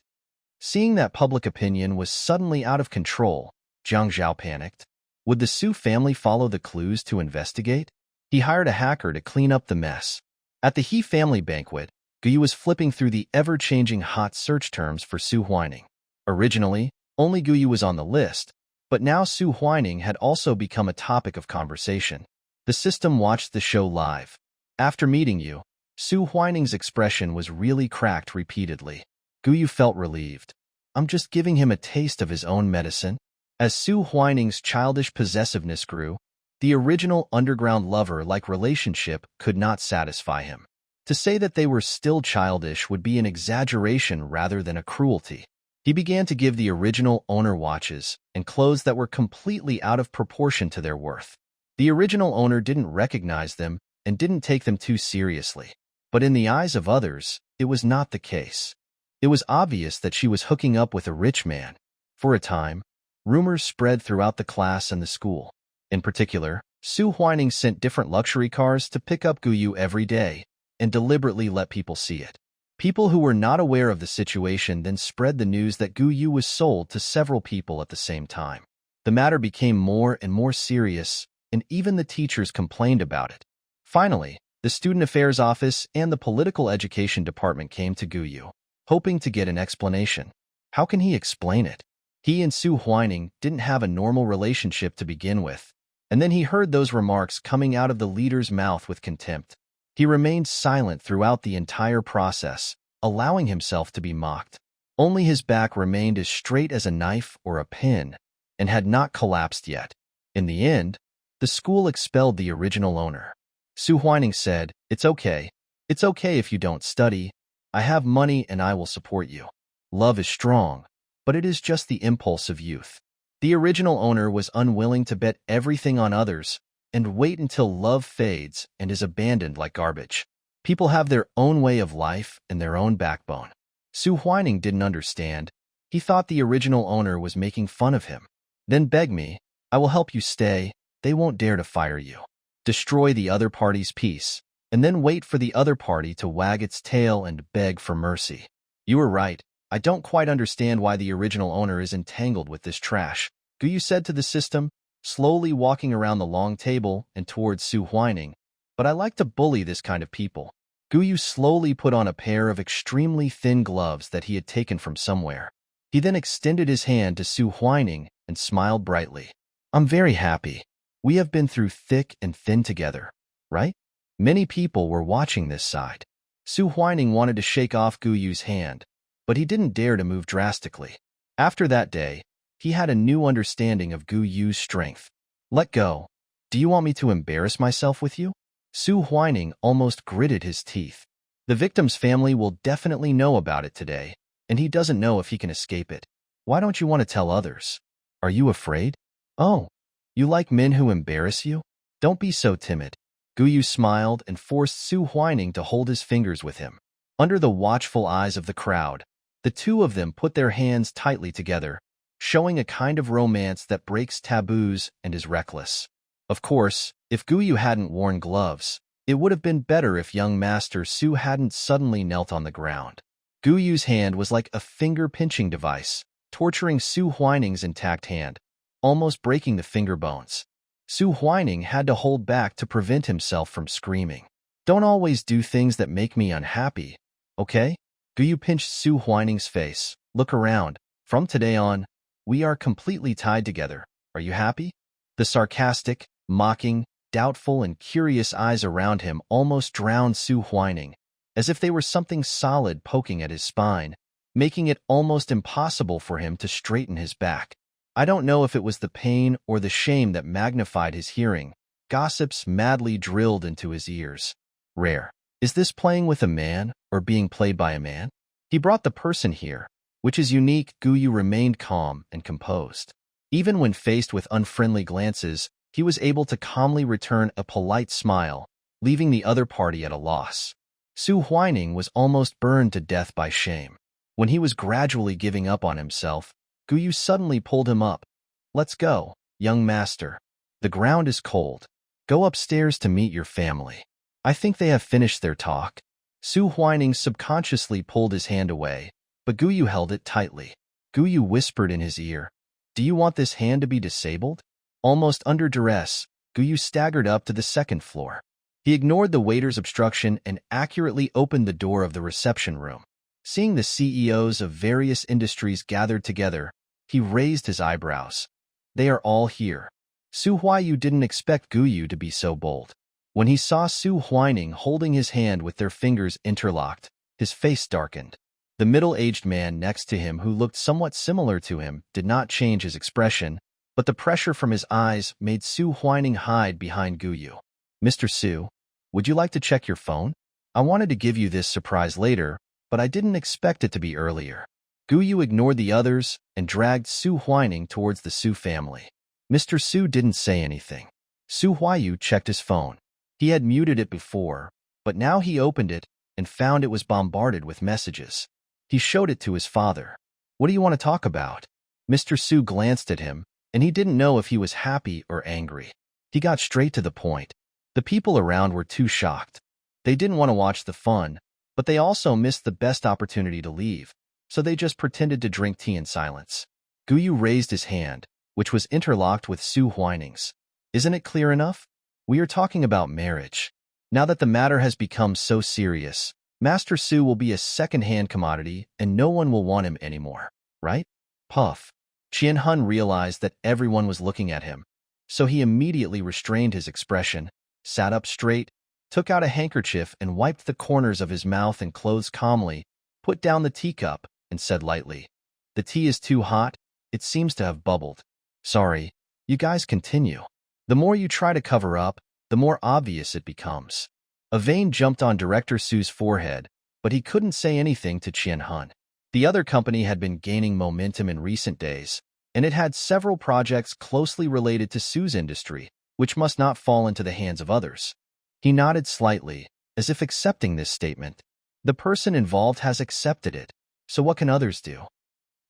Seeing that public opinion was suddenly out of control, Zhang Zhao panicked. Would the Su family follow the clues to investigate? He hired a hacker to clean up the mess. At the He family banquet, Guyu was flipping through the ever-changing hot search terms for Su Huining. Originally, only Guyu was on the list, but now Su Huining had also become a topic of conversation. The system watched the show live. After meeting you, Su Huining's expression was really cracked repeatedly. Guyu felt relieved. I'm just giving him a taste of his own medicine. As Su Huining's childish possessiveness grew, the original underground lover-like relationship could not satisfy him. To say that they were still childish would be an exaggeration rather than a cruelty. He began to give the original owner watches and clothes that were completely out of proportion to their worth. The original owner didn't recognize them and didn't take them too seriously. But in the eyes of others, it was not the case. It was obvious that she was hooking up with a rich man. For a time, rumors spread throughout the class and the school. In particular, Su Huining sent different luxury cars to pick up Guyu every day and deliberately let people see it. People who were not aware of the situation then spread the news that Guyu was sold to several people at the same time. The matter became more and more serious, and even the teachers complained about it. Finally, the Student Affairs Office and the Political Education Department came to Guyu, hoping to get an explanation. How can he explain it? He and Su Huining didn't have a normal relationship to begin with, and then he heard those remarks coming out of the leader's mouth with contempt. He remained silent throughout the entire process, allowing himself to be mocked. Only his back remained as straight as a knife or a pin, and had not collapsed yet. In the end, the school expelled the original owner. Su Huining said, It's okay if you don't study. I have money and I will support you. Love is strong, but it is just the impulse of youth. The original owner was unwilling to bet everything on others and wait until love fades and is abandoned like garbage. People have their own way of life and their own backbone. Su Huining didn't understand. He thought the original owner was making fun of him. Then beg me, I will help you stay. They won't dare to fire you. Destroy the other party's peace, and then wait for the other party to wag its tail and beg for mercy. You were right. I don't quite understand why the original owner is entangled with this trash, Guyu said to the system, slowly walking around the long table and towards Su Huining. But I like to bully this kind of people. Guyu slowly put on a pair of extremely thin gloves that he had taken from somewhere. He then extended his hand to Su Huining and smiled brightly. I'm very happy. We have been through thick and thin together, right? Many people were watching this side. Su Huining wanted to shake off Guyu's hand, but he didn't dare to move drastically. After that day, he had a new understanding of Guyu's strength. Let go. Do you want me to embarrass myself with you? Su Huining almost gritted his teeth. The victim's family will definitely know about it today, and he doesn't know if he can escape it. Why don't you want to tell others? Are you afraid? Oh, you like men who embarrass you? Don't be so timid. Guyu smiled and forced Su Huining to hold his fingers with him. Under the watchful eyes of the crowd, the two of them put their hands tightly together, showing a kind of romance that breaks taboos and is reckless. Of course, if Guyu hadn't worn gloves, it would have been better if young Master Su hadn't suddenly knelt on the ground. Guyu's hand was like a finger-pinching device, torturing Su Huining's intact hand, almost breaking the finger bones. Su Huining had to hold back to prevent himself from screaming. Don't always do things that make me unhappy, okay? Guyu pinched Su Huining's face. Look around. From today on, we are completely tied together. Are you happy? The sarcastic, mocking, doubtful, and curious eyes around him almost drowned Su Huining, as if they were something solid poking at his spine, making it almost impossible for him to straighten his back. I don't know if it was the pain or the shame that magnified his hearing. Gossips madly drilled into his ears. Rare. Is this playing with a man or being played by a man? He brought the person here, which is unique. Guyu remained calm and composed. Even when faced with unfriendly glances, he was able to calmly return a polite smile, leaving the other party at a loss. Su Huining was almost burned to death by shame. When he was gradually giving up on himself, Guyu suddenly pulled him up. Let's go, young master. The ground is cold. Go upstairs to meet your family. I think they have finished their talk. Su Huining subconsciously pulled his hand away, but Guyu held it tightly. Guyu whispered in his ear, Do you want this hand to be disabled? Almost under duress, Guyu staggered up to the second floor. He ignored the waiter's obstruction and accurately opened the door of the reception room. Seeing the CEOs of various industries gathered together, he raised his eyebrows. They are all here. Su Huayu didn't expect Guyu to be so bold. When he saw Su Huining holding his hand with their fingers interlocked, his face darkened. The middle-aged man next to him, who looked somewhat similar to him, did not change his expression, but the pressure from his eyes made Su Huining hide behind Guyu. "Mr. Su, would you like to check your phone? I wanted to give you this surprise later, but I didn't expect it to be earlier." Guyu ignored the others and dragged Su Huining towards the Su family. Mr. Su didn't say anything. Su Huayu checked his phone. He had muted it before, but now he opened it and found it was bombarded with messages. He showed it to his father. "What do you want to talk about?" Mr. Su glanced at him, and he didn't know if he was happy or angry. He got straight to the point. The people around were too shocked. They didn't want to watch the fun, but they also missed the best opportunity to leave, so they just pretended to drink tea in silence. Guyu raised his hand, which was interlocked with Su Huining's. "Isn't it clear enough? We are talking about marriage. Now that the matter has become so serious, Master Su will be a second-hand commodity and no one will want him anymore, right?" Puff. Qianhun realized that everyone was looking at him, so he immediately restrained his expression, sat up straight, took out a handkerchief and wiped the corners of his mouth and clothes calmly, put down the teacup, and said lightly, "The tea is too hot. It seems to have bubbled. Sorry. You guys continue. The more you try to cover up, the more obvious it becomes." A vein jumped on Director Su's forehead, but he couldn't say anything to Qianhun. The other company had been gaining momentum in recent days, and it had several projects closely related to Su's industry, which must not fall into the hands of others. He nodded slightly, as if accepting this statement. The person involved has accepted it, so what can others do?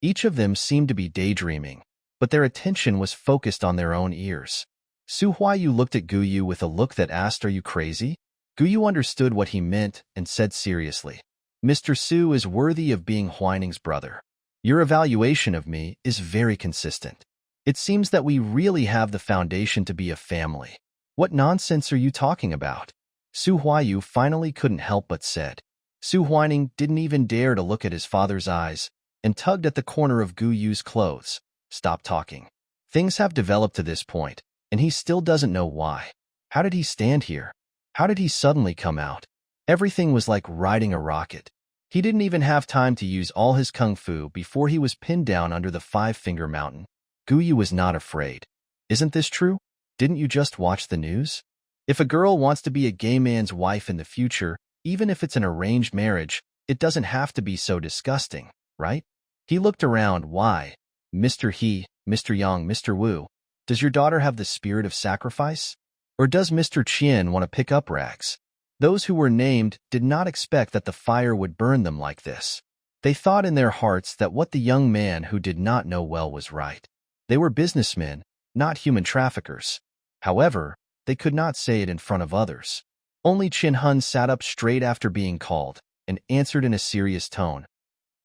Each of them seemed to be daydreaming, but their attention was focused on their own ears. Su Huayu looked at Guyu with a look that asked, "Are you crazy?" Guyu understood what he meant and said seriously, "Mr. Su is worthy of being Huining's brother. Your evaluation of me is very consistent. It seems that we really have the foundation to be a family. What nonsense are you talking about?" Su Huayu finally couldn't help but said. Su Huining didn't even dare to look at his father's eyes and tugged at the corner of Guyu's clothes. "Stop talking. Things have developed to this point, and he still doesn't know why. How did he stand here? How did he suddenly come out? Everything was like riding a rocket. He didn't even have time to use all his kung fu before he was pinned down under the five-finger mountain." Guyu was not afraid. "Isn't this true? Didn't you just watch the news? If a girl wants to be a gay man's wife in the future, even if it's an arranged marriage, it doesn't have to be so disgusting, right?" He looked around. "Why? Mr. He, Mr. Yang, Mr. Wu, does your daughter have the spirit of sacrifice? Or does Mr. Qian want to pick up rags?" Those who were named did not expect that the fire would burn them like this. They thought in their hearts that what the young man who did not know well was right. They were businessmen, not human traffickers. However, they could not say it in front of others. Only Qianhun sat up straight after being called and answered in a serious tone.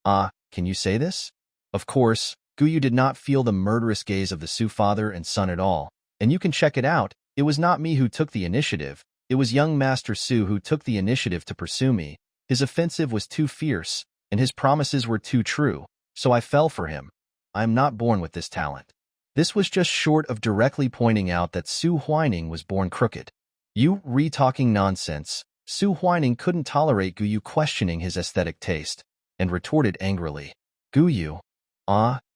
"Ah, can you say this?" Of course, Guyu did not feel the murderous gaze of the Su father and son at all, and you can check it out. "It was not me who took the initiative. It was young Master Su who took the initiative to pursue me. His offensive was too fierce, and his promises were too true, so I fell for him. I am not born with this talent." This was just short of directly pointing out that Su Huining was born crooked. "You re-talking nonsense." Su Huining couldn't tolerate Guyu questioning his aesthetic taste, and retorted angrily. "Guyu,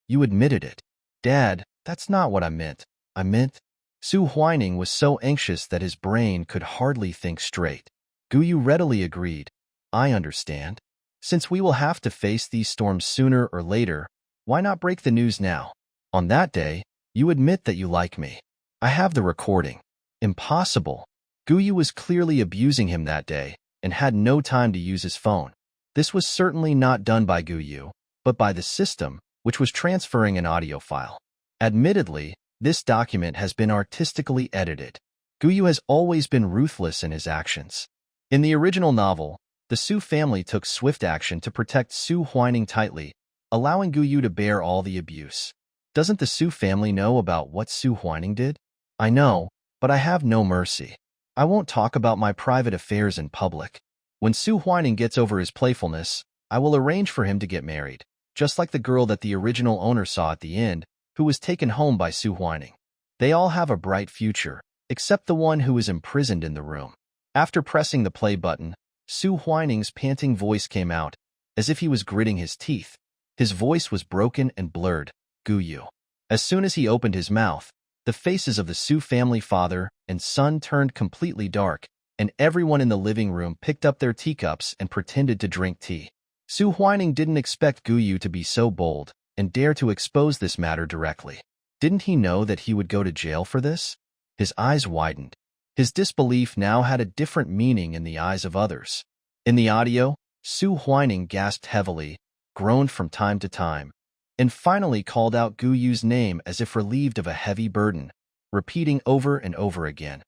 you admitted it." "Dad, that's not what I meant. I meant..." Su Huining was so anxious that his brain could hardly think straight. Guyu readily agreed. "I understand. Since we will have to face these storms sooner or later, why not break the news now? On that day, you admit that you like me. I have the recording." "Impossible." Guyu was clearly abusing him that day and had no time to use his phone. This was certainly not done by Guyu, but by the system, which was transferring an audio file. Admittedly, this document has been artistically edited. Guyu has always been ruthless in his actions. In the original novel, the Su family took swift action to protect Su Huining tightly, allowing Guyu to bear all the abuse. Doesn't the Su family know about what Su Huining did? I know, but I have no mercy. I won't talk about my private affairs in public. When Su Huining gets over his playfulness, I will arrange for him to get married, just like the girl that the original owner saw at the end, who was taken home by Su Huining. They all have a bright future, except the one who is imprisoned in the room. After pressing the play button, Su Huining's panting voice came out, as if he was gritting his teeth. His voice was broken and blurred. Guyu. As soon as he opened his mouth, the faces of the Su family father and son turned completely dark, and everyone in the living room picked up their teacups and pretended to drink tea. Su Huining didn't expect Guyu to be so bold and dare to expose this matter directly. Didn't he know that he would go to jail for this? His eyes widened. His disbelief now had a different meaning in the eyes of others. In the audio, Su Huining gasped heavily, groaned from time to time, and finally called out Guyu's name as if relieved of a heavy burden, repeating over and over again,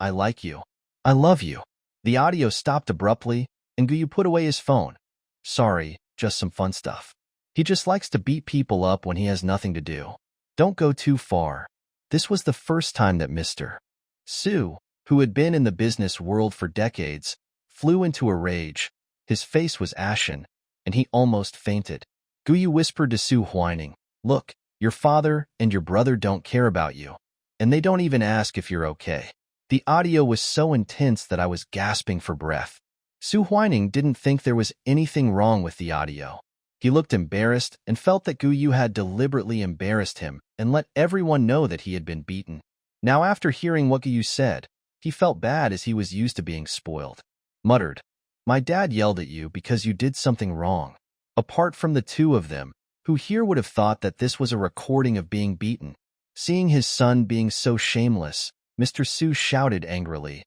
"I like you. I love you." The audio stopped abruptly, and Guyu put away his phone. "Sorry, just some fun stuff. He just likes to beat people up when he has nothing to do. Don't go too far." This was the first time that Mr. Su, who had been in the business world for decades, flew into a rage. His face was ashen, and he almost fainted. Guyu whispered to Su Huining, "Look, your father and your brother don't care about you, and they don't even ask if you're okay." The audio was so intense that I was gasping for breath. Su Huining didn't think there was anything wrong with the audio. He looked embarrassed and felt that Guyu had deliberately embarrassed him and let everyone know that he had been beaten. Now, after hearing what Guyu said, he felt bad as he was used to being spoiled. Muttered, "My dad yelled at you because you did something wrong." Apart from the two of them, who here would have thought that this was a recording of being beaten, seeing his son being so shameless, Mr. Su shouted angrily,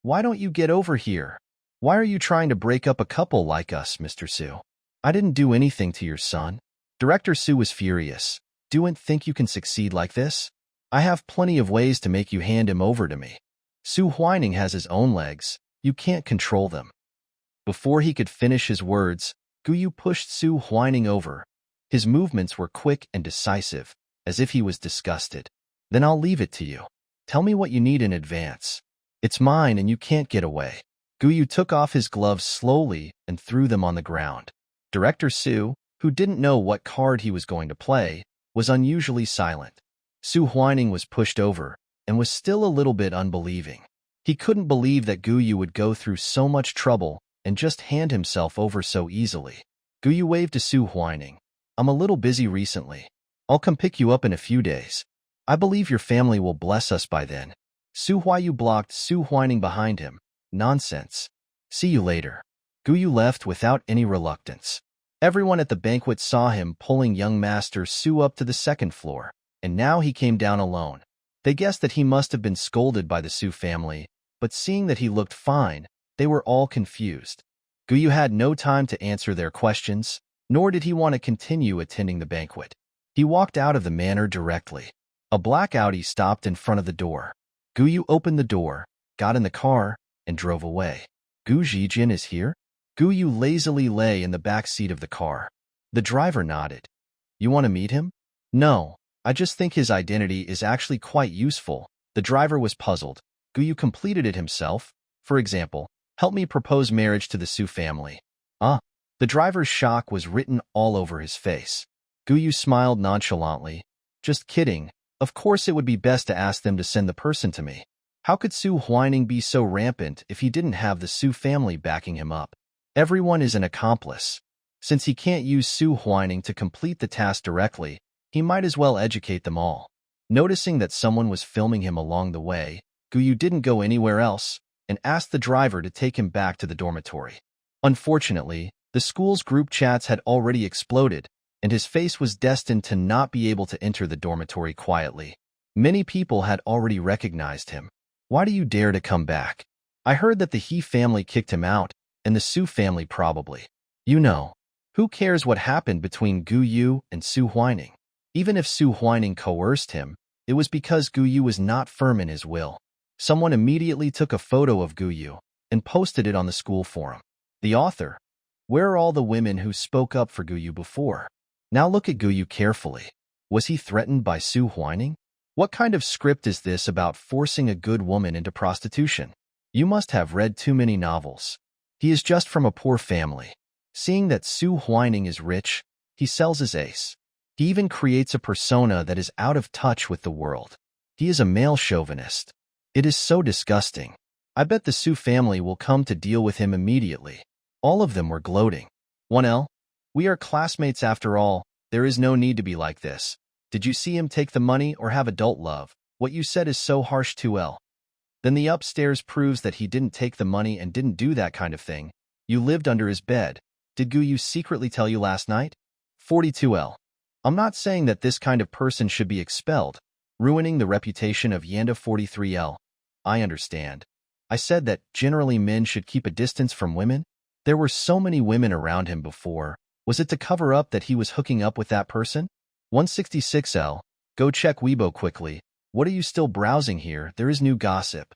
"Why don't you get over here? Why are you trying to break up a couple like us, Mr. Su? I didn't do anything to your son." Director Su was furious. "Do you think you can succeed like this? I have plenty of ways to make you hand him over to me. Su Huining has his own legs. You can't control them." Before he could finish his words, Guyu pushed Su Huining over. His movements were quick and decisive, as if he was disgusted. "Then I'll leave it to you. Tell me what you need in advance. It's mine and you can't get away." Guyu took off his gloves slowly and threw them on the ground. Director Su, who didn't know what card he was going to play, was unusually silent. Su Huining was pushed over and was still a little bit unbelieving. He couldn't believe that Guyu would go through so much trouble and just hand himself over so easily. Guyu waved to Su Huining. "I'm a little busy recently. I'll come pick you up in a few days. I believe your family will bless us by then." Su Huiyu blocked Su Huining behind him. "Nonsense. See you later." Guyu left without any reluctance. Everyone at the banquet saw him pulling young Master Su up to the second floor, and now he came down alone. They guessed that he must have been scolded by the Su family, but seeing that he looked fine, they were all confused. Guyu had no time to answer their questions, nor did he want to continue attending the banquet. He walked out of the manor directly. A black Audi stopped in front of the door. Guyu opened the door, got in the car, and drove away. "Gu Zijin is here?" Guyu lazily lay in the back seat of the car. The driver nodded. "You want to meet him?" "No, I just think his identity is actually quite useful." The driver was puzzled. Guyu completed it himself. For example, "Help me propose marriage to the Su family." "Ah." The driver's shock was written all over his face. Guyu smiled nonchalantly. "Just kidding. Of course it would be best to ask them to send the person to me." How could Su Huining be so rampant if he didn't have the Su family backing him up? Everyone is an accomplice. Since he can't use Su Huining to complete the task directly, he might as well educate them all. Noticing that someone was filming him along the way, Guyu didn't go anywhere else and asked the driver to take him back to the dormitory. Unfortunately, the school's group chats had already exploded, and his face was destined to not be able to enter the dormitory quietly. Many people had already recognized him. "Why do you dare to come back? I heard that the He family kicked him out, and the Su family probably. You know, who cares what happened between Guyu and Su Huining? Even if Su Huining coerced him, it was because Guyu was not firm in his will." Someone immediately took a photo of Guyu and posted it on the school forum. The author: "Where are all the women who spoke up for Guyu before? Now look at Guyu carefully. Was he threatened by Su Huining? What kind of script is this about forcing a good woman into prostitution?" You must have read too many novels. He is just from a poor family. Seeing that Su Huining is rich, he sells his ace. He even creates a persona that is out of touch with the world. He is a male chauvinist. It is so disgusting. I bet the Su family will come to deal with him immediately. All of them were gloating. 1L. We are classmates after all. There is no need to be like this. Did you see him take the money or have adult love? What you said is so harsh 2L. Then the upstairs proves that he didn't take the money and didn't do that kind of thing. You lived under his bed. Did Guyu secretly tell you last night? 42L. I'm not saying that this kind of person should be expelled, ruining the reputation of Yanda. 43L. I understand. I said that generally men should keep a distance from women. There were so many women around him before. Was it to cover up that he was hooking up with that person? 166L. Go check Weibo quickly. What are you still browsing here? There is new gossip.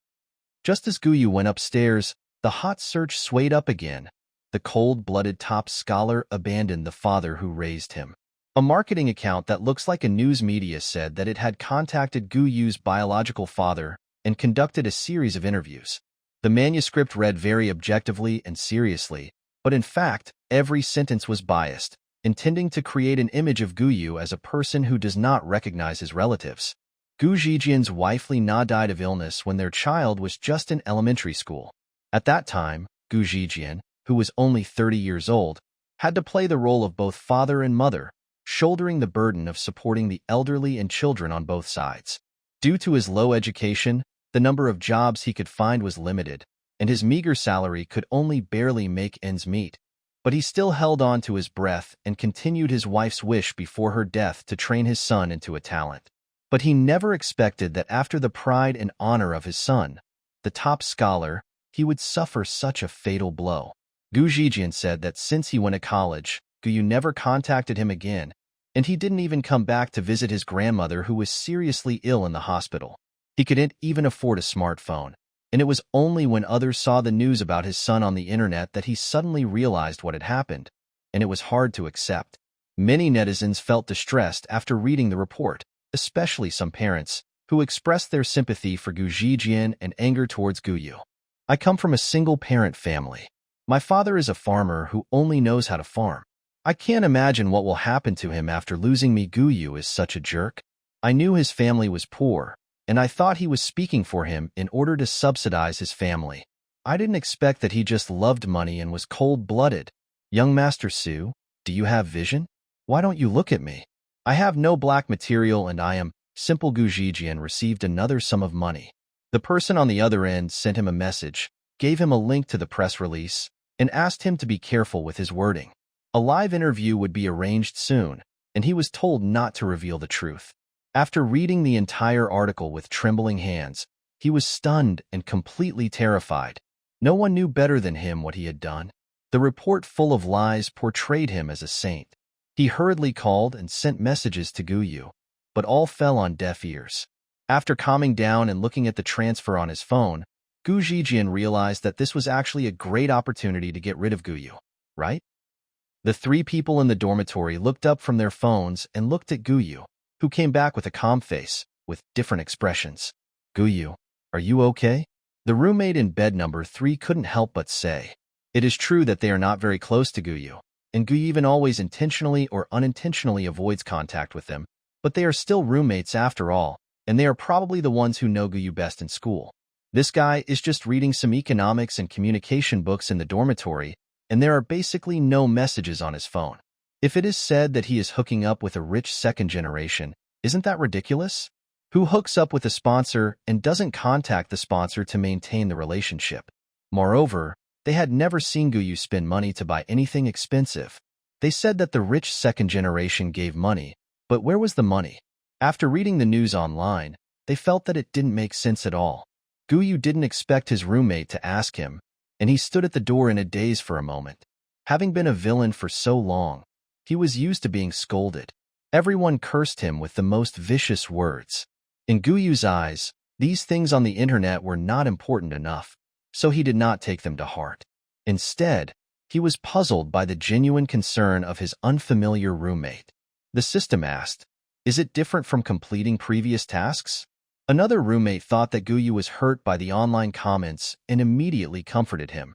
Just as Guyu went upstairs, the hot search swayed up again. The cold-blooded top scholar abandoned the father who raised him. A marketing account that looks like a news media said that it had contacted Guyu's biological father and conducted a series of interviews. The manuscript read very objectively and seriously, but in fact, every sentence was biased, intending to create an image of Guyu as a person who does not recognize his relatives. Gu Zijian's wife Li Na died of illness when their child was just in elementary school. At that time, Gu Zijian, who was only 30 years old, had to play the role of both father and mother, shouldering the burden of supporting the elderly and children on both sides. Due to his low education, the number of jobs he could find was limited, and his meager salary could only barely make ends meet. But he still held on to his breath and continued his wife's wish before her death to train his son into a talent. But he never expected that after the pride and honor of his son, the top scholar, he would suffer such a fatal blow. Gu Zijian said that since he went to college, Guyu never contacted him again, and he didn't even come back to visit his grandmother who was seriously ill in the hospital. He couldn't even afford a smartphone, and it was only when others saw the news about his son on the internet that he suddenly realized what had happened, and it was hard to accept. Many netizens felt distressed after reading the report, especially some parents, who expressed their sympathy for Gu Zijian and anger towards Guyu. I come from a single-parent family. My father is a farmer who only knows how to farm. I can't imagine what will happen to him after losing me. Guyu is such a jerk. I knew his family was poor, and I thought he was speaking for him in order to subsidize his family. I didn't expect that he just loved money and was cold-blooded. Young Master Su, do you have vision? Why don't you look at me? I have no black material and I am simple. Gu Zijian received another sum of money. The person on the other end sent him a message, gave him a link to the press release, and asked him to be careful with his wording. A live interview would be arranged soon, and he was told not to reveal the truth. After reading the entire article with trembling hands, he was stunned and completely terrified. No one knew better than him what he had done. The report full of lies portrayed him as a saint. He hurriedly called and sent messages to Guyu, but all fell on deaf ears. After calming down and looking at the transfer on his phone, Gu Zijian realized that this was actually a great opportunity to get rid of Guyu, right? The three people in the dormitory looked up from their phones and looked at Guyu, who came back with a calm face, with different expressions. Guyu, are you okay? The roommate in bed number 3 couldn't help but say. It is true that they are not very close to Guyu, and Guyu even always intentionally or unintentionally avoids contact with them, but they are still roommates after all, and they are probably the ones who know Guyu best in school. This guy is just reading some economics and communication books in the dormitory, and there are basically no messages on his phone. If it is said that he is hooking up with a rich second generation, isn't that ridiculous? Who hooks up with a sponsor and doesn't contact the sponsor to maintain the relationship? Moreover, they had never seen Guyu spend money to buy anything expensive. They said that the rich second generation gave money, but where was the money? After reading the news online, they felt that it didn't make sense at all. Guyu didn't expect his roommate to ask him, and he stood at the door in a daze for a moment. Having been a villain for so long, he was used to being scolded. Everyone cursed him with the most vicious words. In Guyu's eyes, these things on the internet were not important enough, so he did not take them to heart. Instead, he was puzzled by the genuine concern of his unfamiliar roommate. The system asked, "Is it different from completing previous tasks?" Another roommate thought that Guyu was hurt by the online comments and immediately comforted him.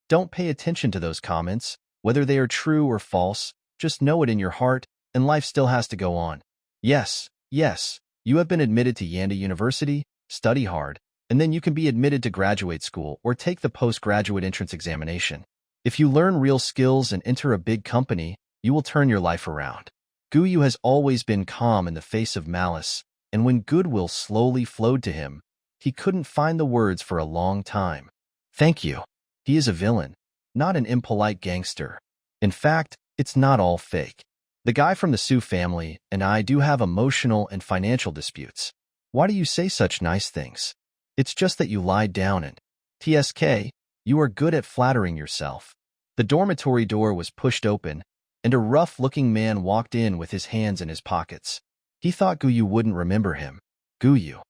Don't pay attention to those comments, whether they are true or false, just know it in your heart, and life still has to go on. Yes, yes, you have been admitted to Yanda University, study hard, and then you can be admitted to graduate school or take the postgraduate entrance examination. If you learn real skills and enter a big company, you will turn your life around. Guyu has always been calm in the face of malice, and when goodwill slowly flowed to him, he couldn't find the words for a long time. Thank you. He is a villain, not an impolite gangster. In fact, it's not all fake. The guy from the Su family and I do have emotional and financial disputes. Why do you say such nice things? It's just that you lied down and… TSK, you are good at flattering yourself. The dormitory door was pushed open, and a rough-looking man walked in with his hands in his pockets. He thought Guyu wouldn't remember him. Guyu,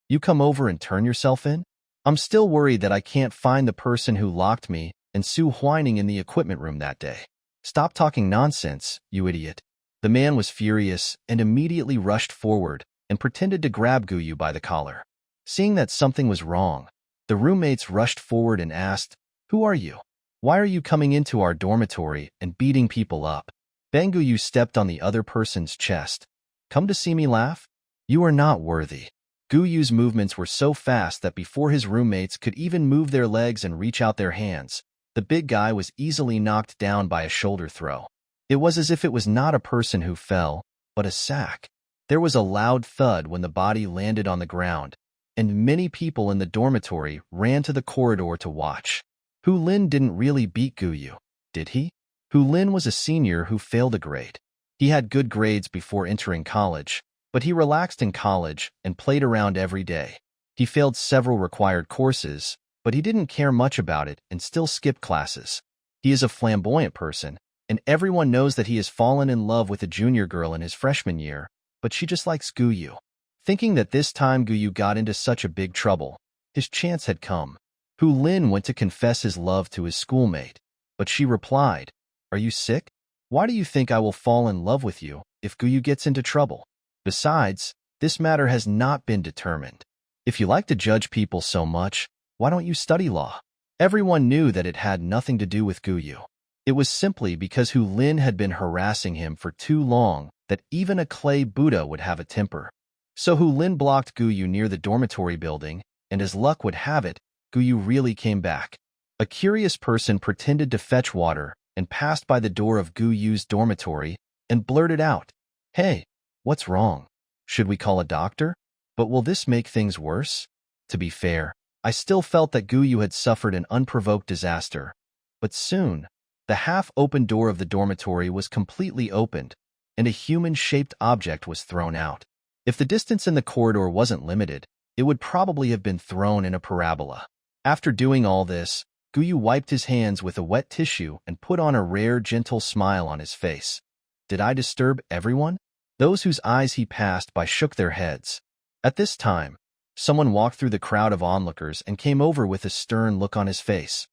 you come over and turn yourself in? I'm still worried that I can't find the person who locked me and Su whining in the equipment room that day. Stop talking nonsense, you idiot. The man was furious and immediately rushed forward and pretended to grab Guyu by the collar. Seeing that something was wrong, the roommates rushed forward and asked, "Who are you? Why are you coming into our dormitory and beating people up?" Then Guyu stepped on the other person's chest. Come to see me laugh? You are not worthy. Guyu's movements were so fast that before his roommates could even move their legs and reach out their hands, the big guy was easily knocked down by a shoulder throw. It was as if it was not a person who fell, but a sack. There was a loud thud when the body landed on the ground, and many people in the dormitory ran to the corridor to watch. Hu Lin didn't really beat Guyu, did he? Hu Lin was a senior who failed a grade. He had good grades before entering college, but he relaxed in college and played around every day. He failed several required courses, but he didn't care much about it and still skipped classes. He is a flamboyant person, and everyone knows that he has fallen in love with a junior girl in his freshman year, but she just likes Guyu. Thinking that this time Guyu got into such a big trouble, his chance had come. Hu Lin went to confess his love to his schoolmate, but she replied, "Are you sick? Why do you think I will fall in love with you if Guyu gets into trouble? Besides, this matter has not been determined. If you like to judge people so much, why don't you study law?" Everyone knew that it had nothing to do with Guyu. It was simply because Hu Lin had been harassing him for too long that even a clay Buddha would have a temper. So Hu Lin blocked Guyu near the dormitory building, and as luck would have it, Guyu really came back. A curious person pretended to fetch water and passed by the door of Guyu's dormitory and blurted out, "Hey, what's wrong? Should we call a doctor? But will this make things worse?" To be fair, I still felt that Guyu had suffered an unprovoked disaster. But soon, the half-open door of the dormitory was completely opened, and a human-shaped object was thrown out. If the distance in the corridor wasn't limited, it would probably have been thrown in a parabola. After doing all this, Guyu wiped his hands with a wet tissue and put on a rare, gentle smile on his face. Did I disturb everyone? Those whose eyes he passed by shook their heads. At this time, someone walked through the crowd of onlookers and came over with a stern look on his face.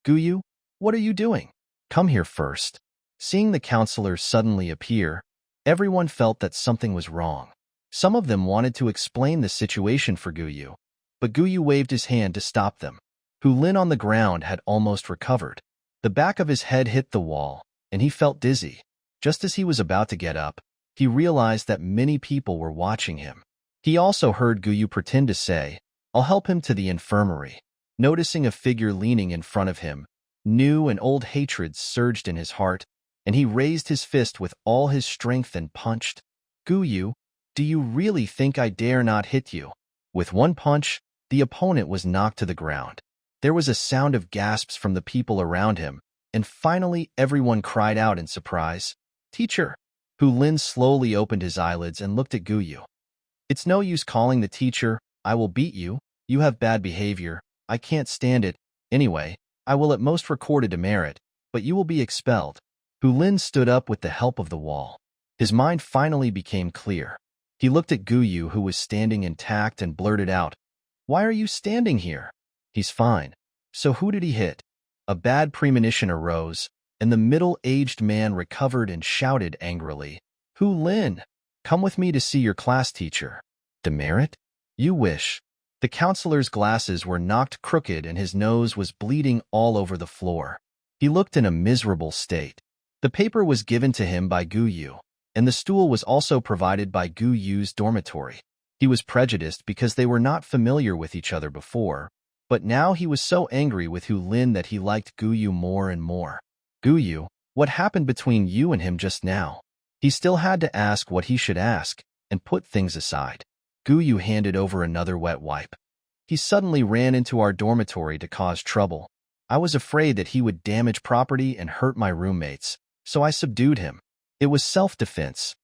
"Guyu, what are you doing? Come here first." Seeing the counselor suddenly appear, everyone felt that something was wrong. Some of them wanted to explain the situation for Guyu, but Guyu waved his hand to stop them. Hu Lin on the ground had almost recovered. The back of his head hit the wall, and he felt dizzy. Just as he was about to get up, he realized that many people were watching him. He also heard Guyu pretend to say, "I'll help him to the infirmary." Noticing a figure leaning in front of him, new and old hatred surged in his heart, and he raised his fist with all his strength and punched. "Guyu, do you really think I dare not hit you?" With one punch, the opponent was knocked to the ground. There was a sound of gasps from the people around him, and finally everyone cried out in surprise, "Teacher!" Hu Lin slowly opened his eyelids and looked at Guyu. "It's no use calling the teacher. I will beat you. You have bad behavior. I can't stand it. Anyway, I will at most record a demerit, but you will be expelled." Hu Lin stood up with the help of the wall. His mind finally became clear. He looked at Guyu, who was standing intact, and blurted out, "Why are you standing here?" "He's fine." So who did he hit? A bad premonition arose, and the middle-aged man recovered and shouted angrily, "Hu Lin, come with me to see your class teacher." "Demerit? You wish. The counselor's glasses were knocked crooked and his nose was bleeding all over the floor. He looked in a miserable state. The paper was given to him by Gu Yu, and the stool was also provided by Gu Yu's dormitory. He was prejudiced because they were not familiar with each other before, but now he was so angry with Hu Lin that he liked Gu Yu more and more. Gu Yu, what happened between you and him just now? He still had to ask what he should ask and put things aside. Gu Yu handed over another wet wipe. He suddenly ran into our dormitory to cause trouble. I was afraid that he would damage property and hurt my roommates, so I subdued him. It was self-defense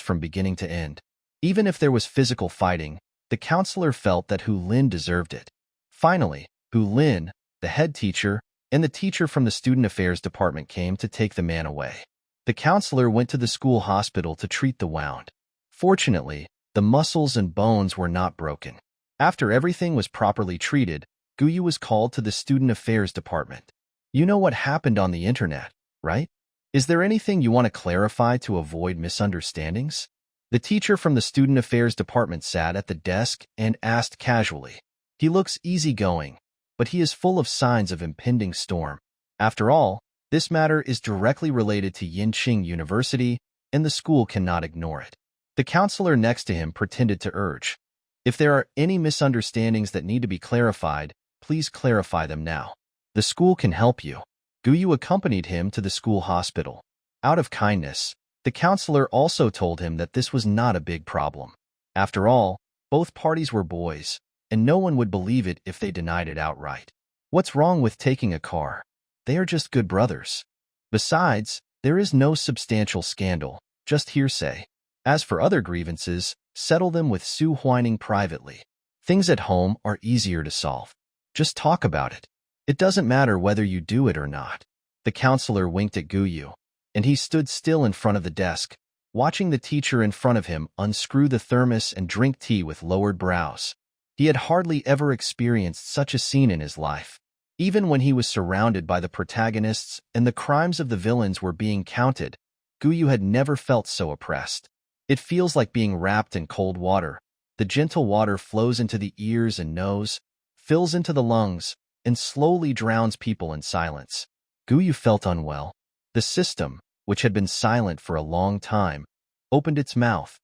from beginning to end. Even if there was physical fighting, the counselor felt that Hu Lin deserved it. Finally, Hu Lin, the head teacher, and the teacher from the student affairs department came to take the man away. The counselor went to the school hospital to treat the wound. Fortunately, the muscles and bones were not broken. After everything was properly treated, Gu Yu was called to the student affairs department. You know what happened on the internet, right? Is there anything you want to clarify to avoid misunderstandings? The teacher from the student affairs department sat at the desk and asked casually. He looks easygoing, but he is full of signs of impending storm. After all, this matter is directly related to Yinqing University, and the school cannot ignore it. The counselor next to him pretended to urge. If there are any misunderstandings that need to be clarified, please clarify them now. The school can help you. Gu Yu accompanied him to the school hospital. Out of kindness, the counselor also told him that this was not a big problem. After all, both parties were boys, and no one would believe it if they denied it outright. What's wrong with taking a car? They are just good brothers. Besides, there is no substantial scandal, just hearsay. As for other grievances, settle them with Su Huining privately. Things at home are easier to solve. Just talk about it. It doesn't matter whether you do it or not. The counselor winked at Gu Yu, and he stood still in front of the desk, watching the teacher in front of him unscrew the thermos and drink tea with lowered brows. He had hardly ever experienced such a scene in his life. Even when he was surrounded by the protagonists and the crimes of the villains were being counted, Gu Yu had never felt so oppressed. It feels like being wrapped in cold water. The gentle water flows into the ears and nose, fills into the lungs, and slowly drowns people in silence. Gu Yu felt unwell. The system, which had been silent for a long time, opened its mouth.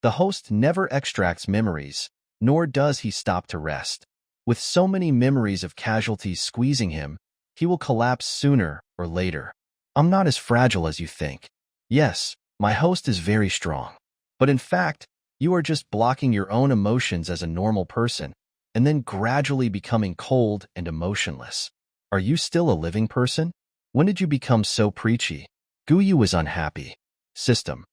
The host never extracts memories, nor does he stop to rest. With so many memories of casualties squeezing him, he will collapse sooner or later. I'm not as fragile as you think. Yes, my host is very strong. But in fact, you are just blocking your own emotions as a normal person, and then gradually becoming cold and emotionless. Are you still a living person? When did you become so preachy? Gu Yu was unhappy. System.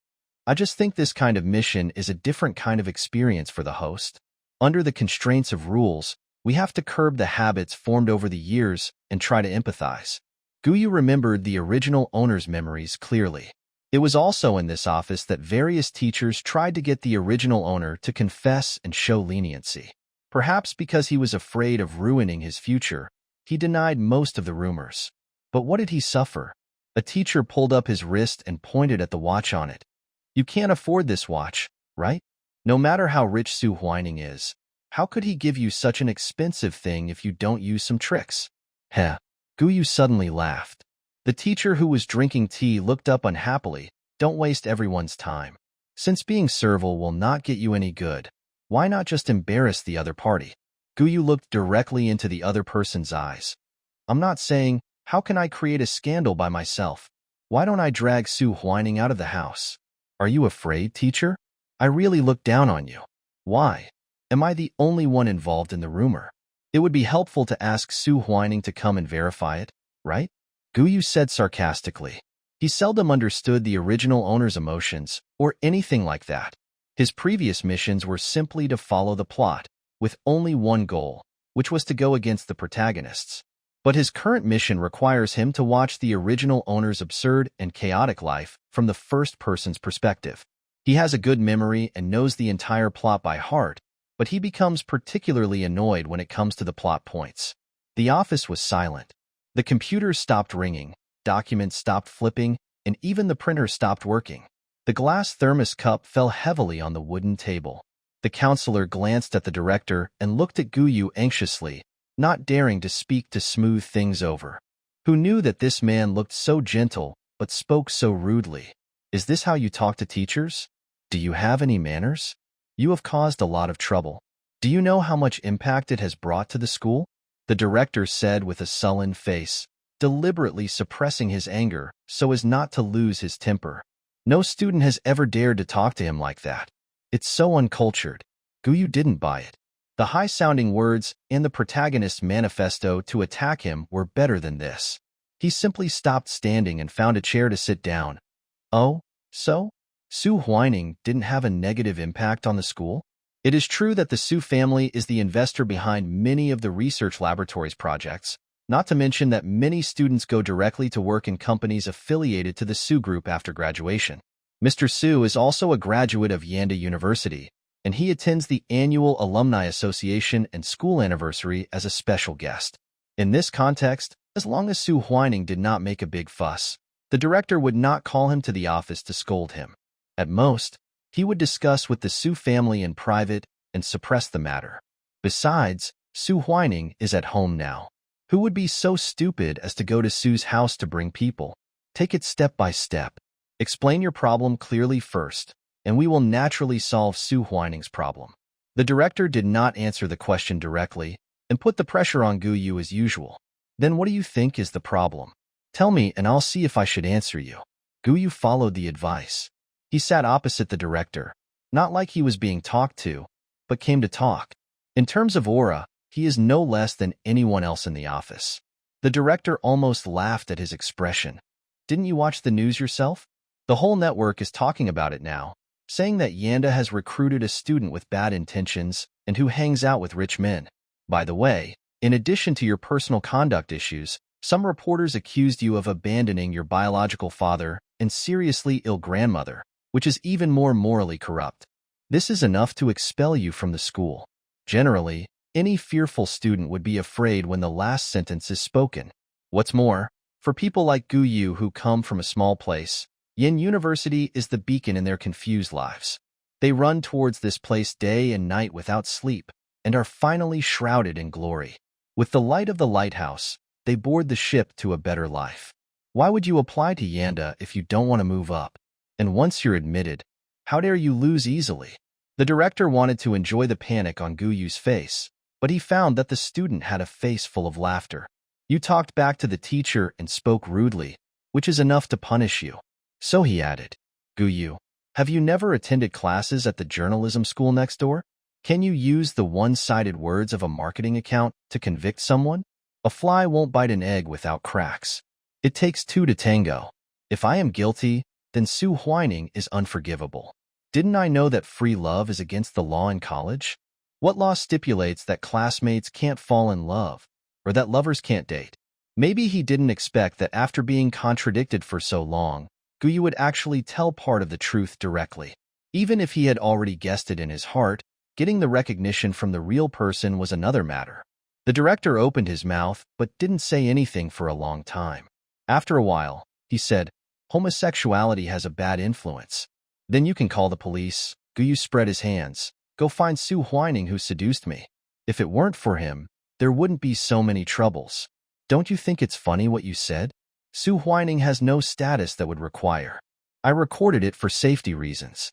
I just think this kind of mission is a different kind of experience for the host. Under the constraints of rules, we have to curb the habits formed over the years and try to empathize. Gu Yu remembered the original owner's memories clearly. It was also in this office that various teachers tried to get the original owner to confess and show leniency. Perhaps because he was afraid of ruining his future, he denied most of the rumors. But what did he suffer? A teacher pulled up his wrist and pointed at the watch on it. You can't afford this watch, right? No matter how rich Su Huining is, how could he give you such an expensive thing if you don't use some tricks? Heh. Gu Yu suddenly laughed. The teacher who was drinking tea looked up unhappily. Don't waste everyone's time. Since being servile will not get you any good, why not just embarrass the other party? Gu Yu looked directly into the other person's eyes. I'm not saying, how can I create a scandal by myself? Why don't I drag Su Huining out of the house? Are you afraid, teacher? I really look down on you. Why? Am I the only one involved in the rumor? It would be helpful to ask Su Huining to come and verify it, right? Gu Yu said sarcastically. He seldom understood the original owner's emotions or anything like that. His previous missions were simply to follow the plot, with only one goal, which was to go against the protagonists. But his current mission requires him to watch the original owner's absurd and chaotic life from the first person's perspective. He has a good memory and knows the entire plot by heart, but he becomes particularly annoyed when it comes to the plot points. The office was silent. The computers stopped ringing, documents stopped flipping, and even the printer stopped working. The glass thermos cup fell heavily on the wooden table. The counselor glanced at the director and looked at Guyu anxiously, not daring to speak to smooth things over. Who knew that this man looked so gentle but spoke so rudely? Is this how you talk to teachers? Do you have any manners? You have caused a lot of trouble. Do you know how much impact it has brought to the school? The director said with a sullen face, deliberately suppressing his anger so as not to lose his temper. No student has ever dared to talk to him like that. It's so uncultured. Guyu didn't buy it. The high-sounding words in the protagonist's manifesto to attack him were better than this. He simply stopped standing and found a chair to sit down. Oh, so? Su whining didn't have a negative impact on the school? It is true that the Su family is the investor behind many of the research laboratories projects, not to mention that many students go directly to work in companies affiliated to the Su group after graduation. Mr. Su is also a graduate of Yanda University, and he attends the annual Alumni Association and school anniversary as a special guest. In this context, as long as Su whining did not make a big fuss, the director would not call him to the office to scold him. At most, he would discuss with the Su family in private and suppress the matter. Besides, Su whining is at home now. Who would be so stupid as to go to Su's house to bring people? Take it step by step. Explain your problem clearly first, and we will naturally solve Su whining's problem. The director did not answer the question directly and put the pressure on Guyu as usual. Then what do you think is the problem? Tell me and I'll see if I should answer you. Guyu followed the advice. He sat opposite the director, not like he was being talked to, but came to talk. In terms of aura, he is no less than anyone else in the office. The director almost laughed at his expression. Didn't you watch the news yourself? The whole network is talking about it now, saying that Yanda has recruited a student with bad intentions and who hangs out with rich men. By the way, in addition to your personal conduct issues, some reporters accused you of abandoning your biological father and seriously ill grandmother, which is even more morally corrupt. This is enough to expel you from the school. Generally, any fearful student would be afraid when the last sentence is spoken. What's more, for people like Guyu who come from a small place, Yin University is the beacon in their confused lives. They run towards this place day and night without sleep and are finally shrouded in glory. With the light of the lighthouse, they board the ship to a better life. Why would you apply to Yanda if you don't want to move up? And once you're admitted, how dare you lose easily? The director wanted to enjoy the panic on Guyu's face, but he found that the student had a face full of laughter. You talked back to the teacher and spoke rudely, which is enough to punish you. So he added, Guyu, have you never attended classes at the journalism school next door? Can you use the one-sided words of a marketing account to convict someone? A fly won't bite an egg without cracks. It takes two to tango. If I am guilty, then Su whining is unforgivable. Didn't I know that free love is against the law in college? What law stipulates that classmates can't fall in love, or that lovers can't date? Maybe he didn't expect that after being contradicted for so long, Guyu would actually tell part of the truth directly. Even if he had already guessed it in his heart, getting the recognition from the real person was another matter. The director opened his mouth but didn't say anything for a long time. After a while, he said, homosexuality has a bad influence. Then you can call the police. Guyu spread his hands. Go find Su whining who seduced me. If it weren't for him, there wouldn't be so many troubles. Don't you think it's funny what you said? Su whining has no status that would require. I recorded it for safety reasons.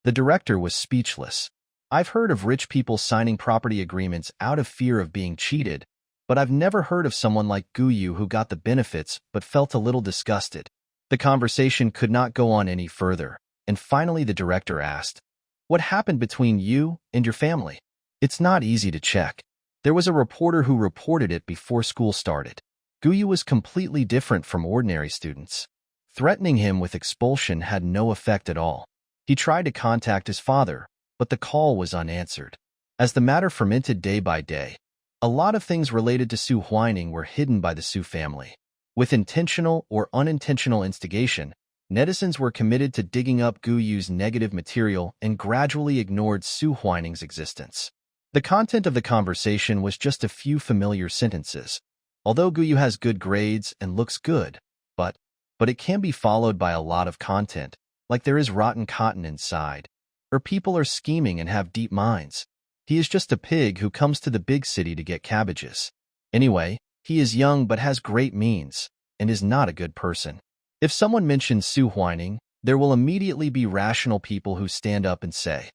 The director was speechless. I've heard of rich people signing property agreements out of fear of being cheated, but I've never heard of someone like Guyu who got the benefits but felt a little disgusted. The conversation could not go on any further, and finally the director asked, what happened between you and your family? It's not easy to check. There was a reporter who reported it before school started. Guyu was completely different from ordinary students. Threatening him with expulsion had no effect at all. He tried to contact his father, but the call was unanswered. As the matter fermented day by day, a lot of things related to Su whining were hidden by the Su family. With intentional or unintentional instigation, netizens were committed to digging up Guyu's negative material and gradually ignored Su whining's existence. The content of the conversation was just a few familiar sentences. Although Guyu has good grades and looks good, but it can be followed by a lot of content, like there is rotten cotton inside. or people are scheming and have deep minds. He is just a pig who comes to the big city to get cabbages. Anyway, he is young but has great means, and is not a good person. If someone mentions Su Huining, there will immediately be rational people who stand up and say,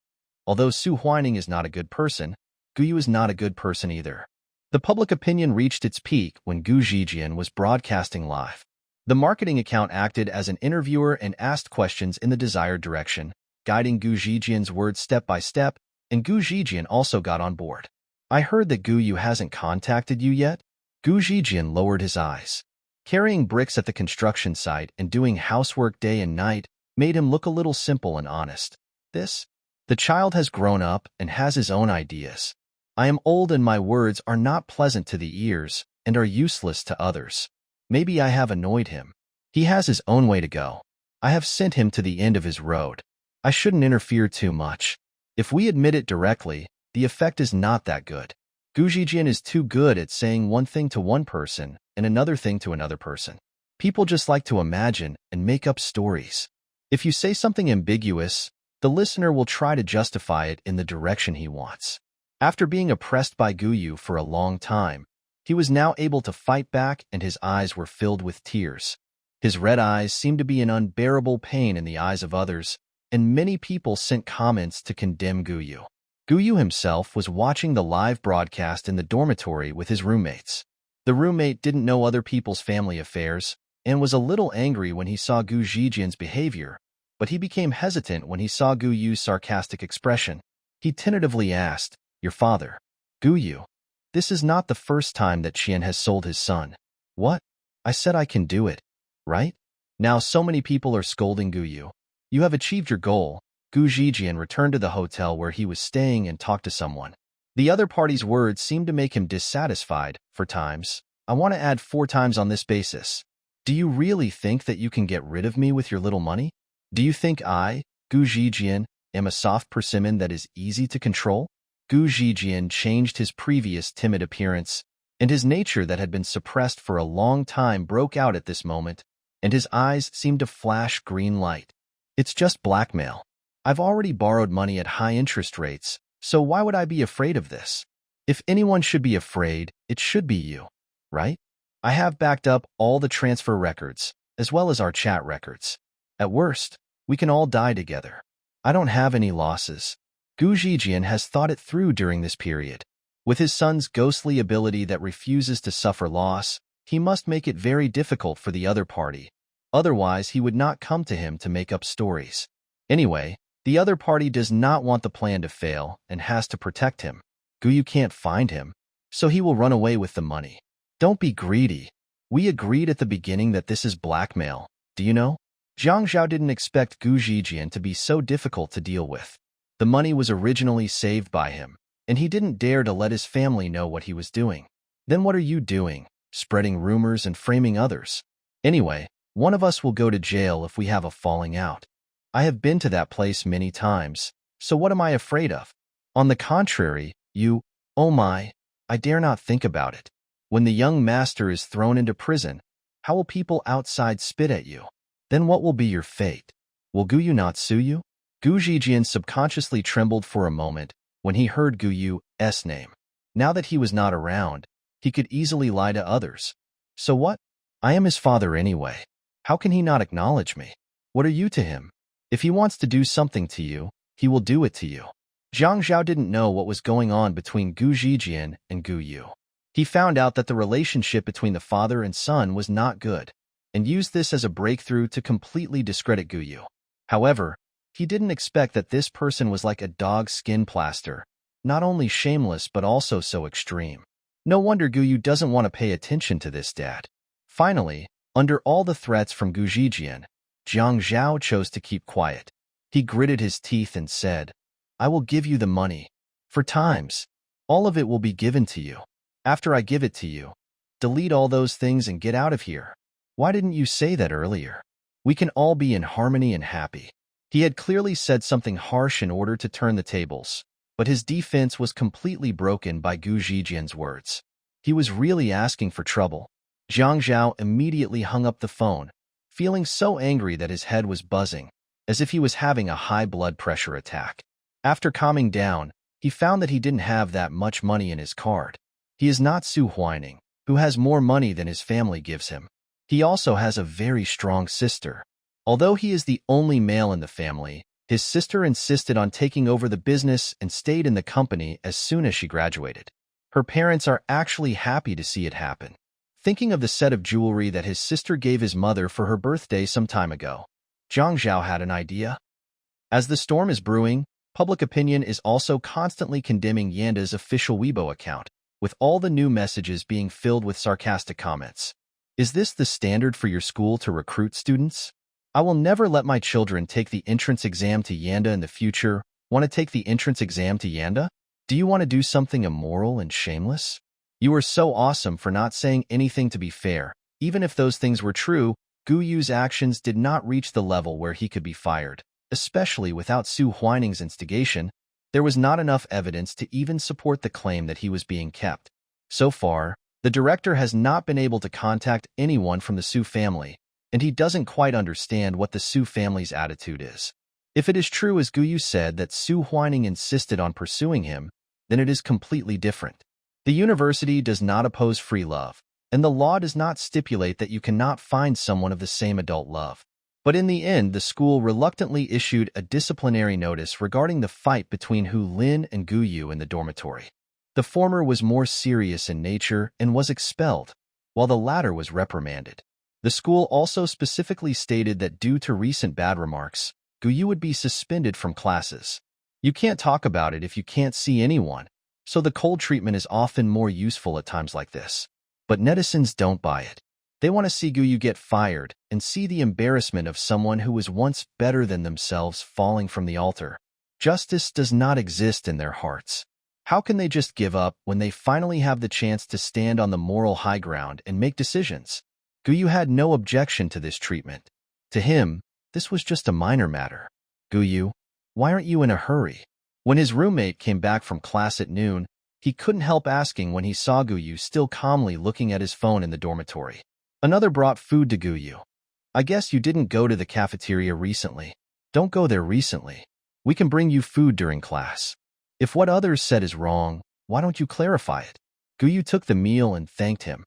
although Su Huining is not a good person, Gu Yu is not a good person either. The public opinion reached its peak when Gu Zijian was broadcasting live. The marketing account acted as an interviewer and asked questions in the desired direction, guiding Gu Zijian's words step by step, and Gu Zijian also got on board. I heard that Gu Yu hasn't contacted you yet? Gu Zijian lowered his eyes. Carrying bricks at the construction site and doing housework day and night made him look a little simple and honest. The child has grown up and has his own ideas. I am old and my words are not pleasant to the ears and are useless to others. Maybe I have annoyed him. He has his own way to go. I have sent him to the end of his road. I shouldn't interfere too much. If we admit it directly, the effect is not that good. Gu Zijian is too good at saying one thing to one person and another thing to another person. People just like to imagine and make up stories. If you say something ambiguous, the listener will try to justify it in the direction he wants. After being oppressed by Gu Yu for a long time, he was now able to fight back and his eyes were filled with tears. His red eyes seemed to be an unbearable pain in the eyes of others, and many people sent comments to condemn Gu Yu. Gu Yu himself was watching the live broadcast in the dormitory with his roommates. The roommate didn't know other people's family affairs and was a little angry when he saw Gu Zijian's behavior, but he became hesitant when he saw Gu Yu's sarcastic expression. He tentatively asked, "Your father, Gu Yu, this is not the first time that Qian has sold his son." "What? I said I can do it, right? Now so many people are scolding Gu Yu. You have achieved your goal." Gu Zijian returned to the hotel where he was staying and talked to someone. The other party's words seemed to make him dissatisfied, for times. "I want to add 4 times on this basis. Do you really think that you can get rid of me with your little money? Do you think I, Gu Zijian, am a soft persimmon that is easy to control?" Gu Zijian changed his previous timid appearance, and his nature that had been suppressed for a long time broke out at this moment, and his eyes seemed to flash green light. "It's just blackmail. I've already borrowed money at high interest rates, so why would I be afraid of this? If anyone should be afraid, it should be you, right? I have backed up all the transfer records, as well as our chat records. At worst, we can all die together. I don't have any losses." Gu Zijian has thought it through during this period. With his son's ghostly ability that refuses to suffer loss, he must make it very difficult for the other party. Otherwise, he would not come to him to make up stories. Anyway, the other party does not want the plan to fail and has to protect him. Gu Yu can't find him, so he will run away with the money. Don't be greedy. We agreed at the beginning that this is blackmail, do you know? Zhang Zhao didn't expect Gu Zijian to be so difficult to deal with. The money was originally saved by him, and he didn't dare to let his family know what he was doing. Then what are you doing? Spreading rumors and framing others. Anyway, one of us will go to jail if we have a falling out. I have been to that place many times, so what am I afraid of? On the contrary, oh my, I dare not think about it. When the young master is thrown into prison, how will people outside spit at you? Then what will be your fate? Will Gu Yu not sue you? Gu Zijian subconsciously trembled for a moment when he heard Gu Yu's name. Now that he was not around, he could easily lie to others. So what? I am his father anyway. How can he not acknowledge me? What are you to him? If he wants to do something to you, he will do it to you. Zhang Zhao didn't know what was going on between Gu Zijian and Gu Yu. He found out that the relationship between the father and son was not good, and used this as a breakthrough to completely discredit Gu Yu. However, he didn't expect that this person was like a dog's skin plaster, not only shameless but also so extreme. No wonder Gu Yu doesn't want to pay attention to this dad. Finally, under all the threats from Gu Zijian, Zhang Zhao chose to keep quiet. He gritted his teeth and said, I will give you the money. For times, all of it will be given to you. After I give it to you, delete all those things and get out of here. Why didn't you say that earlier? We can all be in harmony and happy. He had clearly said something harsh in order to turn the tables, but his defense was completely broken by Gu Zijian's words. He was really asking for trouble. Zhang Zhao immediately hung up the phone, feeling so angry that his head was buzzing, as if he was having a high blood pressure attack. After calming down, he found that he didn't have that much money in his card. He is not Su Huining, who has more money than his family gives him. He also has a very strong sister. Although he is the only male in the family, his sister insisted on taking over the business and stayed in the company as soon as she graduated. Her parents are actually happy to see it happen. Thinking of the set of jewelry that his sister gave his mother for her birthday some time ago, Zhang Zhao had an idea. As the storm is brewing, public opinion is also constantly condemning Yanda's official Weibo account, with all the new messages being filled with sarcastic comments. Is this the standard for your school to recruit students? I will never let my children take the entrance exam to Yanda in the future. Want to take the entrance exam to Yanda? Do you want to do something immoral and shameless? You are so awesome for not saying anything to be fair. Even if those things were true, Gu Yu's actions did not reach the level where he could be fired. Especially without Su Huining's instigation, there was not enough evidence to even support the claim that he was being kept. So far, the director has not been able to contact anyone from the Su family, and he doesn't quite understand what the Su family's attitude is. If it is true as Gu Yu said that Su Huining insisted on pursuing him, then it is completely different. The university does not oppose free love, and the law does not stipulate that you cannot find someone of the same adult love. But in the end, the school reluctantly issued a disciplinary notice regarding the fight between Hu Lin and Gu Yu in the dormitory. The former was more serious in nature and was expelled, while the latter was reprimanded. The school also specifically stated that due to recent bad remarks, Gu Yu would be suspended from classes. You can't talk about it if you can't see anyone, so the cold treatment is often more useful at times like this. But netizens don't buy it. They want to see Gu Yu get fired and see the embarrassment of someone who was once better than themselves falling from the altar. Justice does not exist in their hearts. How can they just give up when they finally have the chance to stand on the moral high ground and make decisions? Gu Yu had no objection to this treatment. To him, this was just a minor matter. Gu Yu, why aren't you in a hurry? When his roommate came back from class at noon, he couldn't help asking when he saw Gu Yu still calmly looking at his phone in the dormitory. Another brought food to Gu Yu. I guess you didn't go to the cafeteria recently. Don't go there recently. We can bring you food during class. If what others said is wrong, why don't you clarify it? Gu Yu took the meal and thanked him.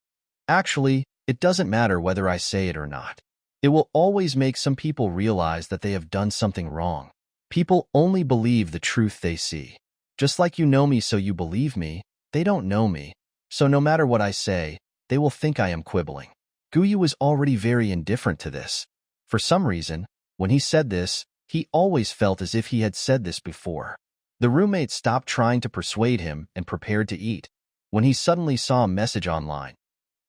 Actually, it doesn't matter whether I say it or not. It will always make some people realize that they have done something wrong. People only believe the truth they see. Just like you know me so you believe me, they don't know me. So no matter what I say, they will think I am quibbling. Gu Yu was already very indifferent to this. For some reason, when he said this, he always felt as if he had said this before. The roommate stopped trying to persuade him and prepared to eat, when he suddenly saw a message online.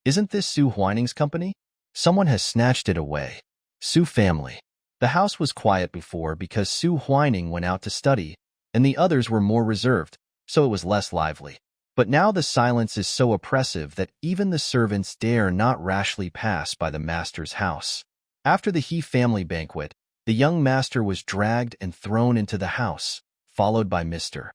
Isn't this Su Huining's company? Someone has snatched it away. Su family. The house was quiet before because Su Huining went out to study, and the others were more reserved, so it was less lively. But now the silence is so oppressive that even the servants dare not rashly pass by the master's house. After the He family banquet, the young master was dragged and thrown into the house, followed by Mr.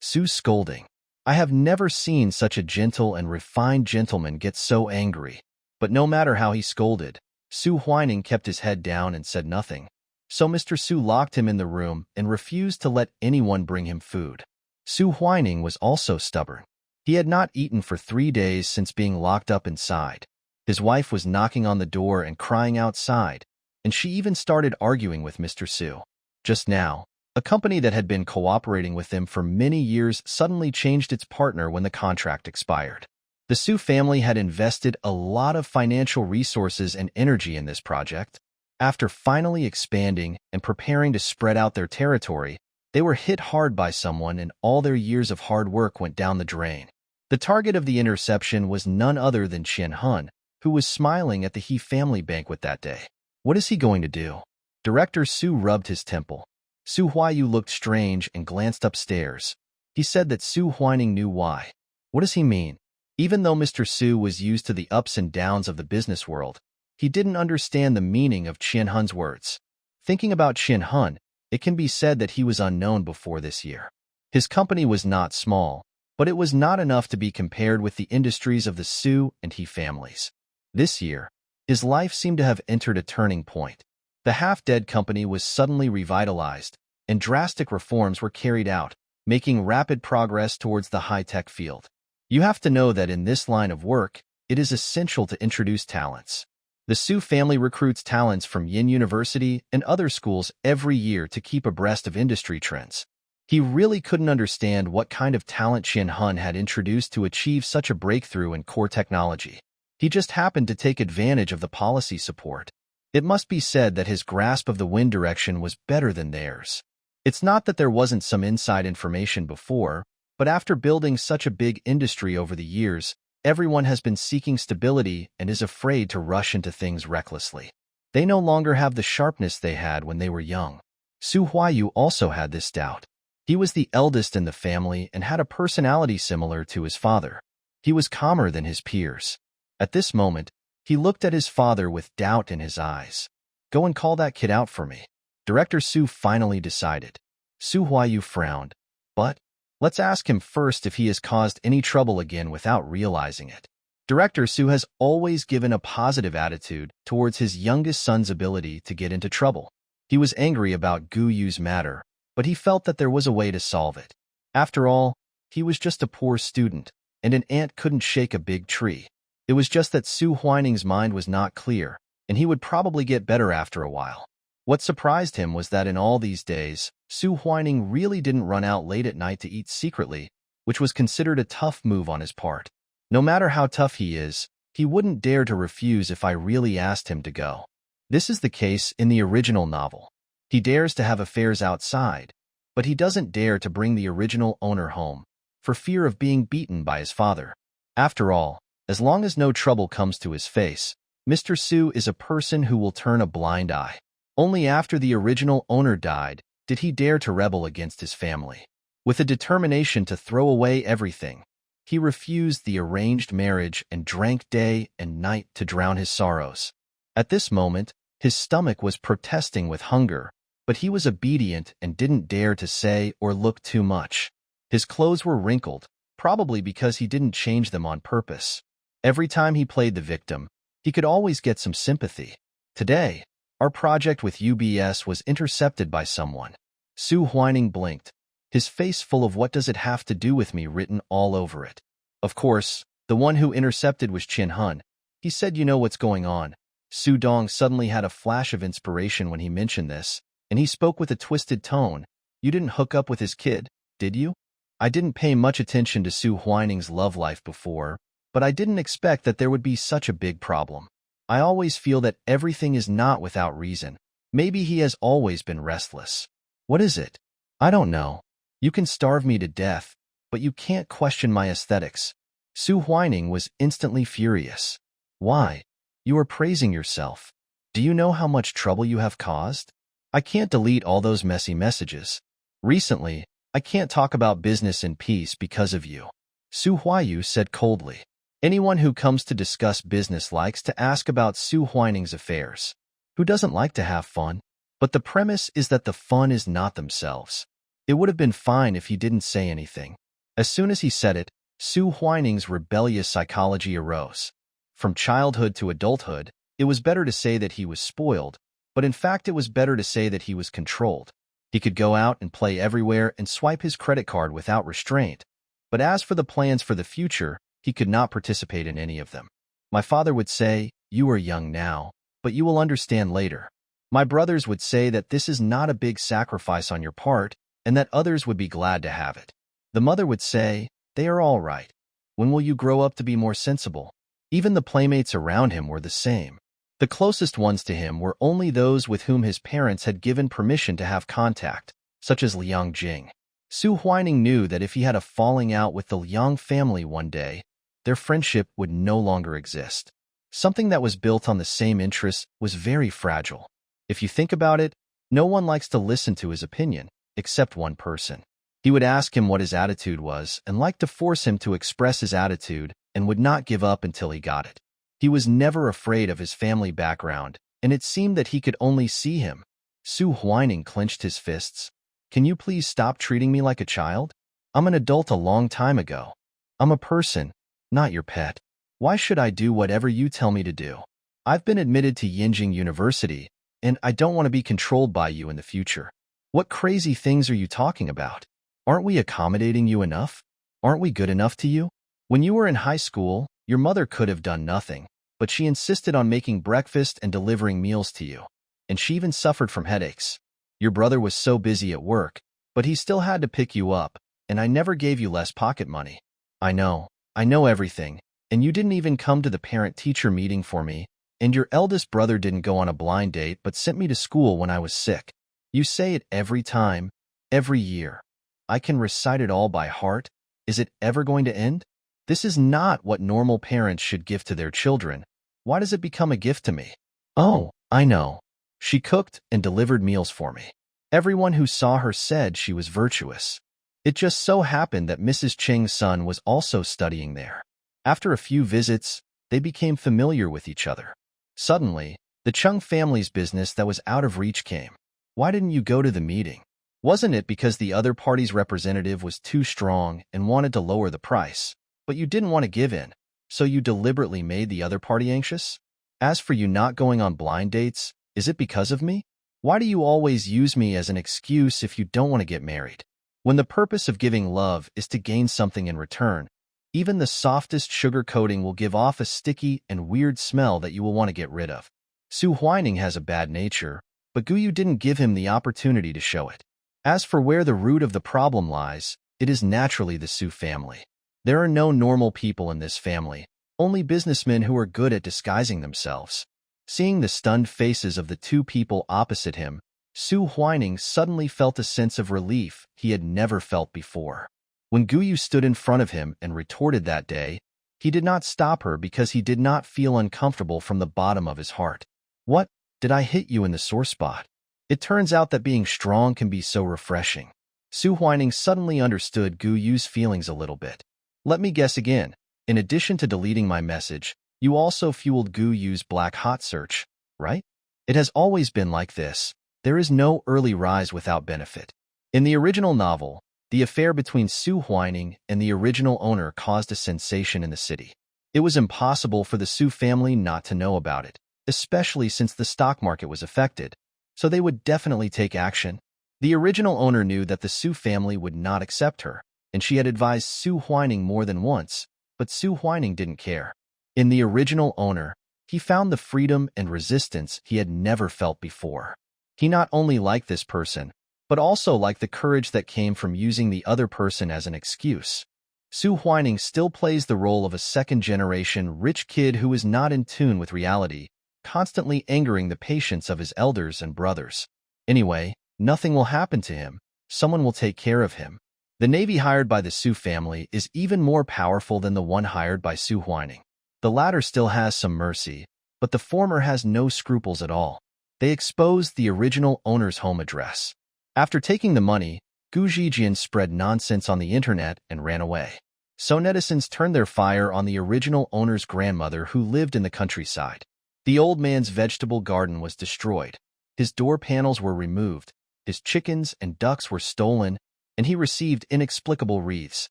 Su scolding. I have never seen such a gentle and refined gentleman get so angry. But no matter how he scolded, Su Huining kept his head down and said nothing. So Mr. Su locked him in the room and refused to let anyone bring him food. Su Huining was also stubborn. He had not eaten for 3 days since being locked up inside. His wife was knocking on the door and crying outside, and she even started arguing with Mr. Su. Just now, a company that had been cooperating with them for many years suddenly changed its partner when the contract expired. The Su family had invested a lot of financial resources and energy in this project. After finally expanding and preparing to spread out their territory, they were hit hard by someone and all their years of hard work went down the drain. The target of the interception was none other than Qian Hun, who was smiling at the He family banquet that day. What is he going to do? Director Su rubbed his temple. Su Huiyu looked strange and glanced upstairs. He said that Su Huining knew why. What does he mean? Even though Mr. Su was used to the ups and downs of the business world, he didn't understand the meaning of Qian Hun's words. Thinking about Qian Hun, it can be said that he was unknown before this year. His company was not small, but it was not enough to be compared with the industries of the Su and He families. This year, his life seemed to have entered a turning point. The half-dead company was suddenly revitalized, and drastic reforms were carried out, making rapid progress towards the high-tech field. You have to know that in this line of work, it is essential to introduce talents. The Su family recruits talents from Yin University and other schools every year to keep abreast of industry trends. He really couldn't understand what kind of talent Chin Hun had introduced to achieve such a breakthrough in core technology. He just happened to take advantage of the policy support. It must be said that his grasp of the wind direction was better than theirs. It's not that there wasn't some inside information before, but after building such a big industry over the years, everyone has been seeking stability and is afraid to rush into things recklessly. They no longer have the sharpness they had when they were young. Su Huayu also had this doubt. He was the eldest in the family and had a personality similar to his father. He was calmer than his peers. At this moment, he looked at his father with doubt in his eyes. "Go and call that kid out for me," Director Su finally decided. Su Huayu frowned. "But let's ask him first if he has caused any trouble again without realizing it." Director Su has always given a positive attitude towards his youngest son's ability to get into trouble. He was angry about Gu Yu's matter, but he felt that there was a way to solve it. After all, he was just a poor student, and an ant couldn't shake a big tree. It was just that Su Huining's mind was not clear, and he would probably get better after a while. What surprised him was that in all these days, Su Huining really didn't run out late at night to eat secretly, which was considered a tough move on his part. No matter how tough he is, he wouldn't dare to refuse if I really asked him to go. This is the case in the original novel. He dares to have affairs outside, but he doesn't dare to bring the original owner home, for fear of being beaten by his father. After all, as long as no trouble comes to his face, Mr. Su is a person who will turn a blind eye. Only after the original owner died did he dare to rebel against his family. With a determination to throw away everything, he refused the arranged marriage and drank day and night to drown his sorrows. At this moment, his stomach was protesting with hunger, but he was obedient and didn't dare to say or look too much. His clothes were wrinkled, probably because he didn't change them on purpose. Every time he played the victim, he could always get some sympathy. Today, our project with UBS was intercepted by someone. Su Huining blinked, his face full of "what does it have to do with me" written all over it. Of course, the one who intercepted was Chin Hun. He said, "You know what's going on." Su Dong suddenly had a flash of inspiration when he mentioned this, and he spoke with a twisted tone. "You didn't hook up with his kid, did you?" I didn't pay much attention to Su Huining's love life before, but I didn't expect that there would be such a big problem. I always feel that everything is not without reason. Maybe he has always been restless. What is it? I don't know. You can starve me to death, but you can't question my aesthetics. Su Huining was instantly furious. Why? You are praising yourself. Do you know how much trouble you have caused? I can't delete all those messy messages. Recently, I can't talk about business in peace because of you. Su Huayu said coldly. Anyone who comes to discuss business likes to ask about Su Huining's affairs. Who doesn't like to have fun? But the premise is that the fun is not themselves. It would have been fine if he didn't say anything. As soon as he said it, Su Huining's rebellious psychology arose. From childhood to adulthood, it was better to say that he was spoiled, but in fact it was better to say that he was controlled. He could go out and play everywhere and swipe his credit card without restraint. But as for the plans for the future, he could not participate in any of them. My father would say, "You are young now, but you will understand later." My brothers would say that this is not a big sacrifice on your part, and that others would be glad to have it. The mother would say, "They are all right. When will you grow up to be more sensible?" Even the playmates around him were the same. The closest ones to him were only those with whom his parents had given permission to have contact, such as Liang Jing. Su Huining knew that if he had a falling out with the Liang family one day, their friendship would no longer exist. Something that was built on the same interests was very fragile. If you think about it, no one likes to listen to his opinion, except one person. He would ask him what his attitude was and like to force him to express his attitude and would not give up until he got it. He was never afraid of his family background, and it seemed that he could only see him. Su Huining clenched his fists. "Can you please stop treating me like a child? I'm an adult a long time ago. I'm a person, not your pet. Why should I do whatever you tell me to do? I've been admitted to Yinjing University, and I don't want to be controlled by you in the future." What crazy things are you talking about? Aren't we accommodating you enough? Aren't we good enough to you? When you were in high school, your mother could have done nothing, but she insisted on making breakfast and delivering meals to you. And she even suffered from headaches. Your brother was so busy at work, but he still had to pick you up, and I never gave you less pocket money. I know everything, and you didn't even come to the parent-teacher meeting for me, and your eldest brother didn't go on a blind date but sent me to school when I was sick. You say it every time, every year. I can recite it all by heart. Is it ever going to end? This is not what normal parents should give to their children. Why does it become a gift to me? Oh, I know. She cooked and delivered meals for me. Everyone who saw her said she was virtuous. It just so happened that Mrs. Cheng's son was also studying there. After a few visits, they became familiar with each other. Suddenly, the Chung family's business that was out of reach came. Why didn't you go to the meeting? Wasn't it because the other party's representative was too strong and wanted to lower the price, but you didn't want to give in, so you deliberately made the other party anxious? As for you not going on blind dates, is it because of me? Why do you always use me as an excuse if you don't want to get married? When the purpose of giving love is to gain something in return, even the softest sugar coating will give off a sticky and weird smell that you will want to get rid of. Su Huining has a bad nature, but Guyu didn't give him the opportunity to show it. As for where the root of the problem lies, it is naturally the Su family. There are no normal people in this family, only businessmen who are good at disguising themselves. Seeing the stunned faces of the two people opposite him, Su Huining suddenly felt a sense of relief he had never felt before. When Guyu stood in front of him and retorted that day, he did not stop her because he did not feel uncomfortable from the bottom of his heart. What? Did I hit you in the sore spot? It turns out that being strong can be so refreshing. Su Huining suddenly understood Guyu's feelings a little bit. Let me guess again. In addition to deleting my message, you also fueled Guyu's black hot search, right? It has always been like this. There is no early rise without benefit. In the original novel, the affair between Su Huining and the original owner caused a sensation in the city. It was impossible for the Su family not to know about it, especially since the stock market was affected, so they would definitely take action. The original owner knew that the Su family would not accept her, and she had advised Su Huining more than once, but Su Huining didn't care. In the original owner, he found the freedom and resistance he had never felt before. He not only liked this person, but also liked the courage that came from using the other person as an excuse. Su Huining still plays the role of a second-generation rich kid who is not in tune with reality, constantly angering the patience of his elders and brothers. Anyway, nothing will happen to him. Someone will take care of him. The navy hired by the Su family is even more powerful than the one hired by Su Huining. The latter still has some mercy, but the former has no scruples at all. They exposed the original owner's home address. After taking the money, Gu Zhijian spread nonsense on the internet and ran away. So netizens turned their fire on the original owner's grandmother who lived in the countryside. The old man's vegetable garden was destroyed. His door panels were removed, his chickens and ducks were stolen, and he received inexplicable wreaths.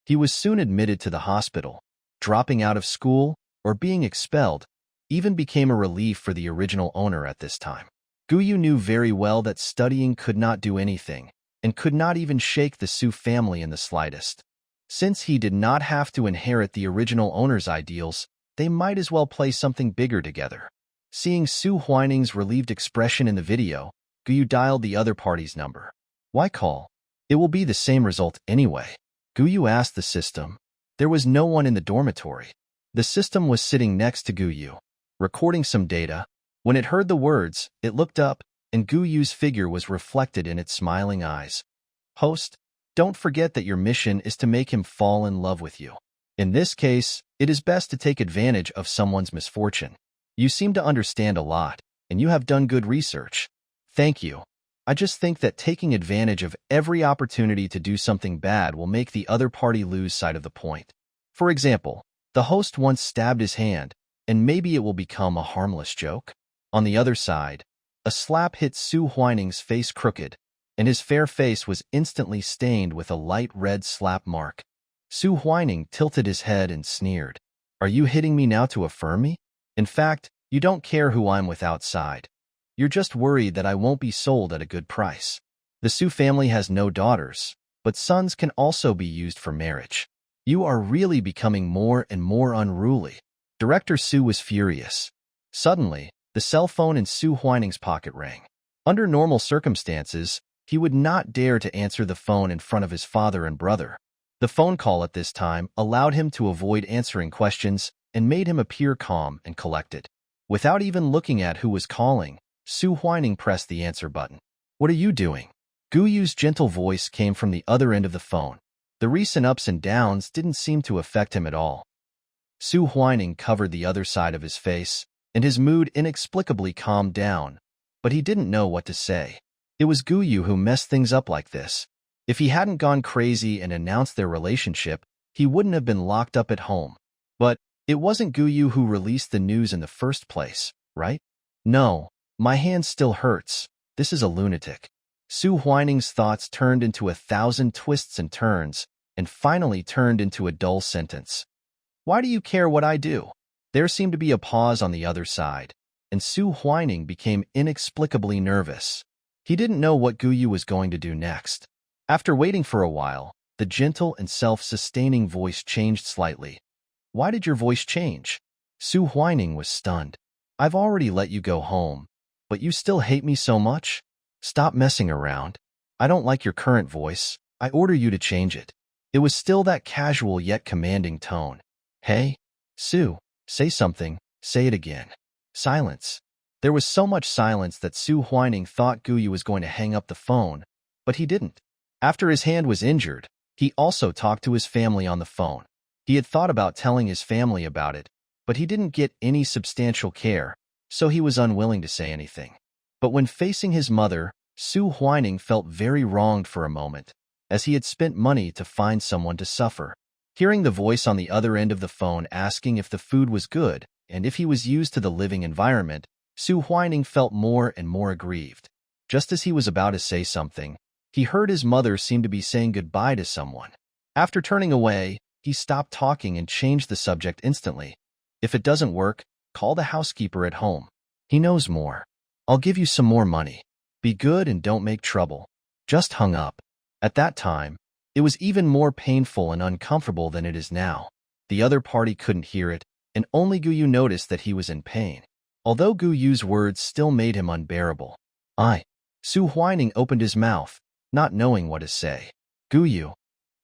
He was soon admitted to the hospital. Dropping out of school or being expelled even became a relief for the original owner at this time. Guyu knew very well that studying could not do anything, and could not even shake the Su family in the slightest. Since he did not have to inherit the original owner's ideals, they might as well play something bigger together. Seeing Su Huining's relieved expression in the video, Guyu dialed the other party's number. Why call? It will be the same result anyway. Guyu asked the system. There was no one in the dormitory. The system was sitting next to Guyu, recording some data. When it heard the words, it looked up, and Guyu's figure was reflected in its smiling eyes. Host, don't forget that your mission is to make him fall in love with you. In this case, it is best to take advantage of someone's misfortune. You seem to understand a lot, and you have done good research. Thank you. I just think that taking advantage of every opportunity to do something bad will make the other party lose sight of the point. For example, the host once stabbed his hand, and maybe it will become a harmless joke. On the other side, a slap hit Su Huining's face crooked, and his fair face was instantly stained with a light red slap mark. Su Huining tilted his head and sneered. Are you hitting me now to affirm me? In fact, you don't care who I'm with outside. You're just worried that I won't be sold at a good price. The Su family has no daughters, but sons can also be used for marriage. You are really becoming more and more unruly. Director Su was furious. Suddenly, the cell phone in Su Huining's pocket rang. Under normal circumstances, he would not dare to answer the phone in front of his father and brother. The phone call at this time allowed him to avoid answering questions and made him appear calm and collected. Without even looking at who was calling, Su Huining pressed the answer button. "What are you doing?" Gu Yu's gentle voice came from the other end of the phone. The recent ups and downs didn't seem to affect him at all. Su Huining covered the other side of his face, and his mood inexplicably calmed down, but he didn't know what to say. It was Gu Yu who messed things up like this. If he hadn't gone crazy and announced their relationship, he wouldn't have been locked up at home. But it wasn't Gu Yu who released the news in the first place, right? No, my hand still hurts. This is a lunatic. Su Huining's thoughts turned into 1,000 twists and turns, and finally turned into a dull sentence. "Why do you care what I do?" There seemed to be a pause on the other side, and Su Huining became inexplicably nervous. He didn't know what Gu Yu was going to do next. After waiting for a while, the gentle and self-sustaining voice changed slightly. "Why did your voice change?" Su Huining was stunned. "I've already let you go home, but you still hate me so much? Stop messing around. I don't like your current voice. I order you to change it." It was still that casual yet commanding tone. "Hey, Su, say something. Say it again." Silence. There was so much silence that Su Huining thought Gu Yu was going to hang up the phone, but he didn't. After his hand was injured, he also talked to his family on the phone. He had thought about telling his family about it, but he didn't get any substantial care, so he was unwilling to say anything. But when facing his mother, Su Huining felt very wronged for a moment, as he had spent money to find someone to suffer. Hearing the voice on the other end of the phone asking if the food was good and if he was used to the living environment, Su Huining felt more and more aggrieved. Just as he was about to say something, he heard his mother seem to be saying goodbye to someone. After turning away, he stopped talking and changed the subject instantly. "If it doesn't work, call the housekeeper at home. He knows more. I'll give you some more money. Be good and don't make trouble." Just hung up. At that time, it was even more painful and uncomfortable than it is now. The other party couldn't hear it, and only Gu Yu noticed that he was in pain. Although Gu Yu's words still made him unbearable. Su Huining opened his mouth, not knowing what to say. "Gu Yu,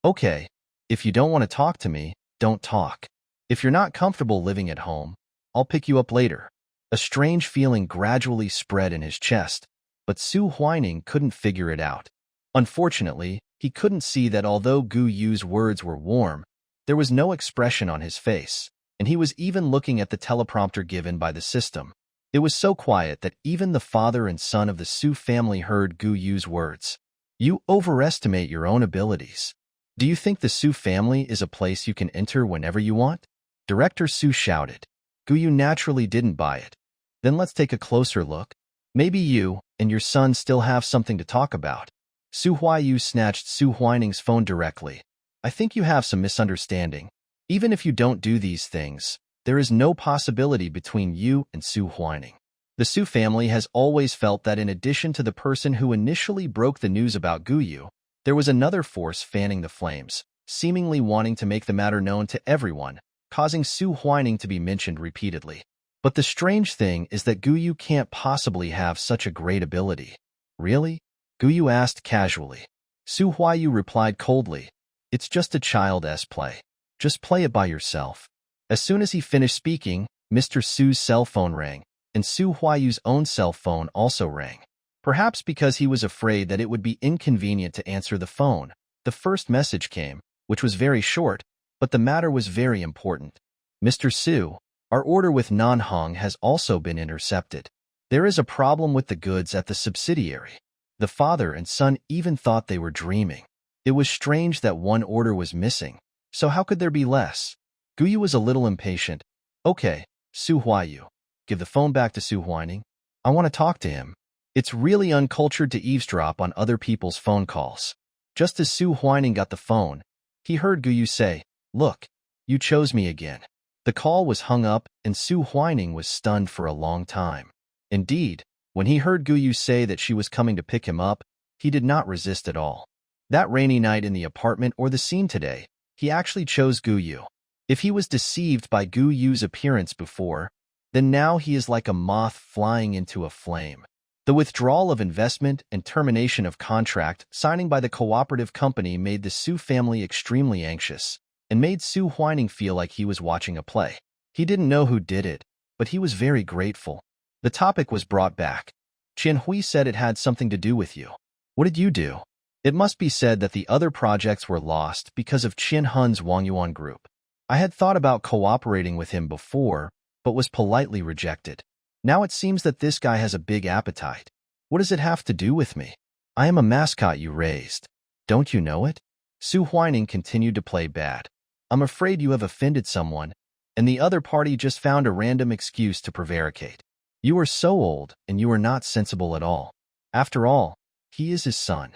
okay, if you don't want to talk to me, don't talk. If you're not comfortable living at home, I'll pick you up later." A strange feeling gradually spread in his chest, but Su Huining couldn't figure it out. Unfortunately, he couldn't see that although Gu Yu's words were warm, there was no expression on his face, and he was even looking at the teleprompter given by the system. It was so quiet that even the father and son of the Su family heard Gu Yu's words. "You overestimate your own abilities. Do you think the Su family is a place you can enter whenever you want?" Director Su shouted. Gu Yu naturally didn't buy it. "Then let's take a closer look. Maybe you and your son still have something to talk about." Su Huiyu snatched Su Huining's phone directly. "I think you have some misunderstanding. Even if you don't do these things, there is no possibility between you and Su Huining. The Su family has always felt that in addition to the person who initially broke the news about Gu Yu, there was another force fanning the flames, seemingly wanting to make the matter known to everyone, causing Su Huining to be mentioned repeatedly. But the strange thing is that Gu Yu can't possibly have such a great ability." "Really?" Gu Yu asked casually. Su Huiyu replied coldly, "It's just a child's play. Just play it by yourself." As soon as he finished speaking, Mr. Su's cell phone rang, and Su Huiyu's own cell phone also rang. Perhaps because he was afraid that it would be inconvenient to answer the phone, the first message came, which was very short, but the matter was very important. "Mr. Su, our order with Nanhong has also been intercepted. There is a problem with the goods at the subsidiary." The father and son even thought they were dreaming. It was strange that one order was missing, so how could there be less? Gu Yu was a little impatient. "Okay, Su Huiyu, give the phone back to Su Huining. I want to talk to him." It's really uncultured to eavesdrop on other people's phone calls. Just as Su Huining got the phone, he heard Gu Yu say, "Look, you chose me again." The call was hung up, and Su Huining was stunned for a long time. Indeed, when he heard Gu Yu say that she was coming to pick him up, he did not resist at all. That rainy night in the apartment or the scene today, he actually chose Guyu. If he was deceived by Guyu's appearance before, then now he is like a moth flying into a flame. The withdrawal of investment and termination of contract signing by the cooperative company made the Su family extremely anxious and made Su Huining feel like he was watching a play. He didn't know who did it, but he was very grateful. The topic was brought back. Qian Hui said it had something to do with you. What did you do? It must be said that the other projects were lost because of Qian Hun's Wangyuan group. I had thought about cooperating with him before, but was politely rejected. Now it seems that this guy has a big appetite. What does it have to do with me? I am a mascot you raised. Don't you know it? Su Huining continued to play bad. I'm afraid you have offended someone, and the other party just found a random excuse to prevaricate. You are so old, and you are not sensible at all. After all, he is his son.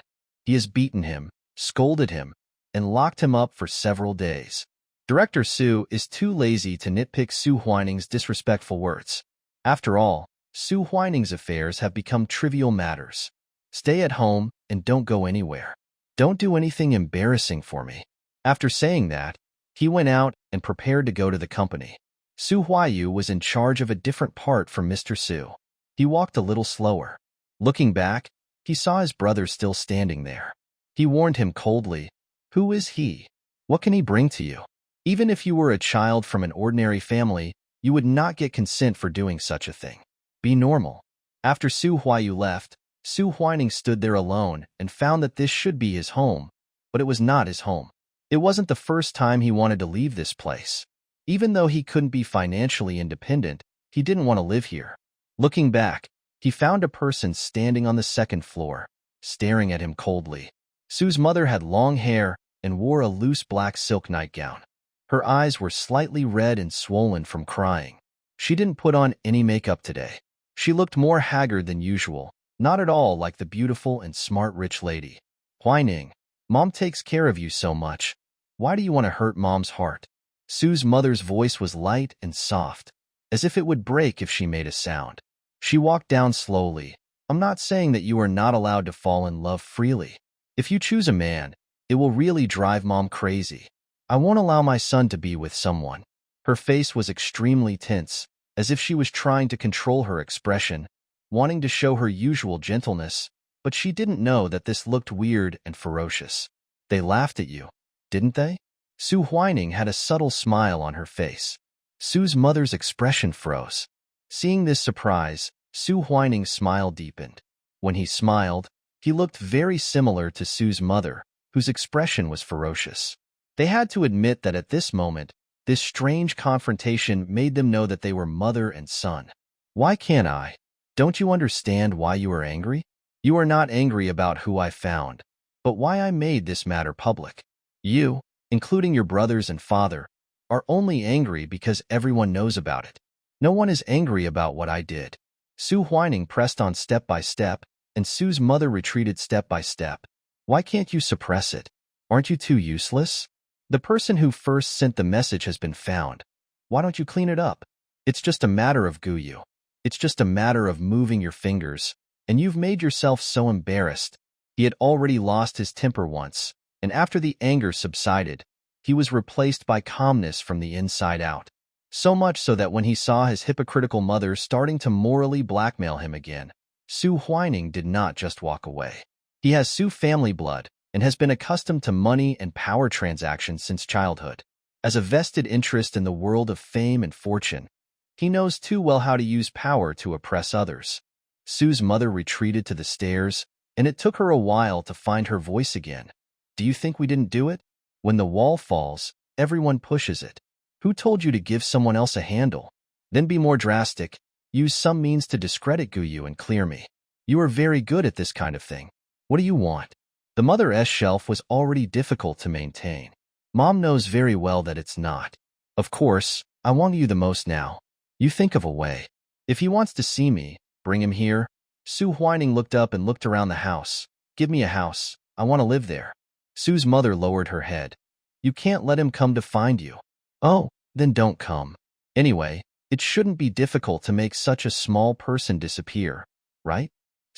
He has beaten him, scolded him, and locked him up for several days. Director Su is too lazy to nitpick Su Huining's disrespectful words. After all, Su Huining's affairs have become trivial matters. Stay at home and don't go anywhere. Don't do anything embarrassing for me. After saying that, he went out and prepared to go to the company. Su Huiyu was in charge of a different part from Mr. Su. He walked a little slower. Looking back, he saw his brother still standing there. He warned him coldly, "Who is he? What can he bring to you? Even if you were a child from an ordinary family, you would not get consent for doing such a thing. Be normal." After Su Huiyu left, Su Huining stood there alone and found that this should be his home, but it was not his home. It wasn't the first time he wanted to leave this place. Even though he couldn't be financially independent, he didn't want to live here. Looking back, he found a person standing on the second floor, staring at him coldly. Su's mother had long hair and wore a loose black silk nightgown. Her eyes were slightly red and swollen from crying. She didn't put on any makeup today. She looked more haggard than usual, not at all like the beautiful and smart rich lady. Huining, Mom takes care of you so much. Why do you want to hurt Mom's heart? Su's mother's voice was light and soft, as if it would break if she made a sound. She walked down slowly. I'm not saying that you are not allowed to fall in love freely. If you choose a man, it will really drive Mom crazy. I won't allow my son to be with someone. Her face was extremely tense, as if she was trying to control her expression, wanting to show her usual gentleness, but she didn't know that this looked weird and ferocious. They laughed at you, didn't they? Su Huining had a subtle smile on her face. Su's mother's expression froze. Seeing this surprise, Su Huining's smile deepened. When he smiled, he looked very similar to Su's mother, whose expression was ferocious. They had to admit that at this moment, this strange confrontation made them know that they were mother and son. Why can't I? Don't you understand why you are angry? You are not angry about who I found, but why I made this matter public. You, including your brothers and father, are only angry because everyone knows about it. No one is angry about what I did. Su Huining pressed on step by step, and Su's mother retreated step by step. Why can't you suppress it? Aren't you too useless? The person who first sent the message has been found. Why don't you clean it up? It's just a matter of Guyu. It's just a matter of moving your fingers, and you've made yourself so embarrassed. He had already lost his temper once, and after the anger subsided, he was replaced by calmness from the inside out. So much so that when he saw his hypocritical mother starting to morally blackmail him again, Su Huining did not just walk away. He has Su family blood and has been accustomed to money and power transactions since childhood. As a vested interest in the world of fame and fortune, he knows too well how to use power to oppress others. Su's mother retreated to the stairs, and it took her a while to find her voice again. Do you think we didn't do it? When the wall falls, everyone pushes it. Who told you to give someone else a handle? Then be more drastic. Use some means to discredit Guyu and clear me. You are very good at this kind of thing. What do you want? The mother's shelf was already difficult to maintain. Mom knows very well that it's not. Of course, I want you the most now. You think of a way. If he wants to see me, bring him here. Su Huining looked up and looked around the house. Give me a house. I want to live there. Su's mother lowered her head. You can't let him come to find you. Oh, then don't come. Anyway, it shouldn't be difficult to make such a small person disappear, right?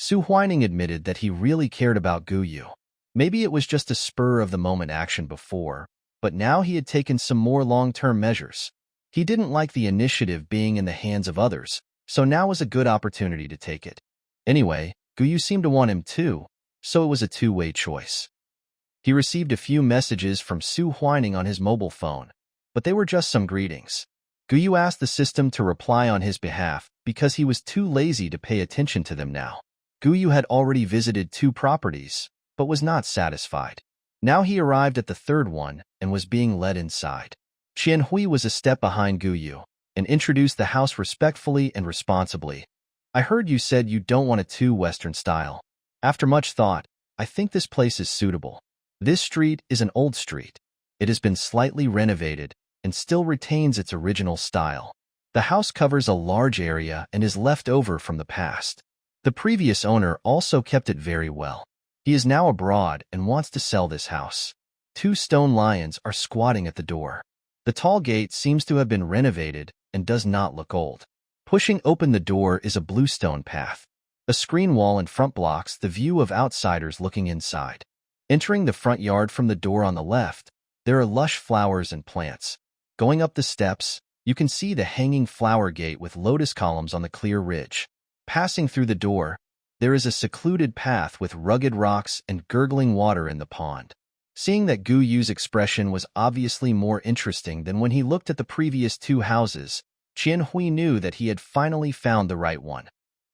Su Huining admitted that he really cared about Guyu. Maybe it was just a spur-of-the-moment action before, but now he had taken some more long-term measures. He didn't like the initiative being in the hands of others, so now was a good opportunity to take it. Anyway, Guyu seemed to want him too, so it was a two-way choice. He received a few messages from Su Huining on his mobile phone, but they were just some greetings. Guyu asked the system to reply on his behalf because he was too lazy to pay attention to them now. Guyu had already visited 2 properties, but was not satisfied. Now he arrived at the 3rd one and was being led inside. Qianhui was a step behind Guyu and introduced the house respectfully and responsibly. I heard you said you don't want a too Western style. After much thought, I think this place is suitable. This street is an old street. It has been slightly renovated and still retains its original style. The house covers a large area and is left over from the past. The previous owner also kept it very well. He is now abroad and wants to sell this house. 2 stone lions are squatting at the door. The tall gate seems to have been renovated and does not look old. Pushing open the door is a bluestone path. A screen wall in front blocks the view of outsiders looking inside. Entering the front yard from the door on the left, there are lush flowers and plants. Going up the steps, you can see the hanging flower gate with lotus columns on the clear ridge. Passing through the door, there is a secluded path with rugged rocks and gurgling water in the pond. Seeing that Guyu's expression was obviously more interesting than when he looked at the previous 2 houses, Qianhui knew that he had finally found the right one.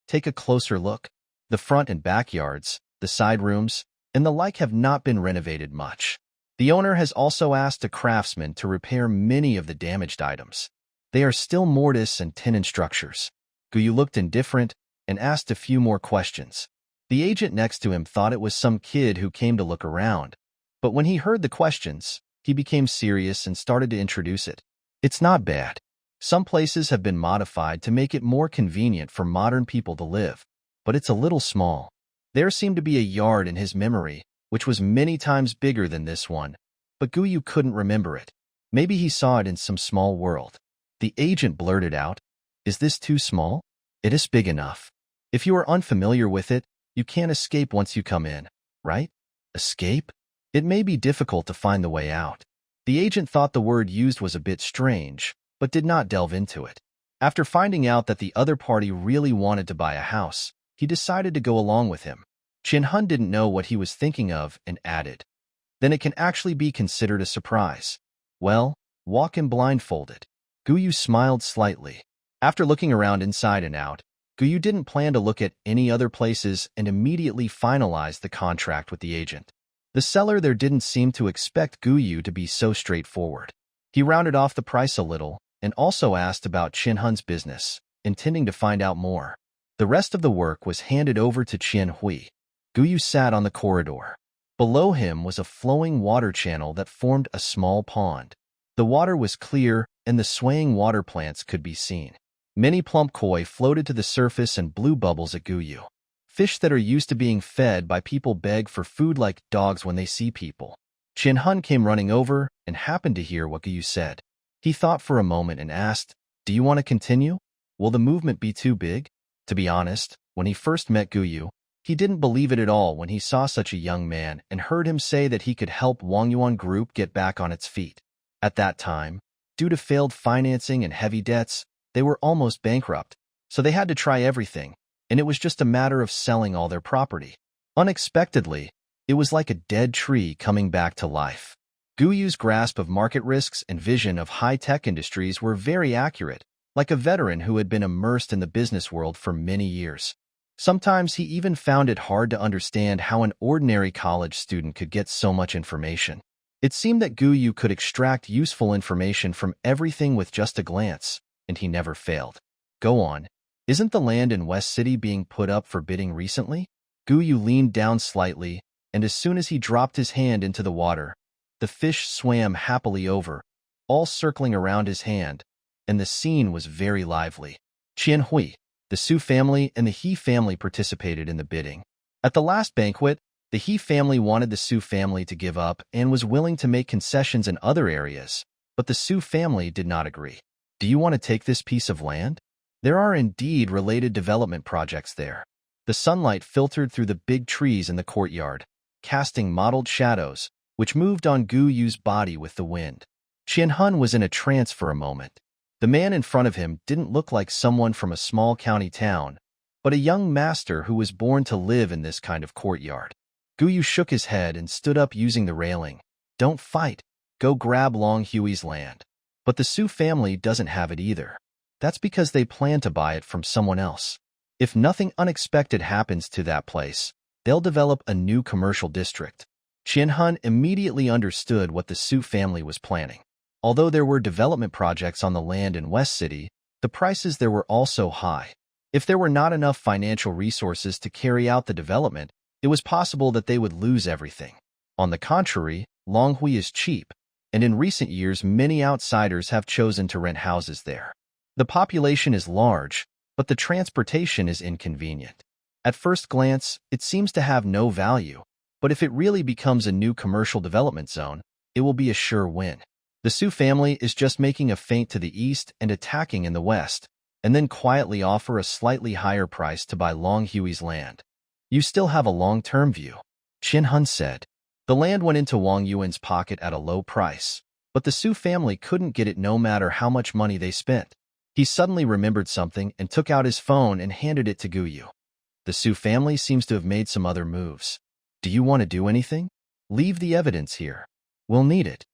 Take a closer look. The front and backyards, the side rooms, and the like have not been renovated much. The owner has also asked a craftsman to repair many of the damaged items. They are still mortise and tenon structures. Guyu looked indifferent and asked a few more questions. The agent next to him thought it was some kid who came to look around, but when he heard the questions, he became serious and started to introduce it. It's not bad. Some places have been modified to make it more convenient for modern people to live, but it's a little small. There seemed to be a yard in his memory, which was many times bigger than this one, but Guyu couldn't remember it. Maybe he saw it in some small world. The agent blurted out, "Is this too small? It is big enough. If you are unfamiliar with it, you can't escape once you come in, right? Escape? It may be difficult to find the way out." The agent thought the word used was a bit strange, but did not delve into it. After finding out that the other party really wanted to buy a house, he decided to go along with him. Chin-hun didn't know what he was thinking of and added, "Then it can actually be considered a surprise. Well, walk in blindfolded." Guyu smiled slightly. After looking around inside and out, Guyu didn't plan to look at any other places and immediately finalized the contract with the agent. The seller there didn't seem to expect Guyu to be so straightforward. He rounded off the price a little and also asked about Chin-hun's business, intending to find out more. The rest of the work was handed over to Qianhui. Guyu sat on the corridor. Below him was a flowing water channel that formed a small pond. The water was clear and the swaying water plants could be seen. Many plump koi floated to the surface and blew bubbles at Guyu. Fish that are used to being fed by people beg for food like dogs when they see people. Chin-hun came running over and happened to hear what Guyu said. He thought for a moment and asked, "Do you want to continue? Will the movement be too big?" To be honest, when he first met Guyu, he didn't believe it at all when he saw such a young man and heard him say that he could help Wangyuan Group get back on its feet. At that time, due to failed financing and heavy debts, they were almost bankrupt, so they had to try everything, and it was just a matter of selling all their property. Unexpectedly, it was like a dead tree coming back to life. Guyu's grasp of market risks and vision of high-tech industries were very accurate, like a veteran who had been immersed in the business world for many years. Sometimes he even found it hard to understand how an ordinary college student could get so much information. It seemed that Guyu could extract useful information from everything with just a glance, and he never failed. Go on. Isn't the land in West City being put up for bidding recently? Guyu leaned down slightly, and as soon as he dropped his hand into the water, the fish swam happily over, all circling around his hand, and the scene was very lively. Qianhui, the Su family, and the He family participated in the bidding. At the last banquet, the He family wanted the Su family to give up and was willing to make concessions in other areas, but the Su family did not agree. "Do you want to take this piece of land? There are indeed related development projects there. The sunlight filtered through the big trees in the courtyard, casting mottled shadows, which moved on Gu Yu's body with the wind. Qianhun was in a trance for a moment. The man in front of him didn't look like someone from a small county town, but a young master who was born to live in this kind of courtyard. Gu Yu shook his head and stood up using the railing. Don't fight. Go grab Long Hui's land. But the Su family doesn't have it either. That's because they plan to buy it from someone else. If nothing unexpected happens to that place, they'll develop a new commercial district. Qianhun immediately understood what the Su family was planning. Although there were development projects on the land in West City, the prices there were also high. If there were not enough financial resources to carry out the development, it was possible that they would lose everything. On the contrary, Longhui is cheap, and in recent years many outsiders have chosen to rent houses there. The population is large, but the transportation is inconvenient. At first glance, it seems to have no value, but if it really becomes a new commercial development zone, it will be a sure win. The Su family is just making a feint to the east and attacking in the west, and then quietly offer a slightly higher price to buy Long Hui's land. You still have a long-term view, Qianhun said. The land went into Wang Yuan's pocket at a low price, but the Su family couldn't get it no matter how much money they spent. He suddenly remembered something and took out his phone and handed it to Gu Yu. The Su family seems to have made some other moves. Do you want to do anything? Leave the evidence here. We'll need it.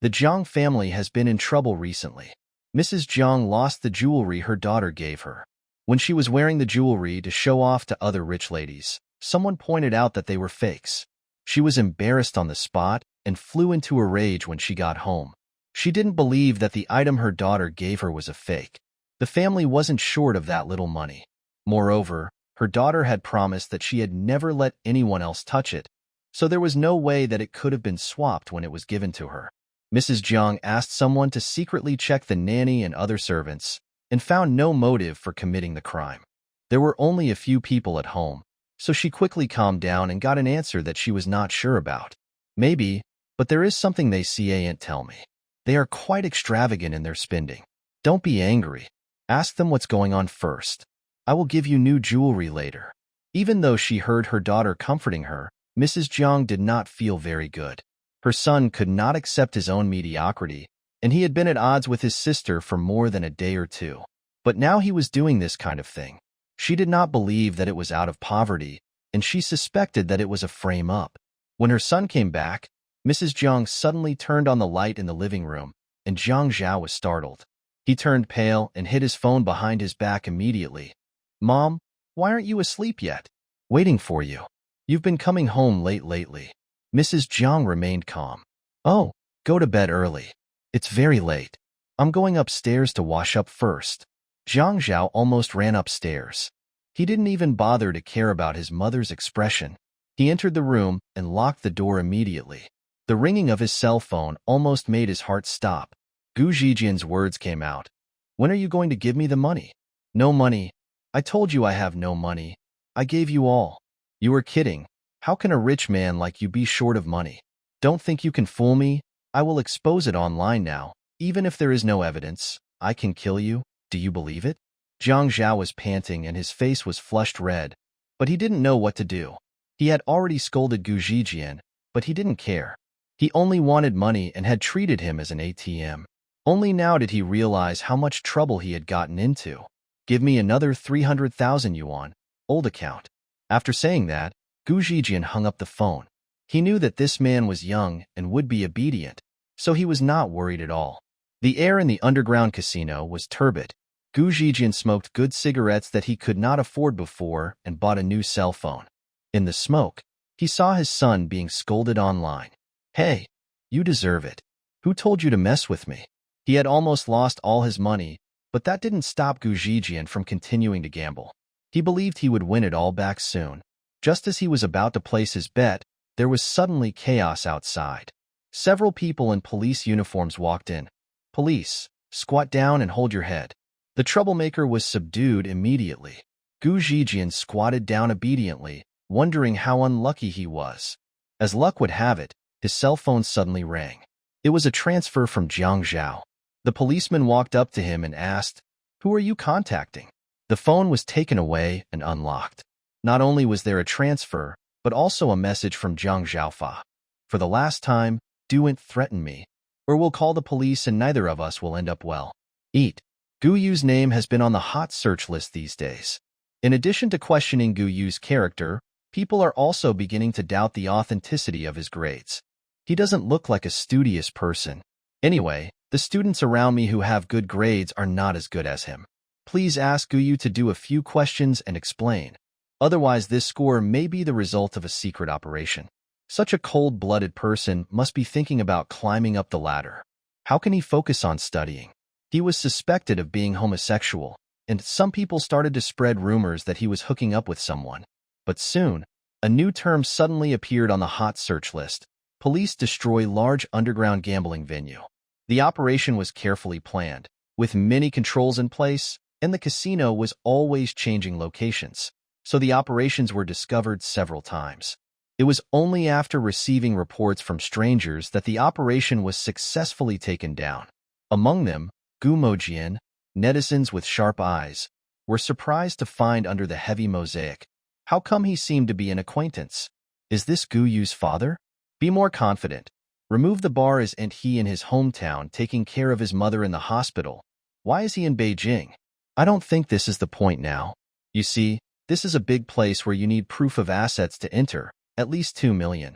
The Jiang family has been in trouble recently. Mrs. Jiang lost the jewelry her daughter gave her. When she was wearing the jewelry to show off to other rich ladies, someone pointed out that they were fakes. She was embarrassed on the spot and flew into a rage when she got home. She didn't believe that the item her daughter gave her was a fake. The family wasn't short of that little money. Moreover, her daughter had promised that she had never let anyone else touch it, so there was no way that it could have been swapped when it was given to her. Mrs. Jiang asked someone to secretly check the nanny and other servants, and found no motive for committing the crime. There were only a few people at home, so she quickly calmed down and got an answer that she was not sure about. Maybe, but there is something they ain't tell me. They are quite extravagant in their spending. Don't be angry. Ask them what's going on first. I will give you new jewelry later. Even though she heard her daughter comforting her, Mrs. Jiang did not feel very good. Her son could not accept his own mediocrity, and he had been at odds with his sister for more than a day or two. But now he was doing this kind of thing. She did not believe that it was out of poverty, and she suspected that it was a frame-up. When her son came back, Mrs. Jiang suddenly turned on the light in the living room, and Jiang Zhao was startled. He turned pale and hid his phone behind his back immediately. Mom, why aren't you asleep yet? Waiting for you. You've been coming home late lately. Mrs. Jiang remained calm. Oh, go to bed early. It's very late. I'm going upstairs to wash up first. Jiang Zhao almost ran upstairs. He didn't even bother to care about his mother's expression. He entered the room and locked the door immediately. The ringing of his cell phone almost made his heart stop. Gu Zijian's words came out. When are you going to give me the money? No money. I told you I have no money. I gave you all. You were kidding. How can a rich man like you be short of money? Don't think you can fool me. I will expose it online now. Even if there is no evidence, I can kill you. Do you believe it? Jiang Zhao was panting and his face was flushed red, but he didn't know what to do. He had already scolded Gu Zijian, but he didn't care. He only wanted money and had treated him as an ATM. Only now did he realize how much trouble he had gotten into. Give me another 300,000 yuan, old account. After saying that, Gu Zijian hung up the phone. He knew that this man was young and would be obedient, so he was not worried at all. The air in the underground casino was turbid. Gu Zijian smoked good cigarettes that he could not afford before and bought a new cell phone. In the smoke, he saw his son being scolded online. Hey, you deserve it. Who told you to mess with me? He had almost lost all his money, but that didn't stop Gu Zijian from continuing to gamble. He believed he would win it all back soon. Just as he was about to place his bet, there was suddenly chaos outside. Several people in police uniforms walked in. Police, squat down and hold your head. The troublemaker was subdued immediately. Gu Zijian squatted down obediently, wondering how unlucky he was. As luck would have it, his cell phone suddenly rang. It was a transfer from Jiang Zhao. The policeman walked up to him and asked, "Who are you contacting?" The phone was taken away and unlocked. Not only was there a transfer, but also a message from Zhang Xiaofa. For the last time, don't threaten me, or we'll call the police and neither of us will end up well. Eat. Gu Yu's name has been on the hot search list these days. In addition to questioning Gu Yu's character, people are also beginning to doubt the authenticity of his grades. He doesn't look like a studious person. Anyway, the students around me who have good grades are not as good as him. Please ask Gu Yu to do a few questions and explain. Otherwise, this score may be the result of a secret operation. Such a cold-blooded person must be thinking about climbing up the ladder. How can he focus on studying? He was suspected of being homosexual, and some people started to spread rumors that he was hooking up with someone. But soon, a new term suddenly appeared on the hot search list. Police destroy large underground gambling venue. The operation was carefully planned, with many controls in place, and the casino was always changing locations, so the operations were discovered several times. It was only after receiving reports from strangers that the operation was successfully taken down. Among them, Gu Mojian, netizens with sharp eyes, were surprised to find under the heavy mosaic. How come he seemed to be an acquaintance? Is this Gu Yu's father? Be more confident. Remove the bar. Isn't he in his hometown taking care of his mother in the hospital? Why is he in Beijing? I don't think this is the point now. You see, this is a big place where you need proof of assets to enter, at least 2 million.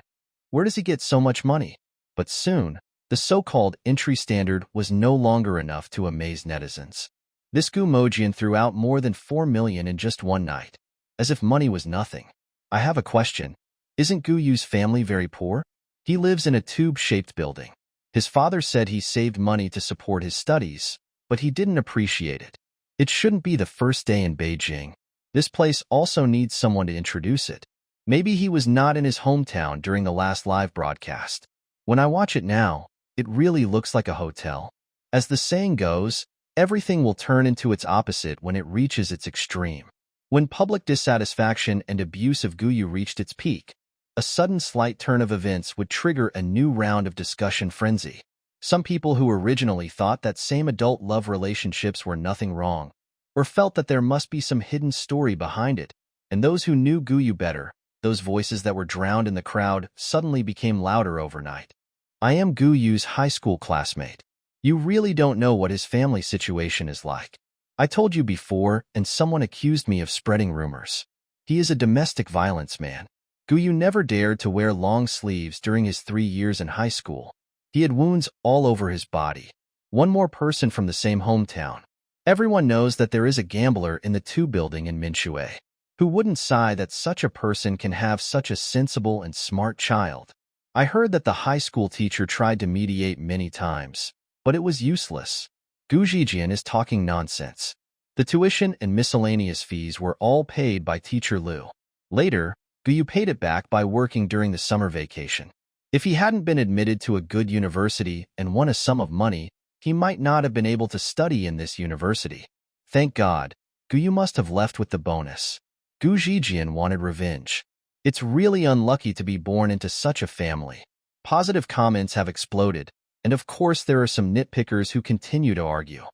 Where does he get so much money? But soon, the so-called entry standard was no longer enough to amaze netizens. This Gu Mojian threw out more than 4 million in just one night, as if money was nothing. I have a question. Isn't Gu Yu's family very poor? He lives in a tube-shaped building. His father said he saved money to support his studies, but he didn't appreciate it. It shouldn't be the first day in Beijing. This place also needs someone to introduce it. Maybe he was not in his hometown during the last live broadcast. When I watch it now, it really looks like a hotel. As the saying goes, everything will turn into its opposite when it reaches its extreme. When public dissatisfaction and abuse of Gu Yu reached its peak, a sudden slight turn of events would trigger a new round of discussion frenzy. Some people who originally thought that same adult love relationships were nothing wrong, or felt that there must be some hidden story behind it, and those who knew Gu Yu better, those voices that were drowned in the crowd, suddenly became louder overnight. I am Gu Yu's high school classmate. You really don't know what his family situation is like. I told you before, and someone accused me of spreading rumors. He is a domestic violence man. Gu Yu never dared to wear long sleeves during his 3 years in high school. He had wounds all over his body. One more person from the same hometown. Everyone knows that there is a gambler in the 2 building in MANHUA. Who wouldn't sigh that such a person can have such a sensible and smart child? I heard that the high school teacher tried to mediate many times, but it was useless. Gu Zijian is talking nonsense. The tuition and miscellaneous fees were all paid by teacher Liu. Later, Gu Yu paid it back by working during the summer vacation. If he hadn't been admitted to a good university and won a sum of money, he might not have been able to study in this university. Thank God, Gu Yu must have left with the bonus. Gu Zijian wanted revenge. It's really unlucky to be born into such a family. Positive comments have exploded, and of course there are some nitpickers who continue to argue.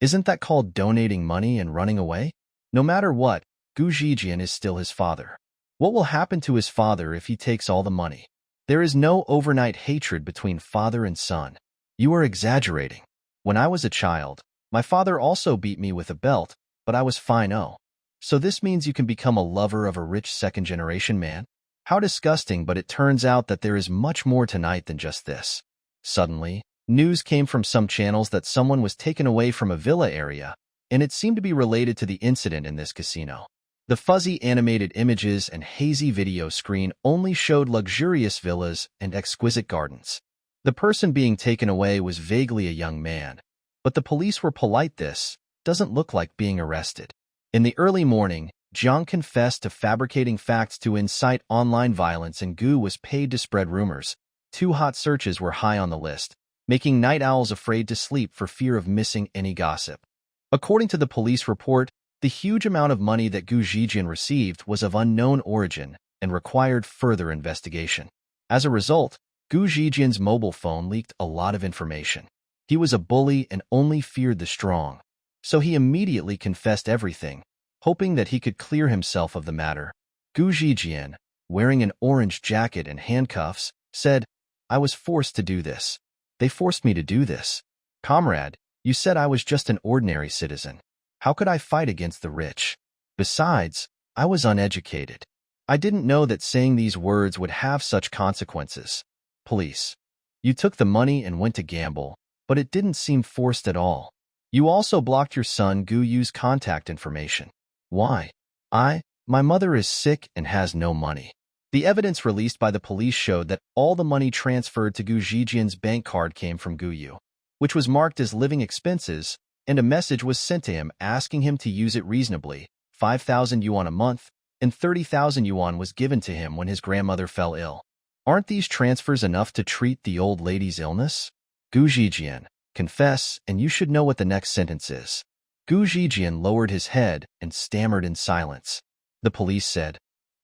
Isn't that called donating money and running away? No matter what, Gu Zijian is still his father. What will happen to his father if he takes all the money? There is no overnight hatred between father and son. You are exaggerating. When I was a child, my father also beat me with a belt, but I was fine. Oh. So this means you can become a lover of a rich second-generation man? How disgusting, but it turns out that there is much more tonight than just this. Suddenly, news came from some channels that someone was taken away from a villa area, and it seemed to be related to the incident in this casino. The fuzzy animated images and hazy video screen only showed luxurious villas and exquisite gardens. The person being taken away was vaguely a young man, but the police were polite. This doesn't look like being arrested. In the early morning, Jiang confessed to fabricating facts to incite online violence and Gu was paid to spread rumors. 2 hot searches were high on the list, making night owls afraid to sleep for fear of missing any gossip. According to the police report, the huge amount of money that Gu Zijian received was of unknown origin and required further investigation. As a result, Gu Zijian's mobile phone leaked a lot of information. He was a bully and only feared the strong, so he immediately confessed everything, hoping that he could clear himself of the matter. Gu Zijian, wearing an orange jacket and handcuffs, said, "I was forced to do this. They forced me to do this. Comrade, you said I was just an ordinary citizen. How could I fight against the rich? Besides, I was uneducated. I didn't know that saying these words would have such consequences. Police. You took the money and went to gamble, but it didn't seem forced at all. You also blocked your son Gu Yu's contact information. Why? My mother is sick and has no money." The evidence released by the police showed that all the money transferred to Gu Zijian's bank card came from Gu Yu, which was marked as living expenses, and a message was sent to him asking him to use it reasonably. 5,000 yuan a month, and 30,000 yuan was given to him when his grandmother fell ill. Aren't these transfers enough to treat the old lady's illness? Gu Zijian, confess, and you should know what the next sentence is. Gu Zijian lowered his head and stammered in silence. The police said,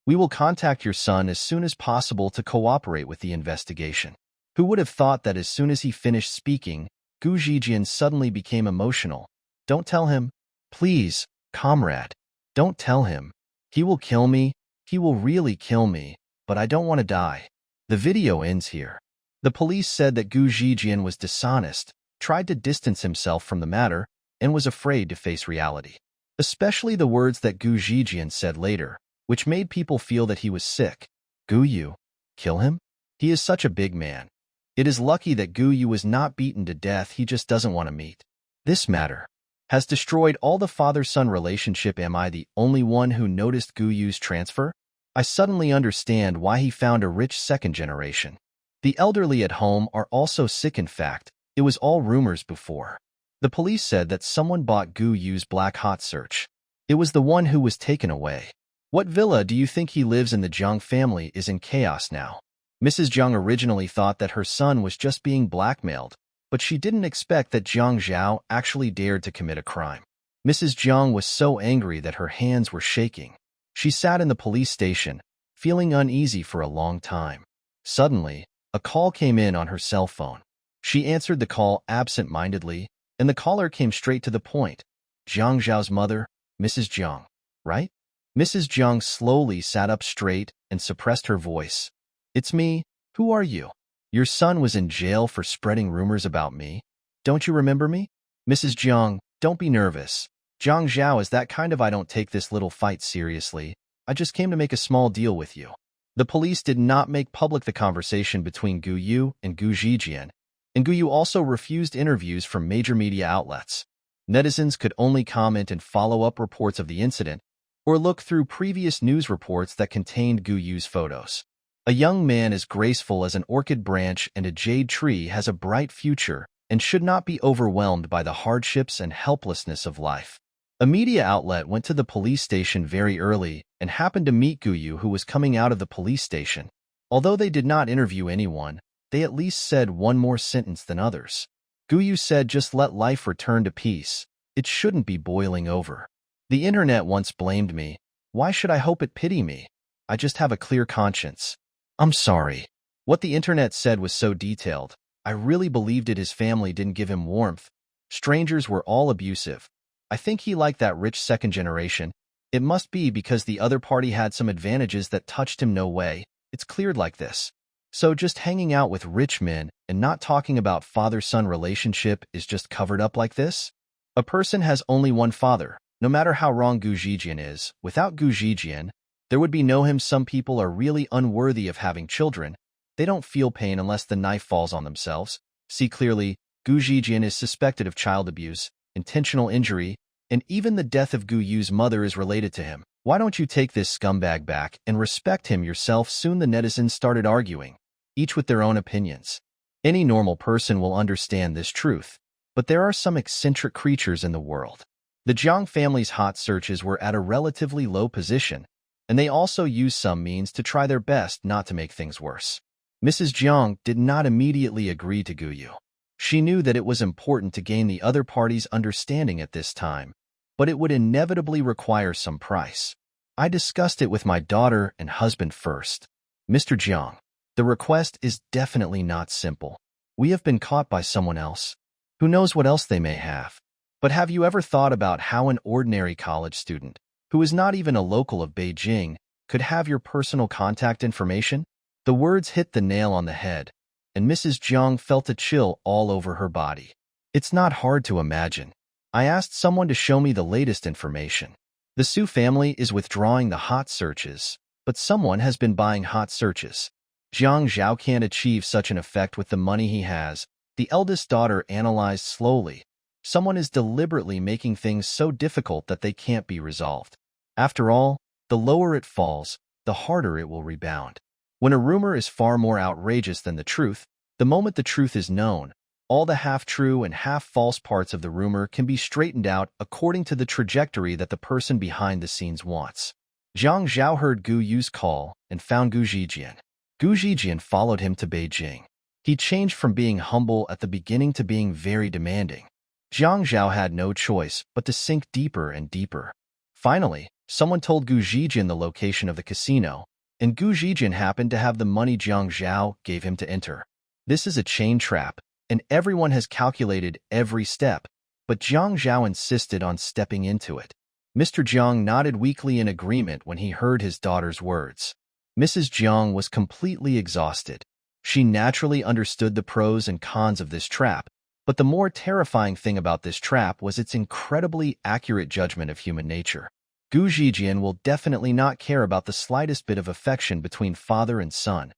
"We will contact your son as soon as possible to cooperate with the investigation." Who would have thought that as soon as he finished speaking, Gu Zijian suddenly became emotional. "Don't tell him. Please, comrade. Don't tell him. He will kill me. He will really kill me, but I don't want to die." The video ends here. The police said that Gu Zijian was dishonest, tried to distance himself from the matter, and was afraid to face reality. Especially the words that Gu Zijian said later, which made people feel that he was sick. Gu Yu? Kill him? He is such a big man. It is lucky that Gu Yu was not beaten to death. He just doesn't want to meet. This matter has destroyed all the father-son relationship. Am I the only one who noticed Gu Yu's transfer? I suddenly understand why he found a rich second generation. The elderly at home are also sick. In fact, it was all rumors before. The police said that someone bought Gu Yu's black hot search. It was the one who was taken away. What villa do you think he lives in? The Jiang family is in chaos now. Mrs. Jiang originally thought that her son was just being blackmailed, but she didn't expect that Jiang Zhao actually dared to commit a crime. Mrs. Jiang was so angry that her hands were shaking. She sat in the police station, feeling uneasy for a long time. Suddenly, a call came in on her cell phone. She answered the call absent-mindedly, and the caller came straight to the point. Jiang Zhao's mother, Mrs. Jiang, right? Mrs. Jiang slowly sat up straight and suppressed her voice. "It's me. Who are you? Your son was in jail for spreading rumors about me. Don't you remember me?" "Mrs. Jiang, don't be nervous. Jiang Zhao is that kind of. I don't take this little fight seriously. I just came to make a small deal with you." The police did not make public the conversation between Gu Yu and Gu Zijian, and Gu Yu also refused interviews from major media outlets. Netizens could only comment and follow up reports of the incident, or look through previous news reports that contained Gu Yu's photos. A young man as graceful as an orchid branch and a jade tree has a bright future and should not be overwhelmed by the hardships and helplessness of life. A media outlet went to the police station very early and happened to meet Gu Yu, who was coming out of the police station. Although they did not interview anyone, they at least said one more sentence than others. Gu Yu said, "Just let life return to peace. It shouldn't be boiling over. The internet once blamed me. Why should I hope it pity me? I just have a clear conscience. I'm sorry." What the internet said was so detailed. I really believed it. His family didn't give him warmth. Strangers were all abusive. I think he liked that rich second generation. It must be because the other party had some advantages that touched him. No way. It's cleared like this. So just hanging out with rich men and not talking about father-son relationship is just covered up like this? A person has only one father. No matter how wrong Gu Zijian is, without Gu Zijian, there would be no him. Some people are really unworthy of having children. They don't feel pain unless the knife falls on themselves. See clearly, Gu Zijian is suspected of child abuse, intentional injury, and even the death of Gu Yu's mother is related to him. Why don't you take this scumbag back and respect him yourself? Soon the netizens started arguing, each with their own opinions. Any normal person will understand this truth, but there are some eccentric creatures in the world. The Jiang family's hot searches were at a relatively low position, and they also used some means to try their best not to make things worse. Mrs. Jiang did not immediately agree to Gu Yu. She knew that it was important to gain the other party's understanding at this time, but it would inevitably require some price. "I discussed it with my daughter and husband first. Mr. Jiang, the request is definitely not simple. We have been caught by someone else. Who knows what else they may have? But have you ever thought about how an ordinary college student, who is not even a local of Beijing, could have your personal contact information?" The words hit the nail on the head, and Mrs. Jiang felt a chill all over her body. It's not hard to imagine. I asked someone to show me the latest information. The Su family is withdrawing the hot searches, but someone has been buying hot searches. Jiang Zhao can't achieve such an effect with the money he has, the eldest daughter analyzed slowly. Someone is deliberately making things so difficult that they can't be resolved. After all, the lower it falls, the harder it will rebound. When a rumor is far more outrageous than the truth, the moment the truth is known, all the half-true and half-false parts of the rumor can be straightened out according to the trajectory that the person behind the scenes wants. Jiang Zhao heard Gu Yu's call and found Gu Zijian. Gu Zijian followed him to Beijing. He changed from being humble at the beginning to being very demanding. Jiang Zhao had no choice but to sink deeper and deeper. Finally, someone told Gu Zijian the location of the casino, and Gu Zijian happened to have the money Jiang Zhao gave him to enter. This is a chain trap, and everyone has calculated every step, but Jiang Zhao insisted on stepping into it. Mr. Jiang nodded weakly in agreement when he heard his daughter's words. Mrs. Jiang was completely exhausted. She naturally understood the pros and cons of this trap, but the more terrifying thing about this trap was its incredibly accurate judgment of human nature. Gu Zijian will definitely not care about the slightest bit of affection between father and son,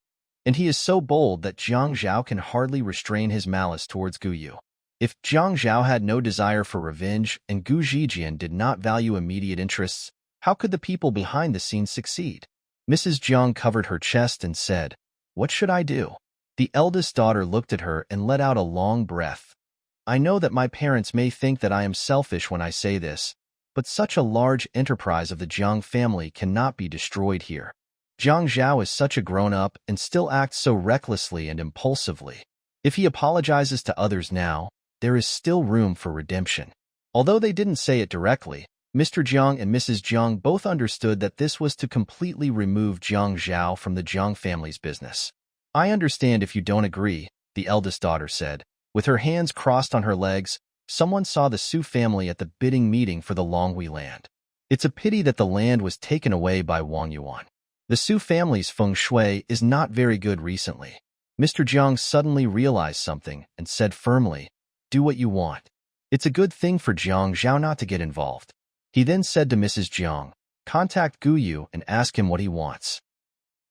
and he is so bold that Jiang Zhao can hardly restrain his malice towards Gu Yu. If Jiang Zhao had no desire for revenge and Gu Zijian did not value immediate interests, how could the people behind the scenes succeed? Mrs. Jiang covered her chest and said, "What should I do?" The eldest daughter looked at her and let out a long breath. "I know that my parents may think that I am selfish when I say this, but such a large enterprise of the Jiang family cannot be destroyed here. Jiang Zhao is such a grown-up and still acts so recklessly and impulsively. If he apologizes to others now, there is still room for redemption." Although they didn't say it directly, Mr. Jiang and Mrs. Jiang both understood that this was to completely remove Jiang Zhao from the Jiang family's business. "I understand if you don't agree," the eldest daughter said. With her hands crossed on her legs, someone saw the Su family at the bidding meeting for the Longhui land. It's a pity that the land was taken away by Wang Yuan. The Su family's feng shui is not very good recently. Mr. Jiang suddenly realized something and said firmly, "Do what you want." It's a good thing for Jiang Zhao not to get involved. He then said to Mrs. Jiang, "Contact Gu Yu and ask him what he wants."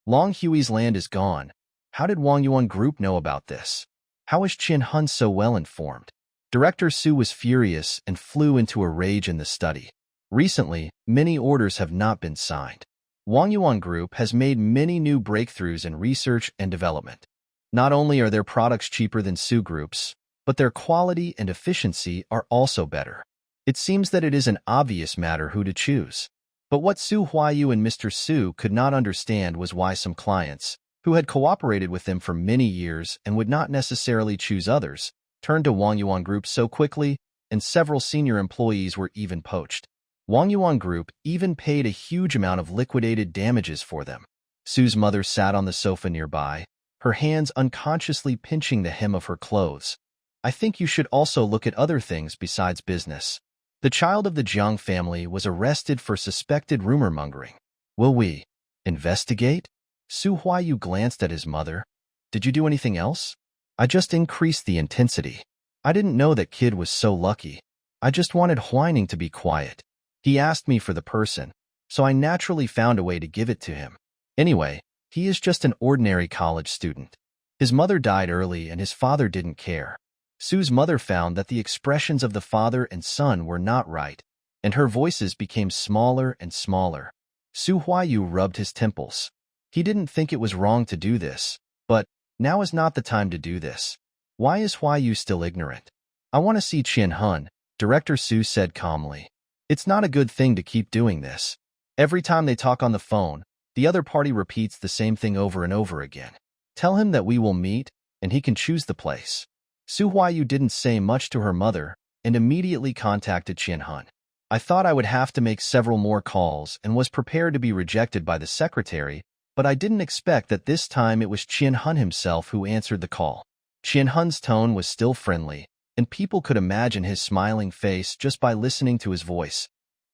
Long Hui's land is gone. How did Wang Yuan Group know about this? How is Qin Hun so well informed? Director Su was furious and flew into a rage in the study. Recently, many orders have not been signed. Wang Yuan Group has made many new breakthroughs in research and development. Not only are their products cheaper than Su Group's, but their quality and efficiency are also better. It seems that it is an obvious matter who to choose. But what Su Huayu and Mr. Su could not understand was why some clients, who had cooperated with them for many years and would not necessarily choose others, turned to Wang Yuan Group so quickly, and several senior employees were even poached. Wang Yuan Group even paid a huge amount of liquidated damages for them. Su's mother sat on the sofa nearby, her hands unconsciously pinching the hem of her clothes. "I think you should also look at other things besides business." The child of the Jiang family was arrested for suspected rumor-mongering. "Will we investigate?" Su Huayu glanced at his mother. "Did you do anything else?" "I just increased the intensity. I didn't know that kid was so lucky. I just wanted Huining to be quiet. He asked me for the person, so I naturally found a way to give it to him. Anyway, he is just an ordinary college student. His mother died early and his father didn't care." Su's mother found that the expressions of the father and son were not right, and her voices became smaller and smaller. Su Huayu rubbed his temples. He didn't think it was wrong to do this, but now is not the time to do this. Why is Huayu still ignorant? "I want to see Qin Hun," Director Su said calmly. "It's not a good thing to keep doing this. Every time they talk on the phone, the other party repeats the same thing over and over again. Tell him that we will meet, and he can choose the place." Su Huayu didn't say much to her mother and immediately contacted Qin Hun. "I thought I would have to make several more calls and was prepared to be rejected by the secretary, but I didn't expect that this time it was Qin Hun himself who answered the call." Qin Hun's tone was still friendly, and people could imagine his smiling face just by listening to his voice.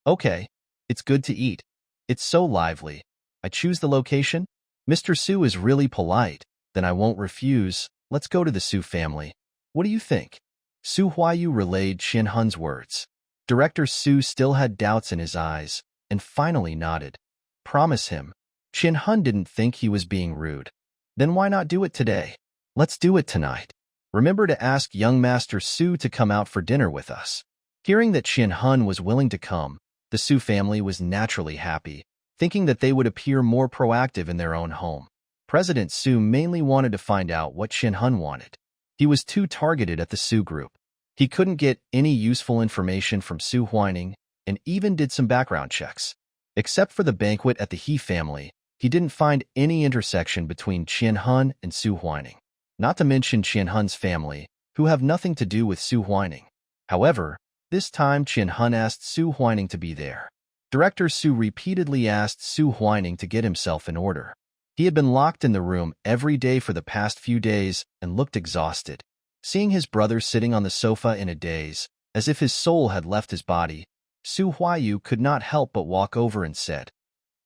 "Okay, it's good to eat. It's so lively. I choose the location? Mr. Su is really polite. Then I won't refuse. Let's go to the Su family. What do you think? Su Huayu relayed Qian Hun's words. Director Su still had doubts in his eyes, and finally nodded. Promise him. Qian Hun didn't think he was being rude. Then why not do it today? Let's do it tonight. Remember to ask young Master Su to come out for dinner with us. Hearing that Qian Hun was willing to come, the Su family was naturally happy, thinking that they would appear more proactive in their own home. President Su mainly wanted to find out what Qian Hun wanted. He was too targeted at the Su group. He couldn't get any useful information from Su Huining and even did some background checks. Except for the banquet at the He family, he didn't find any intersection between Qian Hun and Su Huining. Not to mention Qian Hun's family, who have nothing to do with Su Huining. However, this time Qian Hun asked Su Huining to be there. Director Su repeatedly asked Su Huining to get himself in order. He had been locked in the room every day for the past few days and looked exhausted. Seeing his brother sitting on the sofa in a daze, as if his soul had left his body, Su Huayu could not help but walk over and said,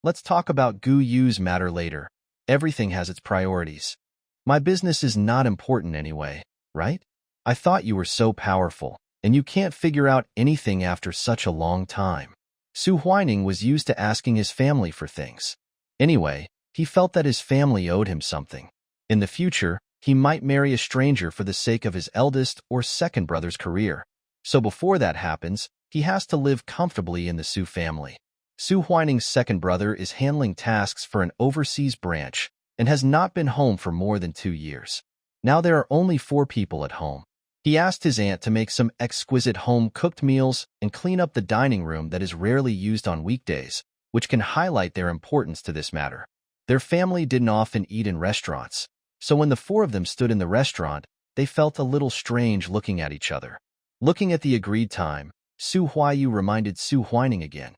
"Let's talk about Gu Yu's matter later. Everything has its priorities. My business is not important anyway, right? I thought you were so powerful, and you can't figure out anything after such a long time." Su Huining was used to asking his family for things. Anyway, he felt that his family owed him something. In the future, he might marry a stranger for the sake of his eldest or second brother's career. So before that happens, he has to live comfortably in the Su family. Su Huining's second brother is handling tasks for an overseas branch and has not been home for more than 2 years. Now there are only 4 people at home. He asked his aunt to make some exquisite home-cooked meals and clean up the dining room that is rarely used on weekdays, which can highlight their importance to this matter. Their family didn't often eat in restaurants, so when the 4 of them stood in the restaurant, they felt a little strange looking at each other. Looking at the agreed time, Su Huayu reminded Su Huining again.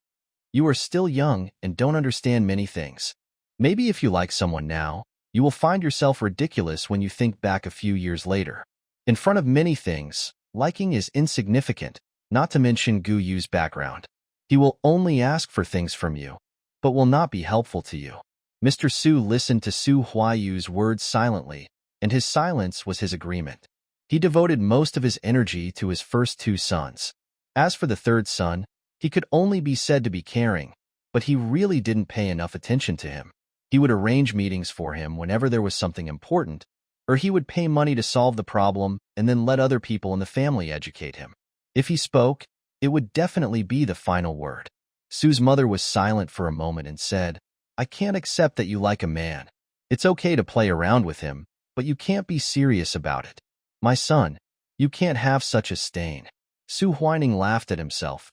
You are still young and don't understand many things. Maybe if you like someone now, you will find yourself ridiculous when you think back a few years later. In front of many things, liking is insignificant, not to mention Gu Yu's background. He will only ask for things from you, but will not be helpful to you. Mr. Su listened to Su Huayu's words silently, and his silence was his agreement. He devoted most of his energy to his first 2 sons. As for the third son, he could only be said to be caring, but he really didn't pay enough attention to him. He would arrange meetings for him whenever there was something important, or he would pay money to solve the problem and then let other people in the family educate him. If he spoke, it would definitely be the final word. Su's mother was silent for a moment and said, I can't accept that you like a man. It's okay to play around with him, but you can't be serious about it. My son, you can't have such a stain. Su Huining laughed at himself.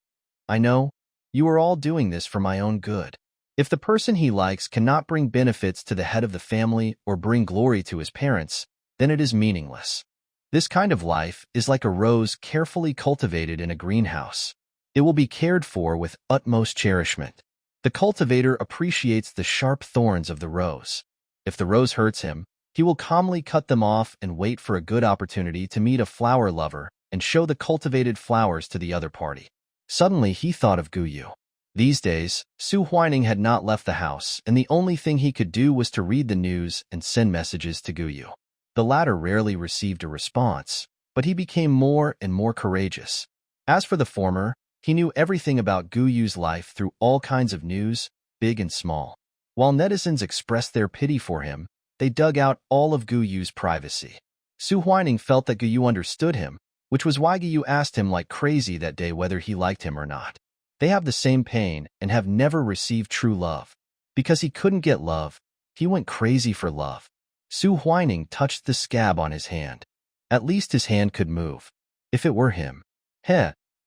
I know, you are all doing this for my own good. If the person he likes cannot bring benefits to the head of the family or bring glory to his parents, then it is meaningless. This kind of life is like a rose carefully cultivated in a greenhouse. It will be cared for with utmost cherishment. The cultivator appreciates the sharp thorns of the rose. If the rose hurts him, he will calmly cut them off and wait for a good opportunity to meet a flower lover and show the cultivated flowers to the other party. Suddenly, he thought of Gu Yu. These days, Su Huining had not left the house, and the only thing he could do was to read the news and send messages to Gu Yu. The latter rarely received a response, but he became more and more courageous. As for the former, he knew everything about Gu Yu's life through all kinds of news, big and small. While netizens expressed their pity for him, they dug out all of Gu Yu's privacy. Su Huining felt that Gu Yu understood him, which was why Gu Yu asked him like crazy that day whether he liked him or not. They have the same pain and have never received true love. Because he couldn't get love, he went crazy for love. Su Huining touched the scab on his hand. At least his hand could move. If it were him.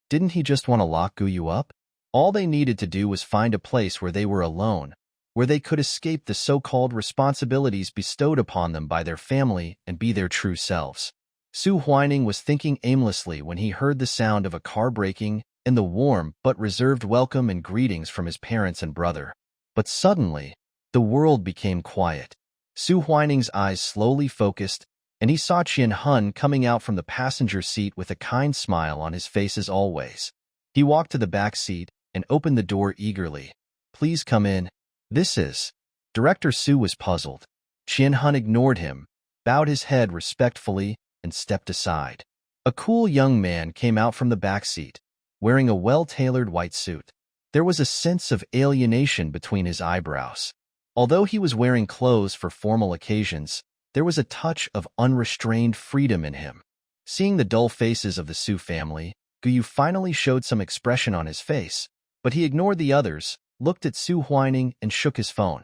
Didn't he just want to lock Gu Yu up? All they needed to do was find a place where they were alone, where they could escape the so-called responsibilities bestowed upon them by their family and be their true selves. Su Huining was thinking aimlessly when he heard the sound of a car braking and the warm but reserved welcome and greetings from his parents and brother. But suddenly, the world became quiet. Su Huining's eyes slowly focused, and he saw Qian Hun coming out from the passenger seat with a kind smile on his face as always. He walked to the back seat and opened the door eagerly. Please come in. This is Director Su was puzzled. Chien-hun ignored him, bowed his head respectfully, and stepped aside. A cool young man came out from the back seat, wearing a well-tailored white suit. There was a sense of alienation between his eyebrows. Although he was wearing clothes for formal occasions, there was a touch of unrestrained freedom in him. Seeing the dull faces of the Su family, Guyu finally showed some expression on his face, but he ignored the others, looked at Su Huining, and shook his phone.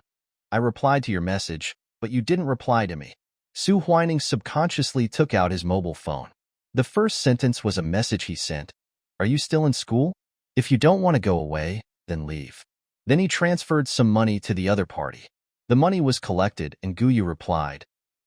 I replied to your message, but you didn't reply to me. Su Huining subconsciously took out his mobile phone. The first sentence was a message he sent. Are you still in school? If you don't want to go away, then leave. Then he transferred some money to the other party. The money was collected, and Guyu replied,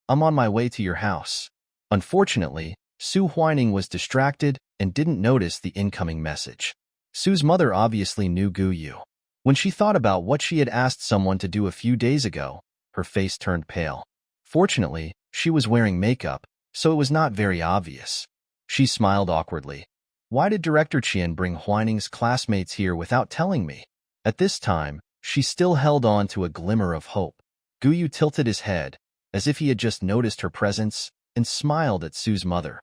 I'm on my way to your house. Unfortunately, Su Huining was distracted and didn't notice the incoming message. Su's mother obviously knew Guyu. When she thought about what she had asked someone to do a few days ago, her face turned pale. Fortunately, she was wearing makeup, so it was not very obvious. She smiled awkwardly. Why did Director Chien bring Huining's classmates here without telling me? At this time, she still held on to a glimmer of hope. Guyu tilted his head, as if he had just noticed her presence, and smiled at Su's mother.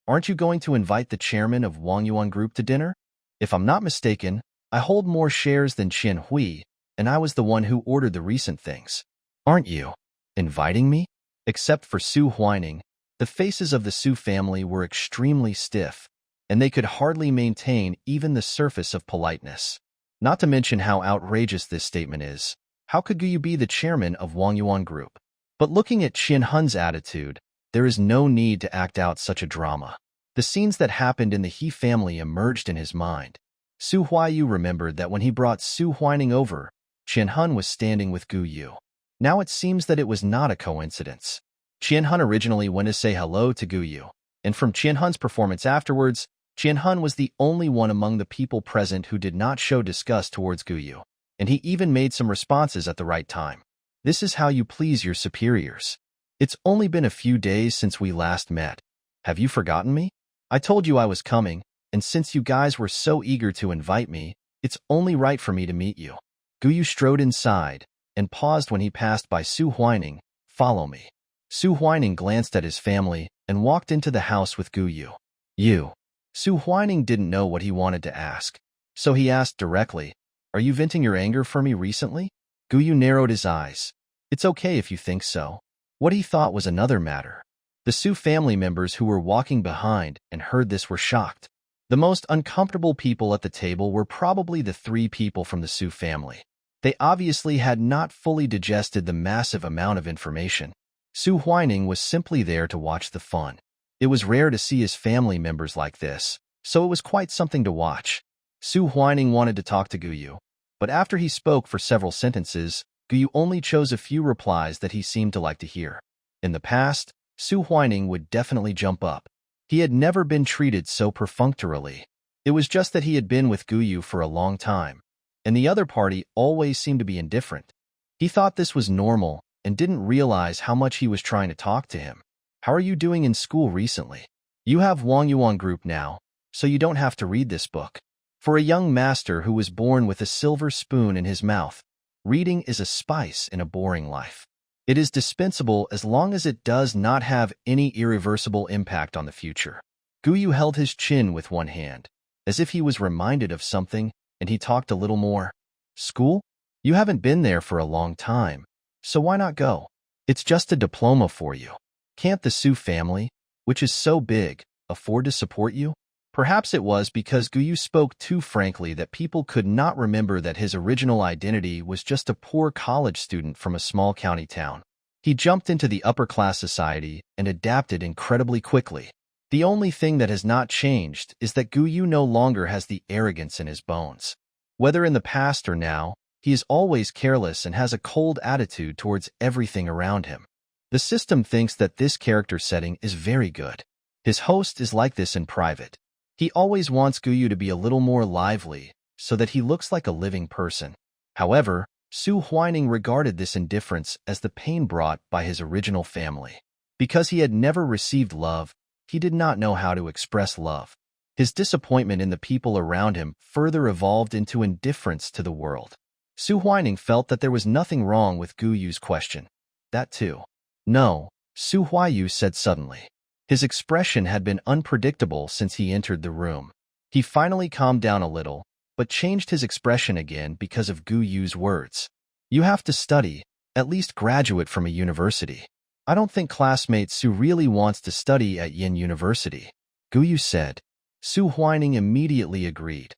Aren't you going to invite the chairman of Wangyuan Group to dinner? If I'm not mistaken, I hold more shares than Qian Hui, and I was the one who ordered the recent things. Aren't you inviting me? Except for Su Huining, the faces of the Su family were extremely stiff, and they could hardly maintain even the surface of politeness. Not to mention how outrageous this statement is. How could you be the chairman of Wangyuan Group? But looking at Chien-hun's attitude, there is no need to act out such a drama. The scenes that happened in the He family emerged in his mind. Su Huiyu remembered that when he brought Su Huining over, Chien-hun was standing with Guyu. Now it seems that it was not a coincidence. Chien-hun originally went to say hello to Guyu, and from Chien-hun's performance afterwards, Chien-hun was the only one among the people present who did not show disgust towards Guyu, and he even made some responses at the right time. This is how you please your superiors. It's only been a few days since we last met. Have you forgotten me? I told you I was coming, and since you guys were so eager to invite me, it's only right for me to meet you. Guyu strode inside, and paused when he passed by Su Huining. Follow me. Su Huining glanced at his family, and walked into the house with Guyu. You. Su Huining didn't know what he wanted to ask, so he asked directly, Are you venting your anger for me recently? Guyu narrowed his eyes. It's okay if you think so. What he thought was another matter. The Su family members who were walking behind and heard this were shocked. The most uncomfortable people at the table were probably the three people from the Su family. They obviously had not fully digested the massive amount of information. Su Huining was simply there to watch the fun. It was rare to see his family members like this, so it was quite something to watch. Su Huining wanted to talk to Guyu, but after he spoke for several sentences, Guyu only chose a few replies that he seemed to like to hear. In the past, Su Huining would definitely jump up. He had never been treated so perfunctorily. It was just that he had been with Guyu for a long time, and the other party always seemed to be indifferent. He thought this was normal and didn't realize how much he was trying to talk to him. How are you doing in school recently? You have Wangyuan Group now, so you don't have to read this book. For a young master who was born with a silver spoon in his mouth, reading is a spice in a boring life. It is dispensable as long as it does not have any irreversible impact on the future. Guyu held his chin with one hand, as if he was reminded of something, and he talked a little more. School? You haven't been there for a long time, so why not go? It's just a diploma for you. Can't the Su family, which is so big, afford to support you? Perhaps it was because Guyu spoke too frankly that people could not remember that his original identity was just a poor college student from a small county town. He jumped into the upper-class society and adapted incredibly quickly. The only thing that has not changed is that Guyu no longer has the arrogance in his bones. Whether in the past or now, he is always careless and has a cold attitude towards everything around him. The system thinks that this character setting is very good. His host is like this in private. He always wants Guyu to be a little more lively, so that he looks like a living person. However, Su Huining regarded this indifference as the pain brought by his original family. Because he had never received love, he did not know how to express love. His disappointment in the people around him further evolved into indifference to the world. Su Huining felt that there was nothing wrong with Gu Yu's question. That too. No, Su Huiyu said suddenly. His expression had been unpredictable since he entered the room. He finally calmed down a little, but changed his expression again because of Gu Yu's words. You have to study, at least graduate from a university. I don't think classmate Su really wants to study at Yin University, Gu Yu said. Su Huining immediately agreed.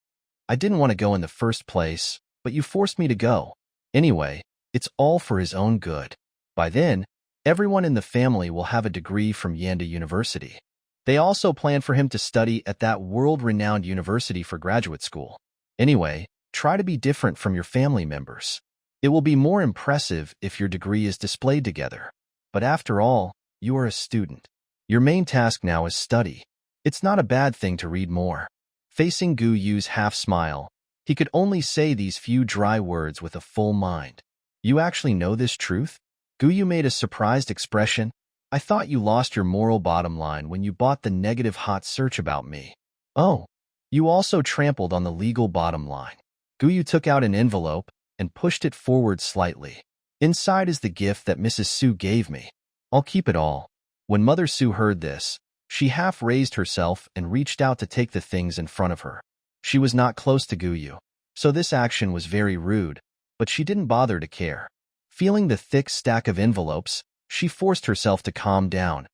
I didn't want to go in the first place, but you forced me to go. Anyway, it's all for his own good. By then, everyone in the family will have a degree from Yanda University. They also plan for him to study at that world-renowned university for graduate school. Anyway, try to be different from your family members. It will be more impressive if your degree is displayed together. But after all, you are a student. Your main task now is study. It's not a bad thing to read more. Facing Gu Yu's half-smile, he could only say these few dry words with a full mind. You actually know this truth? Gu Yu made a surprised expression. I thought you lost your moral bottom line when you bought the negative hot search about me. Oh, you also trampled on the legal bottom line. Gu Yu took out an envelope and pushed it forward slightly. Inside is the gift that Mrs. Su gave me. I'll keep it all. When Mother Su heard this, she half raised herself and reached out to take the things in front of her. She was not close to Gu Yu, so this action was very rude, but she didn't bother to care. Feeling the thick stack of envelopes, she forced herself to calm down.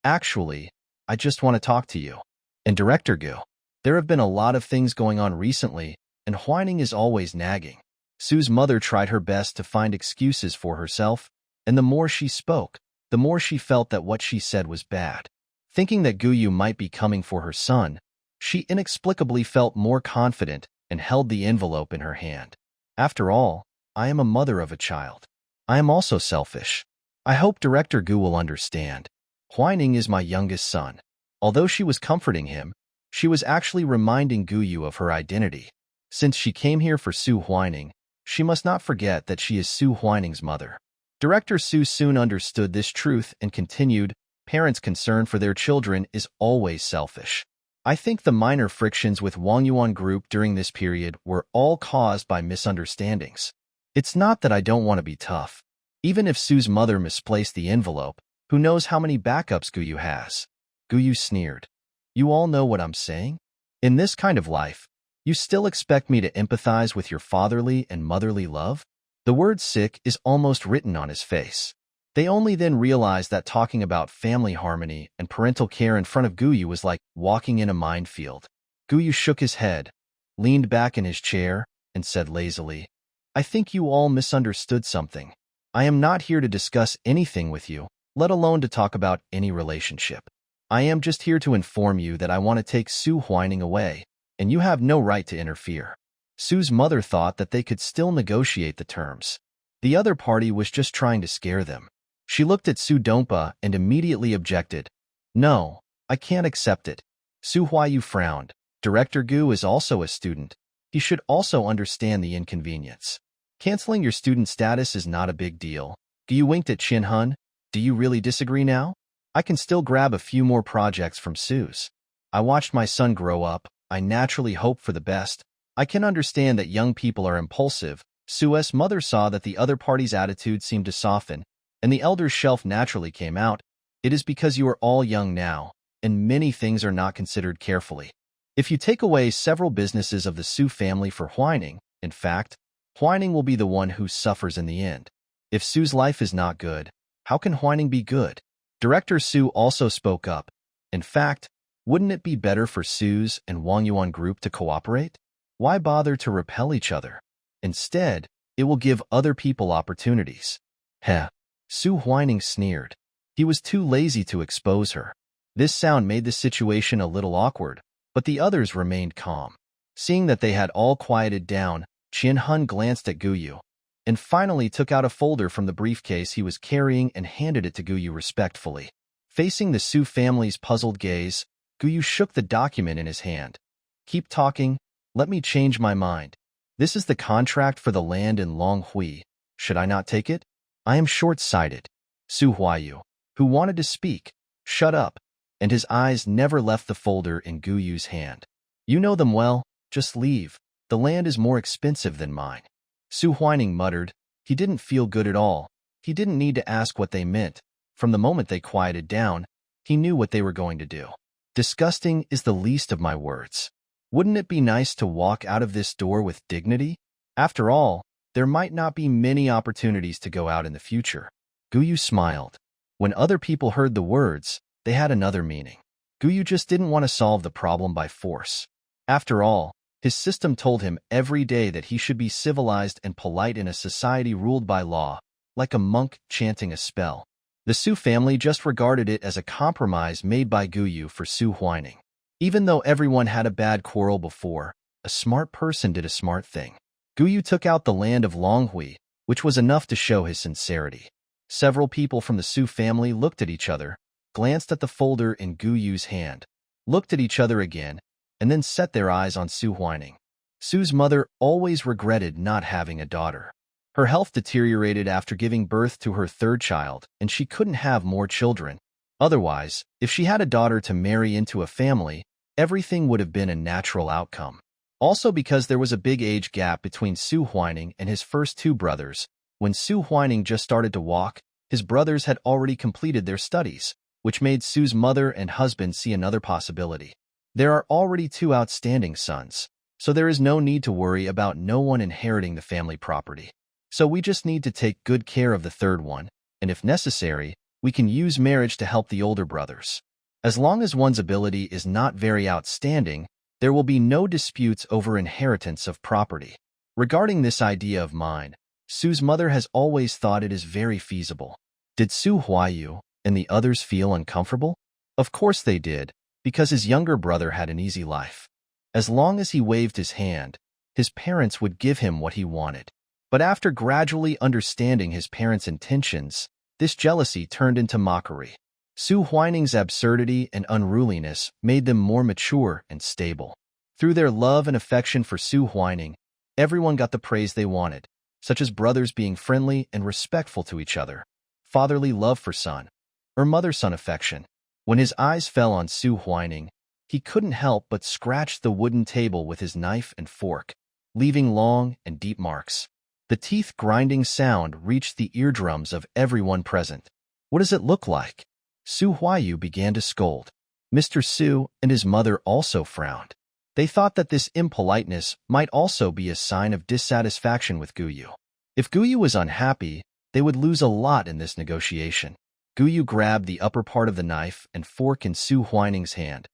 Actually, I just want to talk to you. And Director Gu, there have been a lot of things going on recently, and Huining is always nagging. Su's mother tried her best to find excuses for herself, and the more she spoke, the more she felt that what she said was bad. Thinking that Gu Yu might be coming for her son, she inexplicably felt more confident and held the envelope in her hand. After all, I am a mother of a child. I am also selfish. I hope Director Gu will understand. Huining is my youngest son. Although she was comforting him, she was actually reminding Gu Yu of her identity. Since she came here for Su Huining, she must not forget that she is Su Huining's mother. Director Su soon understood this truth and continued, parents' concern for their children is always selfish. I think the minor frictions with Wang Yuan Group during this period were all caused by misunderstandings. It's not that I don't want to be tough. Even if Su's mother misplaced the envelope, who knows how many backups Gu Yu has? Gu Yu sneered. You all know what I'm saying? In this kind of life, you still expect me to empathize with your fatherly and motherly love? The word sick is almost written on his face. They only then realized that talking about family harmony and parental care in front of Gu Yu was like walking in a minefield. Gu Yu shook his head, leaned back in his chair, and said lazily, I think you all misunderstood something. I am not here to discuss anything with you, let alone to talk about any relationship. I am just here to inform you that I want to take Su Huining away, and you have no right to interfere. Su's mother thought that they could still negotiate the terms. The other party was just trying to scare them. She looked at Su Donpa and immediately objected. No, I can't accept it. Su Huiyu frowned. Director Gu is also a student. He should also understand the inconvenience. Canceling your student status is not a big deal. Gu winked at Chin Hun. Do you really disagree now? I can still grab a few more projects from Su's. I watched my son grow up. I naturally hope for the best. I can understand that young people are impulsive. Su's mother saw that the other party's attitude seemed to soften, and the elder's shelf naturally came out. It is because you are all young now, and many things are not considered carefully. If you take away several businesses of the Su family for Huining, in fact, Huining will be the one who suffers in the end. If Su's life is not good, how can Huining be good? Director Su also spoke up. In fact, wouldn't it be better for Su's and Wang Yuan Group to cooperate? Why bother to repel each other? Instead, it will give other people opportunities. Heh. Su Huining sneered. He was too lazy to expose her. This sound made the situation a little awkward, but the others remained calm. Seeing that they had all quieted down, Chin Hun glanced at Gu Yu, and finally took out a folder from the briefcase he was carrying and handed it to Gu Yu respectfully. Facing the Su family's puzzled gaze, Gu Yu shook the document in his hand. Keep talking. Let me change my mind. This is the contract for the land in Longhui. Should I not take it? I am short-sighted. Su Huiyu, who wanted to speak, shut up, and his eyes never left the folder in Gu Yu's hand. You know them well, just leave. The land is more expensive than mine. Su Huining muttered. He didn't feel good at all. He didn't need to ask what they meant. From the moment they quieted down, he knew what they were going to do. Disgusting is the least of my words. Wouldn't it be nice to walk out of this door with dignity? After all, there might not be many opportunities to go out in the future. Guyu smiled. When other people heard the words, they had another meaning. Guyu just didn't want to solve the problem by force. After all, his system told him every day that he should be civilized and polite in a society ruled by law, like a monk chanting a spell. The Su family just regarded it as a compromise made by Guyu for Su Huining. Even though everyone had a bad quarrel before, a smart person did a smart thing. Guyu took out the land of Longhui, which was enough to show his sincerity. Several people from the Su family looked at each other, glanced at the folder in Guyu's hand, looked at each other again, and then set their eyes on Su Huining. Su's mother always regretted not having a daughter. Her health deteriorated after giving birth to her third child, and she couldn't have more children. Otherwise, if she had a daughter to marry into a family, everything would have been a natural outcome. Also because there was a big age gap between Su Huining and his first two brothers. When Su Huining just started to walk, his brothers had already completed their studies, which made Su's mother and husband see another possibility. There are already two outstanding sons, so there is no need to worry about no one inheriting the family property. So we just need to take good care of the third one, and if necessary, we can use marriage to help the older brothers. As long as one's ability is not very outstanding, there will be no disputes over inheritance of property. Regarding this idea of mine, Su's mother has always thought it is very feasible. Did Su Huayu and the others feel uncomfortable? Of course they did, because his younger brother had an easy life. As long as he waved his hand, his parents would give him what he wanted. But after gradually understanding his parents' intentions, this jealousy turned into mockery. Su Huining's absurdity and unruliness made them more mature and stable. Through their love and affection for Su Huining, everyone got the praise they wanted, such as brothers being friendly and respectful to each other, fatherly love for son, or mother-son affection. When his eyes fell on Su Huining, he couldn't help but scratch the wooden table with his knife and fork, leaving long and deep marks. The teeth-grinding sound reached the eardrums of everyone present. What does it look like? Su Huayu began to scold. Mr. Su and his mother also frowned. They thought that this impoliteness might also be a sign of dissatisfaction with Guyu. If Guyu was unhappy, they would lose a lot in this negotiation. Guyu grabbed the upper part of the knife and fork in Su Huining's hand.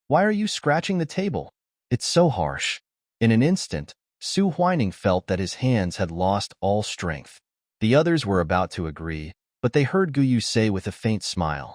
Why are you scratching the table? It's so harsh. In an instant, Su Huining felt that his hands had lost all strength. The others were about to agree, but they heard Guyu say with a faint smile,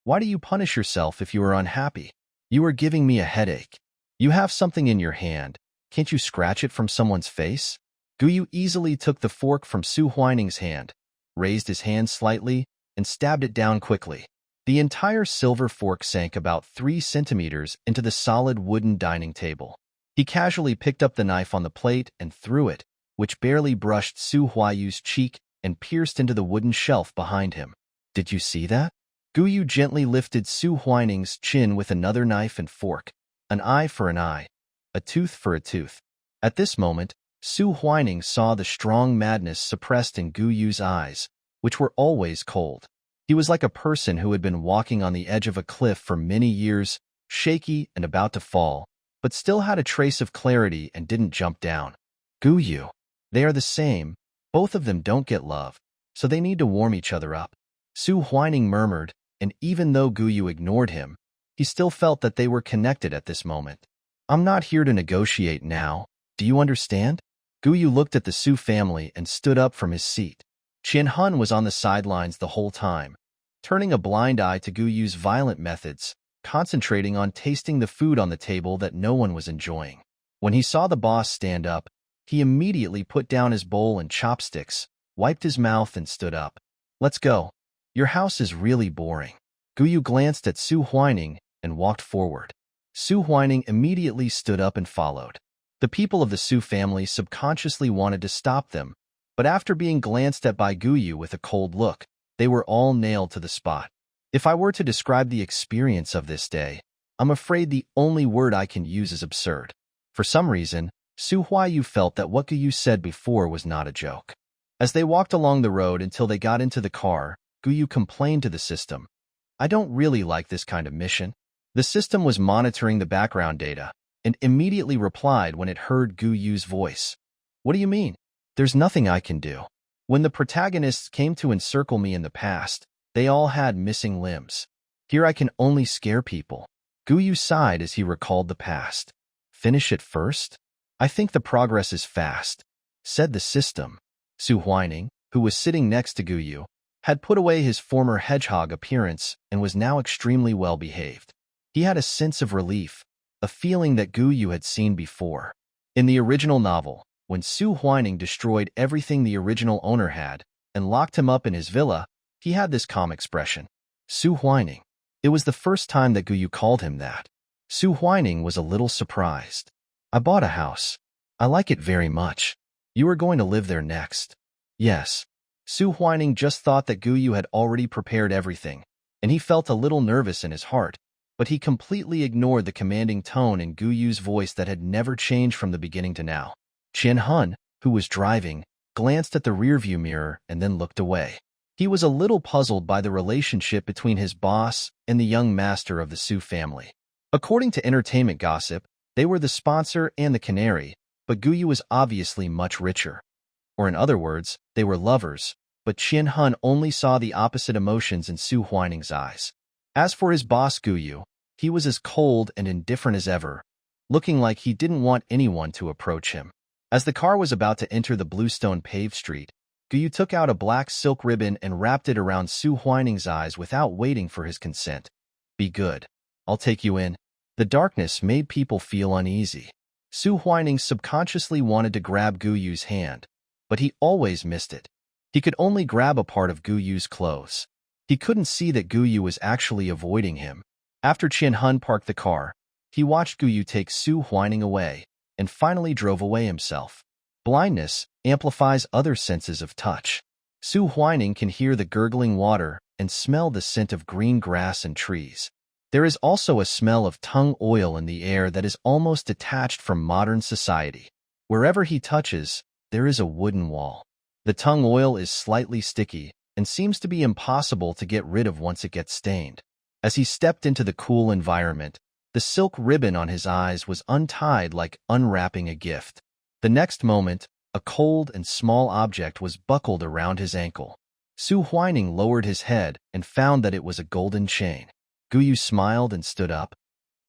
"Why do you punish yourself if you are unhappy? You are giving me a headache. You have something in your hand. Can't you scratch it from someone's face?" Guyu easily took the fork from Su Huining's hand, raised his hand slightly, and stabbed it down quickly. The entire silver fork sank about 3 centimeters into the solid wooden dining table. He casually picked up the knife on the plate and threw it, which barely brushed Su Huayu's cheek and pierced into the wooden shelf behind him. Did you see that? Guyu gently lifted Su Huining's chin with another knife and fork. An eye for an eye, a tooth for a tooth. At this moment, Su Huining saw the strong madness suppressed in Guyu's eyes, which were always cold. He was like a person who had been walking on the edge of a cliff for many years, shaky and about to fall, but still had a trace of clarity and didn't jump down. Guyu. They are the same. Both of them don't get love, so they need to warm each other up. Su Huining murmured, and even though Guyu ignored him, he still felt that they were connected at this moment. I'm not here to negotiate now. Do you understand? Guyu looked at the Su family and stood up from his seat. Qian Hun was on the sidelines the whole time, turning a blind eye to Guyu's violent methods, concentrating on tasting the food on the table that no one was enjoying. When he saw the boss stand up, he immediately put down his bowl and chopsticks, wiped his mouth and stood up. Let's go. Your house is really boring. Guyu glanced at Su Huining and walked forward. Su Huining immediately stood up and followed. The people of the Su family subconsciously wanted to stop them, but after being glanced at by Guyu with a cold look, they were all nailed to the spot. If I were to describe the experience of this day, I'm afraid the only word I can use is absurd. For some reason, Su Huayu felt that what Guyu said before was not a joke. As they walked along the road until they got into the car, Guyu complained to the system. I don't really like this kind of mission. The system was monitoring the background data and immediately replied when it heard Guyu's voice. What do you mean? There's nothing I can do. When the protagonists came to encircle me in the past, they all had missing limbs. Here I can only scare people. Guyu sighed as he recalled the past. Finish it first? I think the progress is fast, said the system. Su Huining, who was sitting next to Guyu, had put away his former hedgehog appearance and was now extremely well behaved. He had a sense of relief, a feeling that Guyu had seen before. In the original novel, when Su Huining destroyed everything the original owner had and locked him up in his villa, he had this calm expression. Su Huining. It was the first time that Guyu called him that. Su Huining was a little surprised. I bought a house. I like it very much. You are going to live there next. Yes. Su Huining just thought that Guyu had already prepared everything, and he felt a little nervous in his heart, but he completely ignored the commanding tone in Guyu's voice that had never changed from the beginning to now. Qian Hun, who was driving, glanced at the rearview mirror and then looked away. He was a little puzzled by the relationship between his boss and the young master of the Su family. According to entertainment gossip, they were the sponsor and the canary, but Guyu was obviously much richer. Or in other words, they were lovers, but Qian Hun only saw the opposite emotions in Su Huining's eyes. As for his boss Guyu, he was as cold and indifferent as ever, looking like he didn't want anyone to approach him. As the car was about to enter the bluestone paved street, Guyu took out a black silk ribbon and wrapped it around Su Huining's eyes without waiting for his consent. Be good. I'll take you in. The darkness made people feel uneasy. Su Huining subconsciously wanted to grab Guyu's hand, but he always missed it. He could only grab a part of Guyu's clothes. He couldn't see that Guyu was actually avoiding him. After Qian Hun parked the car, he watched Guyu take Su Huining away and finally drove away himself. Blindness amplifies other senses of touch. Su Huining can hear the gurgling water and smell the scent of green grass and trees. There is also a smell of tung oil in the air that is almost detached from modern society. Wherever he touches, there is a wooden wall. The tung oil is slightly sticky and seems to be impossible to get rid of once it gets stained. As he stepped into the cool environment, the silk ribbon on his eyes was untied like unwrapping a gift. The next moment, a cold and small object was buckled around his ankle. Su Huining lowered his head and found that it was a golden chain. Guyu smiled and stood up.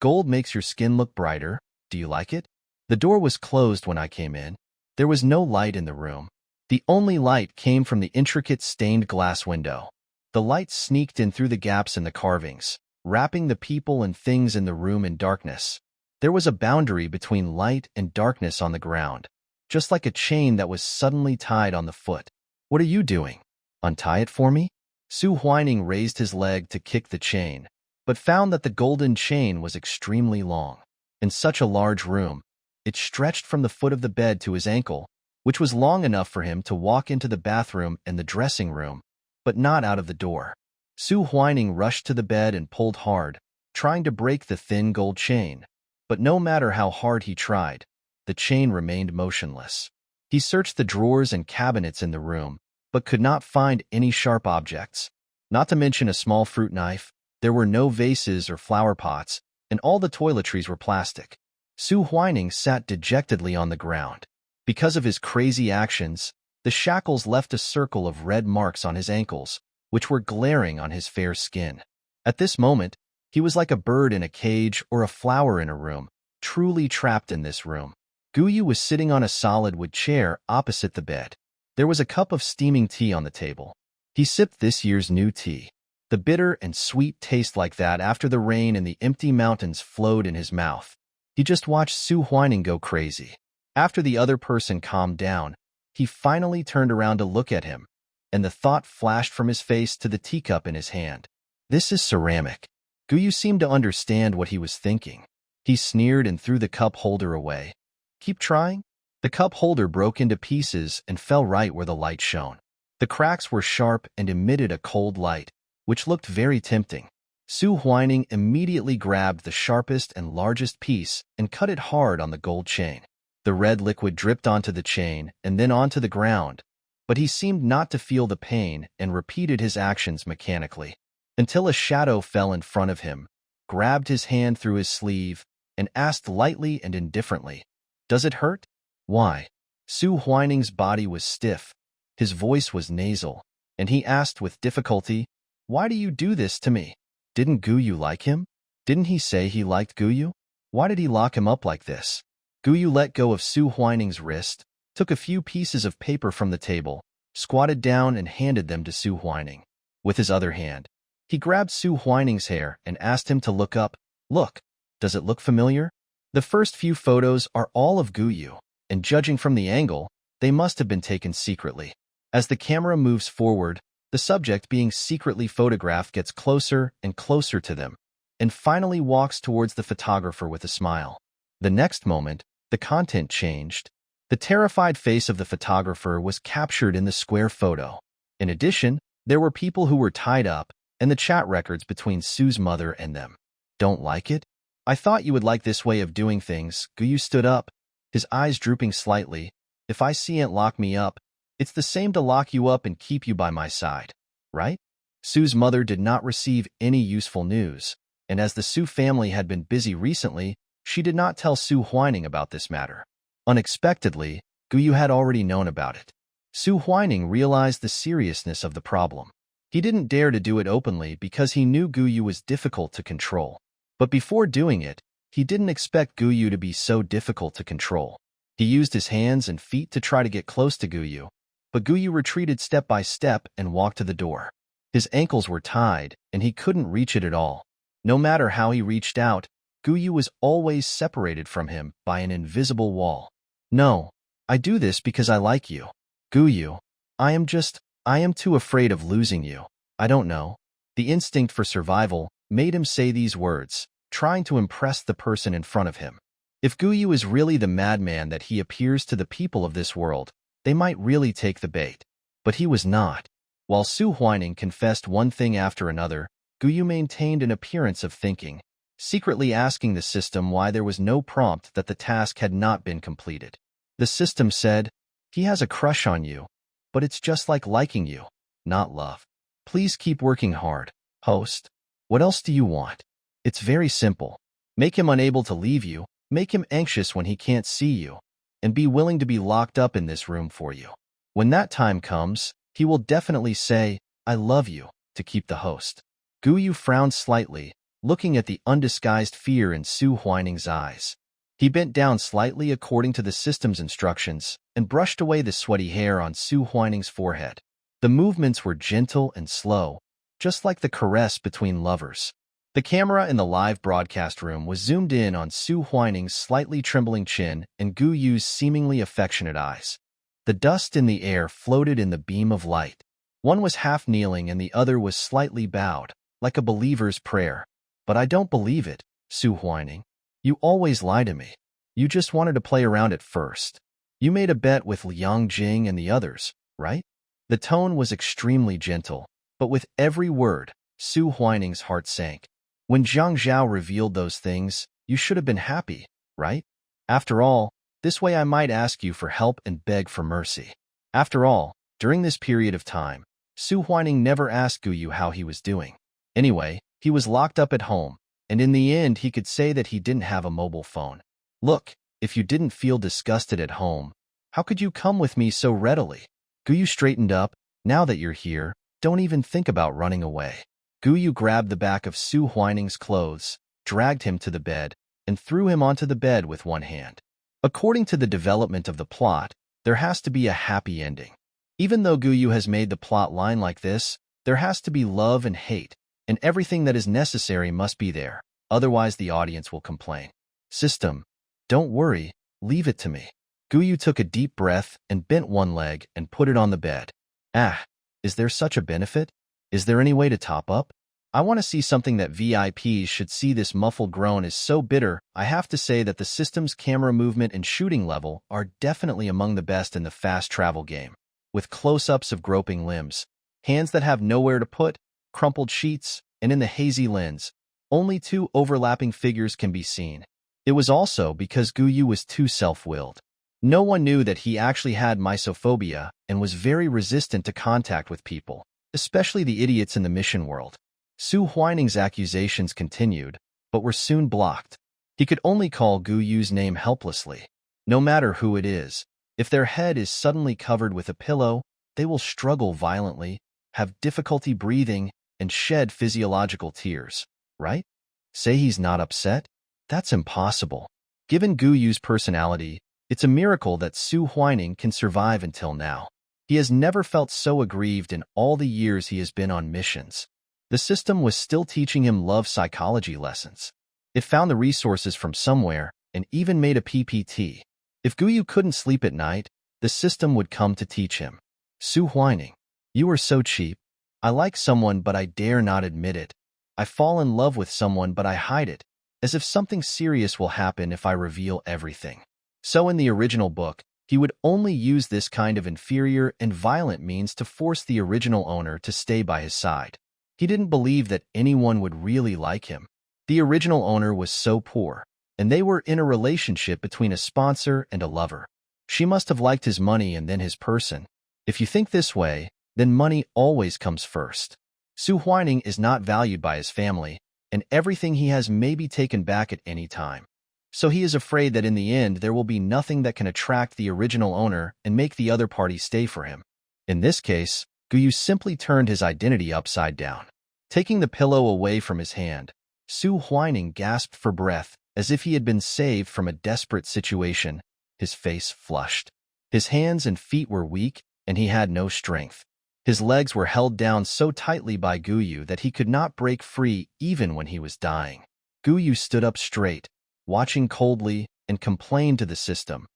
Gold makes your skin look brighter. Do you like it? The door was closed when I came in. There was no light in the room. The only light came from the intricate stained glass window. The light sneaked in through the gaps in the carvings, wrapping the people and things in the room in darkness. There was a boundary between light and darkness on the ground, just like a chain that was suddenly tied on the foot. What are you doing? Untie it for me? Su Huining raised his leg to kick the chain, but found that the golden chain was extremely long. In such a large room, it stretched from the foot of the bed to his ankle, which was long enough for him to walk into the bathroom and the dressing room, but not out of the door. Su Huining rushed to the bed and pulled hard, trying to break the thin gold chain. But no matter how hard he tried, the chain remained motionless. He searched the drawers and cabinets in the room, but could not find any sharp objects. Not to mention a small fruit knife, there were no vases or flower pots, and all the toiletries were plastic. Su Huining sat dejectedly on the ground. Because of his crazy actions, the shackles left a circle of red marks on his ankles, which were glaring on his fair skin. At this moment, he was like a bird in a cage or a flower in a room, truly trapped in this room. Guyu was sitting on a solid wood chair opposite the bed. There was a cup of steaming tea on the table. He sipped this year's new tea. The bitter and sweet taste like that after the rain and the empty mountains flowed in his mouth. He just watched Su Huining go crazy. After the other person calmed down, he finally turned around to look at him, and the thought flashed from his face to the teacup in his hand. This is ceramic. Guyu seemed to understand what he was thinking. He sneered and threw the cup holder away. Keep trying? The cup holder broke into pieces and fell right where the light shone. The cracks were sharp and emitted a cold light, which looked very tempting. Su Huining immediately grabbed the sharpest and largest piece and cut it hard on the gold chain. The red liquid dripped onto the chain and then onto the ground, but he seemed not to feel the pain and repeated his actions mechanically, until a shadow fell in front of him, grabbed his hand through his sleeve, and asked lightly and indifferently, "Does it hurt?" "Why?" Su Huining's body was stiff, his voice was nasal, and he asked with difficulty, "Why do you do this to me? Didn't Guyu like him? Didn't he say he liked Guyu? Why did he lock him up like this?" Guyu let go of Su Huining's wrist, took a few pieces of paper from the table, squatted down and handed them to Su Huining. With his other hand, he grabbed Su Huining's hair and asked him to look up. "Look, does it look familiar?" The first few photos are all of Guyu, and judging from the angle, they must have been taken secretly. As the camera moves forward, the subject being secretly photographed gets closer and closer to them, and finally walks towards the photographer with a smile. The next moment, the content changed. The terrified face of the photographer was captured in the square photo. In addition, there were people who were tied up, and the chat records between Su's mother and them. "Don't like it? I thought you would like this way of doing things." Guyu stood up, his eyes drooping slightly. "If I see Aunt lock me up, it's the same to lock you up and keep you by my side, right?" Su's mother did not receive any useful news, and as the Su family had been busy recently, she did not tell Su Huining about this matter. Unexpectedly, Guyu had already known about it. Su Huining realized the seriousness of the problem. He didn't dare to do it openly because he knew Guyu was difficult to control. But before doing it, he didn't expect Guyu to be so difficult to control. He used his hands and feet to try to get close to Guyu, but Guyu retreated step by step and walked to the door. His ankles were tied, and he couldn't reach it at all. No matter how he reached out, Guyu was always separated from him by an invisible wall. "No, I do this because I like you. Guyu, I am too afraid of losing you. I don't know." The instinct for survival made him say these words, trying to impress the person in front of him. If Guyu is really the madman that he appears to the people of this world, they might really take the bait. But he was not. While Su Huining confessed one thing after another, Guyu maintained an appearance of thinking, secretly asking the system why there was no prompt that the task had not been completed. The system said, "He has a crush on you, but it's just like liking you, not love. Please keep working hard, host. What else do you want? It's very simple. Make him unable to leave you, make him anxious when he can't see you, and be willing to be locked up in this room for you. When that time comes, he will definitely say, 'I love you,' to keep the host." Guyu frowned slightly, looking at the undisguised fear in Su Huining's eyes. He bent down slightly according to the system's instructions and brushed away the sweaty hair on Su Huining's forehead. The movements were gentle and slow, just like the caress between lovers. The camera in the live broadcast room was zoomed in on Su Huining's slightly trembling chin and Guyu's seemingly affectionate eyes. The dust in the air floated in the beam of light. One was half kneeling and the other was slightly bowed, like a believer's prayer. "But I don't believe it, Su Huining. You always lie to me. You just wanted to play around at first. You made a bet with Liang Jing and the others, right?" The tone was extremely gentle, but with every word, Su Huining's heart sank. When Zhang Zhao revealed those things, you should have been happy, right? After all, this way I might ask you for help and beg for mercy. After all, during this period of time, Su Huining never asked Guyu how he was doing. Anyway, he was locked up at home, and in the end he could say that he didn't have a mobile phone. "Look, if you didn't feel disgusted at home, how could you come with me so readily?" Guyu straightened up. "Now that you're here, don't even think about running away." Guyu grabbed the back of Su Huining's clothes, dragged him to the bed, and threw him onto the bed with one hand. According to the development of the plot, there has to be a happy ending. Even though Guyu has made the plot line like this, there has to be love and hate, and everything that is necessary must be there, otherwise the audience will complain. "System, don't worry, leave it to me." Guyu took a deep breath and bent one leg and put it on the bed. "Ah, is there such a benefit? Is there any way to top up? I want to see something that VIPs should see." This muffled groan is so bitter. I have to say that the system's camera movement and shooting level are definitely among the best in the fast travel game. With close-ups of groping limbs, hands that have nowhere to put, crumpled sheets, and in the hazy lens, only two overlapping figures can be seen. It was also because Guyu was too self-willed. No one knew that he actually had mysophobia and was very resistant to contact with people, especially the idiots in the mission world. Su Huining's accusations continued, but were soon blocked. He could only call Gu Yu's name helplessly. No matter who it is, if their head is suddenly covered with a pillow, they will struggle violently, have difficulty breathing, and shed physiological tears, right? Say he's not upset? That's impossible. Given Gu Yu's personality, it's a miracle that Su Huining can survive until now. He has never felt so aggrieved in all the years he has been on missions. The system was still teaching him love psychology lessons. It found the resources from somewhere and even made a PPT. If Gu Yu couldn't sleep at night, the system would come to teach him. Su Huining, you are so cheap. I like someone but I dare not admit it. I fall in love with someone but I hide it, as if something serious will happen if I reveal everything. So in the original book, he would only use this kind of inferior and violent means to force the original owner to stay by his side. He didn't believe that anyone would really like him. The original owner was so poor, and they were in a relationship between a sponsor and a lover. She must have liked his money and then his person. If you think this way, then money always comes first. Su Huining is not valued by his family, and everything he has may be taken back at any time. So he is afraid that in the end there will be nothing that can attract the original owner and make the other party stay for him. In this case, Gu Yu simply turned his identity upside down. Taking the pillow away from his hand, Su Huining gasped for breath as if he had been saved from a desperate situation. His face flushed. His hands and feet were weak, and he had no strength. His legs were held down so tightly by Gu Yu that he could not break free even when he was dying. Gu Yu stood up straight, watching coldly, and complained to the system.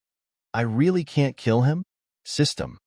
I really can't kill him? System.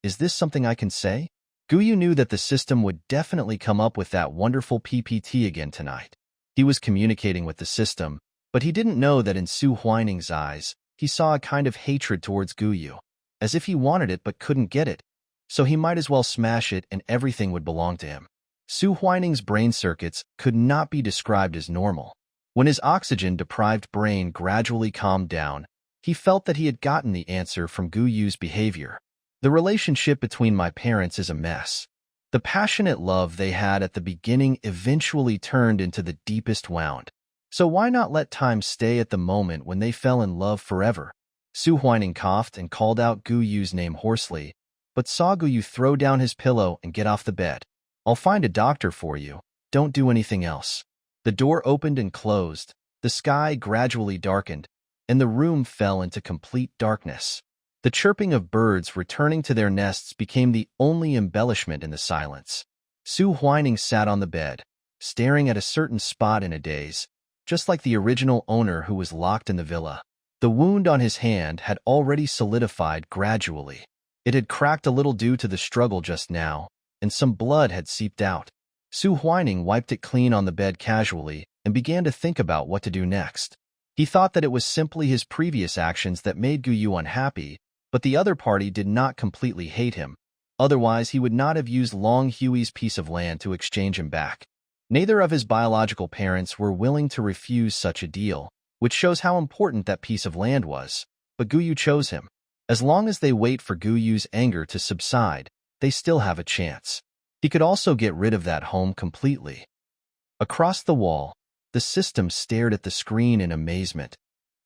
Is this something I can say? Gu Yu knew that the system would definitely come up with that wonderful PPT again tonight. He was communicating with the system, but he didn't know that in Su Huining's eyes, he saw a kind of hatred towards Gu Yu, as if he wanted it but couldn't get it. So he might as well smash it and everything would belong to him. Su Huining's brain circuits could not be described as normal. When his oxygen-deprived brain gradually calmed down, he felt that he had gotten the answer from Gu Yu's behavior. The relationship between my parents is a mess. The passionate love they had at the beginning eventually turned into the deepest wound. So why not let time stay at the moment when they fell in love forever? Su Huining coughed and called out Gu Yu's name hoarsely, but saw Gu Yu throw down his pillow and get off the bed. I'll find a doctor for you. Don't do anything else. The door opened and closed, the sky gradually darkened, and the room fell into complete darkness. The chirping of birds returning to their nests became the only embellishment in the silence. Su Huining sat on the bed, staring at a certain spot in a daze, just like the original owner who was locked in the villa. The wound on his hand had already solidified gradually. It had cracked a little due to the struggle just now, and some blood had seeped out. Su Huining wiped it clean on the bed casually and began to think about what to do next. He thought that it was simply his previous actions that made Gu Yu unhappy, but the other party did not completely hate him. Otherwise, he would not have used Long Hui's piece of land to exchange him back. Neither of his biological parents were willing to refuse such a deal, which shows how important that piece of land was, but Gu Yu chose him. As long as they wait for Gu Yu's anger to subside, they still have a chance. He could also get rid of that home completely. Across the wall, the system stared at the screen in amazement.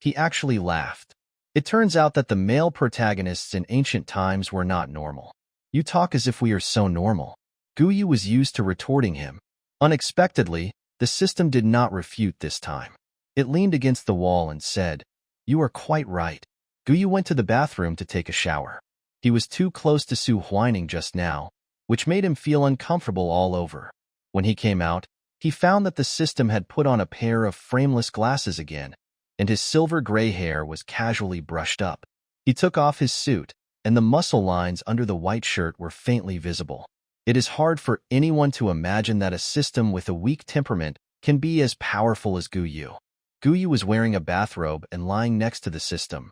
He actually laughed. It turns out that the male protagonists in ancient times were not normal. You talk as if we are so normal. Gu Yu was used to retorting him. Unexpectedly, the system did not refute this time. It leaned against the wall and said, You are quite right. Gu Yu went to the bathroom to take a shower. He was too close to Su Huining just now, which made him feel uncomfortable all over. When he came out, he found that the system had put on a pair of frameless glasses again, and his silver gray hair was casually brushed up. He took off his suit, and the muscle lines under the white shirt were faintly visible. It is hard for anyone to imagine that a system with a weak temperament can be as powerful as Gu Yu. Gu Yu was wearing a bathrobe and lying next to the system.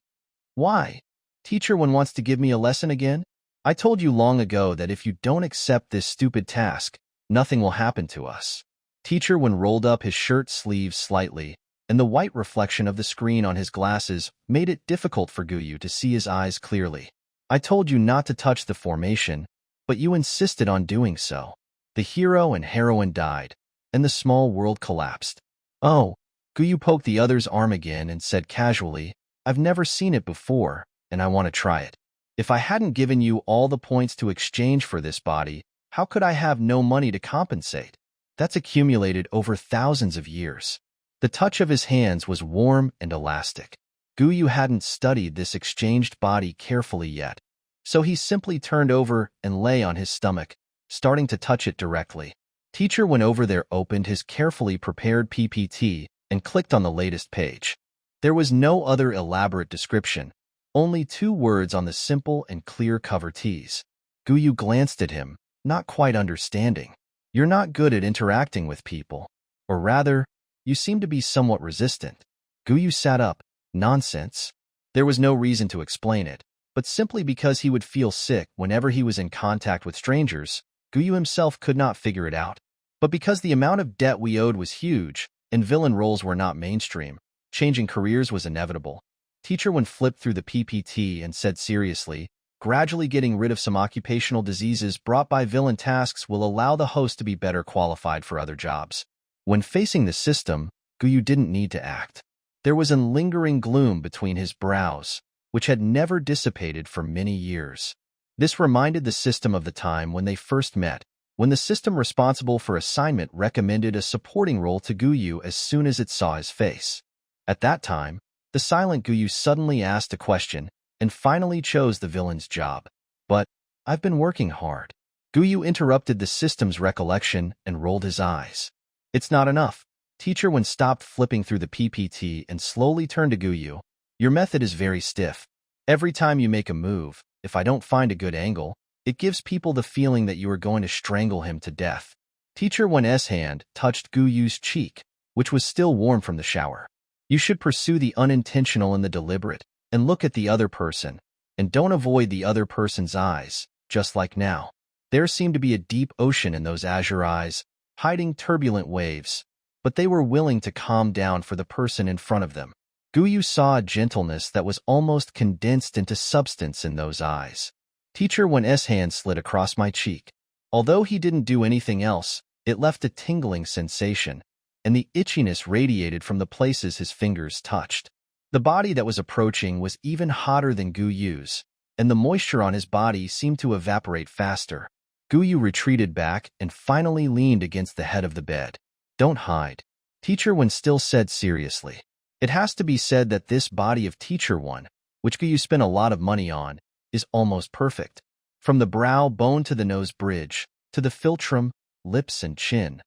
Why? Teacher Wen wants to give me a lesson again? I told you long ago that if you don't accept this stupid task, nothing will happen to us. Teacher Wen rolled up his shirt sleeves slightly, and the white reflection of the screen on his glasses made it difficult for Guyu to see his eyes clearly. I told you not to touch the formation, but you insisted on doing so. The hero and heroine died, and the small world collapsed. Oh, Guyu poked the other's arm again and said casually, I've never seen it before, and I want to try it. If I hadn't given you all the points to exchange for this body, how could I have no money to compensate? That's accumulated over thousands of years. The touch of his hands was warm and elastic. Guyu hadn't studied this exchanged body carefully yet, so he simply turned over and lay on his stomach, starting to touch it directly. Teacher went over there, opened his carefully prepared PPT, and clicked on the latest page. There was no other elaborate description, only 2 words on the simple and clear cover tease. Guyu glanced at him, not quite understanding. You're not good at interacting with people. Or rather, you seem to be somewhat resistant. Guyu sat up. Nonsense. There was no reason to explain it, but simply because he would feel sick whenever he was in contact with strangers, Guyu himself could not figure it out. But because the amount of debt we owed was huge, and villain roles were not mainstream, changing careers was inevitable. Teacher Wen flipped through the PPT and said seriously, gradually getting rid of some occupational diseases brought by villain tasks will allow the host to be better qualified for other jobs. When facing the system, Guyu didn't need to act. There was a lingering gloom between his brows, which had never dissipated for many years. This reminded the system of the time when they first met, when the system responsible for assignment recommended a supporting role to Guyu as soon as it saw his face. At that time, the silent Guyu suddenly asked a question and finally chose the villain's job. But, I've been working hard. Guyu interrupted the system's recollection and rolled his eyes. It's not enough. Teacher Wen stopped flipping through the PPT and slowly turned to Guyu. Your method is very stiff. Every time you make a move, if I don't find a good angle, it gives people the feeling that you are going to strangle him to death. Teacher Wen's hand touched Guyu's cheek, which was still warm from the shower. You should pursue the unintentional and the deliberate, and look at the other person, and don't avoid the other person's eyes, just like now. There seemed to be a deep ocean in those azure eyes, hiding turbulent waves, but they were willing to calm down for the person in front of them. Guyu saw a gentleness that was almost condensed into substance in those eyes. Teacher Wen's hand slid across my cheek. Although he didn't do anything else, it left a tingling sensation, and the itchiness radiated from the places his fingers touched. The body that was approaching was even hotter than Guyu's, and the moisture on his body seemed to evaporate faster. Guyu retreated back and finally leaned against the head of the bed. Don't hide. Teacher Wen still said seriously. It has to be said that this body of Teacher Wen, which Guyu spent a lot of money on, is almost perfect. From the brow bone to the nose bridge, to the philtrum, lips and chin,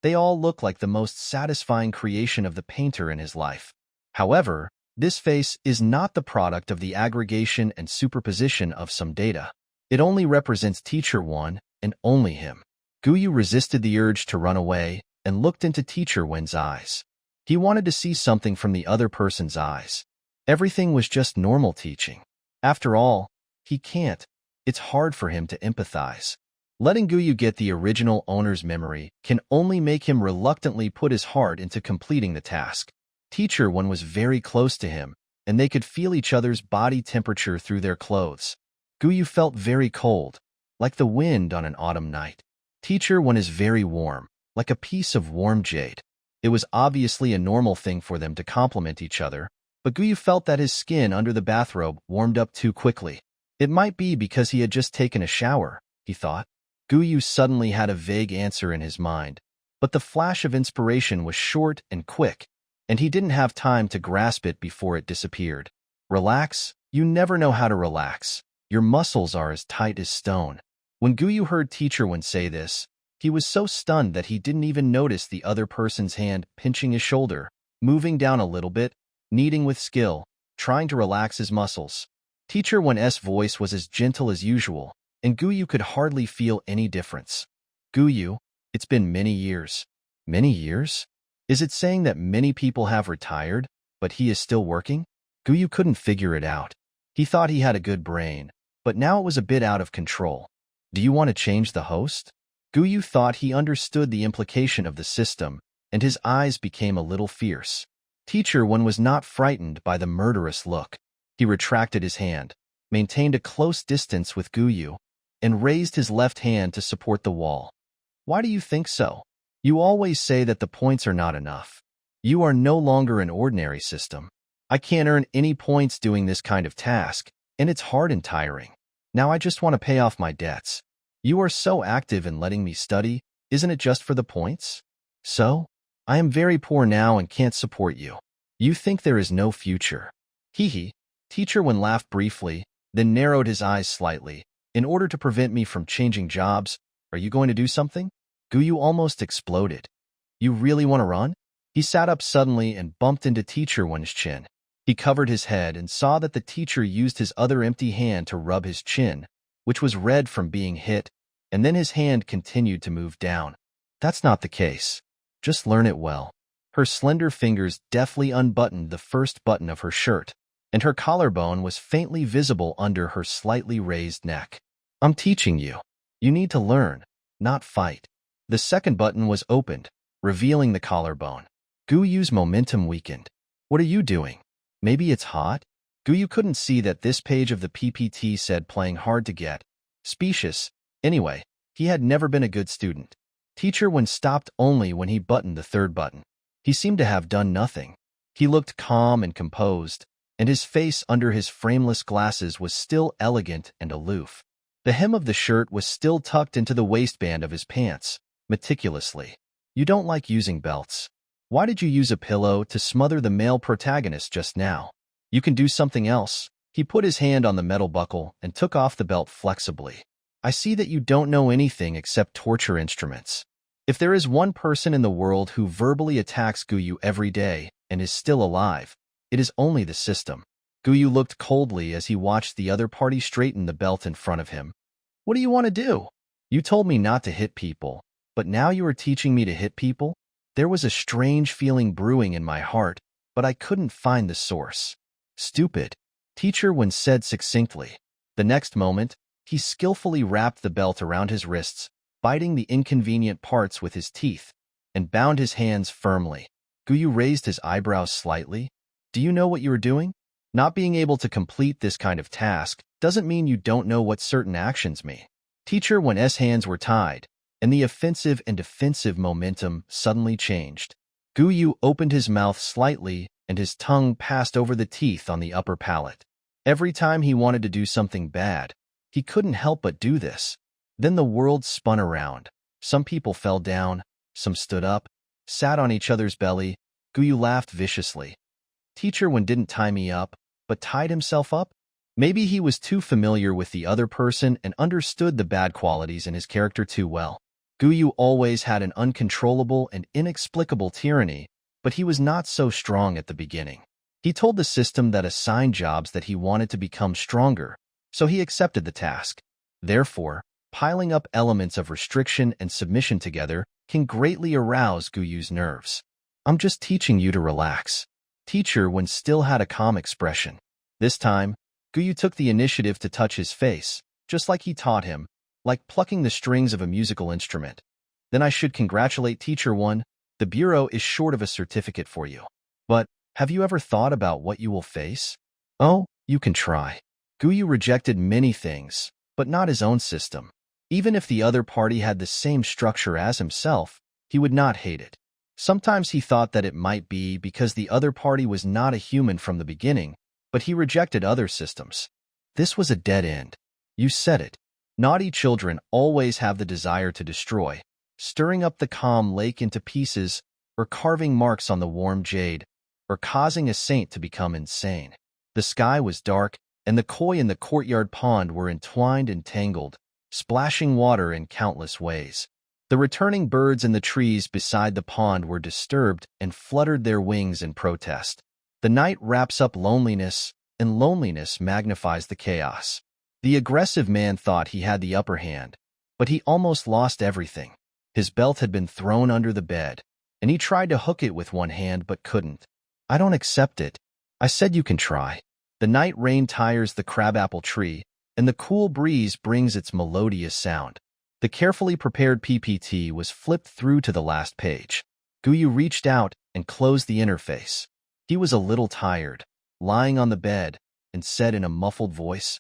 they all look like the most satisfying creation of the painter in his life. However, this face is not the product of the aggregation and superposition of some data. It only represents Teacher Wen and only him. Guyu resisted the urge to run away and looked into Teacher Wen's eyes. He wanted to see something from the other person's eyes. Everything was just normal teaching. After all, he can't. It's hard for him to empathize. Letting Guyu get the original owner's memory can only make him reluctantly put his heart into completing the task. Teacher Wen was very close to him, and they could feel each other's body temperature through their clothes. Guyu felt very cold, like the wind on an autumn night. Teacher Wen is very warm, like a piece of warm jade. It was obviously a normal thing for them to complement each other, but Guyu felt that his skin under the bathrobe warmed up too quickly. It might be because he had just taken a shower, he thought. Guyu suddenly had a vague answer in his mind, but the flash of inspiration was short and quick, and he didn't have time to grasp it before it disappeared. Relax? You never know how to relax. Your muscles are as tight as stone. When Guyu heard Teacher Wen say this, he was so stunned that he didn't even notice the other person's hand pinching his shoulder, moving down a little bit, kneading with skill, trying to relax his muscles. Teacher Wen's voice was as gentle as usual, and Guyu could hardly feel any difference. Guyu, it's been many years. Many years? Is it saying that many people have retired, but he is still working? Guyu couldn't figure it out. He thought he had a good brain, but now it was a bit out of control. Do you want to change the host? Guyu thought he understood the implication of the system, and his eyes became a little fierce. Teacher Wen was not frightened by the murderous look. He retracted his hand, maintained a close distance with Guyu, and raised his left hand to support the wall. Why do you think so? You always say that the points are not enough. You are no longer an ordinary system. I can't earn any points doing this kind of task, and it's hard and tiring. Now I just want to pay off my debts. You are so active in letting me study, isn't it just for the points? So? I am very poor now and can't support you. You think there is no future. Hee hee. Teacher Wen laughed briefly, then narrowed his eyes slightly. In order to prevent me from changing jobs, are you going to do something? Guyu almost exploded. You really want to run? He sat up suddenly and bumped into Teacher Wen's chin. He covered his head and saw that the teacher used his other empty hand to rub his chin, which was red from being hit, and then his hand continued to move down. That's not the case. Just learn it well. Her slender fingers deftly unbuttoned the first button of her shirt, and her collarbone was faintly visible under her slightly raised neck. I'm teaching you. You need to learn, not fight. The second button was opened, revealing the collarbone. Guyu's momentum weakened. What are you doing? Maybe it's hot? Guyu couldn't see that this page of the PPT said playing hard to get. Specious. Anyway, he had never been a good student. Teacher Wen stopped only when he buttoned the third button. He seemed to have done nothing. He looked calm and composed, and his face under his frameless glasses was still elegant and aloof. The hem of the shirt was still tucked into the waistband of his pants, meticulously. You don't like using belts. Why did you use a pillow to smother the male protagonist just now? You can do something else. He put his hand on the metal buckle and took off the belt flexibly. I see that you don't know anything except torture instruments. If there is one person in the world who verbally attacks Guyu every day and is still alive, it is only the system. Guyu looked coldly as he watched the other party straighten the belt in front of him. What do you want to do? You told me not to hit people, but now you are teaching me to hit people? There was a strange feeling brewing in my heart, but I couldn't find the source. Stupid, Teacher Wen said succinctly. The next moment, he skillfully wrapped the belt around his wrists, biting the inconvenient parts with his teeth, and bound his hands firmly. Guyu raised his eyebrows slightly. Do you know what you are doing? Not being able to complete this kind of task doesn't mean you don't know what certain actions mean. Teacher Wen's hands were tied, and the offensive and defensive momentum suddenly changed. Guyu opened his mouth slightly, and his tongue passed over the teeth on the upper palate. Every time he wanted to do something bad, he couldn't help but do this. Then the world spun around. Some people fell down, some stood up, sat on each other's belly. Guyu laughed viciously. Teacher Wen didn't tie me up, but tied himself up? Maybe he was too familiar with the other person and understood the bad qualities in his character too well. Guyu always had an uncontrollable and inexplicable tyranny, but he was not so strong at the beginning. He told the system that assigned jobs that he wanted to become stronger, so he accepted the task. Therefore, piling up elements of restriction and submission together can greatly arouse Guyu's nerves. I'm just teaching you to relax. Teacher Wen still had a calm expression. This time, Guyu took the initiative to touch his face, just like he taught him, like plucking the strings of a musical instrument. Then I should congratulate Teacher Wen. The bureau is short of a certificate for you. But have you ever thought about what you will face? Oh, you can try. Guyu rejected many things, but not his own system. Even if the other party had the same structure as himself, he would not hate it. Sometimes he thought that it might be because the other party was not a human from the beginning, but he rejected other systems. This was a dead end. You said it. Naughty children always have the desire to destroy, stirring up the calm lake into pieces, or carving marks on the warm jade, or causing a saint to become insane. The sky was dark, and the koi in the courtyard pond were entwined and tangled, splashing water in countless ways. The returning birds in the trees beside the pond were disturbed and fluttered their wings in protest. The night wraps up loneliness, and loneliness magnifies the chaos. The aggressive man thought he had the upper hand, but he almost lost everything. His belt had been thrown under the bed, and he tried to hook it with one hand but couldn't. I don't accept it. I said you can try. The night rain tires the crabapple tree, and the cool breeze brings its melodious sound. The carefully prepared PPT was flipped through to the last page. Guyu reached out and closed the interface. He was a little tired, lying on the bed, and said in a muffled voice,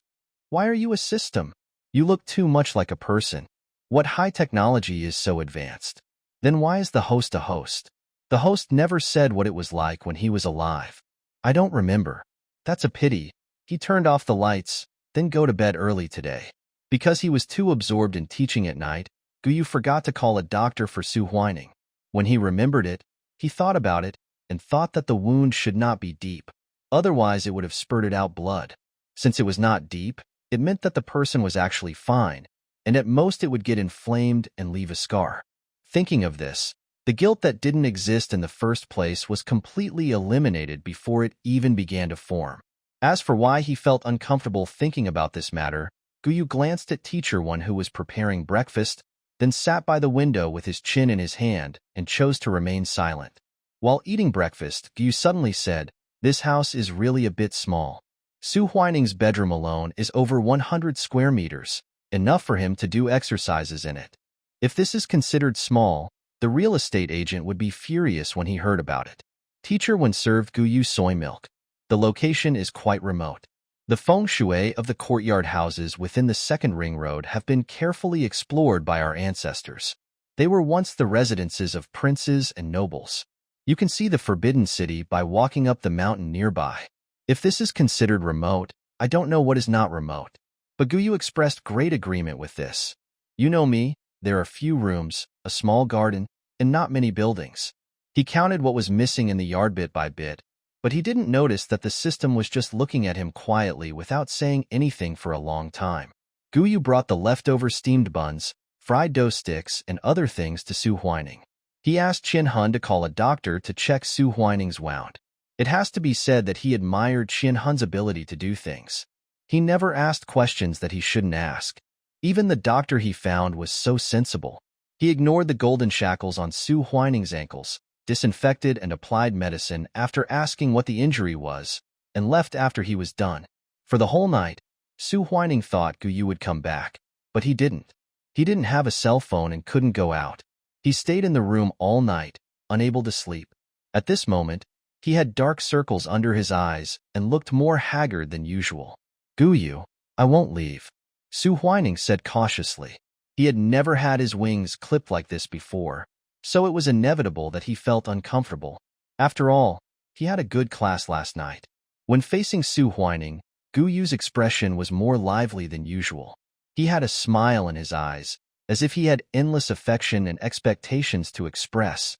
"Why are you a system? You look too much like a person. What high technology is so advanced? Then why is the host a host? The host never said what it was like when he was alive. I don't remember. That's a pity. He turned off the lights, then go to bed early today." Because he was too absorbed in teaching at night, Guyu forgot to call a doctor for Su Huining. When he remembered it, he thought about it and thought that the wound should not be deep. Otherwise, it would have spurted out blood. Since it was not deep, it meant that the person was actually fine, and at most it would get inflamed and leave a scar. Thinking of this, the guilt that didn't exist in the first place was completely eliminated before it even began to form. As for why he felt uncomfortable thinking about this matter, Guyu glanced at Teacher One, who was preparing breakfast, then sat by the window with his chin in his hand and chose to remain silent. While eating breakfast, Guyu suddenly said, "This house is really a bit small. Su Huining's bedroom alone is over 100 square meters, enough for him to do exercises in it. If this is considered small, the real estate agent would be furious when he heard about it." Teacher One served Guyu soy milk. The location is quite remote. The feng shui of the courtyard houses within the second ring road have been carefully explored by our ancestors. They were once the residences of princes and nobles. You can see the Forbidden City by walking up the mountain nearby. If this is considered remote, I don't know what is not remote. But Guyu expressed great agreement with this. You know me, there are few rooms, a small garden, and not many buildings. He counted what was missing in the yard bit by bit, but he didn't notice that the system was just looking at him quietly without saying anything for a long time. Guyu brought the leftover steamed buns, fried dough sticks, and other things to Su Huining. He asked Chin Hun to call a doctor to check Su Huining's wound. It has to be said that he admired Chin Hun's ability to do things. He never asked questions that he shouldn't ask. Even the doctor he found was so sensible. He ignored the golden shackles on Su Huining's ankles, disinfected and applied medicine after asking what the injury was, and left after he was done. For the whole night, Su Huining thought Guyu would come back, but he didn't. He didn't have a cell phone and couldn't go out. He stayed in the room all night, unable to sleep. At this moment, he had dark circles under his eyes and looked more haggard than usual. "Guyu, I won't leave," Su Huining said cautiously. He had never had his wings clipped like this before, so it was inevitable that he felt uncomfortable. After all, he had a good class last night. When facing Su Huining, Guyu's expression was more lively than usual. He had a smile in his eyes, as if he had endless affection and expectations to express.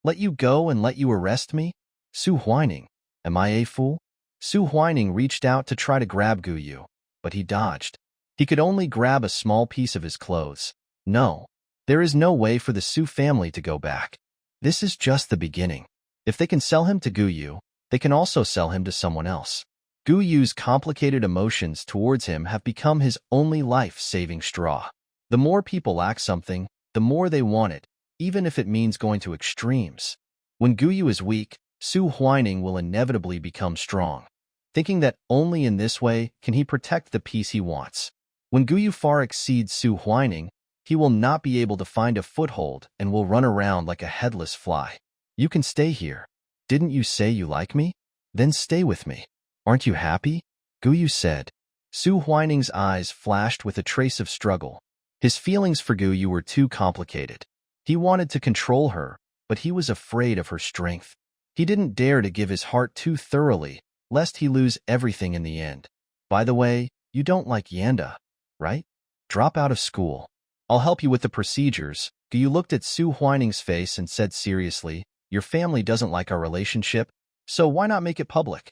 "Let you go and let you arrest me? Su Huining, am I a fool?" Su Huining reached out to try to grab Guyu, but he dodged. He could only grab a small piece of his clothes. "No. There is no way for the Su family to go back. This is just the beginning. If they can sell him to Guyu, they can also sell him to someone else." Guyu's complicated emotions towards him have become his only life-saving straw. The more people lack something, the more they want it, even if it means going to extremes. When Guyu is weak, Su Huining will inevitably become strong, thinking that only in this way can he protect the peace he wants. When Guyu far exceeds Su Huining, he will not be able to find a foothold and will run around like a headless fly. "You can stay here. Didn't you say you like me? Then stay with me. Aren't you happy?" Guyu said. Su Huining's eyes flashed with a trace of struggle. His feelings for Guyu were too complicated. He wanted to control her, but he was afraid of her strength. He didn't dare to give his heart too thoroughly, lest he lose everything in the end. "By the way, you don't like Yanda, right? Drop out of school. I'll help you with the procedures." Guyu looked at Su Huining's face and said seriously, "Your family doesn't like our relationship, so why not make it public?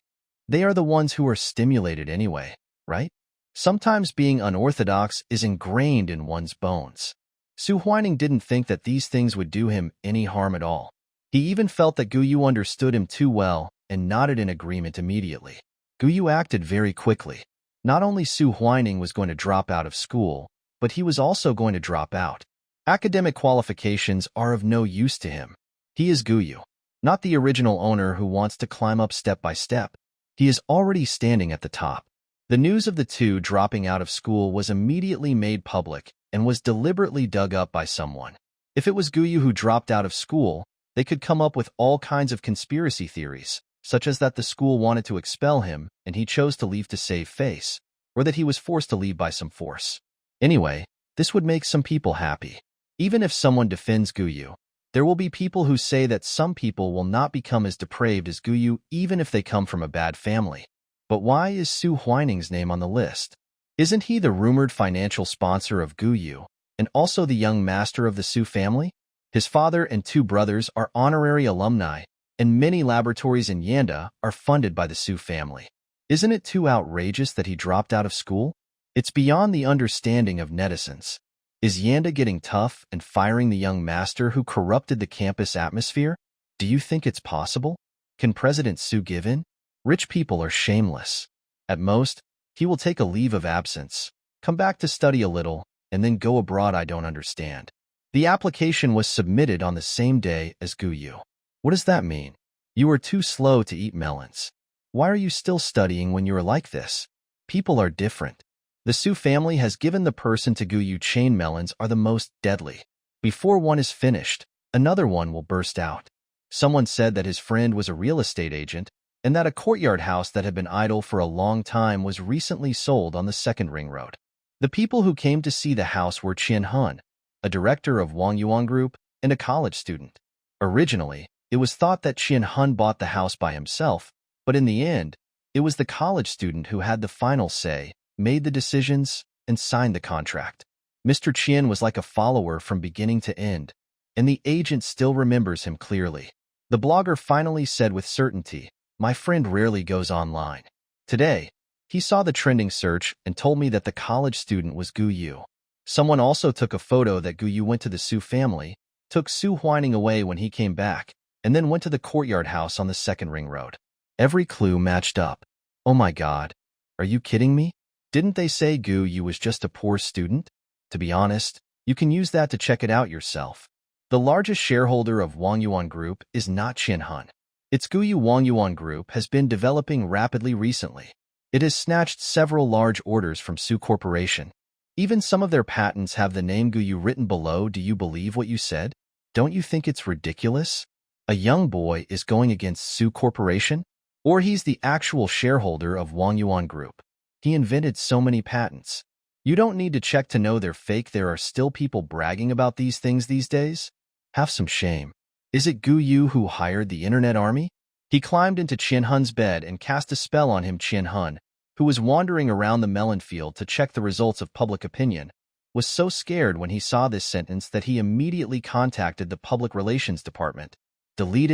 They are the ones who are stimulated anyway, right? Sometimes being unorthodox is ingrained in one's bones." Su Huining didn't think that these things would do him any harm at all. He even felt that Guyu understood him too well and nodded in agreement immediately. Guyu acted very quickly. Not only Su Huining was going to drop out of school, but he was also going to drop out. Academic qualifications are of no use to him. He is Guyu, not the original owner who wants to climb up step by step. He is already standing at the top. The news of the two dropping out of school was immediately made public and was deliberately dug up by someone. If it was Guyu who dropped out of school, they could come up with all kinds of conspiracy theories, such as that the school wanted to expel him and he chose to leave to save face, or that he was forced to leave by some force. Anyway, this would make some people happy. Even if someone defends Guyu, there will be people who say that some people will not become as depraved as Guyu even if they come from a bad family. But why is Su Huining's name on the list? Isn't he the rumored financial sponsor of Guyu, and also the young master of the Su family? His father and two brothers are honorary alumni, and many laboratories in Yanda are funded by the Su family. Isn't it too outrageous that he dropped out of school? It's beyond the understanding of netizens. Is Yanda getting tough and firing the young master who corrupted the campus atmosphere? Do you think it's possible? Can President Su give in? Rich people are shameless. At most, he will take a leave of absence, come back to study a little, and then go abroad. I don't understand. The application was submitted on the same day as Guyu. What does that mean? You are too slow to eat melons. Why are you still studying when you are like this? People are different. The Su family has given the person to Guyu chain melons are the most deadly. Before one is finished, another one will burst out. Someone said that his friend was a real estate agent and that a courtyard house that had been idle for a long time was recently sold on the second ring road. The people who came to see the house were Qian Hun, a director of Wang Yuan Group, and a college student. Originally, it was thought that Qian Hun bought the house by himself, but in the end, it was the college student who had the final say, made the decisions, and signed the contract. Mr. Qian was like a follower from beginning to end, and the agent still remembers him clearly. The blogger finally said with certainty, "My friend rarely goes online. Today, he saw the trending search and told me that the college student was Guyu." Someone also took a photo that Guyu went to the Su family, took Su Huining away when he came back, and then went to the courtyard house on the second ring road. Every clue matched up. Oh my God, are you kidding me? Didn't they say Guyu was just a poor student? To be honest, you can use that to check it out yourself. The largest shareholder of Wang Yuan Group is not Qian Hun. Its Guyu Wang Yuan Group has been developing rapidly recently. It has snatched several large orders from Su Corporation. Even some of their patents have the name Guyu written below. Do you believe what you said? Don't you think it's ridiculous? A young boy is going against Su Corporation? Or he's the actual shareholder of Wang Yuan Group. He invented so many patents. You don't need to check to know they're fake. There are still people bragging about these things these days. Have some shame. Is it Guyu who hired the internet army? He climbed into Qian Hun's bed and cast a spell on him. Qian Hun, who was wandering around the melon field to check the results of public opinion, was so scared when he saw this sentence that he immediately contacted the public relations department. Delete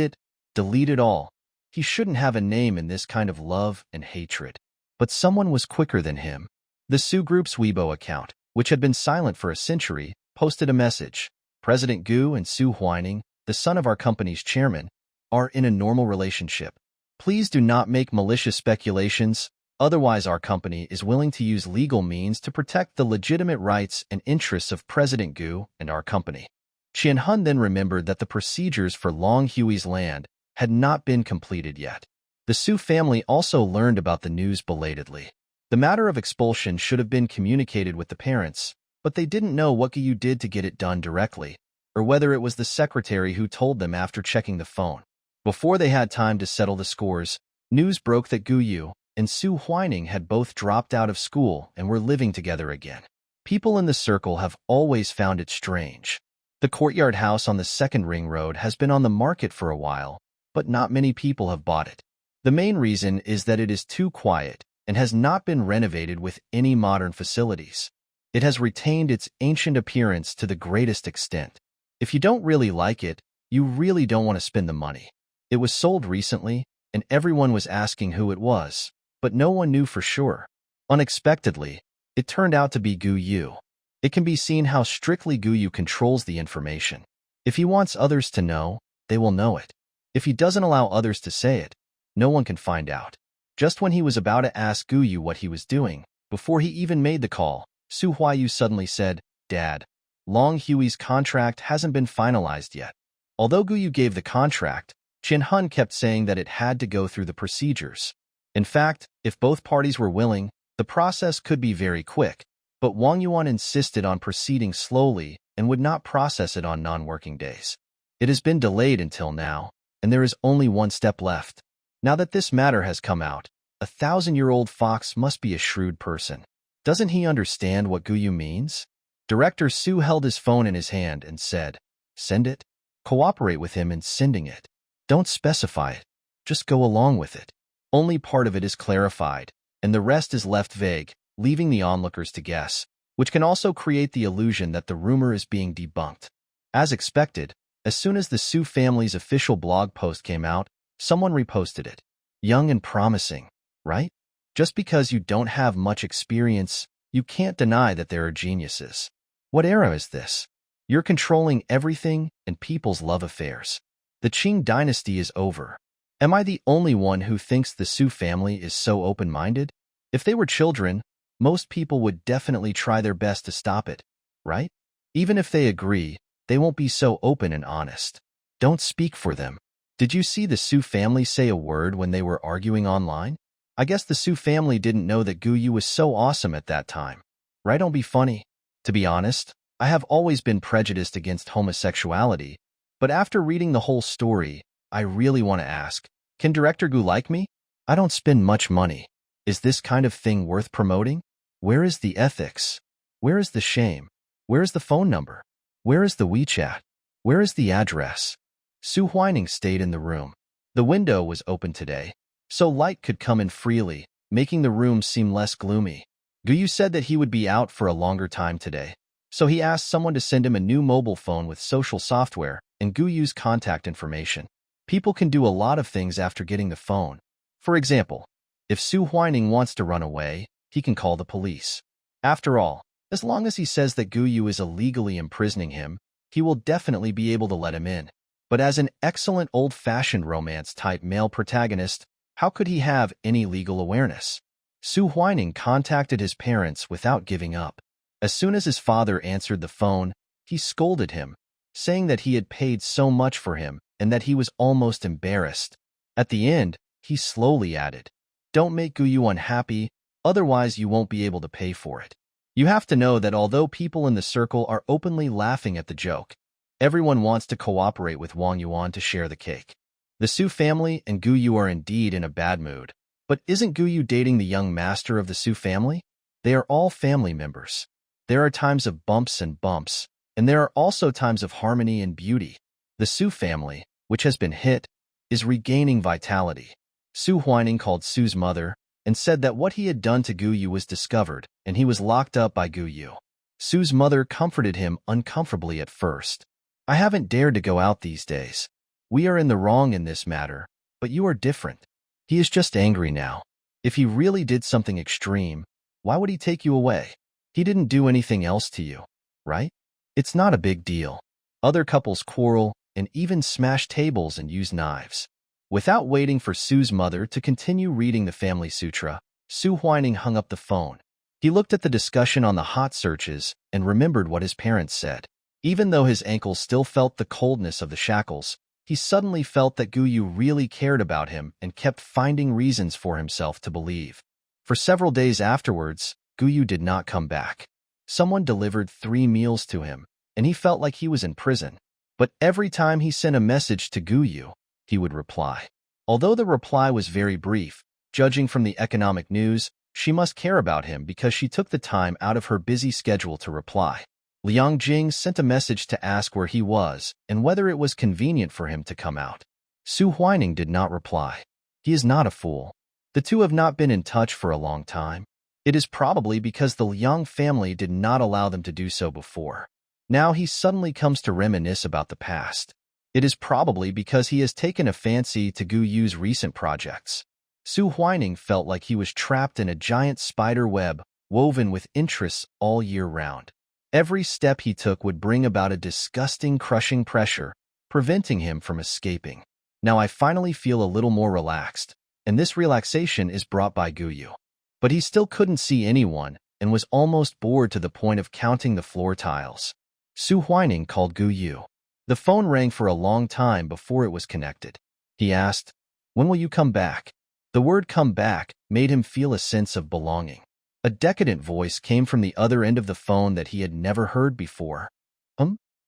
it all. He shouldn't have a name in this kind of love and hatred. But someone was quicker than him. The Su Group's Weibo account, which had been silent for a century, posted a message. President Gu and Su Huining, the son of our company's chairman, are in a normal relationship. Please do not make malicious speculations, otherwise our company is willing to use legal means to protect the legitimate rights and interests of President Gu and our company. Qian Hun then remembered that the procedures for Long Hui's land had not been completed yet. The Su family also learned about the news belatedly. The matter of expulsion should have been communicated with the parents, but they didn't know what Guyu did to get it done directly, or whether it was the secretary who told them after checking the phone. Before they had time to settle the scores, news broke that Guyu and Su Huining had both dropped out of school and were living together again. People in the circle have always found it strange. The courtyard house on the second ring road has been on the market for a while, but not many people have bought it. The main reason is that it is too quiet and has not been renovated with any modern facilities. It has retained its ancient appearance to the greatest extent. If you don't really like it, you really don't want to spend the money. It was sold recently, and everyone was asking who it was, but no one knew for sure. Unexpectedly, it turned out to be Guyu. It can be seen how strictly Guyu controls the information. If he wants others to know, they will know it. If he doesn't allow others to say it, no one can find out. Just when he was about to ask Guyu what he was doing, before he even made the call, Su Huiyu suddenly said, "Dad, Long Hui's contract hasn't been finalized yet." Although Guyu gave the contract, Qian Hun kept saying that it had to go through the procedures. In fact, if both parties were willing, the process could be very quick, but Wang Yuan insisted on proceeding slowly and would not process it on non-working days. It has been delayed until now, and there is only one step left. Now that this matter has come out, a 1,000-year-old fox must be a shrewd person. Doesn't he understand what Guyu means? Director Su held his phone in his hand and said, "Send it. Cooperate with him in sending it. Don't specify it. Just go along with it. Only part of it is clarified, and the rest is left vague, leaving the onlookers to guess, which can also create the illusion that the rumor is being debunked." As expected, as soon as the Su family's official blog post came out, someone reposted it. Young and promising, right? Just because you don't have much experience, you can't deny that there are geniuses. What era is this? You're controlling everything and people's love affairs. The Qing dynasty is over. Am I the only one who thinks the Su family is so open-minded? If they were children, most people would definitely try their best to stop it, right? Even if they agree, they won't be so open and honest. Don't speak for them. Did you see the Su family say a word when they were arguing online? I guess the Su family didn't know that Guyu was so awesome at that time. Right? Don't be funny. To be honest, I have always been prejudiced against homosexuality, but after reading the whole story, I really want to ask, can Director Gu like me? I don't spend much money. Is this kind of thing worth promoting? Where is the ethics? Where is the shame? Where is the phone number? Where is the WeChat? Where is the address? Su Huining stayed in the room. The window was open today, so light could come in freely, making the room seem less gloomy. Guyu said that he would be out for a longer time today, so he asked someone to send him a new mobile phone with social software and Guyu's contact information. People can do a lot of things after getting the phone. For example, if Su Huining wants to run away, he can call the police. After all, as long as he says that Guyu is illegally imprisoning him, he will definitely be able to let him in. But as an excellent old-fashioned romance-type male protagonist, how could he have any legal awareness? Su Huining contacted his parents without giving up. As soon as his father answered the phone, he scolded him, saying that he had paid so much for him and that he was almost embarrassed. At the end, he slowly added, "Don't make Guyu unhappy, otherwise you won't be able to pay for it." You have to know that although people in the circle are openly laughing at the joke, everyone wants to cooperate with Wang Yuan to share the cake. The Su family and Guyu are indeed in a bad mood. But isn't Guyu dating the young master of the Su family? They are all family members. There are times of bumps and bumps, and there are also times of harmony and beauty. The Su family, which has been hit, is regaining vitality. Su Huining called Su's mother and said that what he had done to Guyu was discovered, and he was locked up by Guyu. Su's mother comforted him uncomfortably at first. "I haven't dared to go out these days. We are in the wrong in this matter, but you are different. He is just angry now. If he really did something extreme, why would he take you away? He didn't do anything else to you, right? It's not a big deal. Other couples quarrel and even smash tables and use knives." Without waiting for Su's mother to continue reading the family sutra, Su Huining hung up the phone. He looked at the discussion on the hot searches and remembered what his parents said. Even though his ankles still felt the coldness of the shackles, he suddenly felt that Guyu really cared about him and kept finding reasons for himself to believe. For several days afterwards, Guyu did not come back. Someone delivered 3 meals to him, and he felt like he was in prison. But every time he sent a message to Guyu, he would reply. Although the reply was very brief, judging from the economic news, she must care about him because she took the time out of her busy schedule to reply. Liang Jing sent a message to ask where he was and whether it was convenient for him to come out. Su Huining did not reply. He is not a fool. The two have not been in touch for a long time. It is probably because the Liang family did not allow them to do so before. Now he suddenly comes to reminisce about the past. It is probably because he has taken a fancy to Guyu's recent projects. Su Huining felt like he was trapped in a giant spider web woven with interests all year round. Every step he took would bring about a disgusting, crushing pressure, preventing him from escaping. Now I finally feel a little more relaxed, and this relaxation is brought by Guyu. But he still couldn't see anyone and was almost bored to the point of counting the floor tiles. Su Huining called Guyu. The phone rang for a long time before it was connected. He asked, "When will you come back?" The word "come back" made him feel a sense of belonging. A decadent voice came from the other end of the phone that he had never heard before.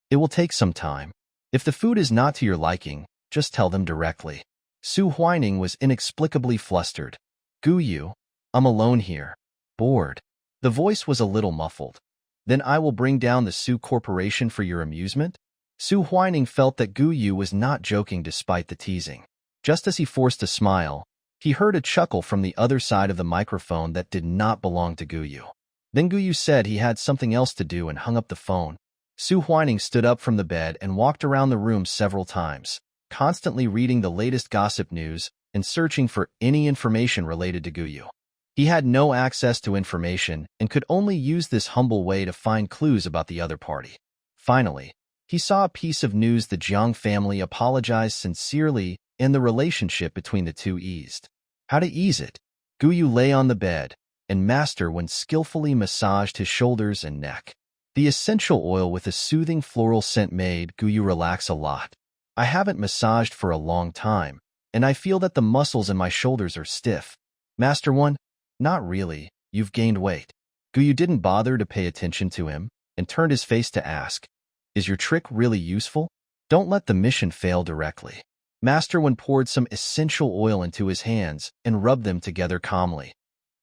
It will take some time. If the food is not to your liking, just tell them directly." Su Huining was inexplicably flustered. Gu Yu, I'm alone here. Bored. The voice was a little muffled. Then I will bring down the Su Corporation for your amusement? Su Huining felt that Gu Yu was not joking despite the teasing. Just as he forced a smile, he heard a chuckle from the other side of the microphone that did not belong to Gu Yu. Then Gu Yu said he had something else to do and hung up the phone. Su Huining stood up from the bed and walked around the room several times, constantly reading the latest gossip news and searching for any information related to Gu Yu. He had no access to information and could only use this humble way to find clues about the other party. Finally, he saw a piece of news: the Jiang family apologized sincerely and the relationship between the two eased. How to ease it? Gu Yu lay on the bed, and Master Wen skillfully massaged his shoulders and neck. The essential oil with a soothing floral scent made Gu Yu relax a lot. I haven't massaged for a long time, and I feel that the muscles in my shoulders are stiff. Master Wen, not really, you've gained weight. Gu Yu didn't bother to pay attention to him and turned his face to ask, is your trick really useful? Don't let the mission fail directly. Master Wen poured some essential oil into his hands and rubbed them together calmly.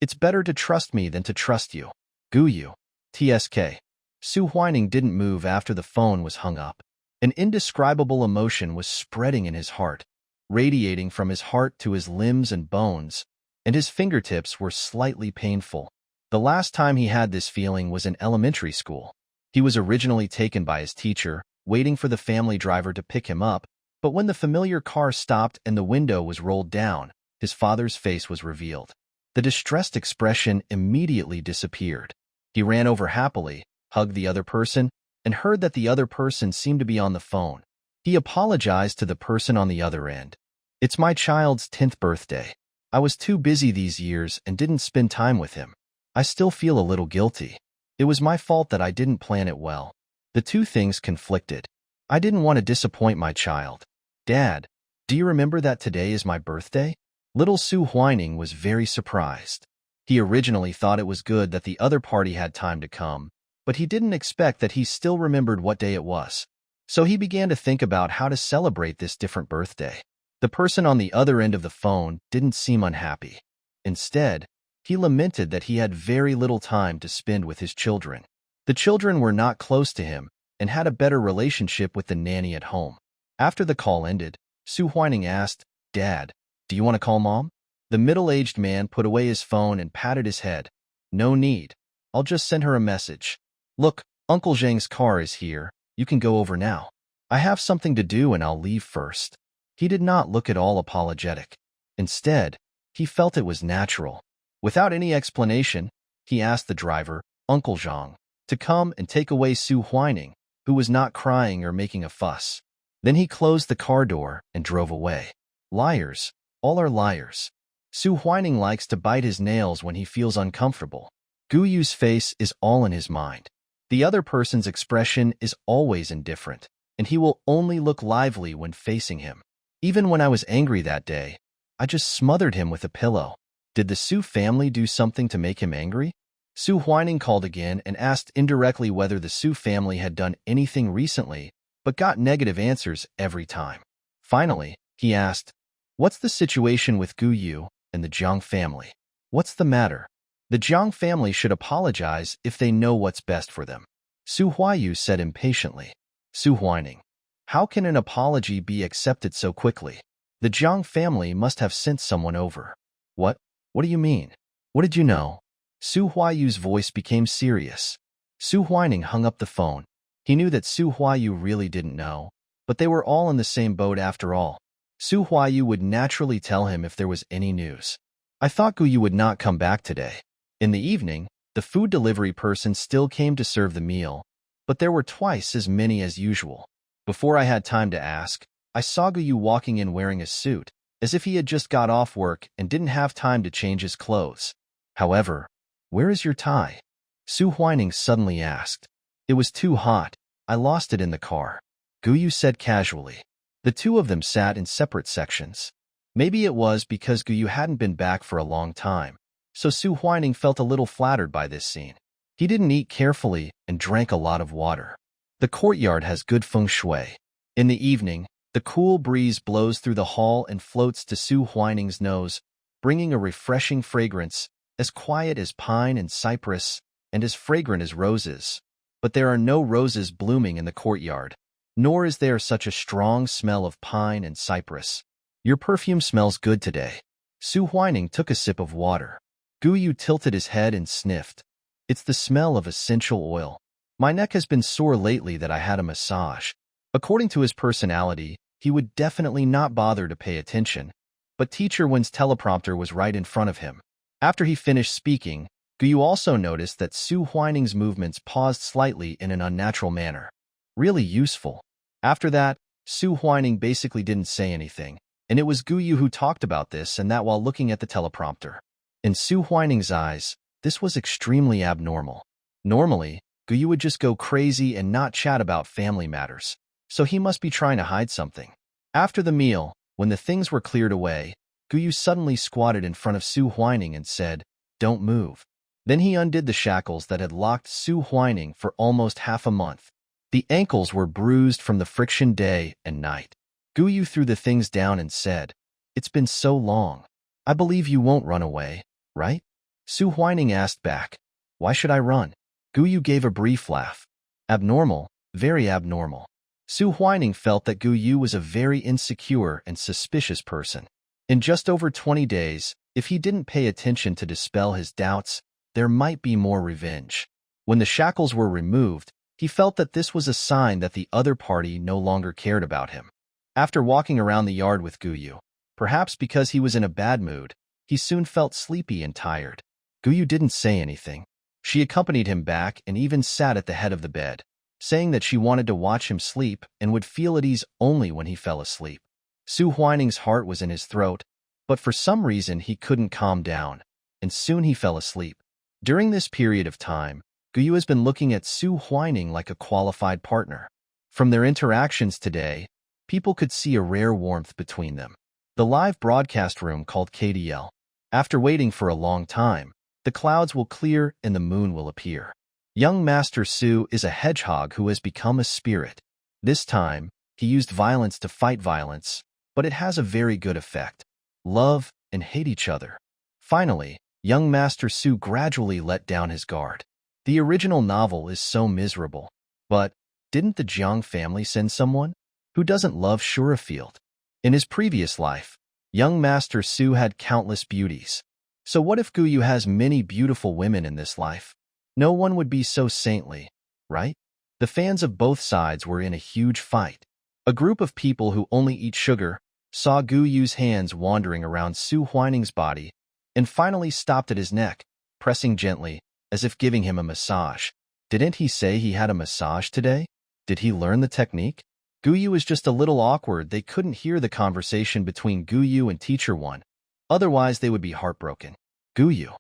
It's better to trust me than to trust you. Gu Yu. TSK. Su Huining didn't move after the phone was hung up. An indescribable emotion was spreading in his heart, radiating from his heart to his limbs and bones, and his fingertips were slightly painful. The last time he had this feeling was in elementary school. He was originally taken by his teacher, waiting for the family driver to pick him up, but when the familiar car stopped and the window was rolled down, his father's face was revealed. The distressed expression immediately disappeared. He ran over happily, hugged the other person, and heard that the other person seemed to be on the phone. He apologized to the person on the other end. It's my child's 10th birthday. I was too busy these years and didn't spend time with him. I still feel a little guilty. It was my fault that I didn't plan it well. The two things conflicted. I didn't want to disappoint my child. Dad, do you remember that today is my birthday? Little Su Huining was very surprised. He originally thought it was good that the other party had time to come, but he didn't expect that he still remembered what day it was. So he began to think about how to celebrate this different birthday. The person on the other end of the phone didn't seem unhappy. Instead, he lamented that he had very little time to spend with his children. The children were not close to him and had a better relationship with the nanny at home. After the call ended, Su Huining asked, Dad, do you want to call Mom? The middle-aged man put away his phone and patted his head. No need. I'll just send her a message. Look, Uncle Zhang's car is here. You can go over now. I have something to do and I'll leave first. He did not look at all apologetic. Instead, he felt it was natural. Without any explanation, he asked the driver, Uncle Zhang, to come and take away Su Huining, who was not crying or making a fuss. Then he closed the car door and drove away. Liars. All are liars. Su Huining likes to bite his nails when he feels uncomfortable. Gu Yu's face is all in his mind. The other person's expression is always indifferent, and he will only look lively when facing him. Even when I was angry that day, I just smothered him with a pillow. Did the Su family do something to make him angry? Su Huining called again and asked indirectly whether the Su family had done anything recently, but got negative answers every time. Finally, he asked, What's the situation with Gu Yu and the Jiang family? What's the matter? The Jiang family should apologize if they know what's best for them. Su Huiyu said impatiently. Su Huining, how can an apology be accepted so quickly? The Jiang family must have sent someone over. What? What do you mean? What did you know? Su Huiyu's voice became serious. Su Huining hung up the phone. He knew that Su Huiyu really didn't know, but they were all in the same boat after all. Su Huiyu would naturally tell him if there was any news. I thought Gu Yu would not come back today. In the evening, the food delivery person still came to serve the meal, but there were twice as many as usual. Before I had time to ask, I saw Gu Yu walking in wearing a suit, as if he had just got off work and didn't have time to change his clothes. However, where is your tie? Su Huining suddenly asked. It was too hot. I lost it in the car. Gu Yu said casually. The two of them sat in separate sections. Maybe it was because Gu Yu hadn't been back for a long time, so Su Huining felt a little flattered by this scene. He didn't eat carefully and drank a lot of water. The courtyard has good feng shui. In the evening, The cool breeze blows through the hall and floats to Su Huining's nose, bringing a refreshing fragrance, as quiet as pine and cypress, and as fragrant as roses. But there are no roses blooming in the courtyard, nor is there such a strong smell of pine and cypress. Your perfume smells good today. Su Huining took a sip of water. Gu Yu tilted his head and sniffed. It's the smell of essential oil. My neck has been sore lately that I had a massage. According to his personality, he would definitely not bother to pay attention, but Teacher Wen's teleprompter was right in front of him. After he finished speaking, Gu Yu also noticed that Su Huining's movements paused slightly in an unnatural manner. Really useful. After that, Su Huining basically didn't say anything, and it was Gu Yu who talked about this and that while looking at the teleprompter. In Su Huining's eyes, this was extremely abnormal. Normally, Gu Yu would just go crazy and not chat about family matters, so he must be trying to hide something. After the meal, when the things were cleared away, Gu Yu suddenly squatted in front of Su Huining and said, "Don't move." Then he undid the shackles that had locked Su Huining for almost half a month. The ankles were bruised from the friction day and night. Gu Yu threw the things down and said, "It's been so long. I believe you won't run away, right?" Su Huining asked back, "Why should I run?" Gu Yu gave a brief laugh. Abnormal, very abnormal. Su Huining felt that Gu Yu was a very insecure and suspicious person. In just over 20 days, if he didn't pay attention to dispel his doubts, there might be more revenge. When the shackles were removed, he felt that this was a sign that the other party no longer cared about him. After walking around the yard with Gu Yu, perhaps because he was in a bad mood, he soon felt sleepy and tired. Gu Yu didn't say anything. She accompanied him back and even sat at the head of the bed, saying that she wanted to watch him sleep and would feel at ease only when he fell asleep. Su Huining's heart was in his throat, but for some reason he couldn't calm down, and soon he fell asleep. During this period of time, Gu Yu has been looking at Su Huining like a qualified partner. From their interactions today, people could see a rare warmth between them. The live broadcast room called KDL. After waiting for a long time, the clouds will clear and the moon will appear. Young Master Su is a hedgehog who has become a spirit. This time, he used violence to fight violence, but it has a very good effect. Love and hate each other. Finally, young Master Su gradually let down his guard. The original novel is so miserable. But, didn't the Jiang family send someone? Who doesn't love Shurafield? In his previous life, young Master Su had countless beauties. So what if Gu Yu has many beautiful women in this life? No one would be so saintly, right? The fans of both sides were in a huge fight. A group of people who only eat sugar saw Gu Yu's hands wandering around Su Huining's body and finally stopped at his neck, pressing gently, as if giving him a massage. Didn't he say he had a massage today? Did he learn the technique? Gu Yu was just a little awkward. They couldn't hear the conversation between Gu Yu and Teacher Wen. Otherwise, they would be heartbroken. Gu Yu,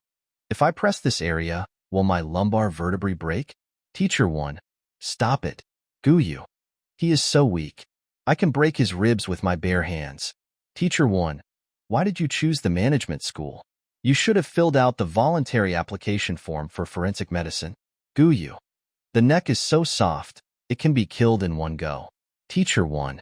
if I press this area, will my lumbar vertebrae break? Teacher Wen, stop it. Gu Yu, he is so weak. I can break his ribs with my bare hands. Teacher Wen, why did you choose the management school? You should have filled out the voluntary application form for forensic medicine. Gu Yu, the neck is so soft, it can be killed in one go. Teacher Wen,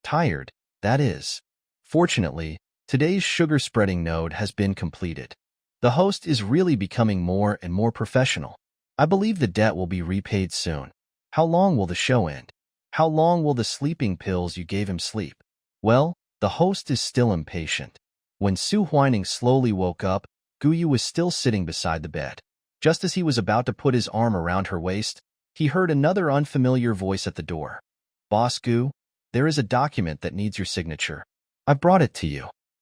tired, that is. Fortunately, today's sugar spreading node has been completed. The host is really becoming more and more professional. I believe the debt will be repaid soon. How long will the show end? How long will the sleeping pills you gave him sleep? Well, the host is still impatient. When Su Huining slowly woke up, Gu Yu was still sitting beside the bed. Just as he was about to put his arm around her waist, he heard another unfamiliar voice at the door. Boss Gu, there is a document that needs your signature. I brought it to you.